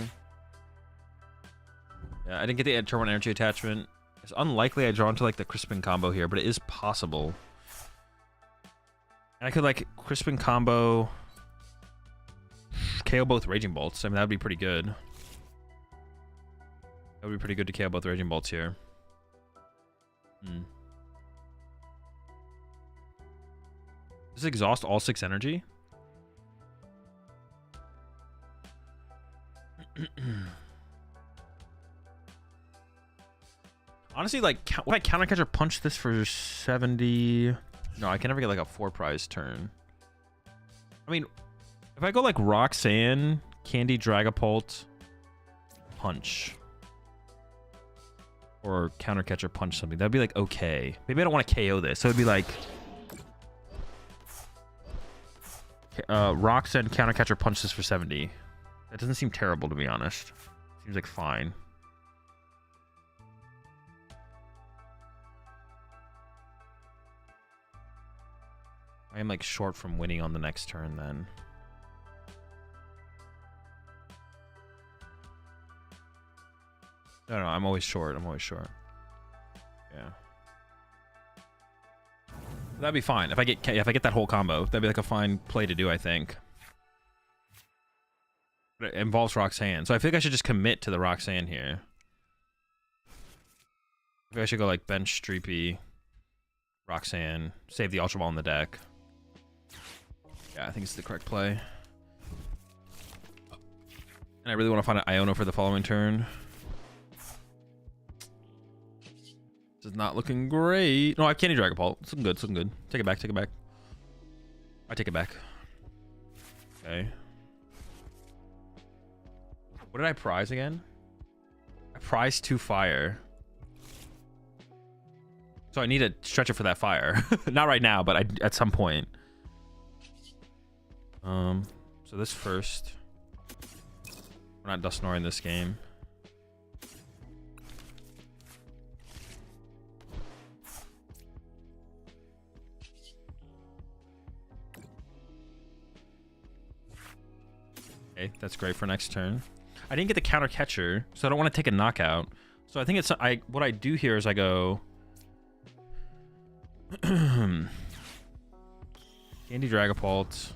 Yeah, I didn't get the Turbo Energy attachment. It's unlikely I draw into like the Crispin combo here, but it is possible. And I could like Crispin combo KO both Raging Bolts. I mean, that would be pretty good. That would be pretty good to KO both Raging Bolts here. Does this exhaust all 6 energy? Honestly, like, would I counter catcher punch this for 70? No, I can never get like a 4-prize turn. I mean, if I go like Roxanne, Candy, Dragapult, punch, or counter catcher punch something, that'd be like okay. Maybe I don't want to KO this, so it'd be like Roxanne, counter catcher punch this for 70. That doesn't seem terrible, to be honest. Seems like fine. I am like short from winning on the next turn then. No, I'm always short. I'm always short. Yeah. That'd be fine. If I get that whole combo, that'd be like a fine play to do, I think. But it involves Roxanne. So I think I should just commit to the Roxanne here. I think I should go like bench Streepy, Roxanne, save the Ultra Ball in the deck. Yeah, I think it's the correct play. And I really want to find an Iono for the following turn. This is not looking great. No, I have Candy Dragapult. It's looking good. It's looking good. Take it back. Take it back. I take it back. Okay. What did I prize again? I prized 2 fire. So I need to stretch it for that fire. Not right now, but at some point. So this first. We're not Dusknoir in this game. Okay, that's great for next turn. I didn't get the counter catcher, so I don't want to take a knockout. So I think it's what I do here is I go Candy Dragapult.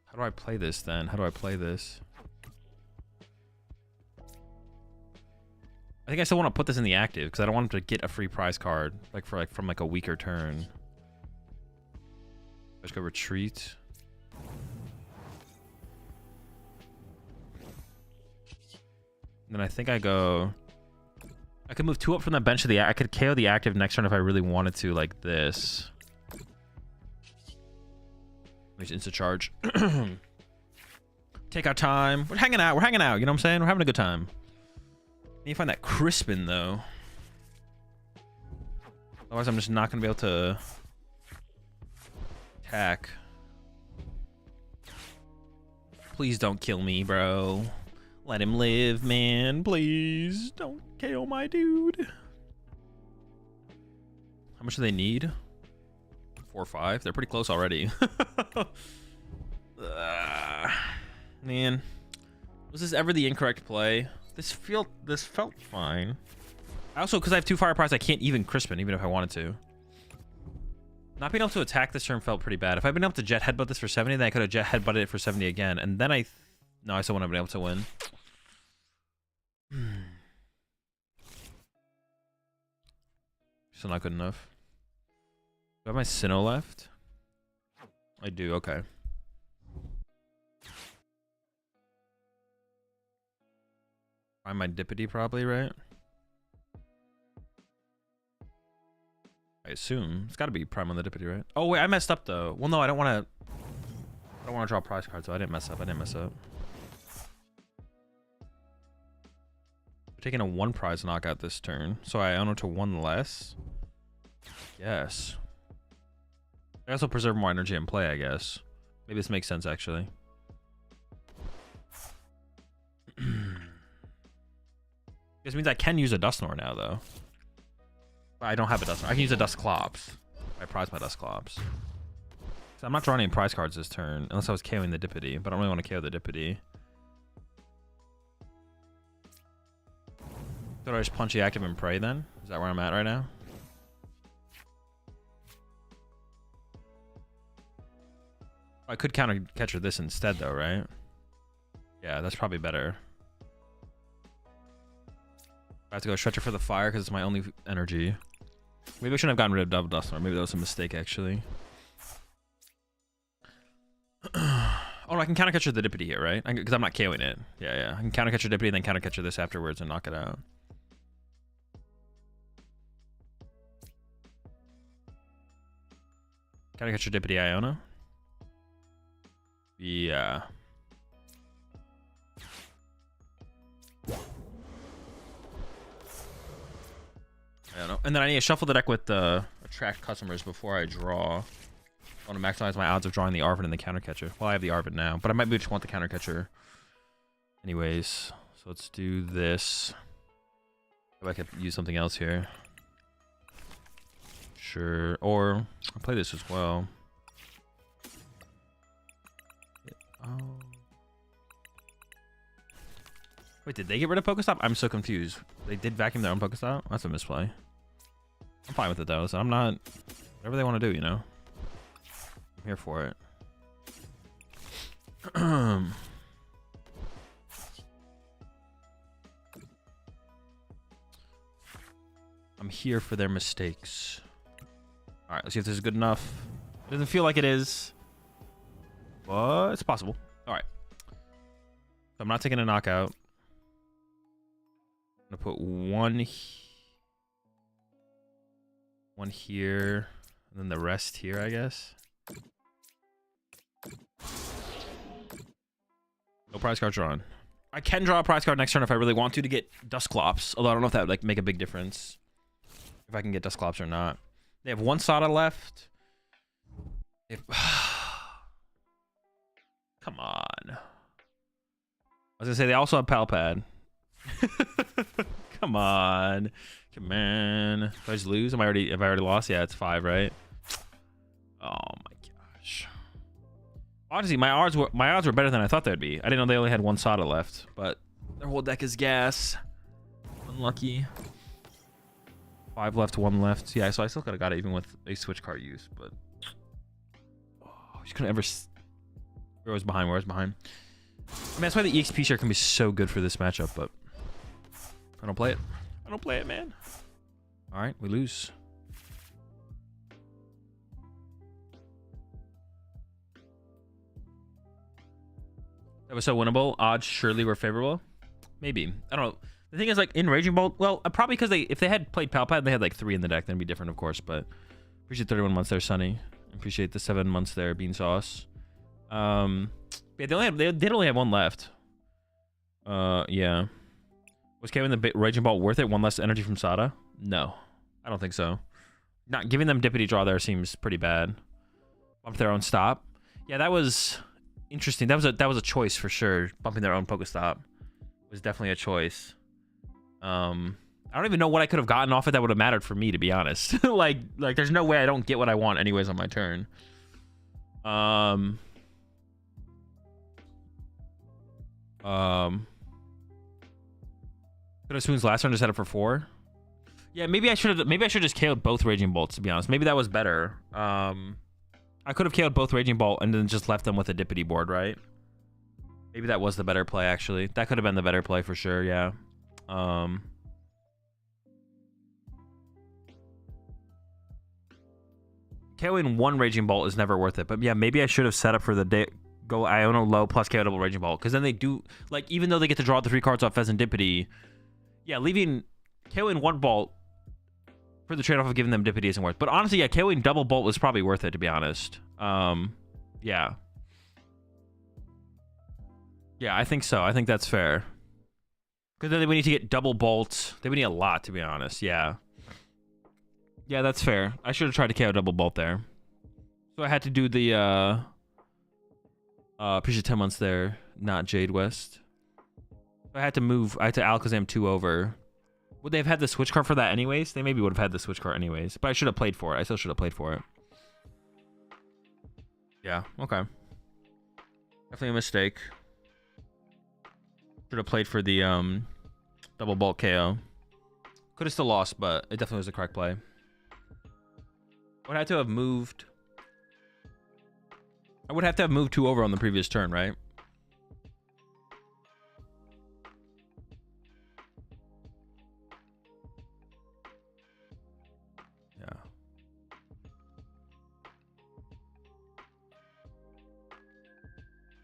How do I play this then? How do I play this? I think I still want to put this in the active because I don't want him to get a free prize card from a weaker turn. Let's go retreat. And then I think I go. I could move 2 up from the bench to the. I could KO the active next turn if I really wanted to, like this. Let me just insta charge. Take our time. We're hanging out. We're hanging out. You know what I'm saying? We're having a good time. Need to find that Crispin though. Otherwise, I'm just not gonna be able to attack. Please don't kill me, bro. Let him live, man. Please don't KO my dude. How much do they need? 4 or 5. They're pretty close already. Man, was this ever the incorrect play? This felt fine. Also, because I have 2 fire prize, I can't even Crispin, even if I wanted to. Not being able to attack this turn felt pretty bad. If I'd been able to jet headbutt this for 70, then I could have jet headbutted it for 70 again, and then no, I still wouldn't have been able to win. Still not good enough. Do I have my Sinnoh left? I do, okay. Find my Dippity probably, right? I assume. It's gotta be prime on the Dippity, right? Oh wait, I messed up though. Well no, I don't wanna draw prize cards, so I didn't mess up. We're taking a 1 prize knockout this turn. So I own it to 1 less. Yes. I also preserve more energy in play, I guess. Maybe this makes sense, actually. This means I can use a Dusknoir now, though. But I don't have a Dusknoir. I can use a Dusclops. I prize my Dusclops. So I'm not drawing any prize cards this turn, unless I was KOing the Dippity, but I don't really want to KO the Dippity. So do I just punch the active and pray then? Is that where I'm at right now? I could counter catcher this instead though, right? Yeah, that's probably better. I have to go stretcher for the fire because it's my only energy. Maybe I shouldn't have gotten rid of Double Dusknoir. Maybe that was a mistake actually. Oh no, I can counter catcher the Dippity here, right? Because I'm not KOing it. Yeah. I can counter catcher Dippity and then counter catcher this afterwards and knock it out. Counter catcher Dippity Iona. Yeah. I don't know. And then I need to shuffle the deck with attract customers before I draw. I want to maximize my odds of drawing the Arvid and the counter catcher. Well, I have the Arvid now, but I might just want the counter catcher. Anyways, so let's do this. If I could use something else here. Sure. Or I'll play this as well. Oh. Wait, did they get rid of Pokestop? I'm so confused. They did vacuum their own Pokestop? That's a misplay. I'm fine with it though, so I'm not... Whatever they want to do, you know? I'm here for it. I'm here for their mistakes. Alright, let's see if this is good enough. It doesn't feel like it is. But it's possible. Alright. So I'm not taking a knockout. I'm gonna put one here, And then the rest here, I guess. No prize card drawn. I can draw a prize card next turn if I really want to get Dusclops. Although I don't know if that would like make a big difference. If I can get Dusclops or not. They have one Sada left. Come on. I was gonna say they also have Palpad. Come on. Come on. Did I just lose? Have I already lost? Yeah, it's 5, right? Oh my gosh. Honestly, my odds were better than I thought they'd be. I didn't know they only had one Sada left, but their whole deck is gas. Unlucky. 5 left, 1 left. Yeah, so I still could have got it even with a switch card use, but oh, just couldn't ever. Where was behind? Where was behind? I mean, that's why the EXP share can be so good for this matchup, but I don't play it. I don't play it, man. All right, we lose. That was so winnable. Odds surely were favorable. Maybe. I don't know. The thing is, like, in Raging Bolt, well, probably because if they had played Palpad, they had like 3 in the deck, then it'd be different, of course, but appreciate 31 months there, Sunny. Appreciate the 7 months there, Bean Sauce. Yeah, they did only have 1 left. Yeah. Was Kevin the Raging Bolt worth it? 1 less energy from Sada? No. I don't think so. Not giving them Dippity Draw there seems pretty bad. Bump their own stop. Yeah, that was interesting. That was a choice for sure. Bumping their own Pokestop was definitely a choice. I don't even know what I could have gotten off it that would have mattered for me, to be honest. like there's no way I don't get what I want anyways on my turn. Could have Spoon's last turn just set up for 4. Yeah, maybe I should just KO'd both Raging Bolts, to be honest. Maybe that was better. I could have KO'd both Raging Bolt and then just left them with a Dippity board, right? Maybe that was the better play, actually. That could have been the better play for sure, yeah. KOing 1 Raging Bolt is never worth it. But yeah, maybe I should have set up for the go Iono low plus KO double Raging Bolt. Because then they do, like, even though they get to draw the 3 cards off Pheasant Dippity, yeah, leaving KOing 1 Bolt for the trade-off of giving them Dippity isn't worth. But honestly, yeah, KOing double Bolt was probably worth it, to be honest. Yeah. Yeah, I think so. I think that's fair. Because then they would need to get double Bolt. They would need a lot, to be honest. Yeah. Yeah, that's fair. I should have tried to KO double Bolt there. So I had to do the, appreciate 10 months there, not Jade West. I had to Alakazam 2 over. Would they have had the switch card for that anyways? They maybe would have had the switch card anyways. But I should have played for it. I still should have played for it. Yeah, okay. Definitely a mistake. Should have played for the double Bolt KO. Could have still lost, but it definitely was the correct play. I would have to have moved. I would have to have moved 2 over on the previous turn, right? Yeah.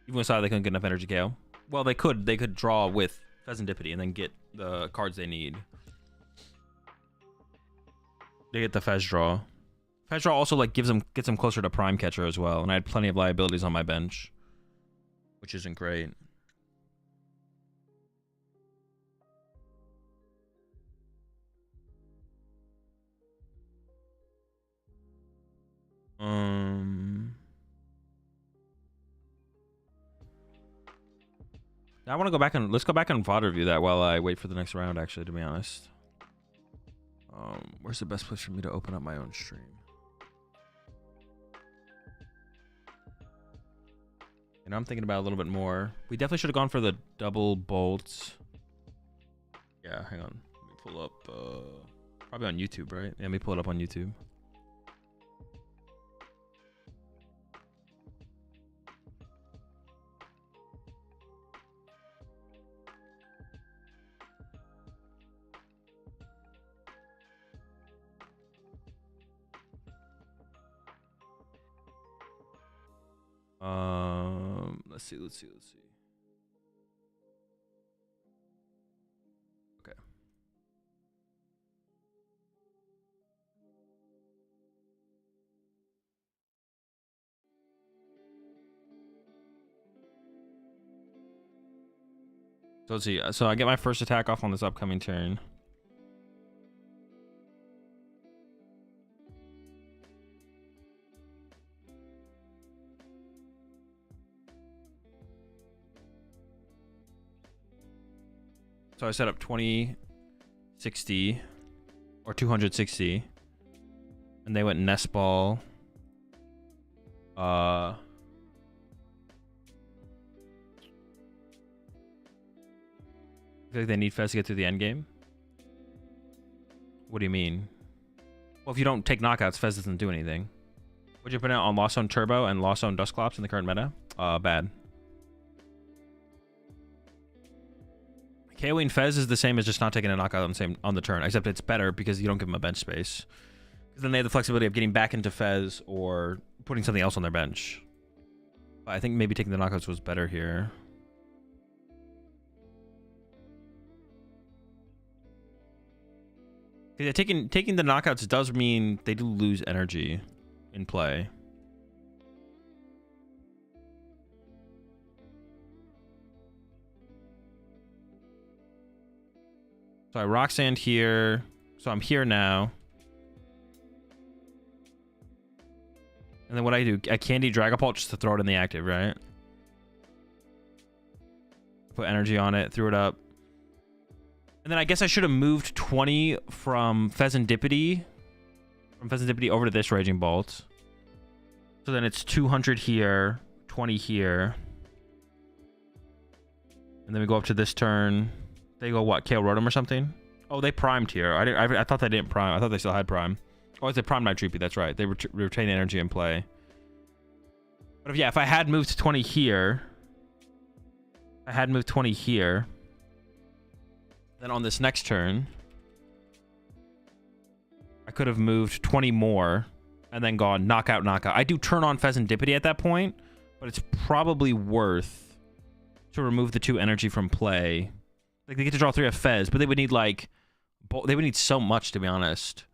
Even with Sada, they couldn't get enough energy KO. Well, they could draw with Pheasant Dippity and then get the cards they need. They get the Fez draw. Fez draw also like gets them closer to Prime Catcher as well, and I had plenty of liabilities on my bench, which isn't great. I want to go back and let's go back and VOD review that while I wait for the next round. Actually, to be honest, where's the best place for me to open up my own stream? And I'm thinking about a little bit more. We definitely should have gone for the double bolts. Yeah, hang on. Let me pull up. Probably on YouTube, right? Yeah, let me pull it up on YouTube. Let's see. Okay. So let's see. So I get my first attack off on this upcoming turn. So I set up 2060 or 260, and they went nest ball. I feel like they need Fez to get through the end game. What do you mean? Well, if you don't take knockouts, Fez doesn't do anything. Would you put it on Lost Zone Turbo and Lost Zone Dusclops in the current meta? Bad. KOing Fez is the same as just not taking a knockout on the turn, except it's better because you don't give them a bench space. Because then they have the flexibility of getting back into Fez or putting something else on their bench. But I think maybe taking the knockouts was better here. Yeah, taking the knockouts does mean they do lose energy in play. So I rock sand here. So I'm here now. And then what I do, I candy Dragapult just to throw it in the active, right? Put energy on it, threw it up. And then I guess I should have moved 20 from Pheasantipity over to this Raging Bolt. So then it's 200 here, 20 here. And then we go up to this turn. They go what? KO Rotom or something? Oh, they primed here. I thought they didn't prime. I thought they still had prime. Oh, they primed my Dreepy. That's right. They retain energy in play. But if I had moved 20 here, then on this next turn, I could have moved 20 more and then gone knockout, knockout. I do turn on Pheasantipity at that point, but it's probably worth to remove the 2 energy from play. Like, they get to draw 3 of Fez, but they would need they would need so much, to be honest.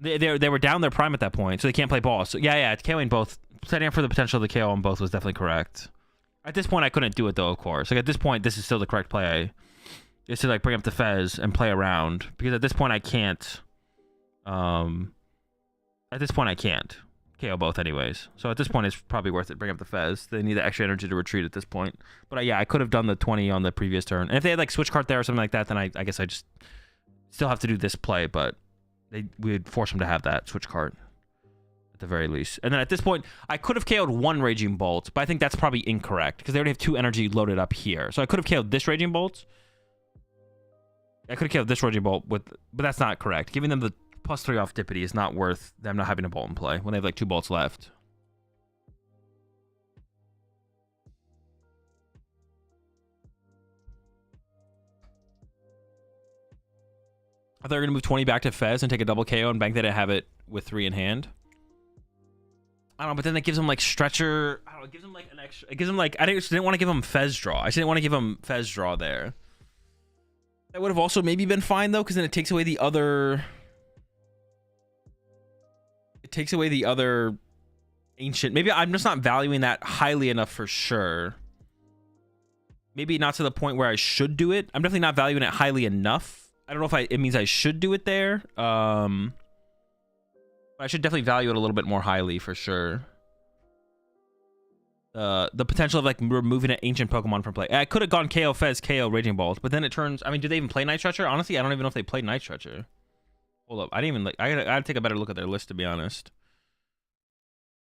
They were down their prime at that point, so they can't play ball. So yeah, KOing both, setting up for the potential of the KO on both was definitely correct. At this point, I couldn't do it though, of course. Like, at this point, this is still the correct play. Is to like bring up the Fez and play around, because at this point I can't. At this point I can't KO both anyways. So at this point it's probably worth it. Bring up the Fez. They need the extra energy to retreat at this point. But yeah, I could have done the 20 on the previous turn. And if they had like switch card there or something like that, then I guess I just still have to do this play. But we would force them to have that switch card at the very least. And then at this point, I could have KO'd 1 Raging Bolt, but I think that's probably incorrect because they already have 2 energy loaded up here. So I could have KO'd this Raging Bolt. I could have KO'd this Raging Bolt but that's not correct. Giving them the +3 off Dippity is not worth them not having a bolt in play when they have like 2 bolts left. I thought they were gonna move 20 back to Fez and take a double KO and bank that I have it with 3 in hand. I don't know, but then that gives them like stretcher. I don't know, it gives them like an extra. It gives them like, I didn't want to give them Fez draw. I just didn't want to give them Fez draw there. That would have also maybe been fine though, because then it takes away the other. It takes away the other ancient. Maybe I'm just not valuing that highly enough for sure. Maybe not to the point where I should do it. I'm definitely not valuing it highly enough. I don't know if it means I should do it there. But I should definitely value it a little bit more highly for sure. The potential of like removing an ancient Pokemon from play. I could have gone KO Fez, KO Raging Bolt, but then it turns. I mean, do they even play Night Stretcher? Honestly, I don't even know if they play Night Stretcher. Hold up, I didn't even like. I gotta take a better look at their list to be honest.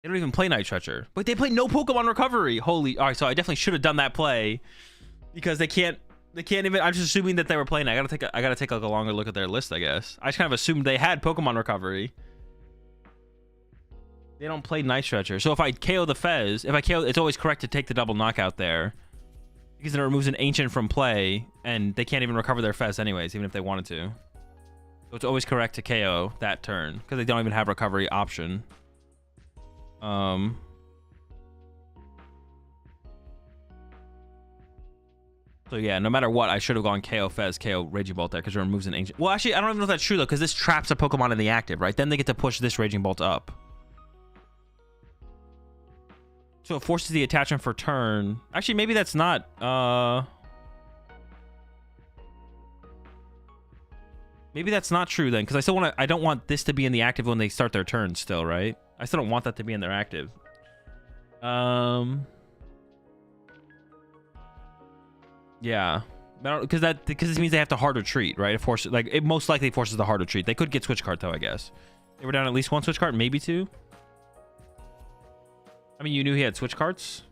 They don't even play Night Stretcher, but they play no Pokemon Recovery. Holy! All right, so I definitely should have done that play because they can't. They can't even. I'm just assuming that they were playing. I gotta take like a longer look at their list. I guess I just kind of assumed they had Pokemon Recovery. They don't play Night Stretcher. So if I KO the Fez, it's always correct to take the double knockout there. Because then it removes an ancient from play, and they can't even recover their Fez anyways, even if they wanted to. So it's always correct to KO that turn, because they don't even have recovery option. So yeah, no matter what, I should have gone KO Fez, KO Raging Bolt there, because it removes an ancient. Well, actually, I don't even know if that's true, though, because this traps a Pokemon in the active, right? Then they get to push this Raging Bolt up. So it forces the attachment for turn. Actually, maybe that's not. Maybe that's not true then, because I still want to. I don't want this to be in the active when they start their turn. Still, right? I still don't want that to be in their active. Yeah, because this means they have to hard retreat, right? It most likely forces the hard retreat. They could get switch card though, I guess. They were down at least one switch card, maybe two. I mean, you knew he had switch cards?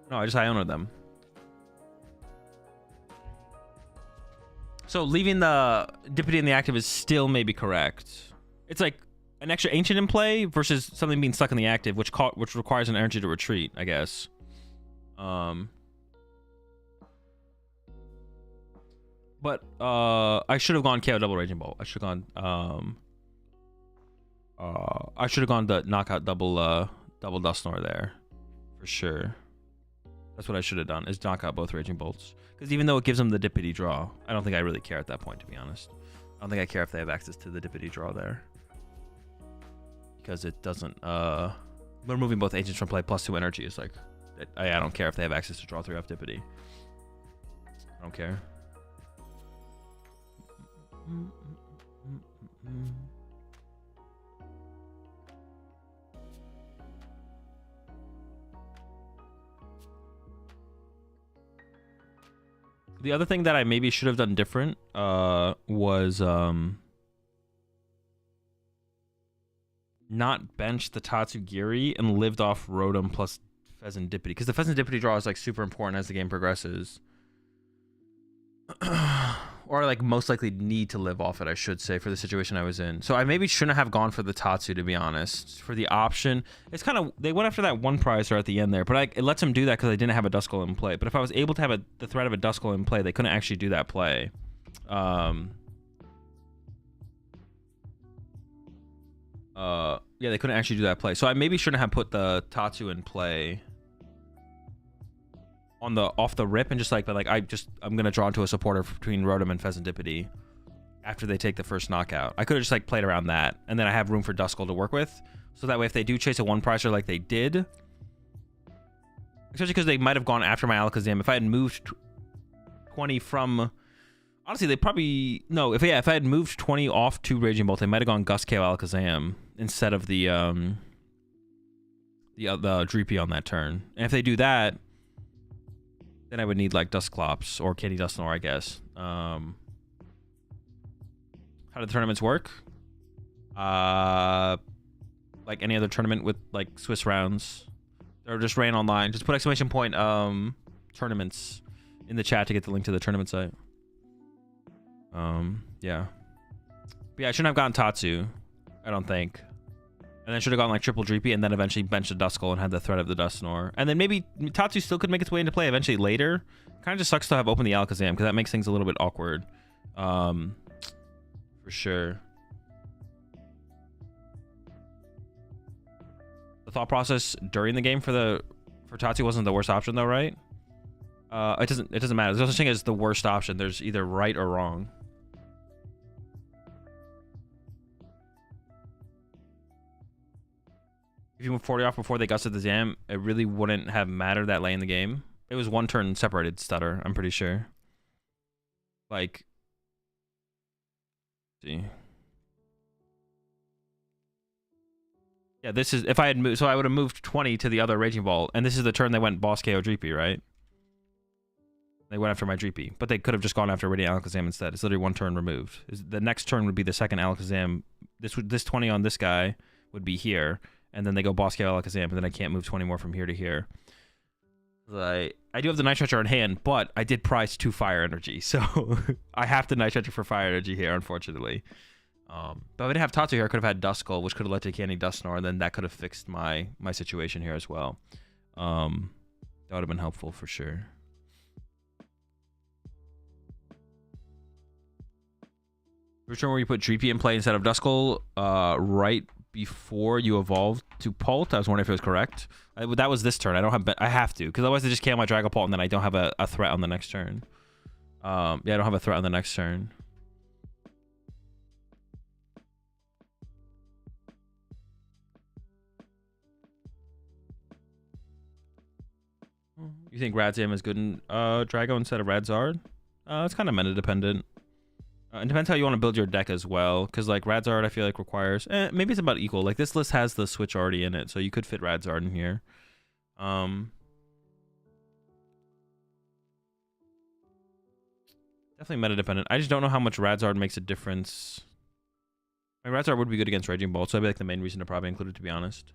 No, I just Ionoed them. So leaving the Dippity in the active is still maybe correct. It's like an extra ancient in play versus something being stuck in the active, which requires an energy to retreat, I guess. But I should have gone KO double Raging Bolt. I should have gone the knockout double Dusknoir there for sure. That's what I should have done, is knock out both Raging Bolts. Because even though it gives them the Dippity draw, I don't think I really care at that point, to be honest. I don't think I care if they have access to the Dippity draw there. Because it doesn't, removing both agents from play plus 2 energy is like, I don't care if they have access to draw 3 off Dippity. I don't care. The other thing that I maybe should have done different was not bench the Tatsugiri and lived off Rotom plus Pheasant Dippity, because the Pheasant Dippity draw is like super important as the game progresses. Or like most likely need to live off it, I should say, for the situation I was in. So I maybe shouldn't have gone for the Tatsu, to be honest. For the option, it's kind of, they went after that one prize at the end there, but it lets them do that because I didn't have a Duskull in play. But if I was able to have the threat of a Duskull in play, they couldn't actually do that play. Yeah, they couldn't actually do that play. So I maybe shouldn't have put the in play on the off the rip and just like, but like I'm gonna draw into a supporter between Rotom and Pheasant Dippity after they take the first knockout. I could have just like played around that, and then I have room for Duskull to work with. So that way, if they do chase a one pricer like they did, especially because they might have gone after my Alakazam. If I had moved 20 from, honestly, they probably no. If I had moved 20 off to Raging Bolt, they might have gone Gust KO Alakazam instead of the Dreepy on that turn. And if they do that, then I would need like Dusclops or Candy Dusknoir, I guess. How do the tournaments work? Like any other tournament with like Swiss rounds. They're just ran online. Just put exclamation point tournaments in the chat to get the link to the tournament site. Yeah. But yeah, I shouldn't have gotten Tatsu, I don't think. And then should have gone like triple Dreepy and then eventually benched a Duskull and had the threat of the Dusknoir. And then maybe Tatsu still could make its way into play eventually later. Kind of just sucks to have opened the Alakazam because that makes things a little bit awkward. For sure. The thought process during the game for Tatsu wasn't the worst option though, right? It doesn't matter. There's no such thing as the worst option. There's either right or wrong. If you move 40 off before they gusted the Zam, it really wouldn't have mattered that late in the game. It was one turn separated stutter, I'm pretty sure. Like, see. Yeah, this is, if I had moved, so I would have moved 20 to the other Raging Ball, and this is the turn they went Boss KO Dreepy, right? They went after my Dreepy, but they could have just gone after Radiant Alakazam instead. It's literally one turn removed. The next turn would be the second Alakazam. This 20 on this guy would be here. And then they go Boss KO Alakazam, and then I can't move 20 more from here to here. I do have the Night Stretcher in hand, but I did prize 2 fire energy, so I have the Night Stretcher for fire energy here, unfortunately. But if I didn't have Tatsu here, I could have had Duskull, which could have led to Candy Dusknoir, and then that could have fixed my situation here as well. That would have been helpful for sure. Return where you put Dreepy in play instead of Duskull, right before you evolved to Pult. I was wondering if it was correct. That was this turn. I have to, because otherwise I just KO my Dragapult and then I don't have a threat on the next turn. Yeah, I don't have a threat on the next turn. You think Radzam is good in Drago instead of Radzard? It's kind of meta dependent. It depends how you want to build your deck as well, because like Radzard I feel like requires maybe it's about equal. Like this list has the switch already in it, so you could fit Radzard in here. Definitely meta dependent. I just don't know how much Radzard makes a difference. I mean, Radzard would be good against Raging Bolt, so that'd be like the main reason to probably include it, to be honest.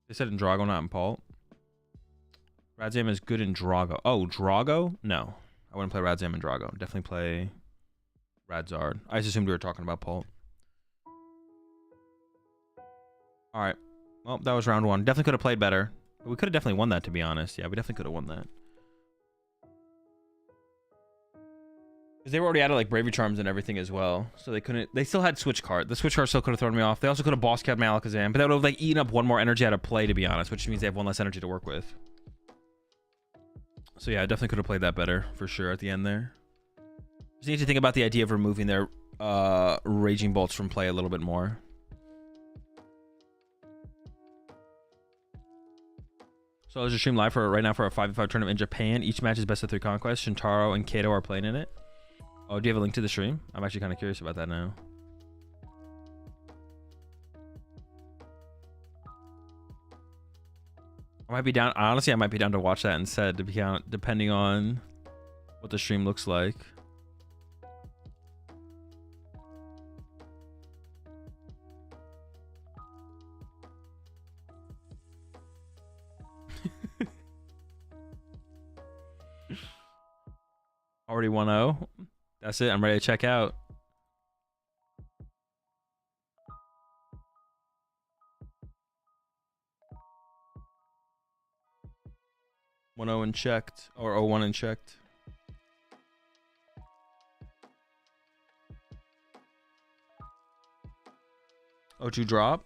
They said in Drago, not in Palt. Radzam is good in Drago. Oh, Drago? No. I wouldn't play Radzam in Drago. Definitely play Radzard. I just assumed we were talking about Pult. Alright. Well, that was round one. Definitely could have played better. But we could have definitely won that, to be honest. Yeah, we definitely could have won that. Because they were already out of like Bravery Charms and everything as well. So they couldn't... They still had Switch Card. The Switch Card still could have thrown me off. They also could have Boss Cat Malakazam. But that would have like eaten up one more energy out of play, to be honest. Which means they have one less energy to work with. So yeah, I definitely could have played that better, for sure, at the end there. Just need to think about the idea of removing their Raging Bolts from play a little bit more. So there's a stream live for right now for a 5v5 tournament in Japan. Each match is best of 3 conquests. Shintaro and Kato are playing in it. Oh, do you have a link to the stream? I'm actually kind of curious about that now. I might be down. Honestly, I might be down to watch that instead, depending on what the stream looks like. Already 1-0. That's it. I'm ready to check out. One 0 and checked, or 0-1 and checked. O2 drop.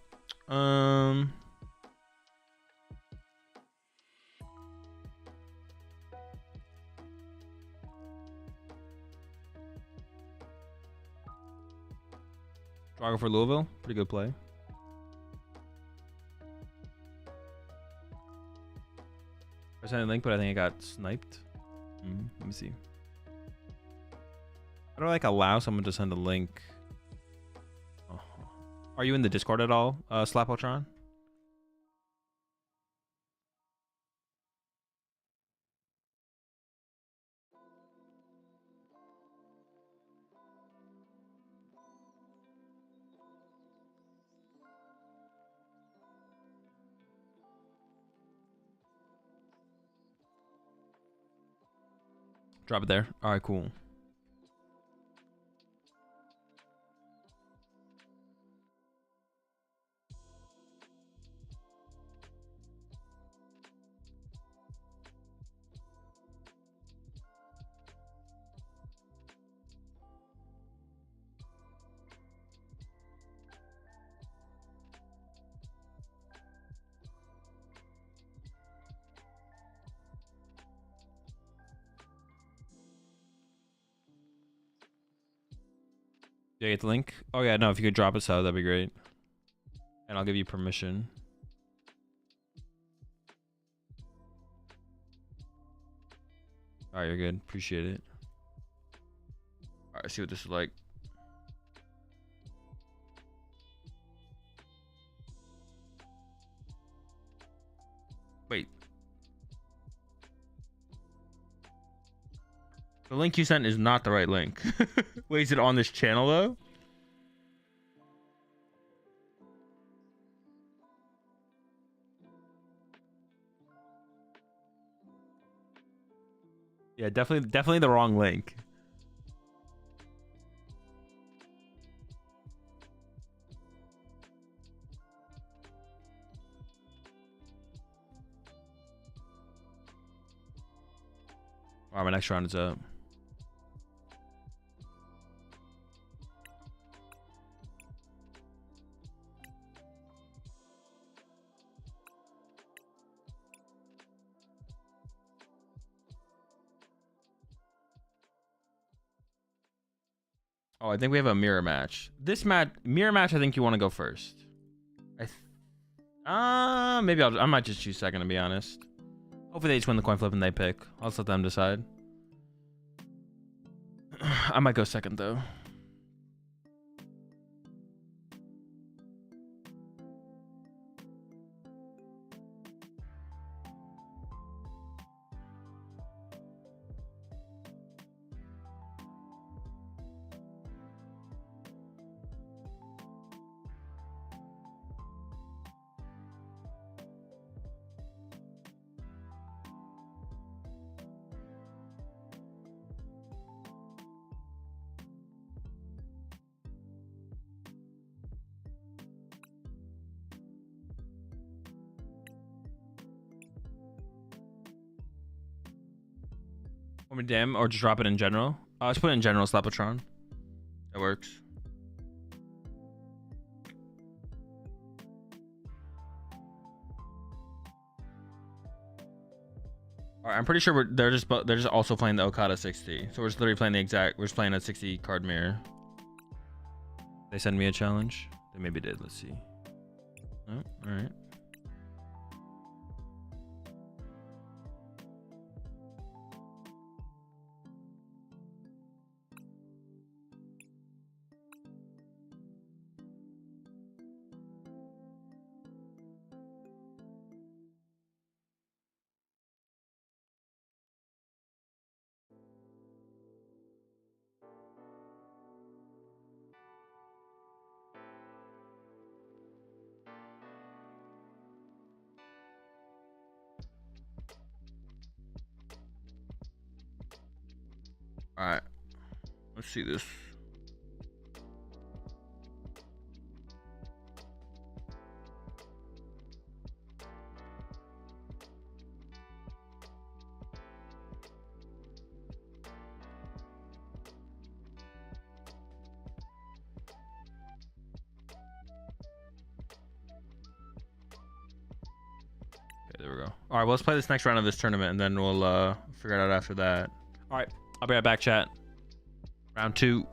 Drago for Louisville. Pretty good play. I sent a link, but I think I got sniped. Let me see. How do I like allow someone to send a link? Oh. Are you in the Discord at all, Slapotron? Drop it there. All right, cool. Did I get the link? Oh yeah, no, if you could drop it so that'd be great. And I'll give you permission. All right, you're good. Appreciate it. All right, let's see what this is like. Wait. The link you sent is not the right link. Wait, is it on this channel though? Yeah, definitely the wrong link. All right, my next round is up. Oh, I think we have a mirror match. This mirror match, I think you want to go first. Maybe I might just choose second, to be honest. Hopefully they just win the coin flip and they pick. I'll just let them decide. I might go second though. Want me to dim or just drop it in general? Let's put it in general, Slapatron. That works. All right, I'm pretty sure they're just also playing the Okada 60. So we're just literally playing we're just playing a 60 card mirror. They send me a challenge. They maybe did. Let's see. Oh, all right. All right, let's see this. Okay, there we go. All right, well, let's play this next round of this tournament, and then we'll figure it out after that. All right, I'll be right back, chat. Round 2.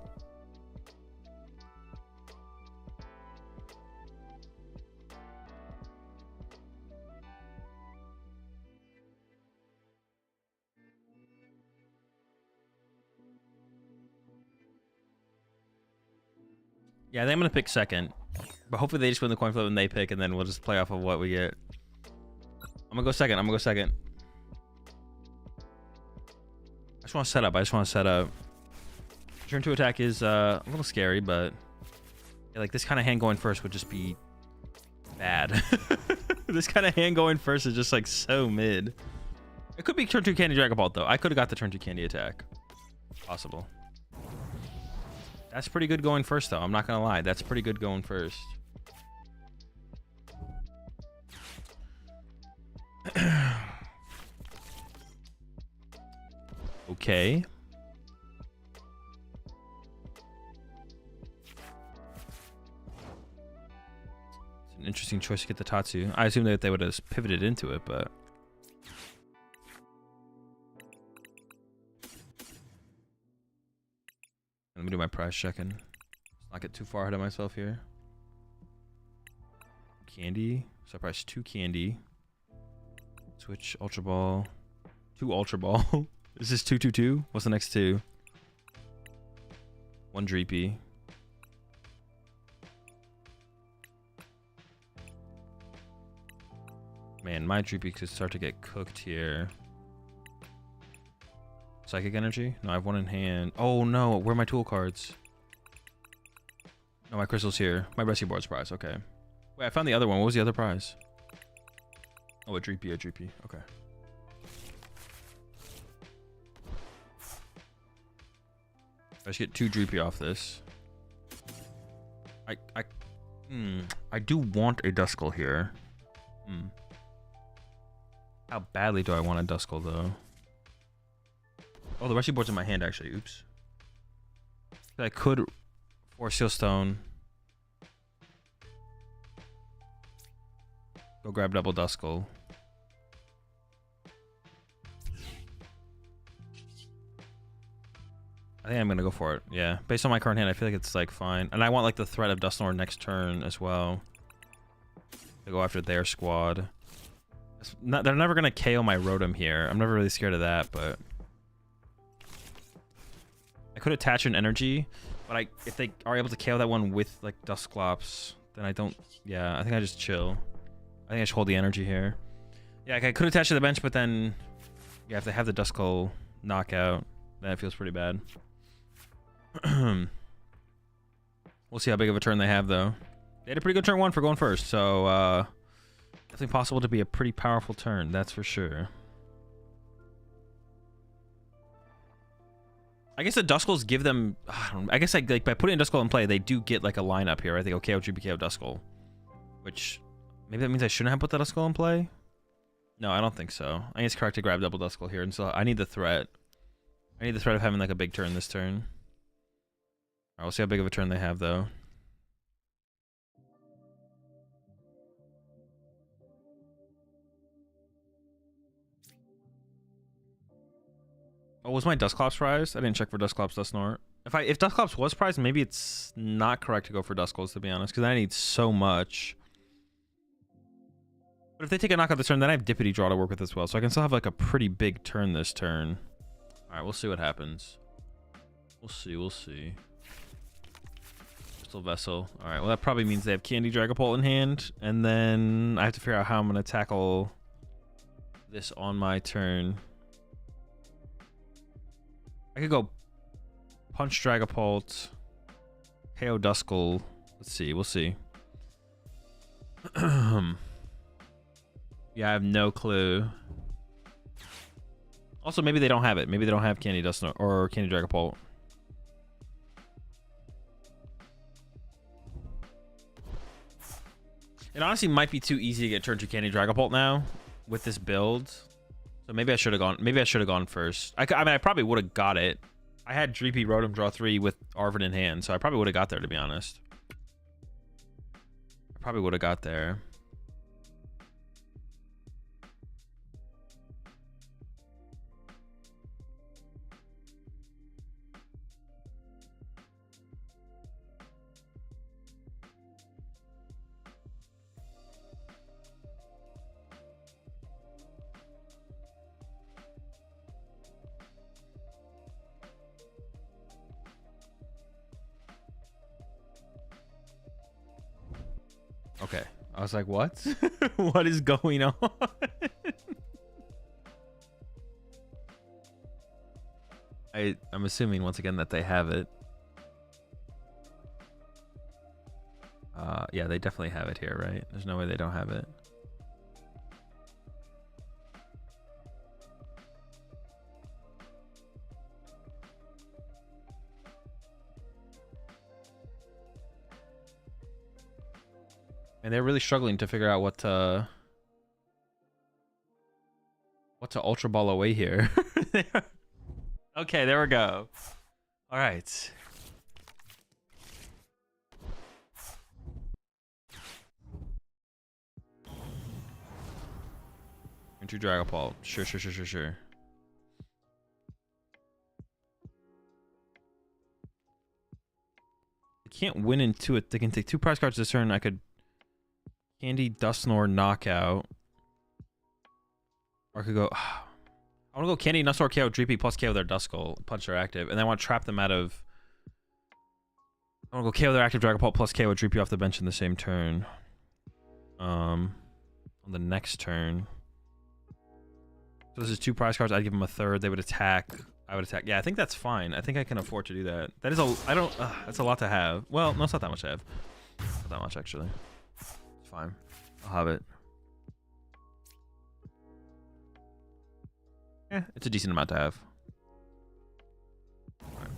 Yeah, I think I'm going to pick second. But hopefully they just win the coin flip and they pick, and then we'll just play off of what we get. I'm going to go second. I just want to set up. Turn 2 attack is a little scary, but yeah, like this kind of hand going first would just be bad. This kind of hand going first is just like so mid. It could be turn 2 candy Dragapult though. I could have got the turn 2 candy attack. Possible. That's pretty good going first though. I'm not gonna lie. That's pretty good going first. Okay. It's an interesting choice to get the Tatsu. I assume that they would have pivoted into it, but let me do my prize checking. Let's not get too far ahead of myself here. Candy. So I priced 2 candy. Switch Ultra Ball. 2 Ultra Ball. Is this 222? What's the next 2? 1 Dreepy. Man, my Dreepy could start to get cooked here. Psychic Energy? No, I have 1 in hand. Oh no, where are my tool cards? No, my crystal's here. My rescue board's prize, okay. Wait, I found the other one. What was the other prize? Oh, a Dreepy. Okay. I just get 2 Dreepy off this. I do want a Duskull here. How badly do I want a Duskull though? Oh, the rescue board's in my hand actually. Oops. I could force Seal Stone. Go grab double Duskull. I think I'm gonna go for it. Yeah, based on my current hand, I feel like it's like fine, and I want like the threat of Dusknoir next turn as well. To go after their squad. They're never gonna KO my Rotom here. I'm never really scared of that, but I could attach an energy, but if they are able to KO that one with like Dusclops, then I don't. Yeah, I think I just chill. I think I should hold the energy here. Yeah, I could attach to the bench, but then yeah, if they have the Duskull knockout, then it feels pretty bad. We'll see how big of a turn they have, though. They had a pretty good turn 1 for going first, so definitely possible to be a pretty powerful turn, that's for sure. I guess the Duskulls give them... I guess like by putting Duskull in play, they do get like a lineup here, right? They go KO, GP, KO, Duskull. Which, maybe that means I shouldn't have put the Duskull in play? No, I don't think so. I think it's correct to grab double Duskull here, and so I need the threat. I need the threat of having like a big turn this turn. Alright, we'll see how big of a turn they have, though. Oh, was my Dusclops prized? I didn't check for Dusclops, Dusknoir. If Dusclops was prized, maybe it's not correct to go for Duskulls, to be honest, because I need so much. But if they take a knockout this turn, then I have Dippity Draw to work with as well, so I can still have like a pretty big turn this turn. Alright, we'll see what happens. We'll see. Crystal Vessel. Alright, well that probably means they have Candy Dragapult in hand, and then I have to figure out how I'm going to tackle this on my turn. I could go Punch Dragapult, KO Duskull. Let's see, we'll see. Yeah, I have no clue. Also, maybe they don't have it. Maybe they don't have Candy Dusknoir or Candy Dragapult. It honestly might be too easy to get turn 2 Candy Dragapult now with this build. So maybe I should have gone. Maybe I should have gone first. I mean, I probably would have got it. I had Dreepy Rotom draw 3 with Arven in hand, so I probably would have got there, to be honest. I probably would have got there. Okay. I was like, what? What is going on? I'm assuming once again that they have it. Yeah, they definitely have it here, right? There's no way they don't have it. And they're really struggling to figure out what to Ultra Ball away here. Okay, there we go. All right. Into Dragapult. Sure. They can't win into it. They can take 2 prize cards this turn. I could Candy Dusknoir knockout. Or I could go... I want to go Candy Dusknoir KO Dreepy plus KO their Duskull. Punch their active. And then I want to trap them out of... I want to go KO their active Dragapult plus KO Dreepy off the bench in the same turn. On the next turn. So this is 2 prize cards. I'd give them a third. They would attack. I would attack. Yeah, I think that's fine. I think I can afford to do that. That is a... I don't... that's a lot to have. Well, no, it's not that much to have. Not that much, actually. It's fine. I'll have it. Yeah, it's a decent amount to have. Right.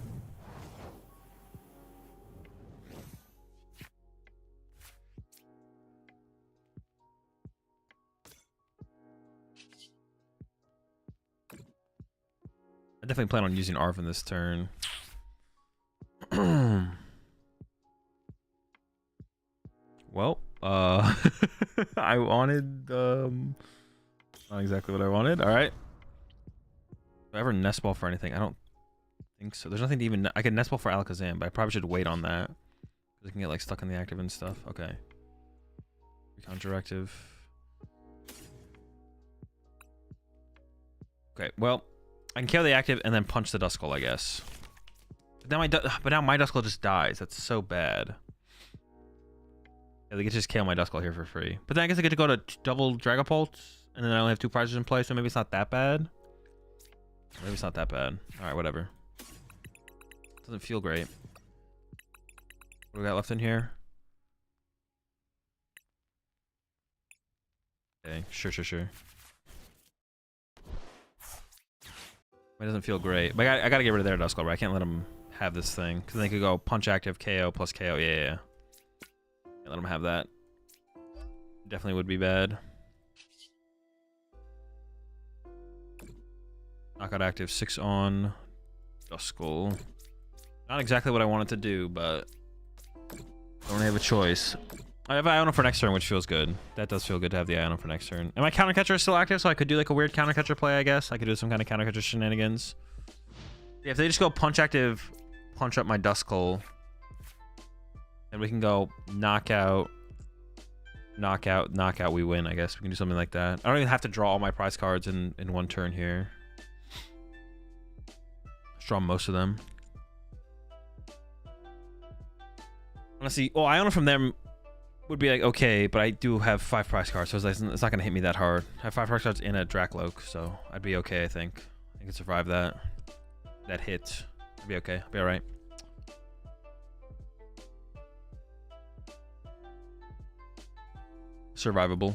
I definitely plan on using Arven this turn. Well, I wanted not exactly what I wanted. All right. If I ever nest ball for anything, I don't think so. There's nothing to even... I could Nest Ball for Alakazam, but I probably should wait on that. Because I can get like stuck in the active and stuff. Okay. Recon Directive. Okay, well, I can kill the active and then punch the Duskull, I guess. But now my Duskull just dies. That's so bad. Yeah, they could just kill my Duskull here for free. But then I guess I get to go to double Dragapult, and then I only have 2 prizes in play, so maybe it's not that bad. Maybe it's not that bad. All right, whatever. Doesn't feel great. What do we got left in here? Okay, sure. It doesn't feel great. But I gotta get rid of their Duskull, right? I can't let them have this thing. Because they could go punch active, KO plus KO. Yeah. Can't let them have that. Definitely would be bad. Knockout active, 6 on Duskull. Not exactly what I wanted to do, but I don't really have a choice. I have Iono for next turn, which feels good. That does feel good to have the Iono for next turn. And my counter catcher is still active, so I could do like a weird counter catcher play, I guess. I could do some kind of counter catcher shenanigans. Yeah, if they just go punch active, punch up my Duskull, and we can go knockout, we win, I guess. We can do something like that. I don't even have to draw all my prize cards in one turn here. Let's draw most of them. Honestly, well, Iono from them would be like okay, but I do have 5 prize cards, so it's not gonna hit me that hard. I have 5 prize cards in a Dracloak, so I'd be okay. I think I can survive that hit. I'd be okay. I'll be all right. Survivable.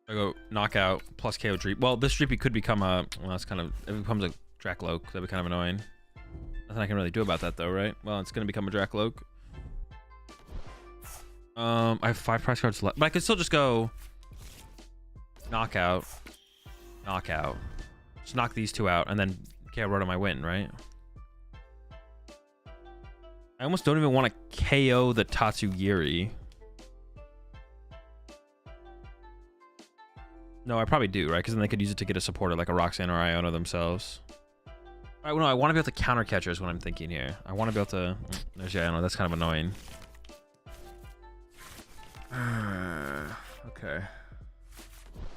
I go knockout plus KO Dreep. Well, this Dreepy could become a... Well, that's kind of... It becomes a Dracloak. That'd be kind of annoying. Nothing I can really do about that, though, right? Well, it's going to become a Dracloak. I have 5 prize cards left. But I could still just go... Knockout. Just knock these 2 out, and then KO Rotom my win, right? I almost don't even want to KO the Tatsugiri. No, I probably do, right? Because then they could use it to get a supporter like a Roxanne or Iono themselves. All right, well, no, I want to be able to counter catcher is what I'm thinking here. I want to be able to... There's Iono. That's kind of annoying. Okay.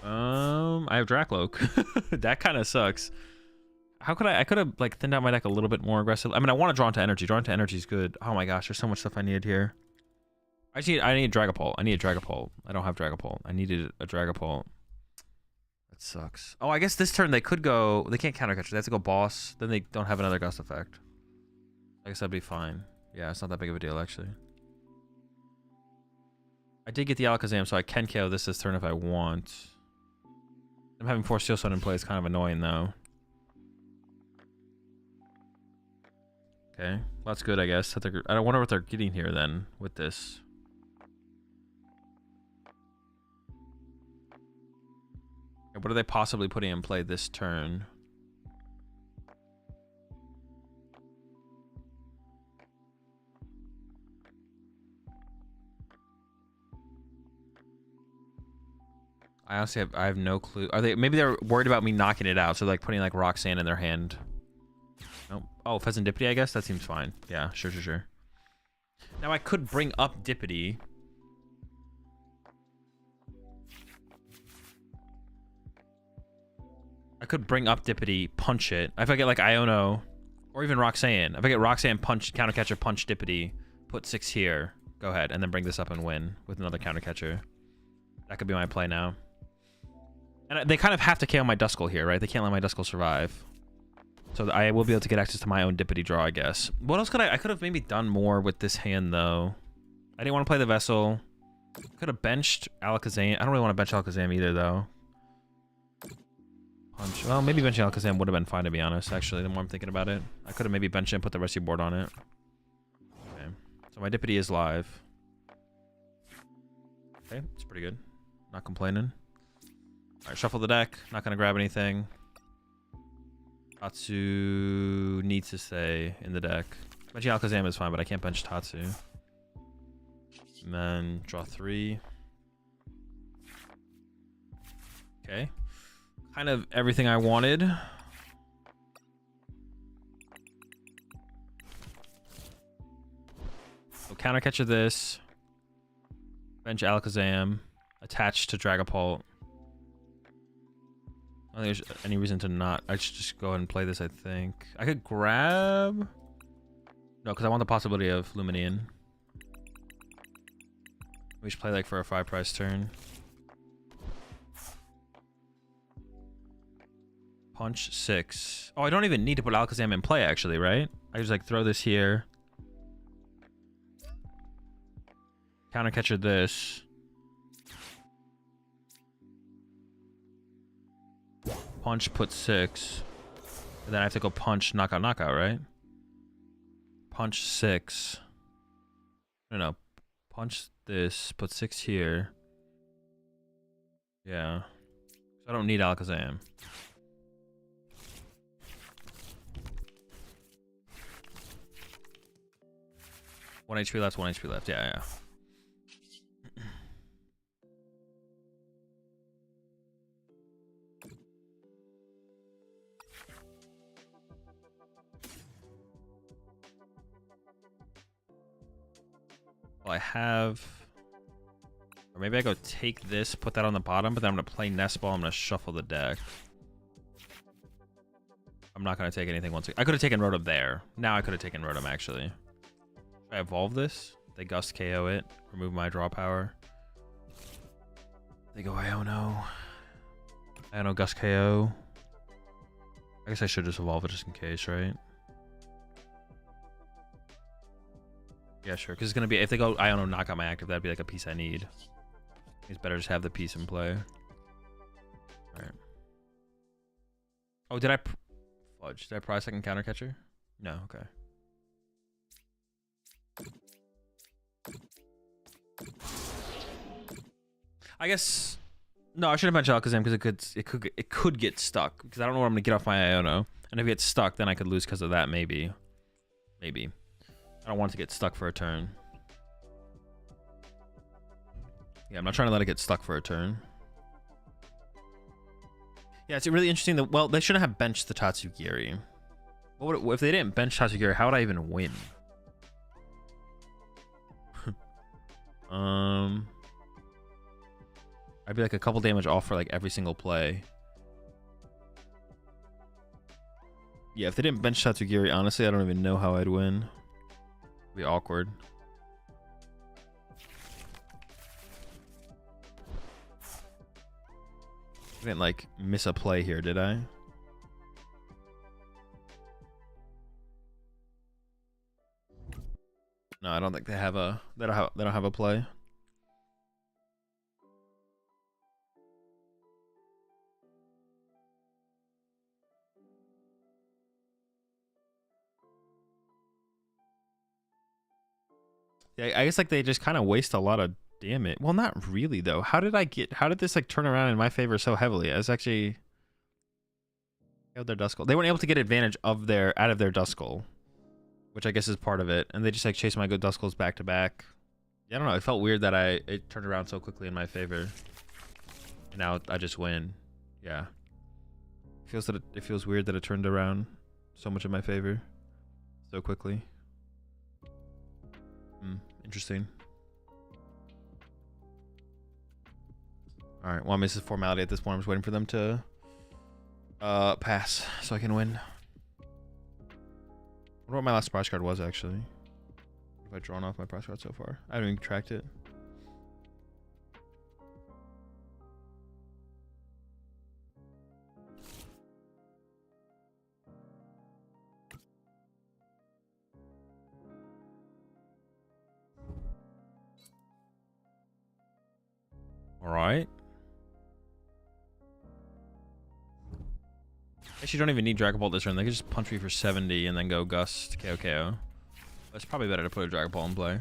I have Dracloak. That kind of sucks. How could I could have like thinned out my deck a little bit more aggressive. I mean, I want to draw into energy. Draw into energy is good. Oh my gosh, there's so much stuff I needed here. I need Dragapult. I need a Dragapult. I don't have Dragapult. I needed a Dragapult. That sucks. Oh, I guess this turn they could go... They can't counter catcher. They have to go boss. Then they don't have another gust effect. I guess that'd be fine. Yeah, it's not that big of a deal, actually. I did get the Alakazam, so I can KO this turn if I want. I'm having 4 Steel Sun in play is kind of annoying, though. Okay, well, that's good, I guess. I don't wonder what they're getting here, then, with this. What are they possibly putting in play this turn? I honestly have no clue. Are they... Maybe they're worried about me knocking it out, so like putting like Roxanne in their hand. Nope. Oh, Pheasantipity, I guess? That seems fine. Yeah, sure. Now I could bring up Dippity. I could bring up Dippity, punch it. If I get like Iono, or even Roxanne. If I get Roxanne, punch, counter catcher, punch Dippity, put 6 here. Go ahead, and then bring this up and win with another counter catcher. That could be my play now. And they kind of have to KO my Duskull here, right? They can't let my Duskull survive. So I will be able to get access to my own Dippity draw, I guess. What else could I could have maybe done more with this hand, though. I didn't want to play the Vessel. Could have benched Alakazam. I don't really want to bench Alakazam either, though. Punch. Well, maybe benching Alakazam would have been fine, to be honest, actually, the more I'm thinking about it. I could have maybe benched it and put the rescue board on it. Okay. So my Dippity is live. Okay, it's pretty good. Not complaining. Alright, shuffle the deck. Not going to grab anything. Tatsu needs to stay in the deck. Benching Alakazam is fine, but I can't bench Tatsu. And then draw 3. Okay. kind of everything I wanted. So counter catcher this. Bench Alakazam. Attached to Dragapult. I don't think there's any reason to not. I should just go ahead and play this, I think. I could grab... No, because I want the possibility of Luminian. We should play like for a 5-price turn. Punch 6. Oh, I don't even need to put Alakazam in play, actually, right? I just like throw this here. Counter catcher this. Punch, put 6. And then I have to go punch, knockout, knockout, right? Punch 6. No. Punch this, put 6 here. Yeah. I don't need Alakazam. One HP left, 1 HP left. Yeah. Well, I have... Or maybe I go take this, put that on the bottom, but then I'm going to play Nest Ball. I'm going to shuffle the deck. I'm not going to take anything once. I could have taken Rotom there. Now I could have taken Rotom, actually. Should I evolve this? They Gust KO it. Remove my draw power. They go Iono. Iono Gust KO. I guess I should just evolve it just in case, right? Yeah, sure. Because it's going to be... If they go Iono knock out my active, that'd be like a piece I need. It's better just have the piece in play. Alright. Oh, did I... Fudge. Did I prize second counter catcher? No, okay. I guess... No, I should have mentioned Alakazam because it could get stuck. Because I don't know where I'm going to get off my Iono. And if it gets stuck, then I could lose because of that, maybe. Maybe. I don't want it to get stuck for a turn. Yeah, I'm not trying to let it get stuck for a turn. Yeah, it's really interesting that... Well, they shouldn't have benched the Tatsugiri. What would if they didn't bench Tatsugiri, how would I even win? I'd be like a couple damage off for like every single play. Yeah, if they didn't bench Tatsugiri, honestly, I don't even know how I'd win. It'd be awkward. I didn't like miss a play here, did I? No, I don't think they have a they don't have a play. Yeah, I guess like they just kind of waste a lot of damage. Well, not really though. How did this like turn around in my favor so heavily? I was actually their Duskull. They weren't able to get advantage of out of their Duskull, which I guess is part of it. And they just like chased my good Duskulls back to back. Yeah, I don't know. It felt weird that it turned around so quickly in my favor. And now I just win. Yeah. It feels weird that it turned around so much in my favor so quickly. Interesting. All right. Well, I mean, this is formality at this point. I'm just waiting for them to pass so I can win. I wonder what my last prize card was, actually. Have I drawn off my prize card so far? I haven't even tracked it. All right. Actually, don't even need Dragapult this turn. They can just punch me for 70 and then go Gust, KO, KO. It's probably better to put a Dragapult in play.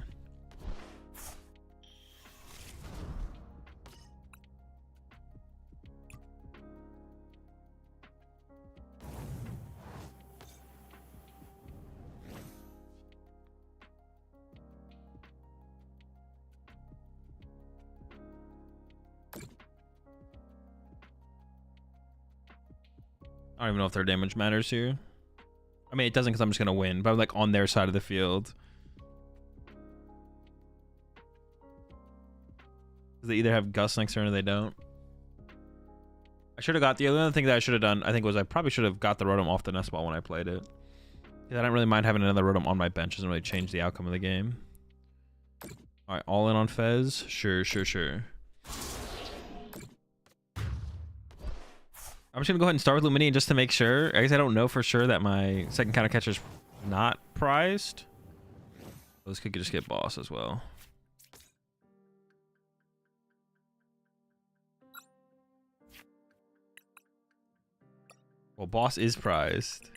I don't even know if their damage matters here. I mean, it doesn't because I'm just going to win, but I'm like on their side of the field. They either have Gust next turn or they don't. I should have got the other thing that I should have done, I think, was I probably should have got the Rotom off the nest ball when I played it. I don't really mind having another Rotom on my bench. Doesn't really change the outcome of the game. All right, all in on Fez. Sure. I'm just gonna go ahead and start with Luminion just to make sure. I guess I don't know for sure that my second counter catcher's not prized. Well, this could just get boss as well. Well, boss is prized.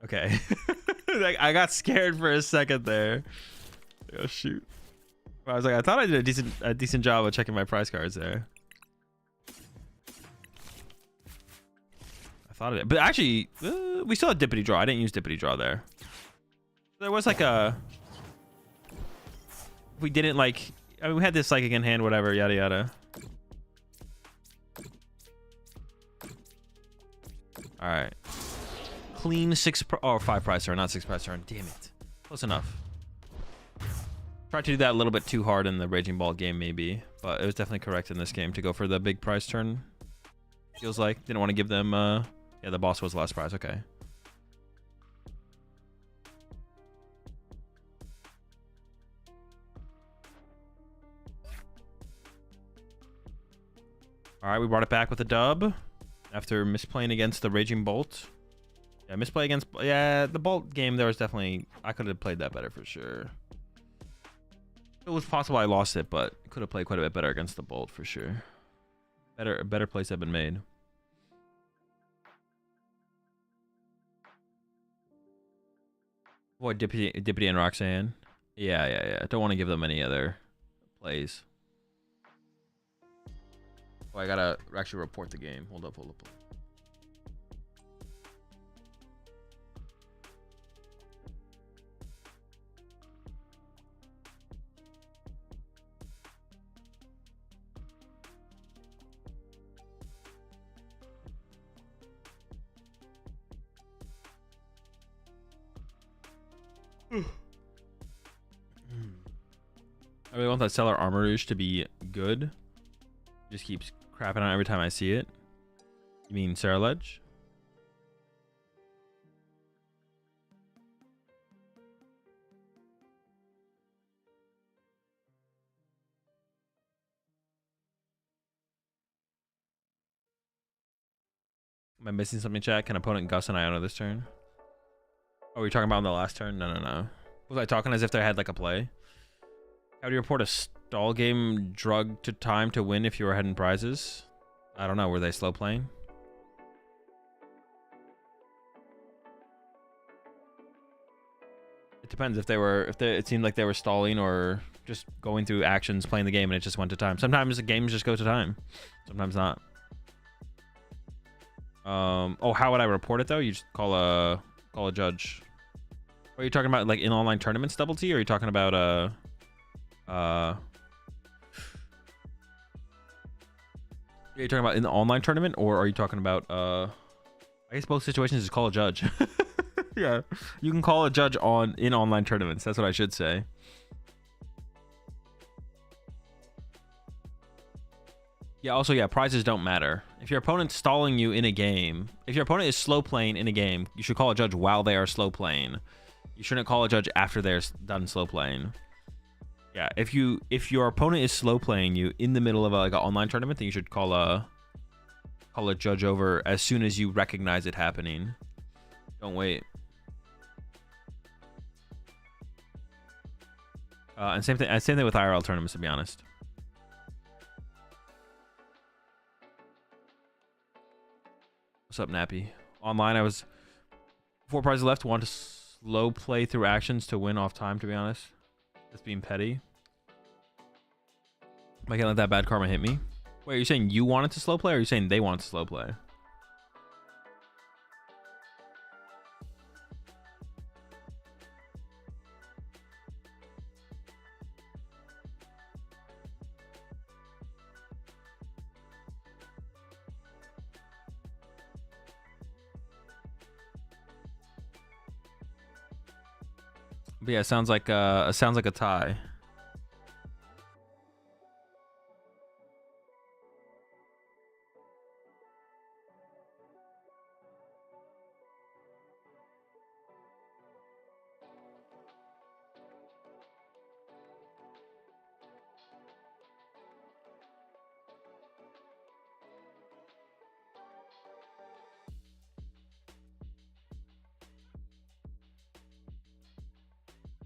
Okay. Like, I got scared for a second there. Oh shoot. I was like, I thought I did a decent job of checking my prize cards there. I thought it, but actually, we still had Dippity Draw. I didn't use Dippity Draw there. There was like a. We didn't like. I mean, we had this Psychic in hand, whatever, yada yada. All right. Clean 5 prize turn, not 6 prize turn. Damn it. Close enough. Tried to do that a little bit too hard in the Raging Ball game, maybe, but it was definitely correct in this game to go for the big prize turn. Feels like didn't want to give them. Yeah, the boss was the last prize. Okay. All right, we brought it back with a dub after misplaying against the Raging Bolt. Yeah, misplay against. Yeah, the Bolt game there was definitely. I could have played that better for sure. It was possible I lost it, but could have played quite a bit better against the Bolt for sure. Better plays have been made. Avoid Dippity and Roxanne. Yeah. Don't want to give them any other plays. Oh, I gotta actually report the game. Hold up. I really want that Stellar Armor Rouge to be good. Just keeps crapping out every time I see it. You mean Sarah Ledge? Am I missing something, chat? Can opponent Gus and Iona this turn? Oh, were you talking about on the last turn? No. Was I talking as if they had like a play? How do you report a stall game drug to time to win if you were ahead in prizes? I don't know. Were they slow playing? It depends if it seemed like they were stalling or just going through actions, playing the game, and it just went to time. Sometimes the games just go to time. Sometimes not. Oh, how would I report it though? You just call a judge. Are you talking about like in online tournaments double T, or are you talking about are you talking about in the online tournament, or are you talking about I guess both situations is call a judge. Yeah, you can call a judge in online tournaments. That's what I should say. Yeah, also, yeah, prizes don't matter. If your opponent's stalling you in a game, if your opponent is slow playing in a game, you should call a judge while they are slow playing. You shouldn't call a judge after they're done slow playing. Yeah, if your opponent is slow playing you in the middle of like an online tournament, then you should call a judge over as soon as you recognize it happening. Don't wait. And same thing with IRL tournaments, to be honest. What's up, Nappy? Online, I was 4 prizes left. Want to slow play through actions to win off time, to be honest. That's being petty. Am I gonna let that bad karma hit me? Wait, are you saying you wanted to slow play, or are you saying they wanted to slow play? But yeah, it sounds like a tie.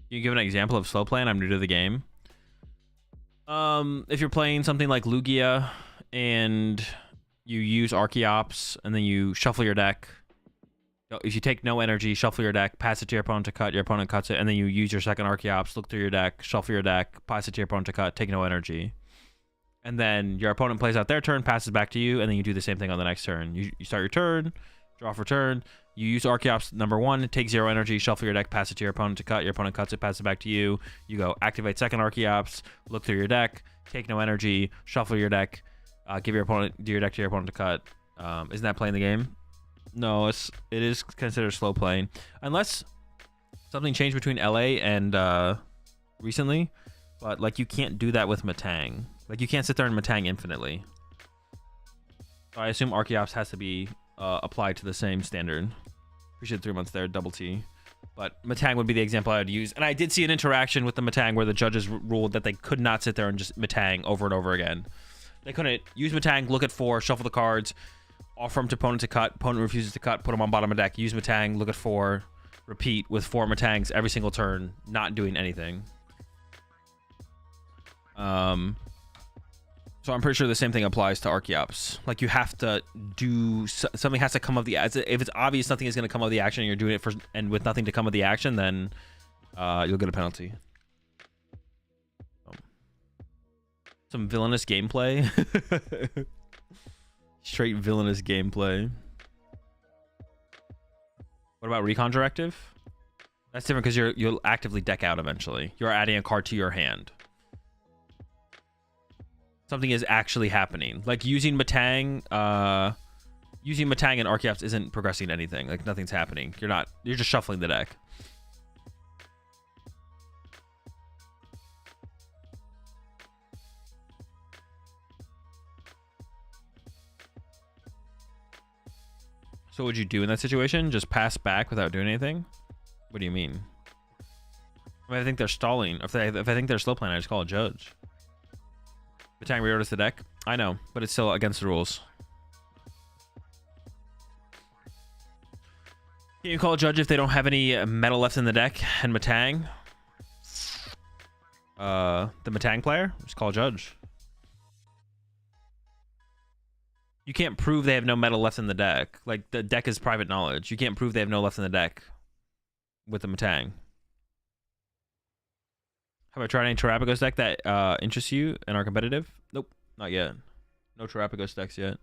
Can you give an example of slow play? I'm new to the game. If you're playing something like Lugia and you use Archeops and then you shuffle your deck. If you take no energy, shuffle your deck, pass it to your opponent to cut, your opponent cuts it, and then you use your second Archeops, look through your deck, shuffle your deck, pass it to your opponent to cut, take no energy. And then your opponent plays out their turn, passes back to you, and then you do the same thing on the next turn. You start your turn, draw for turn, you use Archeops number 1, take 0 energy, shuffle your deck, pass it to your opponent to cut, your opponent cuts it, passes it back to you. You go activate second Archeops, look through your deck, take no energy, shuffle your deck, give your opponent, do your deck to your opponent to cut. Isn't that playing the game? No, it is considered slow playing. Unless something changed between LA and recently, but like you can't do that with Matang. Like you can't sit there and Matang infinitely. So I assume Archeops has to be applied to the same standard. Appreciate 3 months there, double T. But Matang would be the example I would use. And I did see an interaction with the Matang where the judges ruled that they could not sit there and just Matang over and over again. They couldn't use Matang, look at 4, shuffle the cards, offer them to opponent to cut, opponent refuses to cut, put them on bottom of deck, use Matang, look at 4, repeat with 4 Matangs every single turn, not doing anything. So I'm pretty sure the same thing applies to Archeops. Like you have to do something has to come of the if it's obvious nothing is going to come of the action and you're doing it for and with nothing to come of the action, then you'll get a penalty. Some villainous gameplay. Straight villainous gameplay. What about Recon Directive? That's different because you'll actively deck out eventually. You're adding a card to your hand. Something is actually happening. Like using Matang and Archeops isn't progressing anything. Like nothing's happening. You're just shuffling the deck. So what would you do in that situation? Just pass back without doing anything? What do you mean? I mean, I think they're stalling. If I think they're slow playing, I just call a judge. Matang reorders the deck. I know, but it's still against the rules. Can you call a judge if they don't have any metal left in the deck and Matang? The Matang player? Just call a judge. You can't prove they have no metal left in the deck. Like, the deck is private knowledge. You can't prove they have no left in the deck with the Matang. Have I tried any Terrapagos deck that interests you and are competitive? Nope, not yet. No Terrapagos decks yet.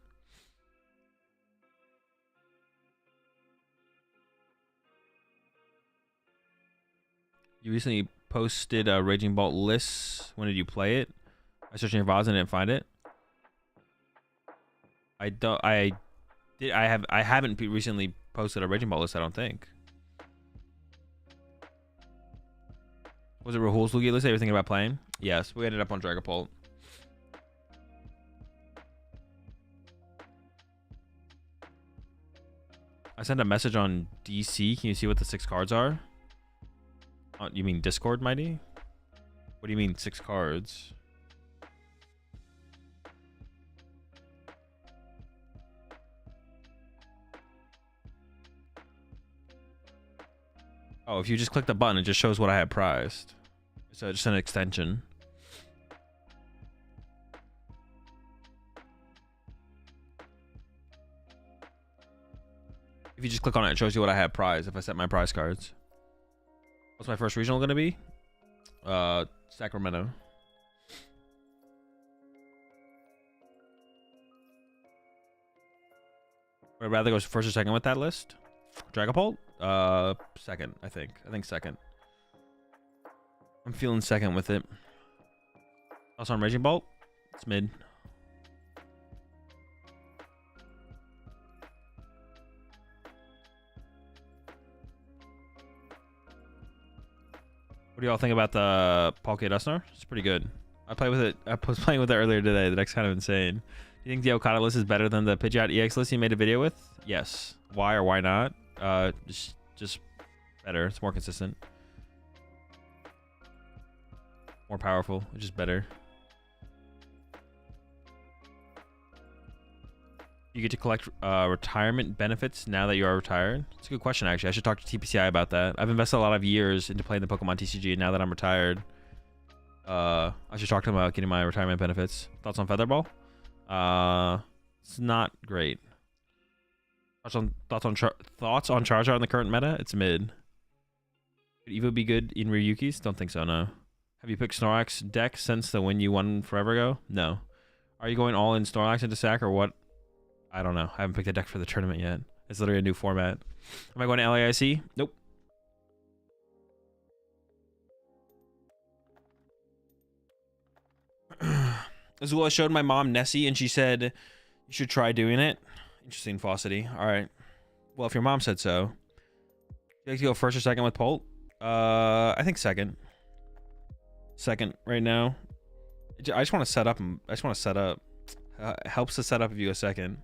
You recently posted a Raging Bolt list. When did you play it? I searched in your VODs and didn't find it. I haven't recently posted a Raging Bolt list, I don't think. Was it Rahul's Lugia list that you were thinking about playing? Yes, we ended up on Dragapult. I sent a message on DC. Can you see what the 6 cards are? You mean Discord, Mighty? What do you mean 6 cards? Oh, if you just click the button, it just shows what I had prized. So just an extension. If you just click on it, it shows you what I have prized if I set my prize cards. What's my first regional going to be? Sacramento. Would I rather go first or second with that list? Dragapult? Second, I think. I think second. I'm feeling second with it. Also on Raging Bolt? It's mid. What do y'all think about the Palkia Dusknoir? It's pretty good. I play with it. I was playing with it earlier today. The deck's kind of insane. Do you think the Okada list is better than the Pidgeot EX list you made a video with? Yes. Why or why not? Just better. It's more consistent. More powerful. It's just better. You get to collect retirement benefits now that you are retired? It's a good question, actually. I should talk to TPCI about that. I've invested a lot of years into playing the Pokemon TCG, and now that I'm retired, I should talk to them about getting my retirement benefits. Thoughts on Featherball? It's not great. Thoughts on Charizard in the current meta? It's mid. Could Evo be good in Ryukis? Don't think so, no. Have you picked Snorlax deck since the win you won forever ago? No. Are you going all in Snorlax into sack or what? I don't know. I haven't picked a deck for the tournament yet. It's literally a new format. Am I going to LAIC? Nope. Azula showed my mom Nessie and she said you should try doing it. Interesting, Fawcety. All right. Well, if your mom said so. You like to go first or second with Pult? I think second. Second right now. I just want to set up. It helps to set up if you go second.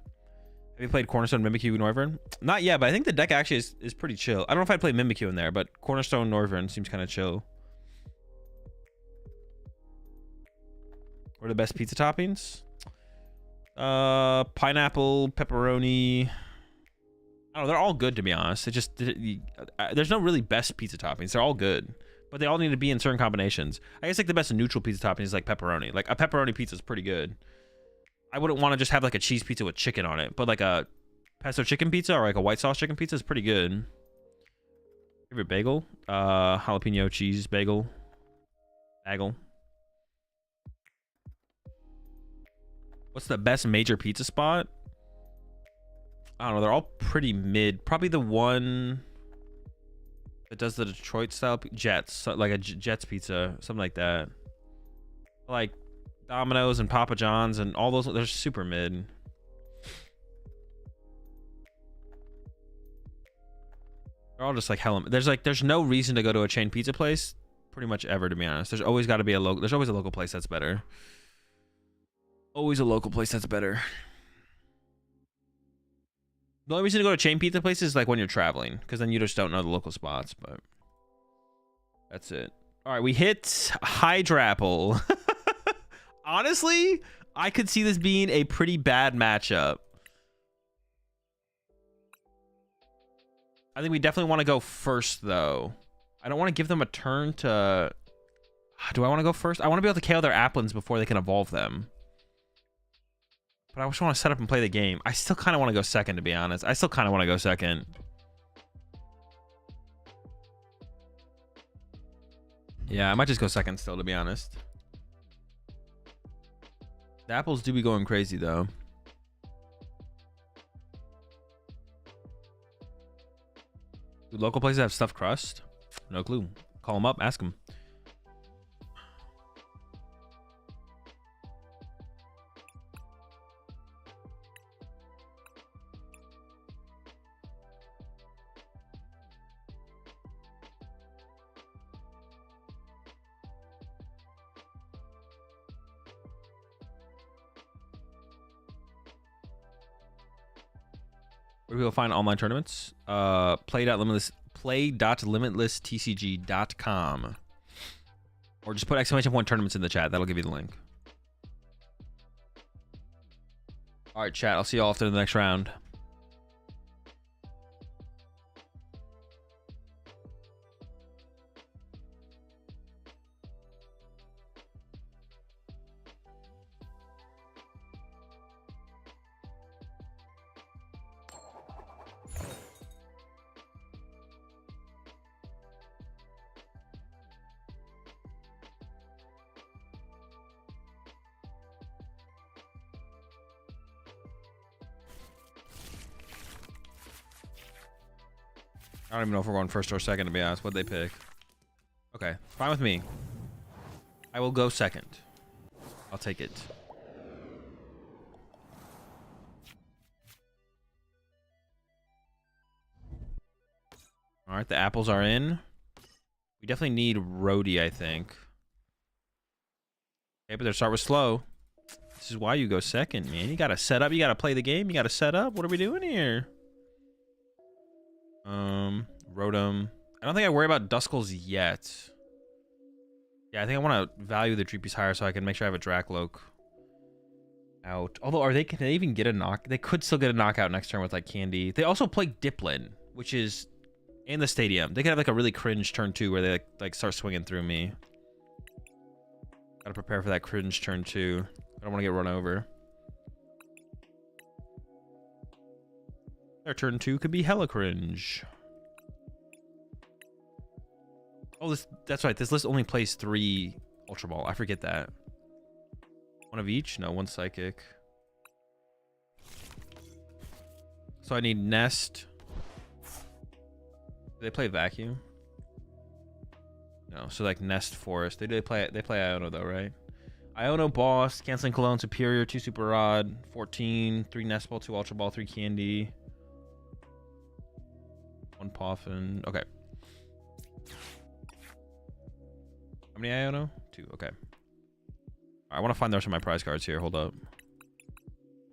Have you played Cornerstone, Mimikyu, Noivern? Not yet, but I think the deck actually is pretty chill. I don't know if I'd play Mimikyu in there, but Cornerstone, Noivern seems kind of chill. What are the best pizza toppings? Pineapple, pepperoni. I don't know, they're all good, to be honest. It just there's no really best pizza toppings. They're all good, but they all need to be in certain combinations. I guess like the best neutral pizza topping is like pepperoni. Like a pepperoni pizza is pretty good. I wouldn't want to just have like a cheese pizza with chicken on it, but like a pesto chicken pizza or like a white sauce chicken pizza is pretty good. Favorite bagel? Jalapeno cheese bagel. What's the best major pizza spot? I don't know. They're all pretty mid. Probably the one that does the Detroit style Jets, like a Jets pizza, something like that. Like Domino's and Papa John's and all those, they're super mid. They're all just like hell. There's no reason to go to a chain pizza place pretty much ever, to be honest. There's always got to be there's always a local place that's better. Always a local place that's better. The only reason to go to chain pizza places is like when you're traveling, because then you just don't know the local spots, but that's it. All right, we hit Hydrapple. Honestly, I could see this being a pretty bad matchup. I think we definitely want to go first, though. I don't want to give them a turn to... Do I want to go first? I want to be able to KO their Applins before they can evolve them. But I just want to set up and play the game. I still kind of want to go second, to be honest. I still kind of want to go second. Yeah, I might just go second still, to be honest. The apples do be going crazy, though. Do local places have stuffed crust? No clue. Call them up, ask them. Where do we go find online tournaments? Play.limitlesstcg.com. Or just put !point tournaments in the chat. That'll give you the link. All right, chat. I'll see you all after the next round. I don't even know if we're going first or second, to be honest. What'd they pick? Okay, fine with me. I will go second. I'll take it. All right, the apples are in. We definitely need Rhodey, I think. Okay, but their start was slow. This is why you go second, man. You gotta set up. You gotta play the game. You gotta set up. What are we doing here? Rotom. I don't think I worry about Duskulls yet. Yeah, I think I want to value the Dreepies higher so I can make sure I have a Dracloak out. Although, can they even get a knock? They could still get a knockout next turn with like Candy. They also play Diplin, which is in the stadium. They could have like a really cringe turn 2 where they like start swinging through me. Gotta prepare for that cringe turn 2. I don't want to get run over. Their turn 2 could be hella cringe. Oh, that's right. This list only plays 3 Ultra Ball. I forget that. One of each? No, one Psychic. So I need Nest. Do they play Vacuum? No, so like Nest Forest. They play Iono though, right? Iono Boss, canceling Cologne Superior, 2 Super Rod, 14, 3 Nest Ball, 2 Ultra Ball, 3 Candy. 1 Poffin. Okay. How many Iono? 2. Okay. I want to find the rest of my prize cards here. Hold up.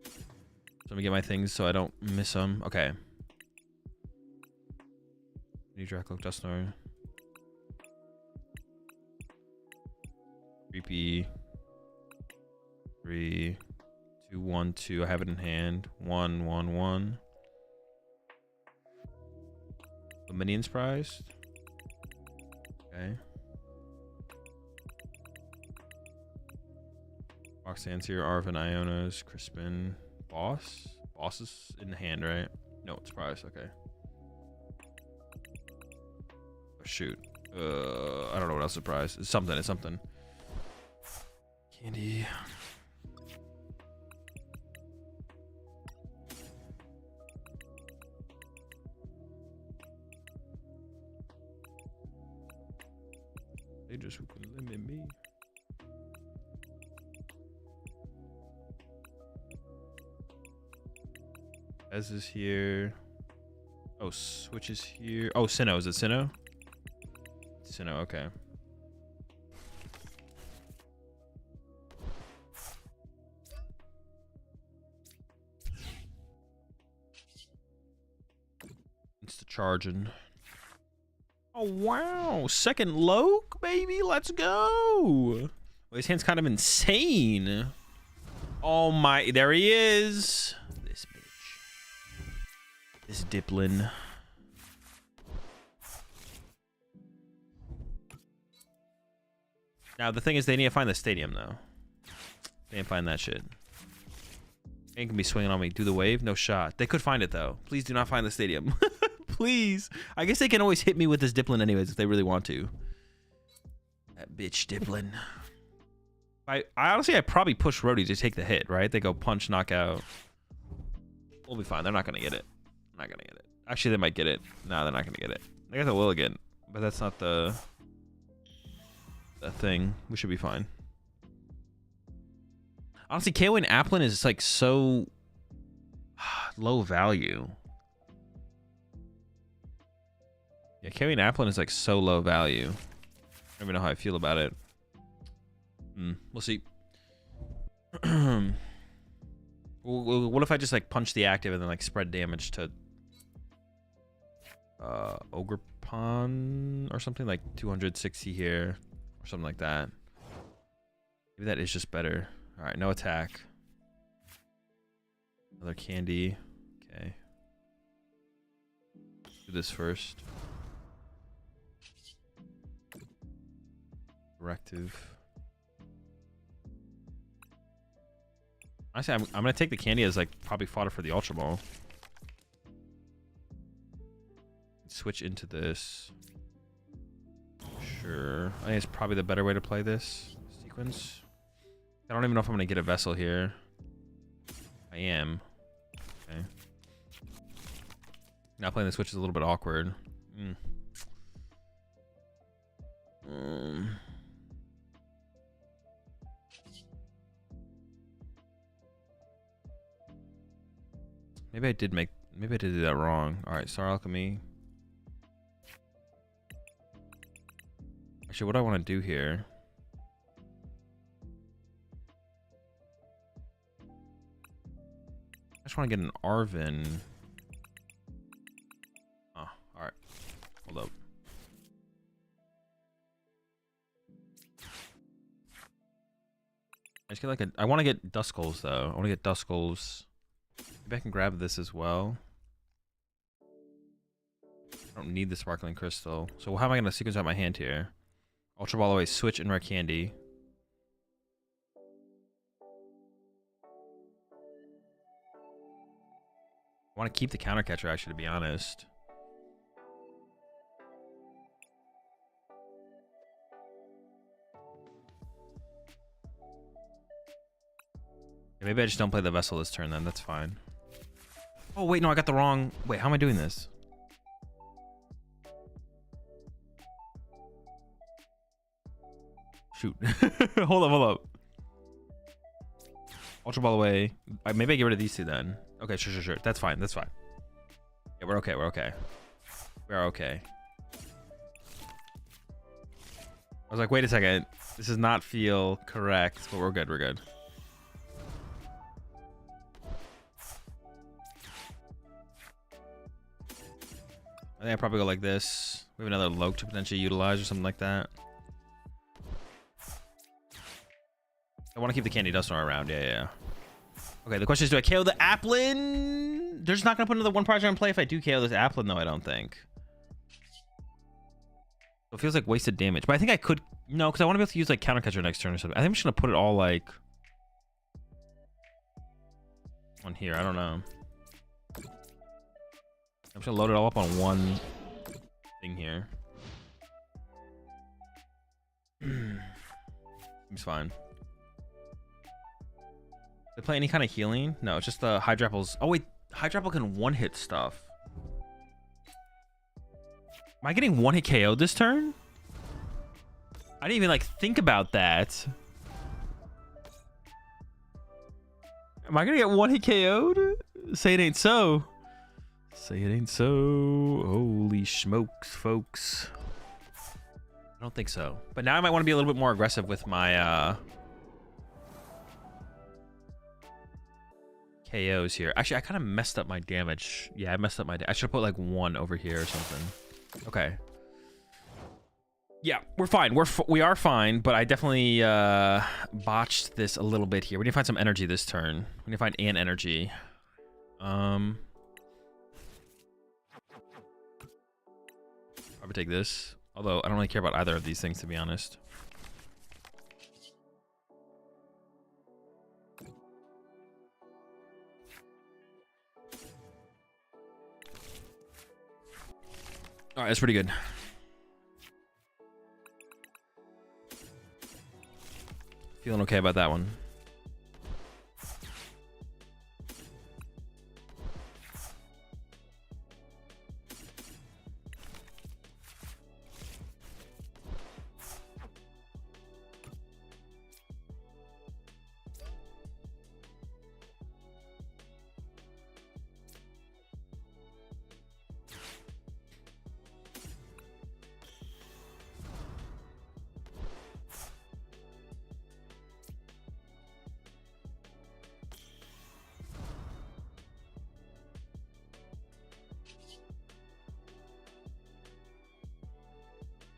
So let me get my things so I don't miss them. Okay. New Dracloak, Dusknoir. Creepy. 3, 2, 1, 2. I have it in hand. 1, 1, 1. The minions prized. Okay. Roxanne's here. Arvin, Ionos, Crispin, Boss. Boss is in the hand, right? No, it's prized. Okay. Oh, shoot. I don't know what else is prized. It's something. It's something. Candy. They just couldn't limit me. Ez is here. Oh, Switch is here. Oh, Sinnoh. Is it Sinnoh? Sinnoh, okay. It's the charging. Oh, wow. Second Loke, baby. Let's go. Well, his hand's kind of insane. Oh, my. There he is. This bitch. This Diplin. Now, the thing is, they need to find the stadium, though. They didn't find that shit. Ain't gonna be swinging on me. Do the wave? No shot. They could find it, though. Please do not find the stadium. Please. I guess they can always hit me with this Diplin anyways if they really want to. That bitch Diplin. I honestly, I probably push Rhodey to take the hit, right? They go punch, knockout. We'll be fine. They're not gonna get it. Not gonna get it. Actually, they might get it. No, they're not gonna get it. They got the Willigan, but that's not the thing. We should be fine. Honestly, KO and Applin is like so low value. Yeah, KO and Applin is like so low value. I don't even know how I feel about it. We'll see. What if I just like punch the active and then like spread damage to Ogre Pawn or something, like 260 here or something like that. Maybe that is just better. All right, no attack. Another Candy. Okay. Do this first. Directive. Honestly, I'm gonna take the Candy as like probably fodder for the Ultra Ball. Switch into this. Sure. I think it's probably the better way to play this sequence. I don't even know if I'm gonna get a Vessel here. I am. Okay. Now playing the Switch is a little bit awkward. Maybe I did do that wrong. All right, Star Alchemy. Actually, what do I want to do here? I just want to get an Arvin. Oh, all right. Hold up. I just get like a. I want to get Duskulls though. I want to get Duskulls. Maybe I can grab this as well. I don't need the Sparkling Crystal. So how am I going to sequence out my hand here? Ultra Ball away, Switch, and Rare Candy. I want to keep the Counter Catcher, actually, to be honest. Yeah, maybe I just don't play the Vessel this turn then. That's fine. Oh, wait, no, I got the wrong... Wait, how am I doing this? Shoot. Hold up. Ultra Ball away. Maybe I get rid of these two then. Okay, sure. That's fine. Yeah, we're okay. We are okay. I was like, wait a second. This does not feel correct, but we're good. I think I probably go like this. We have another Loke to potentially utilize or something like that. I want to keep the Candy Duster around. Yeah. Okay, the question is, do I KO the Applin? They're just not going to put another one project on play if I do KO this Applin, though, I don't think. So it feels like wasted damage. But I think I could... No, because I want to be able to use, like, Counter Catcher next turn or something. I think I'm just going to put it all, like... on here. I don't know. I'm just going to load it all up on one thing here. Seems fine. They play any kind of healing? No, it's just the Hydrapples. Oh wait, Hydrapple can one-hit stuff. Am I getting one-hit KO'd this turn? I didn't even like think about that. Am I gonna get one-hit KO'd? Say it ain't so. Say it ain't so. Holy smokes, folks. I don't think so. But now I might want to be a little bit more aggressive with my KOs here. Actually, I kind of messed up my damage. Yeah, I messed up my I should have put like 1 over here or something. Okay. Yeah, we're fine. We are fine, but I definitely botched this a little bit here. We need to find some energy this turn. We need to find an energy. Probably take this. Although I don't really care about either of these things, to be honest. All right, that's pretty good. Feeling okay about that one.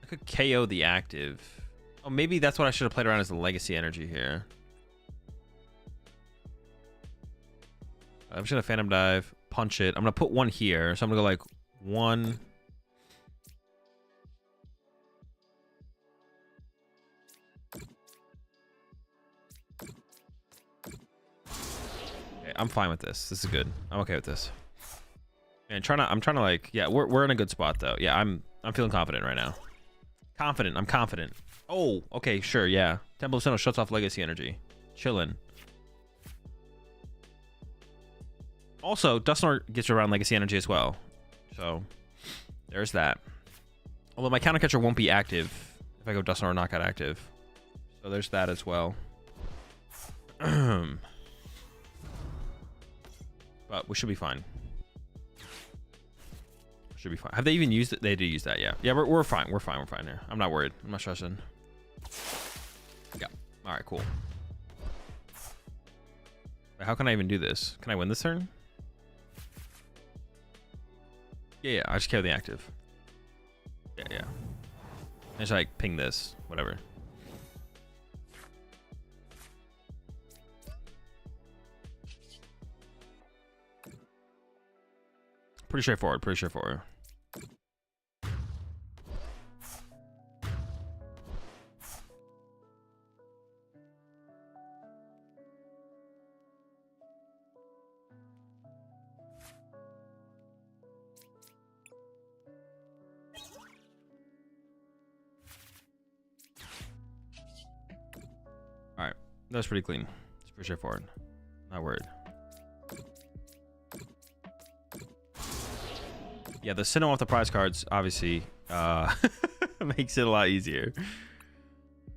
Could KO the active. Oh, maybe that's what I should have played around as the legacy energy here. I'm just gonna Phantom Dive, punch it. I'm gonna put 1 here, so I'm gonna go like 1. Okay, I'm fine with this. This is good. I'm okay with this. And I'm trying to like, yeah, we're in a good spot though. Yeah, I'm feeling confident right now. I'm confident. Oh, okay, sure, yeah. Temple of Sinnoh shuts off legacy energy. Chillin'. Also, Dusknoir gets around legacy energy as well. So, there's that. Although my counter catcher won't be active if I go Dusknoir knockout active. So there's that as well. But we should be fine. Should be fine. Have they even used it? They did use that, yeah. Yeah, we're fine. We're fine. We're fine here. I'm not worried. I'm not stressing. Yeah. All right, cool. Wait, how can I even do this? Can I win this turn? Yeah, I just carry the active. Yeah. I just like ping this, whatever. Pretty straightforward. All right, that's pretty clean. It's pretty straightforward. Not worried. Yeah, the send off the prize cards obviously makes it a lot easier.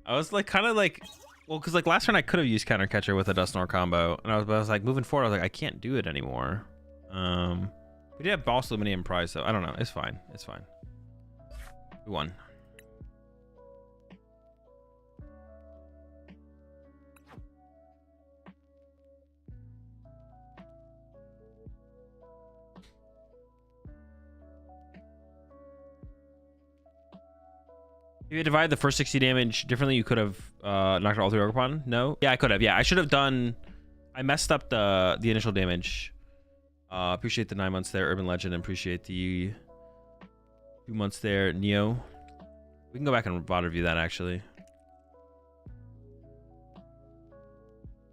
I was like kind of like, well, because like last turn I could have used counter catcher with a Dusknoir combo, and I was like moving forward. I was like, I can't do it anymore. We did have Boss Luminium prize though. I don't know. It's fine. It's fine. We won. If you had divided the first 60 damage differently, you could have knocked out all 3 Dragapult. No? Yeah, I could have. Yeah, I should have done... I messed up the initial damage. Appreciate the 9 months there, Urban Legend. Appreciate the 2 months there, Neo. We can go back and VOD review that, actually.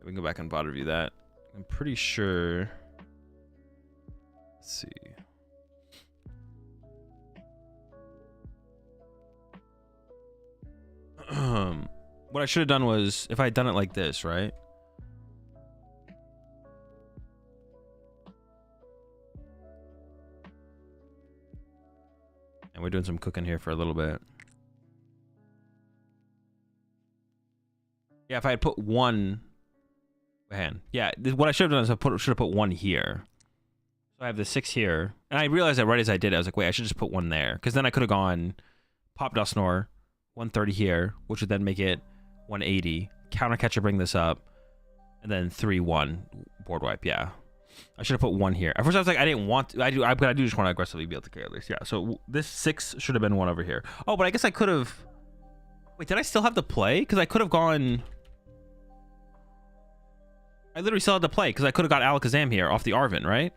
We can go back and VOD review that. I'm pretty sure... Let's see. What I should have done was, if I had done it like this, right? And we're doing some cooking here for a little bit. Yeah, if I had put one hand. Yeah, what I should have done is I should have put one here. So I have the 6 here. And I realized that right as I did, I was like, wait, I should just put one there. Because then I could have gone pop Dusknoir, 130 here, which would then make it 180. Counter catcher, bring this up, and then 3-1 board wipe. Yeah, I should have put 1 here. At first, I was like, I didn't want to. I do just want to aggressively be able to carry this. Yeah, so this 6 should have been 1 over here. Oh, but I guess I could have. Wait, did I still have the play? Because I could have gone. I literally still had the play because I could have got Alakazam here off the Arven, right?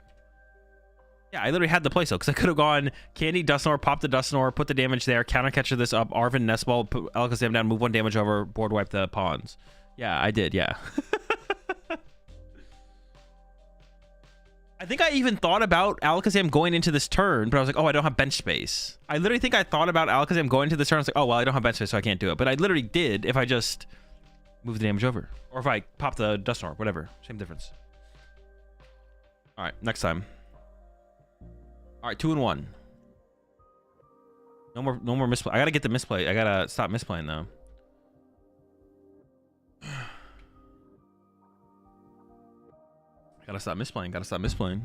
Yeah, I literally had the play still because I could have gone Candy, Dusknoir, pop the Dusknoir, put the damage there, counter catcher this up, Arven, Nest Ball, put Alakazam down, move 1 damage over, board wipe the pawns. Yeah, I did, yeah. I think I even thought about Alakazam going into this turn, but I was like, oh, I don't have bench space. I literally think I thought about Alakazam going into this turn. I was like, oh, well, I don't have bench space, so I can't do it. But I literally did if I just move the damage over. Or if I pop the Dusknoir, whatever. Same difference. All right, next time. All right, 2-1. No more misplay. I gotta get the misplay. I gotta stop misplaying though. Gotta stop misplaying. Gotta stop misplaying.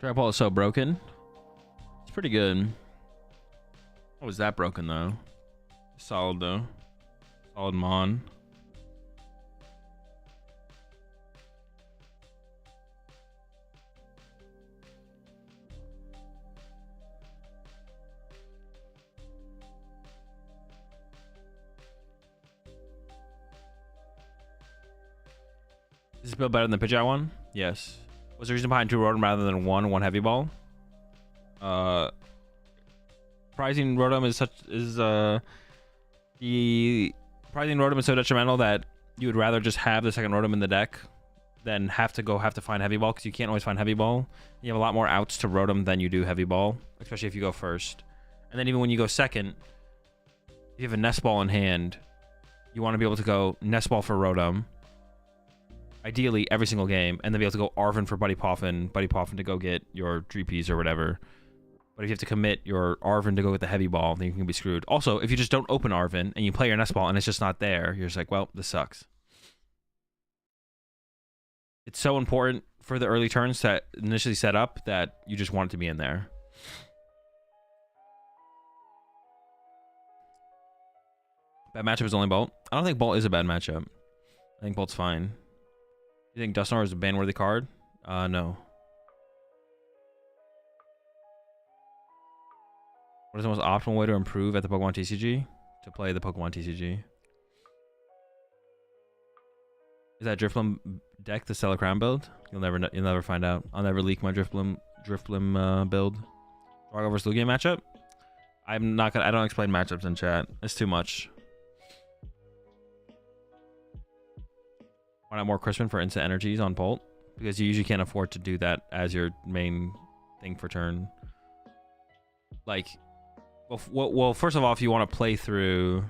Dragapult is so broken. It's pretty good. How was that broken though? Solid though. Solid Mon. Is this build better than the Pidgeot one? Yes. Was the reason behind 2 Rotom rather than 1 heavy ball? Prizing Rotom the prizing Rotom is so detrimental that you would rather just have the second Rotom in the deck than have to find heavy ball, because you can't always find heavy ball. You have a lot more outs to Rotom than you do heavy ball, especially if you go first. And then even when you go second, if you have a Nest Ball in hand, you want to be able to go Nest Ball for Rotom, ideally every single game, and then be able to go Arven for Buddy Poffin to go get your Dreepies or whatever. But if you have to commit your Arven to go with the heavy ball, then you can be screwed. Also, if you just don't open Arven and you play your nest ball and it's just not there, you're just like, well, this sucks. It's so important for the early turns that initially set up that you just want it to be in there. Bad matchup is only Bolt. I don't think Bolt is a bad matchup. I think Bolt's fine. You think Dusknoir is a ban-worthy card? No. What is the most optimal way to improve at the Pokemon TCG? To play the Pokemon TCG. Is that Drifblim deck the Stellar Crown build? You'll never find out. I'll never leak my Drifblim build. Drago versus Lugia matchup? I don't explain matchups in chat. It's too much. Why not more Crispin for instant energies on Bolt? Because you usually can't afford to do that as your main thing for turn. Like, well, first of all, if you want to play through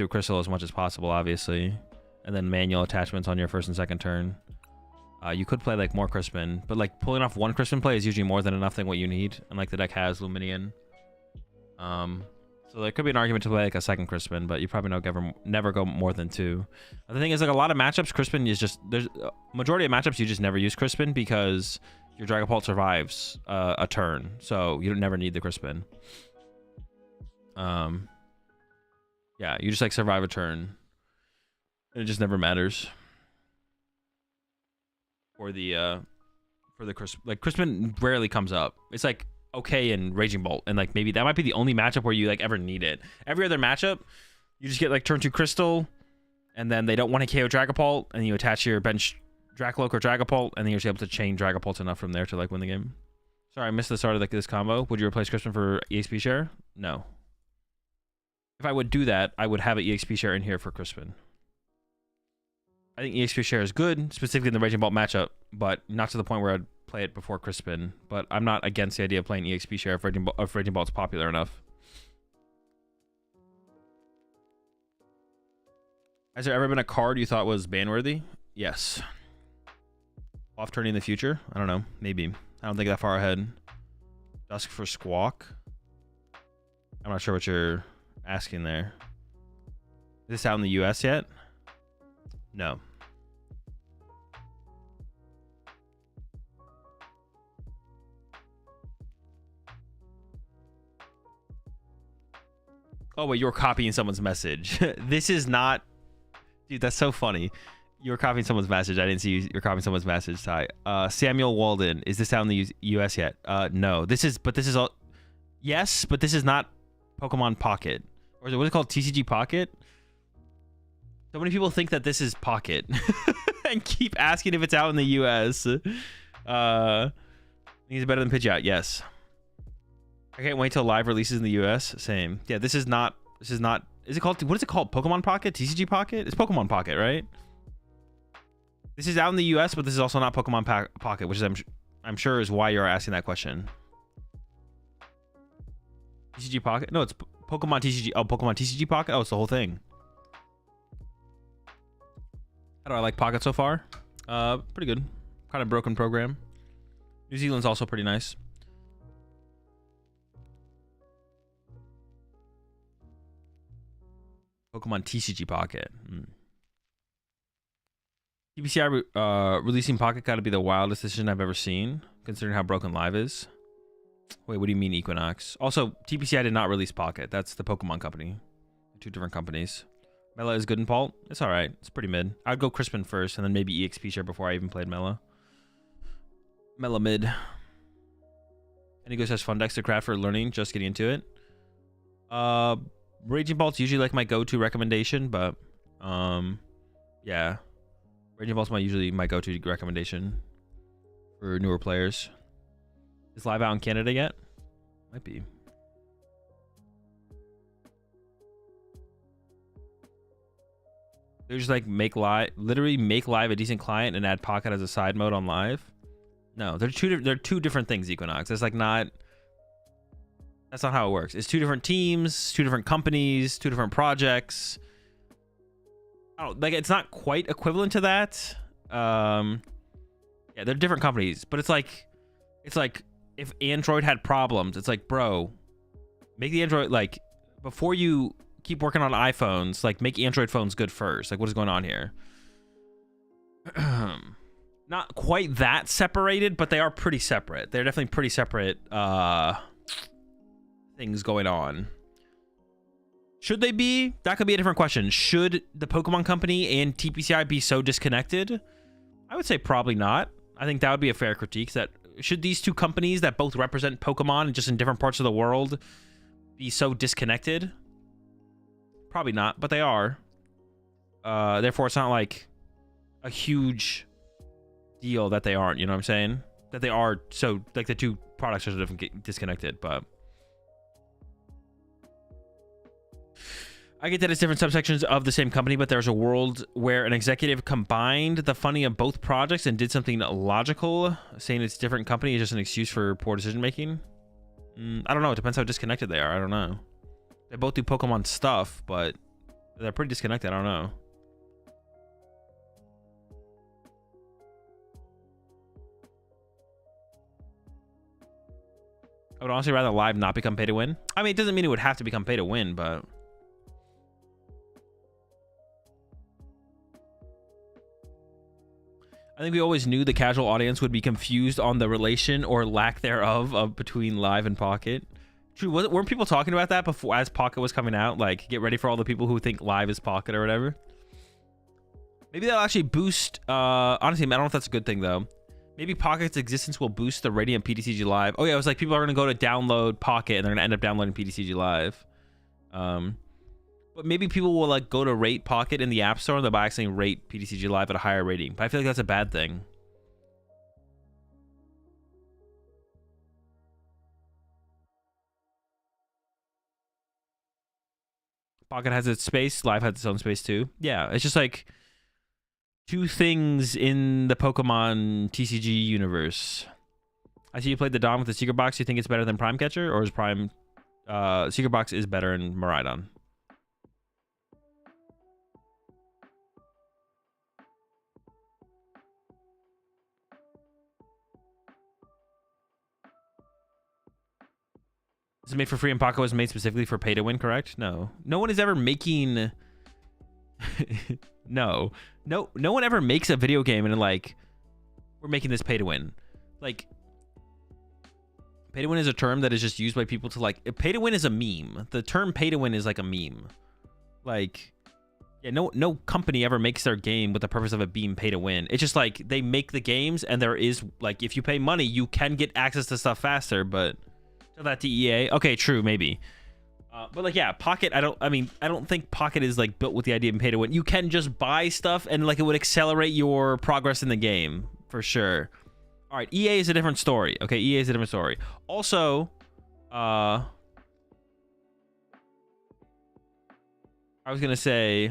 Crystal as much as possible, obviously, and then manual attachments on your first and second turn. You could play like more Crispin, but like pulling off one Crispin play is usually more than enough than what you need, and like the deck has Luminion. So there could be an argument to play like a second Crispin, but you probably never go more than two. The thing is, like a lot of matchups, Crispin is just there's a majority of matchups you just never use Crispin because your Dragapult survives a turn, so you don't never need the Crispin. Yeah, you just like survive a turn, and it just never matters. For the Crispin, like Crispin rarely comes up. It's like okay in Raging Bolt, and like maybe that might be the only matchup where you like ever need it. Every other matchup, you just get like turn 2 Crystal, and then they don't want to KO Dragapult, and you attach your bench Dracloak or Dragapult, and then you're just able to chain Dragapult enough from there to like win the game. Sorry, I missed the start of like this combo. Would you replace Crispin for EXP share? No. If I would do that, I would have an EXP share in here for Crispin. I think EXP share is good, specifically in the Raging Bolt matchup, but not to the point where I'd play it before Crispin. But I'm not against the idea of playing EXP share if Raging Bolt's popular enough. Has there ever been a card you thought was ban-worthy? Yes. Off turning in the future? I don't know. Maybe. I don't think that far ahead. Dusk for Squawk? I'm not sure what you're asking there. Is this out in the US yet? No. Oh wait, you're copying someone's message. This is not, dude, that's so funny. You're copying someone's message. I didn't see you're copying someone's message, Ty. Samuel Walden, is this out in the US yet? No. This is all, yes, but this is not Pokemon Pocket. Or what is it called? TCG Pocket? So many people think that this is Pocket and keep asking if it's out in the US. Think it's better than Pidgeot? Yes. I can't wait till live releases in the US. Same. Yeah, this is not, is it called, what is it called? Pokemon Pocket? TCG Pocket? It's Pokemon Pocket, right? This is out in the US, but this is also not Pokemon Pocket, which is I'm sure is why you're asking that question. TCG Pocket? No, it's Pokemon TCG. Oh, Pokemon TCG Pocket? Oh, it's the whole thing. How do I like Pocket so far? Pretty good. Kind of broken program. New Zealand's also pretty nice. Pokemon TCG Pocket. TBCI releasing Pocket gotta be the wildest decision I've ever seen, considering how broken Live is. Wait, what do you mean Equinox? Also, TBCI did not release Pocket. That's the Pokemon company. Two different companies. Mela is good in Palt. It's alright. It's pretty mid. I'd go Crispin first, and then maybe EXP share before I even played Mela. Mela mid. Any good such fun decks to craft for learning, just getting into it? Raging Bolt's usually like my go-to recommendation, but yeah. Raging Bolt's usually my go-to recommendation for newer players. Is Live out in Canada yet? Might be. They just like literally make Live a decent client and add Pocket as a side mode on Live. No, they're two different things. Equinox. It's like not. That's not how it works. It's two different teams, two different companies, two different projects. I don't like. It's not quite equivalent to that. Yeah, they're different companies, but it's like if Android had problems, it's like, bro, make the Android, like, before you keep working on iPhones, like, make Android phones good first. Like, what is going on here? Not quite that separated, but they are pretty separate. They're definitely pretty separate things going on. Should they be? That could be a different question. Should the Pokemon Company and TPCI be so disconnected? I would say probably not. I think that would be a fair critique. That should these two companies that both represent Pokemon just in different parts of the world be so disconnected? Probably not, but they are. Therefore, it's not like a huge deal that they aren't. You know what I'm saying? That they are so, like, the two products are sort of disconnected, but I get that it's different subsections of the same company, but there's a world where an executive combined the funding of both projects and did something logical. Saying it's a different company is just an excuse for poor decision making. I don't know. It depends how disconnected they are. I don't know. They both do Pokemon stuff, but they're pretty disconnected. I don't know. I would honestly rather live not become pay to win. I mean, it doesn't mean it would have to become pay to win, but I think we always knew the casual audience would be confused on the relation or lack thereof of between live and Pocket. True, weren't people talking about that before, as Pocket was coming out? Like, get ready for all the people who think live is Pocket or whatever. Maybe that'll actually boost. Honestly, I don't know if that's a good thing though. Maybe Pocket's existence will boost the rating of PTCG Live. Oh yeah, it was like people are gonna go to download Pocket and they're gonna end up downloading PTCG Live. But maybe people will like go to rate Pocket in the App Store and they'll by accidentally rate PTCG Live at a higher rating. But I feel like that's a bad thing. Pocket has its space, Live has its own space too. Yeah, it's just like two things in the Pokemon TCG universe. I see you played the Dawn with the Secret Box. You think it's better than Prime Catcher, or is Prime Secret Box is better in Miraidon? This is made for free and Pocket was made specifically for pay to win, correct? No. No one is ever making no one ever makes a video game and like, we're making this pay to win. Like, pay to win is a term that is just used by people to like, pay to win is a meme. The term pay to win is like a meme. Like, yeah, no company ever makes their game with the purpose of it being pay to win. It's just like they make the games and there is like, if you pay money, you can get access to stuff faster, but tell that to EA. Okay, true, maybe. But like, yeah, Pocket, I don't think Pocket is like built with the idea of pay to win. You can just buy stuff and like it would accelerate your progress in the game for sure. All right, EA is a different story. Okay, EA is a different story. Also, I was gonna say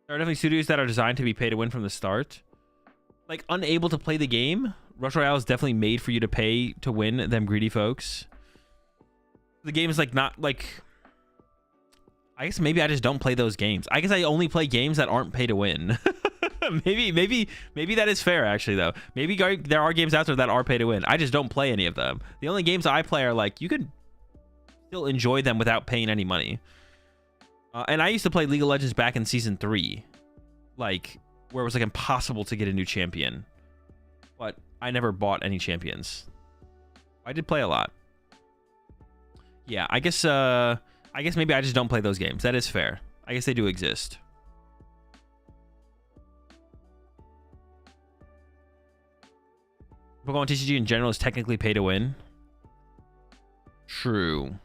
there are definitely studios that are designed to be pay to win from the start. Like, unable to play the game, Rush Royale is definitely made for you to pay to win, them greedy folks. The game is like not like, I guess maybe I just don't play those games. I guess I only play games that aren't pay to win. maybe that is fair actually though. Maybe there are games out there that are pay to win. I just don't play any of them. The only games I play are like, you can still enjoy them without paying any money. And I used to play League of Legends back in season 3, like where it was like impossible to get a new champion, but I never bought any champions. I did play a lot. Yeah, I guess maybe I just don't play those games. That is fair. I guess they do exist. Pokemon TCG in general is technically pay to win. True.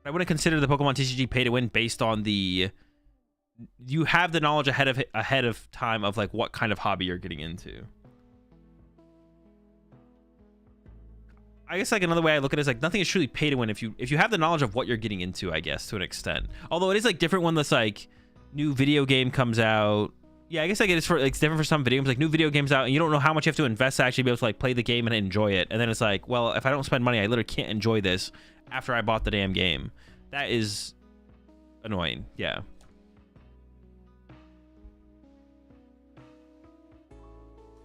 I wouldn't consider the Pokemon TCG pay to win based on the, you have the knowledge ahead of time of like what kind of hobby you're getting into. I guess like another way I look at it is like nothing is truly pay to win if you have the knowledge of what you're getting into, I guess, to an extent. Although it is like different when this like new video game comes out. Yeah, I guess like it's different for some video games. Like new video games out and you don't know how much you have to invest to actually be able to like play the game and enjoy it. And then it's like, well, if I don't spend money, I literally can't enjoy this after I bought the damn game. That is annoying. Yeah.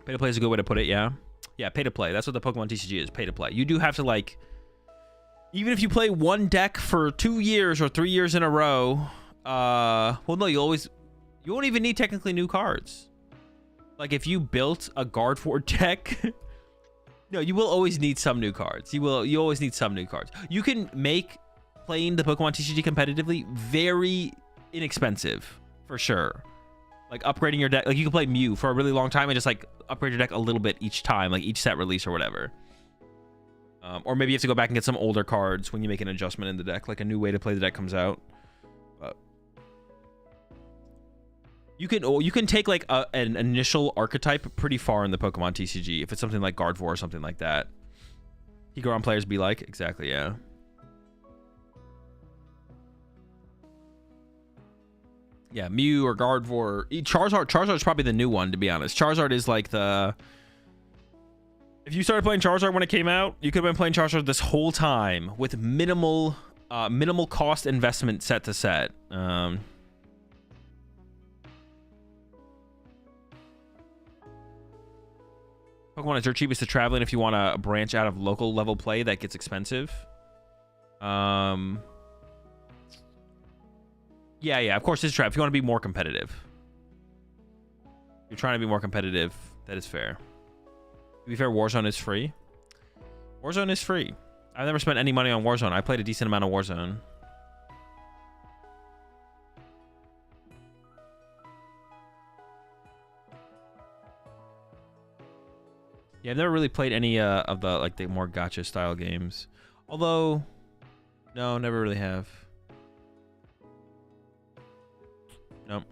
Pay to play is a good way to put it, yeah. Yeah, pay to play. That's what the Pokemon TCG is. Pay to play. You do have to like, even if you play one deck for 2 years or 3 years in a row, well, no, you won't even need technically new cards. Like if you built a Gardevoir deck, no, you will always need some new cards. You always need some new cards. You can make playing the Pokemon TCG competitively very inexpensive, for sure. Like upgrading your deck, like you can play Mew for a really long time and just like upgrade your deck a little bit each time, like each set release or whatever. Or maybe you have to go back and get some older cards when you make an adjustment in the deck, like a new way to play the deck comes out. But you can take like an initial archetype pretty far in the Pokemon TCG if it's something like Gardevoir or something like that. Higaron players be like, exactly, yeah. Yeah, Mew or Gardevoir. Charizard is probably the new one, to be honest. Charizard is like the... If you started playing Charizard when it came out, you could have been playing Charizard this whole time with minimal cost investment set to set. Pokemon is dirt cheapest to traveling if you want to branch out of local level play that gets expensive. Yeah, of course it's trap. If you want to be more competitive. If you're trying to be more competitive, that is fair. To be fair, Warzone is free. Warzone is free. I've never spent any money on Warzone. I played a decent amount of Warzone. Yeah, I've never really played any of the like the more gacha style games. Although, no, never really have. Nope.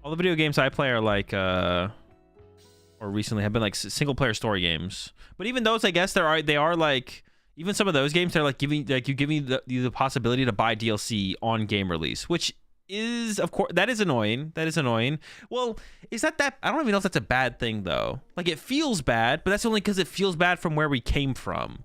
All the video games I play are like, or recently have been like single player story games. But even those, I guess they are like, even some of those games, they're like giving the possibility to buy DLC on game release, which is, of course, that is annoying. That is annoying. Well, is that I don't even know if that's a bad thing though. Like it feels bad, but that's only because it feels bad from where we came from.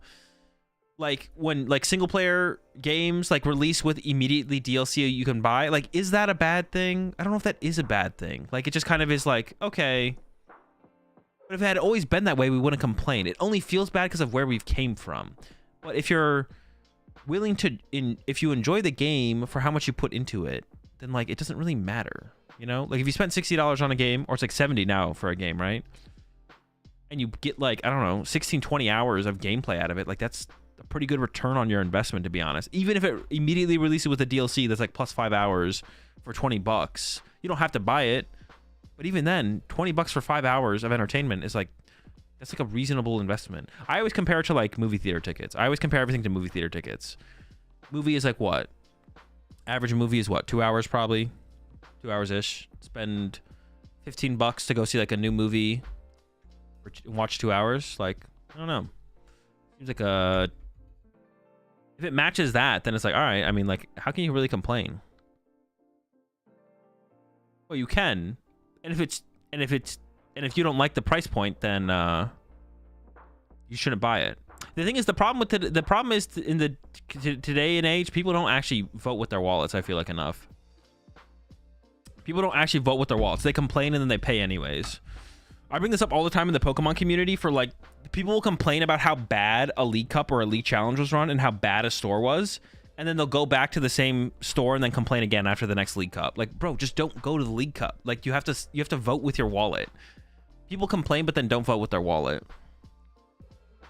Like when like single player games like release with immediately DLC you can buy, like is that a bad thing? I don't know if that is a bad thing. Like it just kind of is like, okay. But if it had always been that way, we wouldn't complain. It only feels bad because of where we've came from. But if you're willing to if you enjoy the game for how much you put into it, then like it doesn't really matter, you know? Like if you spent $60 on a game, or it's like 70 now for a game, right? And you get like, I don't know, 16, 20 hours of gameplay out of it, like that's a pretty good return on your investment, to be honest. Even if it immediately releases with a DLC that's like plus 5 hours for $20, you don't have to buy it. But even then, $20 for 5 hours of entertainment is like, that's like a reasonable investment. I always compare it to like movie theater tickets. I always compare everything to movie theater tickets. Movie is like what? Average movie is what? 2 hours probably? 2 hours-ish. Spend $15 to go see like a new movie. Or watch 2 hours. Like, I don't know. Seems like a... If it matches that, then it's like, all right. I mean, like, how can you really complain? Well, you can. And if you don't like the price point, then you shouldn't buy it. The thing is, the problem is in the today and age, people don't actually vote with their wallets. I feel like enough. People don't actually vote with their wallets. They complain and then they pay anyways. I bring this up all the time in the Pokemon community for like, people will complain about how bad a League Cup or a League Challenge was run and how bad a store was. And then they'll go back to the same store and then complain again after the next League Cup. Like, bro, just don't go to the League Cup. Like, you have to vote with your wallet. People complain, but then don't vote with their wallet.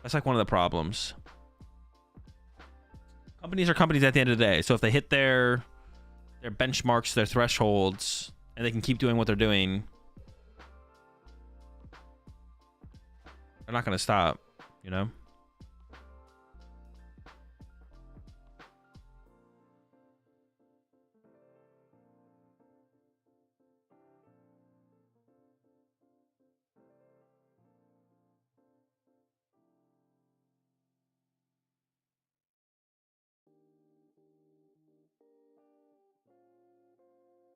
That's like one of the problems. Companies are companies at the end of the day. So if they hit their benchmarks, their thresholds, and they can keep doing what they're doing, they're not going to stop, you know?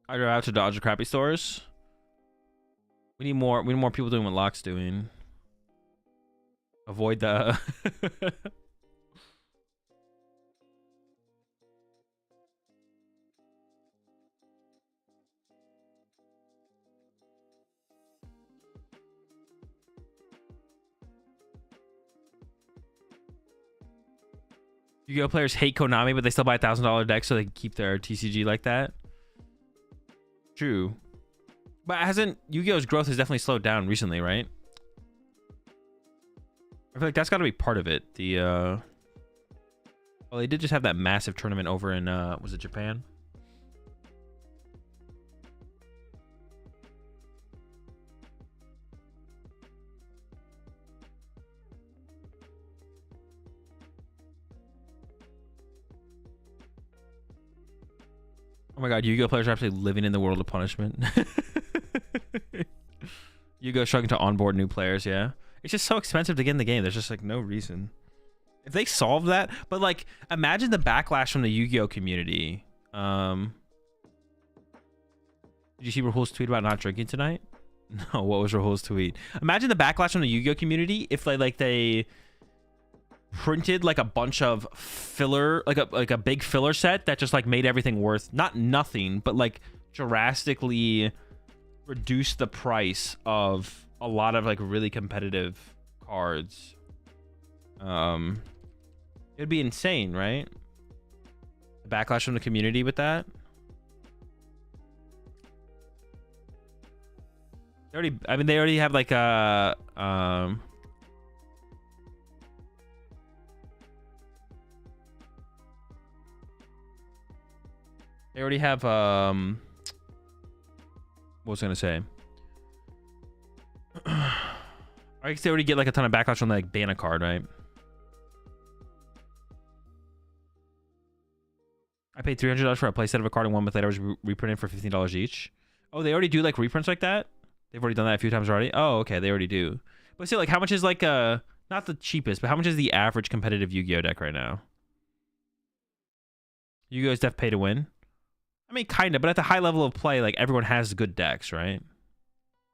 I drive out to dodge the crappy stores. We need more people doing what Locke's doing. Avoid the Yu-Gi-Oh players hate Konami, but they still buy $1,000 decks so they can keep their TCG like that. True. But hasn't Yu-Gi-Oh's growth has definitely slowed down recently, right? I feel like that's got to be part of it. The well, they did just have that massive tournament over in was it Japan? Oh my god, Yu-Gi-Oh players are actually living in the world of punishment. Yu-Gi-Oh struggling to onboard new players, yeah. It's just so expensive to get in the game. There's just like no reason. If they solve that, but like imagine the backlash from the Yu-Gi-Oh community. Did you see Rahul's tweet about not drinking tonight? No, what was Rahul's tweet? Imagine the backlash from the Yu-Gi-Oh community if they printed like a bunch of filler, like a big filler set that just like made everything worth not nothing, but like drastically reduced the price of a lot of like really competitive cards. It'd be insane, right? The backlash from the community with that. They already have like a they already have what was I gonna say? I guess they already get like a ton of backlash on like ban a card, right? I paid $300 for a playset of a card, and 1 month later I was reprinted for $15 each. Oh, they already do like reprints like that? They've already done that a few times already? Oh, okay, they already do. But still, like, how much is like not the cheapest, but how much is the average competitive Yu-Gi-Oh deck right now? Yu-Gi-Oh's def pay to win? I mean, kind of, but at the high level of play, like, everyone has good decks, right?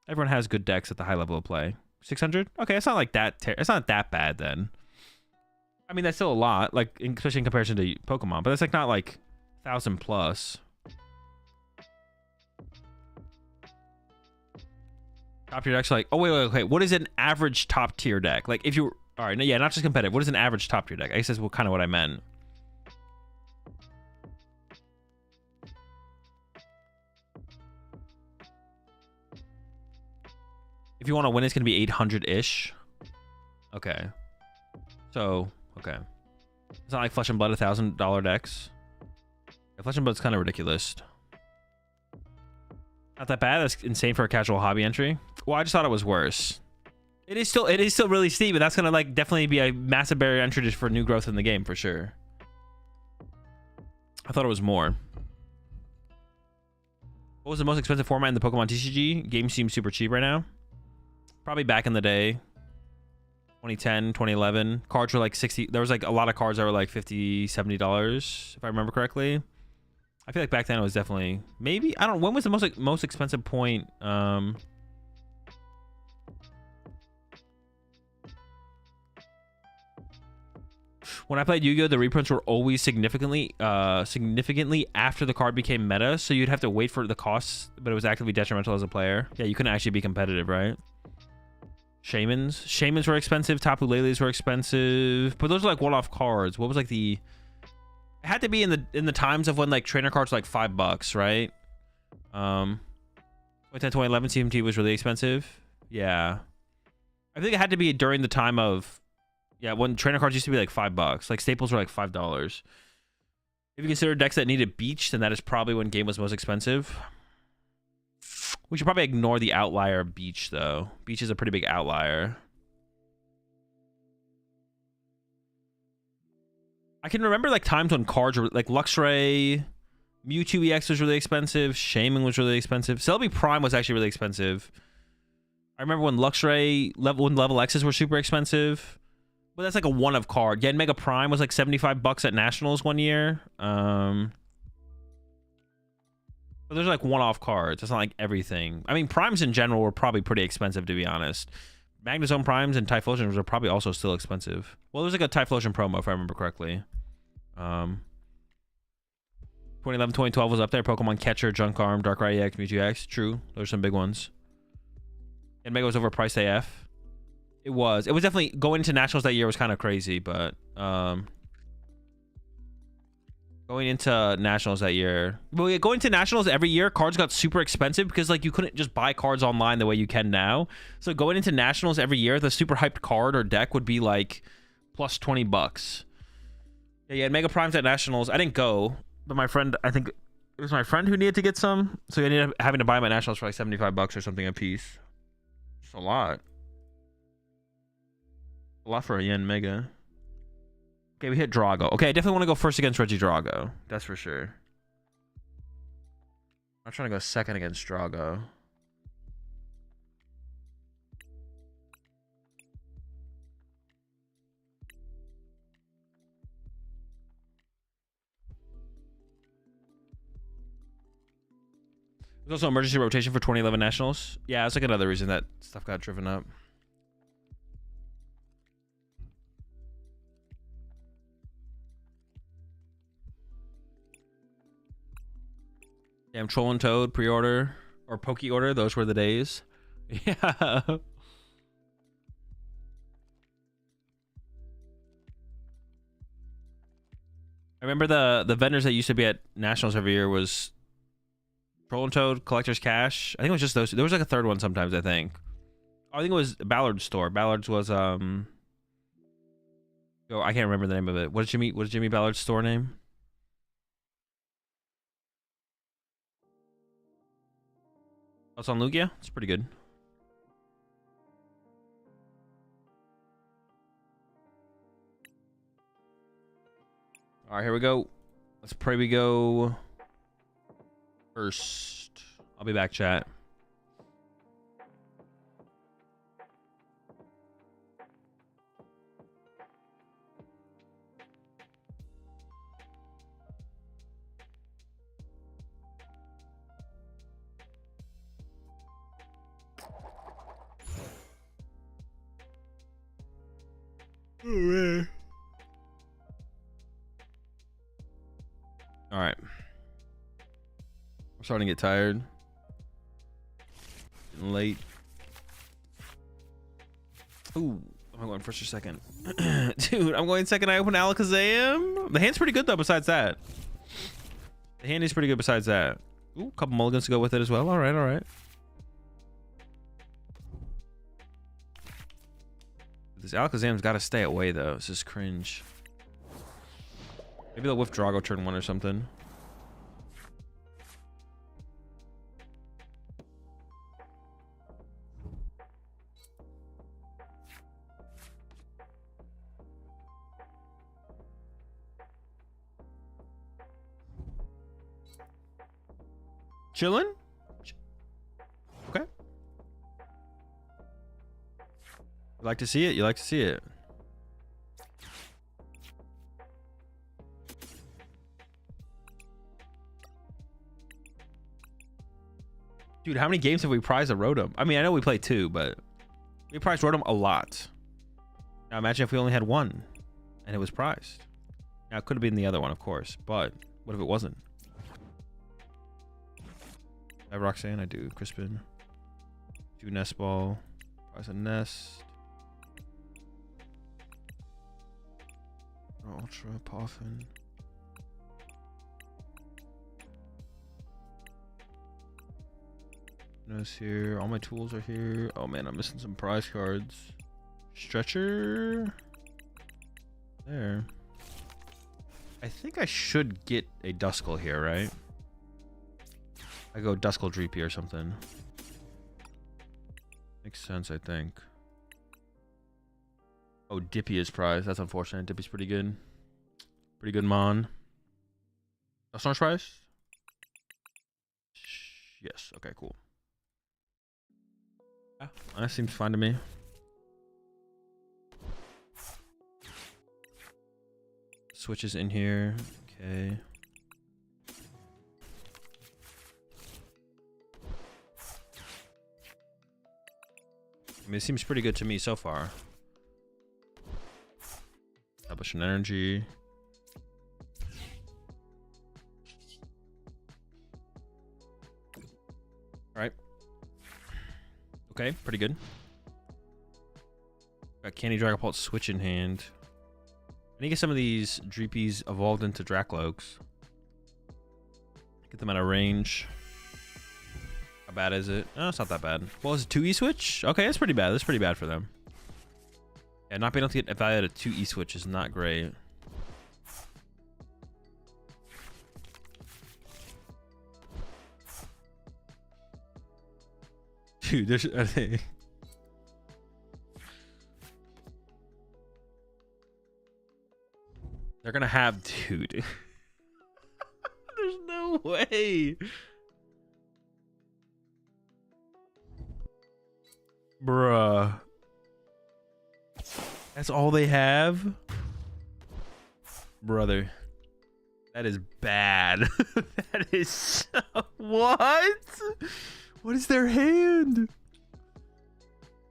Everyone has good decks at the high level of play. 600? Okay, it's not like that. It's not that bad then. I mean, that's still a lot, like, especially in comparison to Pokemon, but it's like not like 1,000 plus. Top tier decks, like, oh wait, what is an average top tier deck? Like, if you, all right, no, yeah, not just competitive. What is an average top tier deck? I guess that's kind of what I meant. If you want to win, it's gonna be 800-ish. Okay. So, okay. It's not like Flesh and Blood $1,000 decks. Yeah, Flesh and Blood's kind of ridiculous. Not that bad. That's insane for a casual hobby entry. Well, I just thought it was worse. It is still really steep, but that's gonna like definitely be a massive barrier entry just for new growth in the game for sure. I thought it was more. What was the most expensive format in the Pokemon TCG? Game seems super cheap right now. Probably back in the day. 2010, 2011. Cards were like 60. There was like a lot of cards that were like $50, $70, if I remember correctly. I feel like back then it was definitely maybe, I don't know, when was the most expensive point? When I played Yu-Gi-Oh, the reprints were always significantly after the card became meta, so you'd have to wait for the costs, but it was actively detrimental as a player. Yeah, you couldn't actually be competitive, right? Shamans were expensive. Tapu Leles were expensive, but those are like one-off cards. What was like the? It had to be in the times of when like trainer cards were like $5, right? 2010, 2011 CMT was really expensive. Yeah, I think it had to be during the time of, yeah, when trainer cards used to be like $5. Like staples were like $5. If you consider decks that needed Beach, then that is probably when game was most expensive. We should probably ignore the outlier of Beach, though. Beach is a pretty big outlier. I can remember like times when cards were like Luxray, Mewtwo EX was really expensive, Shaman was really expensive, Celebi Prime was actually really expensive. I remember when Luxray level X's were super expensive, but that's like a one of card. Yeah, Mega Prime was like $75 at Nationals one year. But there's like one-off cards. It's not like everything. I mean, primes in general were probably pretty expensive, to be honest. Magnezone primes and Typhlosions were probably also still expensive. Well, there's like a Typhlosion promo, if I remember correctly. 2011, 2012 was up there. Pokemon Catcher, Junk Arm, Darkrai EX, Mewtwo EX. True. Those are some big ones. And Mega was overpriced AF. It was. It was definitely, going into Nationals that year was kind of crazy, but Going into nationals that year. Well, yeah, going to nationals every year, cards got super expensive because like you couldn't just buy cards online the way you can now. So going into nationals every year, the super hyped card or deck would be like plus $20. Yeah, you had Mega Primes at nationals. I didn't go, but my friend, I think it was my friend who needed to get some, so he ended up having to buy them at nationals for like $75 or something a piece. It's a lot. A lot for a Yen Mega. Okay, we hit Drago. Okay, I definitely want to go first against Reggie Drago. That's for sure. I'm trying to go second against Drago. There's also emergency rotation for 2011 Nationals. Yeah, that's like another reason that stuff got driven up. Damn, Troll and Toad pre-order or Poke order. Those were the days. Yeah. I remember the vendors that used to be at Nationals every year was Troll and Toad, Collector's Cash. I think it was just those. There was like a third one sometimes, I think. Oh, I think it was Ballard's store. Ballard's was oh, I can't remember the name of it. What is Jimmy Ballard's store name? Oh, it's on Lugia? It's pretty good. All right, here we go. Let's pray we go first. I'll be back, chat. Oh, man. All right. I'm starting to get tired. Getting late. Ooh, am I going first or second? Dude, I'm going second. I open Alakazam. The hand's pretty good though. Besides that, the hand is pretty good. Besides that, ooh, a couple mulligans to go with it as well. All right, all right. This Alakazam's got to stay away though. This is cringe. Maybe they'll whiff Drago turn 1 or something. Chillin'? Okay. You like to see it? You like to see it. Dude, how many games have we prized a Rotom? I mean, I know we played 2, but we prized Rotom a lot. Now imagine if we only had 1 and it was prized. Now it could have been the other one, of course, but what if it wasn't? I have Roxanne, I do Crispin. Do Nest Ball. Prize a Nest. Ultra Poffin. Nest here. All my tools are here. Oh man, I'm missing some prize cards. Stretcher. There. I think I should get a Duskull here, right? I go Duskull Dreepy or something. Makes sense, I think. Oh, Dippy is prize. That's unfortunate. Dippy's pretty good. Pretty good Mon. Dusknoir's prize? Yes. Okay, cool. Yeah, that seems fine to me. Switches in here. Okay. I mean, it seems pretty good to me so far. Establish an energy. All right. Okay, pretty good. Got Candy Dragapult switch in hand. I need to get some of these Dreepies evolved into Dracloaks. Get them out of range. How bad is it? Oh, it's not that bad. Well, it's a 2E switch? Okay, that's pretty bad. That's pretty bad for them. Yeah, not being able to get evaluated at 2E switch is not great. Dude, there's... They're gonna have... Dude. There's no way. Bruh. That's all they have? Brother. That is bad. That is so... What? What is their hand?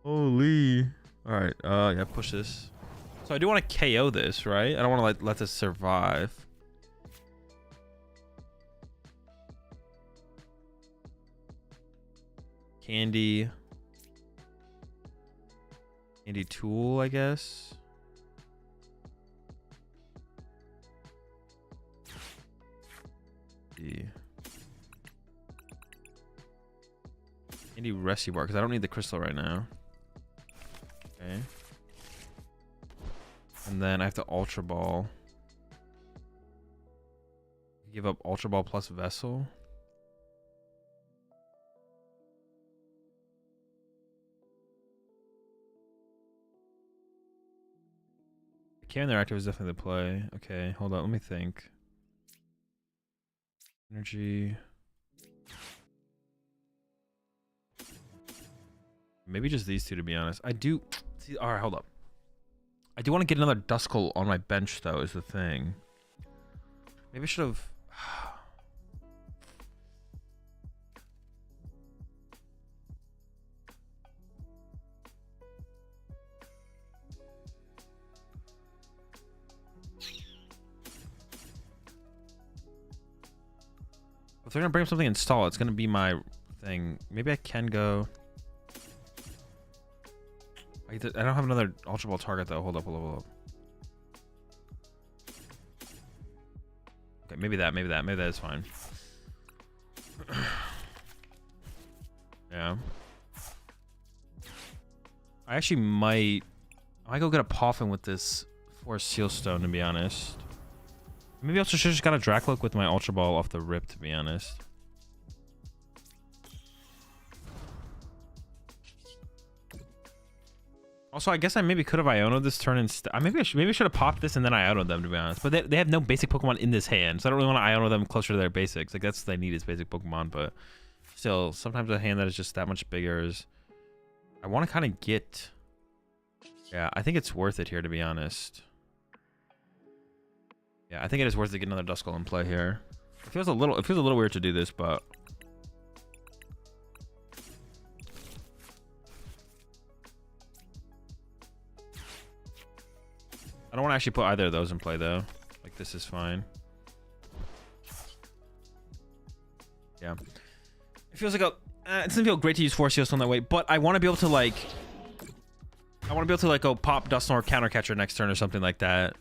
Holy. Alright, yeah, push this. So I do want to KO this, right? I don't want to let this survive. Candy tool, I guess. Candy rescue bar, because I don't need the crystal right now. Okay. And then I have to Ultra Ball. Give up Ultra Ball plus Vessel. Can interactive is definitely the play. Okay, hold on, let me think. Energy. Maybe just these two, to be honest. I do see. All right, hold up. I do want to get another Duskull on my bench, though, is the thing. Maybe I should have... If they're going to bring up something install, it's going to be my thing. Maybe I can go... I don't have another Ultra Ball target, though. Hold up. Okay, maybe that is fine. Yeah. I actually might go get a Poffin with this Forest Seal Stone, to be honest. Maybe I also should just got a Dracloak with my Ultra Ball off the rip, to be honest. Also, I guess I maybe could have Iono'd this turn instead. Maybe I should have popped this and then Iono'd them, to be honest. But they have no basic Pokemon in this hand, so I don't really want to Iono them closer to their basics. Like, that's what they need is basic Pokemon, but still, sometimes a hand that is just that much bigger is... I want to kind of get... Yeah, I think it's worth it here, to be honest. Yeah, I think it is worth it to get another Duskull in play here. It feels a little weird to do this, but... I don't want to actually put either of those in play, though. Like, this is fine. Yeah. It feels like a... it doesn't feel great to use Force Seal Stone that way, but I want to be able to, like... go pop Dusknoir Counter Catcher next turn or something like that.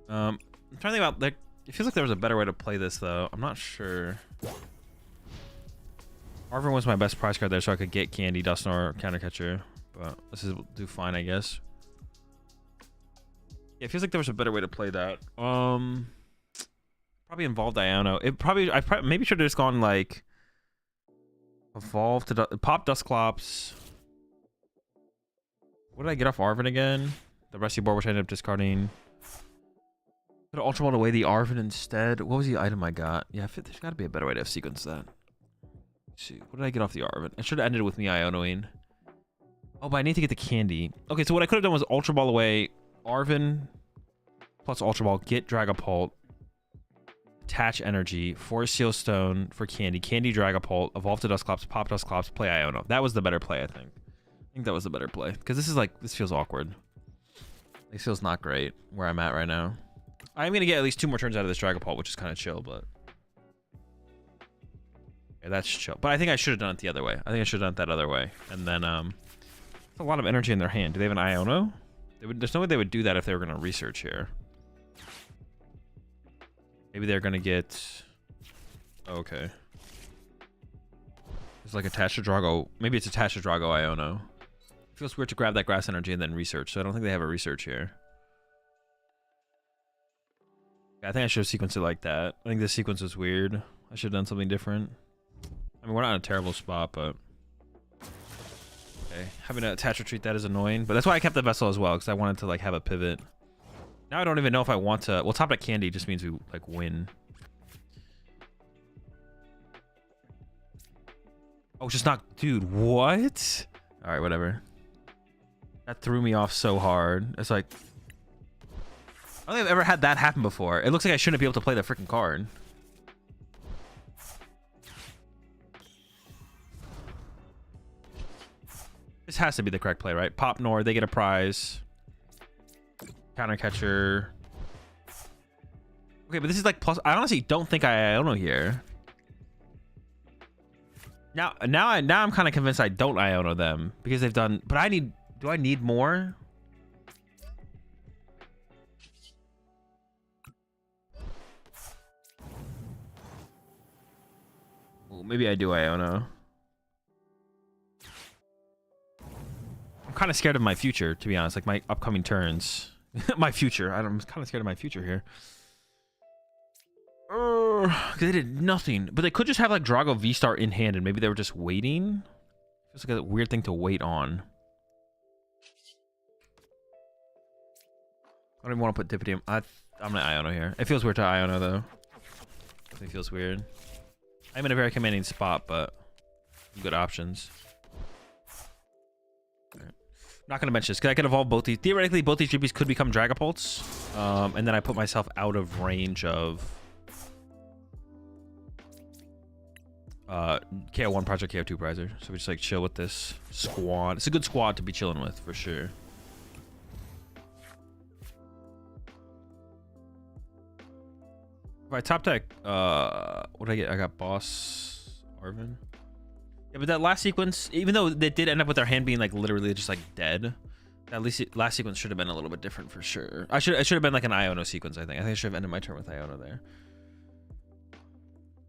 I'm trying to think about... Like, it feels like there was a better way to play this, though. I'm not sure. Arvin was my best prize card there, so I could get Candy, Dusknoir, Counter Catcher. But this is do fine, I guess. Yeah, it feels like there was a better way to play that. Probably involved Iono. I maybe should have just gone like evolve to pop Dusclops. What did I get off Arvin again? The Rescue Board, which I ended up discarding. Could have Ultra Balled away the Arvin instead. What was the item I got? Yeah, there's got to be a better way to have sequenced that. Let's see, what did I get off the Arvin? It should have ended with me Ionoing. Oh, but I need to get the Candy. Okay, so what I could have done was Ultra Ball away Arvin plus Ultra Ball, get Dragapult, attach Energy, Forest Seal Stone for Candy, Candy Dragapult, evolve to Dusclops, pop Dusclops, play Iono. That was the better play, I think. I think that was the better play. Because this feels awkward. This feels not great where I'm at right now. I'm going to get at least 2 more turns out of this Dragapult, which is kind of chill, but... Yeah, that's chill. But I think I should have done it the other way. I think I should have done it that other way. And then, there's a lot of energy in their hand. Do they have an Iono? There's no way they would do that if they were going to research here. Maybe they're going to get... Okay. It's like attached to Drago. Maybe it's attached to Drago Iono. It feels weird to grab that grass energy and then research, so I don't think they have a research here. Yeah, I think I should have sequenced it like that. I think this sequence was weird. I should have done something different. I mean, we're not in a terrible spot, but... Okay, having to attach retreat that is annoying, but that's why I kept the vessel as well, because I wanted to like have a pivot. Now I don't even know if I want to... Well, top deck candy just means we like win. Oh, just not... Dude, what? All right, whatever. That threw me off so hard. It's like... I don't think I've ever had that happen before. It looks like I shouldn't be able to play the freaking card. This has to be the correct play, right? Pop Nord, they get a prize. Counter catcher. Okay, but this is like plus... I honestly don't think I Iono here. Now I'm kind of convinced I don't Iono them because they've done... But I need... Do I need more? Well, maybe I do Iono. I'm kind of scared of my future, to be honest. Like my upcoming turns. My future. I'm kind of scared of my future here. Because they did nothing. But they could just have like Drago V-Star in hand and maybe they were just waiting. It's like a weird thing to wait on. I don't even want to put Dipitium. I'm gonna Iono here. It feels weird to Iono though. It feels weird. I'm in a very commanding spot, but good options. Right. Not gonna mention this because I could evolve both these. Theoretically, both these GPs could become Dragapults, and then I put myself out of range of KO1 Project, KO2 Prizer. So we just like chill with this squad. It's a good squad to be chilling with for sure. If I top deck, what did I get? I got Boss Arvin. Yeah, but that last sequence, even though they did end up with their hand being like literally just like dead, that last sequence should have been a little bit different for sure. It should have been like an Iono sequence. I think I should have ended my turn with Iono there.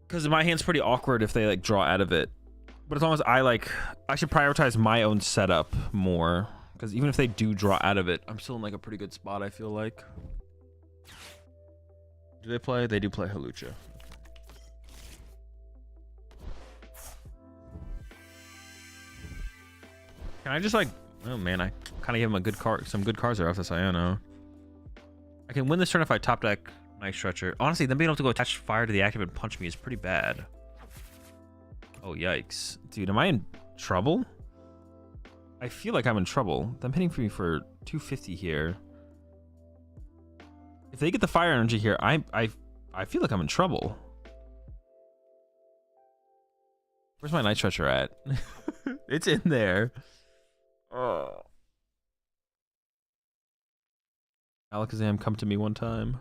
Because my hand's pretty awkward if they like draw out of it. But as long as I should prioritize my own setup more. Because even if they do draw out of it, I'm still in like a pretty good spot, I feel like. Do they play? They do play Hawlucha. Can I just like... Oh man, I kind of give him a good card. Some good cards are off this Iono. I can win this turn if I top deck Night Stretcher. Honestly, them being able to go attach fire to the active and punch me is pretty bad. Oh, yikes. Dude, am I in trouble? I feel like I'm in trouble. Them hitting for me for 250 here. If they get the fire energy here, I feel like I'm in trouble. Where's my Night Stretcher at? It's in there. Oh. Alakazam, come to me one time.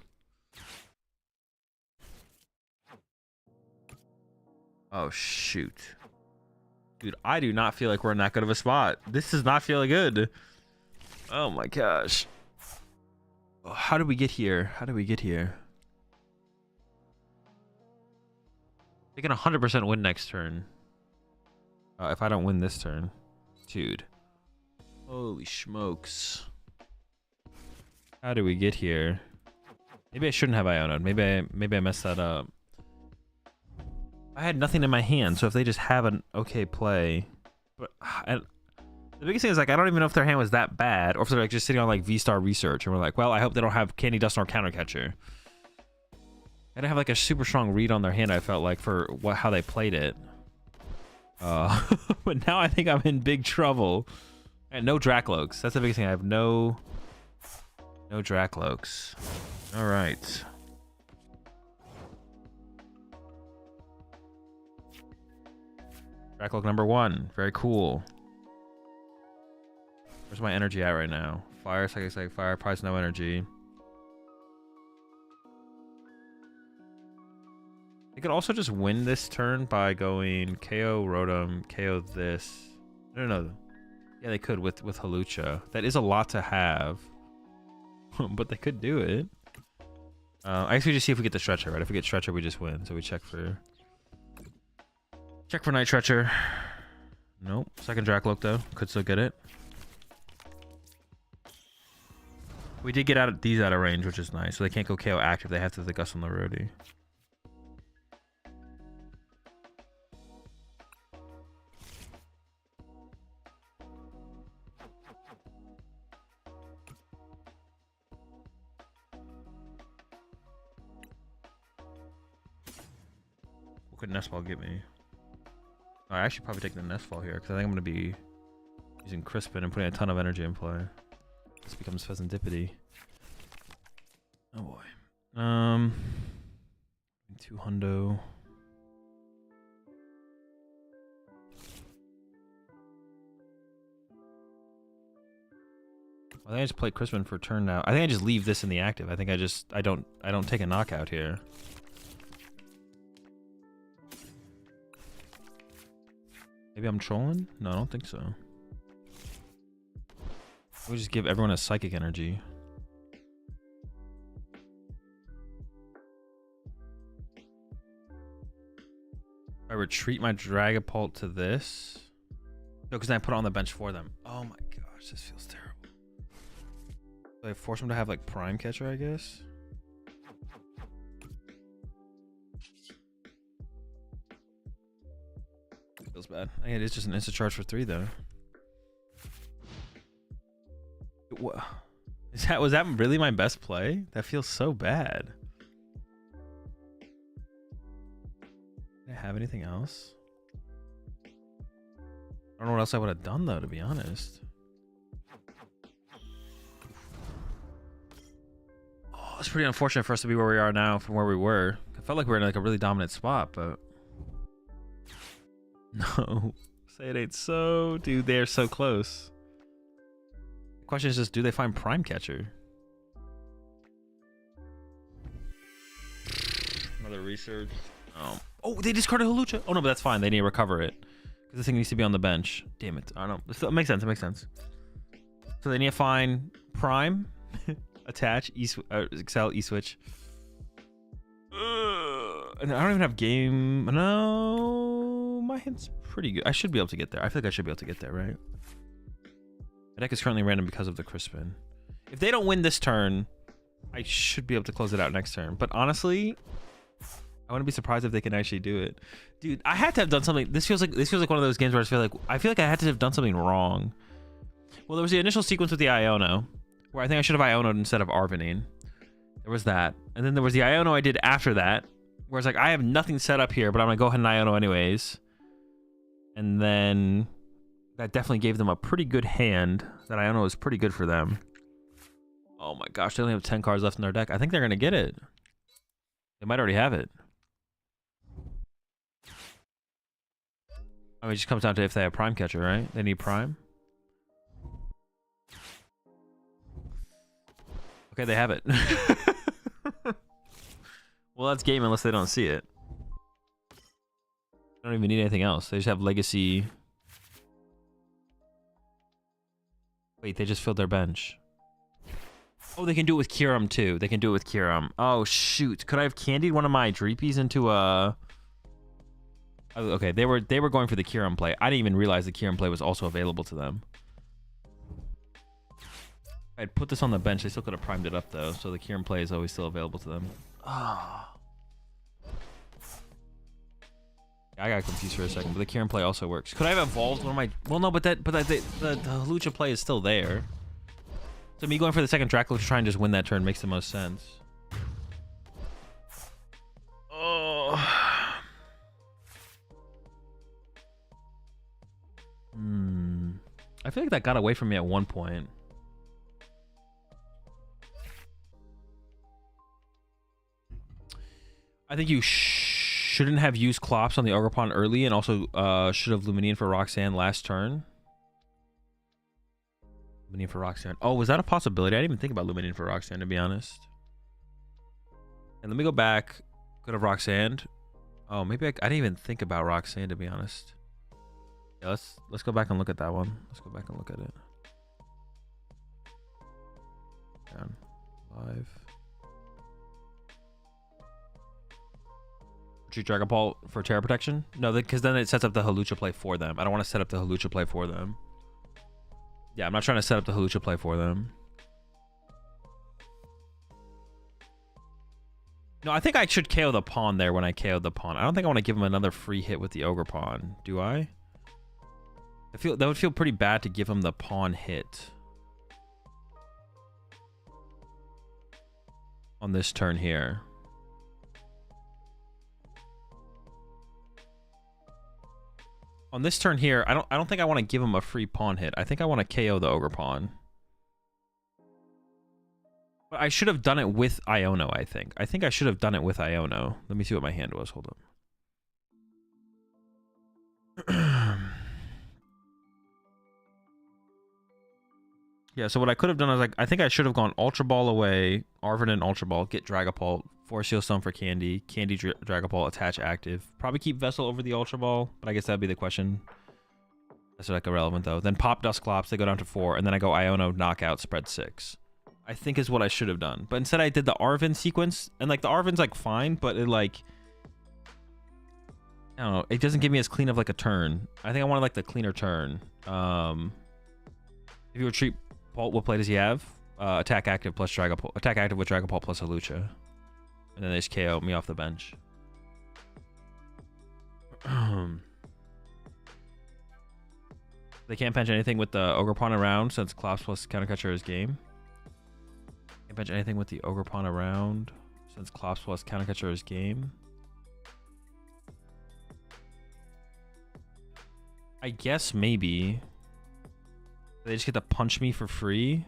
Oh, shoot. Dude, I do not feel like we're in that good of a spot. This does not feel good. Oh my gosh. Oh, how did we get here? How did we get here? They can 100% win next turn. If I don't win this turn. Dude. Holy smokes. How did we get here? Maybe I shouldn't have Iono'd. Maybe I messed that up. I had nothing in my hand, so if they just have an okay play. But the biggest thing is like I don't even know if their hand was that bad, or if they're like just sitting on like V-Star Research and we're like, well, I hope they don't have Candy Dust nor Counter Catcher. I didn't have like a super strong read on their hand, I felt like, for how they played it. But now I think I'm in big trouble. And no Dracloaks. That's the biggest thing. I have no Dracloaks. All right. Dracloak number 1. Very cool. Where's my energy at right now? Fire, psychic, fire, prize, no energy. They could also just win this turn by going KO Rotom, KO this. No. Yeah, they could with Hawlucha. That is a lot to have. But they could do it. I guess we just see if we get the Stretcher, right? If we get Stretcher, we just win. So we check for Check for Night Stretcher. Nope. Second Dracloak though. Could still get it. We did get these out of range, which is nice. So they can't go KO active. They have to the Gust on the roadie. What could Nestball give me? I actually probably take the Nestball here because I think I'm going to be using Crispin and putting a ton of energy in play. This becomes Pheasantipity. Oh boy. 2 hundo. I think I just play Crispin for turn now. I think I just leave this in the active. I think I don't take a knockout here. Maybe I'm trolling? No, I don't think so. We'll just give everyone a psychic energy. I retreat my Dragapult to this. No, because I put it on the bench for them. Oh my gosh, this feels terrible. So I force them to have like Prime Catcher, I guess. Feels bad. I think it is just an instant charge for 3 though. Was that really my best play? That feels so bad. Did I have anything else? I don't know what else I would have done though, to be honest. Oh, it's pretty unfortunate for us to be where we are now from where we were. I felt like we were in like a really dominant spot, but no. Say it ain't so. Dude, they're so close. The question is just, do they find Prime Catcher? Another research. Oh, they discarded Hawlucha. Oh no, but that's fine. They need to recover it. Because this thing needs to be on the bench. Damn it. I don't know. It makes sense. It makes sense. So they need to find Prime, attach, Excel, E-Switch. And I don't even have game. No, my hand's pretty good. I should be able to get there. I feel like I should be able to get there, right? My deck is currently random because of the Crispin. If they don't win this turn, I should be able to close it out next turn. But honestly, I wouldn't be surprised if they can actually do it. Dude, I had to have done something. This feels like one of those games where I feel like I had to have done something wrong. Well, there was the initial sequence with the Iono, where I think I should have Iono'd instead of Arvenine. There was that. And then there was the Iono I did after that, where it's like, I have nothing set up here, but I'm going to go ahead and Iono anyways. And then that definitely gave them a pretty good hand. That Iono was pretty good for them. Oh my gosh, they only have 10 cards left in their deck. I think they're going to get it. They might already have it. I mean, it just comes down to if they have Prime Catcher, right? They need Prime. Okay, they have it. Well, that's game unless they don't see it. They don't even need anything else. They just have Legacy. Wait, they just filled their bench. Oh, they can do it with Kyurem too. They can do it with Kyurem. Oh, shoot. Could I have candied one of my Dreepies into a... Oh, okay, they were going for the Kyurem play. I didn't even realize the Kyurem play was also available to them. I'd put this on the bench. They still could have primed it up though, so the Kyurem play is always still available to them. Ah. I got confused for a second, but the Kyurem play also works. Could I have evolved one of my... Well, no, but the Hawlucha play is still there. So me going for the second Dracula to try and just win that turn makes the most sense. Oh. I feel like that got away from me at one point. I think you shouldn't have used Clops on the Ogerpon early, and also should have Luminine for Roxanne last turn. Luminine for Roxanne. Oh, was that a possibility? I didn't even think about Luminine for Roxanne, to be honest. And let me go back. Could have Roxanne. Oh, maybe I didn't even think about Roxanne, to be honest. Yeah, let's go back and look at that one. Let's go back and look at it. Down. 5. Retreat Dragapult for Terra Protection? No, because then it sets up the Hawlucha play for them. I don't want to set up the Hawlucha play for them. Yeah, I'm not trying to set up the Hawlucha play for them. No, I think I should KO the pawn there when I KO the pawn. I don't think I want to give him another free hit with the Ogre Pawn. Do I? That would feel pretty bad to give him the pawn hit on this turn here. On this turn here, I don't think I want to give him a free pawn hit. I think I want to KO the Ogre Pawn. But I should have done it with Iono, I think. I think I should have done it with Iono. Let me see what my hand was. Hold up. Yeah, so what I could have done is like I think I should have gone Ultra Ball away, Arven and Ultra Ball, get Dragapult, Force Seal Stone for Candy, Candy Dragapult, attach active. Probably keep Vessel over the Ultra Ball, but I guess that'd be the question. That's like irrelevant though. Then pop Dusclops, they go down to 4, and then I go Iono, knockout, spread 6. I think is what I should have done. But instead I did the Arven sequence, and like the Arven's like fine, but it like I don't know, it doesn't give me as clean of like a turn. I think I wanted like the cleaner turn. If you retreat Pult, what play does he have? Attack active plus Dragapult. Attack active with Dragapult plus Hawlucha. And then they just KO me off the bench. They can't bench anything with the Ogre Pawn around since Clops plus Countercatcher is game. Can't bench anything with the Ogre Pawn around since Clops plus Countercatcher is game. I guess maybe. They just get to punch me for free.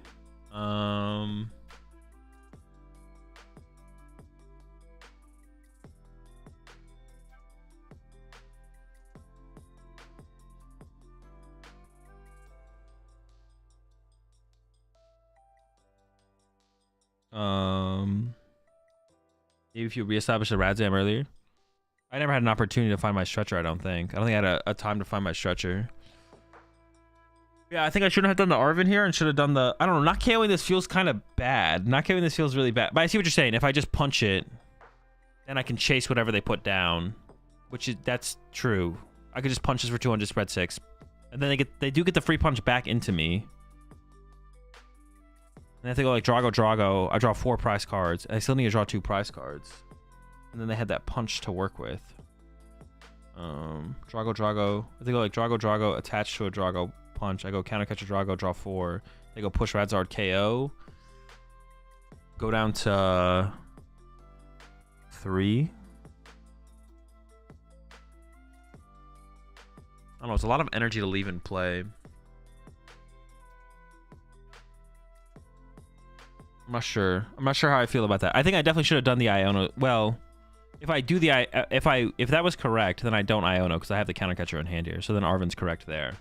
Maybe if you reestablish the Radzam earlier. I never had an opportunity to find my stretcher, I don't think. I don't think I had a time to find my stretcher. Yeah, I think I shouldn't have done the Arven here and should have done the... I don't know, not KOing this feels kind of bad. Not KOing this feels really bad. But I see what you're saying. If I just punch it, then I can chase whatever they put down. Which is... That's true. I could just punch this for 200, spread 6. And then they do get the free punch back into me. And if they go like Drago, I draw 4 prize cards. I still need to draw 2 prize cards. And then they had that punch to work with. Drago. If they go like Drago, attached to a Drago punch. I go Countercatcher Drago, draw 4. They go push Radzard KO. Go down to 3. I don't know, it's a lot of energy to leave in play. I'm not sure how I feel about that. I think I definitely should have done the Iono. Well, if I do the if that was correct, then I don't Iono because I have the Countercatcher in hand here. So then Arven's correct there.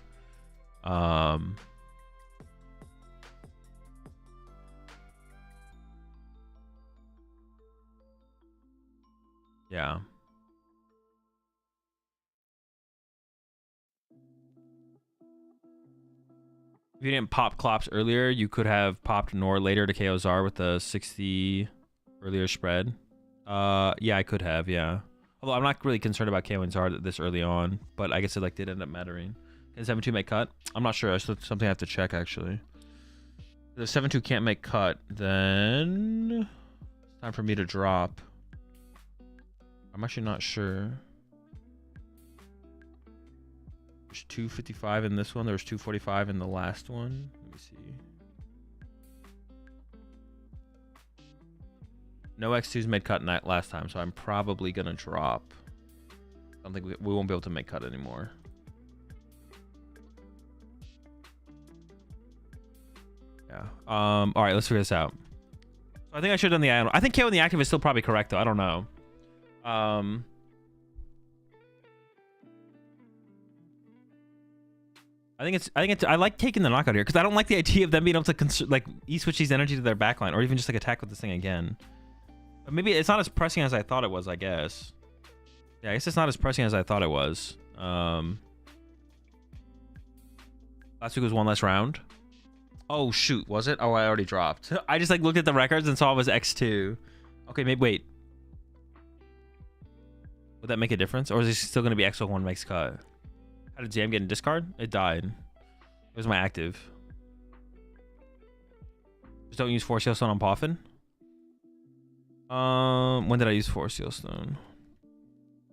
Yeah. If you didn't pop Clops earlier, you could have popped Nor later to KO Zar with the 60 earlier spread. Yeah, I could have, yeah. Although I'm not really concerned about KOing Zar this early on, but I guess it like did end up mattering. Can 7-2 make cut? I'm not sure. That's something I have to check actually. If 7-2 can't make cut, then it's time for me to drop. I'm actually not sure. There's 255 in this one. There was 245 in the last one. Let me see. No X2s made cut last time, so I'm probably gonna drop. I don't think we won't be able to make cut anymore. Yeah. All right, let's figure this out. So I think I should have done the Iono. I think KO in the active is still probably correct though. I don't know. I like taking the knockout here because I don't like the idea of them being able to like e-switch these energy to their backline or even just like attack with this thing again. But maybe it's not as pressing as I thought it was, I guess. Yeah, I guess it's not as pressing as I thought it was. Last week was one less round. Oh shoot, was it? Oh, I already dropped. I just like looked at the records and saw it was X2. Okay, maybe wait. Would that make a difference? Or is it still going to be X1 makes cut? How did Jam get in discard? It died. It was my active. Just don't use Force Seal Stone on Poffin. When did I use Force Seal Stone?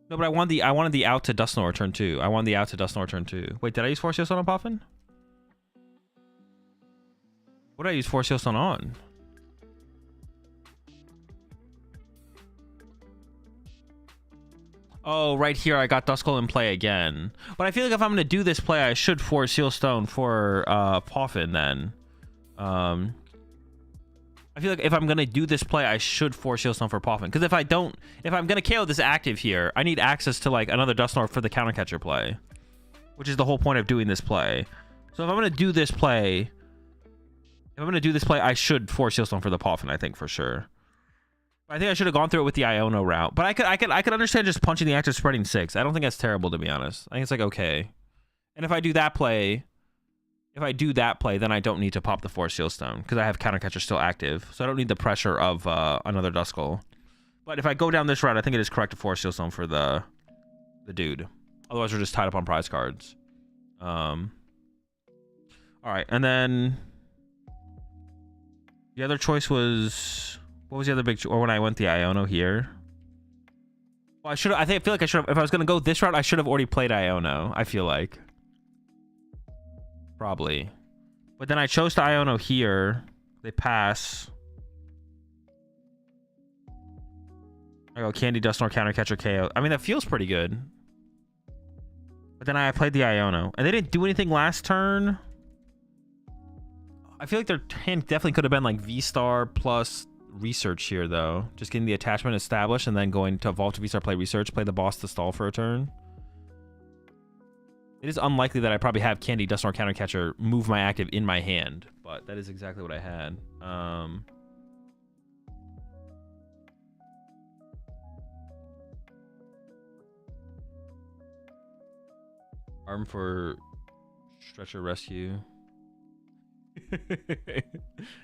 No, but I wanted the out to Dusknoir turn 2. I wanted the out to Dusknoir turn 2. Wait, did I use Force Seal Stone on Poffin? What did I use Force Seal Stone on? Oh, right here, I got Duskull in play again. But I feel like if I'm going to do this play, I should Force Seal Stone for Poffin then. I feel like if I'm going to do this play, I should Force Seal Stone for Poffin. Because if I'm going to KO this active here, I need access to like another Dusknoir for the counter catcher play. Which is the whole point of doing this play. So if I'm going to do this play, I should Force Seal Stone for the Poffin, I think, for sure. I think I should have gone through it with the Iono route, but I could understand just punching the active spreading 6. I don't think that's terrible, to be honest. I think it's like okay. And if I do that play, then I don't need to pop the Force Seal Stone because I have counter catcher still active, so I don't need the pressure of another Duskull. But if I go down this route, I think it is correct to Force Seal Stone for the dude. Otherwise, we're just tied up on prize cards. All right, and then the other choice was. What was the other big... Or when I went the Iono here? Well, I feel like I should have... If I was going to go this route, I should have already played Iono. I feel like. Probably. But then I chose to Iono here. They pass. I go Candy, Dusknoir, Counter Catcher, KO. I mean, that feels pretty good. But then I played the Iono. And they didn't do anything last turn. I feel like their hand definitely could have been like V-Star plus... research here though, just getting the attachment established and then going to evolve to V-Star, play research, play the boss to stall for a turn. It is unlikely that I probably have Candy, Dusknoir, Counter Catcher move my active in my hand, but that is exactly what I had. Arm for Stretcher Rescue.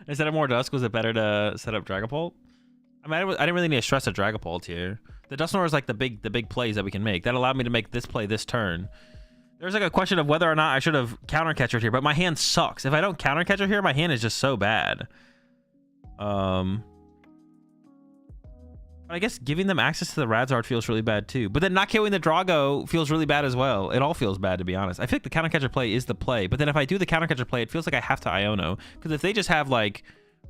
Instead of more Dusk, was it better to set up Dragapult? I mean, I didn't really need to stress a Dragapult here. The Dusknoir is like the big plays that we can make. That allowed me to make this play this turn. There's like a question of whether or not I should have counter catchered here, but my hand sucks. If I don't counter catcher here, my hand is just so bad. But I guess giving them access to the Radzard feels really bad too. But then not killing the Drago feels really bad as well. It all feels bad, to be honest. I feel like the counter catcher play is the play. But then if I do the counter catcher play, it feels like I have to Iono. Because if they just have like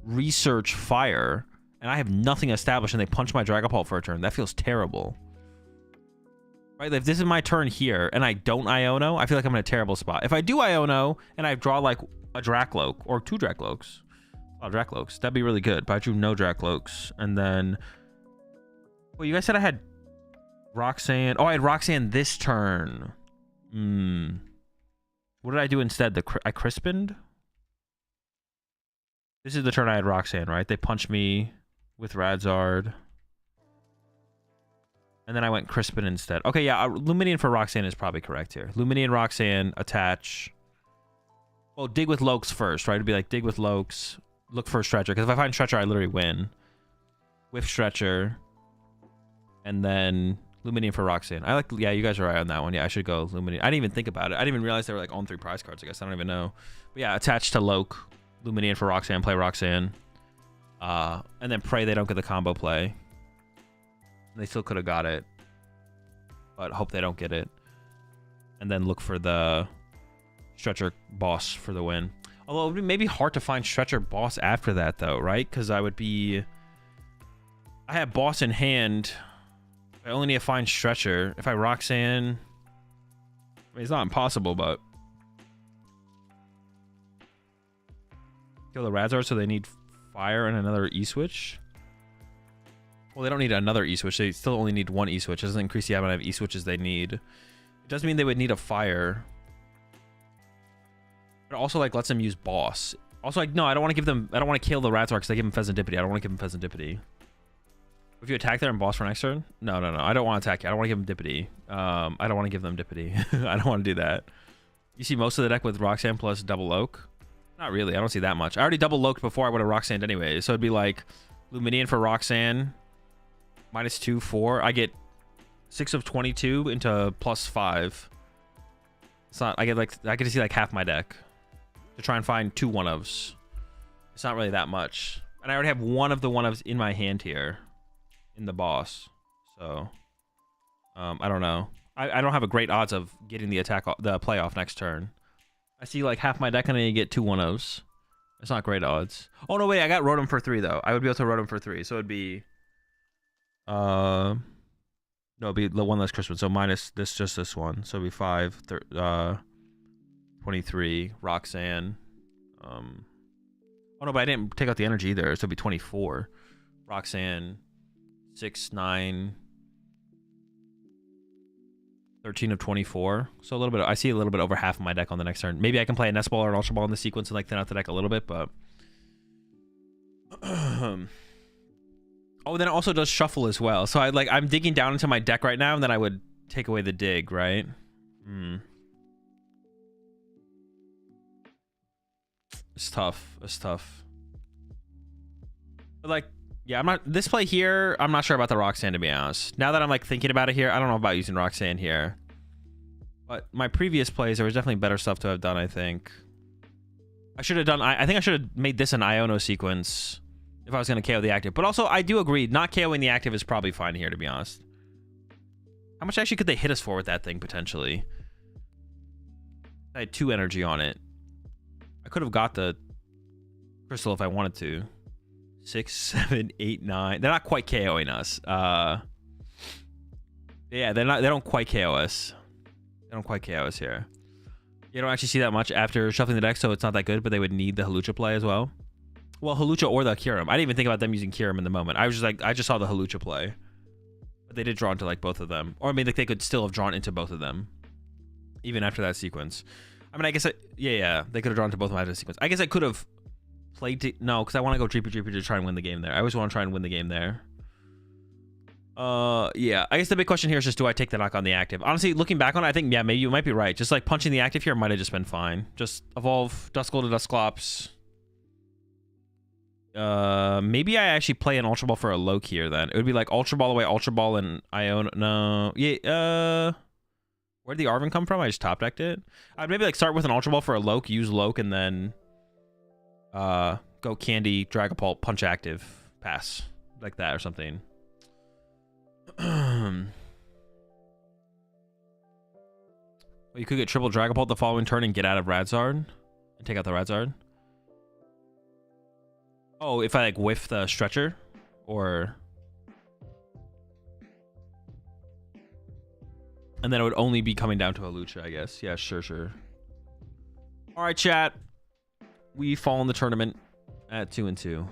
research fire and I have nothing established and they punch my Dragapult for a turn, that feels terrible. Right? If this is my turn here and I don't Iono, I feel like I'm in a terrible spot. If I do Iono and I draw like a Dracloak or 2 Dracloaks, that'd be really good. But I drew no Dracloaks. And then... Well, you guys said I had Roxanne. Oh, I had Roxanne this turn. What did I do instead? I Crispined? This is the turn I had Roxanne, right? They punched me with Radzard. And then I went Crispin instead. Okay, yeah, Luminian for Roxanne is probably correct here. Luminian, Roxanne, attach. Well, dig with Lokes first, right? It'd be like dig with Lokes, look for a Stretcher. Because if I find Stretcher, I literally win. With Stretcher. And then Luminian for Roxanne. Yeah, you guys are right on that one. Yeah, I should go Luminian. I didn't even think about it. I didn't even realize they were like on 3 prize cards, I guess. I don't even know. But yeah, attached to Loke. Luminian for Roxanne, play Roxanne. And then pray they don't get the combo play. They still could have got it. But hope they don't get it. And then look for the Stretcher boss for the win. Although it would be maybe hard to find Stretcher boss after that though, right? Because I have boss in hand. I only need to find Stretcher. If I Roxanne... I mean, it's not impossible, but... Kill the Radzard, so they need fire and another E-switch. Well, they don't need another E-switch. They still only need 1 E-switch. It doesn't increase the amount of E-switches they need. It does mean they would need a fire. But also, like, lets them use boss. Also, like, no, I don't want to give them... I don't want to kill the Radzard because they give them Pheasantipity. I don't want to give them Pheasantipity. If you attack there and boss for next turn? No. I don't want to attack you. I don't want to give them Dippity. I don't want to give them Dippity. I don't want to do that. You see most of the deck with Roxanne plus double Oak? Not really. I don't see that much. I already double Oaked before I would have Roxanne anyway. So it'd be like Luminian for Roxanne. -2, 4. I get 6 of 22 into +5. It's not. I get to see like half my deck to try and find 2 1-ofs. It's not really that much, and I already have 1 of the 1-ofs in my hand here, in the boss. So, I don't know. I don't have a great odds of getting the playoff next turn. I see like half my deck and I get 2 1-ofs. It's not great odds. Oh no, wait, I got Rotom for 3 though. I would be able to Rotom for 3, so it'd be no, it'd be the one less Christmas. So minus this, just this one. So it'd be 5, 23, Roxanne. Oh no, but I didn't take out the energy either, so it'd be 24. Roxanne, 6, 9, 13 of 24. So a little bit. I see a little bit over half of my deck on the next turn. Maybe I can play a Nest Ball or an Ultra Ball in the sequence and like thin out the deck a little bit, but oh, then it also does shuffle as well. So I'm digging down into my deck right now, and then I would take away the dig, right? It's tough. It's tough. But like, yeah, I'm not. This play here, I'm not sure about the Roxanne, to be honest. Now that I'm like thinking about it here, I don't know about using Roxanne here. But my previous plays, there was definitely better stuff to have done, I think. I should have done. I think I should have made this an Iono sequence if I was going to KO the active. But also, I do agree, not KOing the active is probably fine here, to be honest. How much actually could they hit us for with that thing, potentially? I had 2 energy on it. I could have got the crystal if I wanted to. 6, 7, 8, 9. They're not quite KOing us. Yeah, they don't quite KO us. They don't quite KO us here. You don't actually see that much after shuffling the deck, so it's not that good, but they would need the Halucha play as well. Well, Halucha or the Kyurem. I didn't even think about them using Kyurem in the moment. I was just like, I just saw the Halucha play. But they did draw into like both of them. Or I mean, like they could still have drawn into both of them. Even after that sequence. I mean, I guess, yeah, they could have drawn to both of them after the sequence. I guess I could have played, no, because I want to go Dreepy to try and win the game there. I always want to try and win the game there. Yeah, I guess the big question here is just, do I take the knock on the active? Honestly, looking back on it, I think, yeah, maybe you might be right. Just like punching the active here might have just been fine. Just evolve Duskull to Dusclops. Maybe I actually play an Ultra Ball for a Loke here then. It would be like Ultra Ball away, Ultra Ball, and Iona. No, yeah, where'd the Arven come from? I just top decked it. I'd maybe like start with an Ultra Ball for a Loke, use Loke, and then go Candy, Dragapult, punch active, pass. Like that or something. Well, you could get triple Dragapult the following turn and get out of Radzard and take out the Radzard. Oh, if I like whiff the stretcher, or and then it would only be coming down to a Lucha, I guess. Yeah, sure. All right, chat. We fall in the tournament at 2-2.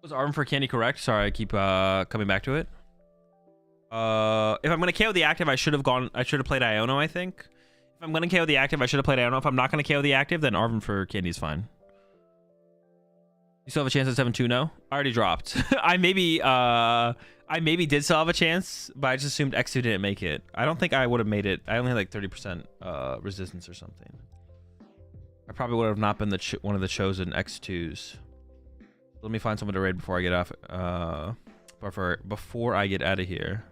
Was Arm for Candy correct? Sorry, I keep coming back to it. If I'm gonna KO the active, I should have played Iono, I think. If I'm gonna KO the active, I should have played Iono. If I'm not gonna KO the active, then Arvin for Candy is fine. You still have a chance at 7-2? No? I already dropped. I maybe did still have a chance, but I just assumed X2 didn't make it. I don't think I would have made it. I only had like 30% resistance or something. I probably would have not been one of the chosen X2s. Let me find someone to raid before I get off. Before I get out of here.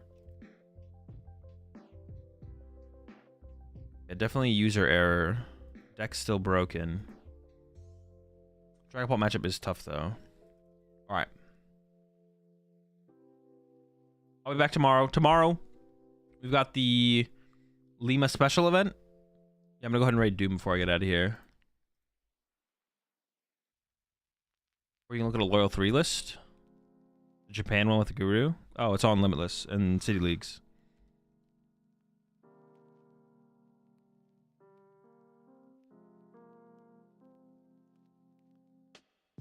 Yeah, definitely user error. Deck's still broken. Dragapult matchup is tough though. All right. I'll be back tomorrow. Tomorrow, we've got the Lima special event. Yeah, I'm gonna go ahead and raid Doom before I get out of here. Or you can look at a Loyal 3 list. The Japan one with the Guru. Oh, it's on Limitless and City Leagues.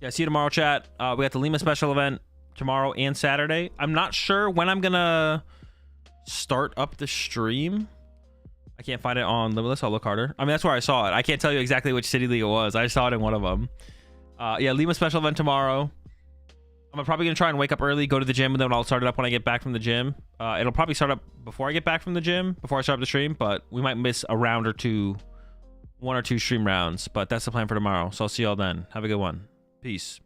Yeah, see you tomorrow, chat. We got the Lima special event tomorrow and Saturday. I'm not sure when I'm gonna start up the stream. I can't find it on Limitless. I'll look harder. I mean, that's where I saw it. I can't tell you exactly which City League it was. I saw it in one of them. Yeah, Lima special event tomorrow. I'm probably gonna try and wake up early, go to the gym, and then I'll start it up when I get back from the gym. It'll probably start up before I get back from the gym, before I start up the stream, but we might miss a round or two 1 or 2 stream rounds, but that's the plan for tomorrow. So I'll see y'all then. Have a good one. Peace.